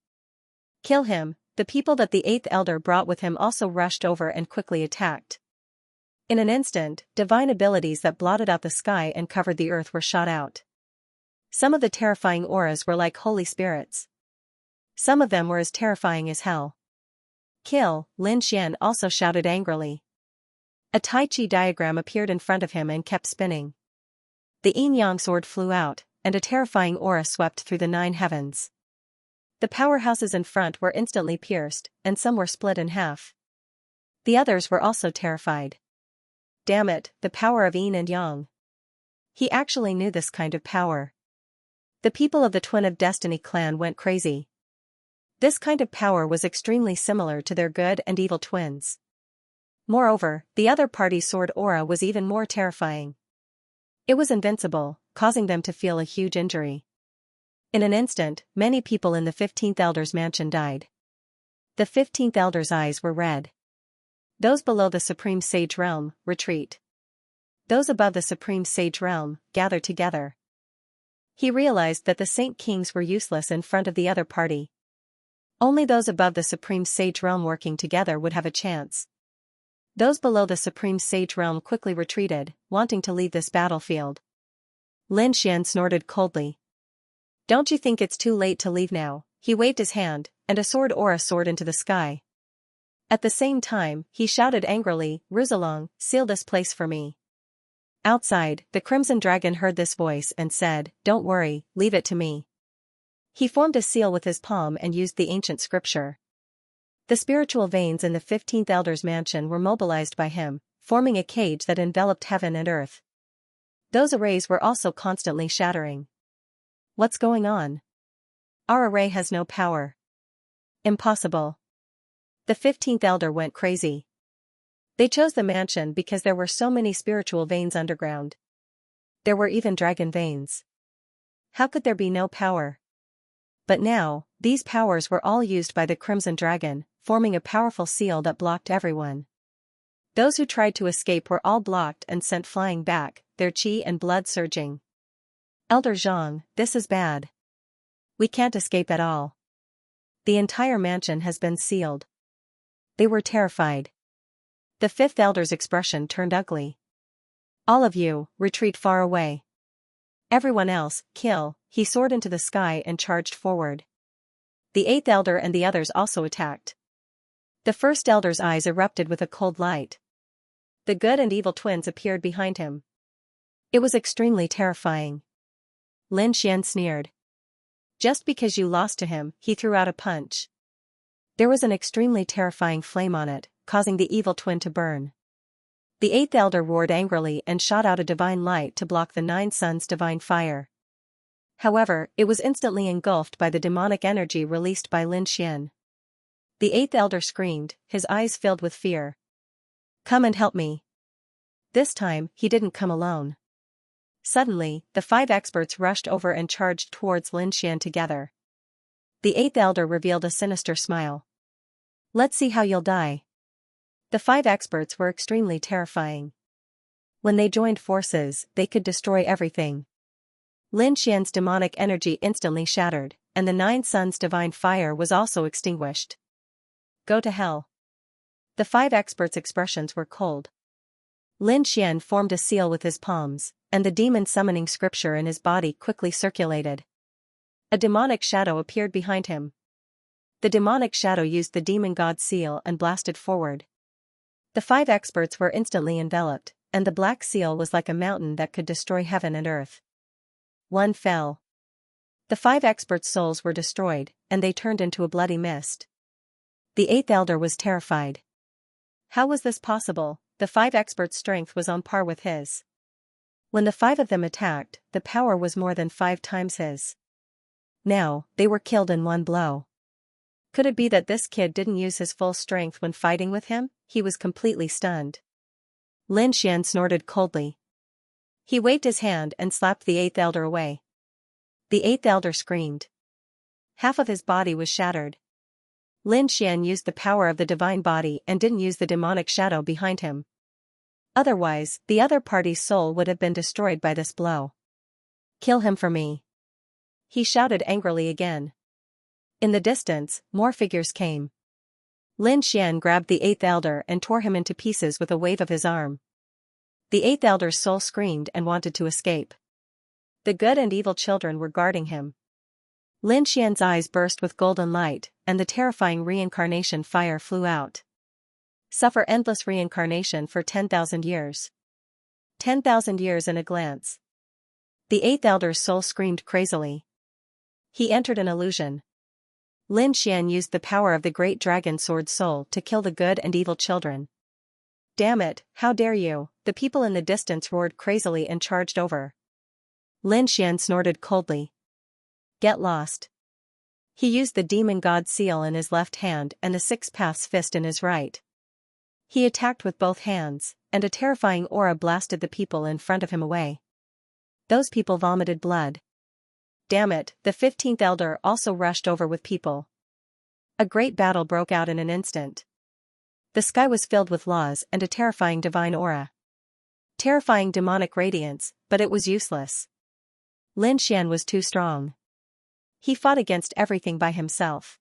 Kill him. The people that the 8th elder brought with him also rushed over and quickly attacked. In an instant, divine abilities that blotted out the sky and covered the earth were shot out. Some of the terrifying auras were like holy spirits. Some of them were as terrifying as hell. Kill, Lin Xian also shouted angrily. A Tai Chi diagram appeared in front of him and kept spinning. The yin-yang sword flew out, and a terrifying aura swept through the 9 heavens. The powerhouses in front were instantly pierced, and some were split in half. The others were also terrified. Damn it, the power of yin and yang. He actually knew this kind of power. The people of the Twin of Destiny clan went crazy. This kind of power was extremely similar to their good and evil twins. Moreover, the other party's sword aura was even more terrifying. It was invincible, causing them to feel a huge injury. In an instant, many people in the 15th elder's mansion died. The 15th elder's eyes were red. Those below the Supreme Sage realm, retreat. Those above the Supreme Sage realm, gather together. He realized that the Saint Kings were useless in front of the other party. Only those above the Supreme Sage realm working together would have a chance. Those below the Supreme Sage realm quickly retreated, wanting to leave this battlefield. Lin Xian snorted coldly. Don't you think it's too late to leave now? He waved his hand, and a sword aura soared into the sky. At the same time, he shouted angrily, Ruzalong, seal this place for me. Outside, the Crimson Dragon heard this voice and said, Don't worry, leave it to me. He formed a seal with his palm and used the ancient scripture. The spiritual veins in the 15th elder's mansion were mobilized by him, forming a cage that enveloped heaven and earth. Those arrays were also constantly shattering. What's going on? Our array has no power. Impossible. The 15th elder went crazy. They chose the mansion because there were so many spiritual veins underground. There were even dragon veins. How could there be no power? But now, these powers were all used by the Crimson Dragon, forming a powerful seal that blocked everyone. Those who tried to escape were all blocked and sent flying back, their chi and blood surging. Elder Zhang, this is bad. We can't escape at all. The entire mansion has been sealed. They were terrified. The 5th elder's expression turned ugly. All of you, retreat far away. Everyone else, kill. He soared into the sky and charged forward. The 8th elder and the others also attacked. The 1st elder's eyes erupted with a cold light. The good and evil twins appeared behind him. It was extremely terrifying. Lin Xian sneered. Just because you lost to him, he threw out a punch. There was an extremely terrifying flame on it, causing the evil twin to burn. The 8th elder roared angrily and shot out a divine light to block the 9 suns' divine fire. However, it was instantly engulfed by the demonic energy released by Lin Xian. The 8th elder screamed, his eyes filled with fear. Come and help me. This time, he didn't come alone. Suddenly, the 5 experts rushed over and charged towards Lin Xian together. The 8th elder revealed a sinister smile. Let's see how you'll die. The 5 experts were extremely terrifying. When they joined forces, they could destroy everything. Lin Xian's demonic energy instantly shattered, and the 9 suns' divine fire was also extinguished. Go to hell. The 5 experts' expressions were cold. Lin Xian formed a seal with his palms, and the demon summoning scripture in his body quickly circulated. A demonic shadow appeared behind him. The demonic shadow used the demon god seal and blasted forward. The 5 experts were instantly enveloped, and the black seal was like a mountain that could destroy heaven and earth. one fell. The 5 experts' souls were destroyed, and they turned into a bloody mist. The 8th elder was terrified. How was this possible? The 5 experts' strength was on par with his. When the 5 of them attacked, the power was more than 5 times his. Now, they were killed in one blow. Could it be that this kid didn't use his full strength when fighting with him? He was completely stunned. Lin Xian snorted coldly. He waved his hand and slapped the 8th elder away. The 8th elder screamed. Half of his body was shattered. Lin Xian used the power of the divine body and didn't use the demonic shadow behind him. Otherwise, the other party's soul would have been destroyed by this blow. Kill him for me. He shouted angrily again. In the distance, more figures came. Lin Xian grabbed the 8th elder and tore him into pieces with a wave of his arm. The 8th elder's soul screamed and wanted to escape. The good and evil children were guarding him. Lin Xian's eyes burst with golden light, and the terrifying reincarnation fire flew out. Suffer endless reincarnation for 10,000 years. 10,000 years in a glance. The 8th elder's soul screamed crazily. He entered an illusion. Lin Xian used the power of the great dragon sword soul to kill the good and evil children. Damn it, how dare you! The people in the distance roared crazily and charged over. Lin Xian snorted coldly. Get lost. He used the demon god seal in his left hand and the 6 paths fist in his right. He attacked with both hands, and a terrifying aura blasted the people in front of him away. Those people vomited blood. Damn it, the 15th elder also rushed over with people. A great battle broke out in an instant. The sky was filled with laws and a terrifying divine aura. Terrifying demonic radiance, but it was useless. Lin Xian was too strong. He fought against everything by himself.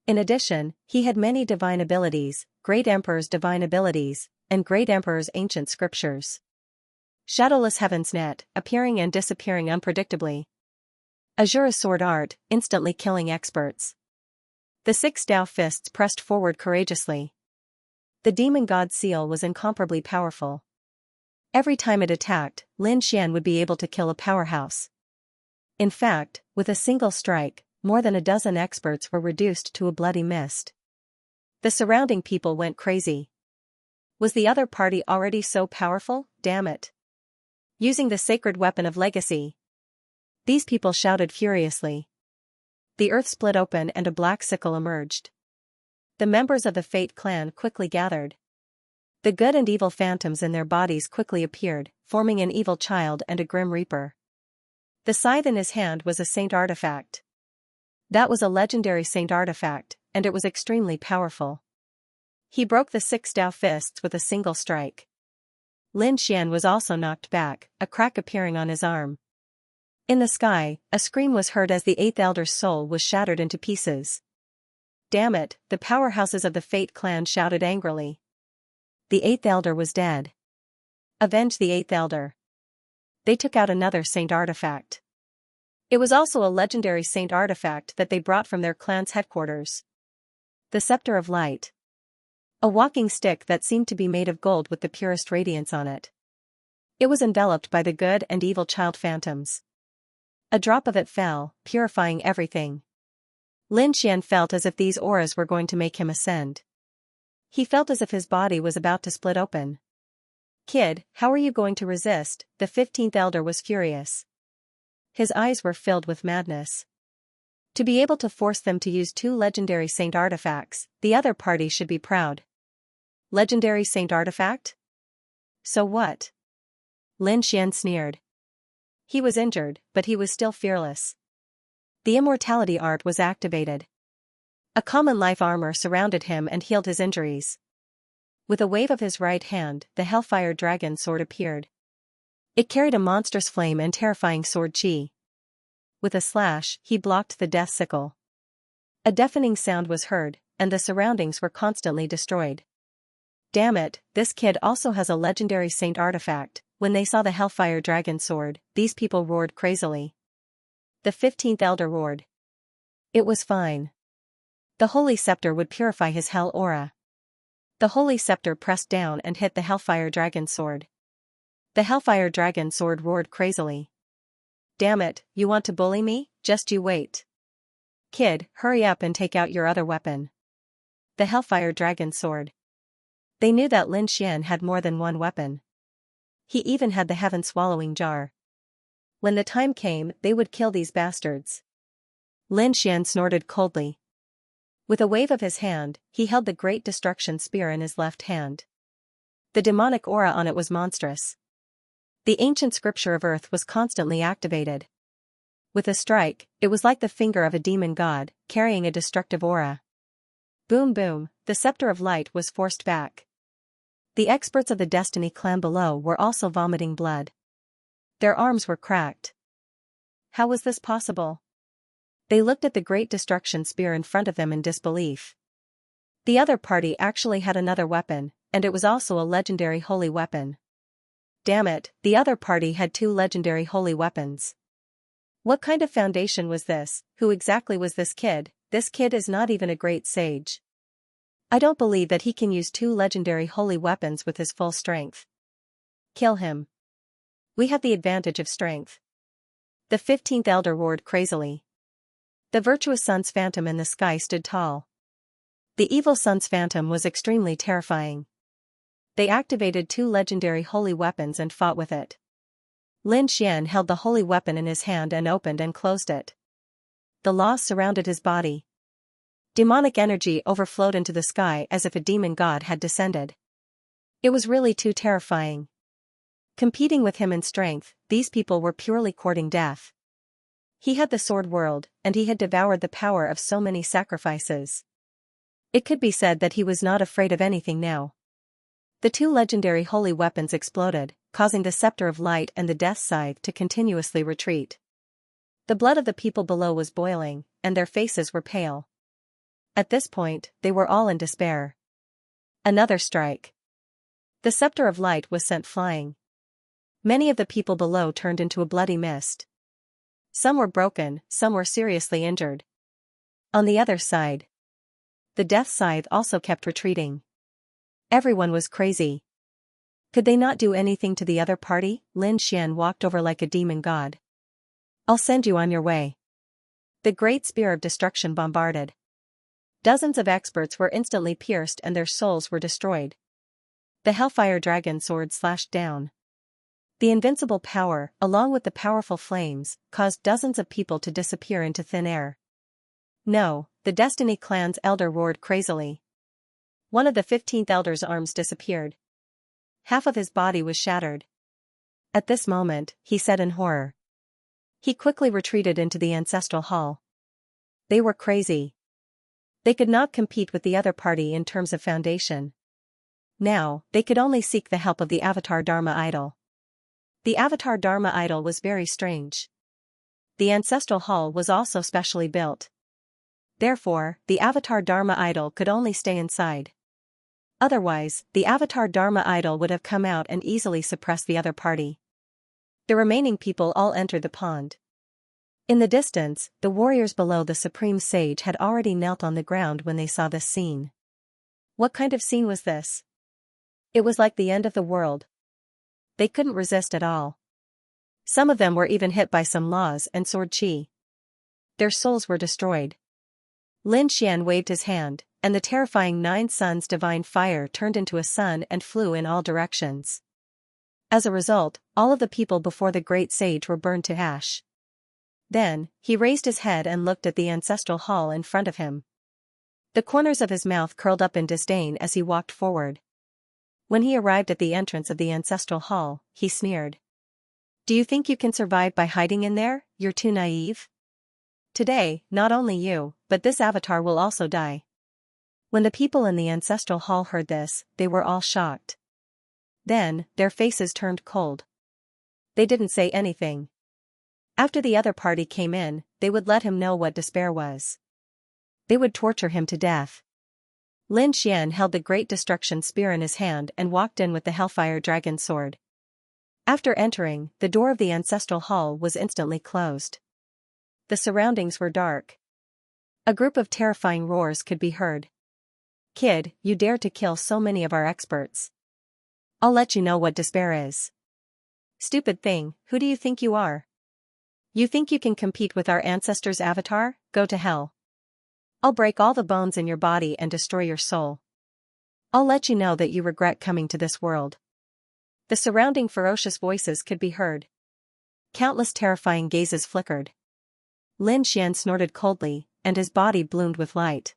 In addition, he had many divine abilities, Great Emperor's divine abilities, and Great Emperor's ancient scriptures. Shadowless heaven's net, appearing and disappearing unpredictably. Azura's sword art, instantly killing experts. The 6 Dao fists pressed forward courageously. The demon god seal was incomparably powerful. Every time it attacked, Lin Xian would be able to kill a powerhouse. In fact, with a single strike, more than a dozen experts were reduced to a bloody mist. The surrounding people went crazy. Was the other party already so powerful? Damn it. Using the sacred weapon of legacy. These people shouted furiously. The earth split open and a black sickle emerged. The members of the Fate clan quickly gathered. The good and evil phantoms in their bodies quickly appeared, forming an evil child and a grim reaper. The scythe in his hand was a saint artifact. That was a legendary saint artifact, and it was extremely powerful. He broke the 6 Dao fists with a single strike. Lin Xian was also knocked back, a crack appearing on his arm. In the sky, a scream was heard as the 8th elder's soul was shattered into pieces. Damn it, the powerhouses of the Fate clan shouted angrily. The 8th elder was dead. Avenge the 8th elder. They took out another saint artifact. It was also a legendary saint artifact that they brought from their clan's headquarters. The Scepter of Light. A walking stick that seemed to be made of gold with the purest radiance on it. It was enveloped by the good and evil child phantoms. A drop of it fell, purifying everything. Lin Xian felt as if these auras were going to make him ascend. He felt as if his body was about to split open. Kid, how are you going to resist? The 15th elder was furious. His eyes were filled with madness. To be able to force them to use 2 legendary saint artifacts, the other party should be proud. Legendary saint artifact? So what? Lin Xian sneered. He was injured, but he was still fearless. The immortality art was activated. A common life armor surrounded him and healed his injuries. With a wave of his right hand, the Hellfire Dragon sword appeared. It carried a monstrous flame and terrifying sword chi. With a slash, he blocked the death sickle. A deafening sound was heard, and the surroundings were constantly destroyed. Damn it, this kid also has a legendary saint artifact. When they saw the Hellfire Dragon sword, these people roared crazily. The 15th elder roared. It was fine. The holy scepter would purify his hell aura. The holy scepter pressed down and hit the Hellfire Dragon sword. The Hellfire Dragon sword roared crazily. Damn it, you want to bully me? Just you wait. Kid, hurry up and take out your other weapon. The Hellfire Dragon's sword. They knew that Lin Xian had more than one weapon. He even had the heaven-swallowing jar. When the time came, they would kill these bastards. Lin Xian snorted coldly. With a wave of his hand, he held the Great Destruction Spear in his left hand. The demonic aura on it was monstrous. The ancient scripture of earth was constantly activated. With a strike, it was like the finger of a demon god, carrying a destructive aura. Boom boom, the scepter of light was forced back. The experts of the Destiny clan below were also vomiting blood. Their arms were cracked. How was this possible? They looked at the Great Destruction Spear in front of them in disbelief. The other party actually had another weapon, and it was also a legendary holy weapon. Damn it, the other party had two legendary holy weapons. What kind of foundation was this? Who exactly was this kid? This kid is not even a great sage. I don't believe that he can use two legendary holy weapons with his full strength. Kill him. We have the advantage of strength. The 15th elder roared crazily. The virtuous sun's phantom in the sky stood tall. The evil sun's phantom was extremely terrifying. They activated two legendary holy weapons and fought with it. Lin Xian held the holy weapon in his hand and opened and closed it. The laws surrounded his body. Demonic energy overflowed into the sky as if a demon god had descended. It was really too terrifying. Competing with him in strength, these people were purely courting death. He had the sword world, and he had devoured the power of so many sacrifices. It could be said that he was not afraid of anything now. The two legendary holy weapons exploded, causing the scepter of light and the death scythe to continuously retreat. The blood of the people below was boiling, and their faces were pale. At this point, they were all in despair. Another strike. The scepter of light was sent flying. Many of the people below turned into a bloody mist. Some were broken, some were seriously injured. On the other side, the death scythe also kept retreating. Everyone was crazy. Could they not do anything to the other party? Lin Xian walked over like a demon god. I'll send you on your way. The great spear of destruction bombarded. Dozens of experts were instantly pierced and their souls were destroyed. The Hellfire Dragon sword slashed down. The invincible power, along with the powerful flames, caused dozens of people to disappear into thin air. No, the Destiny clan's elder roared crazily. One of the 15th elder's arms disappeared. Half of his body was shattered. At this moment, he said in horror. He quickly retreated into the ancestral hall. They were crazy. They could not compete with the other party in terms of foundation. Now, they could only seek the help of the Avatar Dharma idol. The Avatar Dharma idol was very strange. The ancestral hall was also specially built. Therefore, the Avatar Dharma idol could only stay inside. Otherwise, the Avatar Dharma idol would have come out and easily suppressed the other party. The remaining people all entered the pond. In the distance, the warriors below the Supreme Sage had already knelt on the ground when they saw this scene. What kind of scene was this? It was like the end of the world. They couldn't resist at all. Some of them were even hit by some laws and sword chi. Their souls were destroyed. Lin Xian waved his hand, and the terrifying Nine Suns divine fire turned into a sun and flew in all directions. As a result, all of the people before the great sage were burned to ash. Then, he raised his head and looked at the ancestral hall in front of him. The corners of his mouth curled up in disdain as he walked forward. When he arrived at the entrance of the ancestral hall, he sneered. Do you think you can survive by hiding in there? You're too naive. Today, not only you, but this avatar will also die. When the people in the ancestral hall heard this, they were all shocked. Then, their faces turned cold. They didn't say anything. After the other party came in, they would let him know what despair was. They would torture him to death. Lin Xian held the Great Destruction Spear in his hand and walked in with the Hellfire Dragon sword. After entering, the door of the ancestral hall was instantly closed. The surroundings were dark. A group of terrifying roars could be heard. Kid, you dared to kill so many of our experts. I'll let you know what despair is. Stupid thing, who do you think you are? You think you can compete with our ancestors' avatar? Go to hell. I'll break all the bones in your body and destroy your soul. I'll let you know that you regret coming to this world. The surrounding ferocious voices could be heard. Countless terrifying gazes flickered. Lin Xian snorted coldly, and his body bloomed with light.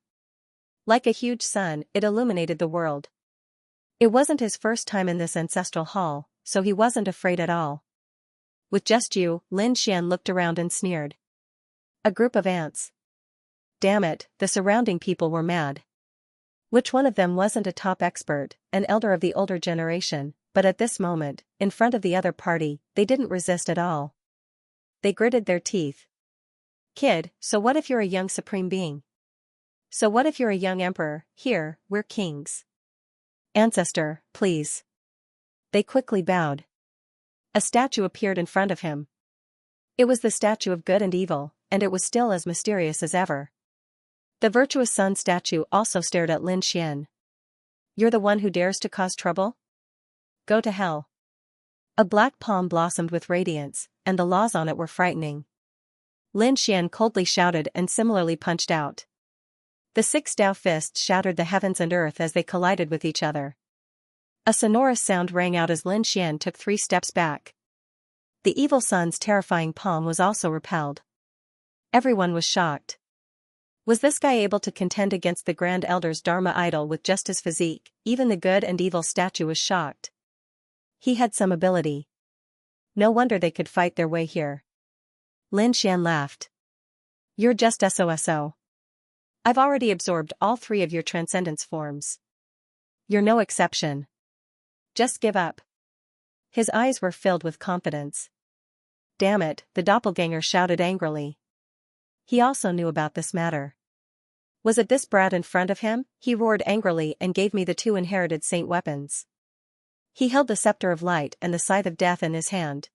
Like a huge sun, it illuminated the world. It wasn't his first time in this ancestral hall, so he wasn't afraid at all. With just you, Lin Xian looked around and sneered. A group of ants. Damn it, the surrounding people were mad. Which one of them wasn't a top expert, an elder of the older generation, but at this moment, in front of the other party, they didn't resist at all. They gritted their teeth. Kid, so what if you're a young supreme being? So what if you're a young emperor? Here, we're kings. Ancestor, please. They quickly bowed. A statue appeared in front of him. It was the statue of good and evil, and it was still as mysterious as ever. The virtuous sun statue also stared at Lin Xian. You're the one who dares to cause trouble? Go to hell. A black palm blossomed with radiance, and the laws on it were frightening. Lin Xian coldly shouted and similarly punched out. The 6 Dao fists shattered the heavens and earth as they collided with each other. A sonorous sound rang out as Lin Xian took 3 steps back. The evil sun's terrifying palm was also repelled. Everyone was shocked. Was this guy able to contend against the Grand Elder's Dharma idol with just his physique? Even the good and evil statue was shocked. He had some ability. No wonder they could fight their way here. Lin Xian laughed. You're just SOSO. I've already absorbed all 3 of your transcendence forms. You're no exception. Just give up. His eyes were filled with confidence. Damn it, the doppelganger shouted angrily. He also knew about this matter. Was it this brat in front of him? He roared angrily and gave me the 2 inherited saint weapons. He held the scepter of light and the scythe of death in his hand.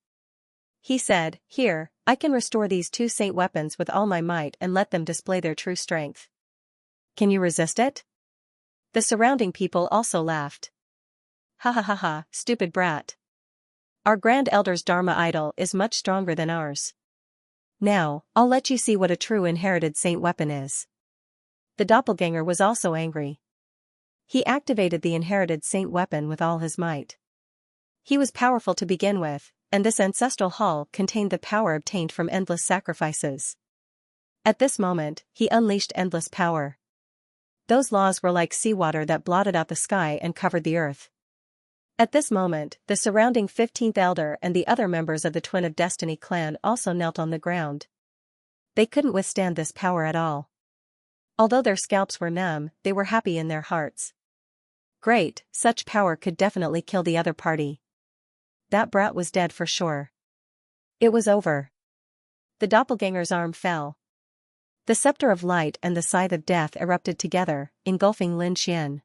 He said, Here, I can restore these 2 saint weapons with all my might and let them display their true strength. Can you resist it? The surrounding people also laughed. Ha ha ha ha, stupid brat. Our Grand Elder's Dharma idol is much stronger than ours. Now, I'll let you see what a true inherited saint weapon is. The doppelganger was also angry. He activated the inherited saint weapon with all his might. He was powerful to begin with, and this ancestral hall contained the power obtained from endless sacrifices. At this moment, he unleashed endless power. Those laws were like seawater that blotted out the sky and covered the earth. At this moment, the surrounding 15th Elder and the other members of the Twin of Destiny clan also knelt on the ground. They couldn't withstand this power at all. Although their scalps were numb, they were happy in their hearts. Great, such power could definitely kill the other party. That brat was dead for sure. It was over. The doppelganger's arm fell. The scepter of light and the scythe of death erupted together, engulfing Lin Xian.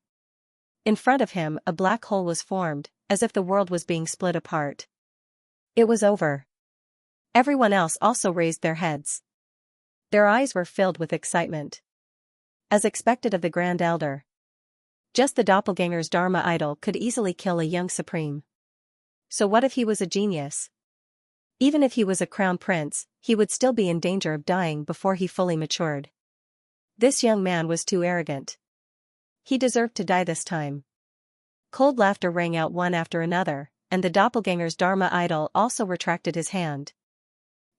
In front of him, a black hole was formed, as if the world was being split apart. It was over. Everyone else also raised their heads. Their eyes were filled with excitement. As expected of the Grand Elder. Just the doppelganger's Dharma idol could easily kill a young supreme. So what if he was a genius? Even if he was a crown prince, he would still be in danger of dying before he fully matured. This young man was too arrogant. He deserved to die this time. Cold laughter rang out one after another, and the doppelganger's Dharma idol also retracted his hand.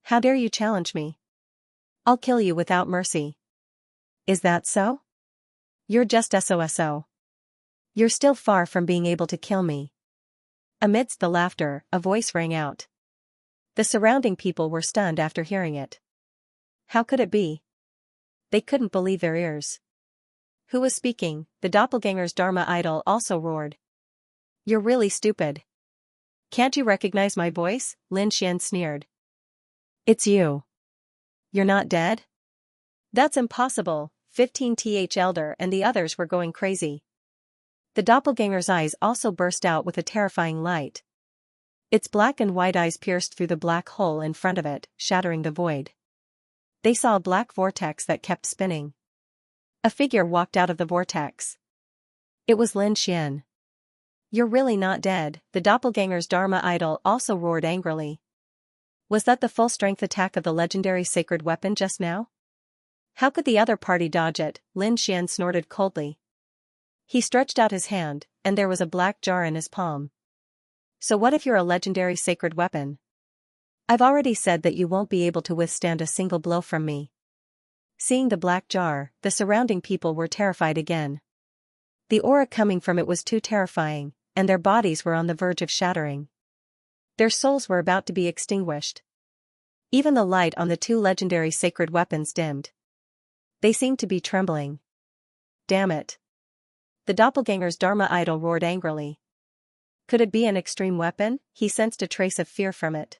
How dare you challenge me? I'll kill you without mercy. Is that so? You're just SOSO. You're still far from being able to kill me. Amidst the laughter, a voice rang out. The surrounding people were stunned after hearing it. How could it be? They couldn't believe their ears. Who was speaking? The doppelganger's Dharma idol also roared. You're really stupid. Can't you recognize my voice? Lin Xian sneered. It's you. You're not dead? That's impossible. 15th Elder and the others were going crazy. The doppelganger's eyes also burst out with a terrifying light. Its black and white eyes pierced through the black hole in front of it, shattering the void. They saw a black vortex that kept spinning. A figure walked out of the vortex. It was Lin Xian. You're really not dead, the doppelganger's Dharma idol also roared angrily. Was that the full-strength attack of the legendary sacred weapon just now? How could the other party dodge it? Lin Xian snorted coldly. He stretched out his hand, and there was a black jar in his palm. So what if you're a legendary sacred weapon? I've already said that you won't be able to withstand a single blow from me. Seeing the black jar, the surrounding people were terrified again. The aura coming from it was too terrifying, and their bodies were on the verge of shattering. Their souls were about to be extinguished. Even the light on the two legendary sacred weapons dimmed. They seemed to be trembling. Damn it. The doppelganger's Dharma idol roared angrily. Could it be an extreme weapon? He sensed a trace of fear from it.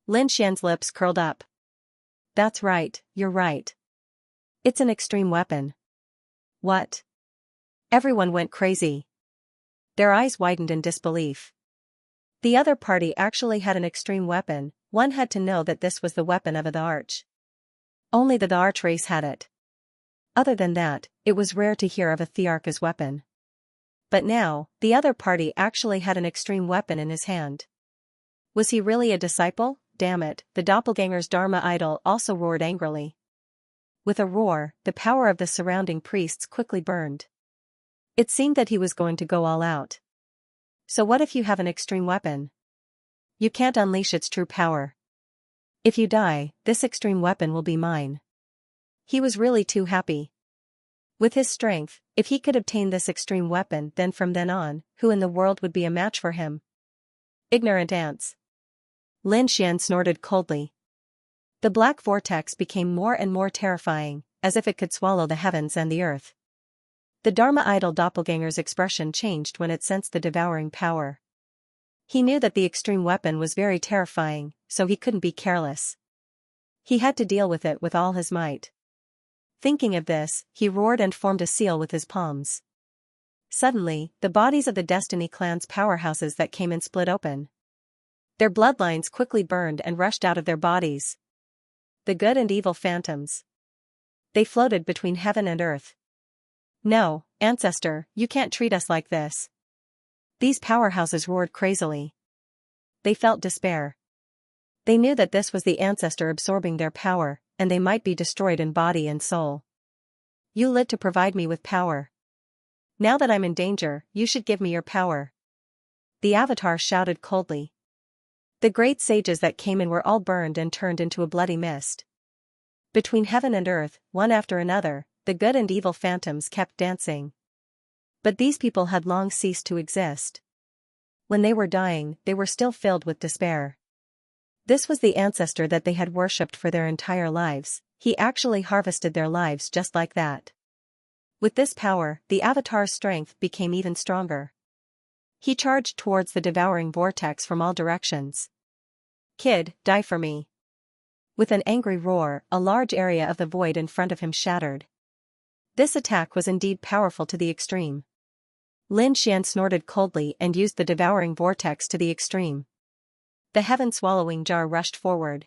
Lin Xian's lips curled up. That's right, you're right. It's an extreme weapon. What? Everyone went crazy. Their eyes widened in disbelief. The other party actually had an extreme weapon. One had to know that this was the weapon of the Arch. Only the Arch race had it. Other than that, it was rare to hear of a Thearch's weapon. But now, the other party actually had an extreme weapon in his hand. Was he really a disciple? Damn it, the doppelganger's Dharma idol also roared angrily. With a roar, the power of the surrounding priests quickly burned. It seemed that he was going to go all out. So what if you have an extreme weapon? You can't unleash its true power. If you die, this extreme weapon will be mine. He was really too happy. With his strength, if he could obtain this extreme weapon, then from then on, who in the world would be a match for him? Ignorant ants. Lin Xian snorted coldly. The black vortex became more and more terrifying, as if it could swallow the heavens and the earth. The Dharma idol doppelganger's expression changed when it sensed the devouring power. He knew that the extreme weapon was very terrifying, so he couldn't be careless. He had to deal with it with all his might. Thinking of this, he roared and formed a seal with his palms. Suddenly, the bodies of the Destiny clan's powerhouses that came in split open. Their bloodlines quickly burned and rushed out of their bodies. The good and evil phantoms. They floated between heaven and earth. No, ancestor, you can't treat us like this. These powerhouses roared crazily. They felt despair. They knew that this was the ancestor absorbing their power, and they might be destroyed in body and soul. You lived to provide me with power. Now that I'm in danger, you should give me your power. The Avatar shouted coldly. The great sages that came in were all burned and turned into a bloody mist. Between heaven and earth, one after another, the good and evil phantoms kept dancing. But these people had long ceased to exist. When they were dying, they were still filled with despair. This was the ancestor that they had worshipped for their entire lives. He actually harvested their lives just like that. With this power, the Avatar's strength became even stronger. He charged towards the devouring vortex from all directions. Kid, die for me. With an angry roar, a large area of the void in front of him shattered. This attack was indeed powerful to the extreme. Lin Xian snorted coldly and used the devouring vortex to the extreme. The heaven-swallowing jar rushed forward.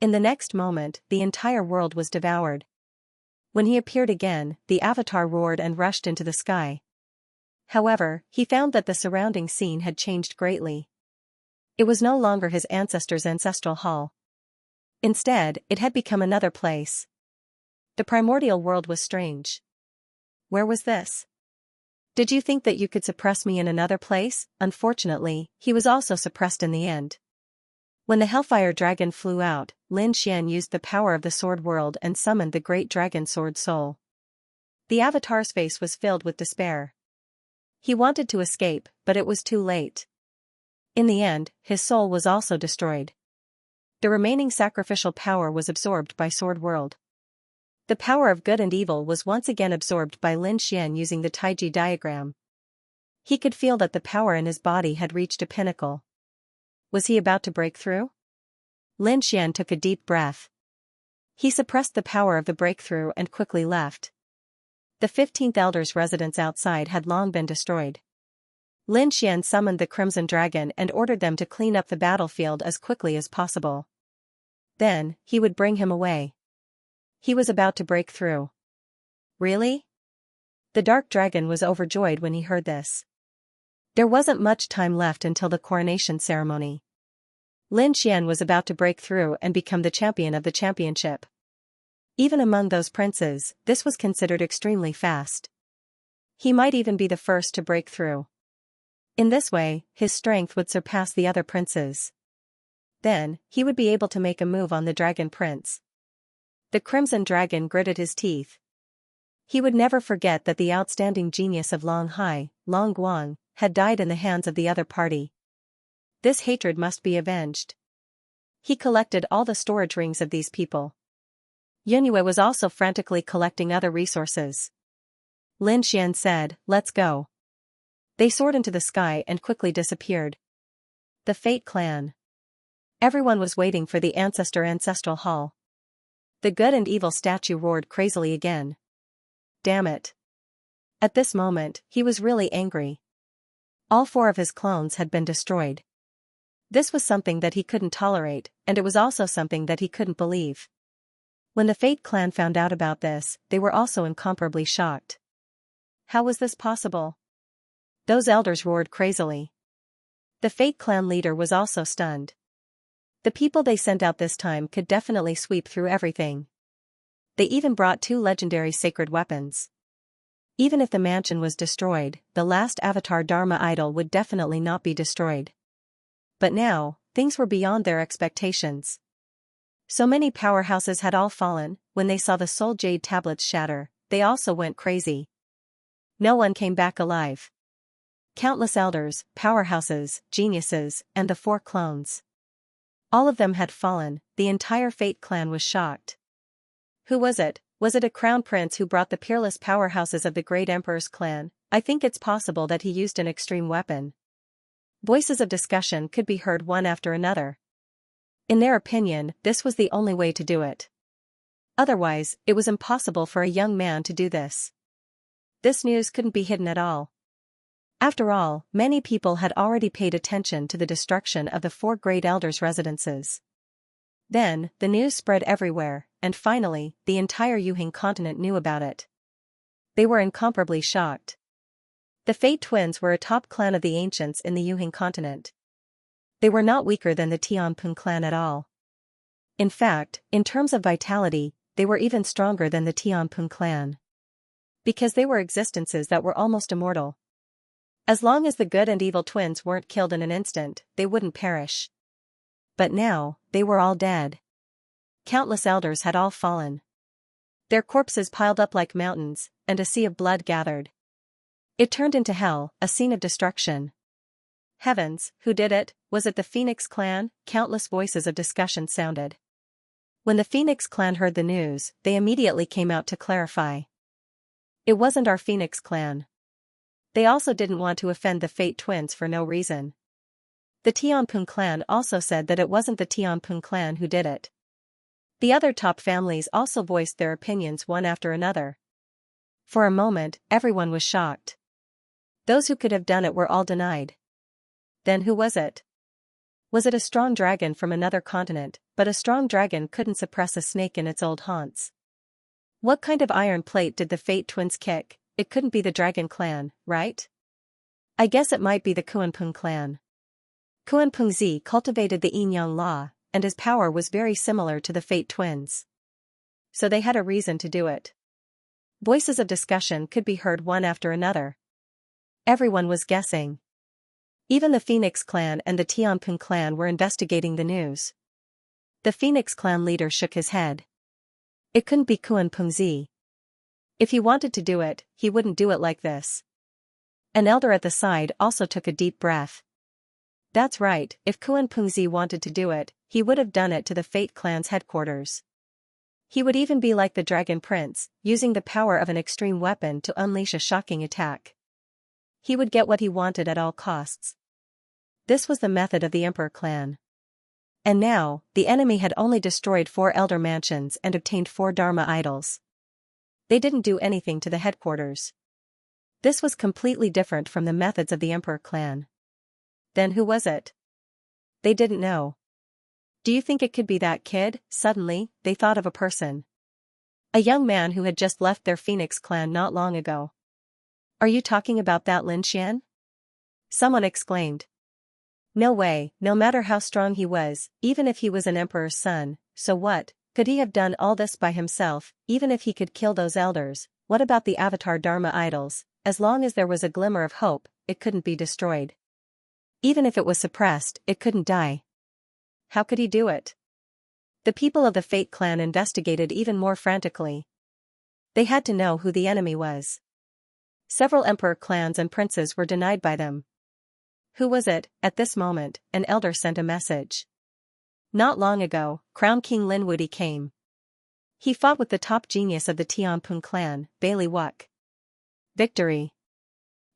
In the next moment, the entire world was devoured. When he appeared again, the Avatar roared and rushed into the sky. However, he found that the surrounding scene had changed greatly. It was no longer his ancestors' ancestral hall. Instead, it had become another place. The primordial world was strange. Where was this? Did you think that you could suppress me in another place? Unfortunately, he was also suppressed in the end. When the Hellfire Dragon flew out, Lin Xian used the power of the Sword World and summoned the Great Dragon Sword Soul. The Avatar's face was filled with despair. He wanted to escape, but it was too late. In the end, his soul was also destroyed. The remaining sacrificial power was absorbed by Sword World. The power of good and evil was once again absorbed by Lin Xian using the Taiji diagram. He could feel that the power in his body had reached a pinnacle. Was he about to break through? Lin Xian took a deep breath. He suppressed the power of the breakthrough and quickly left. The 15th Elder's residence outside had long been destroyed. Lin Xian summoned the Crimson Dragon and ordered them to clean up the battlefield as quickly as possible. Then, he would bring him away. He was about to break through. Really? The Dark Dragon was overjoyed when he heard this. There wasn't much time left until the coronation ceremony. Lin Xian was about to break through and become the champion of the championship. Even among those princes, this was considered extremely fast. He might even be the first to break through. In this way, his strength would surpass the other princes. Then, he would be able to make a move on the Dragon Prince. The Crimson Dragon gritted his teeth. He would never forget that the outstanding genius of Long Hai, Long Guang, had died in the hands of the other party. This hatred must be avenged. He collected all the storage rings of these people. Yunyue was also frantically collecting other resources. Lin Xian said, "Let's go." They soared into the sky and quickly disappeared. The Fate Clan. Everyone was waiting for the ancestral hall. The good and evil statue roared crazily again. Damn it. At this moment, he was really angry. All 4 of his clones had been destroyed. This was something that he couldn't tolerate, and it was also something that he couldn't believe. When the Fate Clan found out about this, they were also incomparably shocked. How was this possible? Those elders roared crazily. The Fate Clan leader was also stunned. The people they sent out this time could definitely sweep through everything. They even brought 2 legendary sacred weapons. Even if the mansion was destroyed, the last Avatar Dharma idol would definitely not be destroyed. But now, things were beyond their expectations. So many powerhouses had all fallen. When they saw the Soul Jade tablets shatter, they also went crazy. No one came back alive. Countless elders, powerhouses, geniuses, and the 4 clones. All of them had fallen. The entire Fate Clan was shocked. Who was it? Was it a crown prince who brought the peerless powerhouses of the great emperor's clan? I think it's possible that he used an extreme weapon. Voices of discussion could be heard one after another. In their opinion, this was the only way to do it. Otherwise, it was impossible for a young man to do this. This news couldn't be hidden at all. After all, many people had already paid attention to the destruction of the 4 great elders' residences. Then, the news spread everywhere, and finally, the entire Yuhing continent knew about it. They were incomparably shocked. The Fate Twins were a top clan of the ancients in the Yuhing continent. They were not weaker than the Tianping clan at all. In fact, in terms of vitality, they were even stronger than the Tianping clan. Because they were existences that were almost immortal. As long as the good and evil twins weren't killed in an instant, they wouldn't perish. But now, they were all dead. Countless elders had all fallen. Their corpses piled up like mountains, and a sea of blood gathered. It turned into hell, a scene of destruction. Heavens, who did it? Was it the Phoenix clan? Countless voices of discussion sounded. When the Phoenix clan heard the news, they immediately came out to clarify. It wasn't our Phoenix clan. They also didn't want to offend the Fate Twins for no reason. The Tianping clan also said that it wasn't the Tianping clan who did it. The other top families also voiced their opinions one after another. For a moment, everyone was shocked. Those who could have done it were all denied. Then who was it? Was it a strong dragon from another continent? But a strong dragon couldn't suppress a snake in its old haunts. What kind of iron plate did the Fate Twins kick? It couldn't be the Dragon Clan, right? I guess it might be the Kuanping clan. Kuanping Zi cultivated the Yin-Yang law, and his power was very similar to the Fate Twins. So they had a reason to do it. Voices of discussion could be heard one after another. Everyone was guessing. Even the Phoenix clan and the Tianping clan were investigating the news. The Phoenix clan leader shook his head. It couldn't be Kuanping Zi. If he wanted to do it, he wouldn't do it like this. An elder at the side also took a deep breath. That's right, if Kuanping Zi wanted to do it, he would have done it to the Fate Clan's headquarters. He would even be like the Dragon Prince, using the power of an extreme weapon to unleash a shocking attack. He would get what he wanted at all costs. This was the method of the Emperor clan. And now, the enemy had only destroyed 4 elder mansions and obtained 4 Dharma idols. They didn't do anything to the headquarters. This was completely different from the methods of the Emperor clan. Then who was it? They didn't know. Do you think it could be that kid? Suddenly, they thought of a person. A young man who had just left their Phoenix clan not long ago. Are you talking about that Lin Xian? Someone exclaimed. No way, no matter how strong he was, even if he was an emperor's son, so what? Could he have done all this by himself? Even if he could kill those elders, what about the Avatar Dharma idols? As long as there was a glimmer of hope, it couldn't be destroyed. Even if it was suppressed, it couldn't die. How could he do it? The people of the Fate clan investigated even more frantically. They had to know who the enemy was. Several emperor clans and princes were denied by them. Who was it? At this moment, an elder sent a message. Not long ago, Crown King Lin Wudi came. He fought with the top genius of the Tianping clan, Bailey Wuk. Victory.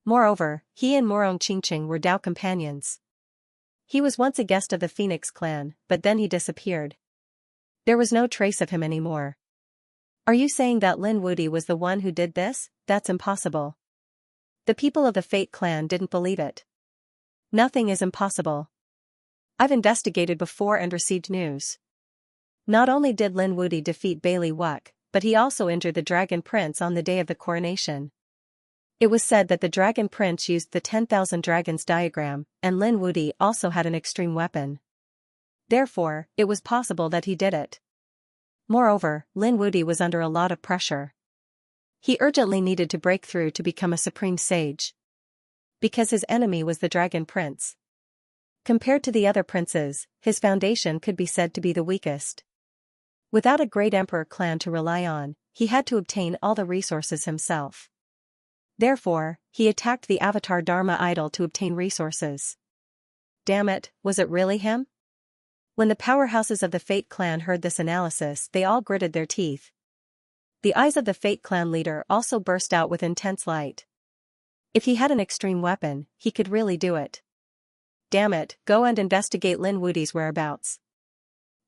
Moreover, he and Morong Qingqing were Dao companions. He was once a guest of the Phoenix clan, but then he disappeared. There was no trace of him anymore. Are you saying that Lin Wudi was the one who did this? That's impossible. The people of the Fate clan didn't believe it. Nothing is impossible. I've investigated before and received news. Not only did Lin Wudi defeat Bailey Wuk, but he also injured the Dragon Prince on the day of the coronation. It was said that the Dragon Prince used the 10,000 dragons diagram, and Lin Wudi also had an extreme weapon. Therefore, it was possible that he did it. Moreover, Lin Wudi was under a lot of pressure. He urgently needed to break through to become a supreme sage. Because his enemy was the Dragon Prince. Compared to the other princes, his foundation could be said to be the weakest. Without a great emperor clan to rely on, he had to obtain all the resources himself. Therefore, he attacked the Avatar Dharma idol to obtain resources. Damn it, was it really him? When the powerhouses of the Fate clan heard this analysis, they all gritted their teeth. The eyes of the Fate clan leader also burst out with intense light. If he had an extreme weapon, he could really do it. Damn it, go and investigate Lin Wudi's whereabouts.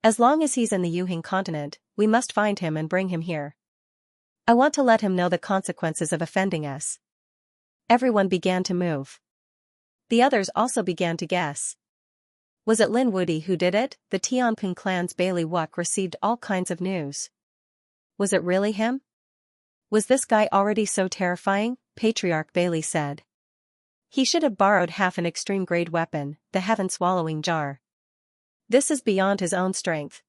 As long as he's in the Yuhing continent, we must find him and bring him here. I want to let him know the consequences of offending us. Everyone began to move. The others also began to guess. Was it Lin Wudi who did it? The Tianping clan's Bailey Wuk received all kinds of news. Was it really him? Was this guy already so terrifying? Patriarch Bailey said. He should have borrowed half an extreme-grade weapon, the heaven-swallowing jar. This is beyond his own strength.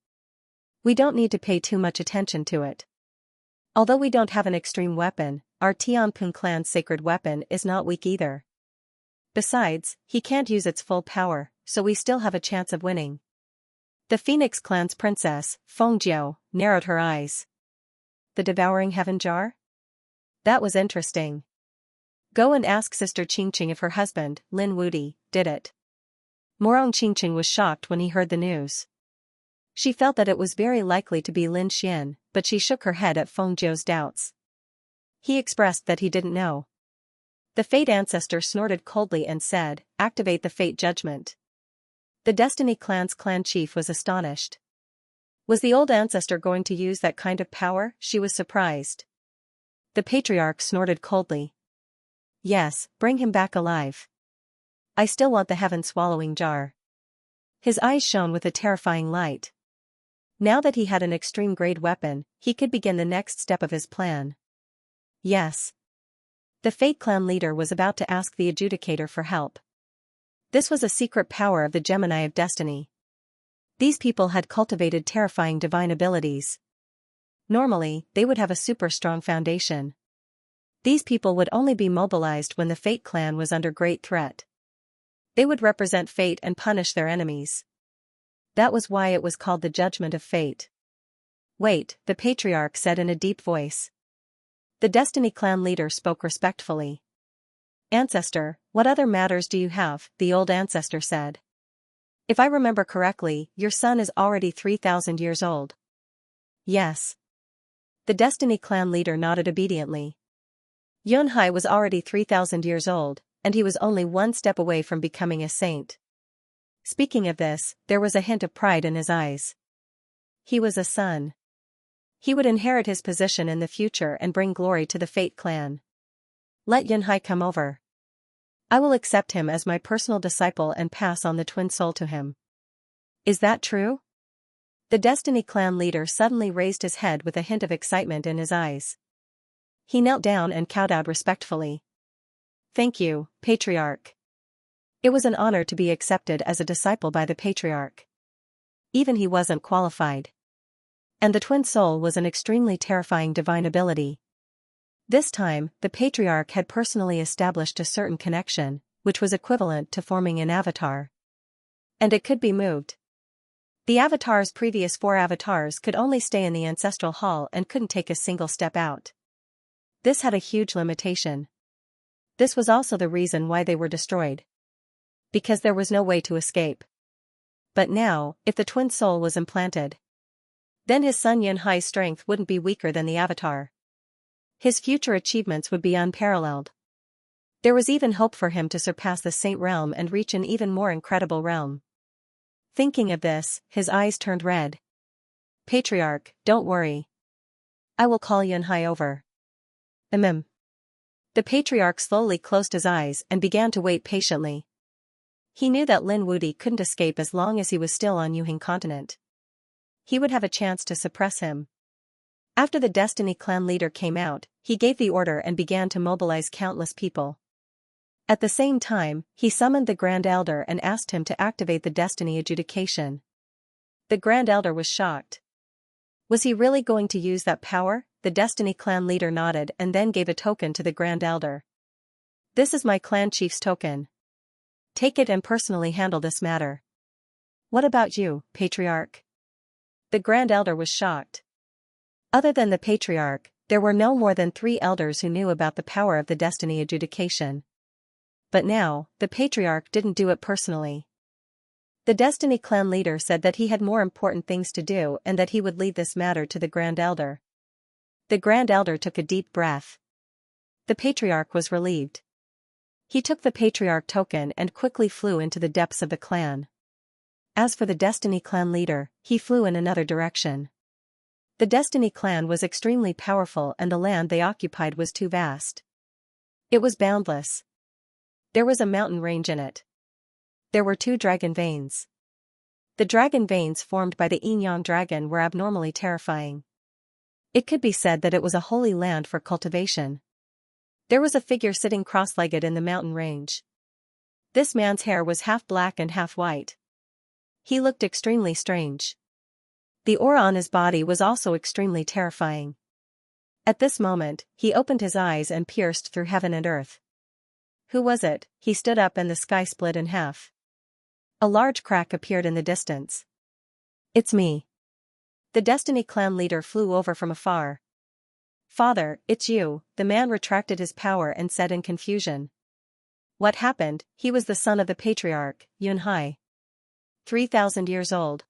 We don't need to pay too much attention to it. Although we don't have an extreme weapon, our Tianping clan's sacred weapon is not weak either. Besides, he can't use its full power, so we still have a chance of winning. The Phoenix clan's princess, Fengjiu, narrowed her eyes. The devouring heaven jar? That was interesting. Go and ask Sister Qingqing if her husband, Lin Wudi, did it. Morong Qingqing was shocked when he heard the news. She felt that it was very likely to be Lin Xian, but she shook her head at Fengjiu's doubts. He expressed that he didn't know. The Fate ancestor snorted coldly and said, "Activate the Fate judgment." The Destiny clan's clan chief was astonished. Was the old ancestor going to use that kind of power? She was surprised. The patriarch snorted coldly. Yes, bring him back alive. I still want the heaven-swallowing jar. His eyes shone with a terrifying light. Now that he had an extreme-grade weapon, he could begin the next step of his plan. Yes. The Fate clan leader was about to ask the adjudicator for help. This was a secret power of the Gemini of Destiny. These people had cultivated terrifying divine abilities. Normally, they would have a super strong foundation. These people would only be mobilized when the Fate clan was under great threat. They would represent fate and punish their enemies. That was why it was called the Judgment of Fate. Wait, the patriarch said in a deep voice. The Destiny clan leader spoke respectfully. Ancestor, what other matters do you have? The old ancestor said. If I remember correctly, your son is already 3,000 years old. Yes. The Destiny clan leader nodded obediently. Yunhai was already 3,000 years old, and he was only one step away from becoming a saint. Speaking of this, there was a hint of pride in his eyes. He was a son. He would inherit his position in the future and bring glory to the Fate clan. Let Yunhai come over. I will accept him as my personal disciple and pass on the twin soul to him. Is that true? The Destiny clan leader suddenly raised his head with a hint of excitement in his eyes. He knelt down and kowtowed respectfully. Thank you, Patriarch. It was an honor to be accepted as a disciple by the patriarch. Even he wasn't qualified. And the twin soul was an extremely terrifying divine ability. This time, the patriarch had personally established a certain connection, which was equivalent to forming an avatar. And it could be moved. The avatar's previous 4 avatars could only stay in the ancestral hall and couldn't take a single step out. This had a huge limitation. This was also the reason why they were destroyed. Because there was no way to escape. But now, if the twin soul was implanted, then his son Yunhai's strength wouldn't be weaker than the avatar. His future achievements would be unparalleled. There was even hope for him to surpass the Saint realm and reach an even more incredible realm. Thinking of this, his eyes turned red. Patriarch, don't worry. I will call Yunhai over. The patriarch slowly closed his eyes and began to wait patiently. He knew that Lin Wudi couldn't escape as long as he was still on Yuhing continent. He would have a chance to suppress him. After the Destiny clan leader came out, he gave the order and began to mobilize countless people. At the same time, he summoned the Grand Elder and asked him to activate the Destiny adjudication. The Grand Elder was shocked. Was he really going to use that power? The Destiny clan leader nodded and then gave a token to the Grand Elder. This is my clan chief's token. Take it and personally handle this matter. What about you, Patriarch? The Grand Elder was shocked. Other than the Patriarch, there were no more than 3 elders who knew about the power of the Destiny adjudication. But now, the Patriarch didn't do it personally. The Destiny clan leader said that he had more important things to do and that he would leave this matter to the Grand Elder. The Grand Elder took a deep breath. The Patriarch was relieved. He took the Patriarch token and quickly flew into the depths of the clan. As for the Destiny clan leader, he flew in another direction. The Destiny clan was extremely powerful and the land they occupied was too vast. It was boundless. There was a mountain range in it. There were 2 dragon veins. The dragon veins formed by the yin-yang dragon were abnormally terrifying. It could be said that it was a holy land for cultivation. There was a figure sitting cross-legged in the mountain range. This man's hair was half black and half white. He looked extremely strange. The aura on his body was also extremely terrifying. At this moment, he opened his eyes and pierced through heaven and earth. Who was it? He stood up and the sky split in half. A large crack appeared in the distance. It's me. The Destiny clan leader flew over from afar. Father, it's you, the man retracted his power and said in confusion. What happened? He was the son of the patriarch, Yunhai. 3,000 years old.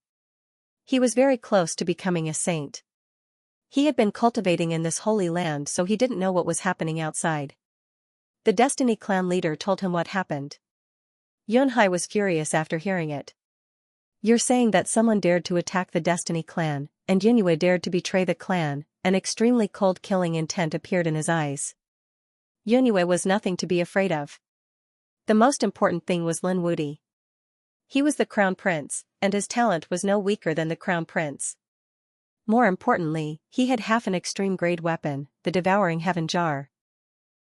He was very close to becoming a saint. He had been cultivating in this holy land so he didn't know what was happening outside. The Destiny clan leader told him what happened. Yunhai was furious after hearing it. You're saying that someone dared to attack the Destiny clan, and Yunhai dared to betray the clan, an extremely cold killing intent appeared in his eyes. Yunhai was nothing to be afraid of. The most important thing was Lin Wudi. He was the crown prince, and his talent was no weaker than the crown prince. More importantly, he had half an extreme grade weapon, the devouring heaven jar.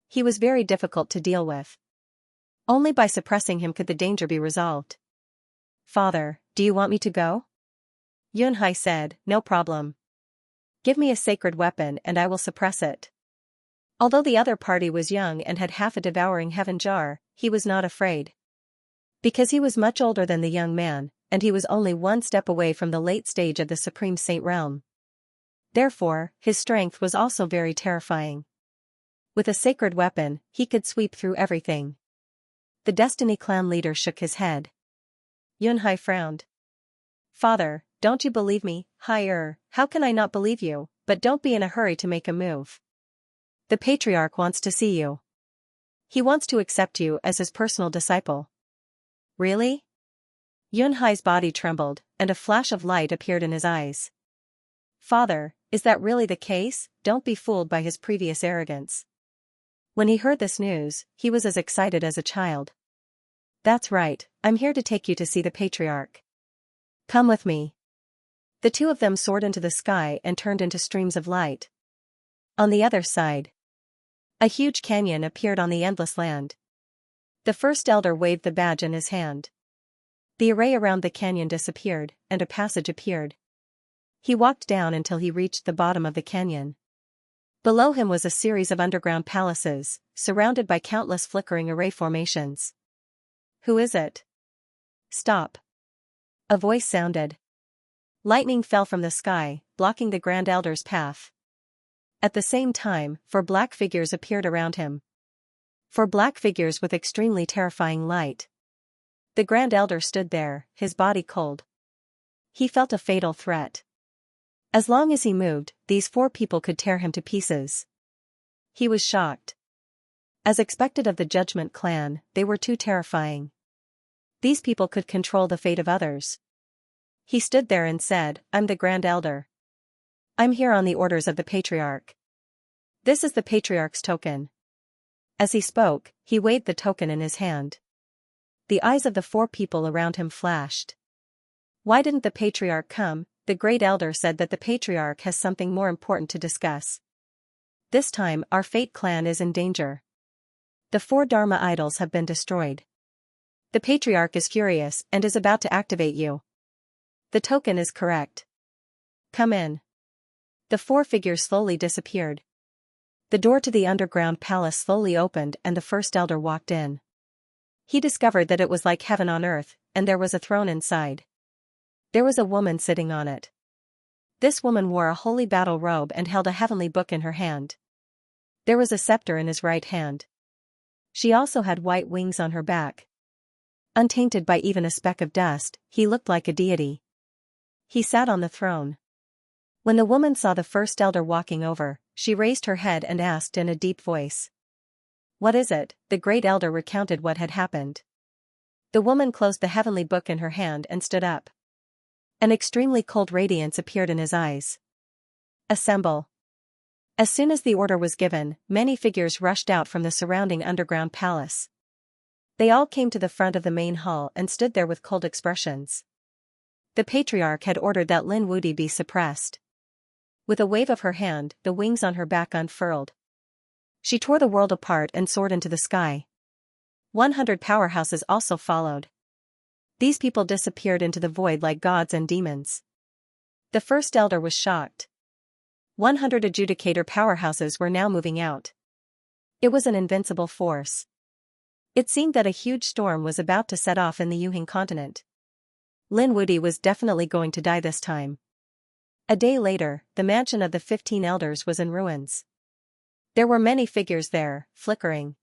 He was very difficult to deal with. Only by suppressing him could the danger be resolved. Father, do you want me to go? Yunhai said, no problem. Give me a sacred weapon and I will suppress it. Although the other party was young and had half a devouring heaven jar, he was not afraid. Because he was much older than the young man, and he was only 1 step away from the late stage of the Supreme Saint realm. Therefore, his strength was also very terrifying. With a sacred weapon, he could sweep through everything. The Destiny clan leader shook his head. Yunhai frowned. Father, don't you believe me? How can I not believe you? But don't be in a hurry to make a move. The Patriarch wants to see you. He wants to accept you as his personal disciple. Really? Yunhai's body trembled, and a flash of light appeared in his eyes. Father, is that really the case? Don't be fooled by his previous arrogance. When he heard this news, he was as excited as a child. That's right, I'm here to take you to see the Patriarch. Come with me. The 2 of them soared into the sky and turned into streams of light. On the other side, a huge canyon appeared on the endless land. The first elder waved the badge in his hand. The array around the canyon disappeared, and a passage appeared. He walked down until he reached the bottom of the canyon. Below him was a series of underground palaces, surrounded by countless flickering array formations. Who is it? Stop. A voice sounded. Lightning fell from the sky, blocking the Grand Elder's path. At the same time, 4 black figures appeared around him. 4 black figures with extremely terrifying light. The Grand Elder stood there, his body cold. He felt a fatal threat. As long as he moved, these 4 people could tear him to pieces. He was shocked. As expected of the Judgment Clan, they were too terrifying. These people could control the fate of others. He stood there and said, "I'm the Grand Elder. I'm here on the orders of the Patriarch. This is the Patriarch's token." As he spoke, he weighed the token in his hand. The eyes of the 4 people around him flashed. Why didn't the Patriarch come? The Great Elder said that the Patriarch has something more important to discuss. This time, our Fate clan is in danger. The 4 Dharma idols have been destroyed. The Patriarch is furious and is about to activate you. The token is correct. Come in. The 4 figures slowly disappeared. The door to the underground palace slowly opened and the first elder walked in. He discovered that it was like heaven on earth, and there was a throne inside. There was a woman sitting on it. This woman wore a holy battle robe and held a heavenly book in her hand. There was a scepter in his right hand. She also had white wings on her back. Untainted by even a speck of dust, he looked like a deity. He sat on the throne. When the woman saw the first elder walking over, she raised her head and asked in a deep voice. "What is it?" The Great Elder recounted what had happened. The woman closed the heavenly book in her hand and stood up. An extremely cold radiance appeared in his eyes. Assemble. As soon as the order was given, many figures rushed out from the surrounding underground palace. They all came to the front of the main hall and stood there with cold expressions. The Patriarch had ordered that Lin Wudi be suppressed. With a wave of her hand, the wings on her back unfurled. She tore the world apart and soared into the sky. 100 powerhouses also followed. These people disappeared into the void like gods and demons. The first elder was shocked. 100 adjudicator powerhouses were now moving out. It was an invincible force. It seemed that a huge storm was about to set off in the Yuhing continent. Lin Wudi was definitely going to die this time. A day later, the mansion of the 15 elders was in ruins. There were many figures there, flickering.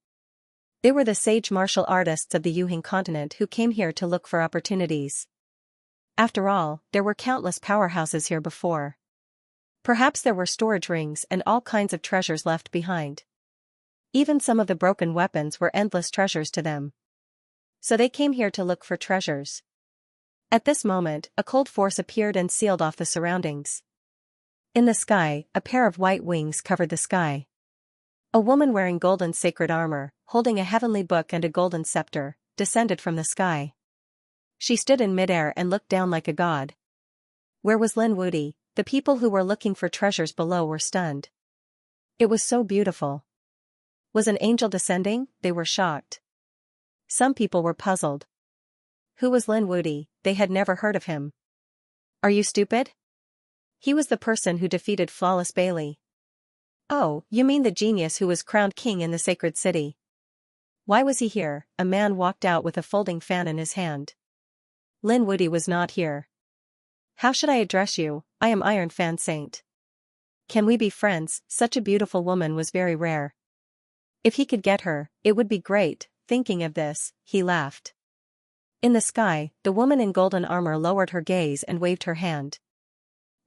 They were the sage martial artists of the Yuhing continent who came here to look for opportunities. After all, there were countless powerhouses here before. Perhaps there were storage rings and all kinds of treasures left behind. Even some of the broken weapons were endless treasures to them. So they came here to look for treasures. At this moment, a cold force appeared and sealed off the surroundings. In the sky, a pair of white wings covered the sky. A woman wearing golden sacred armor, holding a heavenly book and a golden scepter, descended from the sky. She stood in midair and looked down like a god. Where was Lin Wudi? The people who were looking for treasures below were stunned. It was so beautiful. Was an angel descending? They were shocked. Some people were puzzled. Who was Lin Wudi? They had never heard of him. Are you stupid? He was the person who defeated Flawless Bailey. Oh, you mean the genius who was crowned king in the sacred city. Why was he here? A man walked out with a folding fan in his hand. Lin Wudi was not here. How should I address you? I am Iron Fan Saint. Can we be friends? Such a beautiful woman was very rare. If he could get her, it would be great. Thinking of this, he laughed. In the sky, the woman in golden armor lowered her gaze and waved her hand.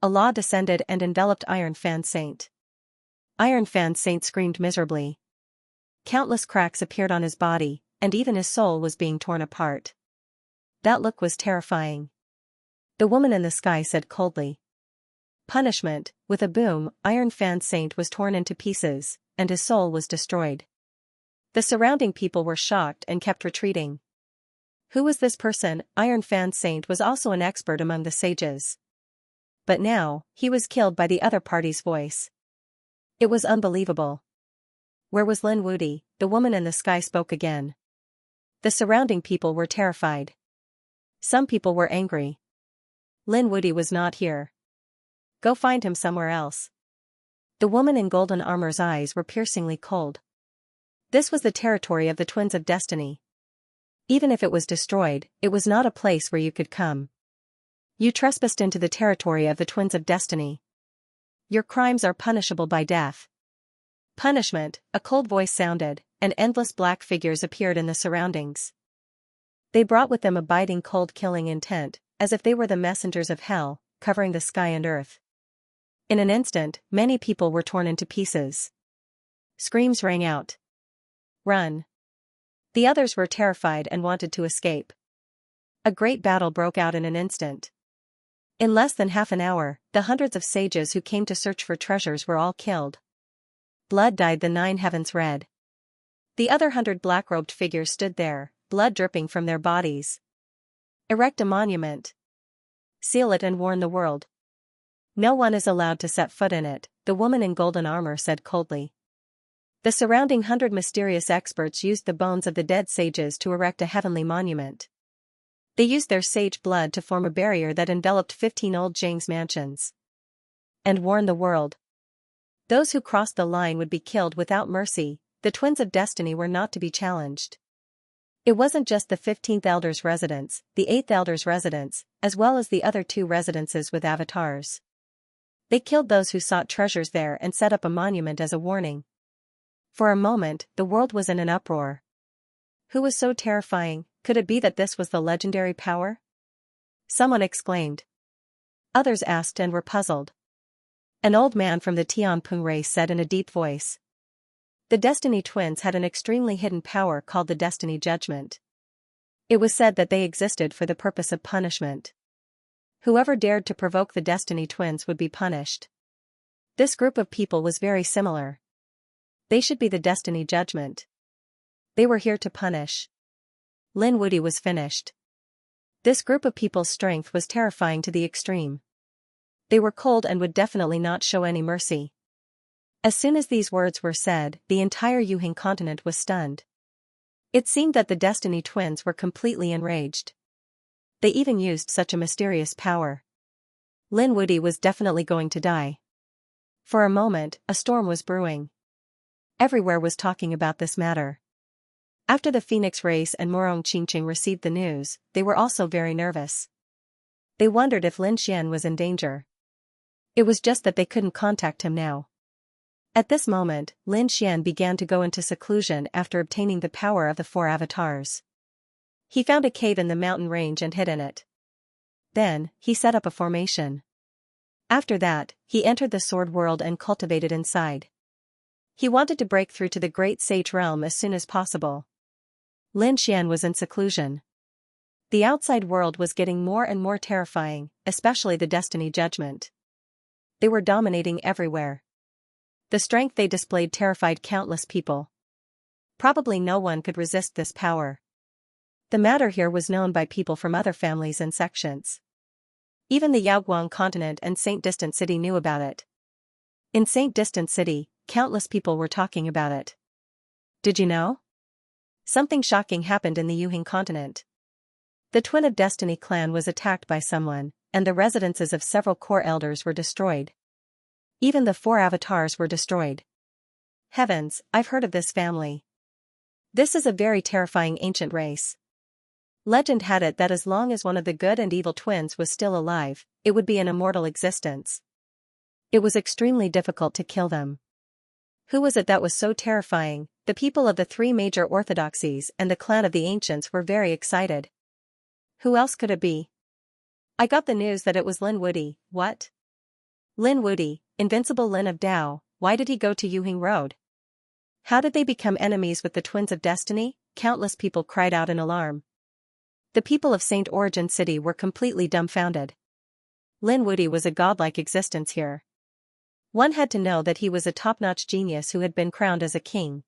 Allah descended and enveloped Iron Fan Saint. Iron Fan Saint screamed miserably. Countless cracks appeared on his body, and even his soul was being torn apart. That look was terrifying. The woman in the sky said coldly. Punishment. With a boom, Iron Fan Saint was torn into pieces, and his soul was destroyed. The surrounding people were shocked and kept retreating. Who was this person? Iron Fan Saint was also an expert among the sages. But now, he was killed by the other party's voice. It was unbelievable. Where was Lin Wudi? The woman in the sky spoke again. The surrounding people were terrified. Some people were angry. Lin Wudy was not here. Go find him somewhere else. The woman in golden armor's eyes were piercingly cold. This was the territory of the Twins of Destiny. Even if it was destroyed, it was not a place where you could come. You trespassed into the territory of the Twins of Destiny. Your crimes are punishable by death. Punishment, a cold voice sounded, and endless black figures appeared in the surroundings. They brought with them a biting cold killing intent, as if they were the messengers of hell, covering the sky and earth. In an instant, many people were torn into pieces. Screams rang out. Run. The others were terrified and wanted to escape. A great battle broke out in an instant. In less than half an hour, the hundreds of sages who came to search for treasures were all killed. Blood dyed the 9 heavens red. The other 100 black-robed figures stood there, blood dripping from their bodies. Erect a monument. Seal it and warn the world. No one is allowed to set foot in it, the woman in golden armor said coldly. The surrounding 100 mysterious experts used the bones of the dead sages to erect a heavenly monument. They used their sage blood to form a barrier that enveloped 15 old Zhang's mansions. And warn the world. Those who crossed the line would be killed without mercy. The Twins of Destiny were not to be challenged. It wasn't just the 15th Elder's residence, the 8th Elder's residence, as well as the other 2 residences with avatars. They killed those who sought treasures there and set up a monument as a warning. For a moment, the world was in an uproar. Who was so terrifying? Could it be that this was the legendary power? Someone exclaimed. Others asked and were puzzled. An old man from the Tianping race said in a deep voice. The Destiny Twins had an extremely hidden power called the Destiny Judgment. It was said that they existed for the purpose of punishment. Whoever dared to provoke the Destiny Twins would be punished. This group of people was very similar. They should be the Destiny Judgment. They were here to punish. Lin Wudy was finished. This group of people's strength was terrifying to the extreme. They were cold and would definitely not show any mercy. As soon as these words were said, the entire Yuhing continent was stunned. It seemed that the Destiny Twins were completely enraged. They even used such a mysterious power. Lin Wudy was definitely going to die. For a moment, a storm was brewing. Everywhere was talking about this matter. After the Phoenix race and Morong Qingqing received the news, they were also very nervous. They wondered if Lin Xian was in danger. It was just that they couldn't contact him now. At this moment, Lin Xian began to go into seclusion after obtaining the power of the 4 avatars. He found a cave in the mountain range and hid in it. Then, he set up a formation. After that, he entered the sword world and cultivated inside. He wanted to break through to the Great Sage realm as soon as possible. Lin Xian was in seclusion. The outside world was getting more and more terrifying, especially the Destiny Judgment. They were dominating everywhere. The strength they displayed terrified countless people. Probably no one could resist this power. The matter here was known by people from other families and sections. Even the Yaoguang continent and Saint Distant City knew about it. In Saint Distant City, countless people were talking about it. Did you know? Something shocking happened in the Yuhing continent. The Twin of Destiny clan was attacked by someone, and the residences of several core elders were destroyed. Even the 4 avatars were destroyed. Heavens, I've heard of this family. This is a very terrifying ancient race. Legend had it that as long as one of the good and evil twins was still alive, it would be an immortal existence. It was extremely difficult to kill them. Who was it that was so terrifying? The people of the 3 major orthodoxies and the clan of the ancients were very excited. Who else could it be? I got the news that it was Lin Wudy. What? Lin Wudy, Invincible Lin of Dao, why did he go to Yuhing Road? How did they become enemies with the Twins of Destiny? Countless people cried out in alarm. The people of Saint Origin City were completely dumbfounded. Lin Wudy was a godlike existence here. One had to know that he was a top-notch genius who had been crowned as a king.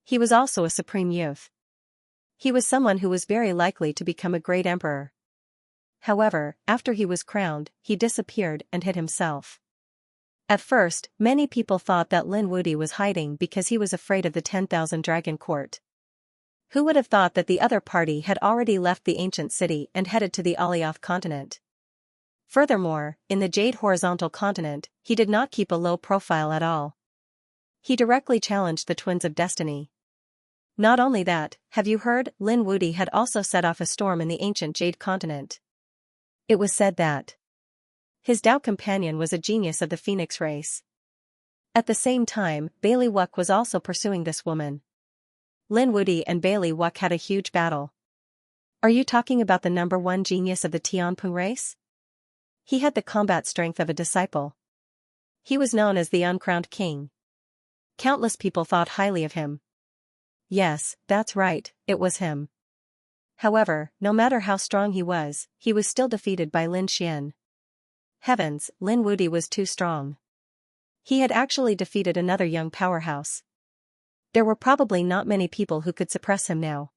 He was also a supreme youth. He was someone who was very likely to become a great emperor. However, after he was crowned, he disappeared and hid himself. At first, many people thought that Lin Wudy was hiding because he was afraid of the 10,000 Dragon Court. Who would have thought that the other party had already left the ancient city and headed to the Alioth continent? Furthermore, in the Jade Horizontal continent, he did not keep a low profile at all. He directly challenged the Twins of Destiny. Not only that, have you heard, Lin Wudy had also set off a storm in the ancient Jade continent. It was said that his Dao companion was a genius of the Phoenix race. At the same time, Bailey Wuck was also pursuing this woman. Lin Wudy and Bailey Wuck had a huge battle. Are you talking about the #1 genius of the Tianping race? He had the combat strength of a disciple. He was known as the uncrowned king. Countless people thought highly of him. Yes, that's right, it was him. However, no matter how strong he was still defeated by Lin Xian. Heavens, Lin Wudy was too strong. He had actually defeated another young powerhouse. There were probably not many people who could suppress him now.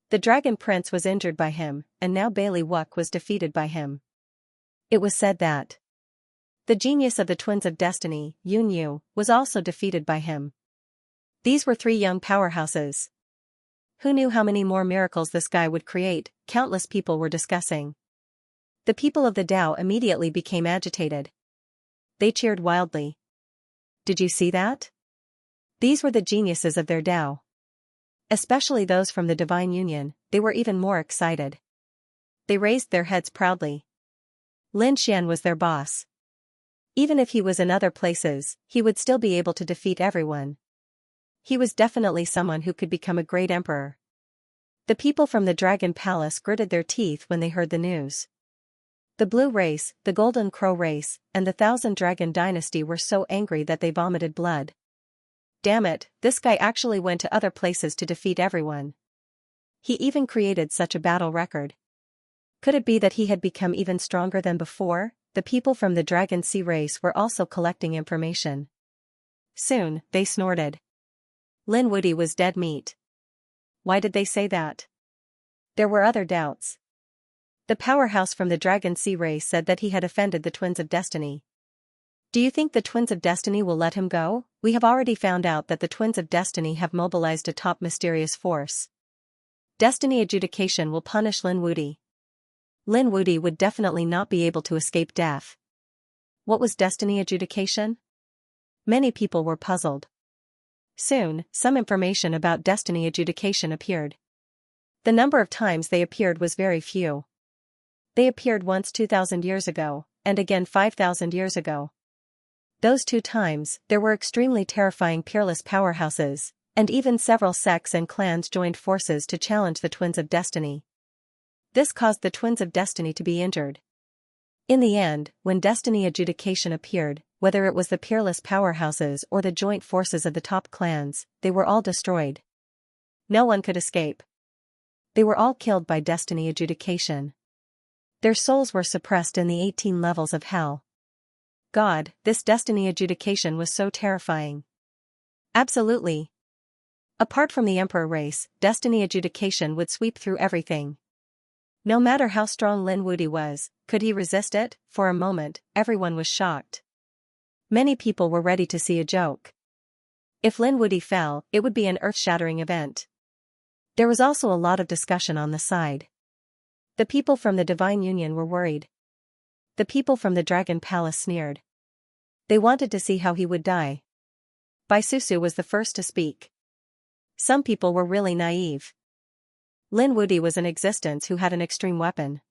The Dragon Prince was injured by him, and now Bailey Wuck was defeated by him. It was said that the genius of the Twins of Destiny, Yun Yu, was also defeated by him. These were 3 young powerhouses. Who knew how many more miracles this guy would create? Countless people were discussing. The people of the Dao immediately became agitated. They cheered wildly. Did you see that? These were the geniuses of their Dao. Especially those from the Divine Union, they were even more excited. They raised their heads proudly. Lin Xian was their boss. Even if he was in other places, he would still be able to defeat everyone. He was definitely someone who could become a great emperor. The people from the Dragon Palace gritted their teeth when they heard the news. The Blue Race, the Golden Crow Race, and the Thousand Dragon Dynasty were so angry that they vomited blood. Damn it, this guy actually went to other places to defeat everyone. He even created such a battle record. Could it be that he had become even stronger than before? The people from the Dragon Sea race were also collecting information. Soon, they snorted. Lin Wudy was dead meat. Why did they say that? There were other doubts. The powerhouse from the Dragon Sea race said that he had offended the Twins of Destiny. Do you think the Twins of Destiny will let him go? We have already found out that the Twins of Destiny have mobilized a top mysterious force. Destiny Adjudication will punish Lin Wudy. Lin Wudy would definitely not be able to escape death. What was Destiny Adjudication? Many people were puzzled. Soon, some information about Destiny Adjudication appeared. The number of times they appeared was very few. They appeared once 2,000 years ago, and again 5,000 years ago. Those 2 times, there were extremely terrifying peerless powerhouses, and even several sects and clans joined forces to challenge the Twins of Destiny. This caused the Twins of Destiny to be injured. In the end, when Destiny Adjudication appeared, whether it was the peerless powerhouses or the joint forces of the top clans, they were all destroyed. No one could escape. They were all killed by Destiny Adjudication. Their souls were suppressed in the 18 levels of hell. God, this Destiny Adjudication was so terrifying. Absolutely. Apart from the Emperor race, Destiny Adjudication would sweep through everything. No matter how strong Lin Wudy was, could he resist it? For a moment, everyone was shocked. Many people were ready to see a joke. If Lin Wudy fell, it would be an earth-shattering event. There was also a lot of discussion on the side. The people from the Divine Union were worried. The people from the Dragon Palace sneered. They wanted to see how he would die. Bai Susu was the first to speak. Some people were really naive. Lin Wudy was in existence who had an extreme weapon.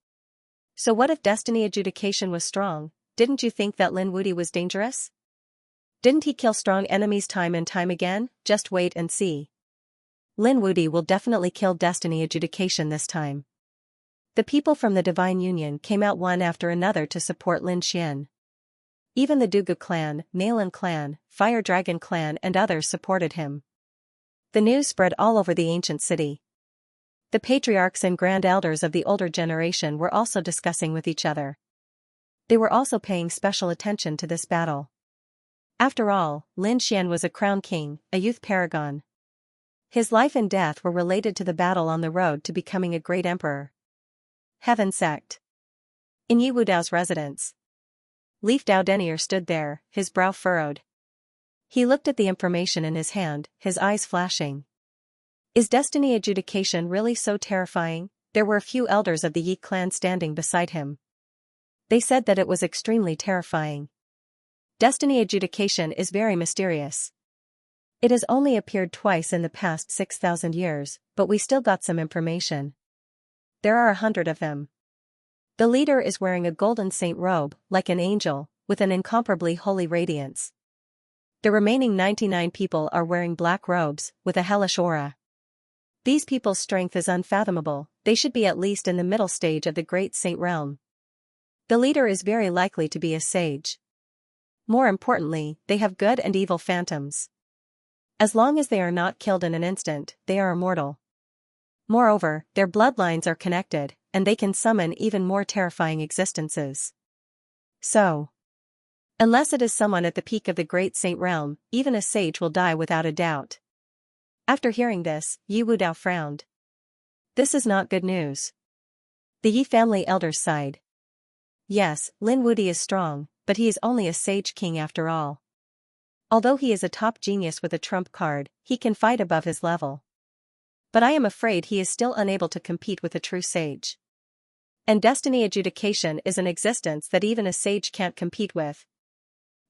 So what if Destiny Adjudication was strong? Didn't you think that Lin Wudy was dangerous? Didn't he kill strong enemies time and time again? Just wait and see. Lin Wudy will definitely kill Destiny Adjudication this time. The people from the Divine Union came out one after another to support Lin Xian. Even the Dugu clan, Nalan clan, Fire Dragon clan and others supported him. The news spread all over the ancient city. The patriarchs and grand elders of the older generation were also discussing with each other. They were also paying special attention to this battle. After all, Lin Xian was a crown king, a youth paragon. His life and death were related to the battle on the road to becoming a great emperor. Heaven Sect. In Yi Wudao's residence. Leaf Dao Denier stood there, his brow furrowed. He looked at the information in his hand, his eyes flashing. Is destiny adjudication really so terrifying? There were a few elders of the Yi clan standing beside him. They said that it was extremely terrifying. Destiny adjudication is very mysterious. It has only appeared twice in the past 6,000 years, but we still got some information. There are 100 of them. The leader is wearing a golden saint robe, like an angel, with an incomparably holy radiance. The remaining 99 people are wearing black robes, with a hellish aura. These people's strength is unfathomable. They should be at least in the middle stage of the great saint realm. The leader is very likely to be a sage. More importantly, they have good and evil phantoms. As long as they are not killed in an instant, they are immortal. Moreover, their bloodlines are connected, and they can summon even more terrifying existences. So, unless it is someone at the peak of the great saint realm, even a sage will die without a doubt. After hearing this, Yi Wudao frowned. This is not good news. The Yi family elders sighed. Yes, Lin Wudi is strong, but he is only a sage king after all. Although he is a top genius with a trump card, he can fight above his level. But I am afraid he is still unable to compete with a true sage. And destiny adjudication is an existence that even a sage can't compete with.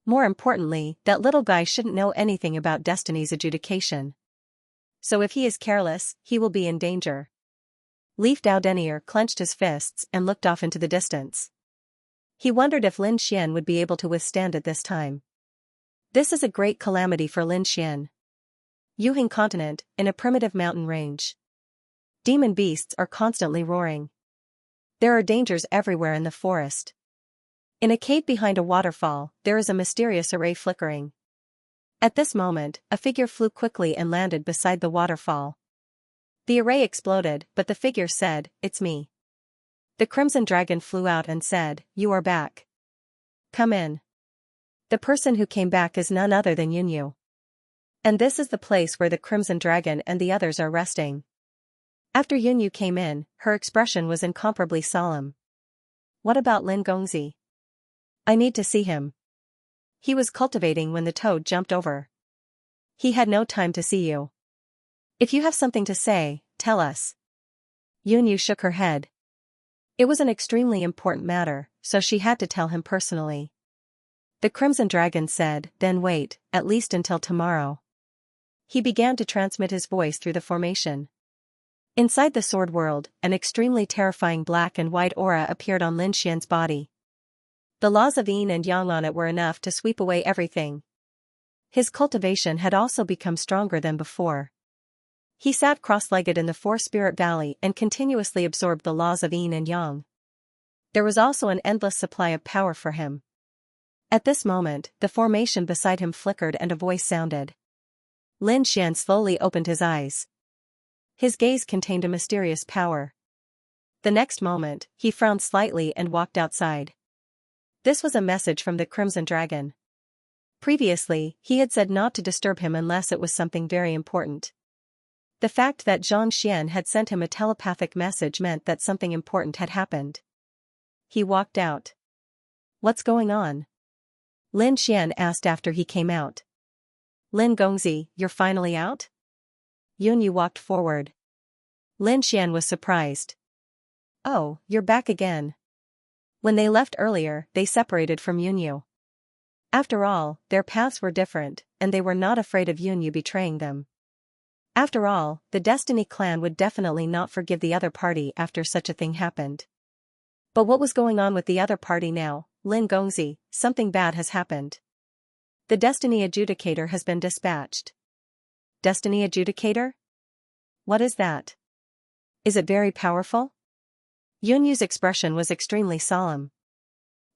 More importantly, that little guy shouldn't know anything about destiny's adjudication. So if he is careless, he will be in danger. Leaf Dao Denier clenched his fists and looked off into the distance. He wondered if Lin Xian would be able to withstand it this time. This is a great calamity for Lin Xian. Yuhing continent, in a primitive mountain range. Demon beasts are constantly roaring. There are dangers everywhere in the forest. In a cave behind a waterfall, there is a mysterious array flickering. At this moment, a figure flew quickly and landed beside the waterfall. The array exploded, but the figure said, "It's me." The crimson dragon flew out and said, "You are back. Come in." The person who came back is none other than Yunyu. And this is the place where the crimson dragon and the others are resting. After Yunyu came in, her expression was incomparably solemn. What about Lin Gongzi? I need to see him. He was cultivating when the toad jumped over. He had no time to see you. If you have something to say, tell us. Yunyu shook her head. It was an extremely important matter, so she had to tell him personally. The Crimson Dragon said, "Then wait, at least until tomorrow." He began to transmit his voice through the formation. Inside the sword world, an extremely terrifying black and white aura appeared on Lin Xian's body. The laws of yin and yang on it were enough to sweep away everything. His cultivation had also become stronger than before. He sat cross-legged in the Four-Spirit Valley and continuously absorbed the laws of yin and yang. There was also an endless supply of power for him. At this moment, the formation beside him flickered and a voice sounded. Lin Xian slowly opened his eyes. His gaze contained a mysterious power. The next moment, he frowned slightly and walked outside. This was a message from the Crimson Dragon. Previously, he had said not to disturb him unless it was something very important. The fact that Zhang Xian had sent him a telepathic message meant that something important had happened. He walked out. What's going on? Lin Xian asked after he came out. Lin Gongzi, you're finally out? Yunyu walked forward. Lin Xian was surprised. Oh, you're back again. When they left earlier, they separated from Yunyu. After all, their paths were different, and they were not afraid of Yunyu betraying them. After all, the Destiny clan would definitely not forgive the other party after such a thing happened. But what was going on with the other party now? Lin Gongzi, something bad has happened. The Destiny Adjudicator has been dispatched. Destiny Adjudicator? What is that? Is it very powerful? Yunyu's expression was extremely solemn.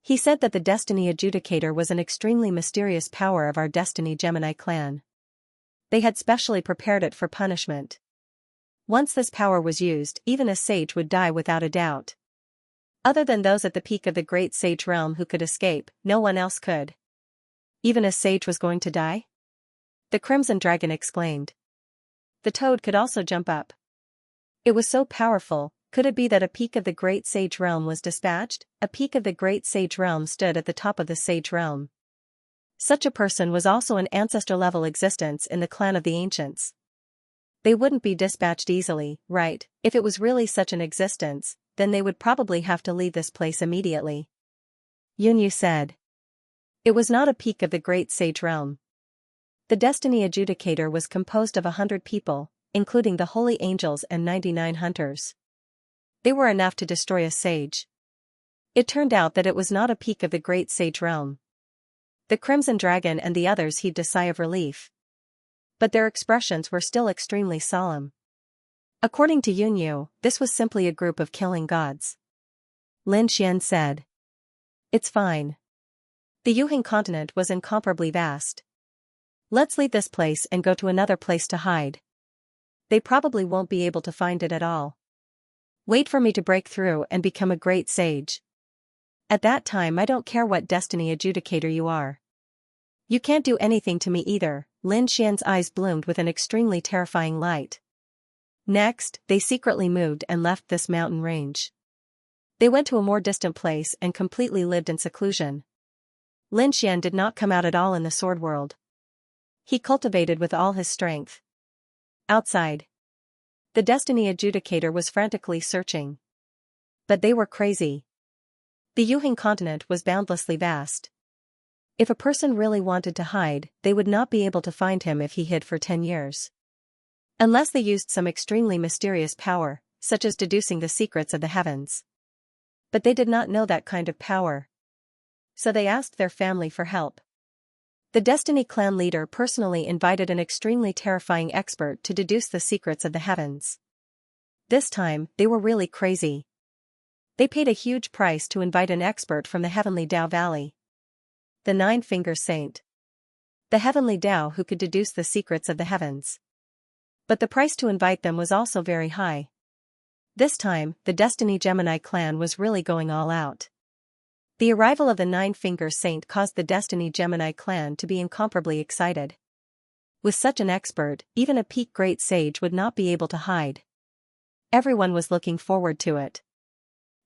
He said that the Destiny Adjudicator was an extremely mysterious power of our Destiny Gemini clan. They had specially prepared it for punishment. Once this power was used, even a sage would die without a doubt. Other than those at the peak of the great sage realm who could escape, no one else could. Even a sage was going to die? The Crimson Dragon exclaimed. The toad could also jump up. It was so powerful. Could it be that a peak of the great sage realm was dispatched? A peak of the great sage realm stood at the top of the sage realm. Such a person was also an ancestor-level existence in the clan of the ancients. They wouldn't be dispatched easily, right? If it was really such an existence, then they would probably have to leave this place immediately. Yunyu said. It was not a peak of the great sage realm. The destiny adjudicator was composed of 100 people, including the holy angels and 99 hunters. They were enough to destroy a sage. It turned out that it was not a peak of the great sage realm. The Crimson Dragon and the others heaved a sigh of relief. But their expressions were still extremely solemn. According to Yunyu, this was simply a group of killing gods. Lin Xian said. It's fine. The Yuheng continent was incomparably vast. Let's leave this place and go to another place to hide. They probably won't be able to find it at all. Wait for me to break through and become a great sage. At that time I don't care what destiny adjudicator you are. You can't do anything to me either. Lin Xian's eyes bloomed with an extremely terrifying light. Next, they secretly moved and left this mountain range. They went to a more distant place and completely lived in seclusion. Lin Xian did not come out at all in the sword world. He cultivated with all his strength. Outside, the destiny adjudicator was frantically searching. But they were crazy. The Yuheng continent was boundlessly vast. If a person really wanted to hide, they would not be able to find him if he hid for 10 years. Unless they used some extremely mysterious power, such as deducing the secrets of the heavens. But they did not know that kind of power. So they asked their family for help. The Destiny clan leader personally invited an extremely terrifying expert to deduce the secrets of the heavens. This time, they were really crazy. They paid a huge price to invite an expert from the Heavenly Dao Valley. The Nine-Finger Saint. The Heavenly Dao who could deduce the secrets of the heavens. But the price to invite them was also very high. This time, the Destiny Gemini clan was really going all out. The arrival of the Nine-Finger Saint caused the Destiny Gemini clan to be incomparably excited. With such an expert, even a peak great sage would not be able to hide. Everyone was looking forward to it.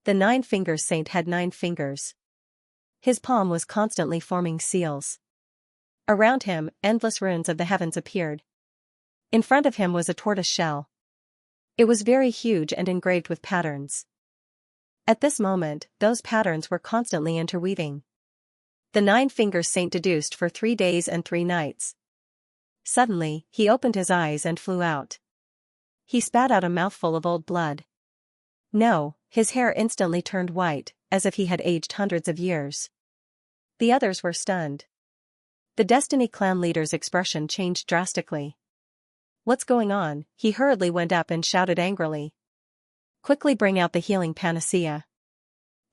The Nine-Finger Saint had 9 fingers. His palm was constantly forming seals. Around him, endless runes of the heavens appeared. In front of him was a tortoise shell. It was very huge and engraved with patterns. At this moment, those patterns were constantly interweaving. The Nine-Finger Saint deduced for 3 days and 3 nights. Suddenly, he opened his eyes and flew out. He spat out a mouthful of old blood. No, his hair instantly turned white, as if he had aged hundreds of years. The others were stunned. The Destiny clan leader's expression changed drastically. What's going on? He hurriedly went up and shouted angrily. Quickly bring out the healing panacea.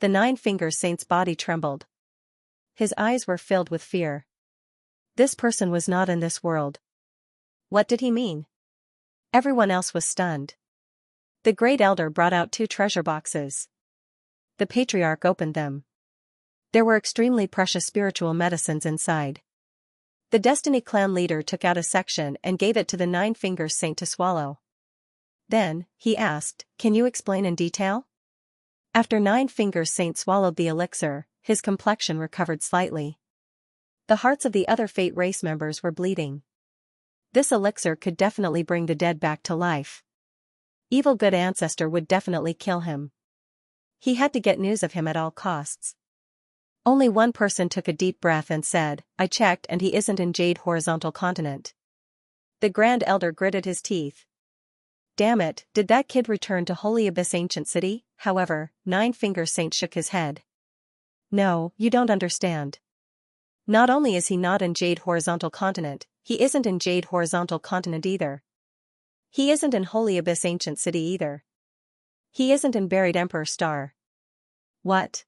The Nine-Finger Saint's body trembled. His eyes were filled with fear. This person was not in this world. What did he mean? Everyone else was stunned. The Great Elder brought out 2 treasure boxes. The Patriarch opened them. There were extremely precious spiritual medicines inside. The Destiny clan leader took out a section and gave it to the Nine-Finger Saint to swallow. Then, he asked, can you explain in detail? After Nine-Finger Saint swallowed the elixir, his complexion recovered slightly. The hearts of the other Fate race members were bleeding. This elixir could definitely bring the dead back to life. Evil good ancestor would definitely kill him. He had to get news of him at all costs. Only one person took a deep breath and said, I checked and he isn't in Jade Horizontal Continent. The Grand Elder gritted his teeth. Damn it, did that kid return to Holy Abyss Ancient City? However, Nine-Finger Saint shook his head. No, you don't understand. Not only is he not in Jade Horizontal Continent, he isn't in Jade Horizontal Continent either. He isn't in Holy Abyss Ancient City either. He isn't in Buried Emperor Star. What?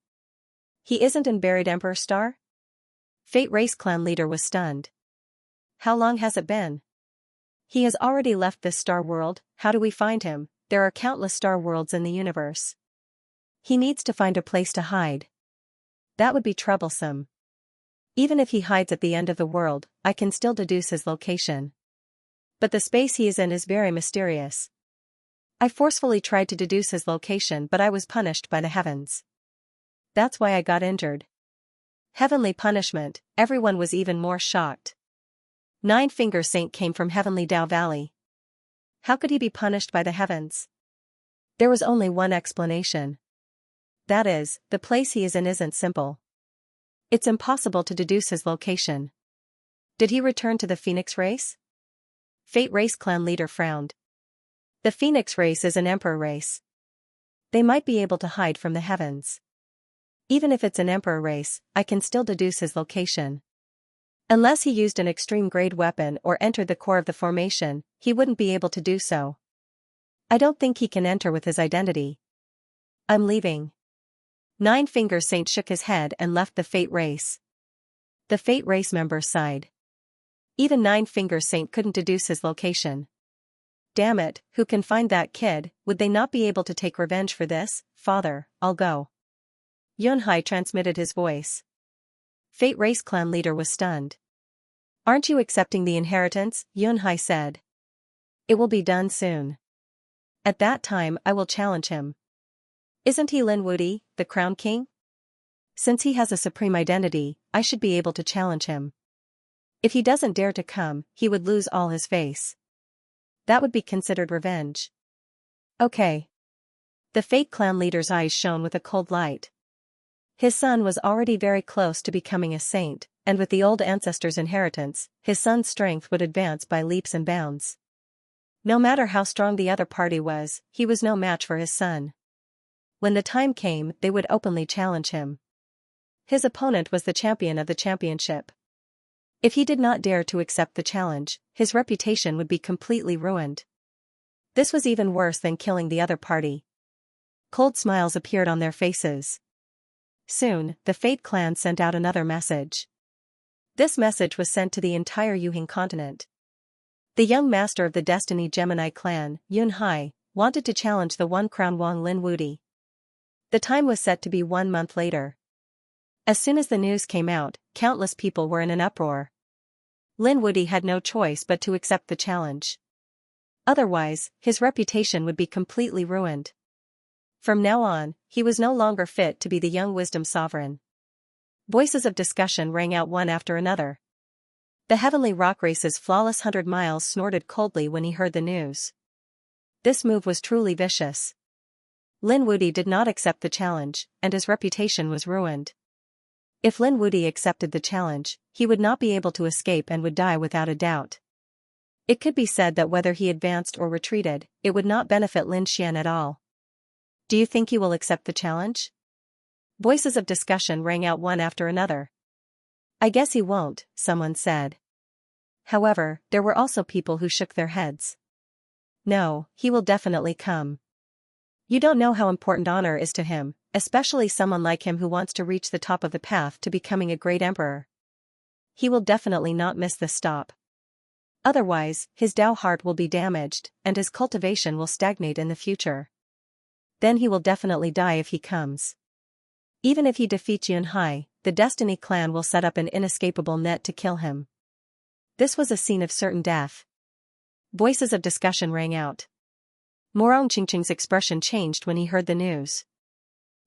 He isn't in Buried Emperor Star? Fate Race Clan leader was stunned. How long has it been? He has already left this star world. How do we find him? There are countless star worlds in the universe. He needs to find a place to hide. That would be troublesome. Even if he hides at the end of the world, I can still deduce his location. But the space he is in is very mysterious. I forcefully tried to deduce his location, but I was punished by the heavens. That's why I got injured. Heavenly punishment. Everyone was even more shocked. Nine-Finger Saint came from Heavenly Dao Valley. How could he be punished by the heavens? There was only one explanation. That is, the place he is in isn't simple. It's impossible to deduce his location. Did he return to the Phoenix race? Fate Race clan leader frowned. The Phoenix race is an emperor race. They might be able to hide from the heavens. Even if it's an emperor race, I can still deduce his location. Unless he used an extreme-grade weapon or entered the core of the formation, he wouldn't be able to do so. I don't think he can enter with his identity. I'm leaving. Nine Fingers Saint shook his head and left the Fate Race. The Fate Race members sighed. Even Nine Fingers Saint couldn't deduce his location. Damn it, who can find that kid? Would they not be able to take revenge for this? Father, I'll go. Yunhai transmitted his voice. Fate Race clan leader was stunned. Aren't you accepting the inheritance? Yunhai said. It will be done soon. At that time I will challenge him. Isn't he Lin Wudi, the Crown King? Since he has a supreme identity, I should be able to challenge him. If he doesn't dare to come, he would lose all his face. That would be considered revenge. Okay. The Fate clan leader's eyes shone with a cold light. His son was already very close to becoming a saint, and with the old ancestor's inheritance, his son's strength would advance by leaps and bounds. No matter how strong the other party was, he was no match for his son. When the time came, they would openly challenge him. His opponent was the champion of the championship. If he did not dare to accept the challenge, his reputation would be completely ruined. This was even worse than killing the other party. Cold smiles appeared on their faces. Soon, the Fate clan sent out another message. This message was sent to the entire Yuhing continent. The young master of the Destiny Gemini clan, Yunhai, wanted to challenge the One Crown Wang Lin Wudi. The time was set to be 1 month later. As soon as the news came out, countless people were in an uproar. Lin Wudi had no choice but to accept the challenge. Otherwise, his reputation would be completely ruined. From now on, he was no longer fit to be the young wisdom sovereign. Voices of discussion rang out one after another. The Heavenly Rock Race's flawless 100 miles snorted coldly when he heard the news. This move was truly vicious. Lin Wudi did not accept the challenge, and his reputation was ruined. If Lin Wudi accepted the challenge, he would not be able to escape and would die without a doubt. It could be said that whether he advanced or retreated, it would not benefit Lin Xian at all. Do you think he will accept the challenge? Voices of discussion rang out one after another. I guess he won't, someone said. However, there were also people who shook their heads. No, he will definitely come. You don't know how important honor is to him, especially someone like him who wants to reach the top of the path to becoming a great emperor. He will definitely not miss this stop. Otherwise, his Dao heart will be damaged, and his cultivation will stagnate in the future. Then he will definitely die if he comes. Even if he defeats Yunhai, the Destiny clan will set up an inescapable net to kill him. This was a scene of certain death. Voices of discussion rang out. Morong Qingqing's expression changed when he heard the news.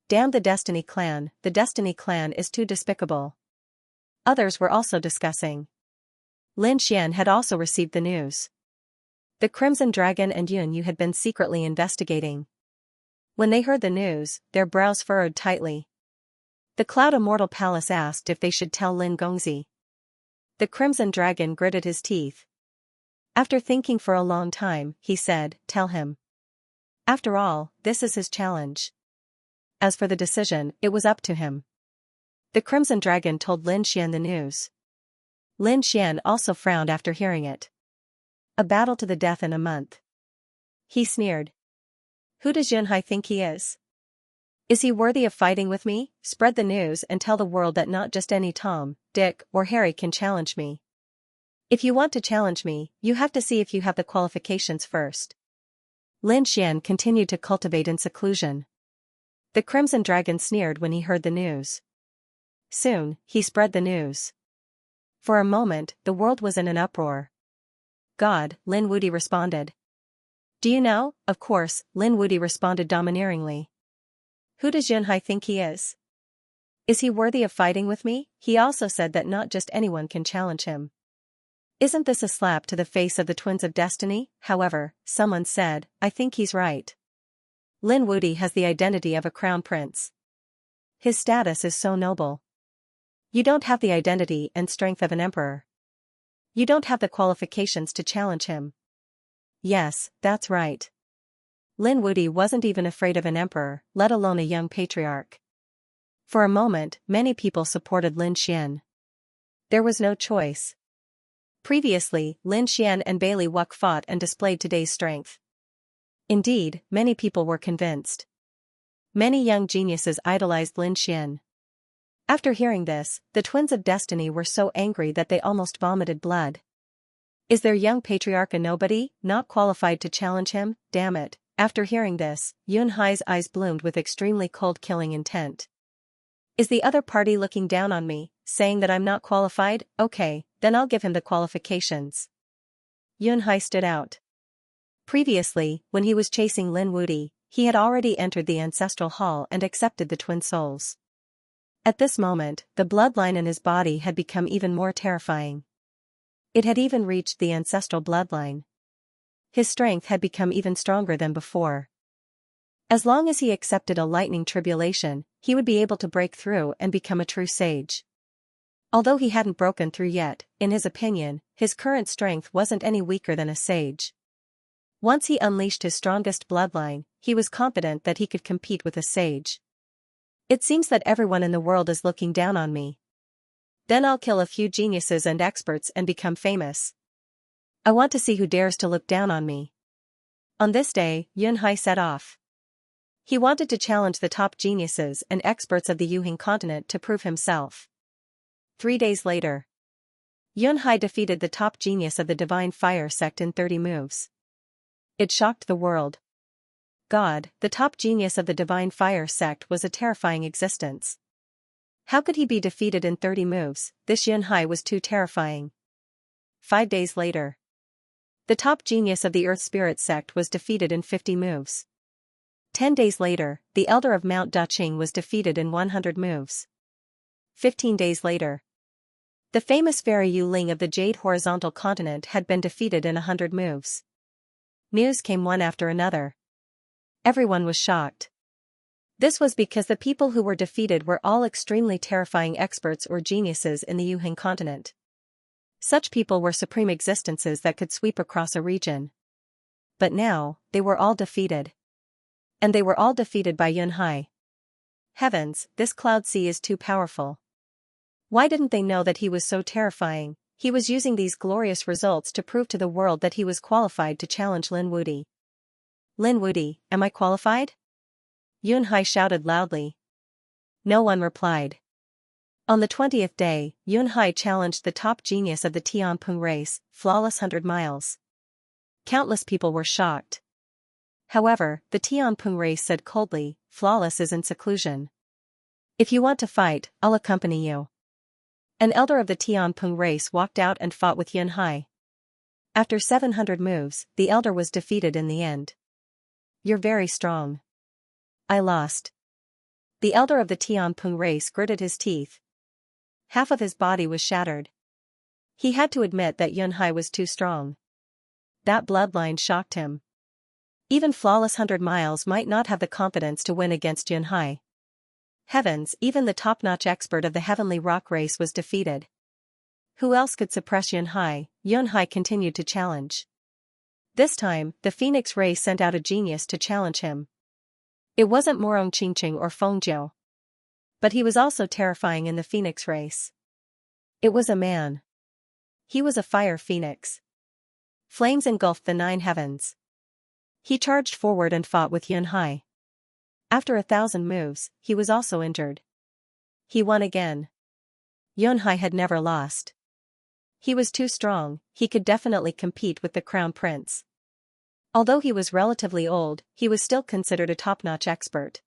Damn the Destiny clan is too despicable. Others were also discussing. Lin Xian had also received the news. The Crimson Dragon and Yun Yu had been secretly investigating. When they heard the news, their brows furrowed tightly. The Cloud Immortal Palace asked if they should tell Lin Gongzi. The Crimson Dragon gritted his teeth. After thinking for a long time, he said, "Tell him." After all, this is his challenge. As for the decision, it was up to him. The Crimson Dragon told Lin Xian the news. Lin Xian also frowned after hearing it. A battle to the death in a month. He sneered. Who does Yunhai think he is? Is he worthy of fighting with me? Spread the news and tell the world that not just any Tom, Dick, or Harry can challenge me. If you want to challenge me, you have to see if you have the qualifications first. Lin Xian continued to cultivate in seclusion. The Crimson Dragon sneered when he heard the news. Soon, he spread the news. For a moment, the world was in an uproar. God, Lin Wudi responded. Do you know? Of course, Lin Wudi responded domineeringly. Who does Yunhai think he is? Is he worthy of fighting with me? He also said that not just anyone can challenge him. Isn't this a slap to the face of the twins of destiny? However, someone said, I think he's right. Lin Wuti has the identity of a crown prince. His status is so noble. You don't have the identity and strength of an emperor. You don't have the qualifications to challenge him. Yes, that's right. Lin Wuti wasn't even afraid of an emperor, let alone a young patriarch. For a moment, many people supported Lin Xian. There was no choice. Previously, Lin Xian and Bailey Wuck fought and displayed today's strength. Indeed, many people were convinced. Many young geniuses idolized Lin Xian. After hearing this, the twins of destiny were so angry that they almost vomited blood. Is their young patriarch a nobody, not qualified to challenge him? Damn it. After hearing this, Yun Hai's eyes bloomed with extremely cold killing intent. Is the other party looking down on me, saying that I'm not qualified? Okay, then I'll give him the qualifications. Yun Hai stood out. Previously, when he was chasing Lin Wuti, he had already entered the ancestral hall and accepted the twin souls. At this moment, the bloodline in his body had become even more terrifying. It had even reached the ancestral bloodline. His strength had become even stronger than before. As long as he accepted a lightning tribulation, he would be able to break through and become a true sage. Although he hadn't broken through yet, in his opinion, his current strength wasn't any weaker than a sage. Once he unleashed his strongest bloodline, he was confident that he could compete with a sage. It seems that everyone in the world is looking down on me. Then I'll kill a few geniuses and experts and become famous. I want to see who dares to look down on me. On this day, Yun Hai set off. He wanted to challenge the top geniuses and experts of the Yuhing continent to prove himself. 3 days later, Yun Hai defeated the top genius of the Divine Fire sect in 30 moves. It shocked the world. God, the top genius of the Divine Fire sect was a terrifying existence. How could he be defeated in 30 moves? This Yun Hai was too terrifying. 5 days later, the top genius of the Earth Spirit sect was defeated in 50 moves. 10 days later, the Elder of Mount Daqing was defeated in 100 moves. 15 days later, the famous Fairy Yu Ling of the Jade Horizontal Continent had been defeated in 100 moves. News came one after another. Everyone was shocked. This was because the people who were defeated were all extremely terrifying experts or geniuses in the Yuhing continent. Such people were supreme existences that could sweep across a region. But now, they were all defeated. And they were all defeated by Yun Hai. Heavens, this cloud sea is too powerful. Why didn't they know that he was so terrifying? He was using these glorious results to prove to the world that he was qualified to challenge Lin Wuti. Lin Wuti, am I qualified? Yun Hai shouted loudly. No one replied. On the 20th day, Yun Hai challenged the top genius of the Tianping race, flawless 100 miles. Countless people were shocked. However, the Tianping race said coldly, flawless is in seclusion. If you want to fight, I'll accompany you. An elder of the Tianping race walked out and fought with Yun Hai. After 700 moves, the elder was defeated in the end. You're very strong. I lost. The elder of the Tianping race gritted his teeth. Half of his body was shattered. He had to admit that Yun Hai was too strong. That bloodline shocked him. Even flawless 100 miles might not have the confidence to win against Yun Hai. Heavens, even the top-notch expert of the Heavenly Rock race was defeated. Who else could suppress Yun Hai? Yun Hai continued to challenge. This time, the Phoenix race sent out a genius to challenge him. It wasn't Morong Qingqing or Fengjiu. But he was also terrifying in the Phoenix race. It was a man. He was a fire phoenix. Flames engulfed the 9 heavens. He charged forward and fought with Yun Hai. After 1,000 moves, he was also injured. He won again. Yun Hai had never lost. He was too strong, he could definitely compete with the Crown Prince. Although he was relatively old, he was still considered a top-notch expert.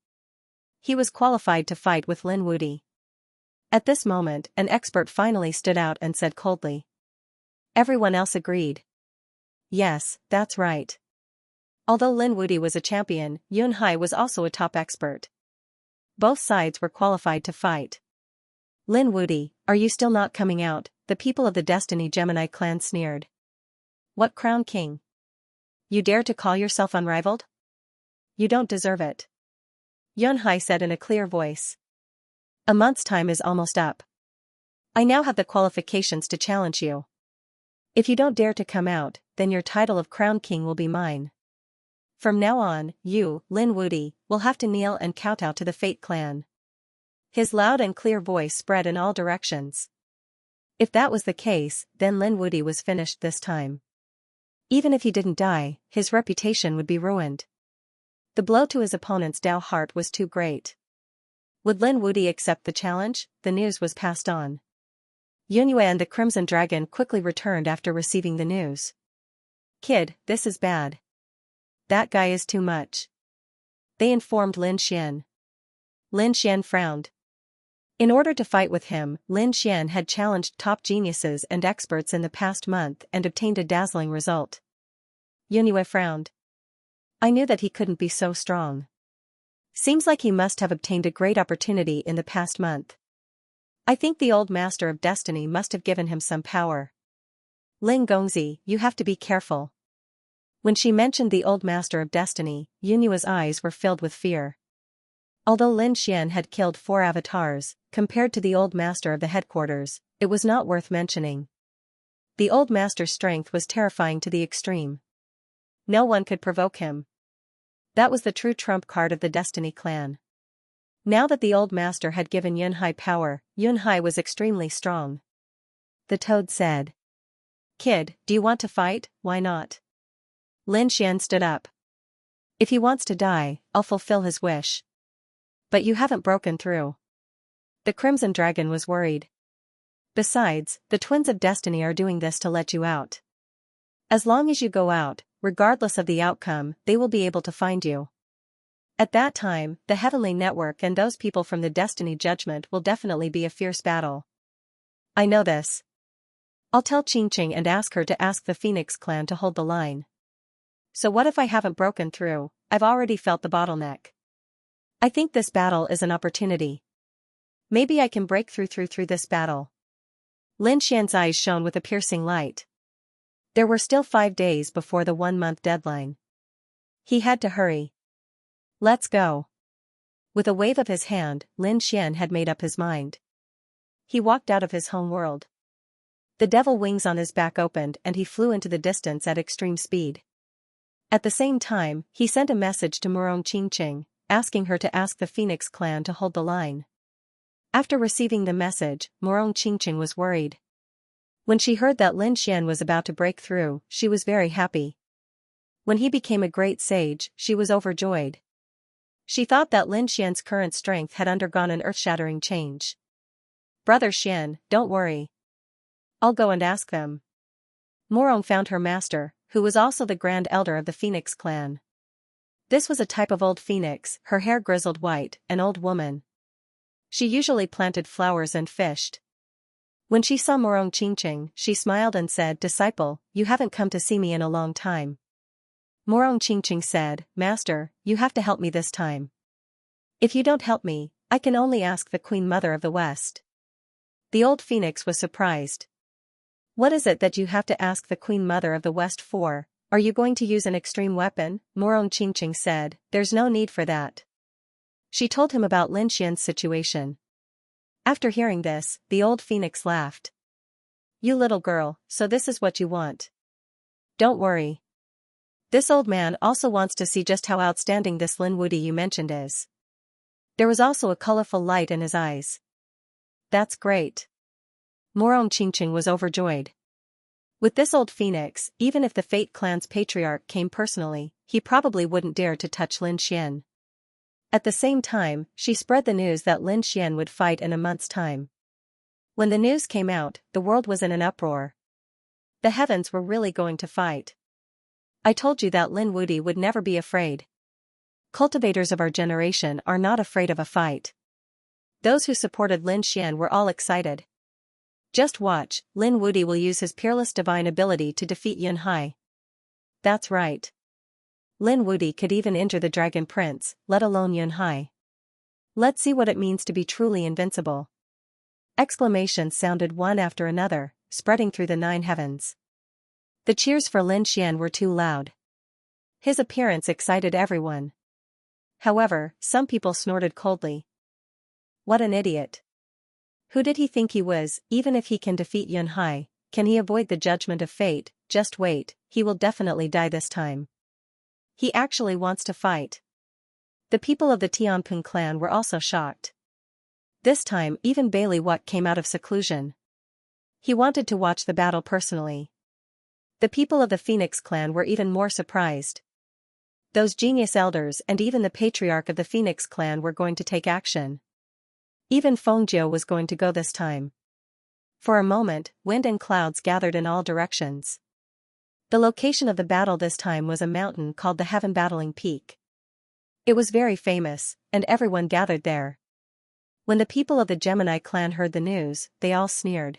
He was qualified to fight with Lin Wuti. At this moment, an expert finally stood out and said coldly. Everyone else agreed. Yes, that's right. Although Lin Wuti was a champion, Yun Hai was also a top expert. Both sides were qualified to fight. Lin Wudi, are you still not coming out? The people of the Destiny Gemini clan sneered. What crown king? You dare to call yourself unrivaled? You don't deserve it. Yunhai said in a clear voice. A month's time is almost up. I now have the qualifications to challenge you. If you don't dare to come out, then your title of crown king will be mine. From now on, you, Lin Wudi, will have to kneel and kowtow to the Fate clan. His loud and clear voice spread in all directions. If that was the case, then Lin Wudi was finished this time. Even if he didn't die, his reputation would be ruined. The blow to his opponent's Dao heart was too great. Would Lin Wudi accept the challenge? The news was passed on. Yunyue and the Crimson Dragon quickly returned after receiving the news. Kid, this is bad. That guy is too much. They informed Lin Xian. Lin Xian frowned. In order to fight with him, Lin Xian had challenged top geniuses and experts in the past month and obtained a dazzling result. Yunyue frowned. I knew that he couldn't be so strong. Seems like he must have obtained a great opportunity in the past month. I think the old master of destiny must have given him some power. Ling Gongzi, you have to be careful. When she mentioned the old master of destiny, Yunyue's eyes were filled with fear. Although Lin Xian had killed 4 avatars, compared to the old master of the headquarters, it was not worth mentioning. The old master's strength was terrifying to the extreme. No one could provoke him. That was the true trump card of the Destiny clan. Now that the old master had given Yunhai power, Yunhai was extremely strong. The toad said. Kid, do you want to fight? Why not? Lin Xian stood up. If he wants to die, I'll fulfill his wish. But you haven't broken through. The Crimson Dragon was worried. Besides, the Twins of Destiny are doing this to let you out. As long as you go out, regardless of the outcome, they will be able to find you. At that time, the Heavenly Network and those people from the Destiny Judgment will definitely be a fierce battle. I know this. I'll tell Qingqing and ask her to ask the Phoenix clan to hold the line. So what if I haven't broken through? I've already felt the bottleneck. I think this battle is an opportunity. Maybe I can break through this battle. Lin Xian's eyes shone with a piercing light. There were still 5 days before the 1-month deadline. He had to hurry. Let's go. With a wave of his hand, Lin Xian had made up his mind. He walked out of his home world. The devil wings on his back opened and he flew into the distance at extreme speed. At the same time, he sent a message to Murong Qingqing, asking her to ask the Phoenix clan to hold the line. After receiving the message, Murong Qingqing was worried. When she heard that Lin Xian was about to break through, she was very happy. When he became a great sage, she was overjoyed. She thought that Lin Xian's current strength had undergone an earth-shattering change. Brother Xian, don't worry. I'll go and ask them. Murong found her master, who was also the Grand Elder of the Phoenix clan. This was a type of old phoenix, her hair grizzled white, an old woman. She usually planted flowers and fished. When she saw Murong Qingqing, she smiled and said, Disciple, you haven't come to see me in a long time. Murong Qingqing said, Master, you have to help me this time. If you don't help me, I can only ask the Queen Mother of the West. The old phoenix was surprised. What is it that you have to ask the Queen Mother of the West for? Are you going to use an extreme weapon? Murong Qingqing said, There's no need for that. She told him about Lin Xian's situation. After hearing this, the old phoenix laughed. You little girl, so this is what you want. Don't worry. This old man also wants to see just how outstanding this Lin Wudi you mentioned is. There was also a colorful light in his eyes. That's great. Murong Qingqing was overjoyed. With this old phoenix, even if the Fate clan's patriarch came personally, he probably wouldn't dare to touch Lin Xian. At the same time, she spread the news that Lin Xian would fight in a month's time. When the news came out, the world was in an uproar. The heavens were really going to fight. I told you that Lin Wudi would never be afraid. Cultivators of our generation are not afraid of a fight. Those who supported Lin Xian were all excited. Just watch, Lin Wudi will use his peerless divine ability to defeat Yunhai. That's right. Lin Wudi could even injure the Dragon Prince, let alone Yunhai. Let's see what it means to be truly invincible. Exclamations sounded one after another, spreading through the 9 heavens. The cheers for Lin Xian were too loud. His appearance excited everyone. However, some people snorted coldly. What an idiot. Who did he think he was? Even if he can defeat Yun Hai, can he avoid the judgment of fate? Just wait, he will definitely die this time. He actually wants to fight. The people of the Tianping clan were also shocked. This time even Bailey Wuck came out of seclusion. He wanted to watch the battle personally. The people of the Phoenix clan were even more surprised. Those genius elders and even the patriarch of the Phoenix clan were going to take action. Even Fengjiu was going to go this time. For a moment, wind and clouds gathered in all directions. The location of the battle this time was a mountain called the Heaven Battling Peak. It was very famous, and everyone gathered there. When the people of the Gemini clan heard the news, they all sneered.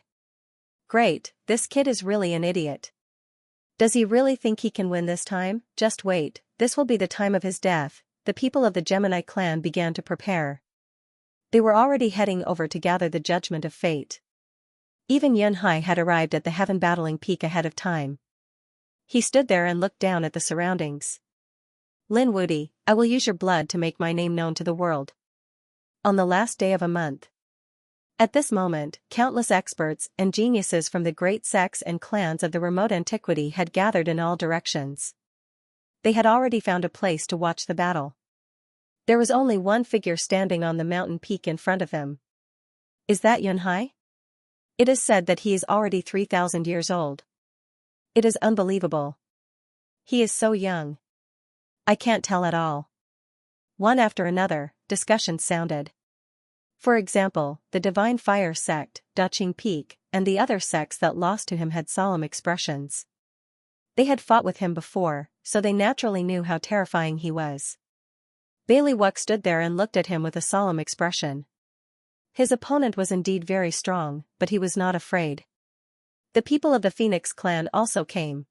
Great, this kid is really an idiot. Does he really think he can win this time? Just wait, this will be the time of his death. The people of the Gemini clan began to prepare. They were already heading over to gather the judgment of fate. Even Yun Hai had arrived at the Heaven Battling Peak ahead of time. He stood there and looked down at the surroundings. Lin Wudi, I will use your blood to make my name known to the world. On the last day of a month. At this moment, countless experts and geniuses from the great sects and clans of the remote antiquity had gathered in all directions. They had already found a place to watch the battle. There was only one figure standing on the mountain peak in front of him. Is that Yun Hai? It is said that he is already 3,000 years old. It is unbelievable. He is so young. I can't tell at all. One after another, discussions sounded. For example, the Divine Fire sect, Daqing Peak, and the other sects that lost to him had solemn expressions. They had fought with him before, so they naturally knew how terrifying he was. Bailey Wuck stood there and looked at him with a solemn expression. His opponent was indeed very strong, but he was not afraid. The people of the Phoenix clan also came.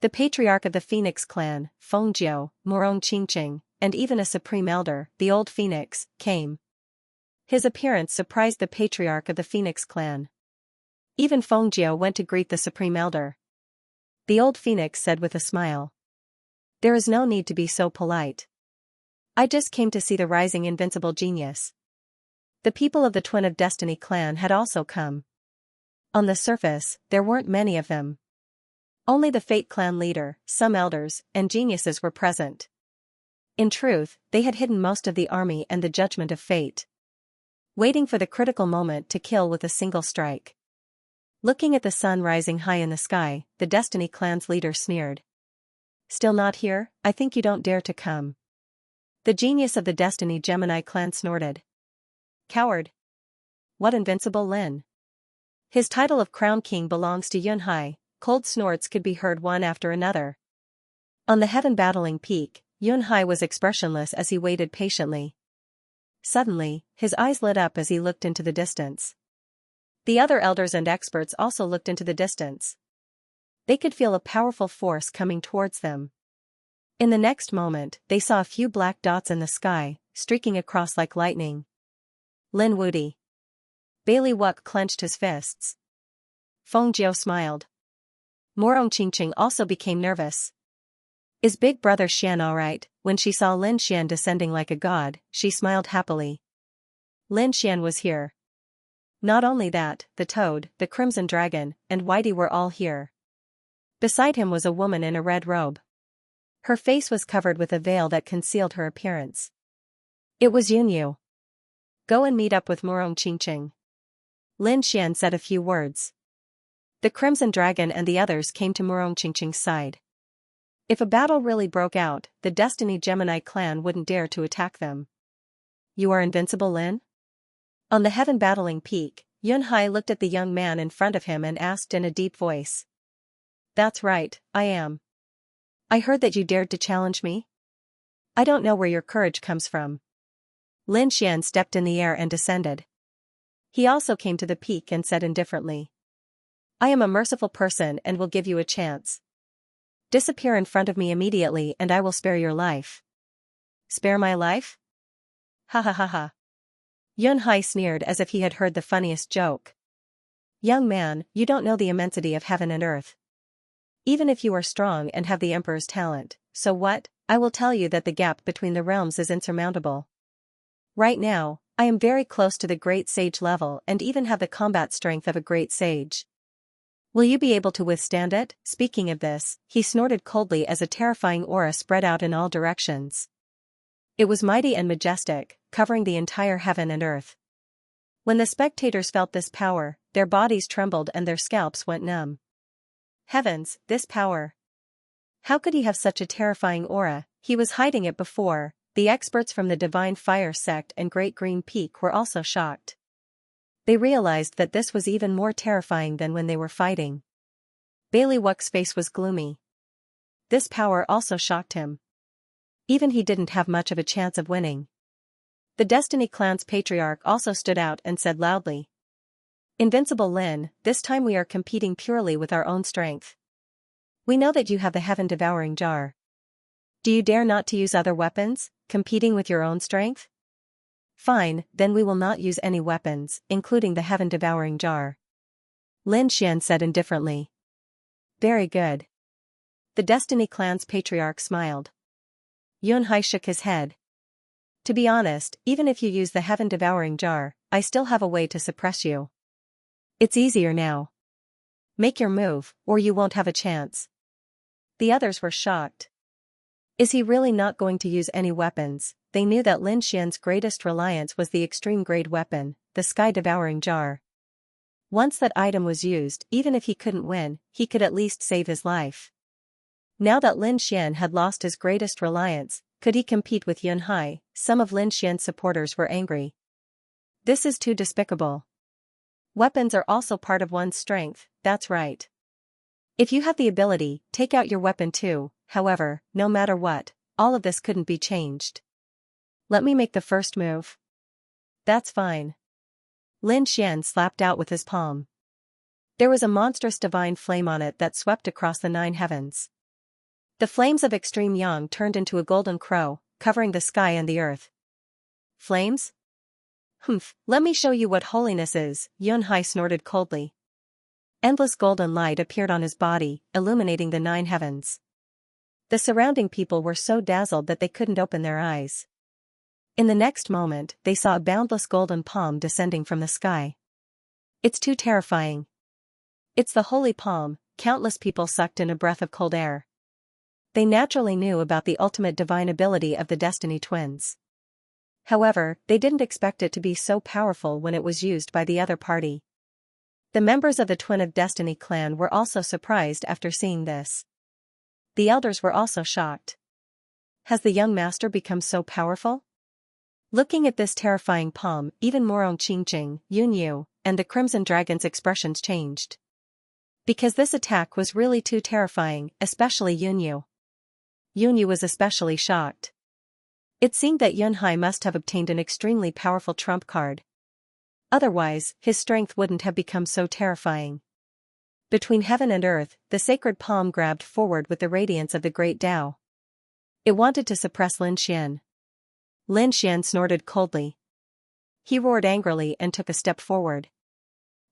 The patriarch of the Phoenix clan, Fengjiu, Morong Qingqing, and even a supreme elder, the old Phoenix, came. His appearance surprised the patriarch of the Phoenix clan. Even Fengjiu went to greet the supreme elder. The old Phoenix said with a smile. There is no need to be so polite. I just came to see the rising invincible genius. The people of the Twin of Destiny clan had also come. On the surface, there weren't many of them. Only the Fate clan leader, some elders, and geniuses were present. In truth, they had hidden most of the army and the judgment of fate. Waiting for the critical moment to kill with a single strike. Looking at the sun rising high in the sky, the Destiny clan's leader sneered. Still not here? I think you don't dare to come. The genius of the Destiny Gemini clan snorted. Coward. What invincible Lin? His title of Crown King belongs to Yun Hai. Cold snorts could be heard one after another. On the Heaven Battling Peak, Yun Hai was expressionless as he waited patiently. Suddenly, his eyes lit up as he looked into the distance. The other elders and experts also looked into the distance. They could feel a powerful force coming towards them. In the next moment, they saw a few black dots in the sky, streaking across like lightning. Lin Wudi. Bailey Wuck clenched his fists. Fengjiu smiled. Morong Qingqing also became nervous. Is Big Brother Xian alright? When she saw Lin Xian descending like a god, she smiled happily. Lin Xian was here. Not only that, the Toad, the Crimson Dragon, and Whitey were all here. Beside him was a woman in a red robe. Her face was covered with a veil that concealed her appearance. It was Yunyu. Go and meet up with Morong Qingqing. Lin Xian said a few words. The Crimson Dragon and the others came to Morong Qingqing's side. If a battle really broke out, the Destiny Gemini clan wouldn't dare to attack them. You are invincible, Lin? On the Heaven Battling Peak, Yun Hai looked at the young man in front of him and asked in a deep voice. That's right, I am. I heard that you dared to challenge me? I don't know where your courage comes from. Lin Xian stepped in the air and descended. He also came to the peak and said indifferently. I am a merciful person and will give you a chance. Disappear in front of me immediately and I will spare your life. Spare my life? Ha ha ha ha. Yunhai sneered as if he had heard the funniest joke. Young man, you don't know the immensity of heaven and earth. Even if you are strong and have the emperor's talent, so what? I will tell you that the gap between the realms is insurmountable. Right now, I am very close to the great sage level and even have the combat strength of a great sage. Will you be able to withstand it? Speaking of this, he snorted coldly as a terrifying aura spread out in all directions. It was mighty and majestic, covering the entire heaven and earth. When the spectators felt this power, their bodies trembled and their scalps went numb. Heavens, this power! How could he have such a terrifying aura? He was hiding it before. The experts from the Divine Fire Sect and Great Green Peak were also shocked. They realized that this was even more terrifying than when they were fighting. Bailiwick's face was gloomy. This power also shocked him. Even he didn't have much of a chance of winning. The Destiny Clan's patriarch also stood out and said loudly, "Invincible Lin, this time we are competing purely with our own strength. We know that you have the heaven-devouring jar. Do you dare not to use other weapons, competing with your own strength? Fine, then we will not use any weapons, including the heaven-devouring jar." Lin Xian said indifferently. Very good. The Destiny Clan's patriarch smiled. Yunhai shook his head. To be honest, even if you use the heaven-devouring jar, I still have a way to suppress you. It's easier now. Make your move, or you won't have a chance. The others were shocked. Is he really not going to use any weapons? They knew that Lin Xian's greatest reliance was the extreme-grade weapon, the sky-devouring jar. Once that item was used, even if he couldn't win, he could at least save his life. Now that Lin Xian had lost his greatest reliance, could he compete with Yunhai? Some of Lin Xian's supporters were angry. This is too despicable. Weapons are also part of one's strength, that's right. If you have the ability, take out your weapon too. However, no matter what, all of this couldn't be changed. Let me make the first move. That's fine. Lin Xian slapped out with his palm. There was a monstrous divine flame on it that swept across the 9 heavens. The flames of extreme yang turned into a golden crow, covering the sky and the earth. Flames? Humph, let me show you what holiness is, Yunhai snorted coldly. Endless golden light appeared on his body, illuminating the 9 heavens. The surrounding people were so dazzled that they couldn't open their eyes. In the next moment, they saw a boundless golden palm descending from the sky. It's too terrifying. It's the holy palm. Countless people sucked in a breath of cold air. They naturally knew about the ultimate divine ability of the Destiny Twins. However, they didn't expect it to be so powerful when it was used by the other party. The members of the Twin of Destiny clan were also surprised after seeing this. The elders were also shocked. Has the young master become so powerful? Looking at this terrifying palm, even Morong Qingqing, Yunyu, and the Crimson Dragon's expressions changed. Because this attack was really too terrifying, especially Yunyu. Yunyu was especially shocked. It seemed that Yunhai must have obtained an extremely powerful trump card. Otherwise, his strength wouldn't have become so terrifying. Between heaven and earth, the sacred palm grabbed forward with the radiance of the great Tao. It wanted to suppress Lin Xian. Lin Xian snorted coldly. He roared angrily and took a step forward.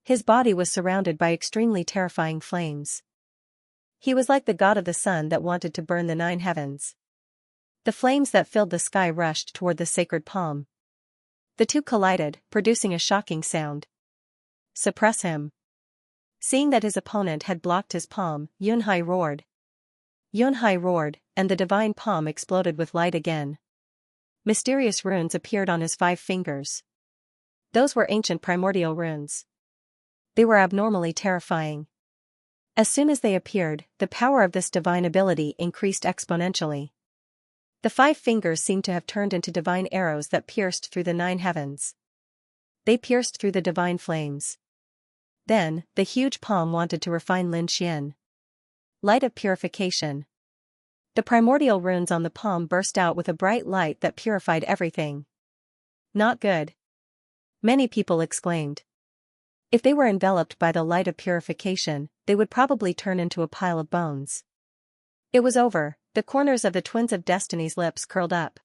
His body was surrounded by extremely terrifying flames. He was like the god of the sun that wanted to burn the 9 heavens. The flames that filled the sky rushed toward the sacred palm. The two collided, producing a shocking sound. Suppress him. Seeing that his opponent had blocked his palm, Yunhai roared. Yunhai roared, and the divine palm exploded with light again. Mysterious runes appeared on his 5 fingers. Those were ancient primordial runes. They were abnormally terrifying. As soon as they appeared, the power of this divine ability increased exponentially. The 5 fingers seemed to have turned into divine arrows that pierced through the 9 heavens. They pierced through the divine flames. Then, the huge palm wanted to refine Lin Xian. Light of purification. The primordial runes on the palm burst out with a bright light that purified everything. Not good. Many people exclaimed. If they were enveloped by the light of purification, they would probably turn into a pile of bones. It was over. The corners of the Twins of Destiny's lips curled up.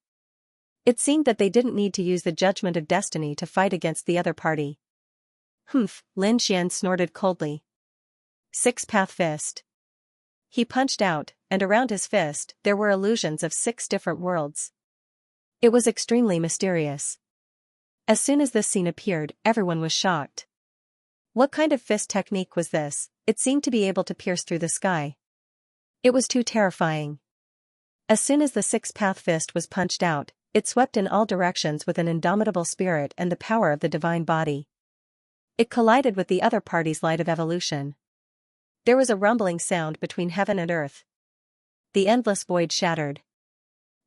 It seemed that they didn't need to use the judgment of destiny to fight against the other party. Humph, Lin Xian snorted coldly. Six-path fist. He punched out, and around his fist there were illusions of 6 different worlds. It was extremely mysterious. As soon as this scene appeared, everyone was shocked. What kind of fist technique was this? It seemed to be able to pierce through the sky. It was too terrifying. As soon as the 6-path fist was punched out, it swept in all directions with an indomitable spirit and the power of the divine body. It collided with the other party's light of evolution. There was a rumbling sound between heaven and earth. The endless void shattered.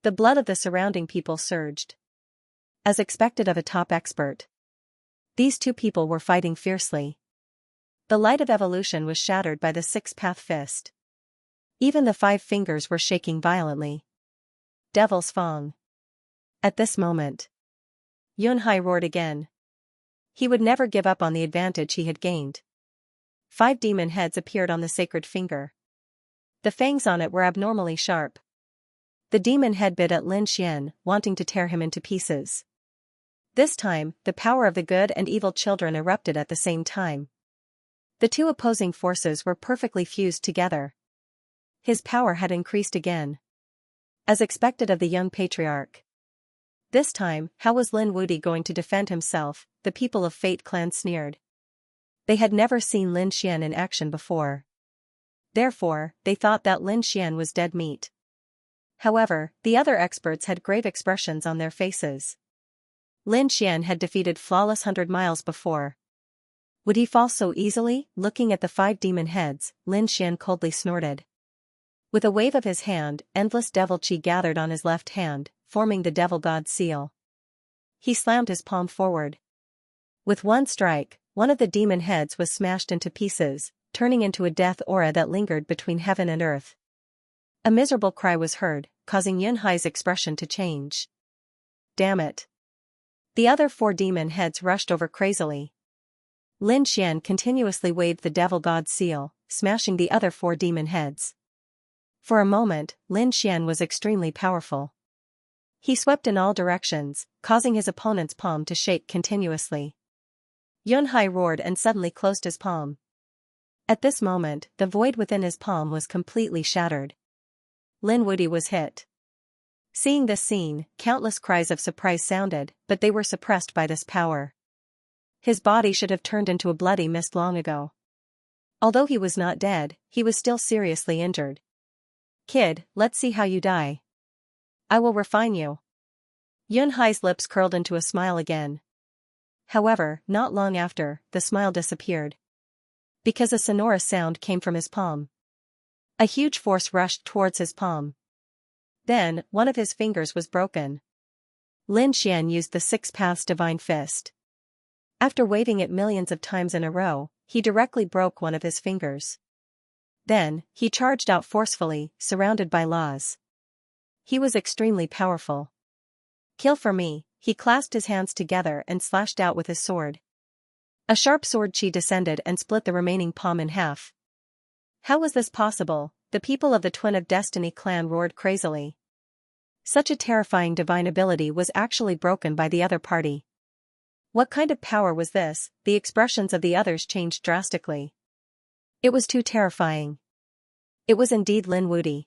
The blood of the surrounding people surged. As expected of a top expert, these two people were fighting fiercely. The light of evolution was shattered by the 6-path fist. Even the 5 fingers were shaking violently. Devil's Fang. At this moment, Yunhai roared again. He would never give up on the advantage he had gained. 5 demon heads appeared on the sacred finger. The fangs on it were abnormally sharp. The demon head bit at Lin Xian, wanting to tear him into pieces. This time, the power of the good and evil children erupted at the same time. The two opposing forces were perfectly fused together. His power had increased again. As expected of the young patriarch. This time, how was Lin Wudi going to defend himself? The people of Fate Clan sneered. They had never seen Lin Xian in action before. Therefore, they thought that Lin Xian was dead meat. However, the other experts had grave expressions on their faces. Lin Xian had defeated Flawless 100 miles before. Would he fall so easily? Looking at the 5 demon heads, Lin Xian coldly snorted. With a wave of his hand, endless devil chi gathered on his left hand, forming the devil god seal. He slammed his palm forward. With one strike, one of the demon heads was smashed into pieces, turning into a death aura that lingered between heaven and earth. A miserable cry was heard, causing Yunhai's expression to change. Damn it. The other 4 demon heads rushed over crazily. Lin Xian continuously waved the devil god seal, smashing the other 4 demon heads. For a moment, Lin Xian was extremely powerful. He swept in all directions, causing his opponent's palm to shake continuously. Yunhai roared and suddenly closed his palm. At this moment, the void within his palm was completely shattered. Lin Wudi was hit. Seeing this scene, countless cries of surprise sounded, but they were suppressed by this power. His body should have turned into a bloody mist long ago. Although he was not dead, he was still seriously injured. Kid, let's see how you die. I will refine you. Yunhai's lips curled into a smile again. However, not long after, the smile disappeared. Because a sonorous sound came from his palm. A huge force rushed towards his palm. Then, one of his fingers was broken. Lin Xian used the 6 paths divine fist. After waving it millions of times in a row, he directly broke one of his fingers. Then, he charged out forcefully, surrounded by laws. He was extremely powerful. Kill for me, he clasped his hands together and slashed out with his sword. A sharp sword chi descended and split the remaining palm in half. How was this possible? The people of the Twin of Destiny clan roared crazily. Such a terrifying divine ability was actually broken by the other party. What kind of power was this? The expressions of the others changed drastically. It was too terrifying. It was indeed Lin Wudi.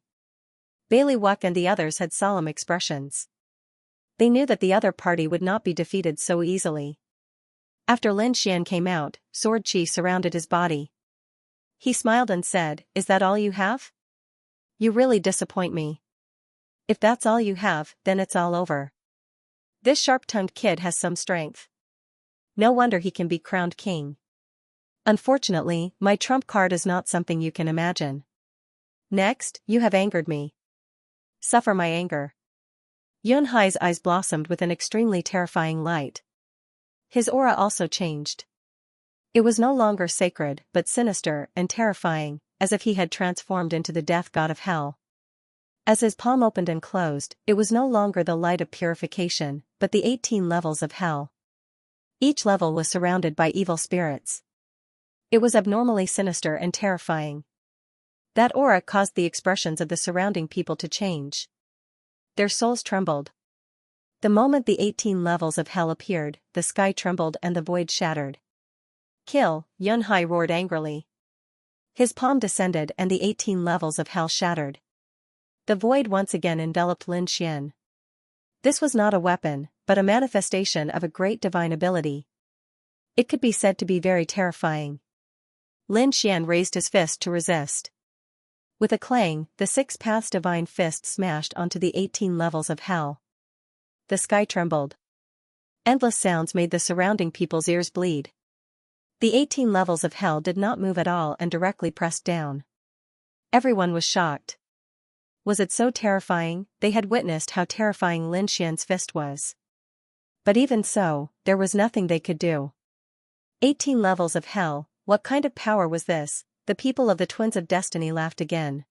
Bailey Wuck and the others had solemn expressions. They knew that the other party would not be defeated so easily. After Lin Xian came out, sword chi surrounded his body. He smiled and said, "Is that all you have? You really disappoint me. If that's all you have, then it's all over. This sharp-tongued kid has some strength. No wonder he can be crowned king. Unfortunately, my trump card is not something you can imagine. Next, you have angered me. Suffer my anger." Yunhai's eyes blossomed with an extremely terrifying light. His aura also changed. It was no longer sacred, but sinister and terrifying, as if he had transformed into the death god of hell. As his palm opened and closed, it was no longer the light of purification, but the 18 levels of hell. Each level was surrounded by evil spirits. It was abnormally sinister and terrifying. That aura caused the expressions of the surrounding people to change. Their souls trembled. The moment the 18 levels of hell appeared, the sky trembled and the void shattered. Kill, Yunhai roared angrily. His palm descended and the 18 levels of hell shattered. The void once again enveloped Lin Xian. This was not a weapon, but a manifestation of a great divine ability. It could be said to be very terrifying. Lin Xian raised his fist to resist. With a clang, the 6 paths divine fist smashed onto the 18 levels of hell. The sky trembled. Endless sounds made the surrounding people's ears bleed. The 18 levels of hell did not move at all and directly pressed down. Everyone was shocked. Was it so terrifying? They had witnessed how terrifying Lin Xian's fist was. But even so, there was nothing they could do. 18 levels of hell, what kind of power was this? The people of the Twins of Destiny laughed again.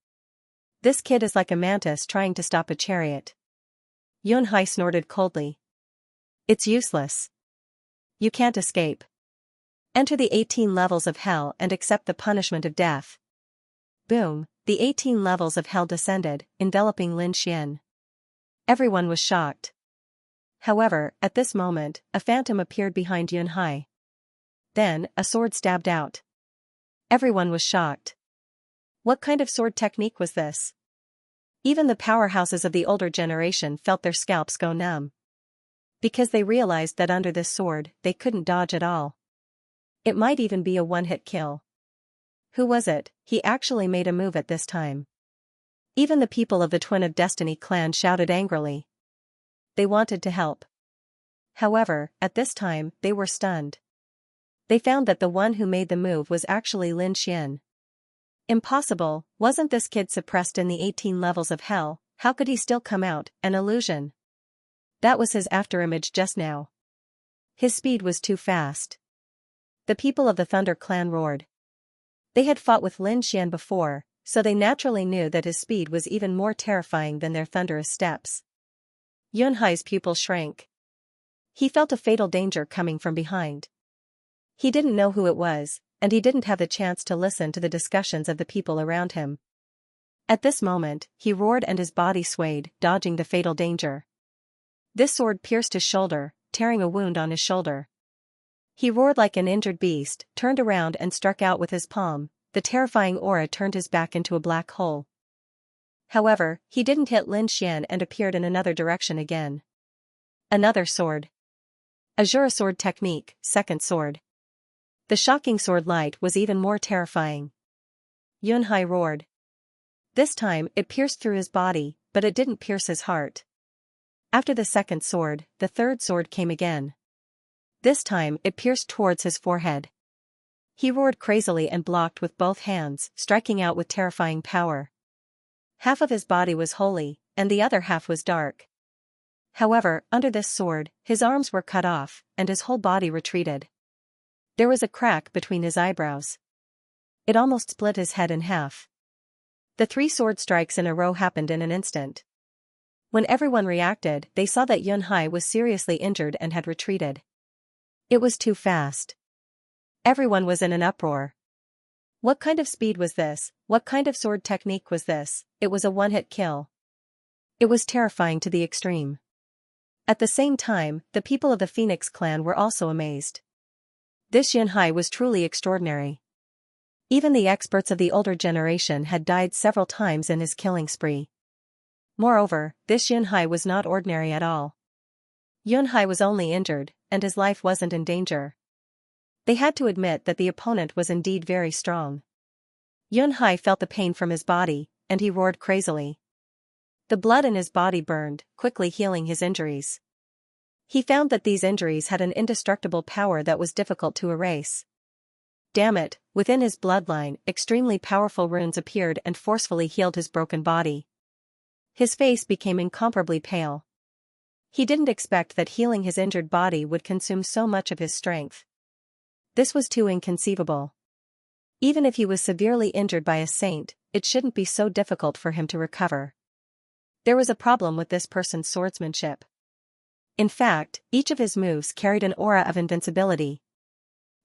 This kid is like a mantis trying to stop a chariot. Yunhai snorted coldly. It's useless. You can't escape. Enter the 18 levels of hell and accept the punishment of death. Boom, the 18 levels of hell descended, enveloping Lin Xian. Everyone was shocked. However, at this moment, a phantom appeared behind Yunhai. Then, a sword stabbed out. Everyone was shocked. What kind of sword technique was this? Even the powerhouses of the older generation felt their scalps go numb. Because they realized that under this sword, they couldn't dodge at all. It might even be a one-hit kill. Who was it? He actually made a move at this time. Even the people of the Twin of Destiny clan shouted angrily. They wanted to help. However, at this time, they were stunned. They found that the one who made the move was actually Lin Xian. Impossible, wasn't this kid suppressed in the 18 levels of hell? How could he still come out? An illusion. That was his afterimage just now. His speed was too fast. The people of the Thunder clan roared. They had fought with Lin Xian before, so they naturally knew that his speed was even more terrifying than their thunderous steps. Yunhai's pupils shrank. He felt a fatal danger coming from behind. He didn't know who it was, and he didn't have the chance to listen to the discussions of the people around him. At this moment, he roared and his body swayed, dodging the fatal danger. This sword pierced his shoulder, tearing a wound on his shoulder. He roared like an injured beast, turned around and struck out with his palm. The terrifying aura turned his back into a black hole. However, he didn't hit Lin Xian and appeared in another direction again. Another sword. Azura sword technique, second sword. The shocking sword light was even more terrifying. Yunhai roared. This time, it pierced through his body, but it didn't pierce his heart. After the second sword, the third sword came again. This time, it pierced towards his forehead. He roared crazily and blocked with both hands, striking out with terrifying power. Half of his body was holy, and the other half was dark. However, under this sword, his arms were cut off, and his whole body retreated. There was a crack between his eyebrows. It almost split his head in half. The 3 sword strikes in a row happened in an instant. When everyone reacted, they saw that Yunhai was seriously injured and had retreated. It was too fast. Everyone was in an uproar. What kind of speed was this? What kind of sword technique was this? It was a one-hit kill. It was terrifying to the extreme. At the same time, the people of the Phoenix clan were also amazed. This Yunhai was truly extraordinary. Even the experts of the older generation had died several times in his killing spree. Moreover, this Yunhai was not ordinary at all. Yunhai was only injured, and his life wasn't in danger. They had to admit that the opponent was indeed very strong. Yunhai felt the pain from his body, and he roared crazily. The blood in his body burned, quickly healing his injuries. He found that these injuries had an indestructible power that was difficult to erase. Damn it, within his bloodline, extremely powerful runes appeared and forcefully healed his broken body. His face became incomparably pale. He didn't expect that healing his injured body would consume so much of his strength. This was too inconceivable. Even if he was severely injured by a saint, it shouldn't be so difficult for him to recover. There was a problem with this person's swordsmanship. In fact, each of his moves carried an aura of invincibility.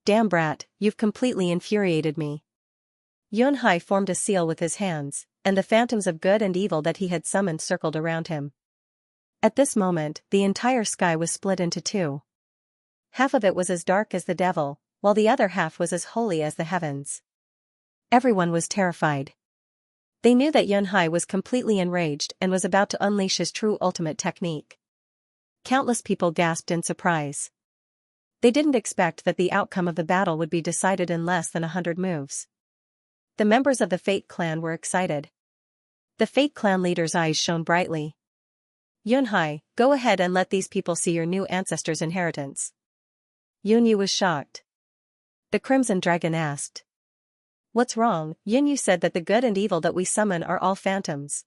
Damn brat, you've completely infuriated me. Yunhai formed a seal with his hands, and the phantoms of good and evil that he had summoned circled around him. At this moment, the entire sky was split into two. Half of it was as dark as the devil, while the other half was as holy as the heavens. Everyone was terrified. They knew that Yunhai was completely enraged and was about to unleash his true ultimate technique. Countless people gasped in surprise. They didn't expect that the outcome of the battle would be decided in less than 100 moves. The members of the Fate clan were excited. The Fate clan leader's eyes shone brightly. Yunhai, go ahead and let these people see your new ancestors' inheritance. Yunyu was shocked. The Crimson Dragon asked. What's wrong? Yunyu said that the good and evil that we summon are all phantoms.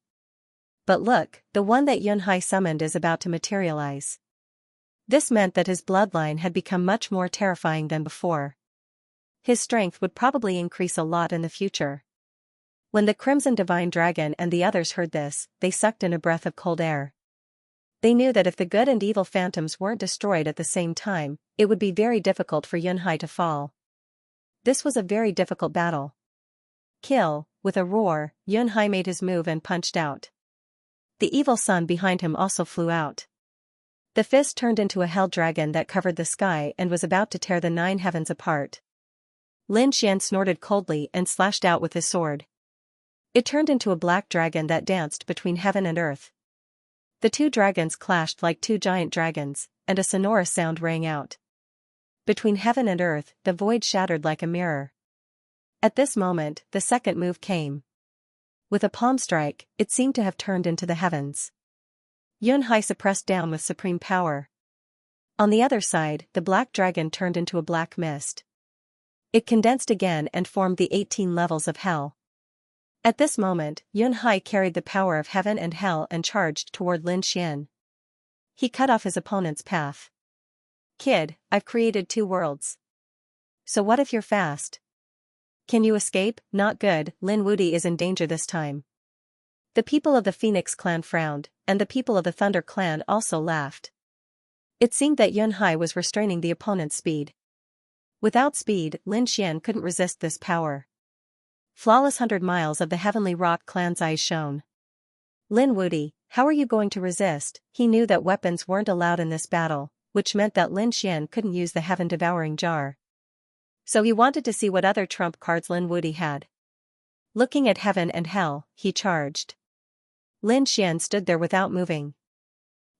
But look, the one that Yunhai summoned is about to materialize. This meant that his bloodline had become much more terrifying than before. His strength would probably increase a lot in the future. When the Crimson Divine Dragon and the others heard this, they sucked in a breath of cold air. They knew that if the good and evil phantoms weren't destroyed at the same time, it would be very difficult for Yunhai to fall. This was a very difficult battle. Kill, with a roar, Yunhai made his move and punched out. The evil sun behind him also flew out. The fist turned into a hell dragon that covered the sky and was about to tear the 9 heavens apart. Lin Xian snorted coldly and slashed out with his sword. It turned into a black dragon that danced between heaven and earth. The two dragons clashed like two giant dragons, and a sonorous sound rang out. Between heaven and earth, the void shattered like a mirror. At this moment, the second move came. With a palm strike, it seemed to have turned into the heavens. Yunhai suppressed down with supreme power. On the other side, the black dragon turned into a black mist. It condensed again and formed the 18 levels of hell. At this moment, Yunhai carried the power of heaven and hell and charged toward Lin Xian. He cut off his opponent's path. Kid, I've created 2 worlds. So what if you're fast? Can you escape? Not good, Lin Wudi is in danger this time. The people of the Phoenix clan frowned, and the people of the Thunder clan also laughed. It seemed that Yunhai was restraining the opponent's speed. Without speed, Lin Xian couldn't resist this power. Flawless 100 miles of the Heavenly Rock clan's eyes shone. Lin Wudi, how are you going to resist? He knew that weapons weren't allowed in this battle, which meant that Lin Xian couldn't use the heaven-devouring jar. So he wanted to see what other trump cards Lin Wudi had. Looking at heaven and hell, he charged. Lin Xian stood there without moving.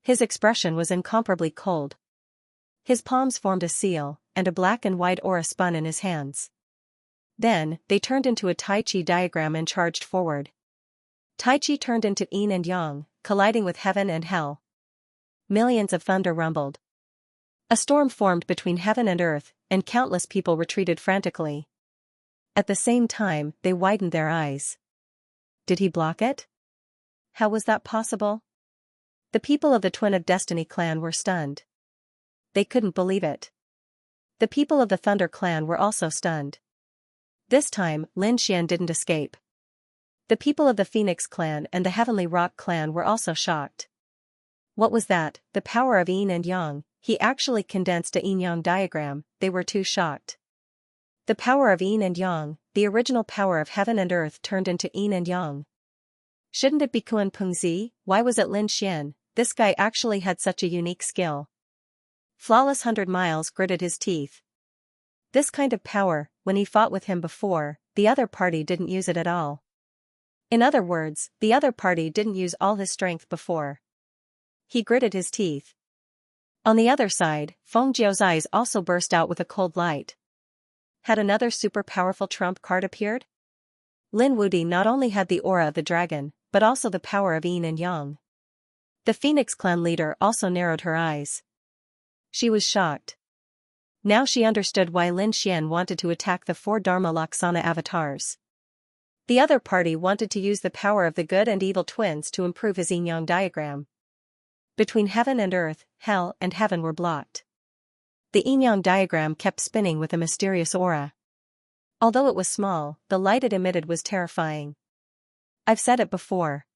His expression was incomparably cold. His palms formed a seal, and a black and white aura spun in his hands. Then, they turned into a Tai Chi diagram and charged forward. Tai Chi turned into yin and yang, colliding with heaven and hell. Millions of thunder rumbled. A storm formed between heaven and earth, and countless people retreated frantically. At the same time, they widened their eyes. Did he block it? How was that possible? The people of the Twin of Destiny clan were stunned. They couldn't believe it. The people of the Thunder clan were also stunned. This time, Lin Xian didn't escape. The people of the Phoenix clan and the Heavenly Rock clan were also shocked. What was that? The power of yin and yang. He actually condensed a yin-yang diagram. They were too shocked. The power of yin and yang, the original power of heaven and earth turned into yin and yang. Shouldn't it be Kuan Pengzi? Why was it Lin Xian? This guy actually had such a unique skill. Flawless 100 miles gritted his teeth. This kind of power, when he fought with him before, the other party didn't use it at all. In other words, the other party didn't use all his strength before. He gritted his teeth. On the other side, Feng Jiao's eyes also burst out with a cold light. Had another super powerful trump card appeared? Lin Wudi not only had the aura of the dragon, but also the power of yin and yang. The Phoenix clan leader also narrowed her eyes. She was shocked. Now she understood why Lin Xian wanted to attack the 4 Dharma Laksana avatars. The other party wanted to use the power of the good and evil twins to improve his yin-yang diagram. Between heaven and earth, hell and heaven were blocked. The yin-yang diagram kept spinning with a mysterious aura. Although it was small, the light it emitted was terrifying. I've said it before.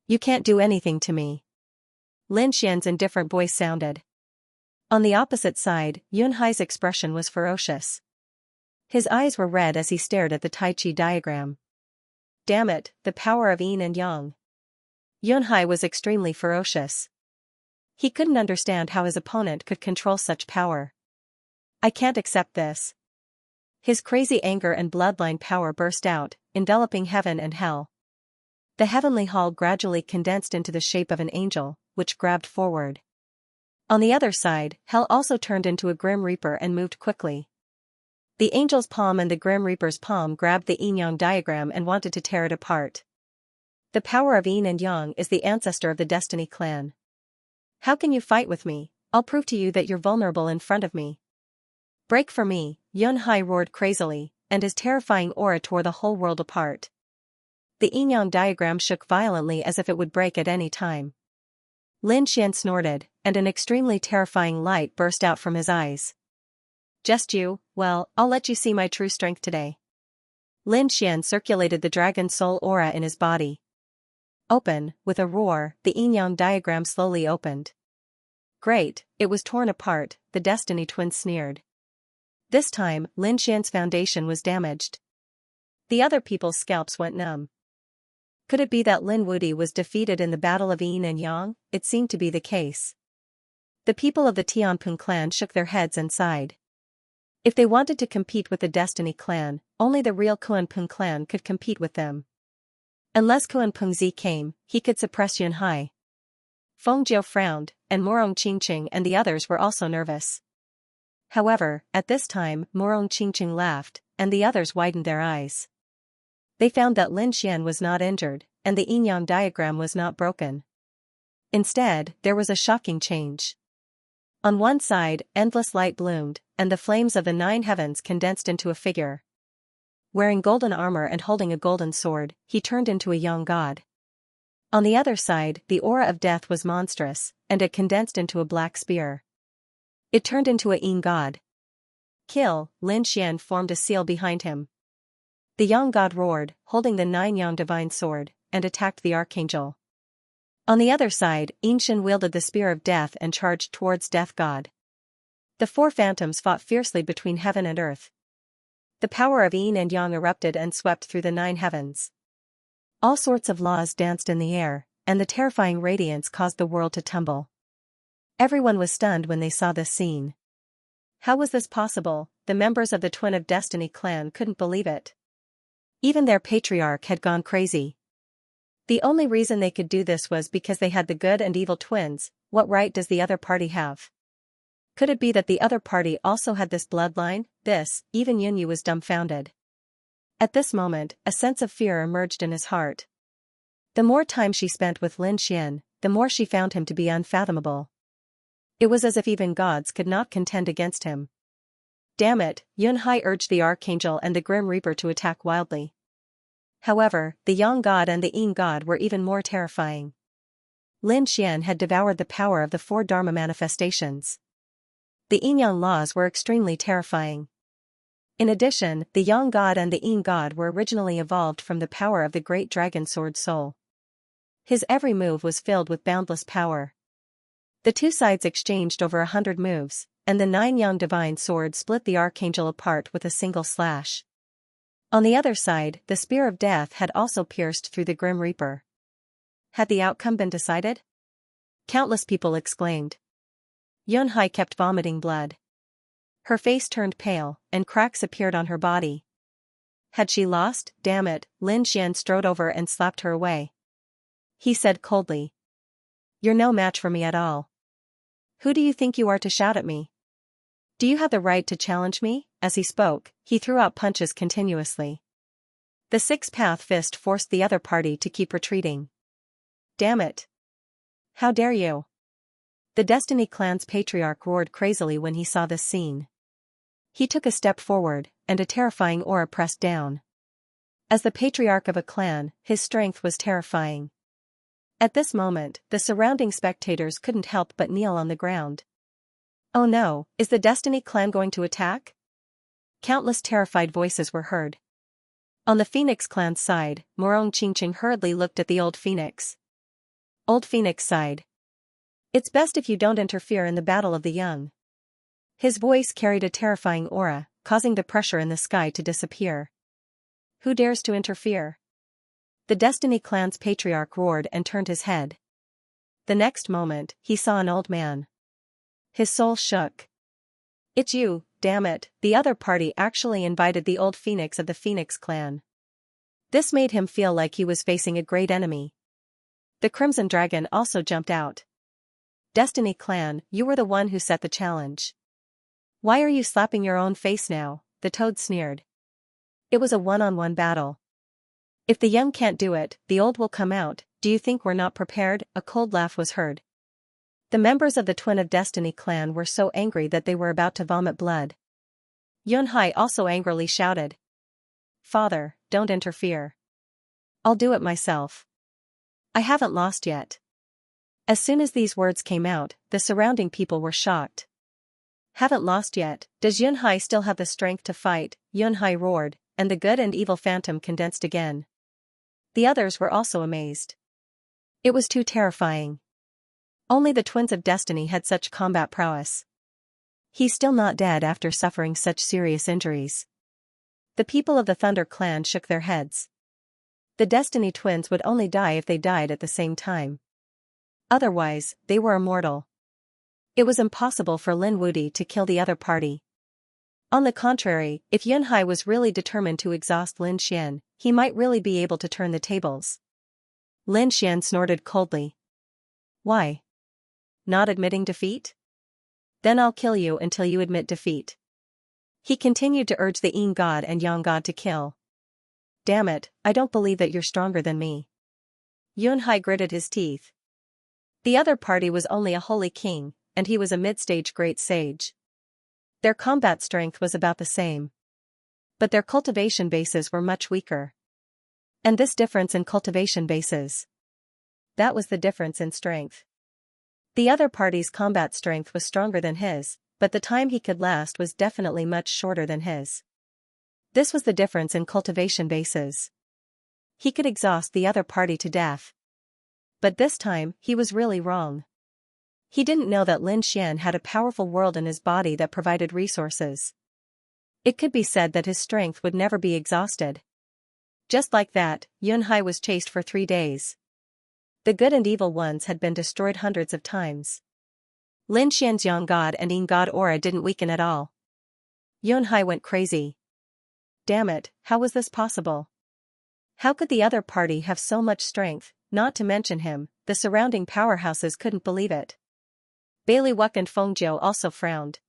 You can't do anything to me. Lin Xian's indifferent voice sounded. On the opposite side, Yunhai's expression was ferocious. His eyes were red as he stared at the Tai Chi diagram. Damn it, the power of yin and yang. Yunhai was extremely ferocious. He couldn't understand how his opponent could control such power. I can't accept this. His crazy anger and bloodline power burst out, enveloping heaven and hell. The heavenly hall gradually condensed into the shape of an angel, which grabbed forward. On the other side, hell also turned into a Grim Reaper and moved quickly. The angel's palm and the Grim Reaper's palm grabbed the yin-yang diagram and wanted to tear it apart. The power of yin and yang is the ancestor of the Destiny clan. How can you fight with me? I'll prove to you that you're vulnerable in front of me. Break for me, Yun-hai roared crazily, and his terrifying aura tore the whole world apart. The yin-yang diagram shook violently as if it would break at any time. Lin Xian snorted, and an extremely terrifying light burst out from his eyes. Just you? Well, I'll let you see my true strength today. Lin Xian circulated the dragon soul aura in his body. Open, with a roar, the yin-yang diagram slowly opened. Great, it was torn apart, the Destiny twins sneered. This time, Lin Xian's foundation was damaged. The other people's scalps went numb. Could it be that Lin Wudi was defeated in the battle of yin and yang? It seemed to be the case. The people of the Tianping clan shook their heads and sighed. If they wanted to compete with the Destiny clan, only the real Kuanping clan could compete with them. Unless Kuanping Zi came, he could suppress Yun-hai. Feng Jiu frowned, and Morong Qingqing and the others were also nervous. However, at this time, Morong Qingqing laughed, and the others widened their eyes. They found that Lin Xian was not injured, and the yin-yang diagram was not broken. Instead, there was a shocking change. On one side, endless light bloomed, and the flames of the 9 heavens condensed into a figure. Wearing golden armor and holding a golden sword, he turned into a young god. On the other side, the aura of death was monstrous, and it condensed into a black spear. It turned into a yin god. Kill, Lin Xian formed a seal behind him. The young god roared, holding the 9-yang divine sword, and attacked the archangel. On the other side, Yin Shen wielded the spear of death and charged towards Death God. The 4 phantoms fought fiercely between heaven and earth. The power of yin and yang erupted and swept through the 9 heavens. All sorts of laws danced in the air, and the terrifying radiance caused the world to tumble. Everyone was stunned when they saw this scene. How was this possible? The members of the Twin of Destiny clan couldn't believe it. Even their patriarch had gone crazy. The only reason they could do this was because they had the good and evil twins. What right does the other party have? Could it be that the other party also had this bloodline? Even Yunyu was dumbfounded. At this moment, a sense of fear emerged in his heart. The more time she spent with Lin Xian, the more she found him to be unfathomable. It was as if even gods could not contend against him. Damn it, Yun-hai urged the Archangel and the Grim Reaper to attack wildly. However, the Yang God and the Yin God were even more terrifying. Lin Xian had devoured the power of the 4 Dharma manifestations. The yin-yang laws were extremely terrifying. In addition, the Yang God and the Yin God were originally evolved from the power of the great dragon sword soul. His every move was filled with boundless power. The 2 sides exchanged over 100 moves, and the 9-yang divine sword split the archangel apart with a single slash. On the other side, the spear of death had also pierced through the Grim Reaper. Had the outcome been decided? Countless people exclaimed. Yun-hai kept vomiting blood. Her face turned pale, and cracks appeared on her body. Had she lost? Damn it, Lin Xian strode over and slapped her away. He said coldly. You're no match for me at all. Who do you think you are to shout at me? Do you have the right to challenge me? As he spoke, he threw out punches continuously. The 6-path fist forced the other party to keep retreating. Damn it! How dare you! The Destiny clan's patriarch roared crazily when he saw this scene. He took a step forward, and a terrifying aura pressed down. As the patriarch of a clan, his strength was terrifying. At this moment, the surrounding spectators couldn't help but kneel on the ground. Oh no, is the Destiny clan going to attack? Countless terrified voices were heard. On the Phoenix clan's side, Morong Qingqing hurriedly looked at the Old Phoenix. Old Phoenix sighed. It's best if you don't interfere in the battle of the young. His voice carried a terrifying aura, causing the pressure in the sky to disappear. Who dares to interfere? The Destiny clan's patriarch roared and turned his head. The next moment, he saw an old man. His soul shook. "It's you, damn it," the other party actually invited the old phoenix of the Phoenix clan. This made him feel like he was facing a great enemy. The Crimson Dragon also jumped out. "Destiny clan, you were the one who set the challenge. Why are you slapping your own face now?" the toad sneered. "It was a one-on-one battle. If the young can't do it, the old will come out. Do you think we're not prepared?" A cold laugh was heard. The members of the Twin of Destiny clan were so angry that they were about to vomit blood. Yunhai also angrily shouted. "Father, don't interfere. I'll do it myself. I haven't lost yet." As soon as these words came out, the surrounding people were shocked. "Haven't lost yet? Does Yunhai still have the strength to fight?" Yunhai roared, and the good and evil phantom condensed again. The others were also amazed. It was too terrifying. Only the Twins of Destiny had such combat prowess. He's still not dead after suffering such serious injuries. The people of the Thunder clan shook their heads. The Destiny twins would only die if they died at the same time. Otherwise, they were immortal. It was impossible for Lin Wudi to kill the other party. On the contrary, if Yunhai was really determined to exhaust Lin Xian, he might really be able to turn the tables. Lin Xian snorted coldly. "Why? Not admitting defeat? Then I'll kill you until you admit defeat." He continued to urge the Yin god and Yang god to kill. "Damn it, I don't believe that you're stronger than me." Yunhai gritted his teeth. The other party was only a holy king, and he was a mid-stage great sage. Their combat strength was about the same. But their cultivation bases were much weaker. And this difference in cultivation bases. That was the difference in strength. The other party's combat strength was stronger than his, but the time he could last was definitely much shorter than his. This was the difference in cultivation bases. He could exhaust the other party to death. But this time, he was really wrong. He didn't know that Lin Xian had a powerful world in his body that provided resources. It could be said that his strength would never be exhausted. Just like that, Yunhai was chased for 3 days. The good and evil ones had been destroyed hundreds of times. Lin Xian's Yang god and Yin god aura didn't weaken at all. Yunhai went crazy. Damn it, how was this possible? How could the other party have so much strength? Not to mention him, the surrounding powerhouses couldn't believe it. Bailey Wuck and Fengjiu also frowned.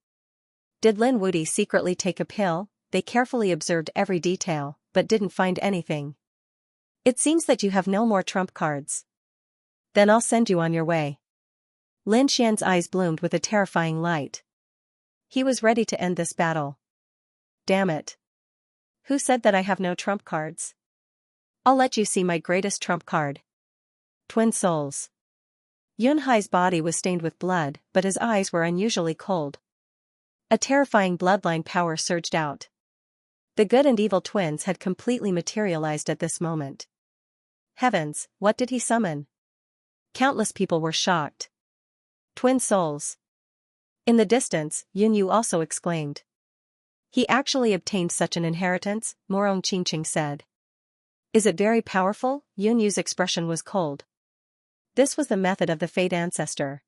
Did Lin Wudi secretly take a pill? They carefully observed every detail, but didn't find anything. "It seems that you have no more trump cards. Then I'll send you on your way." Lin Xian's eyes bloomed with a terrifying light. He was ready to end this battle. Damn it. Who said that I have no trump cards? I'll let you see my greatest trump card. Twin souls. Yunhai's body was stained with blood, but his eyes were unusually cold. A terrifying bloodline power surged out. The good and evil twins had completely materialized at this moment. Heavens, what did he summon? Countless people were shocked. Twin souls. In the distance, Yun Yu also exclaimed. He actually obtained such an inheritance, Morong Qingqing said. Is it very powerful? Yun Yu's expression was cold. This was the method of the Fate Ancestor.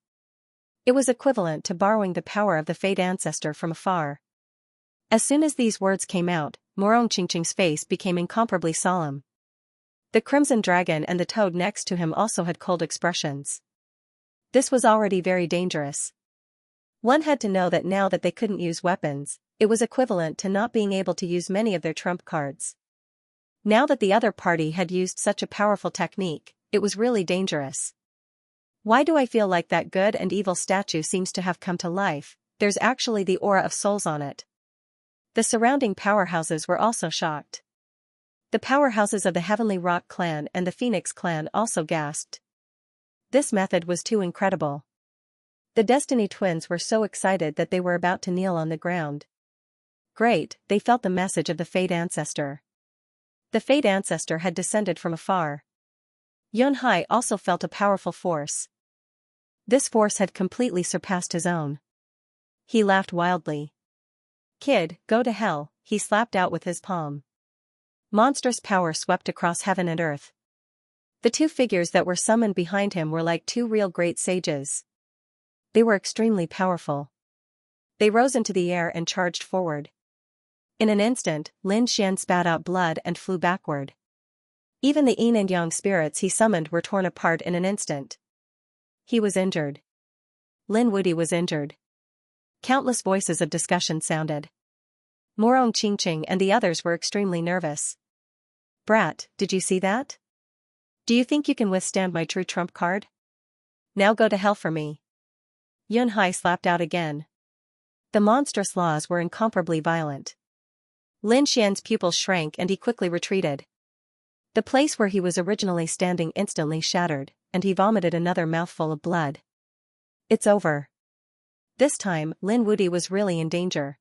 It was equivalent to borrowing the power of the Fate Ancestor from afar. As soon as these words came out, Morong Qingqing's face became incomparably solemn. The Crimson Dragon and the toad next to him also had cold expressions. This was already very dangerous. One had to know that now that they couldn't use weapons, it was equivalent to not being able to use many of their trump cards. Now that the other party had used such a powerful technique, it was really dangerous. Why do I feel like that good and evil statue seems to have come to life? There's actually the aura of souls on it. The surrounding powerhouses were also shocked. The powerhouses of the Heavenly Rock clan and the Phoenix clan also gasped. This method was too incredible. The Destiny twins were so excited that they were about to kneel on the ground. Great, they felt the message of the Fate Ancestor. The Fate Ancestor had descended from afar. Yunhai also felt a powerful force. This force had completely surpassed his own. He laughed wildly. Kid, go to hell, he slapped out with his palm. Monstrous power swept across heaven and earth. The two figures that were summoned behind him were like two real great sages. They were extremely powerful. They rose into the air and charged forward. In an instant, Lin Xian spat out blood and flew backward. Even the yin and yang spirits he summoned were torn apart in an instant. He was injured. Lin Wuди was injured. Countless voices of discussion sounded. Morong Qingqing and the others were extremely nervous. Brat, did you see that? Do you think you can withstand my true trump card? Now go to hell for me. Yun Hai slapped out again. The monstrous laws were incomparably violent. Lin Xian's pupils shrank and he quickly retreated. The place where he was originally standing instantly shattered, and he vomited another mouthful of blood. It's over. This time, Lin Wudi was really in danger.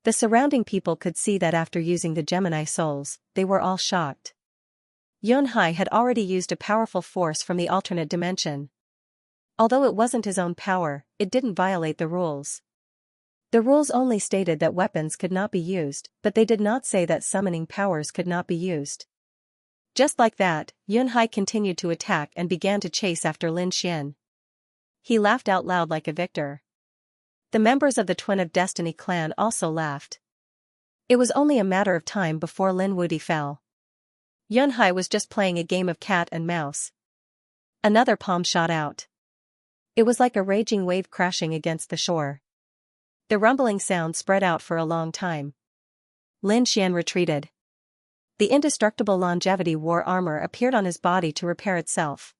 The surrounding people could see that after using the Gemini souls, they were all shocked. Yun Hai had already used a powerful force from the alternate dimension. Although it wasn't his own power, it didn't violate the rules. The rules only stated that weapons could not be used, but they did not say that summoning powers could not be used. Just like that, Yun Hai continued to attack and began to chase after Lin Xian. He laughed out loud like a victor. The members of the Twin of Destiny clan also laughed. It was only a matter of time before Lin Wudi fell. Yun Hai was just playing a game of cat and mouse. Another palm shot out. It was like a raging wave crashing against the shore. The rumbling sound spread out for a long time. Lin Xian retreated. The indestructible longevity war armor appeared on his body to repair itself.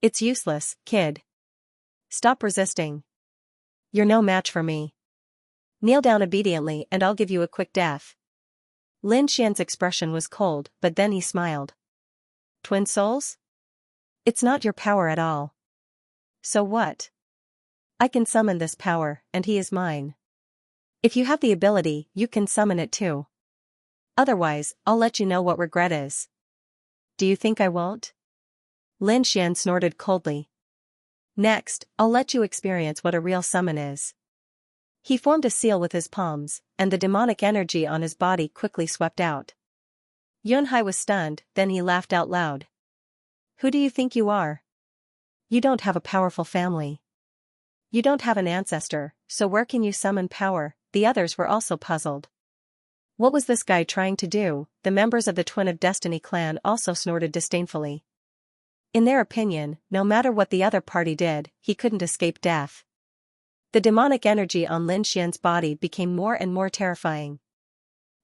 It's useless, kid. Stop resisting. You're no match for me. Kneel down obediently and I'll give you a quick death. Lin Xian's expression was cold, but then he smiled. Twin souls? It's not your power at all. So what? I can summon this power, and he is mine. If you have the ability, you can summon it too. Otherwise, I'll let you know what regret is. Do you think I won't? Lin Xian snorted coldly. Next, I'll let you experience what a real summon is. He formed a seal with his palms, and the demonic energy on his body quickly swept out. Yun Hai was stunned, then he laughed out loud. Who do you think you are? You don't have a powerful family. You don't have an ancestor, so where can you summon power? The others were also puzzled. What was this guy trying to do? The members of the Twin of Destiny clan also snorted disdainfully. In their opinion, no matter what the other party did, he couldn't escape death. The demonic energy on Lin Xian's body became more and more terrifying.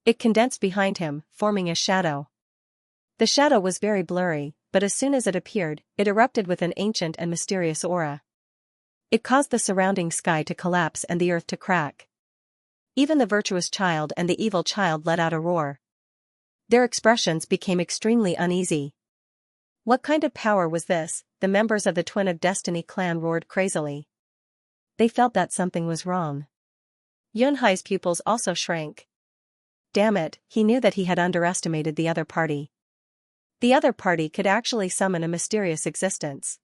It condensed behind him, forming a shadow. The shadow was very blurry, but as soon as it appeared, it erupted with an ancient and mysterious aura. It caused the surrounding sky to collapse and the earth to crack. Even the virtuous child and the evil child let out a roar. Their expressions became extremely uneasy. What kind of power was this? The members of the Twin of Destiny clan roared crazily. They felt that something was wrong. Yun Hai's pupils also shrank. Damn it, he knew that he had underestimated the other party. The other party could actually summon a mysterious existence.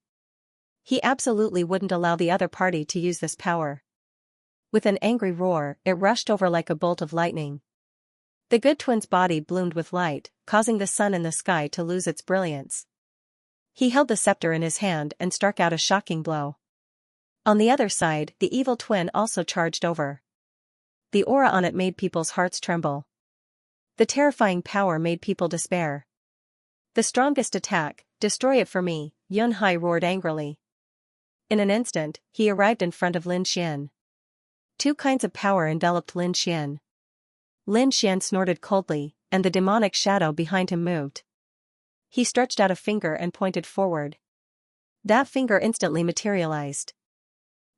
He absolutely wouldn't allow the other party to use this power. With an angry roar, it rushed over like a bolt of lightning. The good twin's body bloomed with light, causing the sun in the sky to lose its brilliance. He held the scepter in his hand and struck out a shocking blow. On the other side, the evil twin also charged over. The aura on it made people's hearts tremble. The terrifying power made people despair. The strongest attack, destroy it for me, Yun Hai roared angrily. In an instant, he arrived in front of Lin Xian. Two kinds of power enveloped Lin Xian. Lin Xian snorted coldly, and the demonic shadow behind him moved. He stretched out a finger and pointed forward. That finger instantly materialized.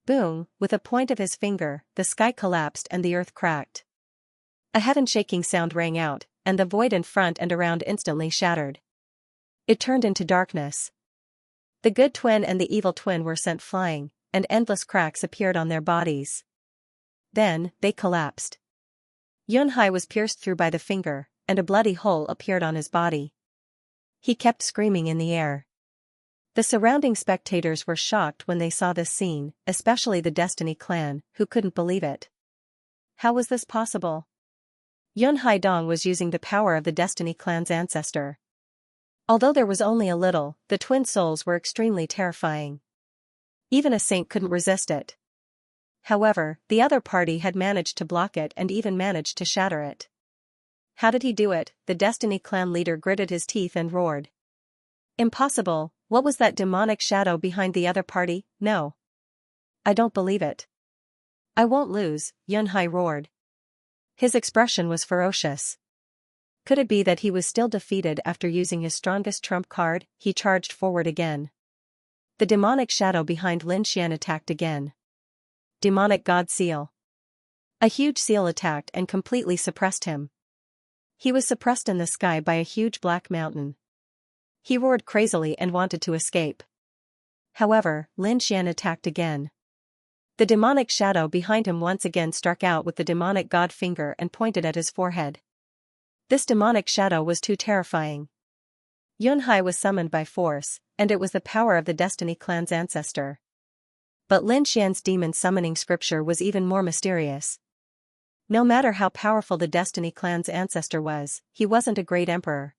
Boom, with a point of his finger, the sky collapsed and the earth cracked. A heaven-shaking sound rang out, and the void in front and around instantly shattered. It turned into darkness. The good twin and the evil twin were sent flying, and endless cracks appeared on their bodies. Then, they collapsed. Yun Hai was pierced through by the finger, and a bloody hole appeared on his body. He kept screaming in the air. The surrounding spectators were shocked when they saw this scene, especially the Destiny clan, who couldn't believe it. How was this possible? Yun Hai Dong was using the power of the Destiny clan's ancestor. Although there was only a little, the twin souls were extremely terrifying. Even a saint couldn't resist it. However, the other party had managed to block it and even managed to shatter it. How did he do it? The Destiny clan leader gritted his teeth and roared. Impossible. What was that demonic shadow behind the other party? No. I don't believe it. I won't lose, Yunhai roared. His expression was ferocious. Could it be that he was still defeated after using his strongest trump card? He charged forward again. The demonic shadow behind Lin Xian attacked again. Demonic God Seal. A huge seal attacked and completely suppressed him. He was suppressed in the sky by a huge black mountain. He roared crazily and wanted to escape. However, Lin Xian attacked again. The demonic shadow behind him once again struck out with the demonic god finger and pointed at his forehead. This demonic shadow was too terrifying. Yunhai was summoned by force, and it was the power of the Destiny clan's ancestor. But Lin Xian's demon summoning scripture was even more mysterious. No matter how powerful the Destiny clan's ancestor was, he wasn't a great emperor.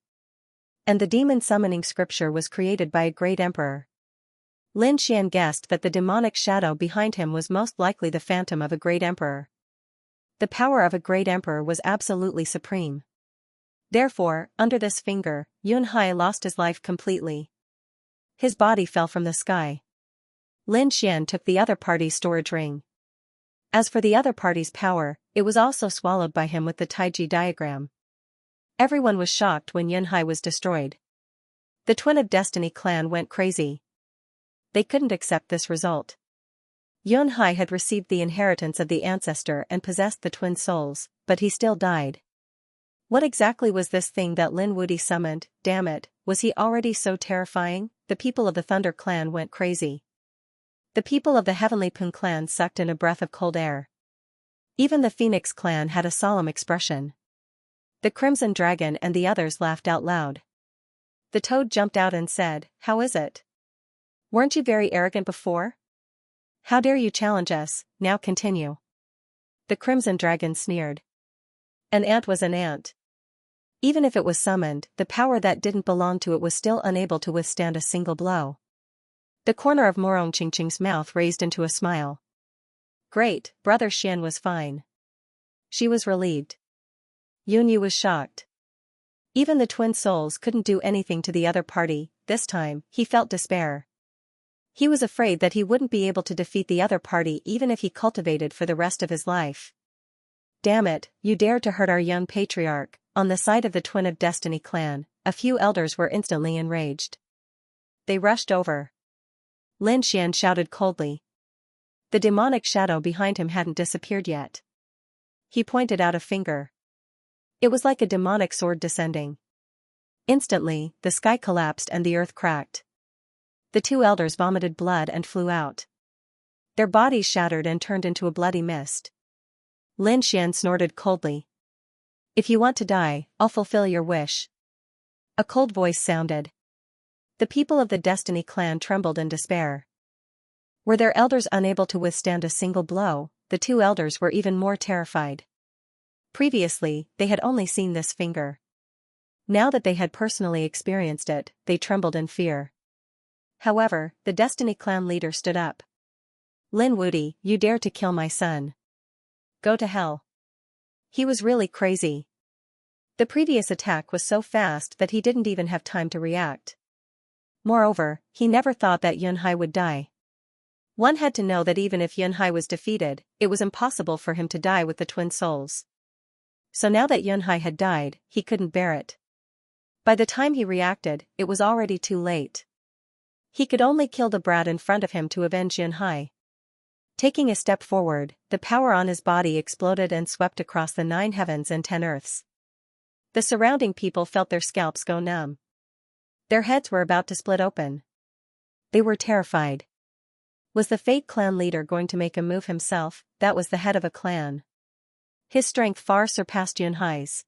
And the demon summoning scripture was created by a great emperor. Lin Xian guessed that the demonic shadow behind him was most likely the phantom of a great emperor. The power of a great emperor was absolutely supreme. Therefore, under this finger, Yunhai lost his life completely. His body fell from the sky. Lin Xian took the other party's storage ring. As for the other party's power, it was also swallowed by him with the Taiji diagram. Everyone was shocked when Yunhai was destroyed. The Twin of Destiny clan went crazy. They couldn't accept this result. Yunhai had received the inheritance of the ancestor and possessed the twin souls, but he still died. What exactly was this thing that Lin Wudi summoned? Damn it, was he already so terrifying? The people of the Thunder clan went crazy. The people of the Heavenly Pun clan sucked in a breath of cold air. Even the Phoenix clan had a solemn expression. The Crimson Dragon and the others laughed out loud. The Toad jumped out and said, "How is it? Weren't you very arrogant before? How dare you challenge us? Now continue." The Crimson Dragon sneered. An ant was an ant. Even if it was summoned, the power that didn't belong to it was still unable to withstand a single blow. The corner of Morong Qingqing's mouth raised into a smile. Great, Brother Xian was fine. She was relieved. Yunyu was shocked. Even the twin souls couldn't do anything to the other party. This time, he felt despair. He was afraid that he wouldn't be able to defeat the other party even if he cultivated for the rest of his life. Damn it, you dared to hurt our young patriarch. On the side of the Twin of Destiny clan, a few elders were instantly enraged. They rushed over. Lin Xian shouted coldly. The demonic shadow behind him hadn't disappeared yet. He pointed out a finger. It was like a demonic sword descending. Instantly, the sky collapsed and the earth cracked. The two elders vomited blood and flew out. Their bodies shattered and turned into a bloody mist. Lin Xian snorted coldly. If you want to die, I'll fulfill your wish. A cold voice sounded. The people of the Destiny clan trembled in despair. Were their elders unable to withstand a single blow? The two elders were even more terrified. Previously, they had only seen this finger. Now that they had personally experienced it, they trembled in fear. However, the Destiny clan leader stood up. Lin Wudi, you dare to kill my son. Go to hell. He was really crazy. The previous attack was so fast that he didn't even have time to react. Moreover, he never thought that Yunhai would die. One had to know that even if Yunhai was defeated, it was impossible for him to die with the twin souls. So now that Yunhai had died, he couldn't bear it. By the time he reacted, it was already too late. He could only kill the brat in front of him to avenge Yunhai. Taking a step forward, the power on his body exploded and swept across the 9 heavens and 10 earths. The surrounding people felt their scalps go numb. Their heads were about to split open. They were terrified. Was the Fate clan leader going to make a move himself? That was the head of a clan. His strength far surpassed Yunhai's.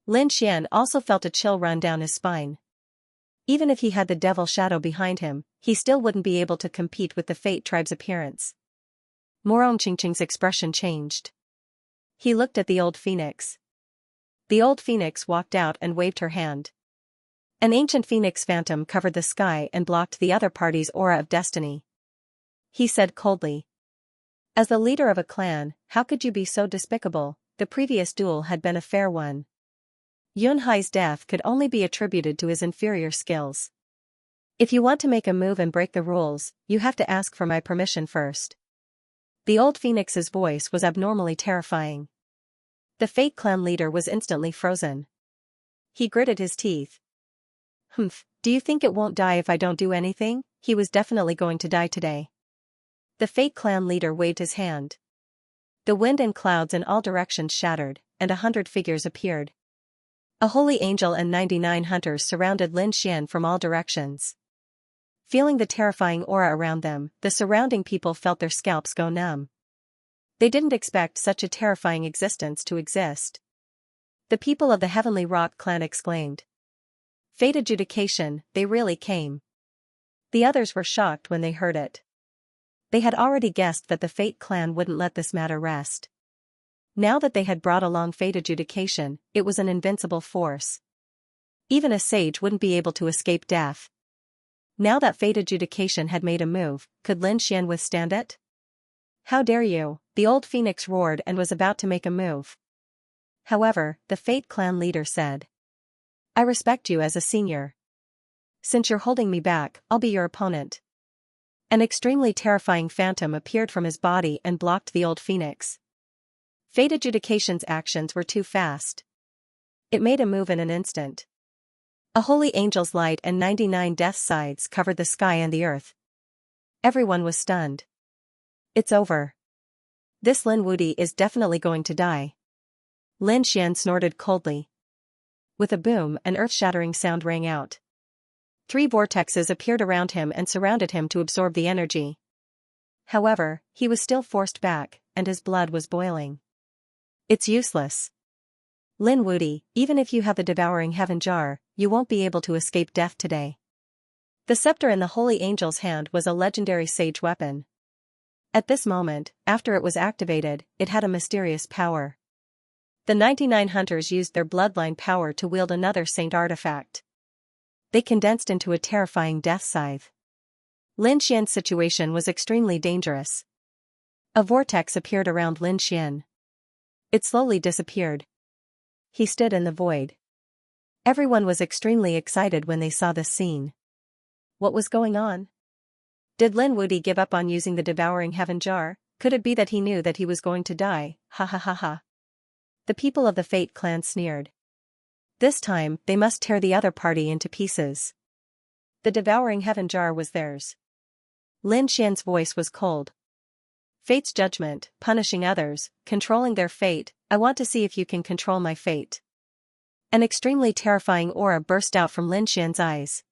Lin Xian also felt a chill run down his spine. Even if he had the devil shadow behind him, he still wouldn't be able to compete with the Fate tribe's appearance. Morong Qingqing's expression changed. He looked at the old phoenix. The old phoenix walked out and waved her hand. An ancient phoenix phantom covered the sky and blocked the other party's aura of destiny. He said coldly. As the leader of a clan, how could you be so despicable? The previous duel had been a fair one. Yunhai's death could only be attributed to his inferior skills. If you want to make a move and break the rules, you have to ask for my permission first. The old phoenix's voice was abnormally terrifying. The Fate clan leader was instantly frozen. He gritted his teeth. Humph, do you think it won't die if I don't do anything? He was definitely going to die today. The Fate clan leader waved his hand. The wind and clouds in all directions shattered, and 100 figures appeared. A holy angel and 99 hunters surrounded Lin Xian from all directions. Feeling the terrifying aura around them, the surrounding people felt their scalps go numb. They didn't expect such a terrifying existence to exist. The people of the Heavenly Rock clan exclaimed. Fate adjudication, they really came. The others were shocked when they heard it. They had already guessed that the Fate clan wouldn't let this matter rest. Now that they had brought along Fate adjudication, it was an invincible force. Even a sage wouldn't be able to escape death. Now that Fate adjudication had made a move, could Lin Xian withstand it? How dare you, the old phoenix roared and was about to make a move. However, the Fate clan leader said. I respect you as a senior. Since you're holding me back, I'll be your opponent. An extremely terrifying phantom appeared from his body and blocked the old phoenix. Fate adjudication's actions were too fast. It made a move in an instant. A holy angel's light and 99 death sides covered the sky and the earth. Everyone was stunned. It's over. This Lin Wudi is definitely going to die. Lin Xian snorted coldly. With a boom, an earth-shattering sound rang out. 3 vortexes appeared around him and surrounded him to absorb the energy. However, he was still forced back, and his blood was boiling. It's useless. Lin Wudi, even if you have the devouring heaven jar, you won't be able to escape death today. The scepter in the holy angel's hand was a legendary sage weapon. At this moment, after it was activated, it had a mysterious power. The 99 hunters used their bloodline power to wield another saint artifact. They condensed into a terrifying death scythe. Lin Xian's situation was extremely dangerous. A vortex appeared around Lin Xian. It slowly disappeared. He stood in the void. Everyone was extremely excited when they saw this scene. What was going on? Did Lin Wudi give up on using the devouring heaven jar? Could it be that he knew that he was going to die? Ha ha ha ha. The people of the Fate clan sneered. This time, they must tear the other party into pieces. The devouring heaven jar was theirs. Lin Xian's voice was cold. Fate's judgment, punishing others, controlling their fate. I want to see if you can control my fate. An extremely terrifying aura burst out from Lin Xian's eyes.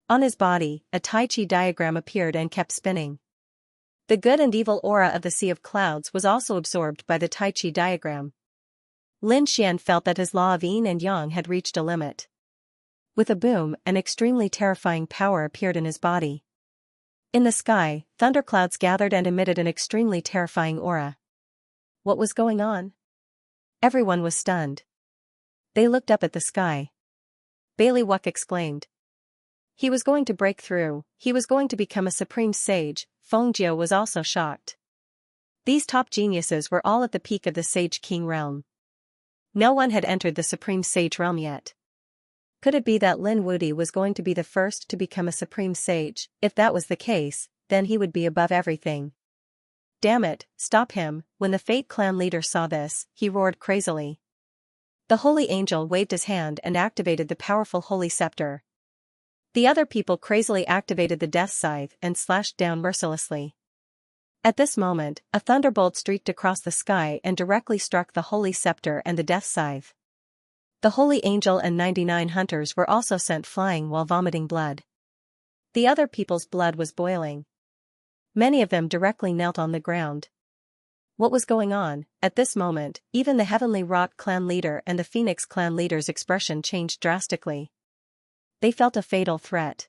On his body, a Tai Chi diagram appeared and kept spinning. The good and evil aura of the Sea of Clouds was also absorbed by the Tai Chi diagram. Lin Xian felt that his law of yin and yang had reached a limit. With a boom, an extremely terrifying power appeared in his body. In the sky, thunderclouds gathered and emitted an extremely terrifying aura. What was going on? Everyone was stunned. They looked up at the sky. Bailey Wuck exclaimed. He was going to break through, he was going to become a supreme sage. Feng Jiu was also shocked. These top geniuses were all at the peak of the Sage King realm. No one had entered the Supreme Sage realm yet. Could it be that Lin Wudi was going to be the first to become a Supreme Sage? If that was the case, then he would be above everything. Damn it, stop him. When the Fate clan leader saw this, he roared crazily. The holy angel waved his hand and activated the powerful holy scepter. The other people crazily activated the death scythe and slashed down mercilessly. At this moment, a thunderbolt streaked across the sky and directly struck the holy scepter and the death scythe. The holy angel and 99 hunters were also sent flying while vomiting blood. The other people's blood was boiling. Many of them directly knelt on the ground. What was going on? At this moment, even the Heavenly Rock clan leader and the Phoenix clan leader's expression changed drastically. They felt a fatal threat.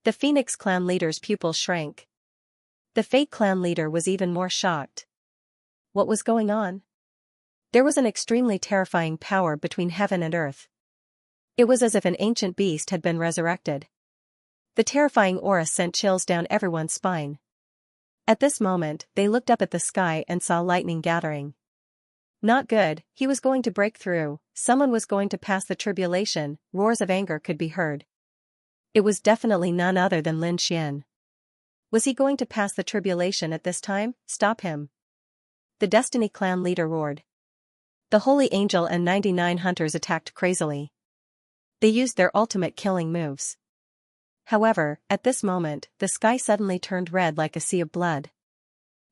The Phoenix clan leader's pupils shrank. The Fate clan leader was even more shocked. What was going on? There was an extremely terrifying power between heaven and earth. It was as if an ancient beast had been resurrected. The terrifying aura sent chills down everyone's spine. At this moment, they looked up at the sky and saw lightning gathering. Not good, he was going to break through, someone was going to pass the tribulation, roars of anger could be heard. It was definitely none other than Lin Xian. Was he going to pass the tribulation at this time? Stop him. The Destiny clan leader roared. The Holy Angel and 99 hunters attacked crazily. They used their ultimate killing moves. However, at this moment, the sky suddenly turned red like a sea of blood.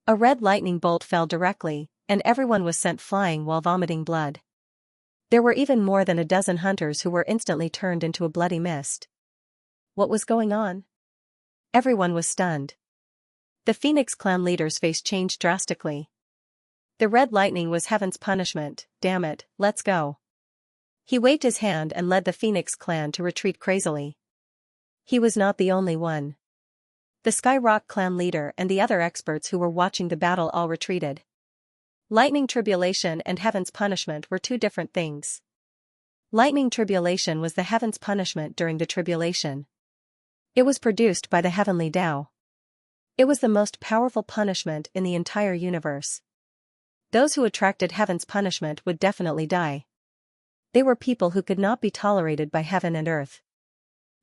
A red lightning bolt fell directly, and everyone was sent flying while vomiting blood. There were even more than a dozen hunters who were instantly turned into a bloody mist. What was going on? Everyone was stunned. The Phoenix clan leader's face changed drastically. The red lightning was heaven's punishment, damn it, let's go. He waved his hand and led the Phoenix clan to retreat crazily. He was not the only one. The Skyrock clan leader and the other experts who were watching the battle all retreated. Lightning tribulation and heaven's punishment were two different things. Lightning tribulation was the heaven's punishment during the tribulation. It was produced by the heavenly Tao. It was the most powerful punishment in the entire universe. Those who attracted heaven's punishment would definitely die. They were people who could not be tolerated by heaven and earth.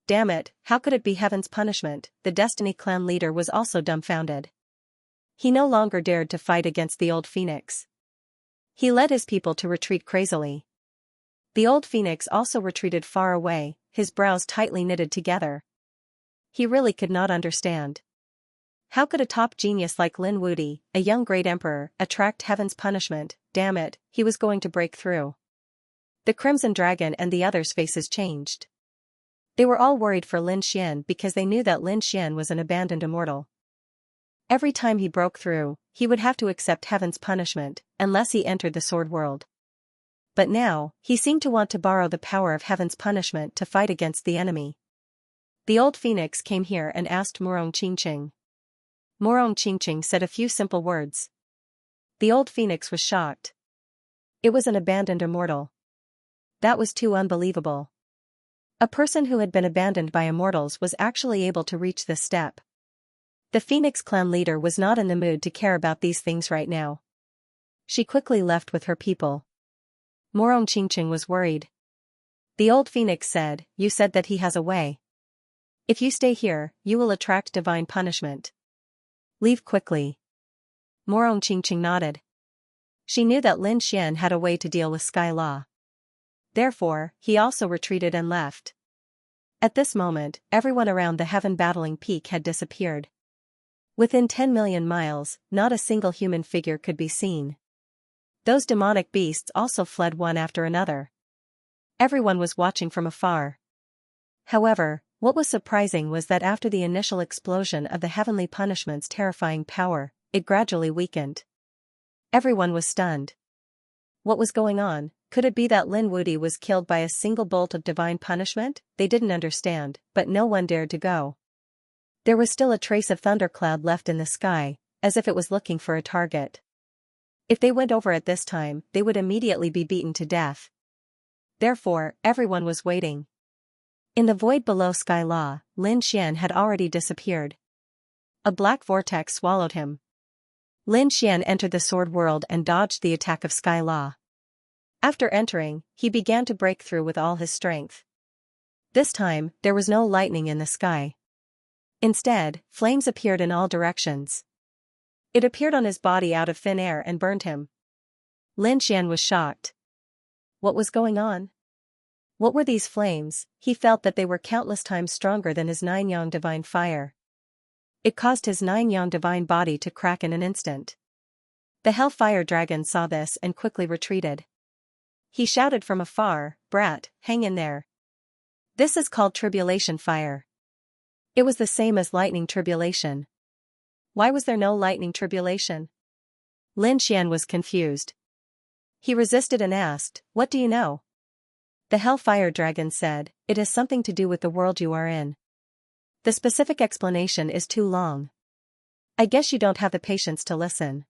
Damn it, how could it be heaven's punishment? The Destiny clan leader was also dumbfounded. He no longer dared to fight against the old Phoenix. He led his people to retreat crazily. The old Phoenix also retreated far away, his brows tightly knitted together. He really could not understand. How could a top genius like Lin Wudi, a young great emperor, attract heaven's punishment? Damn it, he was going to break through. The Crimson Dragon and the others' faces changed. They were all worried for Lin Xian because they knew that Lin Xian was an abandoned immortal. Every time he broke through, he would have to accept heaven's punishment, unless he entered the sword world. But now, he seemed to want to borrow the power of heaven's punishment to fight against the enemy. The old Phoenix came here and asked Murong Qingqing. Murong Qingqing said a few simple words. The old Phoenix was shocked. It was an abandoned immortal. That was too unbelievable. A person who had been abandoned by immortals was actually able to reach this step. The Phoenix clan leader was not in the mood to care about these things right now. She quickly left with her people. Murong Qingqing was worried. The old Phoenix said, "You said that he has a way. If you stay here, you will attract divine punishment. Leave quickly." Murong Qingqing nodded. She knew that Lin Xian had a way to deal with Sky Law. Therefore, he also retreated and left. At this moment, everyone around the heaven battling peak had disappeared. Within 10 million miles, not a single human figure could be seen. Those demonic beasts also fled one after another. Everyone was watching from afar. However, what was surprising was that after the initial explosion of the heavenly punishment's terrifying power, it gradually weakened. Everyone was stunned. What was going on? Could it be that Lin Wudi was killed by a single bolt of divine punishment? They didn't understand, but no one dared to go. There was still a trace of thundercloud left in the sky, as if it was looking for a target. If they went over at this time, they would immediately be beaten to death. Therefore, everyone was waiting. In the void below Sky Law, Lin Xian had already disappeared. A black vortex swallowed him. Lin Xian entered the sword world and dodged the attack of Sky Law. After entering, he began to break through with all his strength. This time, there was no lightning in the sky. Instead, flames appeared in all directions. It appeared on his body out of thin air and burned him. Lin Xian was shocked. What was going on? What were these flames? He felt that they were countless times stronger than his 9-yang divine fire. It caused his 9-yang divine body to crack in an instant. The Hellfire Dragon saw this and quickly retreated. He shouted from afar, "Brat, hang in there. This is called tribulation fire." It was the same as lightning tribulation. Why was there no lightning tribulation? Lin Xian was confused. He resisted and asked, "What do you know?" The Hellfire Dragon said, "It has something to do with the world you are in. The specific explanation is too long. I guess you don't have the patience to listen.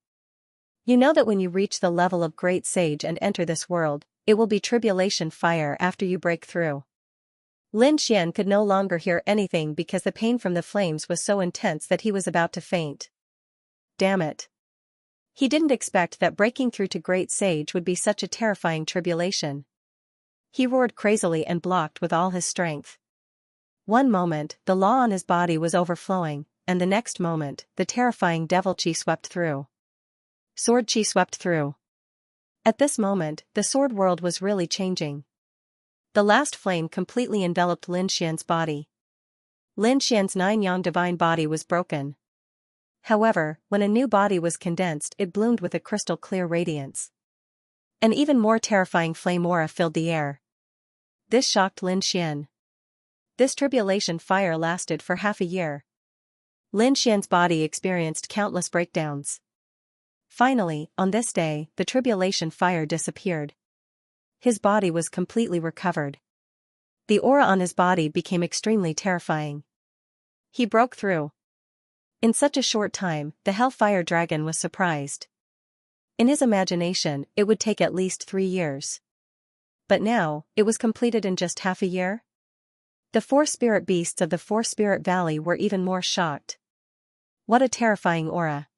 You know that when you reach the level of great sage and enter this world, it will be tribulation fire after you break through. Lin Xian could no longer hear anything because the pain from the flames was so intense that he was about to faint. Damn it. He didn't expect that breaking through to Great Sage would be such a terrifying tribulation. He roared crazily and blocked with all his strength. One moment, the law on his body was overflowing, and the next moment, the terrifying devil chi swept through. Sword chi swept through. At this moment, the sword world was really changing. The last flame completely enveloped Lin Xian's body. Lin Xian's 9-yang divine body was broken. However, when a new body was condensed, it bloomed with a crystal-clear radiance. An even more terrifying flame aura filled the air. This shocked Lin Xian. This tribulation fire lasted for half a year. Lin Xian's body experienced countless breakdowns. Finally, on this day, the tribulation fire disappeared. His body was completely recovered. The aura on his body became extremely terrifying. He broke through. In such a short time, the Hellfire Dragon was surprised. In his imagination, it would take at least 3 years. But now, it was completed in just half a year? The 4 spirit beasts of the 4 Spirit Valley were even more shocked. What a terrifying aura.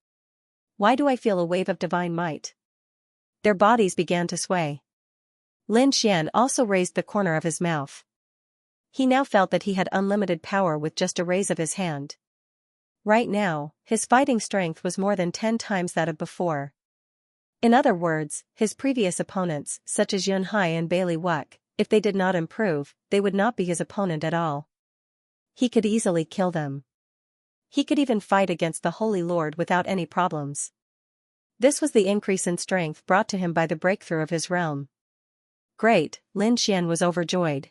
Why do I feel a wave of divine might? Their bodies began to sway. Lin Xian also raised the corner of his mouth. He now felt that he had unlimited power with just a raise of his hand. Right now, his fighting strength was more than 10 times that of before. In other words, his previous opponents, such as Yunhai and Bailey Wuck, if they did not improve, they would not be his opponent at all. He could easily kill them. He could even fight against the Holy Lord without any problems. This was the increase in strength brought to him by the breakthrough of his realm. Great, Lin Xian was overjoyed.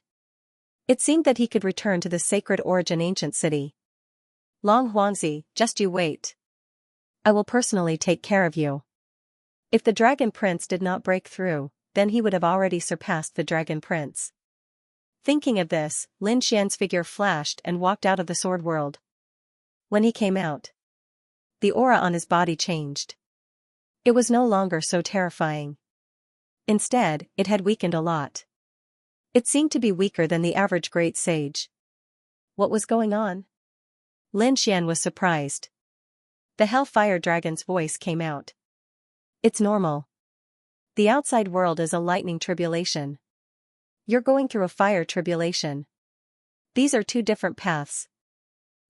It seemed that he could return to the sacred origin ancient city. Long Huangzi, just you wait. I will personally take care of you. If the Dragon Prince did not break through, then he would have already surpassed the Dragon Prince. Thinking of this, Lin Xian's figure flashed and walked out of the sword world. When he came out, the aura on his body changed. It was no longer so terrifying. Instead, it had weakened a lot. It seemed to be weaker than the average great sage. What was going on? Lin Xian was surprised. The Hellfire Dragon's voice came out. It's normal. The outside world is a lightning tribulation. You're going through a fire tribulation. These are 2 different paths.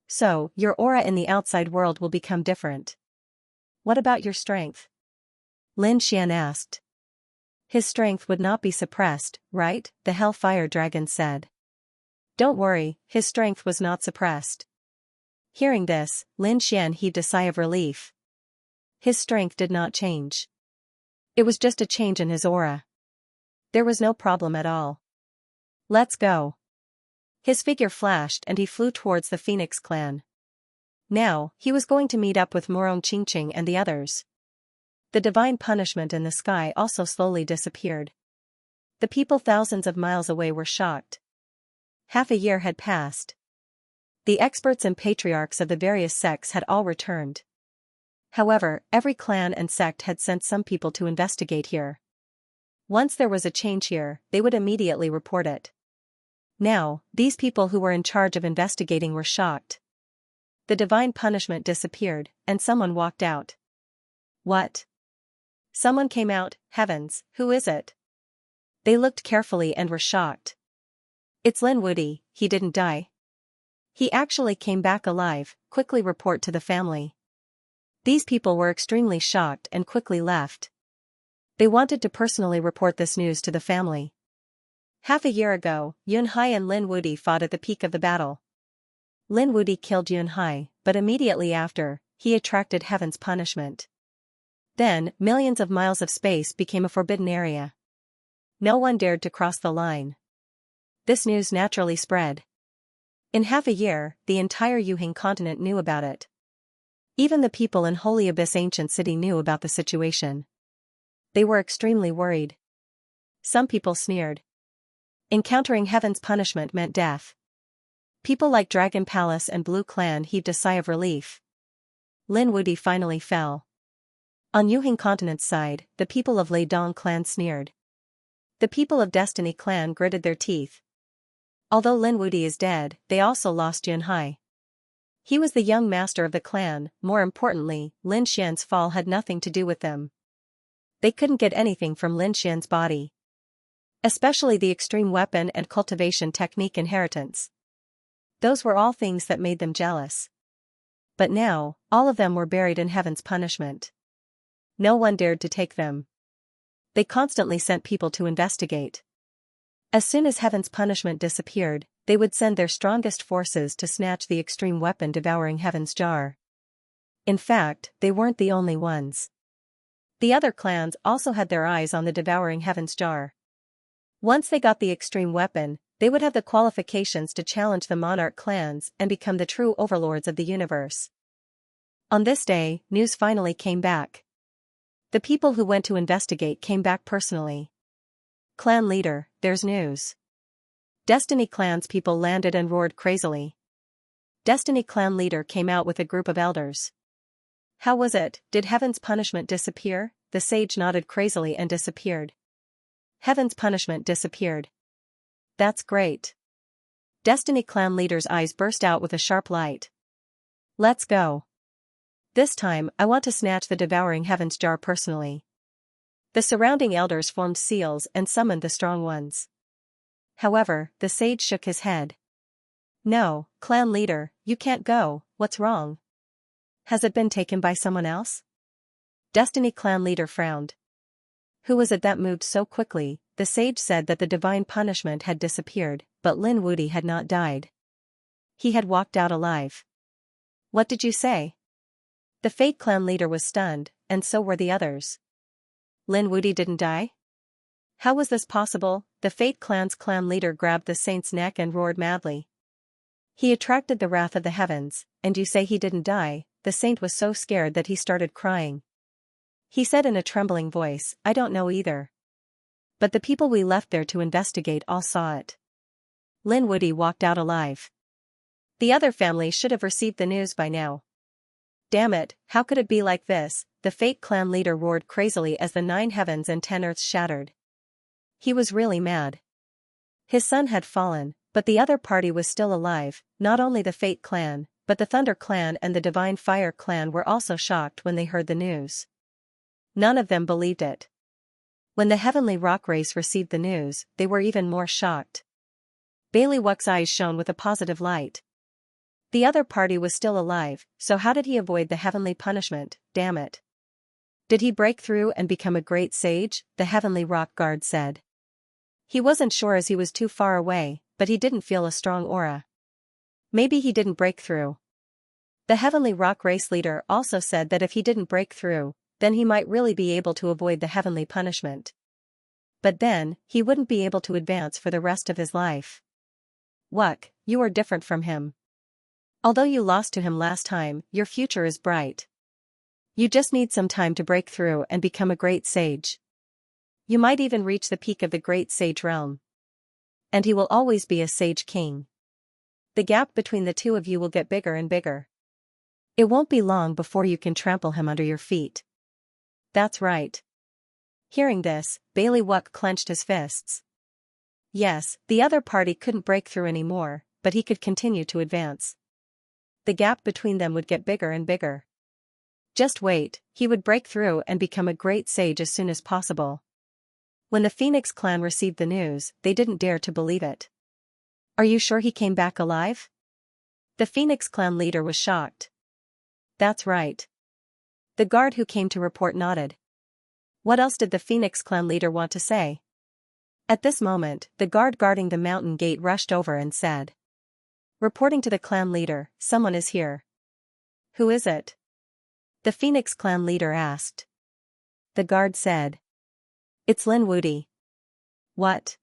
So, your aura in the outside world will become different. What about your strength? Lin Xian asked. His strength would not be suppressed, right? The Hellfire Dragon said. Don't worry, his strength was not suppressed. Hearing this, Lin Xian heaved a sigh of relief. His strength did not change. It was just a change in his aura. There was no problem at all. Let's go. His figure flashed and he flew towards the Phoenix clan. Now, he was going to meet up with Morong Qingqing and the others. The divine punishment in the sky also slowly disappeared. The people thousands of miles away were shocked. Half a year had passed. The experts and patriarchs of the various sects had all returned. However, every clan and sect had sent some people to investigate here. Once there was a change here, they would immediately report it. Now, these people who were in charge of investigating were shocked. The divine punishment disappeared, and someone walked out. What? Someone came out, heavens, who is it? They looked carefully and were shocked. It's Lin Wudi, he didn't die. He actually came back alive, quickly report to the family. These people were extremely shocked and quickly left. They wanted to personally report this news to the family. Half a year ago, Yunhai and Lin Wudi fought at the peak of the battle. Lin Wudi killed Yunhai, but immediately after, he attracted heaven's punishment. Then, millions of miles of space became a forbidden area. No one dared to cross the line. This news naturally spread. In half a year, the entire Yuhing continent knew about it. Even the people in Holy Abyss Ancient City knew about the situation. They were extremely worried. Some people sneered. Encountering heaven's punishment meant death. People like Dragon Palace and Blue Clan heaved a sigh of relief. Lin Wudi finally fell. On Yuhing Continent's side, the people of Lei Dong Clan sneered. The people of Destiny Clan gritted their teeth. Although Lin Wuti is dead, they also lost Yunhai. He was the young master of the clan. More importantly, Lin Xian's fall had nothing to do with them. They couldn't get anything from Lin Xian's body. Especially the extreme weapon and cultivation technique inheritance. Those were all things that made them jealous. But now, all of them were buried in heaven's punishment. No one dared to take them. They constantly sent people to investigate. As soon as heaven's punishment disappeared, they would send their strongest forces to snatch the extreme weapon devouring heaven's jar. In fact, they weren't the only ones. The other clans also had their eyes on the devouring heaven's jar. Once they got the extreme weapon, they would have the qualifications to challenge the monarch clans and become the true overlords of the universe. On this day, news finally came back. The people who went to investigate came back personally. Clan leader, there's news. Destiny Clan's people landed and roared crazily. Destiny Clan leader came out with a group of elders. How was it? Did heaven's punishment disappear? The sage nodded crazily and disappeared. Heaven's punishment disappeared. That's great. Destiny Clan leader's eyes burst out with a sharp light. Let's go. This time, I want to snatch the devouring heaven's jar personally. The surrounding elders formed seals and summoned the strong ones. However, the sage shook his head. No, clan leader, you can't go. What's wrong? Has it been taken by someone else? Destiny Clan leader frowned. Who was it that moved so quickly? The sage said that the divine punishment had disappeared, but Lin Wuti had not died. He had walked out alive. What did you say? The Fate Clan leader was stunned, and so were the others. Lin Wuti didn't die? How was this possible? The Fate Clan's clan leader grabbed the saint's neck and roared madly. He attracted the wrath of the heavens, and you say he didn't die? The saint was so scared that he started crying. He said in a trembling voice, I don't know either. But the people we left there to investigate all saw it. Lin Wuti walked out alive. The other family should have received the news by now. Damn it, how could it be like this? The Fate Clan leader roared crazily as the 9 heavens and 10 earths shattered. He was really mad. His son had fallen, but the other party was still alive. Not only the Fate Clan, but the Thunder Clan and the Divine Fire Clan were also shocked when they heard the news. None of them believed it. When the Heavenly Rock race received the news, they were even more shocked. Bailey Wuck's eyes shone with a positive light. The other party was still alive, so how did he avoid the heavenly punishment? Damn it. Did he break through and become a great sage? The Heavenly Rock Guard said. He wasn't sure as he was too far away, but he didn't feel a strong aura. Maybe he didn't break through. The Heavenly Rock race leader also said that if he didn't break through, then he might really be able to avoid the heavenly punishment. But then, he wouldn't be able to advance for the rest of his life. Wuck, you are different from him. Although you lost to him last time, your future is bright. You just need some time to break through and become a great sage. You might even reach the peak of the great sage realm. And he will always be a sage king. The gap between the two of you will get bigger and bigger. It won't be long before you can trample him under your feet. That's right. Hearing this, Bailey Wuck clenched his fists. Yes, the other party couldn't break through anymore, but he could continue to advance. The gap between them would get bigger and bigger. Just wait, he would break through and become a great sage as soon as possible. When the Phoenix clan received the news, they didn't dare to believe it. Are you sure he came back alive? The Phoenix clan leader was shocked. That's right. The guard who came to report nodded. What else did the Phoenix clan leader want to say? At this moment, the guard guarding the mountain gate rushed over and said. Reporting to the clan leader, someone is here. Who is it? The Phoenix clan leader asked. The guard said. It's Lin Wuti. What?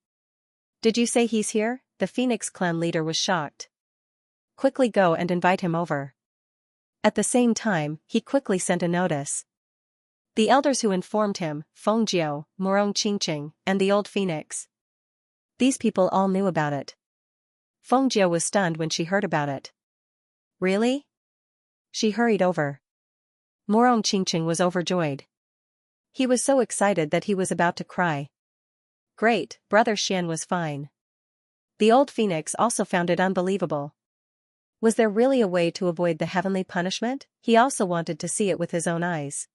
Did you say he's here? The Phoenix clan leader was shocked. Quickly go and invite him over. At the same time, he quickly sent a notice. The elders who informed him, Fengjiu, Morong Qingqing, and the old Phoenix. These people all knew about it. Fengjiu was stunned when she heard about it. Really? She hurried over. Morong Qingqing was overjoyed. He was so excited that he was about to cry. Great, Brother Xian was fine. The old phoenix also found it unbelievable. Was there really a way to avoid the heavenly punishment? He also wanted to see it with his own eyes.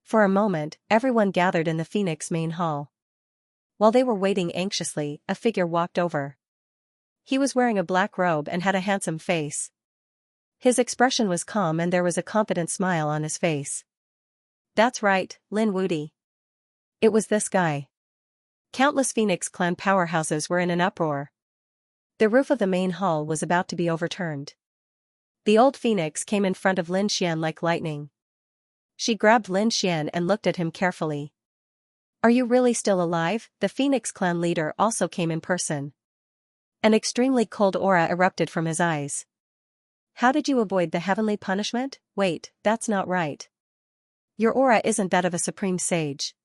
For a moment, everyone gathered in the phoenix main hall. While they were waiting anxiously, a figure walked over. He was wearing a black robe and had a handsome face. His expression was calm and there was a confident smile on his face. That's right, Lin Wudi. It was this guy. Countless Phoenix clan powerhouses were in an uproar. The roof of the main hall was about to be overturned. The old phoenix came in front of Lin Xian like lightning. She grabbed Lin Xian and looked at him carefully. Are you really still alive? The Phoenix clan leader also came in person. An extremely cold aura erupted from his eyes. How did you avoid the heavenly punishment? Wait, that's not right. Your aura isn't that of a supreme sage.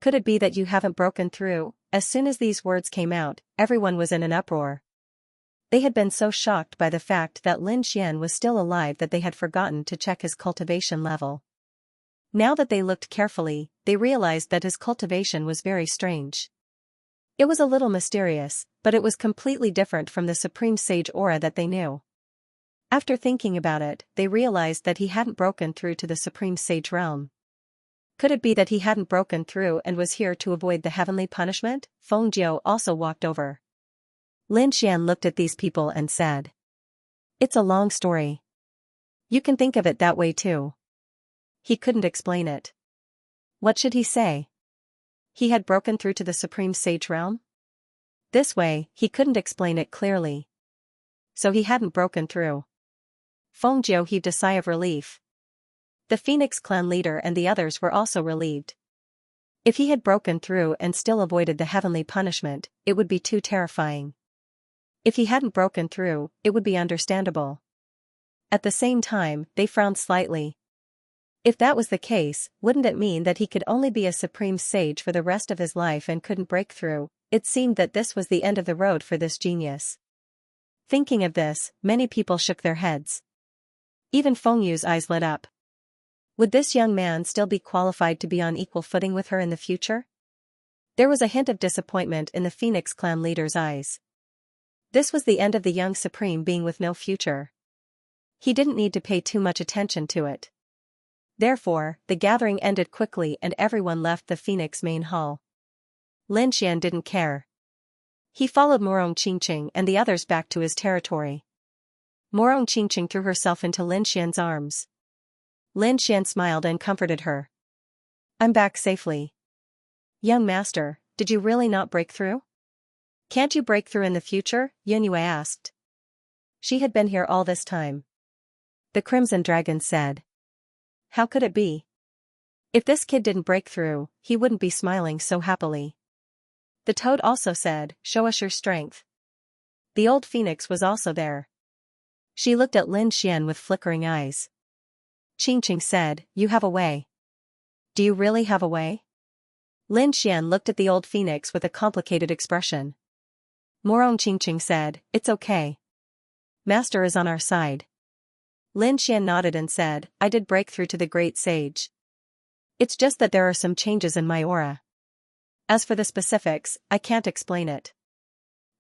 Could it be that you haven't broken through? As soon as these words came out, everyone was in an uproar. They had been so shocked by the fact that Lin Xian was still alive that they had forgotten to check his cultivation level. Now that they looked carefully, they realized that his cultivation was very strange. It was a little mysterious, but it was completely different from the supreme sage aura that they knew. After thinking about it, they realized that he hadn't broken through to the supreme sage realm. Could it be that he hadn't broken through and was here to avoid the heavenly punishment? Feng Jiu also walked over. Lin Xian looked at these people and said, "It's a long story. You can think of it that way too." He couldn't explain it. What should he say? He had broken through to the supreme sage realm? This way, he couldn't explain it clearly. So he hadn't broken through. Feng Jiu heaved a sigh of relief. The Phoenix clan leader and the others were also relieved. If he had broken through and still avoided the heavenly punishment, it would be too terrifying. If he hadn't broken through, it would be understandable. At the same time, they frowned slightly. If that was the case, wouldn't it mean that he could only be a supreme sage for the rest of his life and couldn't break through? It seemed that this was the end of the road for this genius. Thinking of this, many people shook their heads. Even Feng Yu's eyes lit up. Would this young man still be qualified to be on equal footing with her in the future? There was a hint of disappointment in the Phoenix clan leader's eyes. This was the end of the young supreme being with no future. He didn't need to pay too much attention to it. Therefore, the gathering ended quickly and everyone left the Phoenix main hall. Lin Xian didn't care. He followed Morong Qingqing and the others back to his territory. Morong Qingqing threw herself into Lin Xian's arms. Lin Xian smiled and comforted her. "I'm back safely." "Young master, did you really not break through?" "Can't you break through in the future?" Yunyue asked. She had been here all this time. The Crimson Dragon said. How could it be? If this kid didn't break through, he wouldn't be smiling so happily. The Toad also said, "Show us your strength." The old phoenix was also there. She looked at Lin Xian with flickering eyes. Qingqing said, "You have a way." "Do you really have a way?" Lin Xian looked at the old phoenix with a complicated expression. Morong Qingqing said, "It's okay. Master is on our side." Lin Xian nodded and said, "I did break through to the great sage. It's just that there are some changes in my aura. As for the specifics, I can't explain it."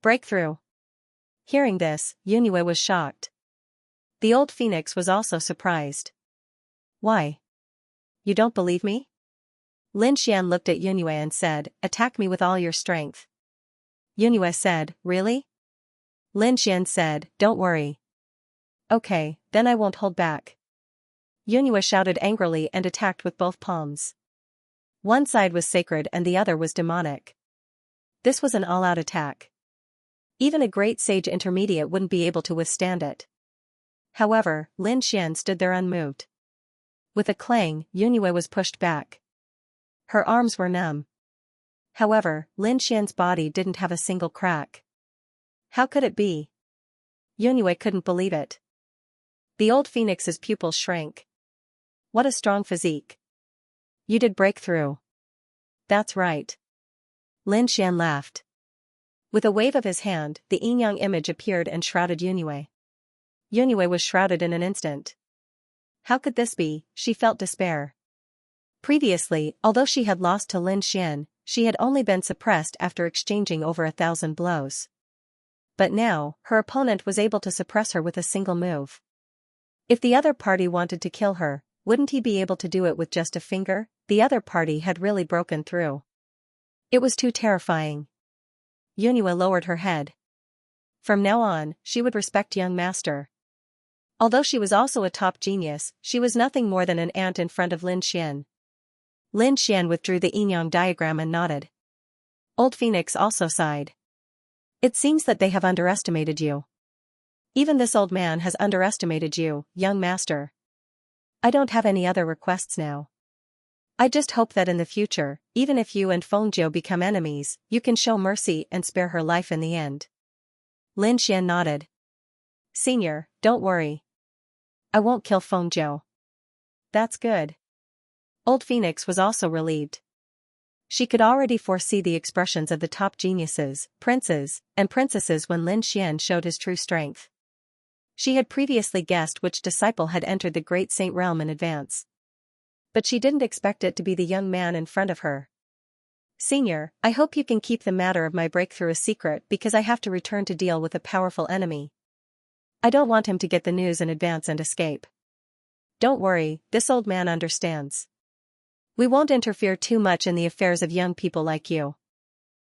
Breakthrough. Hearing this, Yunyue was shocked. The old phoenix was also surprised. "Why? You don't believe me?" Lin Xian looked at Yunyue and said, "Attack me with all your strength." Yunyue said, "Really?" Lin Xian said, "Don't worry." "Okay, then I won't hold back." Yunyue shouted angrily and attacked with both palms. One side was sacred and the other was demonic. This was an all-out attack. Even a great sage intermediate wouldn't be able to withstand it. However, Lin Xian stood there unmoved. With a clang, Yunyue was pushed back. Her arms were numb. However, Lin Xian's body didn't have a single crack. How could it be? Yunyue couldn't believe it. The old phoenix's pupils shrank. What a strong physique. You did break through. That's right. Lin Xian laughed. With a wave of his hand, the yin-yang image appeared and shrouded Yunyue. Yunyue was shrouded in an instant. How could this be? She felt despair. Previously, although she had lost to Lin Xian, she had only been suppressed after exchanging over 1,000 blows. But now, her opponent was able to suppress her with a single move. If the other party wanted to kill her, wouldn't he be able to do it with just a finger? The other party had really broken through. It was too terrifying. Yunhua lowered her head. From now on, she would respect young master. Although she was also a top genius, she was nothing more than an ant in front of Lin Xian. Lin Xian withdrew the yin-yang diagram and nodded. Old Phoenix also sighed. It seems that they have underestimated you. Even this old man has underestimated you, young master. I don't have any other requests now. I just hope that in the future, even if you and Fengjiu become enemies, you can show mercy and spare her life in the end. Lin Xian nodded. Senior, don't worry. I won't kill Fengjiu. That's good. Old Phoenix was also relieved. She could already foresee the expressions of the top geniuses, princes, and princesses when Lin Xian showed his true strength. She had previously guessed which disciple had entered the great saint realm in advance. But she didn't expect it to be the young man in front of her. Senior, I hope you can keep the matter of my breakthrough a secret because I have to return to deal with a powerful enemy. I don't want him to get the news in advance and escape. Don't worry, this old man understands. We won't interfere too much in the affairs of young people like you.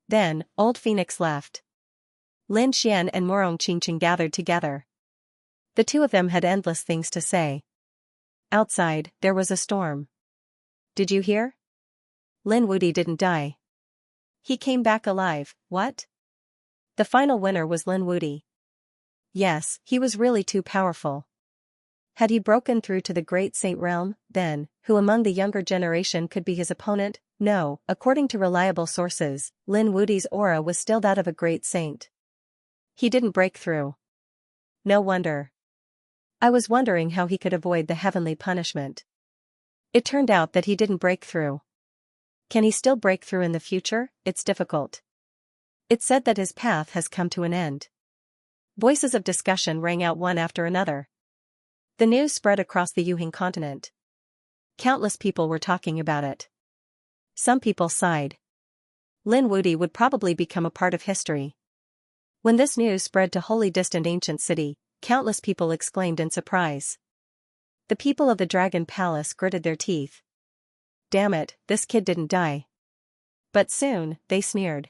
Then, old Phoenix left. Lin Xian and Murong Qingqing gathered together. The two of them had endless things to say. Outside, there was a storm. Did you hear? Lin Wudi didn't die. He came back alive, what? The final winner was Lin Wudi. Yes, he was really too powerful. Had he broken through to the great saint realm, then, who among the younger generation could be his opponent? No, according to reliable sources, Lin Wudi's aura was still that of a great saint. He didn't break through. No wonder. I was wondering how he could avoid the heavenly punishment. It turned out that he didn't break through. Can he still break through in the future? It's difficult. It's said that his path has come to an end. Voices of discussion rang out one after another. The news spread across the Yuhing continent. Countless people were talking about it. Some people sighed. Lin Wudi would probably become a part of history. When this news spread to wholly distant ancient city, countless people exclaimed in surprise. The people of the Dragon Palace gritted their teeth. Damn it, this kid didn't die. But soon, they sneered.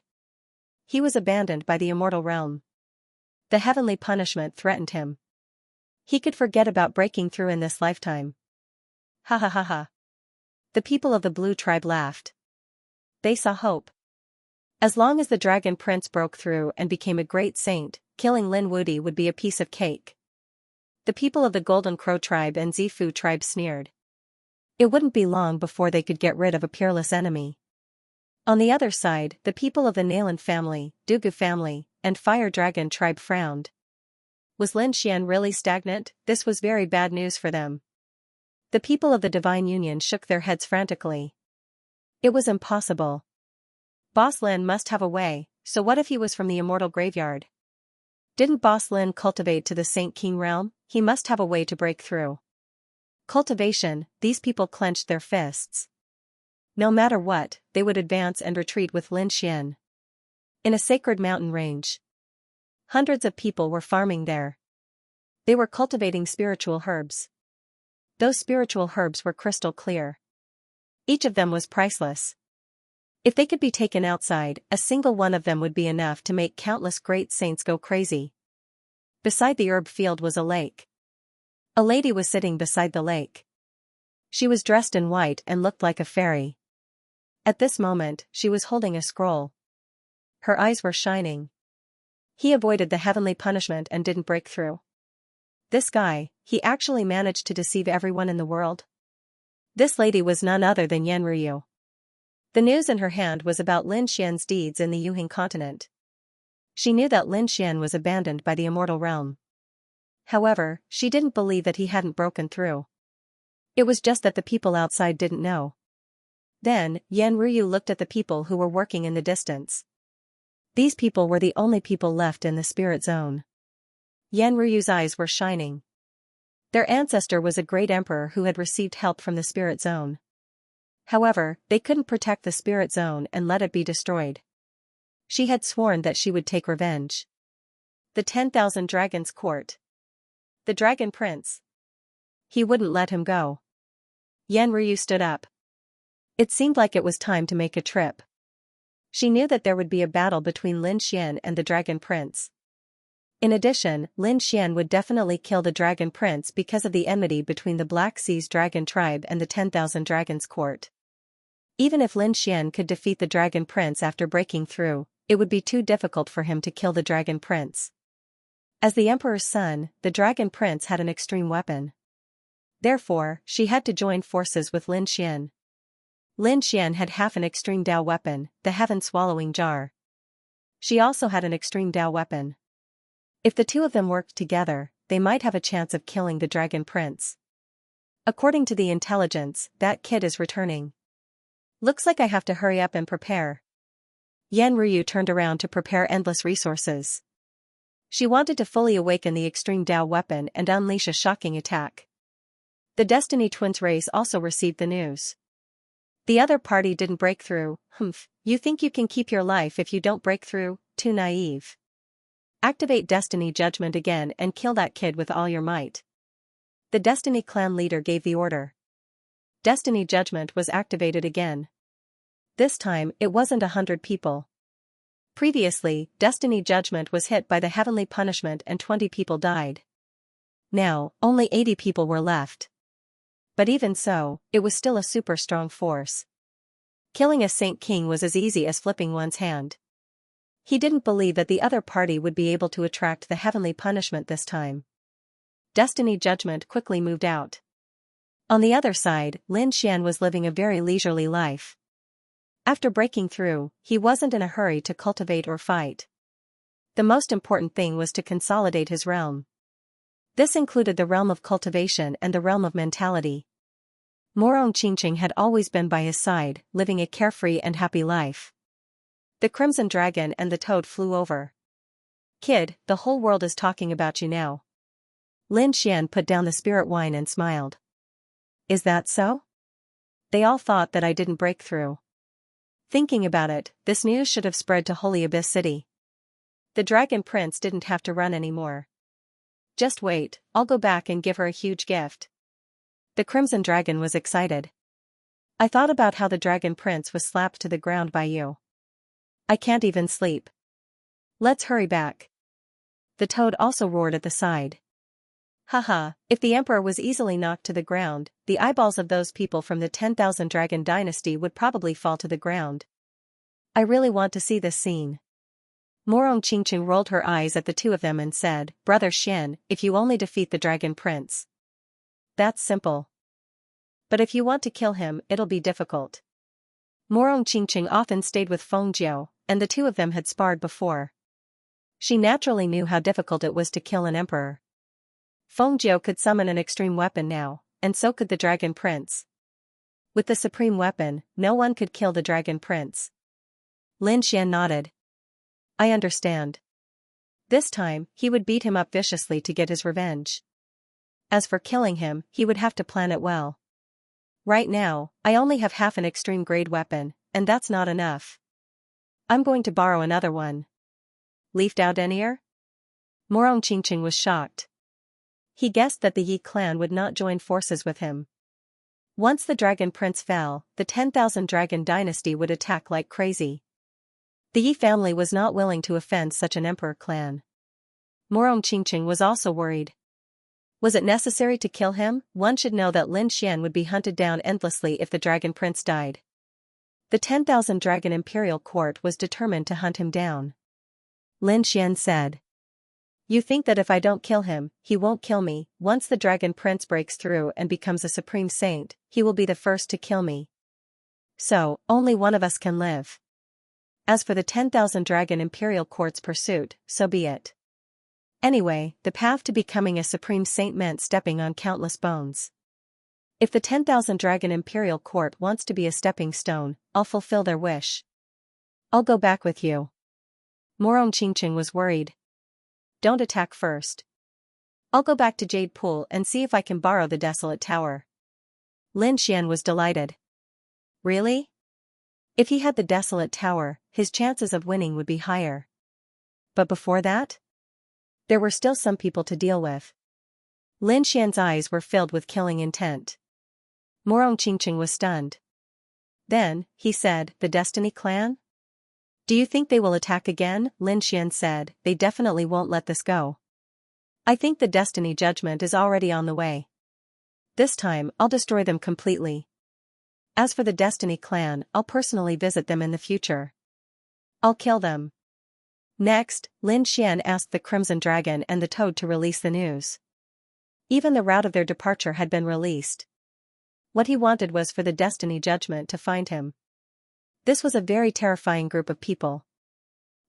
He was abandoned by the immortal realm. The heavenly punishment threatened him. He could forget about breaking through in this lifetime. Ha ha ha ha. The people of the Blue Tribe laughed. They saw hope. As long as the Dragon Prince broke through and became a great saint, killing Lin Wudi would be a piece of cake. The people of the Golden Crow Tribe and Zifu Tribe sneered. It wouldn't be long before they could get rid of a peerless enemy. On the other side, the people of the Nalan family, Dugu family, and Fire Dragon Tribe frowned. Was Lin Xian really stagnant? This was very bad news for them. The people of the Divine Union shook their heads frantically. It was impossible. Boss Lin must have a way, so what if he was from the immortal graveyard? Didn't Boss Lin cultivate to the Saint King realm? He must have a way to break through. Cultivation, these people clenched their fists. No matter what, they would advance and retreat with Lin Xian. In a sacred mountain range. Hundreds of people were farming there. They were cultivating spiritual herbs. Those spiritual herbs were crystal clear. Each of them was priceless. If they could be taken outside, a single one of them would be enough to make countless great saints go crazy. Beside the herb field was a lake. A lady was sitting beside the lake. She was dressed in white and looked like a fairy. At this moment, she was holding a scroll. Her eyes were shining. He avoided the heavenly punishment and didn't break through. This guy, he actually managed to deceive everyone in the world. This lady was none other than Yan Ruyu. The news in her hand was about Lin Xian's deeds in the Yuhing continent. She knew that Lin Xian was abandoned by the immortal realm. However, she didn't believe that he hadn't broken through. It was just that the people outside didn't know. Then, Yan Ruyu looked at the people who were working in the distance. These people were the only people left in the spirit zone. Yan Ruyu's eyes were shining. Their ancestor was a great emperor who had received help from the spirit zone. However, they couldn't protect the spirit zone and let it be destroyed. She had sworn that she would take revenge. The 10,000 Dragons Court. The Dragon Prince. He wouldn't let him go. Yan Ryu stood up. It seemed like it was time to make a trip. She knew that there would be a battle between Lin Xian and the Dragon Prince. In addition, Lin Xian would definitely kill the Dragon Prince because of the enmity between the Black Sea's Dragon Tribe and the 10,000 Dragons Court. Even if Lin Xian could defeat the Dragon Prince after breaking through, it would be too difficult for him to kill the Dragon Prince. As the Emperor's son, the Dragon Prince had an extreme weapon. Therefore, she had to join forces with Lin Xian. Lin Xian had half an extreme Dao weapon, the heaven-swallowing jar. She also had an extreme Dao weapon. If the two of them worked together, they might have a chance of killing the Dragon Prince. According to the intelligence, that kid is returning. Looks like I have to hurry up and prepare. Yan Ryu turned around to prepare endless resources. She wanted to fully awaken the extreme Dao weapon and unleash a shocking attack. The Destiny Twins race also received the news. The other party didn't break through. You think you can keep your life if you don't break through? Too naive. Activate Destiny Judgment again and kill that kid with all your might. The Destiny Clan leader gave the order. Destiny Judgment was activated again. This time, it wasn't 100 people. Previously, Destiny Judgment was hit by the heavenly punishment and 20 people died. Now, only 80 people were left. But even so, it was still a super strong force. Killing a Saint King was as easy as flipping one's hand. He didn't believe that the other party would be able to attract the heavenly punishment this time. Destiny Judgment quickly moved out. On the other side, Lin Xian was living a very leisurely life. After breaking through, he wasn't in a hurry to cultivate or fight. The most important thing was to consolidate his realm. This included the realm of cultivation and the realm of mentality. Morong Qingqing had always been by his side, living a carefree and happy life. The Crimson Dragon and the Toad flew over. Kid, the whole world is talking about you now. Lin Xian put down the spirit wine and smiled. Is that so? They all thought that I didn't break through. Thinking about it, this news should have spread to Holy Abyss City. The Dragon Prince didn't have to run anymore. Just wait, I'll go back and give her a huge gift. The Crimson Dragon was excited. I thought about how the Dragon Prince was slapped to the ground by you. I can't even sleep. Let's hurry back. The Toad also roared at the side. Haha, if the Emperor was easily knocked to the ground, the eyeballs of those people from the 10,000 Dragon Dynasty would probably fall to the ground. I really want to see this scene. Morong Qingqing rolled her eyes at the two of them and said, Brother Xian, if you only defeat the Dragon Prince. That's simple. But if you want to kill him, it'll be difficult. Morong Qingqing often stayed with Feng Jiao, and the two of them had sparred before. She naturally knew how difficult it was to kill an emperor. Feng Jiao could summon an extreme weapon now, and so could the Dragon Prince. With the supreme weapon, no one could kill the Dragon Prince. Lin Xian nodded. I understand. This time, he would beat him up viciously to get his revenge. As for killing him, he would have to plan it well. Right now, I only have half an extreme grade weapon, and that's not enough. I'm going to borrow another one. Leaf Dao Denier? Morong Qingqing was shocked. He guessed that the Yi clan would not join forces with him. Once the Dragon Prince fell, the 10,000 Dragon Dynasty would attack like crazy. The Yi family was not willing to offend such an emperor clan. Morong Qingqing was also worried. Was it necessary to kill him? One should know that Lin Xian would be hunted down endlessly if the Dragon Prince died. The 10,000 Dragon Imperial Court was determined to hunt him down. Lin Xian said. You think that if I don't kill him, he won't kill me. Once the Dragon Prince breaks through and becomes a supreme saint, he will be the first to kill me. So, only one of us can live. As for the 10,000 Dragon Imperial Court's pursuit, so be it. Anyway, the path to becoming a supreme saint meant stepping on countless bones. If the 10,000 Dragon Imperial Court wants to be a stepping stone, I'll fulfill their wish. I'll go back with you. Morong Qingqing was worried. Don't attack first. I'll go back to Jade Pool and see if I can borrow the Desolate Tower. Lin Xian was delighted. Really? If he had the Desolate Tower, his chances of winning would be higher. But before that? There were still some people to deal with. Lin Xian's eyes were filled with killing intent. Morong Qingqing was stunned. Then, he said, the Destiny Clan? Do you think they will attack again? Lin Xian said, they definitely won't let this go. I think the Destiny Judgment is already on the way. This time, I'll destroy them completely. As for the Destiny Clan, I'll personally visit them in the future. I'll kill them. Next, Lin Xian asked the Crimson Dragon and the Toad to release the news. Even the route of their departure had been released. What he wanted was for the Destiny Judgment to find him. This was a very terrifying group of people.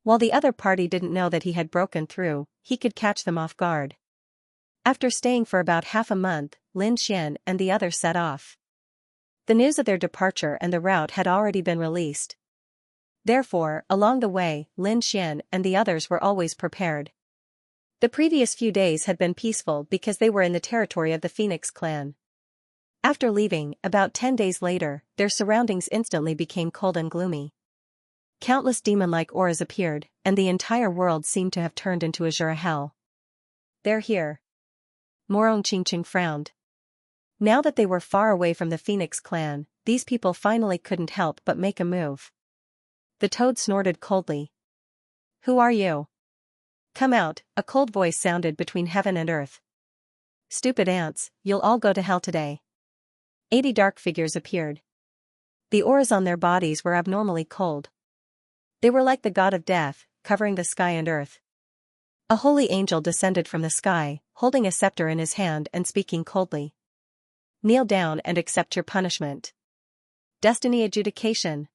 While the other party didn't know that he had broken through, he could catch them off guard. After staying for about half a month, Lin Xian and the others set off. The news of their departure and the route had already been released. Therefore, along the way, Lin Xian and the others were always prepared. The previous few days had been peaceful because they were in the territory of the Phoenix clan. After leaving, about 10 days later, their surroundings instantly became cold and gloomy. Countless demon-like auras appeared, and the entire world seemed to have turned into azure hell. They're here. Morong Qingqing frowned. Now that they were far away from the Phoenix clan, these people finally couldn't help but make a move. The Toad snorted coldly. Who are you? Come out, a cold voice sounded between heaven and earth. Stupid ants, you'll all go to hell today. 80 dark figures appeared. The auras on their bodies were abnormally cold. They were like the god of death, covering the sky and earth. A holy angel descended from the sky, holding a scepter in his hand and speaking coldly. Kneel down and accept your punishment. Destiny adjudication.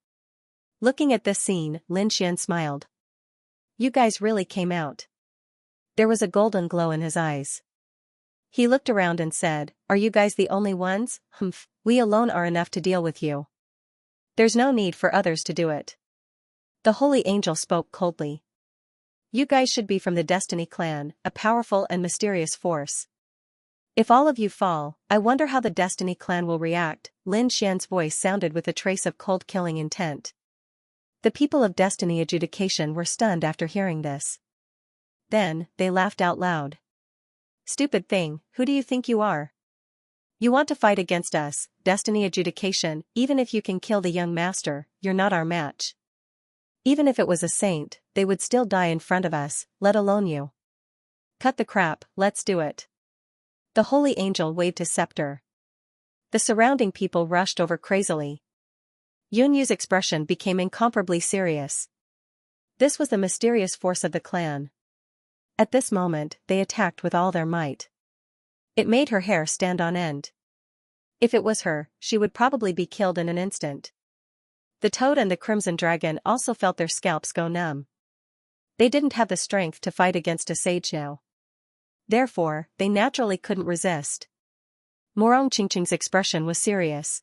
Looking at this scene, Lin Xian smiled. You guys really came out. There was a golden glow in his eyes. He looked around and said, are you guys the only ones? Humph, we alone are enough to deal with you. There's no need for others to do it. The holy angel spoke coldly. You guys should be from the Destiny Clan, a powerful and mysterious force. If all of you fall, I wonder how the Destiny Clan will react. Lin Xian's voice sounded with a trace of cold killing intent. The people of Destiny Adjudication were stunned after hearing this. Then, they laughed out loud. Stupid thing, who do you think you are? You want to fight against us, Destiny Adjudication, even if you can kill the young master, you're not our match. Even if it was a saint, they would still die in front of us, let alone you. Cut the crap, let's do it. The holy angel waved his scepter. The surrounding people rushed over crazily. Yunyu's expression became incomparably serious. This was the mysterious force of the clan. At this moment, they attacked with all their might. It made her hair stand on end. If it was her, she would probably be killed in an instant. The Toad and the Crimson Dragon also felt their scalps go numb. They didn't have the strength to fight against a sage now. Therefore, they naturally couldn't resist. Morong Qingqing's expression was serious.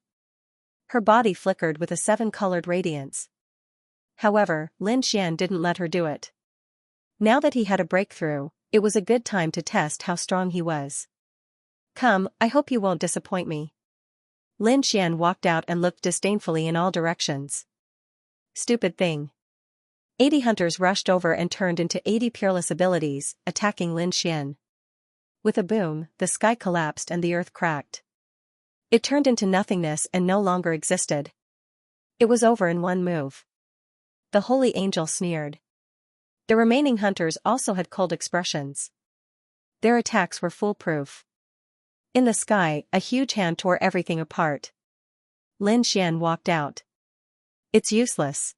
Her body flickered with a 7-colored radiance. However, Lin Xian didn't let her do it. Now that he had a breakthrough, it was a good time to test how strong he was. Come, I hope you won't disappoint me. Lin Xian walked out and looked disdainfully in all directions. Stupid thing. 80 hunters rushed over and turned into 80 peerless abilities, attacking Lin Xian. With a boom, the sky collapsed and the earth cracked. It turned into nothingness and no longer existed. It was over in one move. The holy angel sneered. The remaining hunters also had cold expressions. Their attacks were foolproof. In the sky, a huge hand tore everything apart. Lin Xian walked out. It's useless.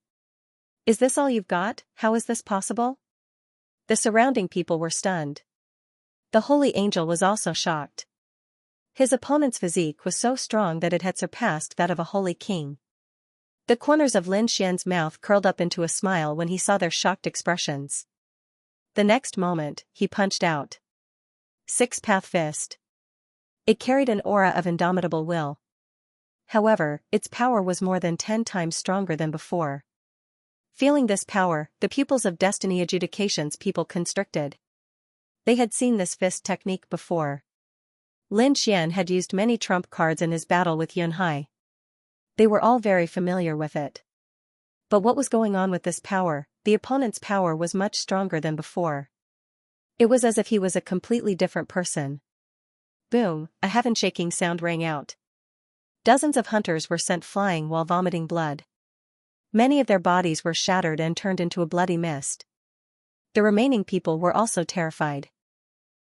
Is this all you've got? How is this possible? The surrounding people were stunned. The holy angel was also shocked. His opponent's physique was so strong that it had surpassed that of a holy king. The corners of Lin Xian's mouth curled up into a smile when he saw their shocked expressions. The next moment, he punched out. Six-path fist. It carried an aura of indomitable will. However, its power was more than 10 times stronger than before. Feeling this power, the pupils of Destiny Adjudication's people constricted. They had seen this fist technique before. Lin Xian had used many trump cards in his battle with Yunhai. They were all very familiar with it. But what was going on with this power? The opponent's power was much stronger than before. It was as if he was a completely different person. Boom, a heaven-shaking sound rang out. Dozens of hunters were sent flying while vomiting blood. Many of their bodies were shattered and turned into a bloody mist. The remaining people were also terrified.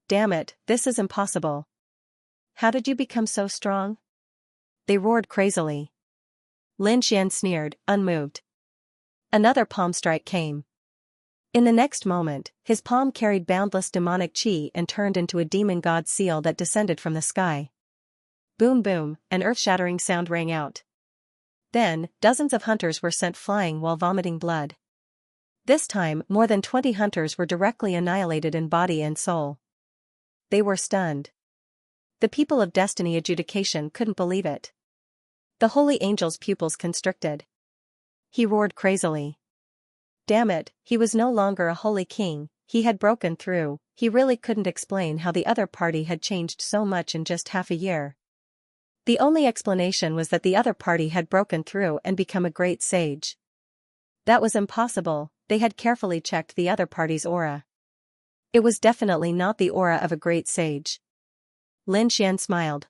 Damn it, this is impossible. How did you become so strong? They roared crazily. Lin Xian sneered, unmoved. Another palm strike came. In the next moment, his palm carried boundless demonic chi and turned into a demon god seal that descended from the sky. Boom boom, an earth-shattering sound rang out. Then, dozens of hunters were sent flying while vomiting blood. This time, more than 20 hunters were directly annihilated in body and soul. They were stunned. The people of Destiny Adjudication couldn't believe it. The holy angel's pupils constricted. He roared crazily. Damn it, he was no longer a holy king, he had broken through. He really couldn't explain how the other party had changed so much in just half a year. The only explanation was that the other party had broken through and become a great sage. That was impossible, they had carefully checked the other party's aura. It was definitely not the aura of a great sage. Lin Xian smiled.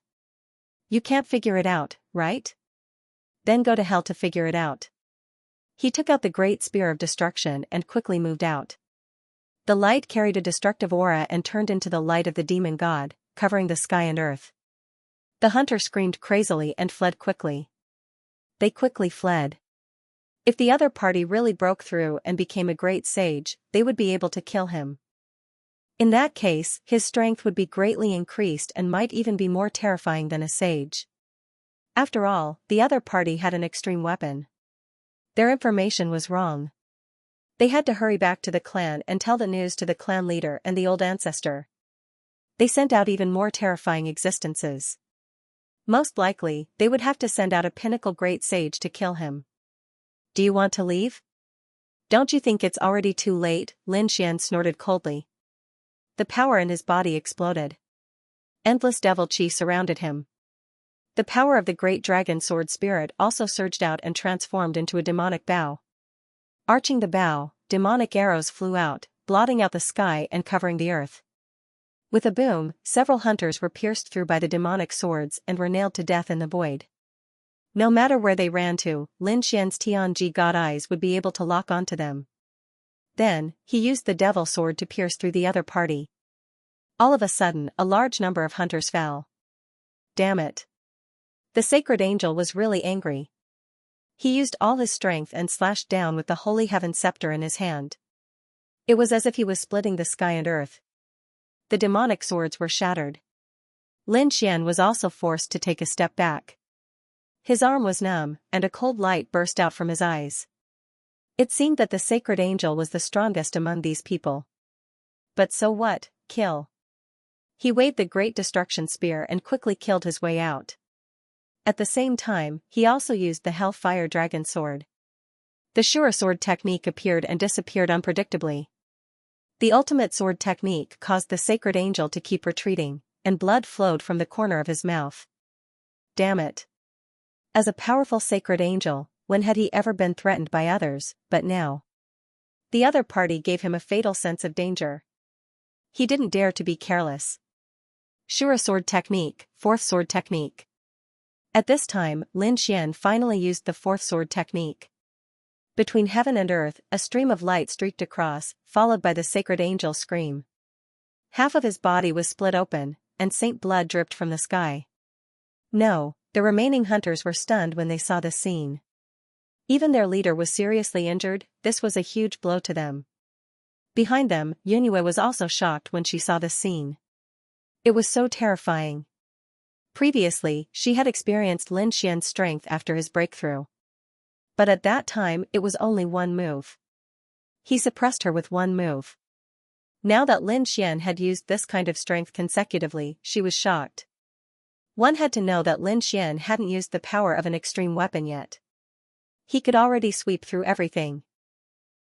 You can't figure it out, right? Then go to hell to figure it out. He took out the great spear of destruction and quickly moved out. The light carried a destructive aura and turned into the light of the demon god, covering the sky and earth. The hunter screamed crazily and fled quickly. They quickly fled. If the other party really broke through and became a great sage, they would be able to kill him. In that case, his strength would be greatly increased and might even be more terrifying than a sage. After all, the other party had an extreme weapon. Their information was wrong. They had to hurry back to the clan and tell the news to the clan leader and the old ancestor. They sent out even more terrifying existences. Most likely, they would have to send out a pinnacle great sage to kill him. Do you want to leave? Don't you think it's already too late? Lin Xian snorted coldly. The power in his body exploded. Endless devil chi surrounded him. The power of the great dragon sword spirit also surged out and transformed into a demonic bow. Arching the bow, demonic arrows flew out, blotting out the sky and covering the earth. With a boom, several hunters were pierced through by the demonic swords and were nailed to death in the void. No matter where they ran to, Lin Xian's Tianji god eyes would be able to lock onto them. Then, he used the devil sword to pierce through the other party. All of a sudden, a large number of hunters fell. Damn it. The sacred angel was really angry. He used all his strength and slashed down with the holy heaven scepter in his hand. It was as if he was splitting the sky and earth. The demonic swords were shattered. Lin Xian was also forced to take a step back. His arm was numb, and a cold light burst out from his eyes. It seemed that the sacred angel was the strongest among these people. But so what, kill. He waved the great destruction spear and quickly killed his way out. At the same time, he also used the Hellfire Dragon Sword. The Shura Sword technique appeared and disappeared unpredictably. The ultimate sword technique caused the sacred angel to keep retreating, and blood flowed from the corner of his mouth. Damn it. As a powerful sacred angel, when had he ever been threatened by others, but now? The other party gave him a fatal sense of danger. He didn't dare to be careless. Shura Sword technique, fourth sword technique. At this time, Lin Xian finally used the fourth sword technique. Between heaven and earth, a stream of light streaked across, followed by the sacred angel's scream. Half of his body was split open, and saint blood dripped from the sky. No, the remaining hunters were stunned when they saw this scene. Even their leader was seriously injured. This was a huge blow to them. Behind them, Yunue was also shocked when she saw this scene. It was so terrifying. Previously, she had experienced Lin Xian's strength after his breakthrough. But at that time, it was only one move. He suppressed her with one move. Now that Lin Xian had used this kind of strength consecutively, she was shocked. One had to know that Lin Xian hadn't used the power of an extreme weapon yet. He could already sweep through everything.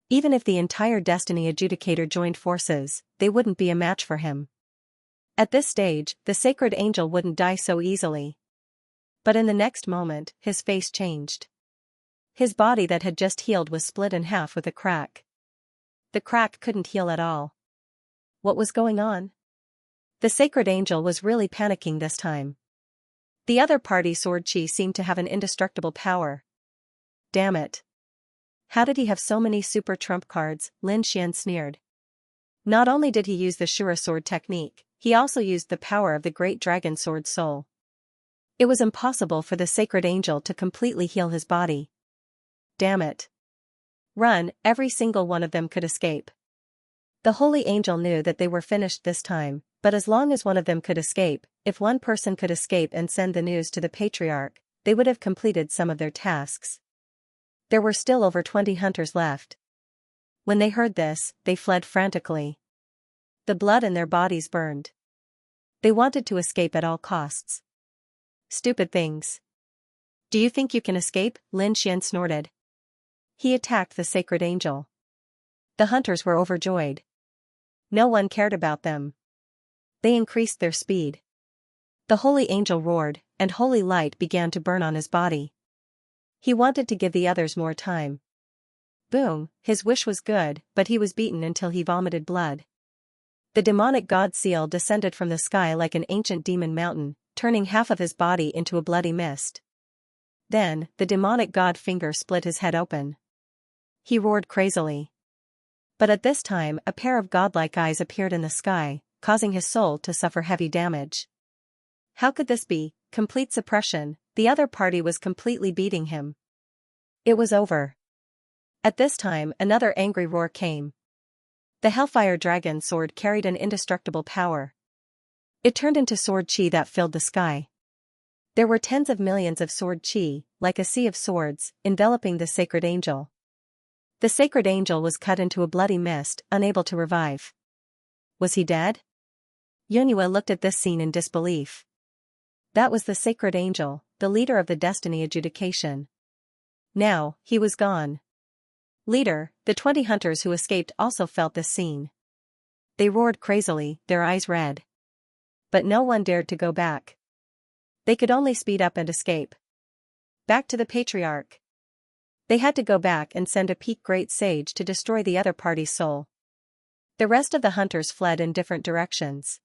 Even if the entire Destiny Adjudicator joined forces, they wouldn't be a match for him. At this stage, the sacred angel wouldn't die so easily. But in the next moment, his face changed. His body that had just healed was split in half with a crack. The crack couldn't heal at all. What was going on? The sacred angel was really panicking this time. The other party sword chi seemed to have an indestructible power. Damn it. How did he have so many super trump cards? Lin Xian sneered. Not only did he use the Shura sword technique, he also used the power of the great dragon sword soul. It was impossible for the sacred angel to completely heal his body. Damn it. Run, every single one of them could escape. The holy angel knew that they were finished this time, but as long as one of them could escape, if one person could escape and send the news to the patriarch, they would have completed some of their tasks. There were still over 20 hunters left. When they heard this, they fled frantically. The blood in their bodies burned. They wanted to escape at all costs. Stupid things. Do you think you can escape? Lin Xian snorted. He attacked the sacred angel. The hunters were overjoyed. No one cared about them. They increased their speed. The holy angel roared, and holy light began to burn on his body. He wanted to give the others more time. Boom, his wish was good, but he was beaten until he vomited blood. The demonic god seal descended from the sky like an ancient demon mountain, turning half of his body into a bloody mist. Then, the demonic god finger split his head open. He roared crazily. But at this time a pair of godlike eyes appeared in the sky, causing his soul to suffer heavy damage. How could this be? Complete suppression. The other party was completely beating him. It was over. At this time another angry roar came. The Hellfire Dragon sword carried an indestructible power. It turned into sword chi that filled the sky. There were tens of millions of sword chi, like a sea of swords, enveloping the sacred angel. The sacred angel was cut into a bloody mist, unable to revive. Was he dead? Yunyue looked at this scene in disbelief. That was the sacred angel, the leader of the destiny adjudication. Now, he was gone. Leader, the 20 hunters who escaped also felt this scene. They roared crazily, their eyes red. But no one dared to go back. They could only speed up and escape. Back to the patriarch. They had to go back and send a peak great sage to destroy the other party's soul. The rest of the hunters fled in different directions.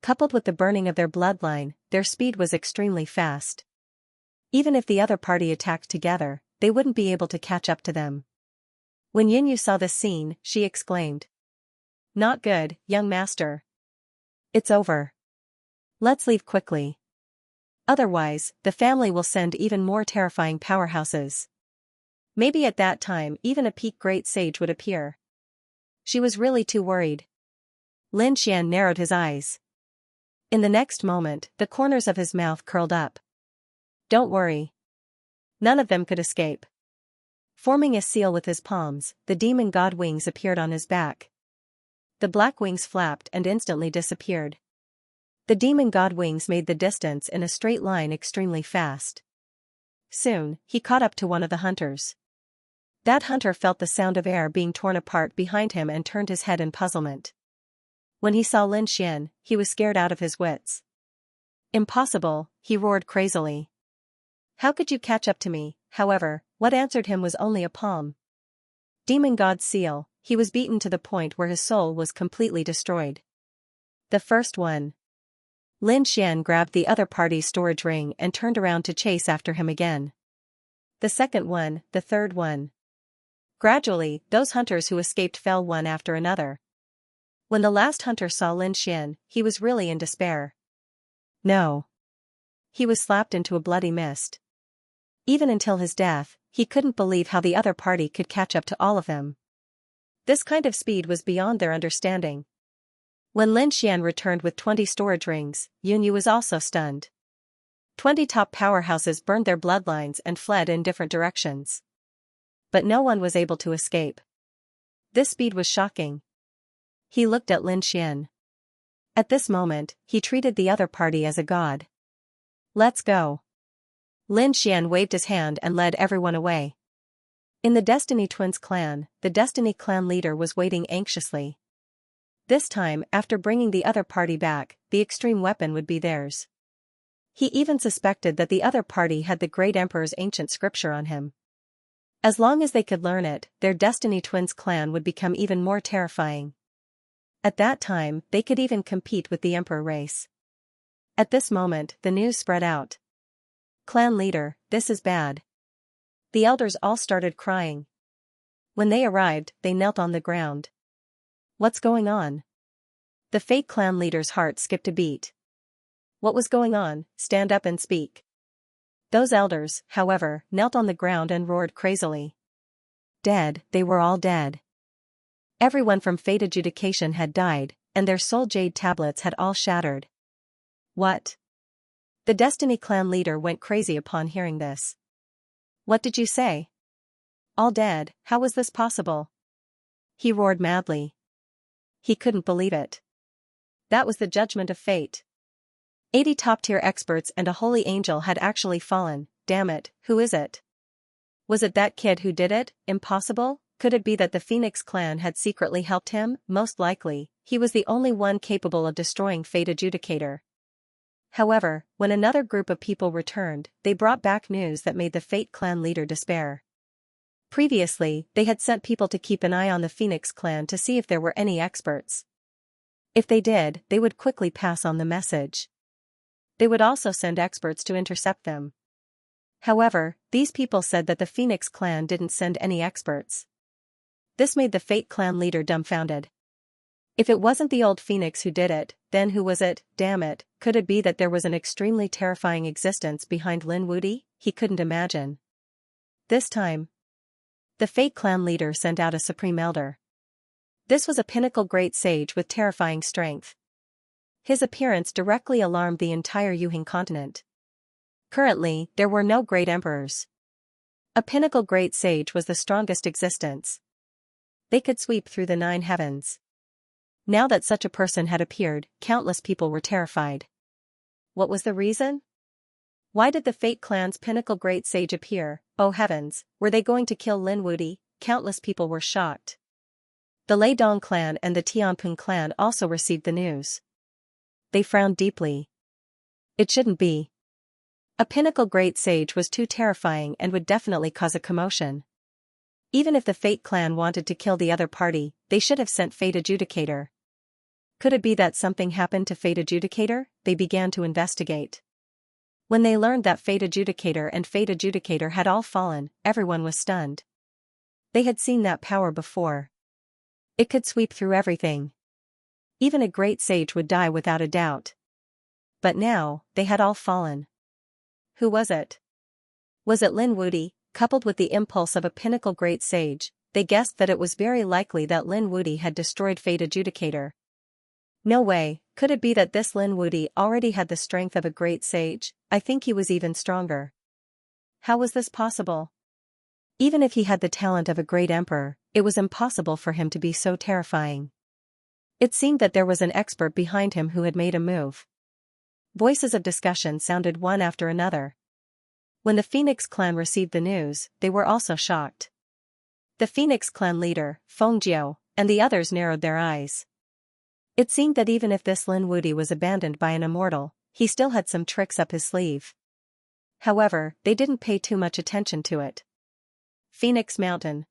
Coupled with the burning of their bloodline, their speed was extremely fast. Even if the other party attacked together, they wouldn't be able to catch up to them. When Yunyu saw this scene, she exclaimed. Not good, young master. It's over. Let's leave quickly. Otherwise, the family will send even more terrifying powerhouses. Maybe at that time even a peak great sage would appear. She was really too worried. Lin Xian narrowed his eyes. In the next moment, the corners of his mouth curled up. Don't worry. None of them could escape. Forming a seal with his palms, the demon god wings appeared on his back. The black wings flapped and instantly disappeared. The demon god wings made the distance in a straight line extremely fast. Soon, he caught up to one of the hunters. That hunter felt the sound of air being torn apart behind him and turned his head in puzzlement. When he saw Lin Xian, he was scared out of his wits. Impossible, he roared crazily. How could you catch up to me? However, what answered him was only a palm. Demon god seal, he was beaten to the point where his soul was completely destroyed. The first one. Lin Xian grabbed the other party's storage ring and turned around to chase after him again. The second one, the third one. Gradually, those hunters who escaped fell one after another. When the last hunter saw Lin Xian, he was really in despair. No. He was slapped into a bloody mist. Even until his death, he couldn't believe how the other party could catch up to all of them. This kind of speed was beyond their understanding. When Lin Xian returned with 20 storage rings, Yunyu was also stunned. 20 top powerhouses burned their bloodlines and fled in different directions. But no one was able to escape. This speed was shocking. He looked at Lin Xian. At this moment, he treated the other party as a god. Let's go. Lin Xian waved his hand and led everyone away. In the Destiny Twins clan, the Destiny clan leader was waiting anxiously. This time, after bringing the other party back, the extreme weapon would be theirs. He even suspected that the other party had the Great Emperor's ancient scripture on him. As long as they could learn it, their Destiny Twins clan would become even more terrifying. At that time, they could even compete with the emperor race. At this moment, the news spread out. Clan leader, this is bad. The elders all started crying. When they arrived, they knelt on the ground. What's going on? The Fate clan leader's heart skipped a beat. What was going on? Stand up and speak. Those elders, however, knelt on the ground and roared crazily. Dead, they were all dead. Everyone from Fate Adjudication had died, and their soul jade tablets had all shattered. What? The Destiny clan leader went crazy upon hearing this. What did you say? All dead, how was this possible? He roared madly. He couldn't believe it. That was the judgment of fate. 80 top-tier experts and a holy angel had actually fallen. Damn it, who is it? Was it that kid who did it? Impossible? Could it be that the Phoenix clan had secretly helped him? Most likely, he was the only one capable of destroying Fate Adjudicator. However, when another group of people returned, they brought back news that made the Fate clan leader despair. Previously, they had sent people to keep an eye on the Phoenix clan to see if there were any experts. If they did, they would quickly pass on the message. They would also send experts to intercept them. However, these people said that the Phoenix clan didn't send any experts. This made the Fate clan leader dumbfounded. If it wasn't the old Phoenix who did it, then who was it? Damn it, could it be that there was an extremely terrifying existence behind Lin Wudy? He couldn't imagine. This time, the Fate clan leader sent out a supreme elder. This was a pinnacle great sage with terrifying strength. His appearance directly alarmed the entire Yuhing continent. Currently, there were no great emperors. A pinnacle great sage was the strongest existence. They could sweep through the 9 heavens. Now that such a person had appeared, countless people were terrified. What was the reason? Why did the Fate clan's pinnacle great sage appear? Oh heavens, were they going to kill Lin Wudy? Countless people were shocked. The Lei Dong clan and the Tianping clan also received the news. They frowned deeply. It shouldn't be. A pinnacle great sage was too terrifying and would definitely cause a commotion. Even if the Fate clan wanted to kill the other party, they should have sent Fate Adjudicator. Could it be that something happened to Fate Adjudicator? They began to investigate. When they learned that Fate Adjudicator and Fate Adjudicator had all fallen, everyone was stunned. They had seen that power before. It could sweep through everything. Even a great sage would die without a doubt. But now, they had all fallen. Who was it? Was it Lin Wudy? Coupled with the impulse of a pinnacle great sage, they guessed that it was very likely that Lin Wudy had destroyed Fate Adjudicator. No way, could it be that this Lin Wudy already had the strength of a great sage? I think he was even stronger. How was this possible? Even if he had the talent of a great emperor, it was impossible for him to be so terrifying. It seemed that there was an expert behind him who had made a move. Voices of discussion sounded one after another. When the Phoenix clan received the news, they were also shocked. The Phoenix clan leader, Fengjiu, and the others narrowed their eyes. It seemed that even if this Lin Wudy was abandoned by an immortal, he still had some tricks up his sleeve. However, they didn't pay too much attention to it. Phoenix Mountain.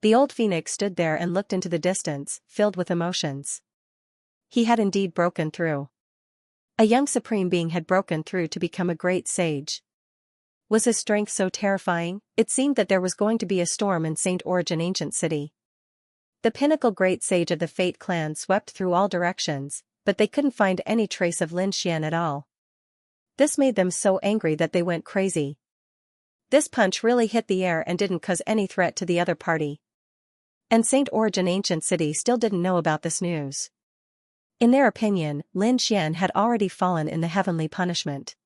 The old Phoenix stood there and looked into the distance, filled with emotions. He had indeed broken through. A young supreme being had broken through to become a great sage. Was his strength so terrifying? It seemed that there was going to be a storm in Saint Origin Ancient City. The pinnacle great sage of the Fate clan swept through all directions, but they couldn't find any trace of Lin Xian at all. This made them so angry that they went crazy. This punch really hit the air and didn't cause any threat to the other party. And Saint Origin Ancient City still didn't know about this news. In their opinion, Lin Xian had already fallen in the heavenly punishment.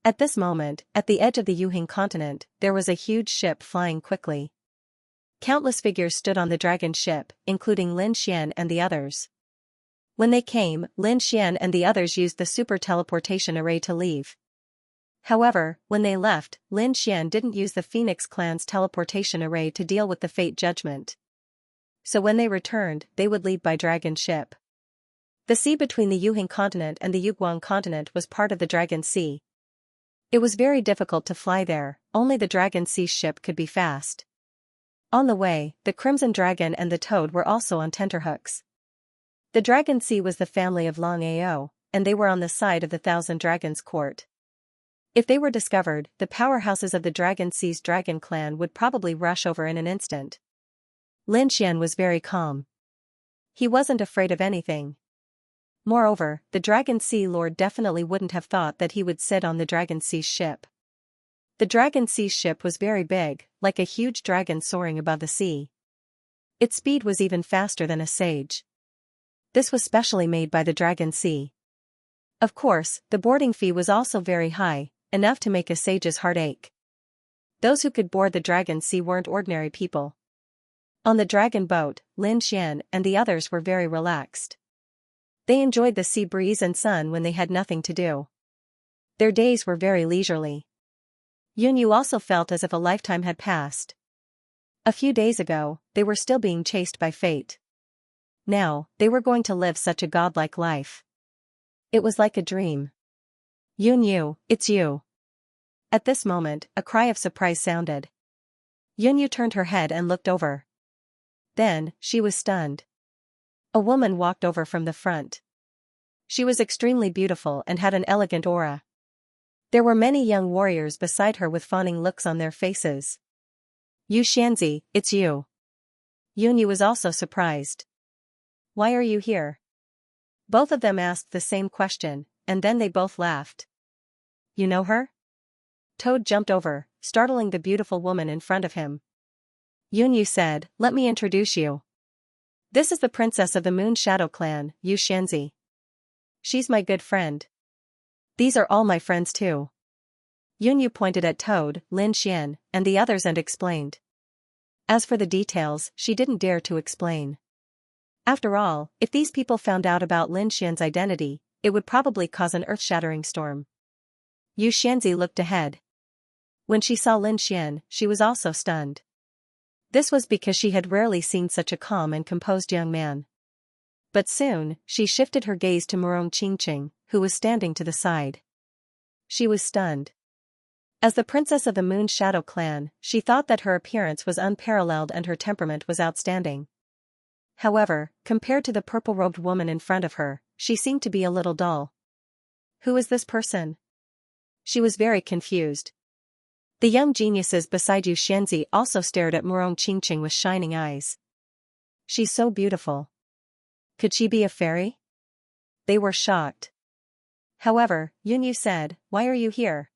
At this moment, at the edge of the Yuhing continent, there was a huge ship flying quickly. Countless figures stood on the dragon ship, including Lin Xian and the others. When they came, Lin Xian and the others used the super teleportation array to leave. However, when they left, Lin Xian didn't use the Phoenix clan's teleportation array to deal with the fate judgment. So when they returned, they would leave by dragon ship. The sea between the Yuhing continent and the Yuguang continent was part of the Dragon Sea. It was very difficult to fly there, only the Dragon Sea ship could be fast. On the way, the Crimson Dragon and the Toad were also on tenterhooks. The Dragon Sea was the family of Long Ao, and they were on the side of the Thousand Dragons court. If they were discovered, the powerhouses of the Dragon Sea's dragon clan would probably rush over in an instant. Lin Xian was very calm. He wasn't afraid of anything. Moreover, the Dragon Sea Lord definitely wouldn't have thought that he would sit on the Dragon Sea ship. The Dragon Sea ship was very big, like a huge dragon soaring above the sea. Its speed was even faster than a sage. This was specially made by the Dragon Sea. Of course, the boarding fee was also very high, enough to make a sage's heart ache. Those who could board the Dragon Sea weren't ordinary people. On the dragon boat, Lin Xian and the others were very relaxed. They enjoyed the sea breeze and sun when they had nothing to do. Their days were very leisurely. Yunyu also felt as if a lifetime had passed. A few days ago, they were still being chased by fate. Now, they were going to live such a godlike life. It was like a dream. Yunyu, it's you. At this moment, a cry of surprise sounded. Yunyu turned her head and looked over. Then, she was stunned. A woman walked over from the front. She was extremely beautiful and had an elegant aura. There were many young warriors beside her with fawning looks on their faces. Xianxia, it's you. Yunyu was also surprised. Why are you here? Both of them asked the same question, and then they both laughed. You know her? Toad jumped over, startling the beautiful woman in front of him. Yunyu said, let me introduce you. This is the princess of the Moon Shadow clan, Xianxia. She's my good friend. These are all my friends too. Yunyu pointed at Toad, Lin Xian, and the others and explained. As for the details, she didn't dare to explain. After all, if these people found out about Lin Xian's identity, it would probably cause an earth-shattering storm. Xianxia looked ahead. When she saw Lin Xian, she was also stunned. This was because she had rarely seen such a calm and composed young man. But soon, she shifted her gaze to Murong Qingqing, who was standing to the side. She was stunned. As the princess of the Moon Shadow clan, she thought that her appearance was unparalleled and her temperament was outstanding. However, compared to the purple-robed woman in front of her, she seemed to be a little dull. Who is this person? She was very confused. The young geniuses beside Xianxia also stared at Murong Qingqing with shining eyes. She's so beautiful. Could she be a fairy? They were shocked. However, Yunyu said, why are you here?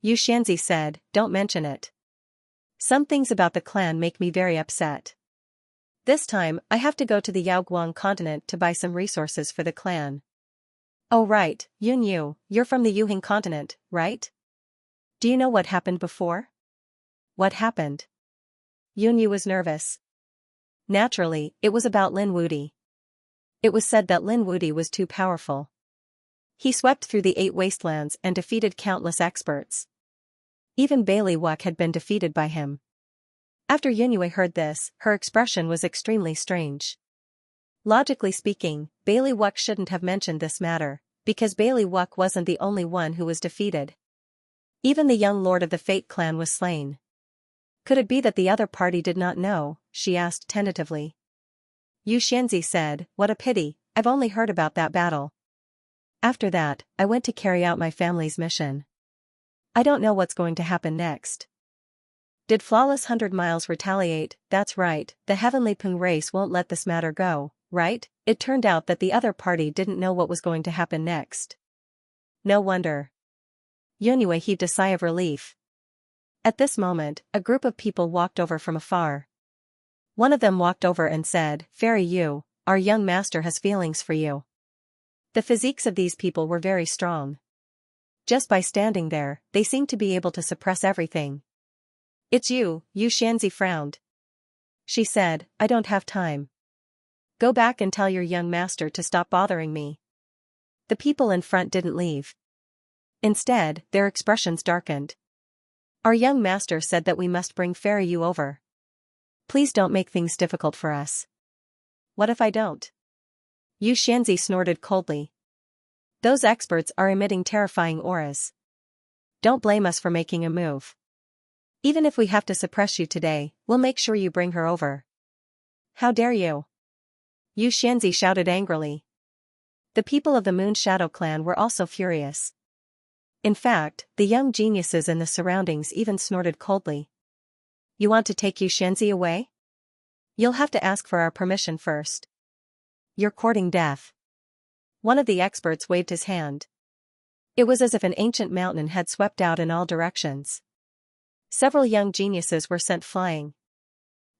Xianxia said, don't mention it. Some things about the clan make me very upset. This time, I have to go to the Yaoguang continent to buy some resources for the clan. Oh right, Yunyu, you're from the Yuhing continent, right? Do you know what happened before? What happened? Yunyu was nervous. Naturally, it was about Lin Wudi. It was said that Lin Wudi was too powerful. He swept through the 8 wastelands and defeated countless experts. Even Bailey Wuck had been defeated by him. After Yunyu heard this, her expression was extremely strange. Logically speaking, Bailey Wuck shouldn't have mentioned this matter, because Bailey Wuck wasn't the only one who was defeated. Even the young lord of the Fate clan was slain. Could it be that the other party did not know? She asked tentatively. Xianxia said, what a pity, I've only heard about that battle. After that, I went to carry out my family's mission. I don't know what's going to happen next. Did Flawless 100 Miles retaliate? That's right, the Heavenly Pung race won't let this matter go, right? It turned out that the other party didn't know what was going to happen next. No wonder. Yunyu heaved a sigh of relief. At this moment, a group of people walked over from afar. One of them walked over and said, Fairy Yu, our young master has feelings for you. The physiques of these people were very strong. Just by standing there, they seemed to be able to suppress everything. It's you, Xianxia frowned. She said, I don't have time. Go back and tell your young master to stop bothering me. The people in front didn't leave. Instead, their expressions darkened. Our young master said that we must bring Fairy Yu over. Please don't make things difficult for us. What if I don't? Xianxia snorted coldly. Those experts are emitting terrifying auras. Don't blame us for making a move. Even if we have to suppress you today, we'll make sure you bring her over. How dare you? Yu Xianxia shouted angrily. The people of the Moon Shadow clan were also furious. In fact, the young geniuses in the surroundings even snorted coldly. You want to take Yu Xianxia away? You'll have to ask for our permission first. You're courting death. One of the experts waved his hand. It was as if an ancient mountain had swept out in all directions. Several young geniuses were sent flying.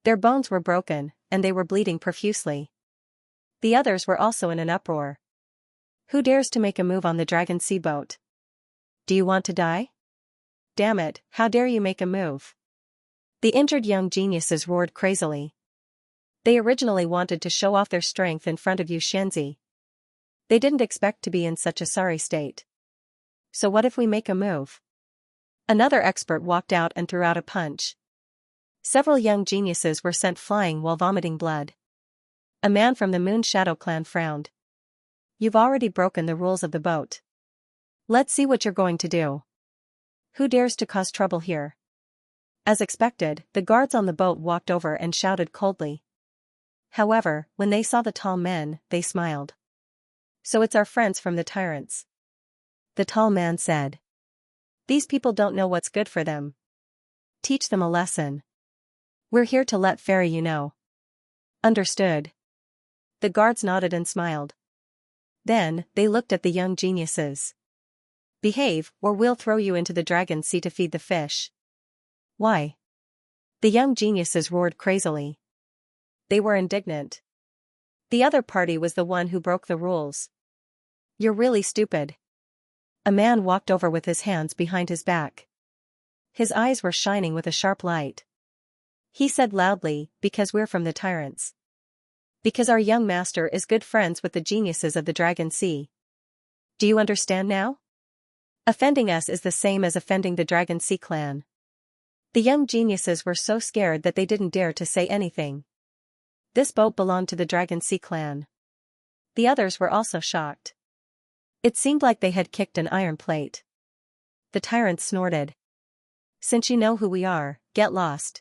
Their bones were broken, and they were bleeding profusely. The others were also in an uproar. Who dares to make a move on the Dragon Sea boat? Do you want to die? Damn it, how dare you make a move? The injured young geniuses roared crazily. They originally wanted to show off their strength in front of Yu Xianxia. They didn't expect to be in such a sorry state. So what if we make a move? Another expert walked out and threw out a punch. Several young geniuses were sent flying while vomiting blood. A man from the Moon Shadow clan frowned. You've already broken the rules of the boat. Let's see what you're going to do. Who dares to cause trouble here? As expected, the guards on the boat walked over and shouted coldly. However, when they saw the tall men, they smiled. So it's our friends from the tyrants. The tall man said. These people don't know what's good for them. Teach them a lesson. We're here to let Fairy you know. Understood. The guards nodded and smiled. Then, they looked at the young geniuses. Behave, or we'll throw you into the Dragon Sea to feed the fish. Why? The young geniuses roared crazily. They were indignant. The other party was the one who broke the rules. You're really stupid. A man walked over with his hands behind his back. His eyes were shining with a sharp light. He said loudly, because we're from the tyrants. Because our young master is good friends with the geniuses of the Dragon Sea. Do you understand now? Offending us is the same as offending the Dragon Sea clan. The young geniuses were so scared that they didn't dare to say anything. This boat belonged to the Dragon Sea clan. The others were also shocked. It seemed like they had kicked an iron plate. The tyrants snorted. Since you know who we are, get lost.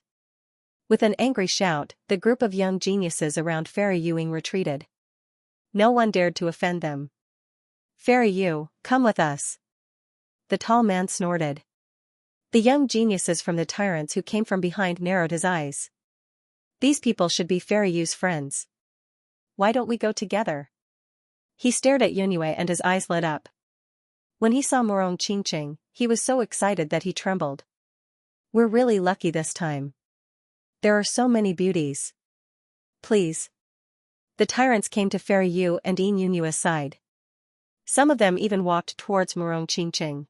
With an angry shout, the group of young geniuses around Fairy Ewing retreated. No one dared to offend them. Fairy Yu, come with us. The tall man snorted. The young geniuses from the tyrants who came from behind narrowed his eyes. These people should be Fairy Yu's friends. Why don't we go together? He stared at Yunue and his eyes lit up. When he saw Morong Qingqing, he was so excited that he trembled. We're really lucky this time. There are so many beauties. Please. The tyrants came to Fairy Yu and Yin Yunue's side. Some of them even walked towards Morong Qingqing.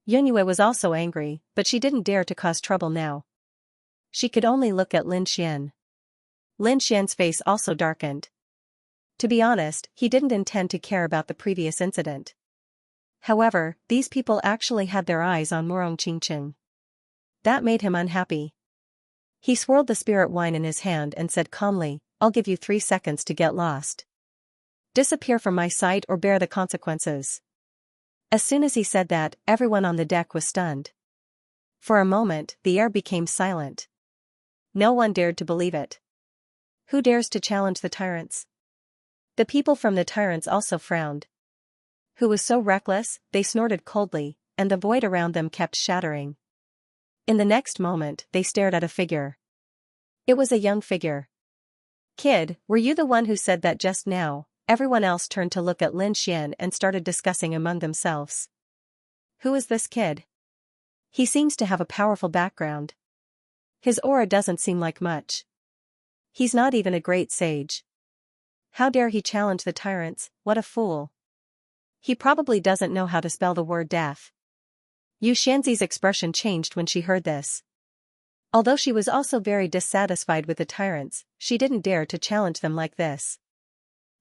Yunue was also angry, but she didn't dare to cause trouble now. She could only look at Lin Xian. Lin Xian's face also darkened. To be honest, he didn't intend to care about the previous incident. However, these people actually had their eyes on Morong Qingqing. That made him unhappy. He swirled the spirit wine in his hand and said calmly, I'll give you 3 seconds to get lost. Disappear from my sight or bear the consequences. As soon as he said that, everyone on the deck was stunned. For a moment, the air became silent. No one dared to believe it. Who dares to challenge the tyrants? The people from the tyrants also frowned. Who was so reckless? They snorted coldly, and the void around them kept shattering. In the next moment, they stared at a figure. It was a young figure. Kid, were you the one who said that just now? Everyone else turned to look at Lin Xian and started discussing among themselves. Who is this kid? He seems to have a powerful background. His aura doesn't seem like much. He's not even a great sage. How dare he challenge the tyrants? What a fool. He probably doesn't know how to spell the word death. Yu Xianxi's expression changed when she heard this. Although she was also very dissatisfied with the tyrants, she didn't dare to challenge them like this.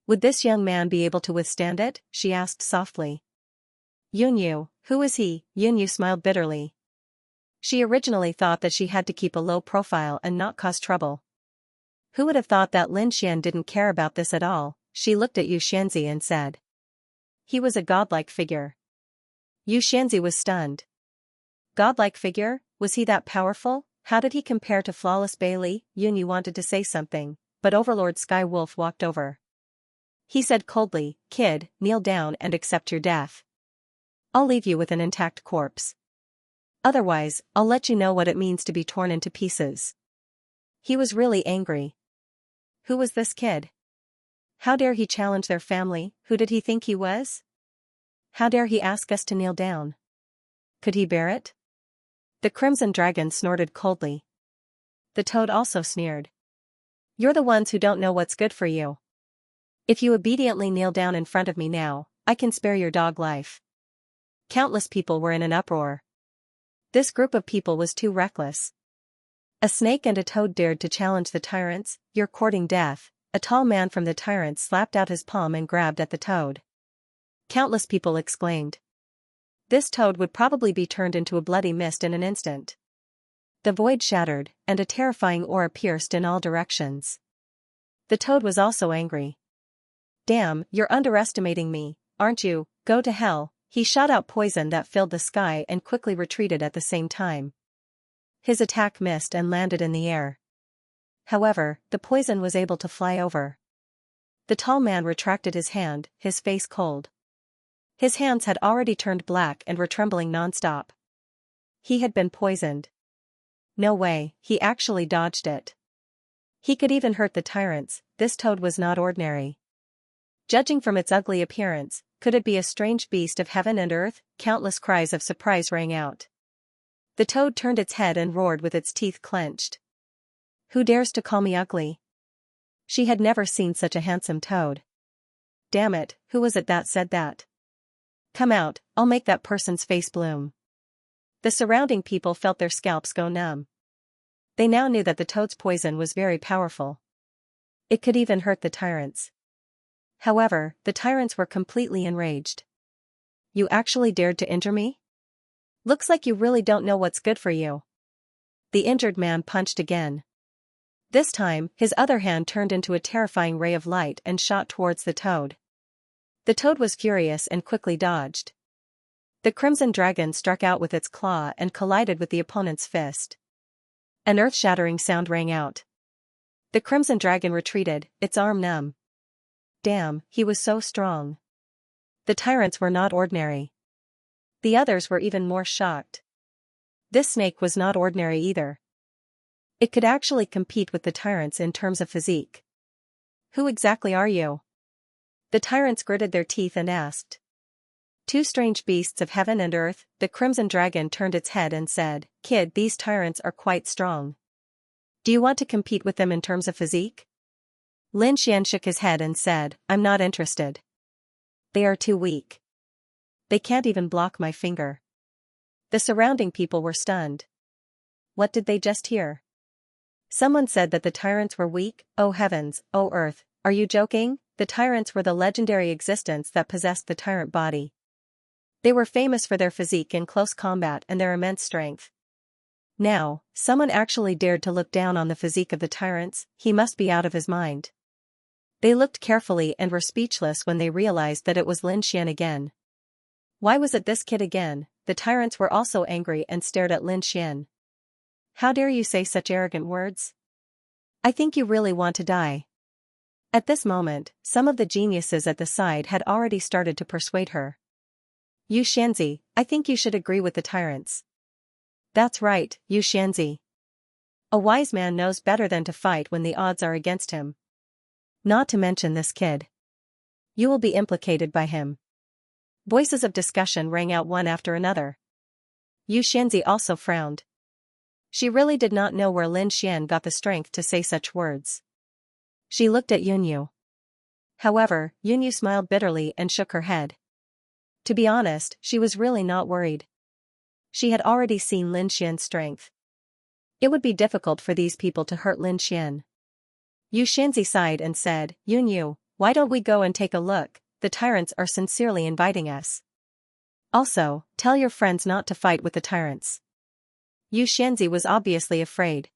Would this young man be able to withstand it? She asked softly. Yunyu, who is he? Yunyu smiled bitterly. She originally thought that she had to keep a low profile and not cause trouble. Who would have thought that Lin Xian didn't care about this at all? She looked at Yu Xianxi and said. He was a godlike figure. Yu Xianxi was stunned. Godlike figure? Was he that powerful? How did he compare to Flawless Bailey? Yunyu wanted to say something, but Overlord Sky Wolf walked over. He said coldly, "Kid, kneel down and accept your death. I'll leave you with an intact corpse. Otherwise, I'll let you know what it means to be torn into pieces." He was really angry. Who was this kid? How dare he challenge their family? Who did he think he was? How dare he ask us to kneel down? Could he bear it? The Crimson Dragon snorted coldly. The Toad also sneered. "You're the ones who don't know what's good for you. If you obediently kneel down in front of me now, I can spare your dog life." Countless people were in an uproar. This group of people was too reckless. A snake and a toad dared to challenge the tyrants. "You're courting death." A tall man from the tyrants slapped out his palm and grabbed at the toad. Countless people exclaimed. This toad would probably be turned into a bloody mist in an instant. The void shattered, and a terrifying aura pierced in all directions. The toad was also angry. "Damn, you're underestimating me, aren't you? Go to hell." He shot out poison that filled the sky and quickly retreated at the same time. His attack missed and landed in the air. However, the poison was able to fly over. The tall man retracted his hand, his face cold. His hands had already turned black and were trembling non-stop. He had been poisoned. No way, he actually dodged it. He could even hurt the tyrants. This toad was not ordinary. Judging from its ugly appearance, could it be a strange beast of heaven and earth? Countless cries of surprise rang out. The toad turned its head and roared with its teeth clenched. "Who dares to call me ugly?" She had never seen such a handsome toad. "Damn it, who was it that said that? Come out, I'll make that person's face bloom." The surrounding people felt their scalps go numb. They now knew that the toad's poison was very powerful. It could even hurt the tyrants. However, the tyrants were completely enraged. "You actually dared to injure me? Looks like you really don't know what's good for you." The injured man punched again. This time, his other hand turned into a terrifying ray of light and shot towards the toad. The toad was furious and quickly dodged. The Crimson Dragon struck out with its claw and collided with the opponent's fist. An earth-shattering sound rang out. The Crimson Dragon retreated, its arm numb. Damn, he was so strong. The tyrants were not ordinary. The others were even more shocked. This snake was not ordinary either. It could actually compete with the tyrants in terms of physique. "Who exactly are you?" The tyrants gritted their teeth and asked. "Two strange beasts of heaven and earth." The Crimson Dragon turned its head and said, "Kid, these tyrants are quite strong. Do you want to compete with them in terms of physique?" Lin Xian shook his head and said, "I'm not interested. They are too weak. They can't even block my finger." The surrounding people were stunned. What did they just hear? Someone said that the tyrants were weak? Oh heavens, oh earth, are you joking? The tyrants were the legendary existence that possessed the tyrant body. They were famous for their physique in close combat and their immense strength. Now, someone actually dared to look down on the physique of the tyrants. He must be out of his mind. They looked carefully and were speechless when they realized that it was Lin Xian again. Why was it this kid again? The tyrants were also angry and stared at Lin Xian. "How dare you say such arrogant words? I think you really want to die." At this moment, some of the geniuses at the side had already started to persuade her. "Yu Xianzi, I think you should agree with the tyrants." "That's right, Yu Xianzi. A wise man knows better than to fight when the odds are against him. Not to mention this kid. You will be implicated by him." Voices of discussion rang out one after another. Yu Xianzi also frowned. She really did not know where Lin Xian got the strength to say such words. She looked at Yunyu. However, Yunyu smiled bitterly and shook her head. To be honest, she was really not worried. She had already seen Lin Xian's strength. It would be difficult for these people to hurt Lin Xian. Yu Xianzi sighed and said, "Yunyu, why don't we go and take a look? The tyrants are sincerely inviting us. Also, tell your friends not to fight with the tyrants." Yu Xianzi was obviously afraid.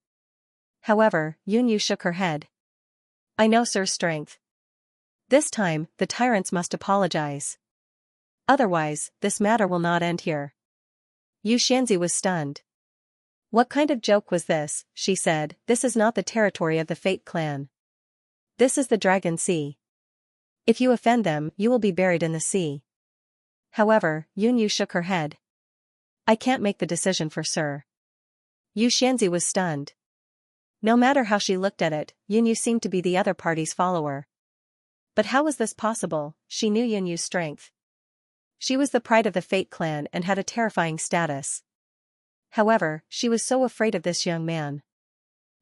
However, Yunyu shook her head. "I know Sir's strength. This time, the tyrants must apologize. Otherwise, this matter will not end here." Yu Xianzi was stunned. "What kind of joke was this?" she said. "This is not the territory of the Fate clan. This is the Dragon Sea. If you offend them, you will be buried in the sea. However, Yunyu shook her head. I can't make the decision for Sir. Xianxia was stunned. No matter how she looked at it, Yunyu seemed to be the other party's follower. But how was this possible? She knew Yunyu's strength. She was the pride of the Fate clan and had a terrifying status. However, she was so afraid of this young man.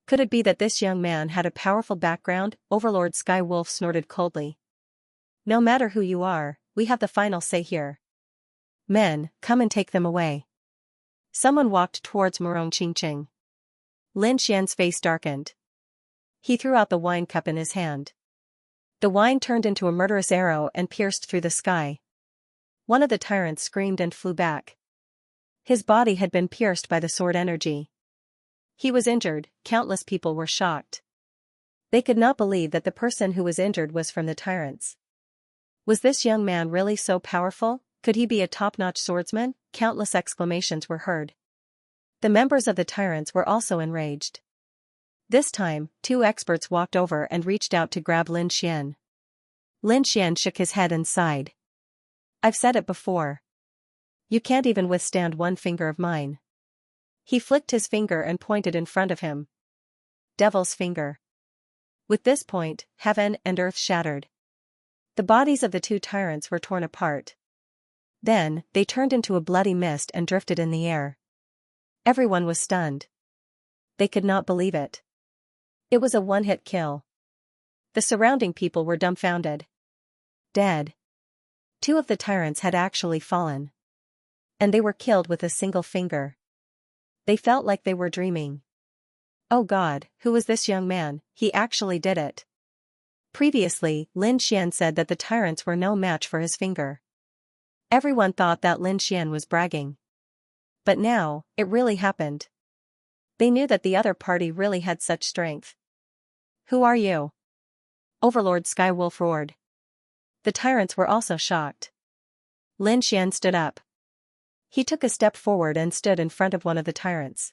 Could it be that this young man had a powerful background? Overlord Sky Wolf snorted coldly. No matter who you are, we have the final say here. Men, come and take them away. Someone walked towards Morong Qingqing. Lin Xian's face darkened. He threw out the wine cup in his hand. The wine turned into a murderous arrow and pierced through the sky. One of the tyrants screamed and flew back. His body had been pierced by the sword energy. He was injured. Countless people were shocked. They could not believe that the person who was injured was from the tyrants. Was this young man really so powerful? Could he be a top-notch swordsman? Countless exclamations were heard. The members of the tyrants were also enraged. This time, two experts walked over and reached out to grab Lin Xian. Lin Xian shook his head and sighed. I've said it before. You can't even withstand one finger of mine. He flicked his finger and pointed in front of him. Devil's finger. With this point, heaven and earth shattered. The bodies of the two tyrants were torn apart. Then, they turned into a bloody mist and drifted in the air. Everyone was stunned. They could not believe it. It was a one-hit kill. The surrounding people were dumbfounded. Dead. Two of the tyrants had actually fallen. And they were killed with a single finger. They felt like they were dreaming. Oh God, who was this young man? He actually did it. Previously, Lin Xian said that the tyrants were no match for his finger. Everyone thought that Lin Xian was bragging. But now, it really happened. They knew that the other party really had such strength. Who are you? Overlord Sky Wolf roared. The tyrants were also shocked. Lin Xian stood up. He took a step forward and stood in front of one of the tyrants.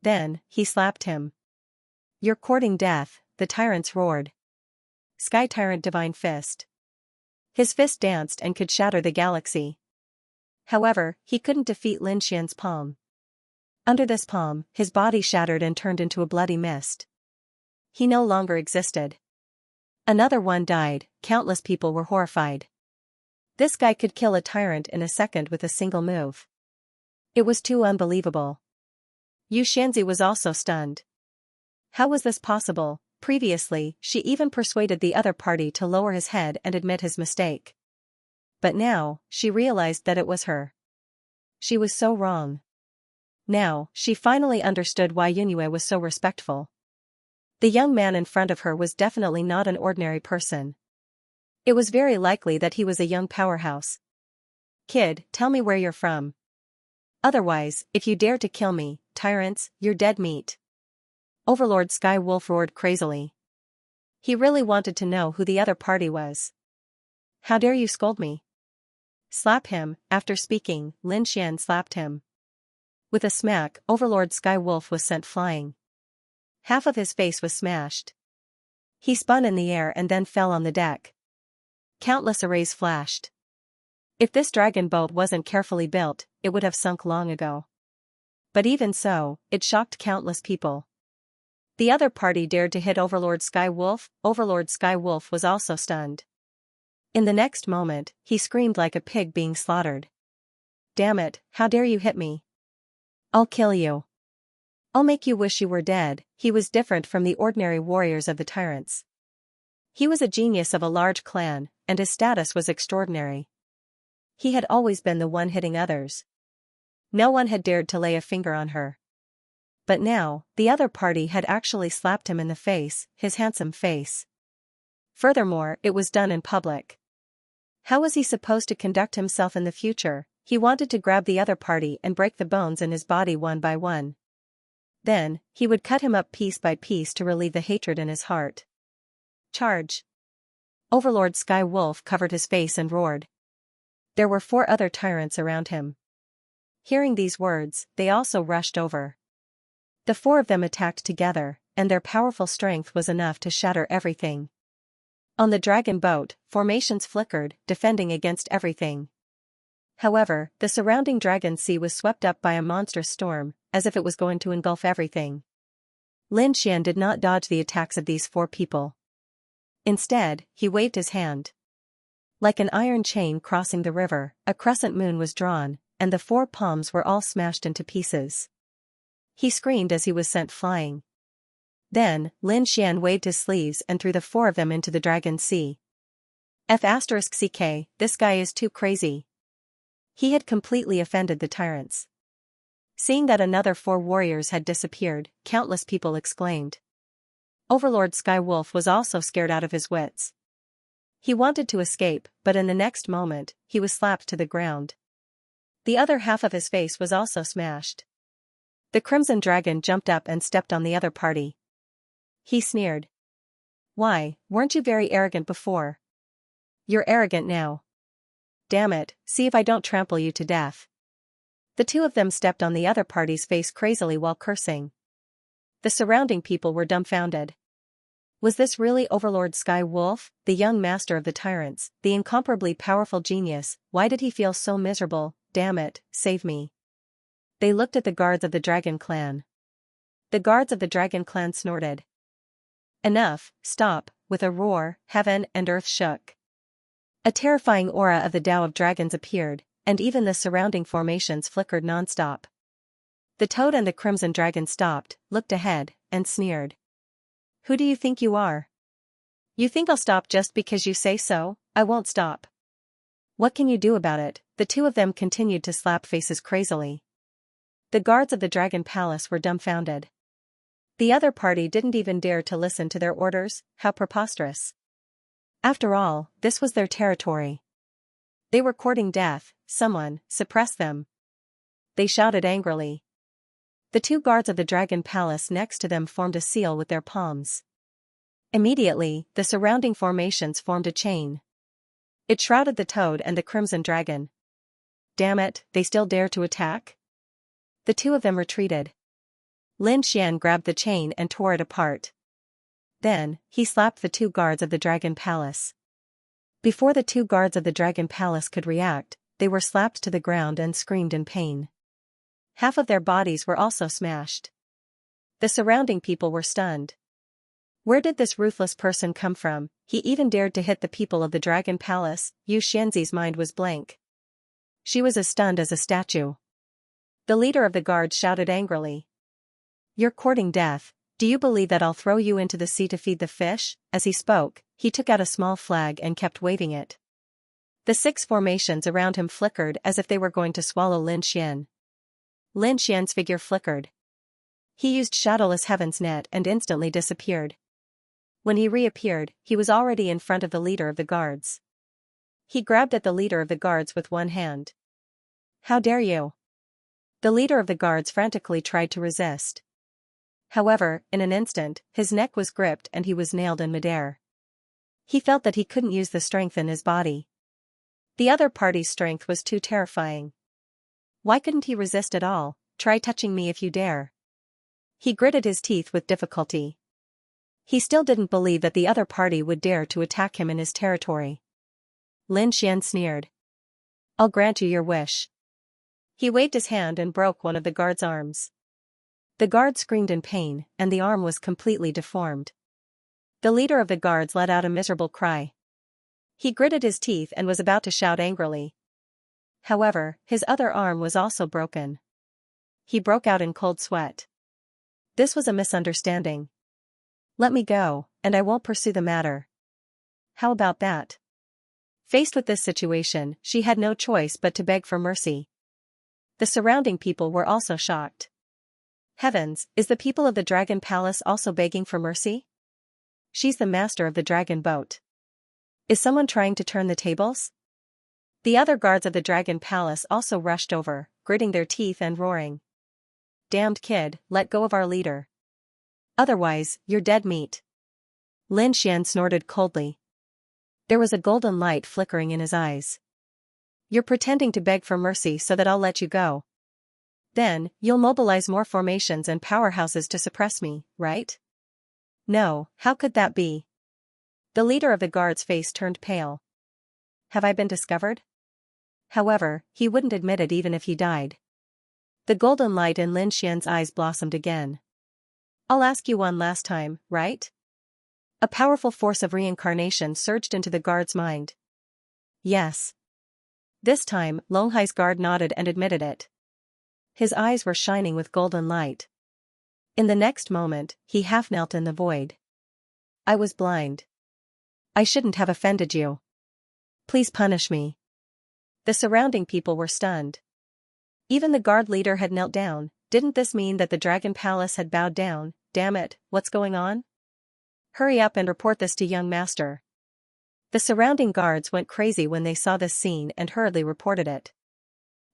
Then, he slapped him. You're courting death, the tyrants roared. Sky Tyrant Divine Fist. His fist danced and could shatter the galaxy. However, he couldn't defeat Lin Xian's palm. Under this palm, his body shattered and turned into a bloody mist. He no longer existed. Another one died. Countless people were horrified. This guy could kill a tyrant in a second with a single move. It was too unbelievable. Xianxia was also stunned. How was this possible? Previously, she even persuaded the other party to lower his head and admit his mistake. But now, she realized that it was her. She was so wrong. Now, she finally understood why Yunyu was so respectful. The young man in front of her was definitely not an ordinary person. It was very likely that he was a young powerhouse. Kid, tell me where you're from. Otherwise, if you dare to kill me, tyrants, you're dead meat. Overlord Sky Wolf roared crazily. He really wanted to know who the other party was. How dare you scold me? Slap him. After speaking, Lin Xian slapped him. With a smack, Overlord Sky Wolf was sent flying. Half of his face was smashed. He spun in the air and then fell on the deck. Countless arrays flashed. If this dragon boat wasn't carefully built, it would have sunk long ago. But even so, it shocked countless people. The other party dared to hit Overlord Sky Wolf. Overlord Sky Wolf was also stunned. In the next moment, he screamed like a pig being slaughtered. Damn it, how dare you hit me? I'll kill you. I'll make you wish you were dead. He was different from the ordinary warriors of the tyrants. He was a genius of a large clan, and his status was extraordinary. He had always been the one hitting others. No one had dared to lay a finger on her. But now, the other party had actually slapped him in the face, his handsome face. Furthermore, it was done in public. How was he supposed to conduct himself in the future? He wanted to grab the other party and break the bones in his body one by one. Then, he would cut him up piece by piece to relieve the hatred in his heart. Charge! Overlord Sky Wolf covered his face and roared. There were 4 other tyrants around him. Hearing these words, they also rushed over. The 4 of them attacked together, and their powerful strength was enough to shatter everything. On the dragon boat, formations flickered, defending against everything. However, the surrounding dragon sea was swept up by a monstrous storm, as if it was going to engulf everything. Lin Xian did not dodge the attacks of these 4 people. Instead, he waved his hand. Like an iron chain crossing the river, a crescent moon was drawn, and the 4 palms were all smashed into pieces. He screamed as he was sent flying. Then, Lin Xian waved his sleeves and threw the 4 of them into the dragon sea. *CK, this guy is too crazy. He had completely offended the tyrants. Seeing that another 4 warriors had disappeared, countless people exclaimed. Overlord Sky Wolf was also scared out of his wits. He wanted to escape, but in the next moment, he was slapped to the ground. The other half of his face was also smashed. The Crimson Dragon jumped up and stepped on the other party. He sneered. Why, weren't you very arrogant before? You're arrogant now. Damn it, see if I don't trample you to death. The 2 of them stepped on the other party's face crazily while cursing. The surrounding people were dumbfounded. Was this really Overlord Sky Wolf, the young master of the tyrants, the incomparably powerful genius? Why did he feel so miserable? Damn it, save me. They looked at the guards of the Dragon Clan. The guards of the Dragon Clan snorted. Enough, stop, with a roar, heaven and earth shook. A terrifying aura of the Tao of Dragons appeared, and even the surrounding formations flickered nonstop. The Toad and the Crimson Dragon stopped, looked ahead, and sneered. Who do you think you are? You think I'll stop just because you say so? I won't stop. What can you do about it? The 2 of them continued to slap faces crazily. The guards of the Dragon Palace were dumbfounded. The other party didn't even dare to listen to their orders. How preposterous. After all, this was their territory. They were courting death. Someone, suppress them. They shouted angrily. The 2 guards of the Dragon Palace next to them formed a seal with their palms. Immediately, the surrounding formations formed a chain. It shrouded the Toad and the Crimson Dragon. Damn it, they still dare to attack? The 2 of them retreated. Lin Xian grabbed the chain and tore it apart. Then, he slapped the 2 guards of the Dragon Palace. Before the 2 guards of the Dragon Palace could react, they were slapped to the ground and screamed in pain. Half of their bodies were also smashed. The surrounding people were stunned. Where did this ruthless person come from? He even dared to hit the people of the Dragon Palace. Yu Xianzi's mind was blank. She was as stunned as a statue. The leader of the guards shouted angrily. You're courting death. Do you believe that I'll throw you into the sea to feed the fish? As he spoke, he took out a small flag and kept waving it. The 6 formations around him flickered as if they were going to swallow Lin Xian. Lin Xian's figure flickered. He used Shadowless Heaven's net and instantly disappeared. When he reappeared, he was already in front of the leader of the guards. He grabbed at the leader of the guards with one hand. How dare you? The leader of the guards frantically tried to resist. However, in an instant, his neck was gripped and he was nailed in midair. He felt that he couldn't use the strength in his body. The other party's strength was too terrifying. Why couldn't he resist at all? Try touching me if you dare. He gritted his teeth with difficulty. He still didn't believe that the other party would dare to attack him in his territory. Lin Xian sneered. I'll grant you your wish. He waved his hand and broke one of the guard's arms. The guard screamed in pain, and the arm was completely deformed. The leader of the guards let out a miserable cry. He gritted his teeth and was about to shout angrily. However, his other arm was also broken. He broke out in cold sweat. This was a misunderstanding. Let me go, and I won't pursue the matter. How about that? Faced with this situation, she had no choice but to beg for mercy. The surrounding people were also shocked. Heavens, is the people of the Dragon Palace also begging for mercy? She's the master of the dragon boat. Is someone trying to turn the tables? The other guards of the Dragon Palace also rushed over, gritting their teeth and roaring. Damned kid, let go of our leader. Otherwise, you're dead meat. Lin Xian snorted coldly. There was a golden light flickering in his eyes. You're pretending to beg for mercy so that I'll let you go. Then, you'll mobilize more formations and powerhouses to suppress me, right? No, how could that be? The leader of the guard's face turned pale. Have I been discovered? However, he wouldn't admit it even if he died. The golden light in Lin Xian's eyes blossomed again. I'll ask you one last time, right? A powerful force of reincarnation surged into the guard's mind. Yes. This time, Longhai's guard nodded and admitted it. His eyes were shining with golden light. In the next moment, he half knelt in the void. I was blind. I shouldn't have offended you. Please punish me. The surrounding people were stunned. Even the guard leader had knelt down. Didn't this mean that the Dragon Palace had bowed down? Damn it, what's going on? Hurry up and report this to young master. The surrounding guards went crazy when they saw this scene and hurriedly reported it.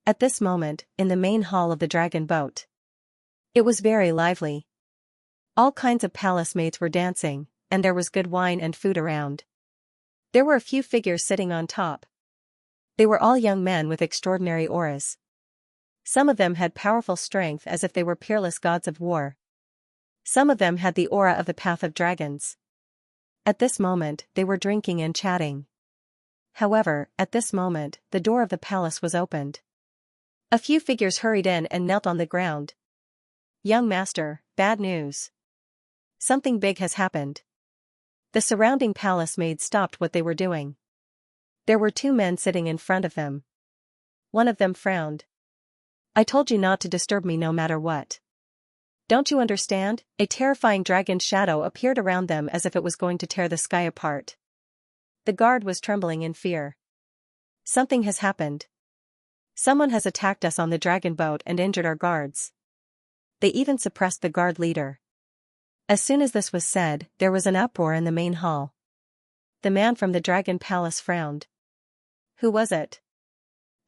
At this moment, in the main hall of the dragon boat, it was very lively. All kinds of palace maids were dancing, and there was good wine and food around. There were a few figures sitting on top. They were all young men with extraordinary auras. Some of them had powerful strength as if they were peerless gods of war. Some of them had the aura of the path of dragons. At this moment, they were drinking and chatting. However, at this moment, the door of the palace was opened. A few figures hurried in and knelt on the ground. Young master, bad news. Something big has happened. The surrounding palace maids stopped what they were doing. There were two men sitting in front of them. One of them frowned. I told you not to disturb me no matter what. Don't you understand? A terrifying dragon shadow appeared around them as if it was going to tear the sky apart. The guard was trembling in fear. Something has happened. Someone has attacked us on the dragon boat and injured our guards. They even suppressed the guard leader. As soon as this was said, there was an uproar in the main hall. The man from the Dragon Palace frowned. Who was it?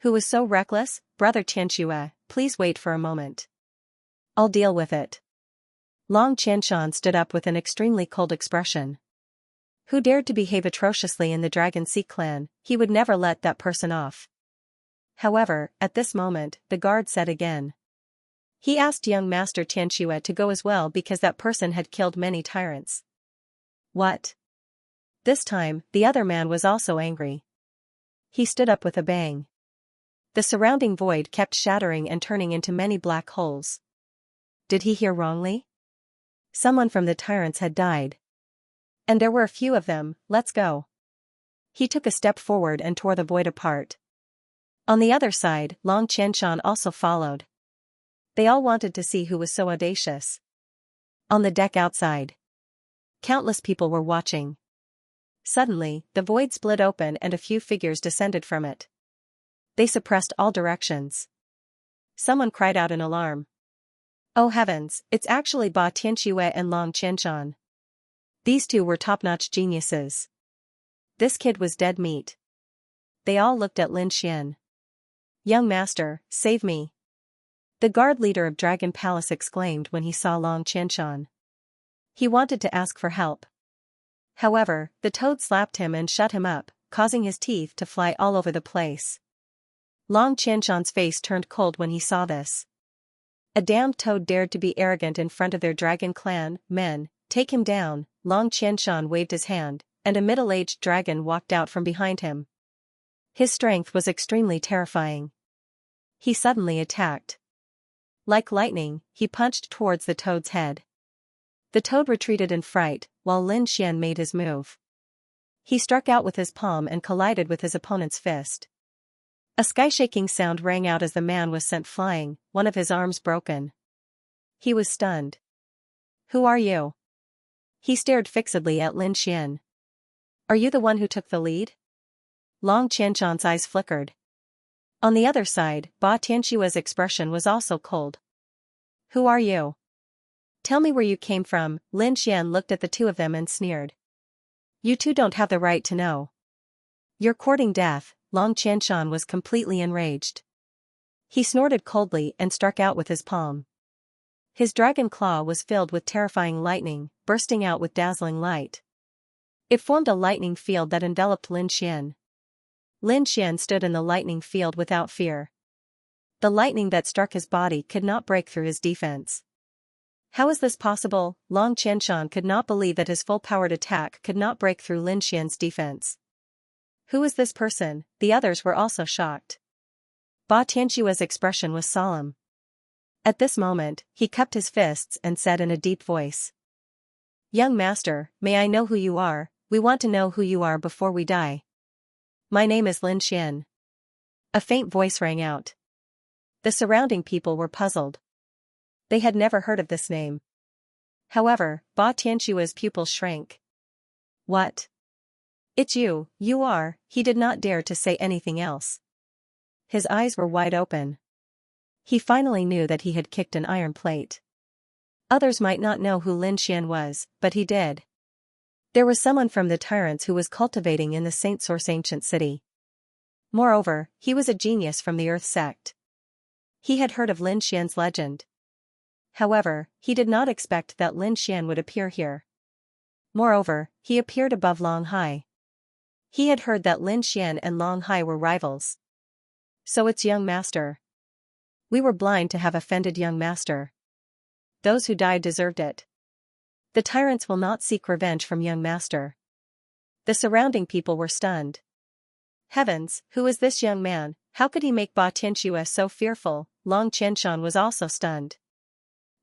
Who was so reckless? Brother Xianxia, please wait for a moment. I'll deal with it. Long Qianshan stood up with an extremely cold expression. Who dared to behave atrociously in the Dragon Sea clan? He would never let that person off. However, at this moment, the guard said again. He asked young master Xianxia to go as well because that person had killed many tyrants. What? This time, the other man was also angry. He stood up with a bang. The surrounding void kept shattering and turning into many black holes. Did he hear wrongly? Someone from the tyrants had died. And there were a few of them. Let's go. He took a step forward and tore the void apart. On the other side, Long Qianshan also followed. They all wanted to see who was so audacious. On the deck outside, countless people were watching. Suddenly, the void split open and a few figures descended from it. They suppressed all directions. Someone cried out in alarm. Oh heavens, it's actually Ba Tianxue and Long Qianshan. These two were top-notch geniuses. This kid was dead meat. They all looked at Lin Xian. Young master, save me. The guard leader of Dragon Palace exclaimed when he saw Long Qianshan. He wanted to ask for help. However, the toad slapped him and shut him up, causing his teeth to fly all over the place. Long Qianshan's face turned cold when he saw this. A damned toad dared to be arrogant in front of their dragon clan men. Take him down. Long Qianshan waved his hand, and a middle-aged dragon walked out from behind him. His strength was extremely terrifying. He suddenly attacked. Like lightning, he punched towards the toad's head. The toad retreated in fright, while Lin Xian made his move. He struck out with his palm and collided with his opponent's fist. A sky-shaking sound rang out as the man was sent flying, one of his arms broken. He was stunned. Who are you? He stared fixedly at Lin Xian. Are you the one who took the lead? Long Qianshan's eyes flickered. On the other side, Ba Tianxue's expression was also cold. Who are you? Tell me where you came from. Lin Xian looked at the two of them and sneered. You two don't have the right to know. You're courting death. Long Qianshan was completely enraged. He snorted coldly and struck out with his palm. His dragon claw was filled with terrifying lightning, bursting out with dazzling light. It formed a lightning field that enveloped Lin Xian. Lin Xian stood in the lightning field without fear. The lightning that struck his body could not break through his defense. How is this possible? Long Qianshan could not believe that his full-powered attack could not break through Lin Xian's defense. Who is this person? The others were also shocked. Ba Tianxue's expression was solemn. At this moment, he cupped his fists and said in a deep voice. Young master, may I know who you are? We want to know who you are before we die. My name is Lin Xian. A faint voice rang out. The surrounding people were puzzled. They had never heard of this name. However, Ba Tianxue's pupils shrank. What? It's you, you are. He did not dare to say anything else. His eyes were wide open. He finally knew that he had kicked an iron plate. Others might not know who Lin Xian was, but he did. There was someone from the tyrants who was cultivating in the Saint Source ancient city. Moreover, he was a genius from the Earth sect. He had heard of Lin Xian's legend. However, he did not expect that Lin Xian would appear here. Moreover, he appeared above Long Hai. He had heard that Lin Xian and Long Hai were rivals. So it's young master. We were blind to have offended young master. Those who died deserved it. The tyrants will not seek revenge from young master. The surrounding people were stunned. Heavens, who is this young man? How could he make Ba Tianxue so fearful? Long Qianshan was also stunned.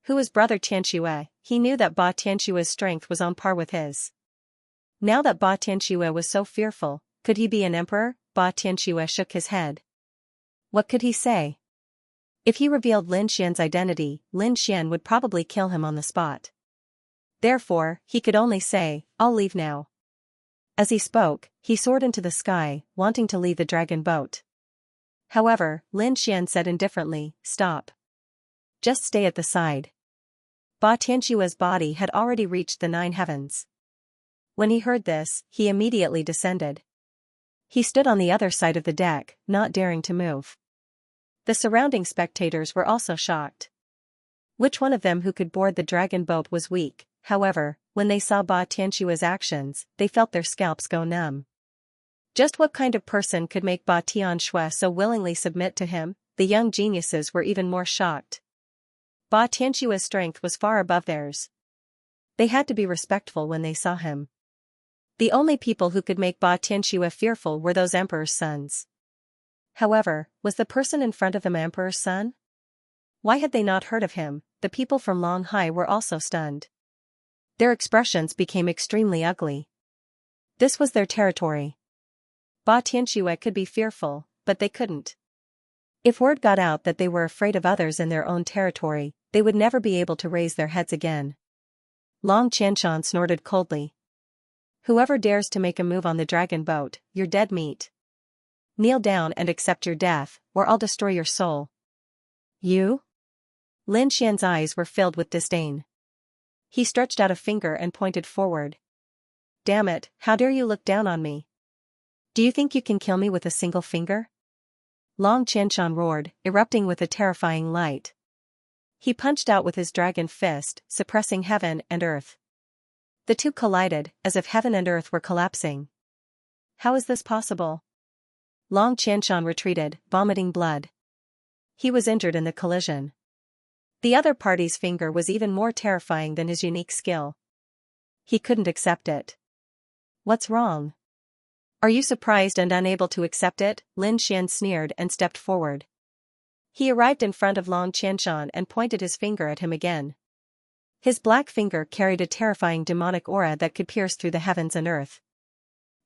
Who is brother Tianxue? He knew that Ba Tianxue's strength was on par with his. Now that Ba Tianxue was so fearful, could he be an emperor? Ba Tianxue shook his head. What could he say? If he revealed Lin Xian's identity, Lin Xian would probably kill him on the spot. Therefore, he could only say, I'll leave now. As he spoke, he soared into the sky, wanting to leave the dragon boat. However, Lin Xian said indifferently, Stop. Just stay at the side. Ba Tianxue's body had already reached the 9 heavens. When he heard this, he immediately descended. He stood on the other side of the deck, not daring to move. The surrounding spectators were also shocked. Which one of them who could board the dragon boat was weak? However, when they saw Ba Tianxue's actions, they felt their scalps go numb. Just what kind of person could make Ba Tianxue so willingly submit to him? The young geniuses were even more shocked. Ba Tianxue's strength was far above theirs. They had to be respectful when they saw him. The only people who could make Ba Tianxue fearful were those emperor's sons. However, was the person in front of them emperor's son? Why had they not heard of him? The people from Long Hai were also stunned. Their expressions became extremely ugly. This was their territory. Ba Tianxue could be fearful, but they couldn't. If word got out that they were afraid of others in their own territory, they would never be able to raise their heads again. Long Qianshan snorted coldly. Whoever dares to make a move on the dragon boat, you're dead meat. Kneel down and accept your death, or I'll destroy your soul. You? Lin Xian's eyes were filled with disdain. He stretched out a finger and pointed forward. Damn it, how dare you look down on me? Do you think you can kill me with a single finger? Long Qianshan roared, erupting with a terrifying light. He punched out with his dragon fist, suppressing heaven and earth. The two collided, as if heaven and earth were collapsing. How is this possible? Long Qianshan retreated, vomiting blood. He was injured in the collision. The other party's finger was even more terrifying than his unique skill. He couldn't accept it. What's wrong? Are you surprised and unable to accept it? Lin Xian sneered and stepped forward. He arrived in front of Long Qianshan and pointed his finger at him again. His black finger carried a terrifying demonic aura that could pierce through the heavens and earth.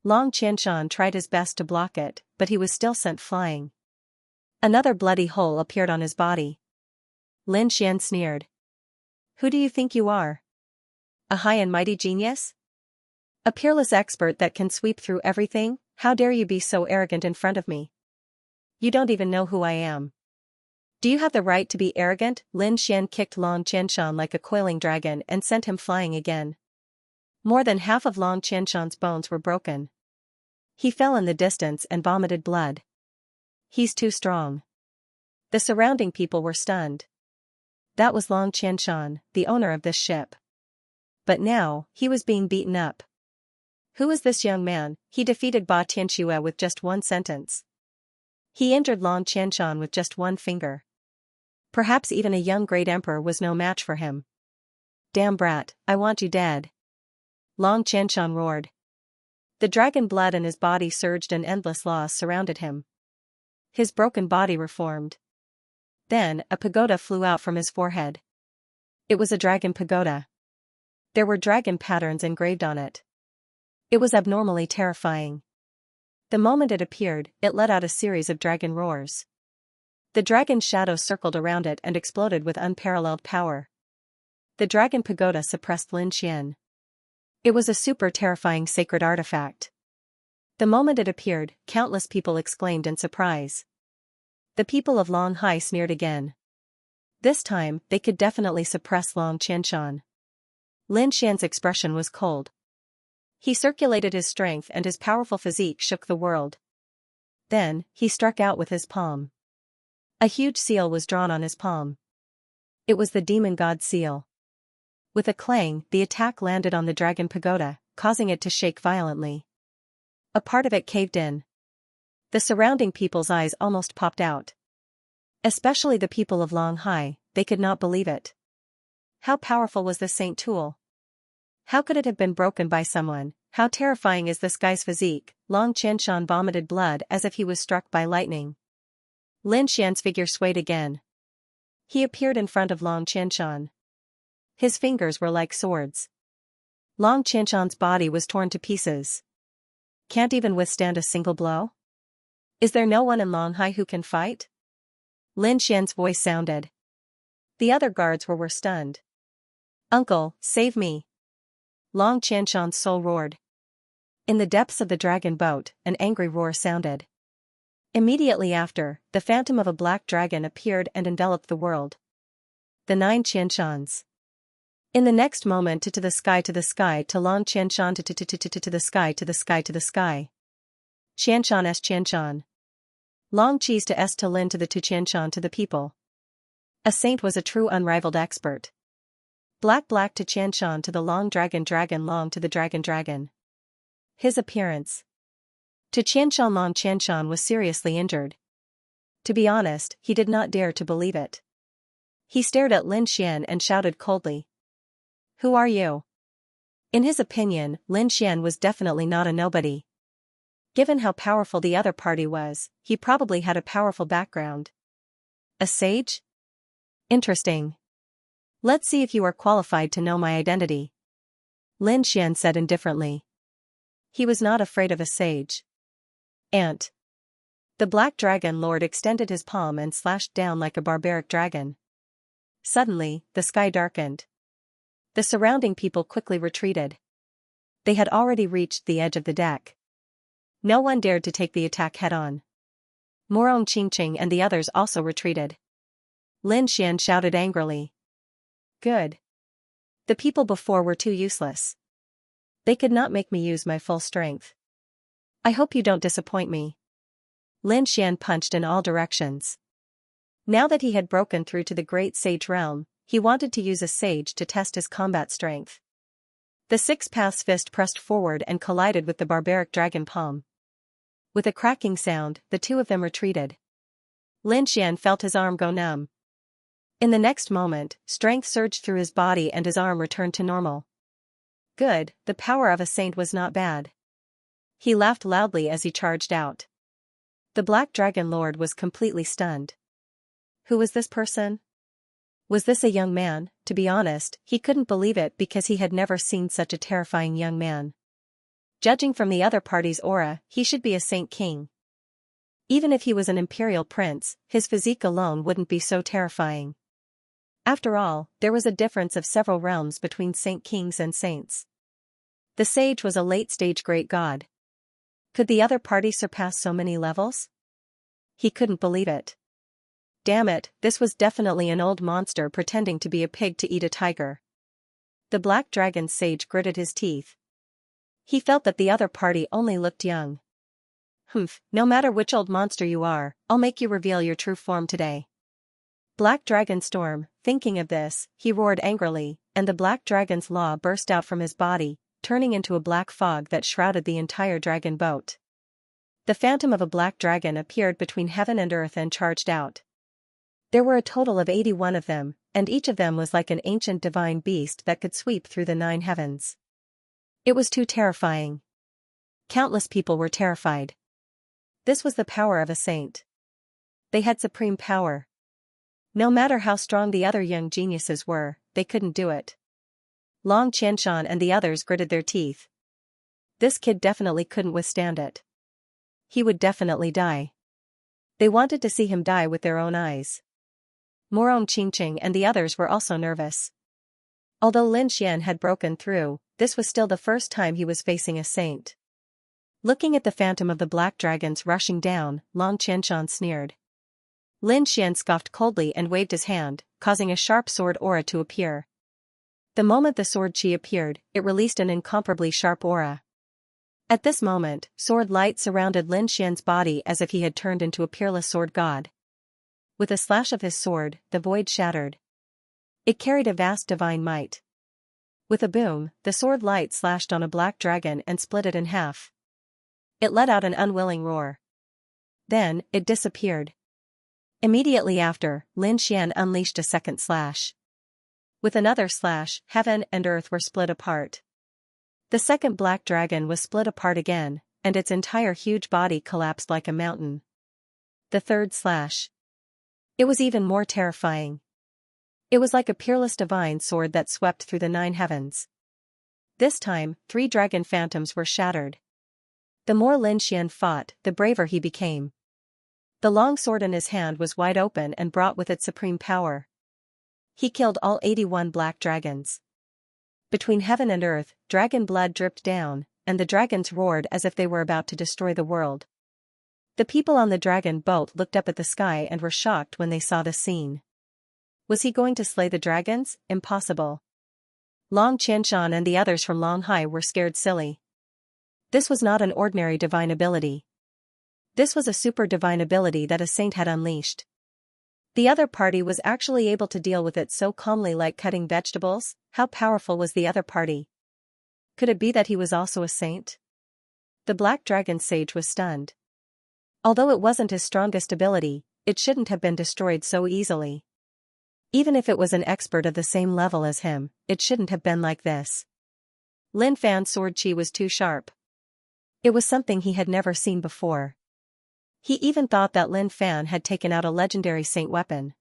Long Qianshan tried his best to block it, but he was still sent flying. Another bloody hole appeared on his body. Lin Xian sneered. Who do you think you are? A high and mighty genius? A peerless expert that can sweep through everything? How dare you be so arrogant in front of me? You don't even know who I am. Do you have the right to be arrogant? Lin Xian kicked Long Qianshan like a coiling dragon and sent him flying again. More than half of Long Qianshan's bones were broken. He fell in the distance and vomited blood. He's too strong. The surrounding people were stunned. That was Long Qianshan, the owner of this ship. But now, he was being beaten up. Who is this young man? He defeated Ba Tianxue with just one sentence. He injured Long Qianshan with just one finger. Perhaps even a young great emperor was no match for him. Damn brat, I want you dead. Long Qianshan roared. The dragon blood in his body surged and endless laws surrounded him. His broken body reformed. Then, a pagoda flew out from his forehead. It was a dragon pagoda. There were dragon patterns engraved on it. It was abnormally terrifying. The moment it appeared, it let out a series of dragon roars. The dragon's shadow circled around it and exploded with unparalleled power. The dragon pagoda suppressed Lin Xian. It was a super terrifying sacred artifact. The moment it appeared, countless people exclaimed in surprise. The people of Long Hai sneered again. This time, they could definitely suppress Long Qianshan. Lin Xian's expression was cold. He circulated his strength and his powerful physique shook the world. Then, he struck out with his palm. A huge seal was drawn on his palm. It was the demon god seal. With a clang, the attack landed on the dragon pagoda, causing it to shake violently. A part of it caved in. The surrounding people's eyes almost popped out. Especially the people of Long Hai, they could not believe it. How powerful was this saint tool? How could it have been broken by someone? How terrifying is this guy's physique? Long Qianshan vomited blood as if he was struck by lightning. Lin Xian's figure swayed again. He appeared in front of Long Qianshan. His fingers were like swords. Long Qianshan's body was torn to pieces. Can't even withstand a single blow? Is there no one in Long Hai who can fight? Lin Xian's voice sounded. The other guards were stunned. Uncle, save me! Long Qianshan's soul roared. In the depths of the dragon boat, an angry roar sounded. Immediately after, the phantom of a black dragon appeared and enveloped the world. The 9 Qianshans. In the next moment to the sky to Long Qianshan to the sky to the sky to the sky. Qianshan s Qianshan. Long Qis to S to Lin to the to Qianshan to the people. A saint was a true unrivaled expert. Black to Qianshan to the long dragon long to the dragon. His appearance. To Qianshan Long Qianshan was seriously injured. To be honest, he did not dare to believe it. He stared at Lin Xian and shouted coldly. Who are you? In his opinion, Lin Xian was definitely not a nobody. Given how powerful the other party was, he probably had a powerful background. A sage? Interesting. Let's see if you are qualified to know my identity. Lin Xian said indifferently. He was not afraid of a sage. Ant. The black dragon lord extended his palm and slashed down like a barbaric dragon. Suddenly, the sky darkened. The surrounding people quickly retreated. They had already reached the edge of the deck. No one dared to take the attack head-on. Morong Qingqing and the others also retreated. Lin Xian shouted angrily. Good. The people before were too useless. They could not make me use my full strength. I hope you don't disappoint me. Lin Xian punched in all directions. Now that he had broken through to the great sage realm, he wanted to use a sage to test his combat strength. The Six Paths fist pressed forward and collided with the barbaric dragon palm. With a cracking sound, the two of them retreated. Lin Xian felt his arm go numb. In the next moment, strength surged through his body and his arm returned to normal. Good, the power of a saint was not bad. He laughed loudly as he charged out. The Black Dragon Lord was completely stunned. Who was this person? Was this a young man? To be honest, he couldn't believe it because he had never seen such a terrifying young man. Judging from the other party's aura, he should be a saint king. Even if he was an imperial prince, his physique alone wouldn't be so terrifying. After all, there was a difference of several realms between saint kings and saints. The sage was a late-stage great god. Could the other party surpass so many levels? He couldn't believe it. Damn it, this was definitely an old monster pretending to be a pig to eat a tiger. The black dragon sage gritted his teeth. He felt that the other party only looked young. Humph, no matter which old monster you are, I'll make you reveal your true form today. Black Dragon Storm, thinking of this, he roared angrily, and the black dragon's law burst out from his body, turning into a black fog that shrouded the entire dragon boat. The phantom of a black dragon appeared between heaven and earth and charged out. There were a total of 81 of them, and each of them was like an ancient divine beast that could sweep through the 9 heavens. It was too terrifying. Countless people were terrified. This was the power of a saint. They had supreme power. No matter how strong the other young geniuses were, they couldn't do it. Long Qianshan and the others gritted their teeth. This kid definitely couldn't withstand it. He would definitely die. They wanted to see him die with their own eyes. Morong Qingqing and the others were also nervous. Although Lin Xian had broken through, this was still the first time he was facing a saint. Looking at the phantom of the black dragons rushing down, Long Qianshan sneered. Lin Xian scoffed coldly and waved his hand, causing a sharp sword aura to appear. The moment the sword chi appeared, it released an incomparably sharp aura. At this moment, sword light surrounded Lin Xian's body as if he had turned into a peerless sword god. With a slash of his sword, the void shattered. It carried a vast divine might. With a boom, the sword light slashed on a black dragon and split it in half. It let out an unwilling roar. Then, it disappeared. Immediately after, Lin Xian unleashed a second slash. With another slash, heaven and earth were split apart. The second black dragon was split apart again, and its entire huge body collapsed like a mountain. The third slash. It was even more terrifying. It was like a peerless divine sword that swept through the 9 heavens. This time, 3 dragon phantoms were shattered. The more Lin Xian fought, the braver he became. The long sword in his hand was wide open and brought with it supreme power. He killed all 81 black dragons. Between heaven and earth, dragon blood dripped down, and the dragons roared as if they were about to destroy the world. The people on the dragon boat looked up at the sky and were shocked when they saw the scene. Was he going to slay the dragons? Impossible. Long Qianshan and the others from Longhai were scared silly. This was not an ordinary divine ability. This was a super divine ability that a saint had unleashed. The other party was actually able to deal with it so calmly, like cutting vegetables. How powerful was the other party? Could it be that he was also a saint? The black dragon sage was stunned. Although it wasn't his strongest ability, it shouldn't have been destroyed so easily. Even if it was an expert of the same level as him, it shouldn't have been like this. Lin Fan's sword chi was too sharp. It was something he had never seen before. He even thought that Lin Fan had taken out a legendary saint weapon.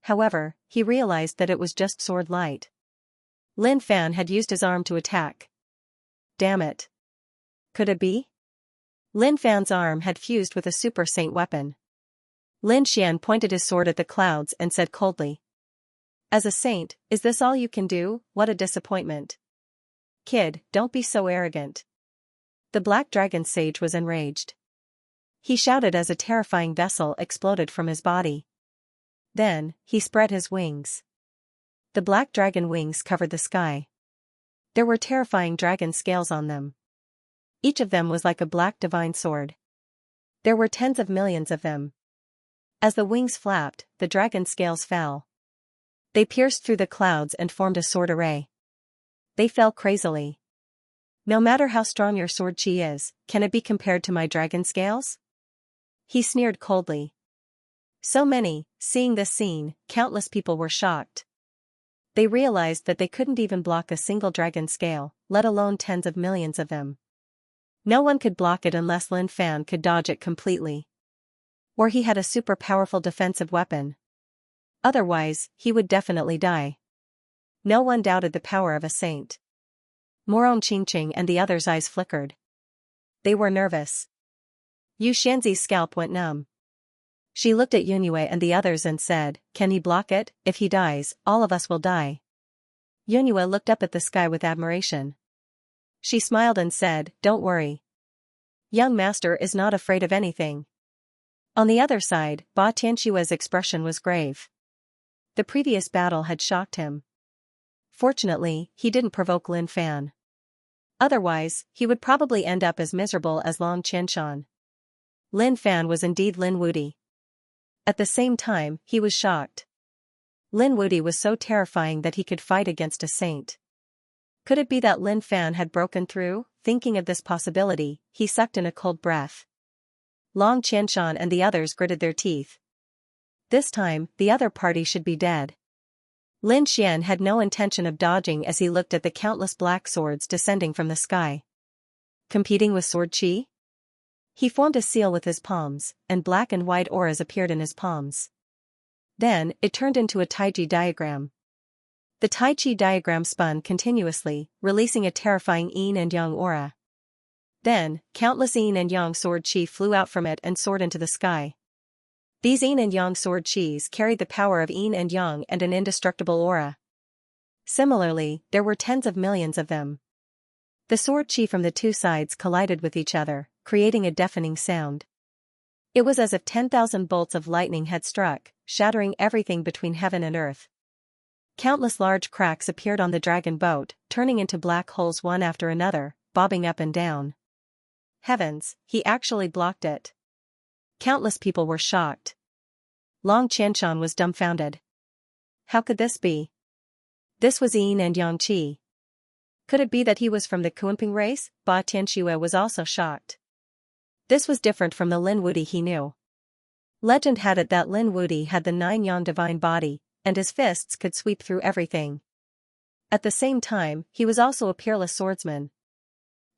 However, he realized that it was just sword light. Lin Fan had used his arm to attack. Damn it. Could it be? Lin Fan's arm had fused with a super saint weapon. Lin Xian pointed his sword at the clouds and said coldly. As a saint, is this all you can do? What a disappointment. Kid, don't be so arrogant. The black dragon sage was enraged. He shouted as a terrifying vessel exploded from his body. Then, he spread his wings. The black dragon wings covered the sky. There were terrifying dragon scales on them. Each of them was like a black divine sword. There were tens of millions of them. As the wings flapped, the dragon scales fell. They pierced through the clouds and formed a sword array. They fell crazily. No matter how strong your sword chi is, can it be compared to my dragon scales? He sneered coldly. So many, seeing this scene, countless people were shocked. They realized that they couldn't even block a single dragon scale, let alone tens of millions of them. No one could block it unless Lin Fan could dodge it completely. Or he had a super powerful defensive weapon. Otherwise, he would definitely die. No one doubted the power of a saint. Morong Qingqing and the others' eyes flickered. They were nervous. Yu Xianzi's scalp went numb. She looked at Yunue and the others and said, "Can he block it? If he dies, all of us will die." Yunue looked up at the sky with admiration. She smiled and said, "Don't worry. Young master is not afraid of anything." On the other side, Ba Tianxue's expression was grave. The previous battle had shocked him. Fortunately, he didn't provoke Lin Fan. Otherwise, he would probably end up as miserable as Long Qianshan. Lin Fan was indeed Lin Wudi. At the same time, he was shocked. Lin Wudi was so terrifying that he could fight against a saint. Could it be that Lin Fan had broken through? Thinking of this possibility, he sucked in a cold breath. Long Qianshan and the others gritted their teeth. This time, the other party should be dead. Lin Xian had no intention of dodging as he looked at the countless black swords descending from the sky. Competing with sword chi? He formed a seal with his palms, and black and white auras appeared in his palms. Then, it turned into a Taiji diagram. The Tai Chi diagram spun continuously, releasing a terrifying yin and yang aura. Then, countless yin and yang sword chi flew out from it and soared into the sky. These yin and yang sword chis carried the power of yin and yang and an indestructible aura. Similarly, there were tens of millions of them. The sword chi from the two sides collided with each other, creating a deafening sound. It was as if 10,000 bolts of lightning had struck, shattering everything between heaven and earth. Countless large cracks appeared on the dragon boat, turning into black holes one after another, bobbing up and down. Heavens, he actually blocked it. Countless people were shocked. Long Qianshan was dumbfounded. How could this be? This was yin and yang qi. Could it be that he was from the Kunping race? Ba Tianxue was also shocked. This was different from the Lin Wudi he knew. Legend had it that Lin Wudi had the 9-yang divine body, and his fists could sweep through everything. At the same time, he was also a peerless swordsman.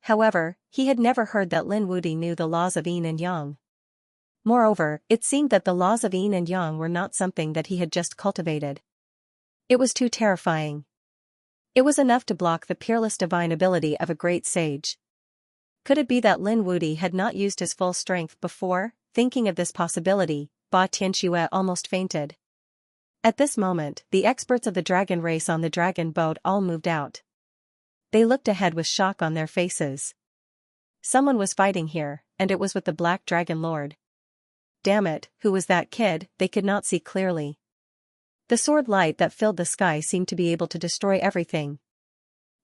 However, he had never heard that Lin Wudi knew the laws of yin and yang. Moreover, it seemed that the laws of yin and yang were not something that he had just cultivated. It was too terrifying. It was enough to block the peerless divine ability of a great sage. Could it be that Lin Wudi had not used his full strength before? Thinking of this possibility, Ba Tianxue almost fainted. At this moment, the experts of the dragon race on the dragon boat all moved out. They looked ahead with shock on their faces. Someone was fighting here, and it was with the Black Dragon Lord. Damn it, who was that kid? They could not see clearly. The sword light that filled the sky seemed to be able to destroy everything.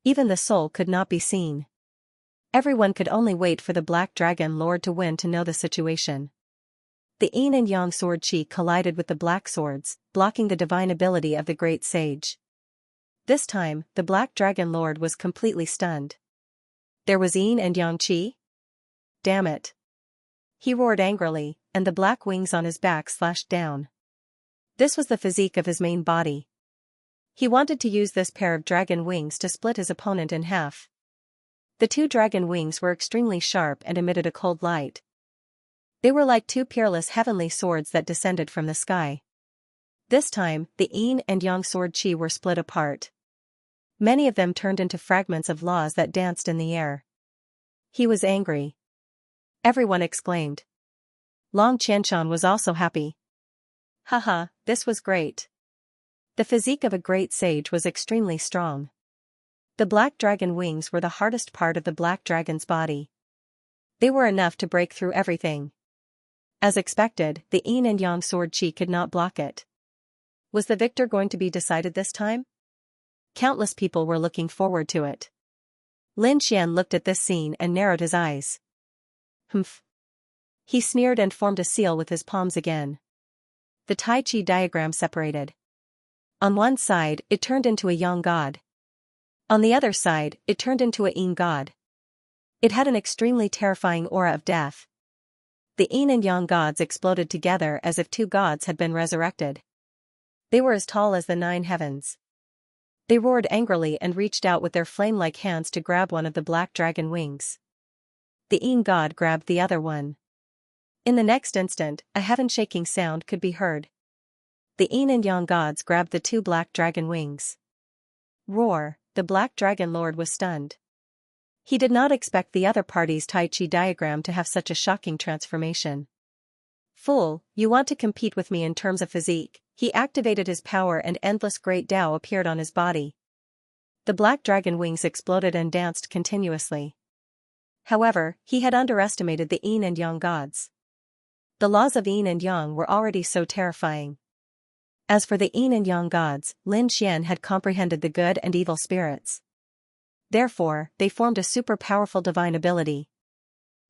Even the soul could not be seen. Everyone could only wait for the Black Dragon Lord to win to know the situation. The yin and yang sword chi collided with the black swords, blocking the divine ability of the great sage. This time, the Black Dragon Lord was completely stunned. There was yin and yang chi? Damn it. He roared angrily, and the black wings on his back slashed down. This was the physique of his main body. He wanted to use this pair of dragon wings to split his opponent in half. The two dragon wings were extremely sharp and emitted a cold light. They were like two peerless heavenly swords that descended from the sky. This time, the yin and yang sword chi were split apart. Many of them turned into fragments of laws that danced in the air. He was angry. Everyone exclaimed. Long Qianshan was also happy. Haha, this was great. The physique of a great sage was extremely strong. The black dragon wings were the hardest part of the black dragon's body. They were enough to break through everything. As expected, the yin and yang sword chi could not block it. Was the victor going to be decided this time? Countless people were looking forward to it. Lin Xian looked at this scene and narrowed his eyes. Humph. He sneered and formed a seal with his palms again. The Tai Chi diagram separated. On one side, it turned into a yang god. On the other side, it turned into a yin god. It had an extremely terrifying aura of death. The yin and yang gods exploded together as if two gods had been resurrected. They were as tall as the 9 heavens. They roared angrily and reached out with their flame-like hands to grab one of the black dragon wings. The yin god grabbed the other one. In the next instant, a heaven-shaking sound could be heard. The yin and yang gods grabbed the 2 black dragon wings. Roar! The Black Dragon Lord was stunned. He did not expect the other party's Tai Chi diagram to have such a shocking transformation. Fool, you want to compete with me in terms of physique? He activated his power and endless great Tao appeared on his body. The black dragon wings exploded and danced continuously. However, he had underestimated the yin and yang gods. The laws of yin and yang were already so terrifying. As for the yin and yang gods, Lin Xian had comprehended the good and evil spirits. Therefore, they formed a super powerful divine ability.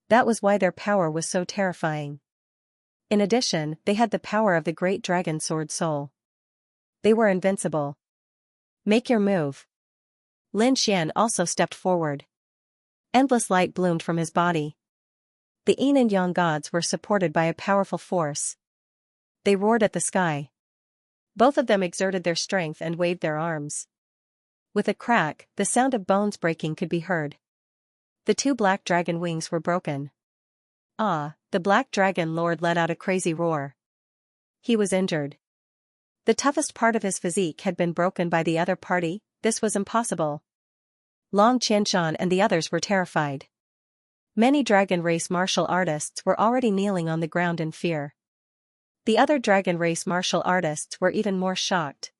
That was why their power was so terrifying. In addition, they had the power of the great dragon sword soul. They were invincible. Make your move. Lin Xian also stepped forward. Endless light bloomed from his body. The yin and yang gods were supported by a powerful force. They roared at the sky. Both of them exerted their strength and waved their arms. With a crack, the sound of bones breaking could be heard. The two black dragon wings were broken. Ah, the black dragon lord let out a crazy roar. He was injured. The toughest part of his physique had been broken by the other party. This was impossible. Long Qianshan and the others were terrified. Many dragon race martial artists were already kneeling on the ground in fear. The other dragon race martial artists were even more shocked.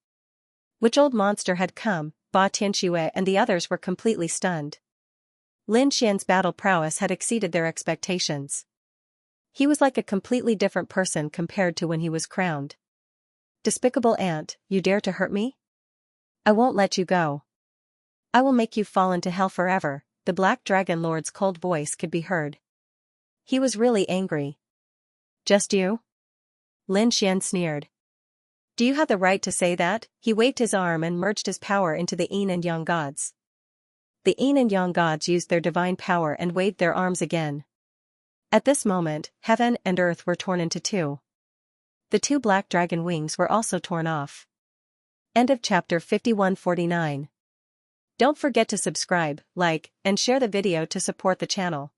Which old monster had come? Ba Tianxue and the others were completely stunned. Lin Xian's battle prowess had exceeded their expectations. He was like a completely different person compared to when he was crowned. Despicable ant, you dare to hurt me? I won't let you go. I will make you fall into hell forever. The Black Dragon Lord's cold voice could be heard. He was really angry. Just you? Lin Xian sneered. Do you have the right to say that? He waved his arm and merged his power into the Yin and Yang gods. The Yin and Yang gods used their divine power and waved their arms again. At this moment, heaven and earth were torn into two. The two black dragon wings were also torn off. End of chapter 5149. Don't forget to subscribe, like, and share the video to support the channel.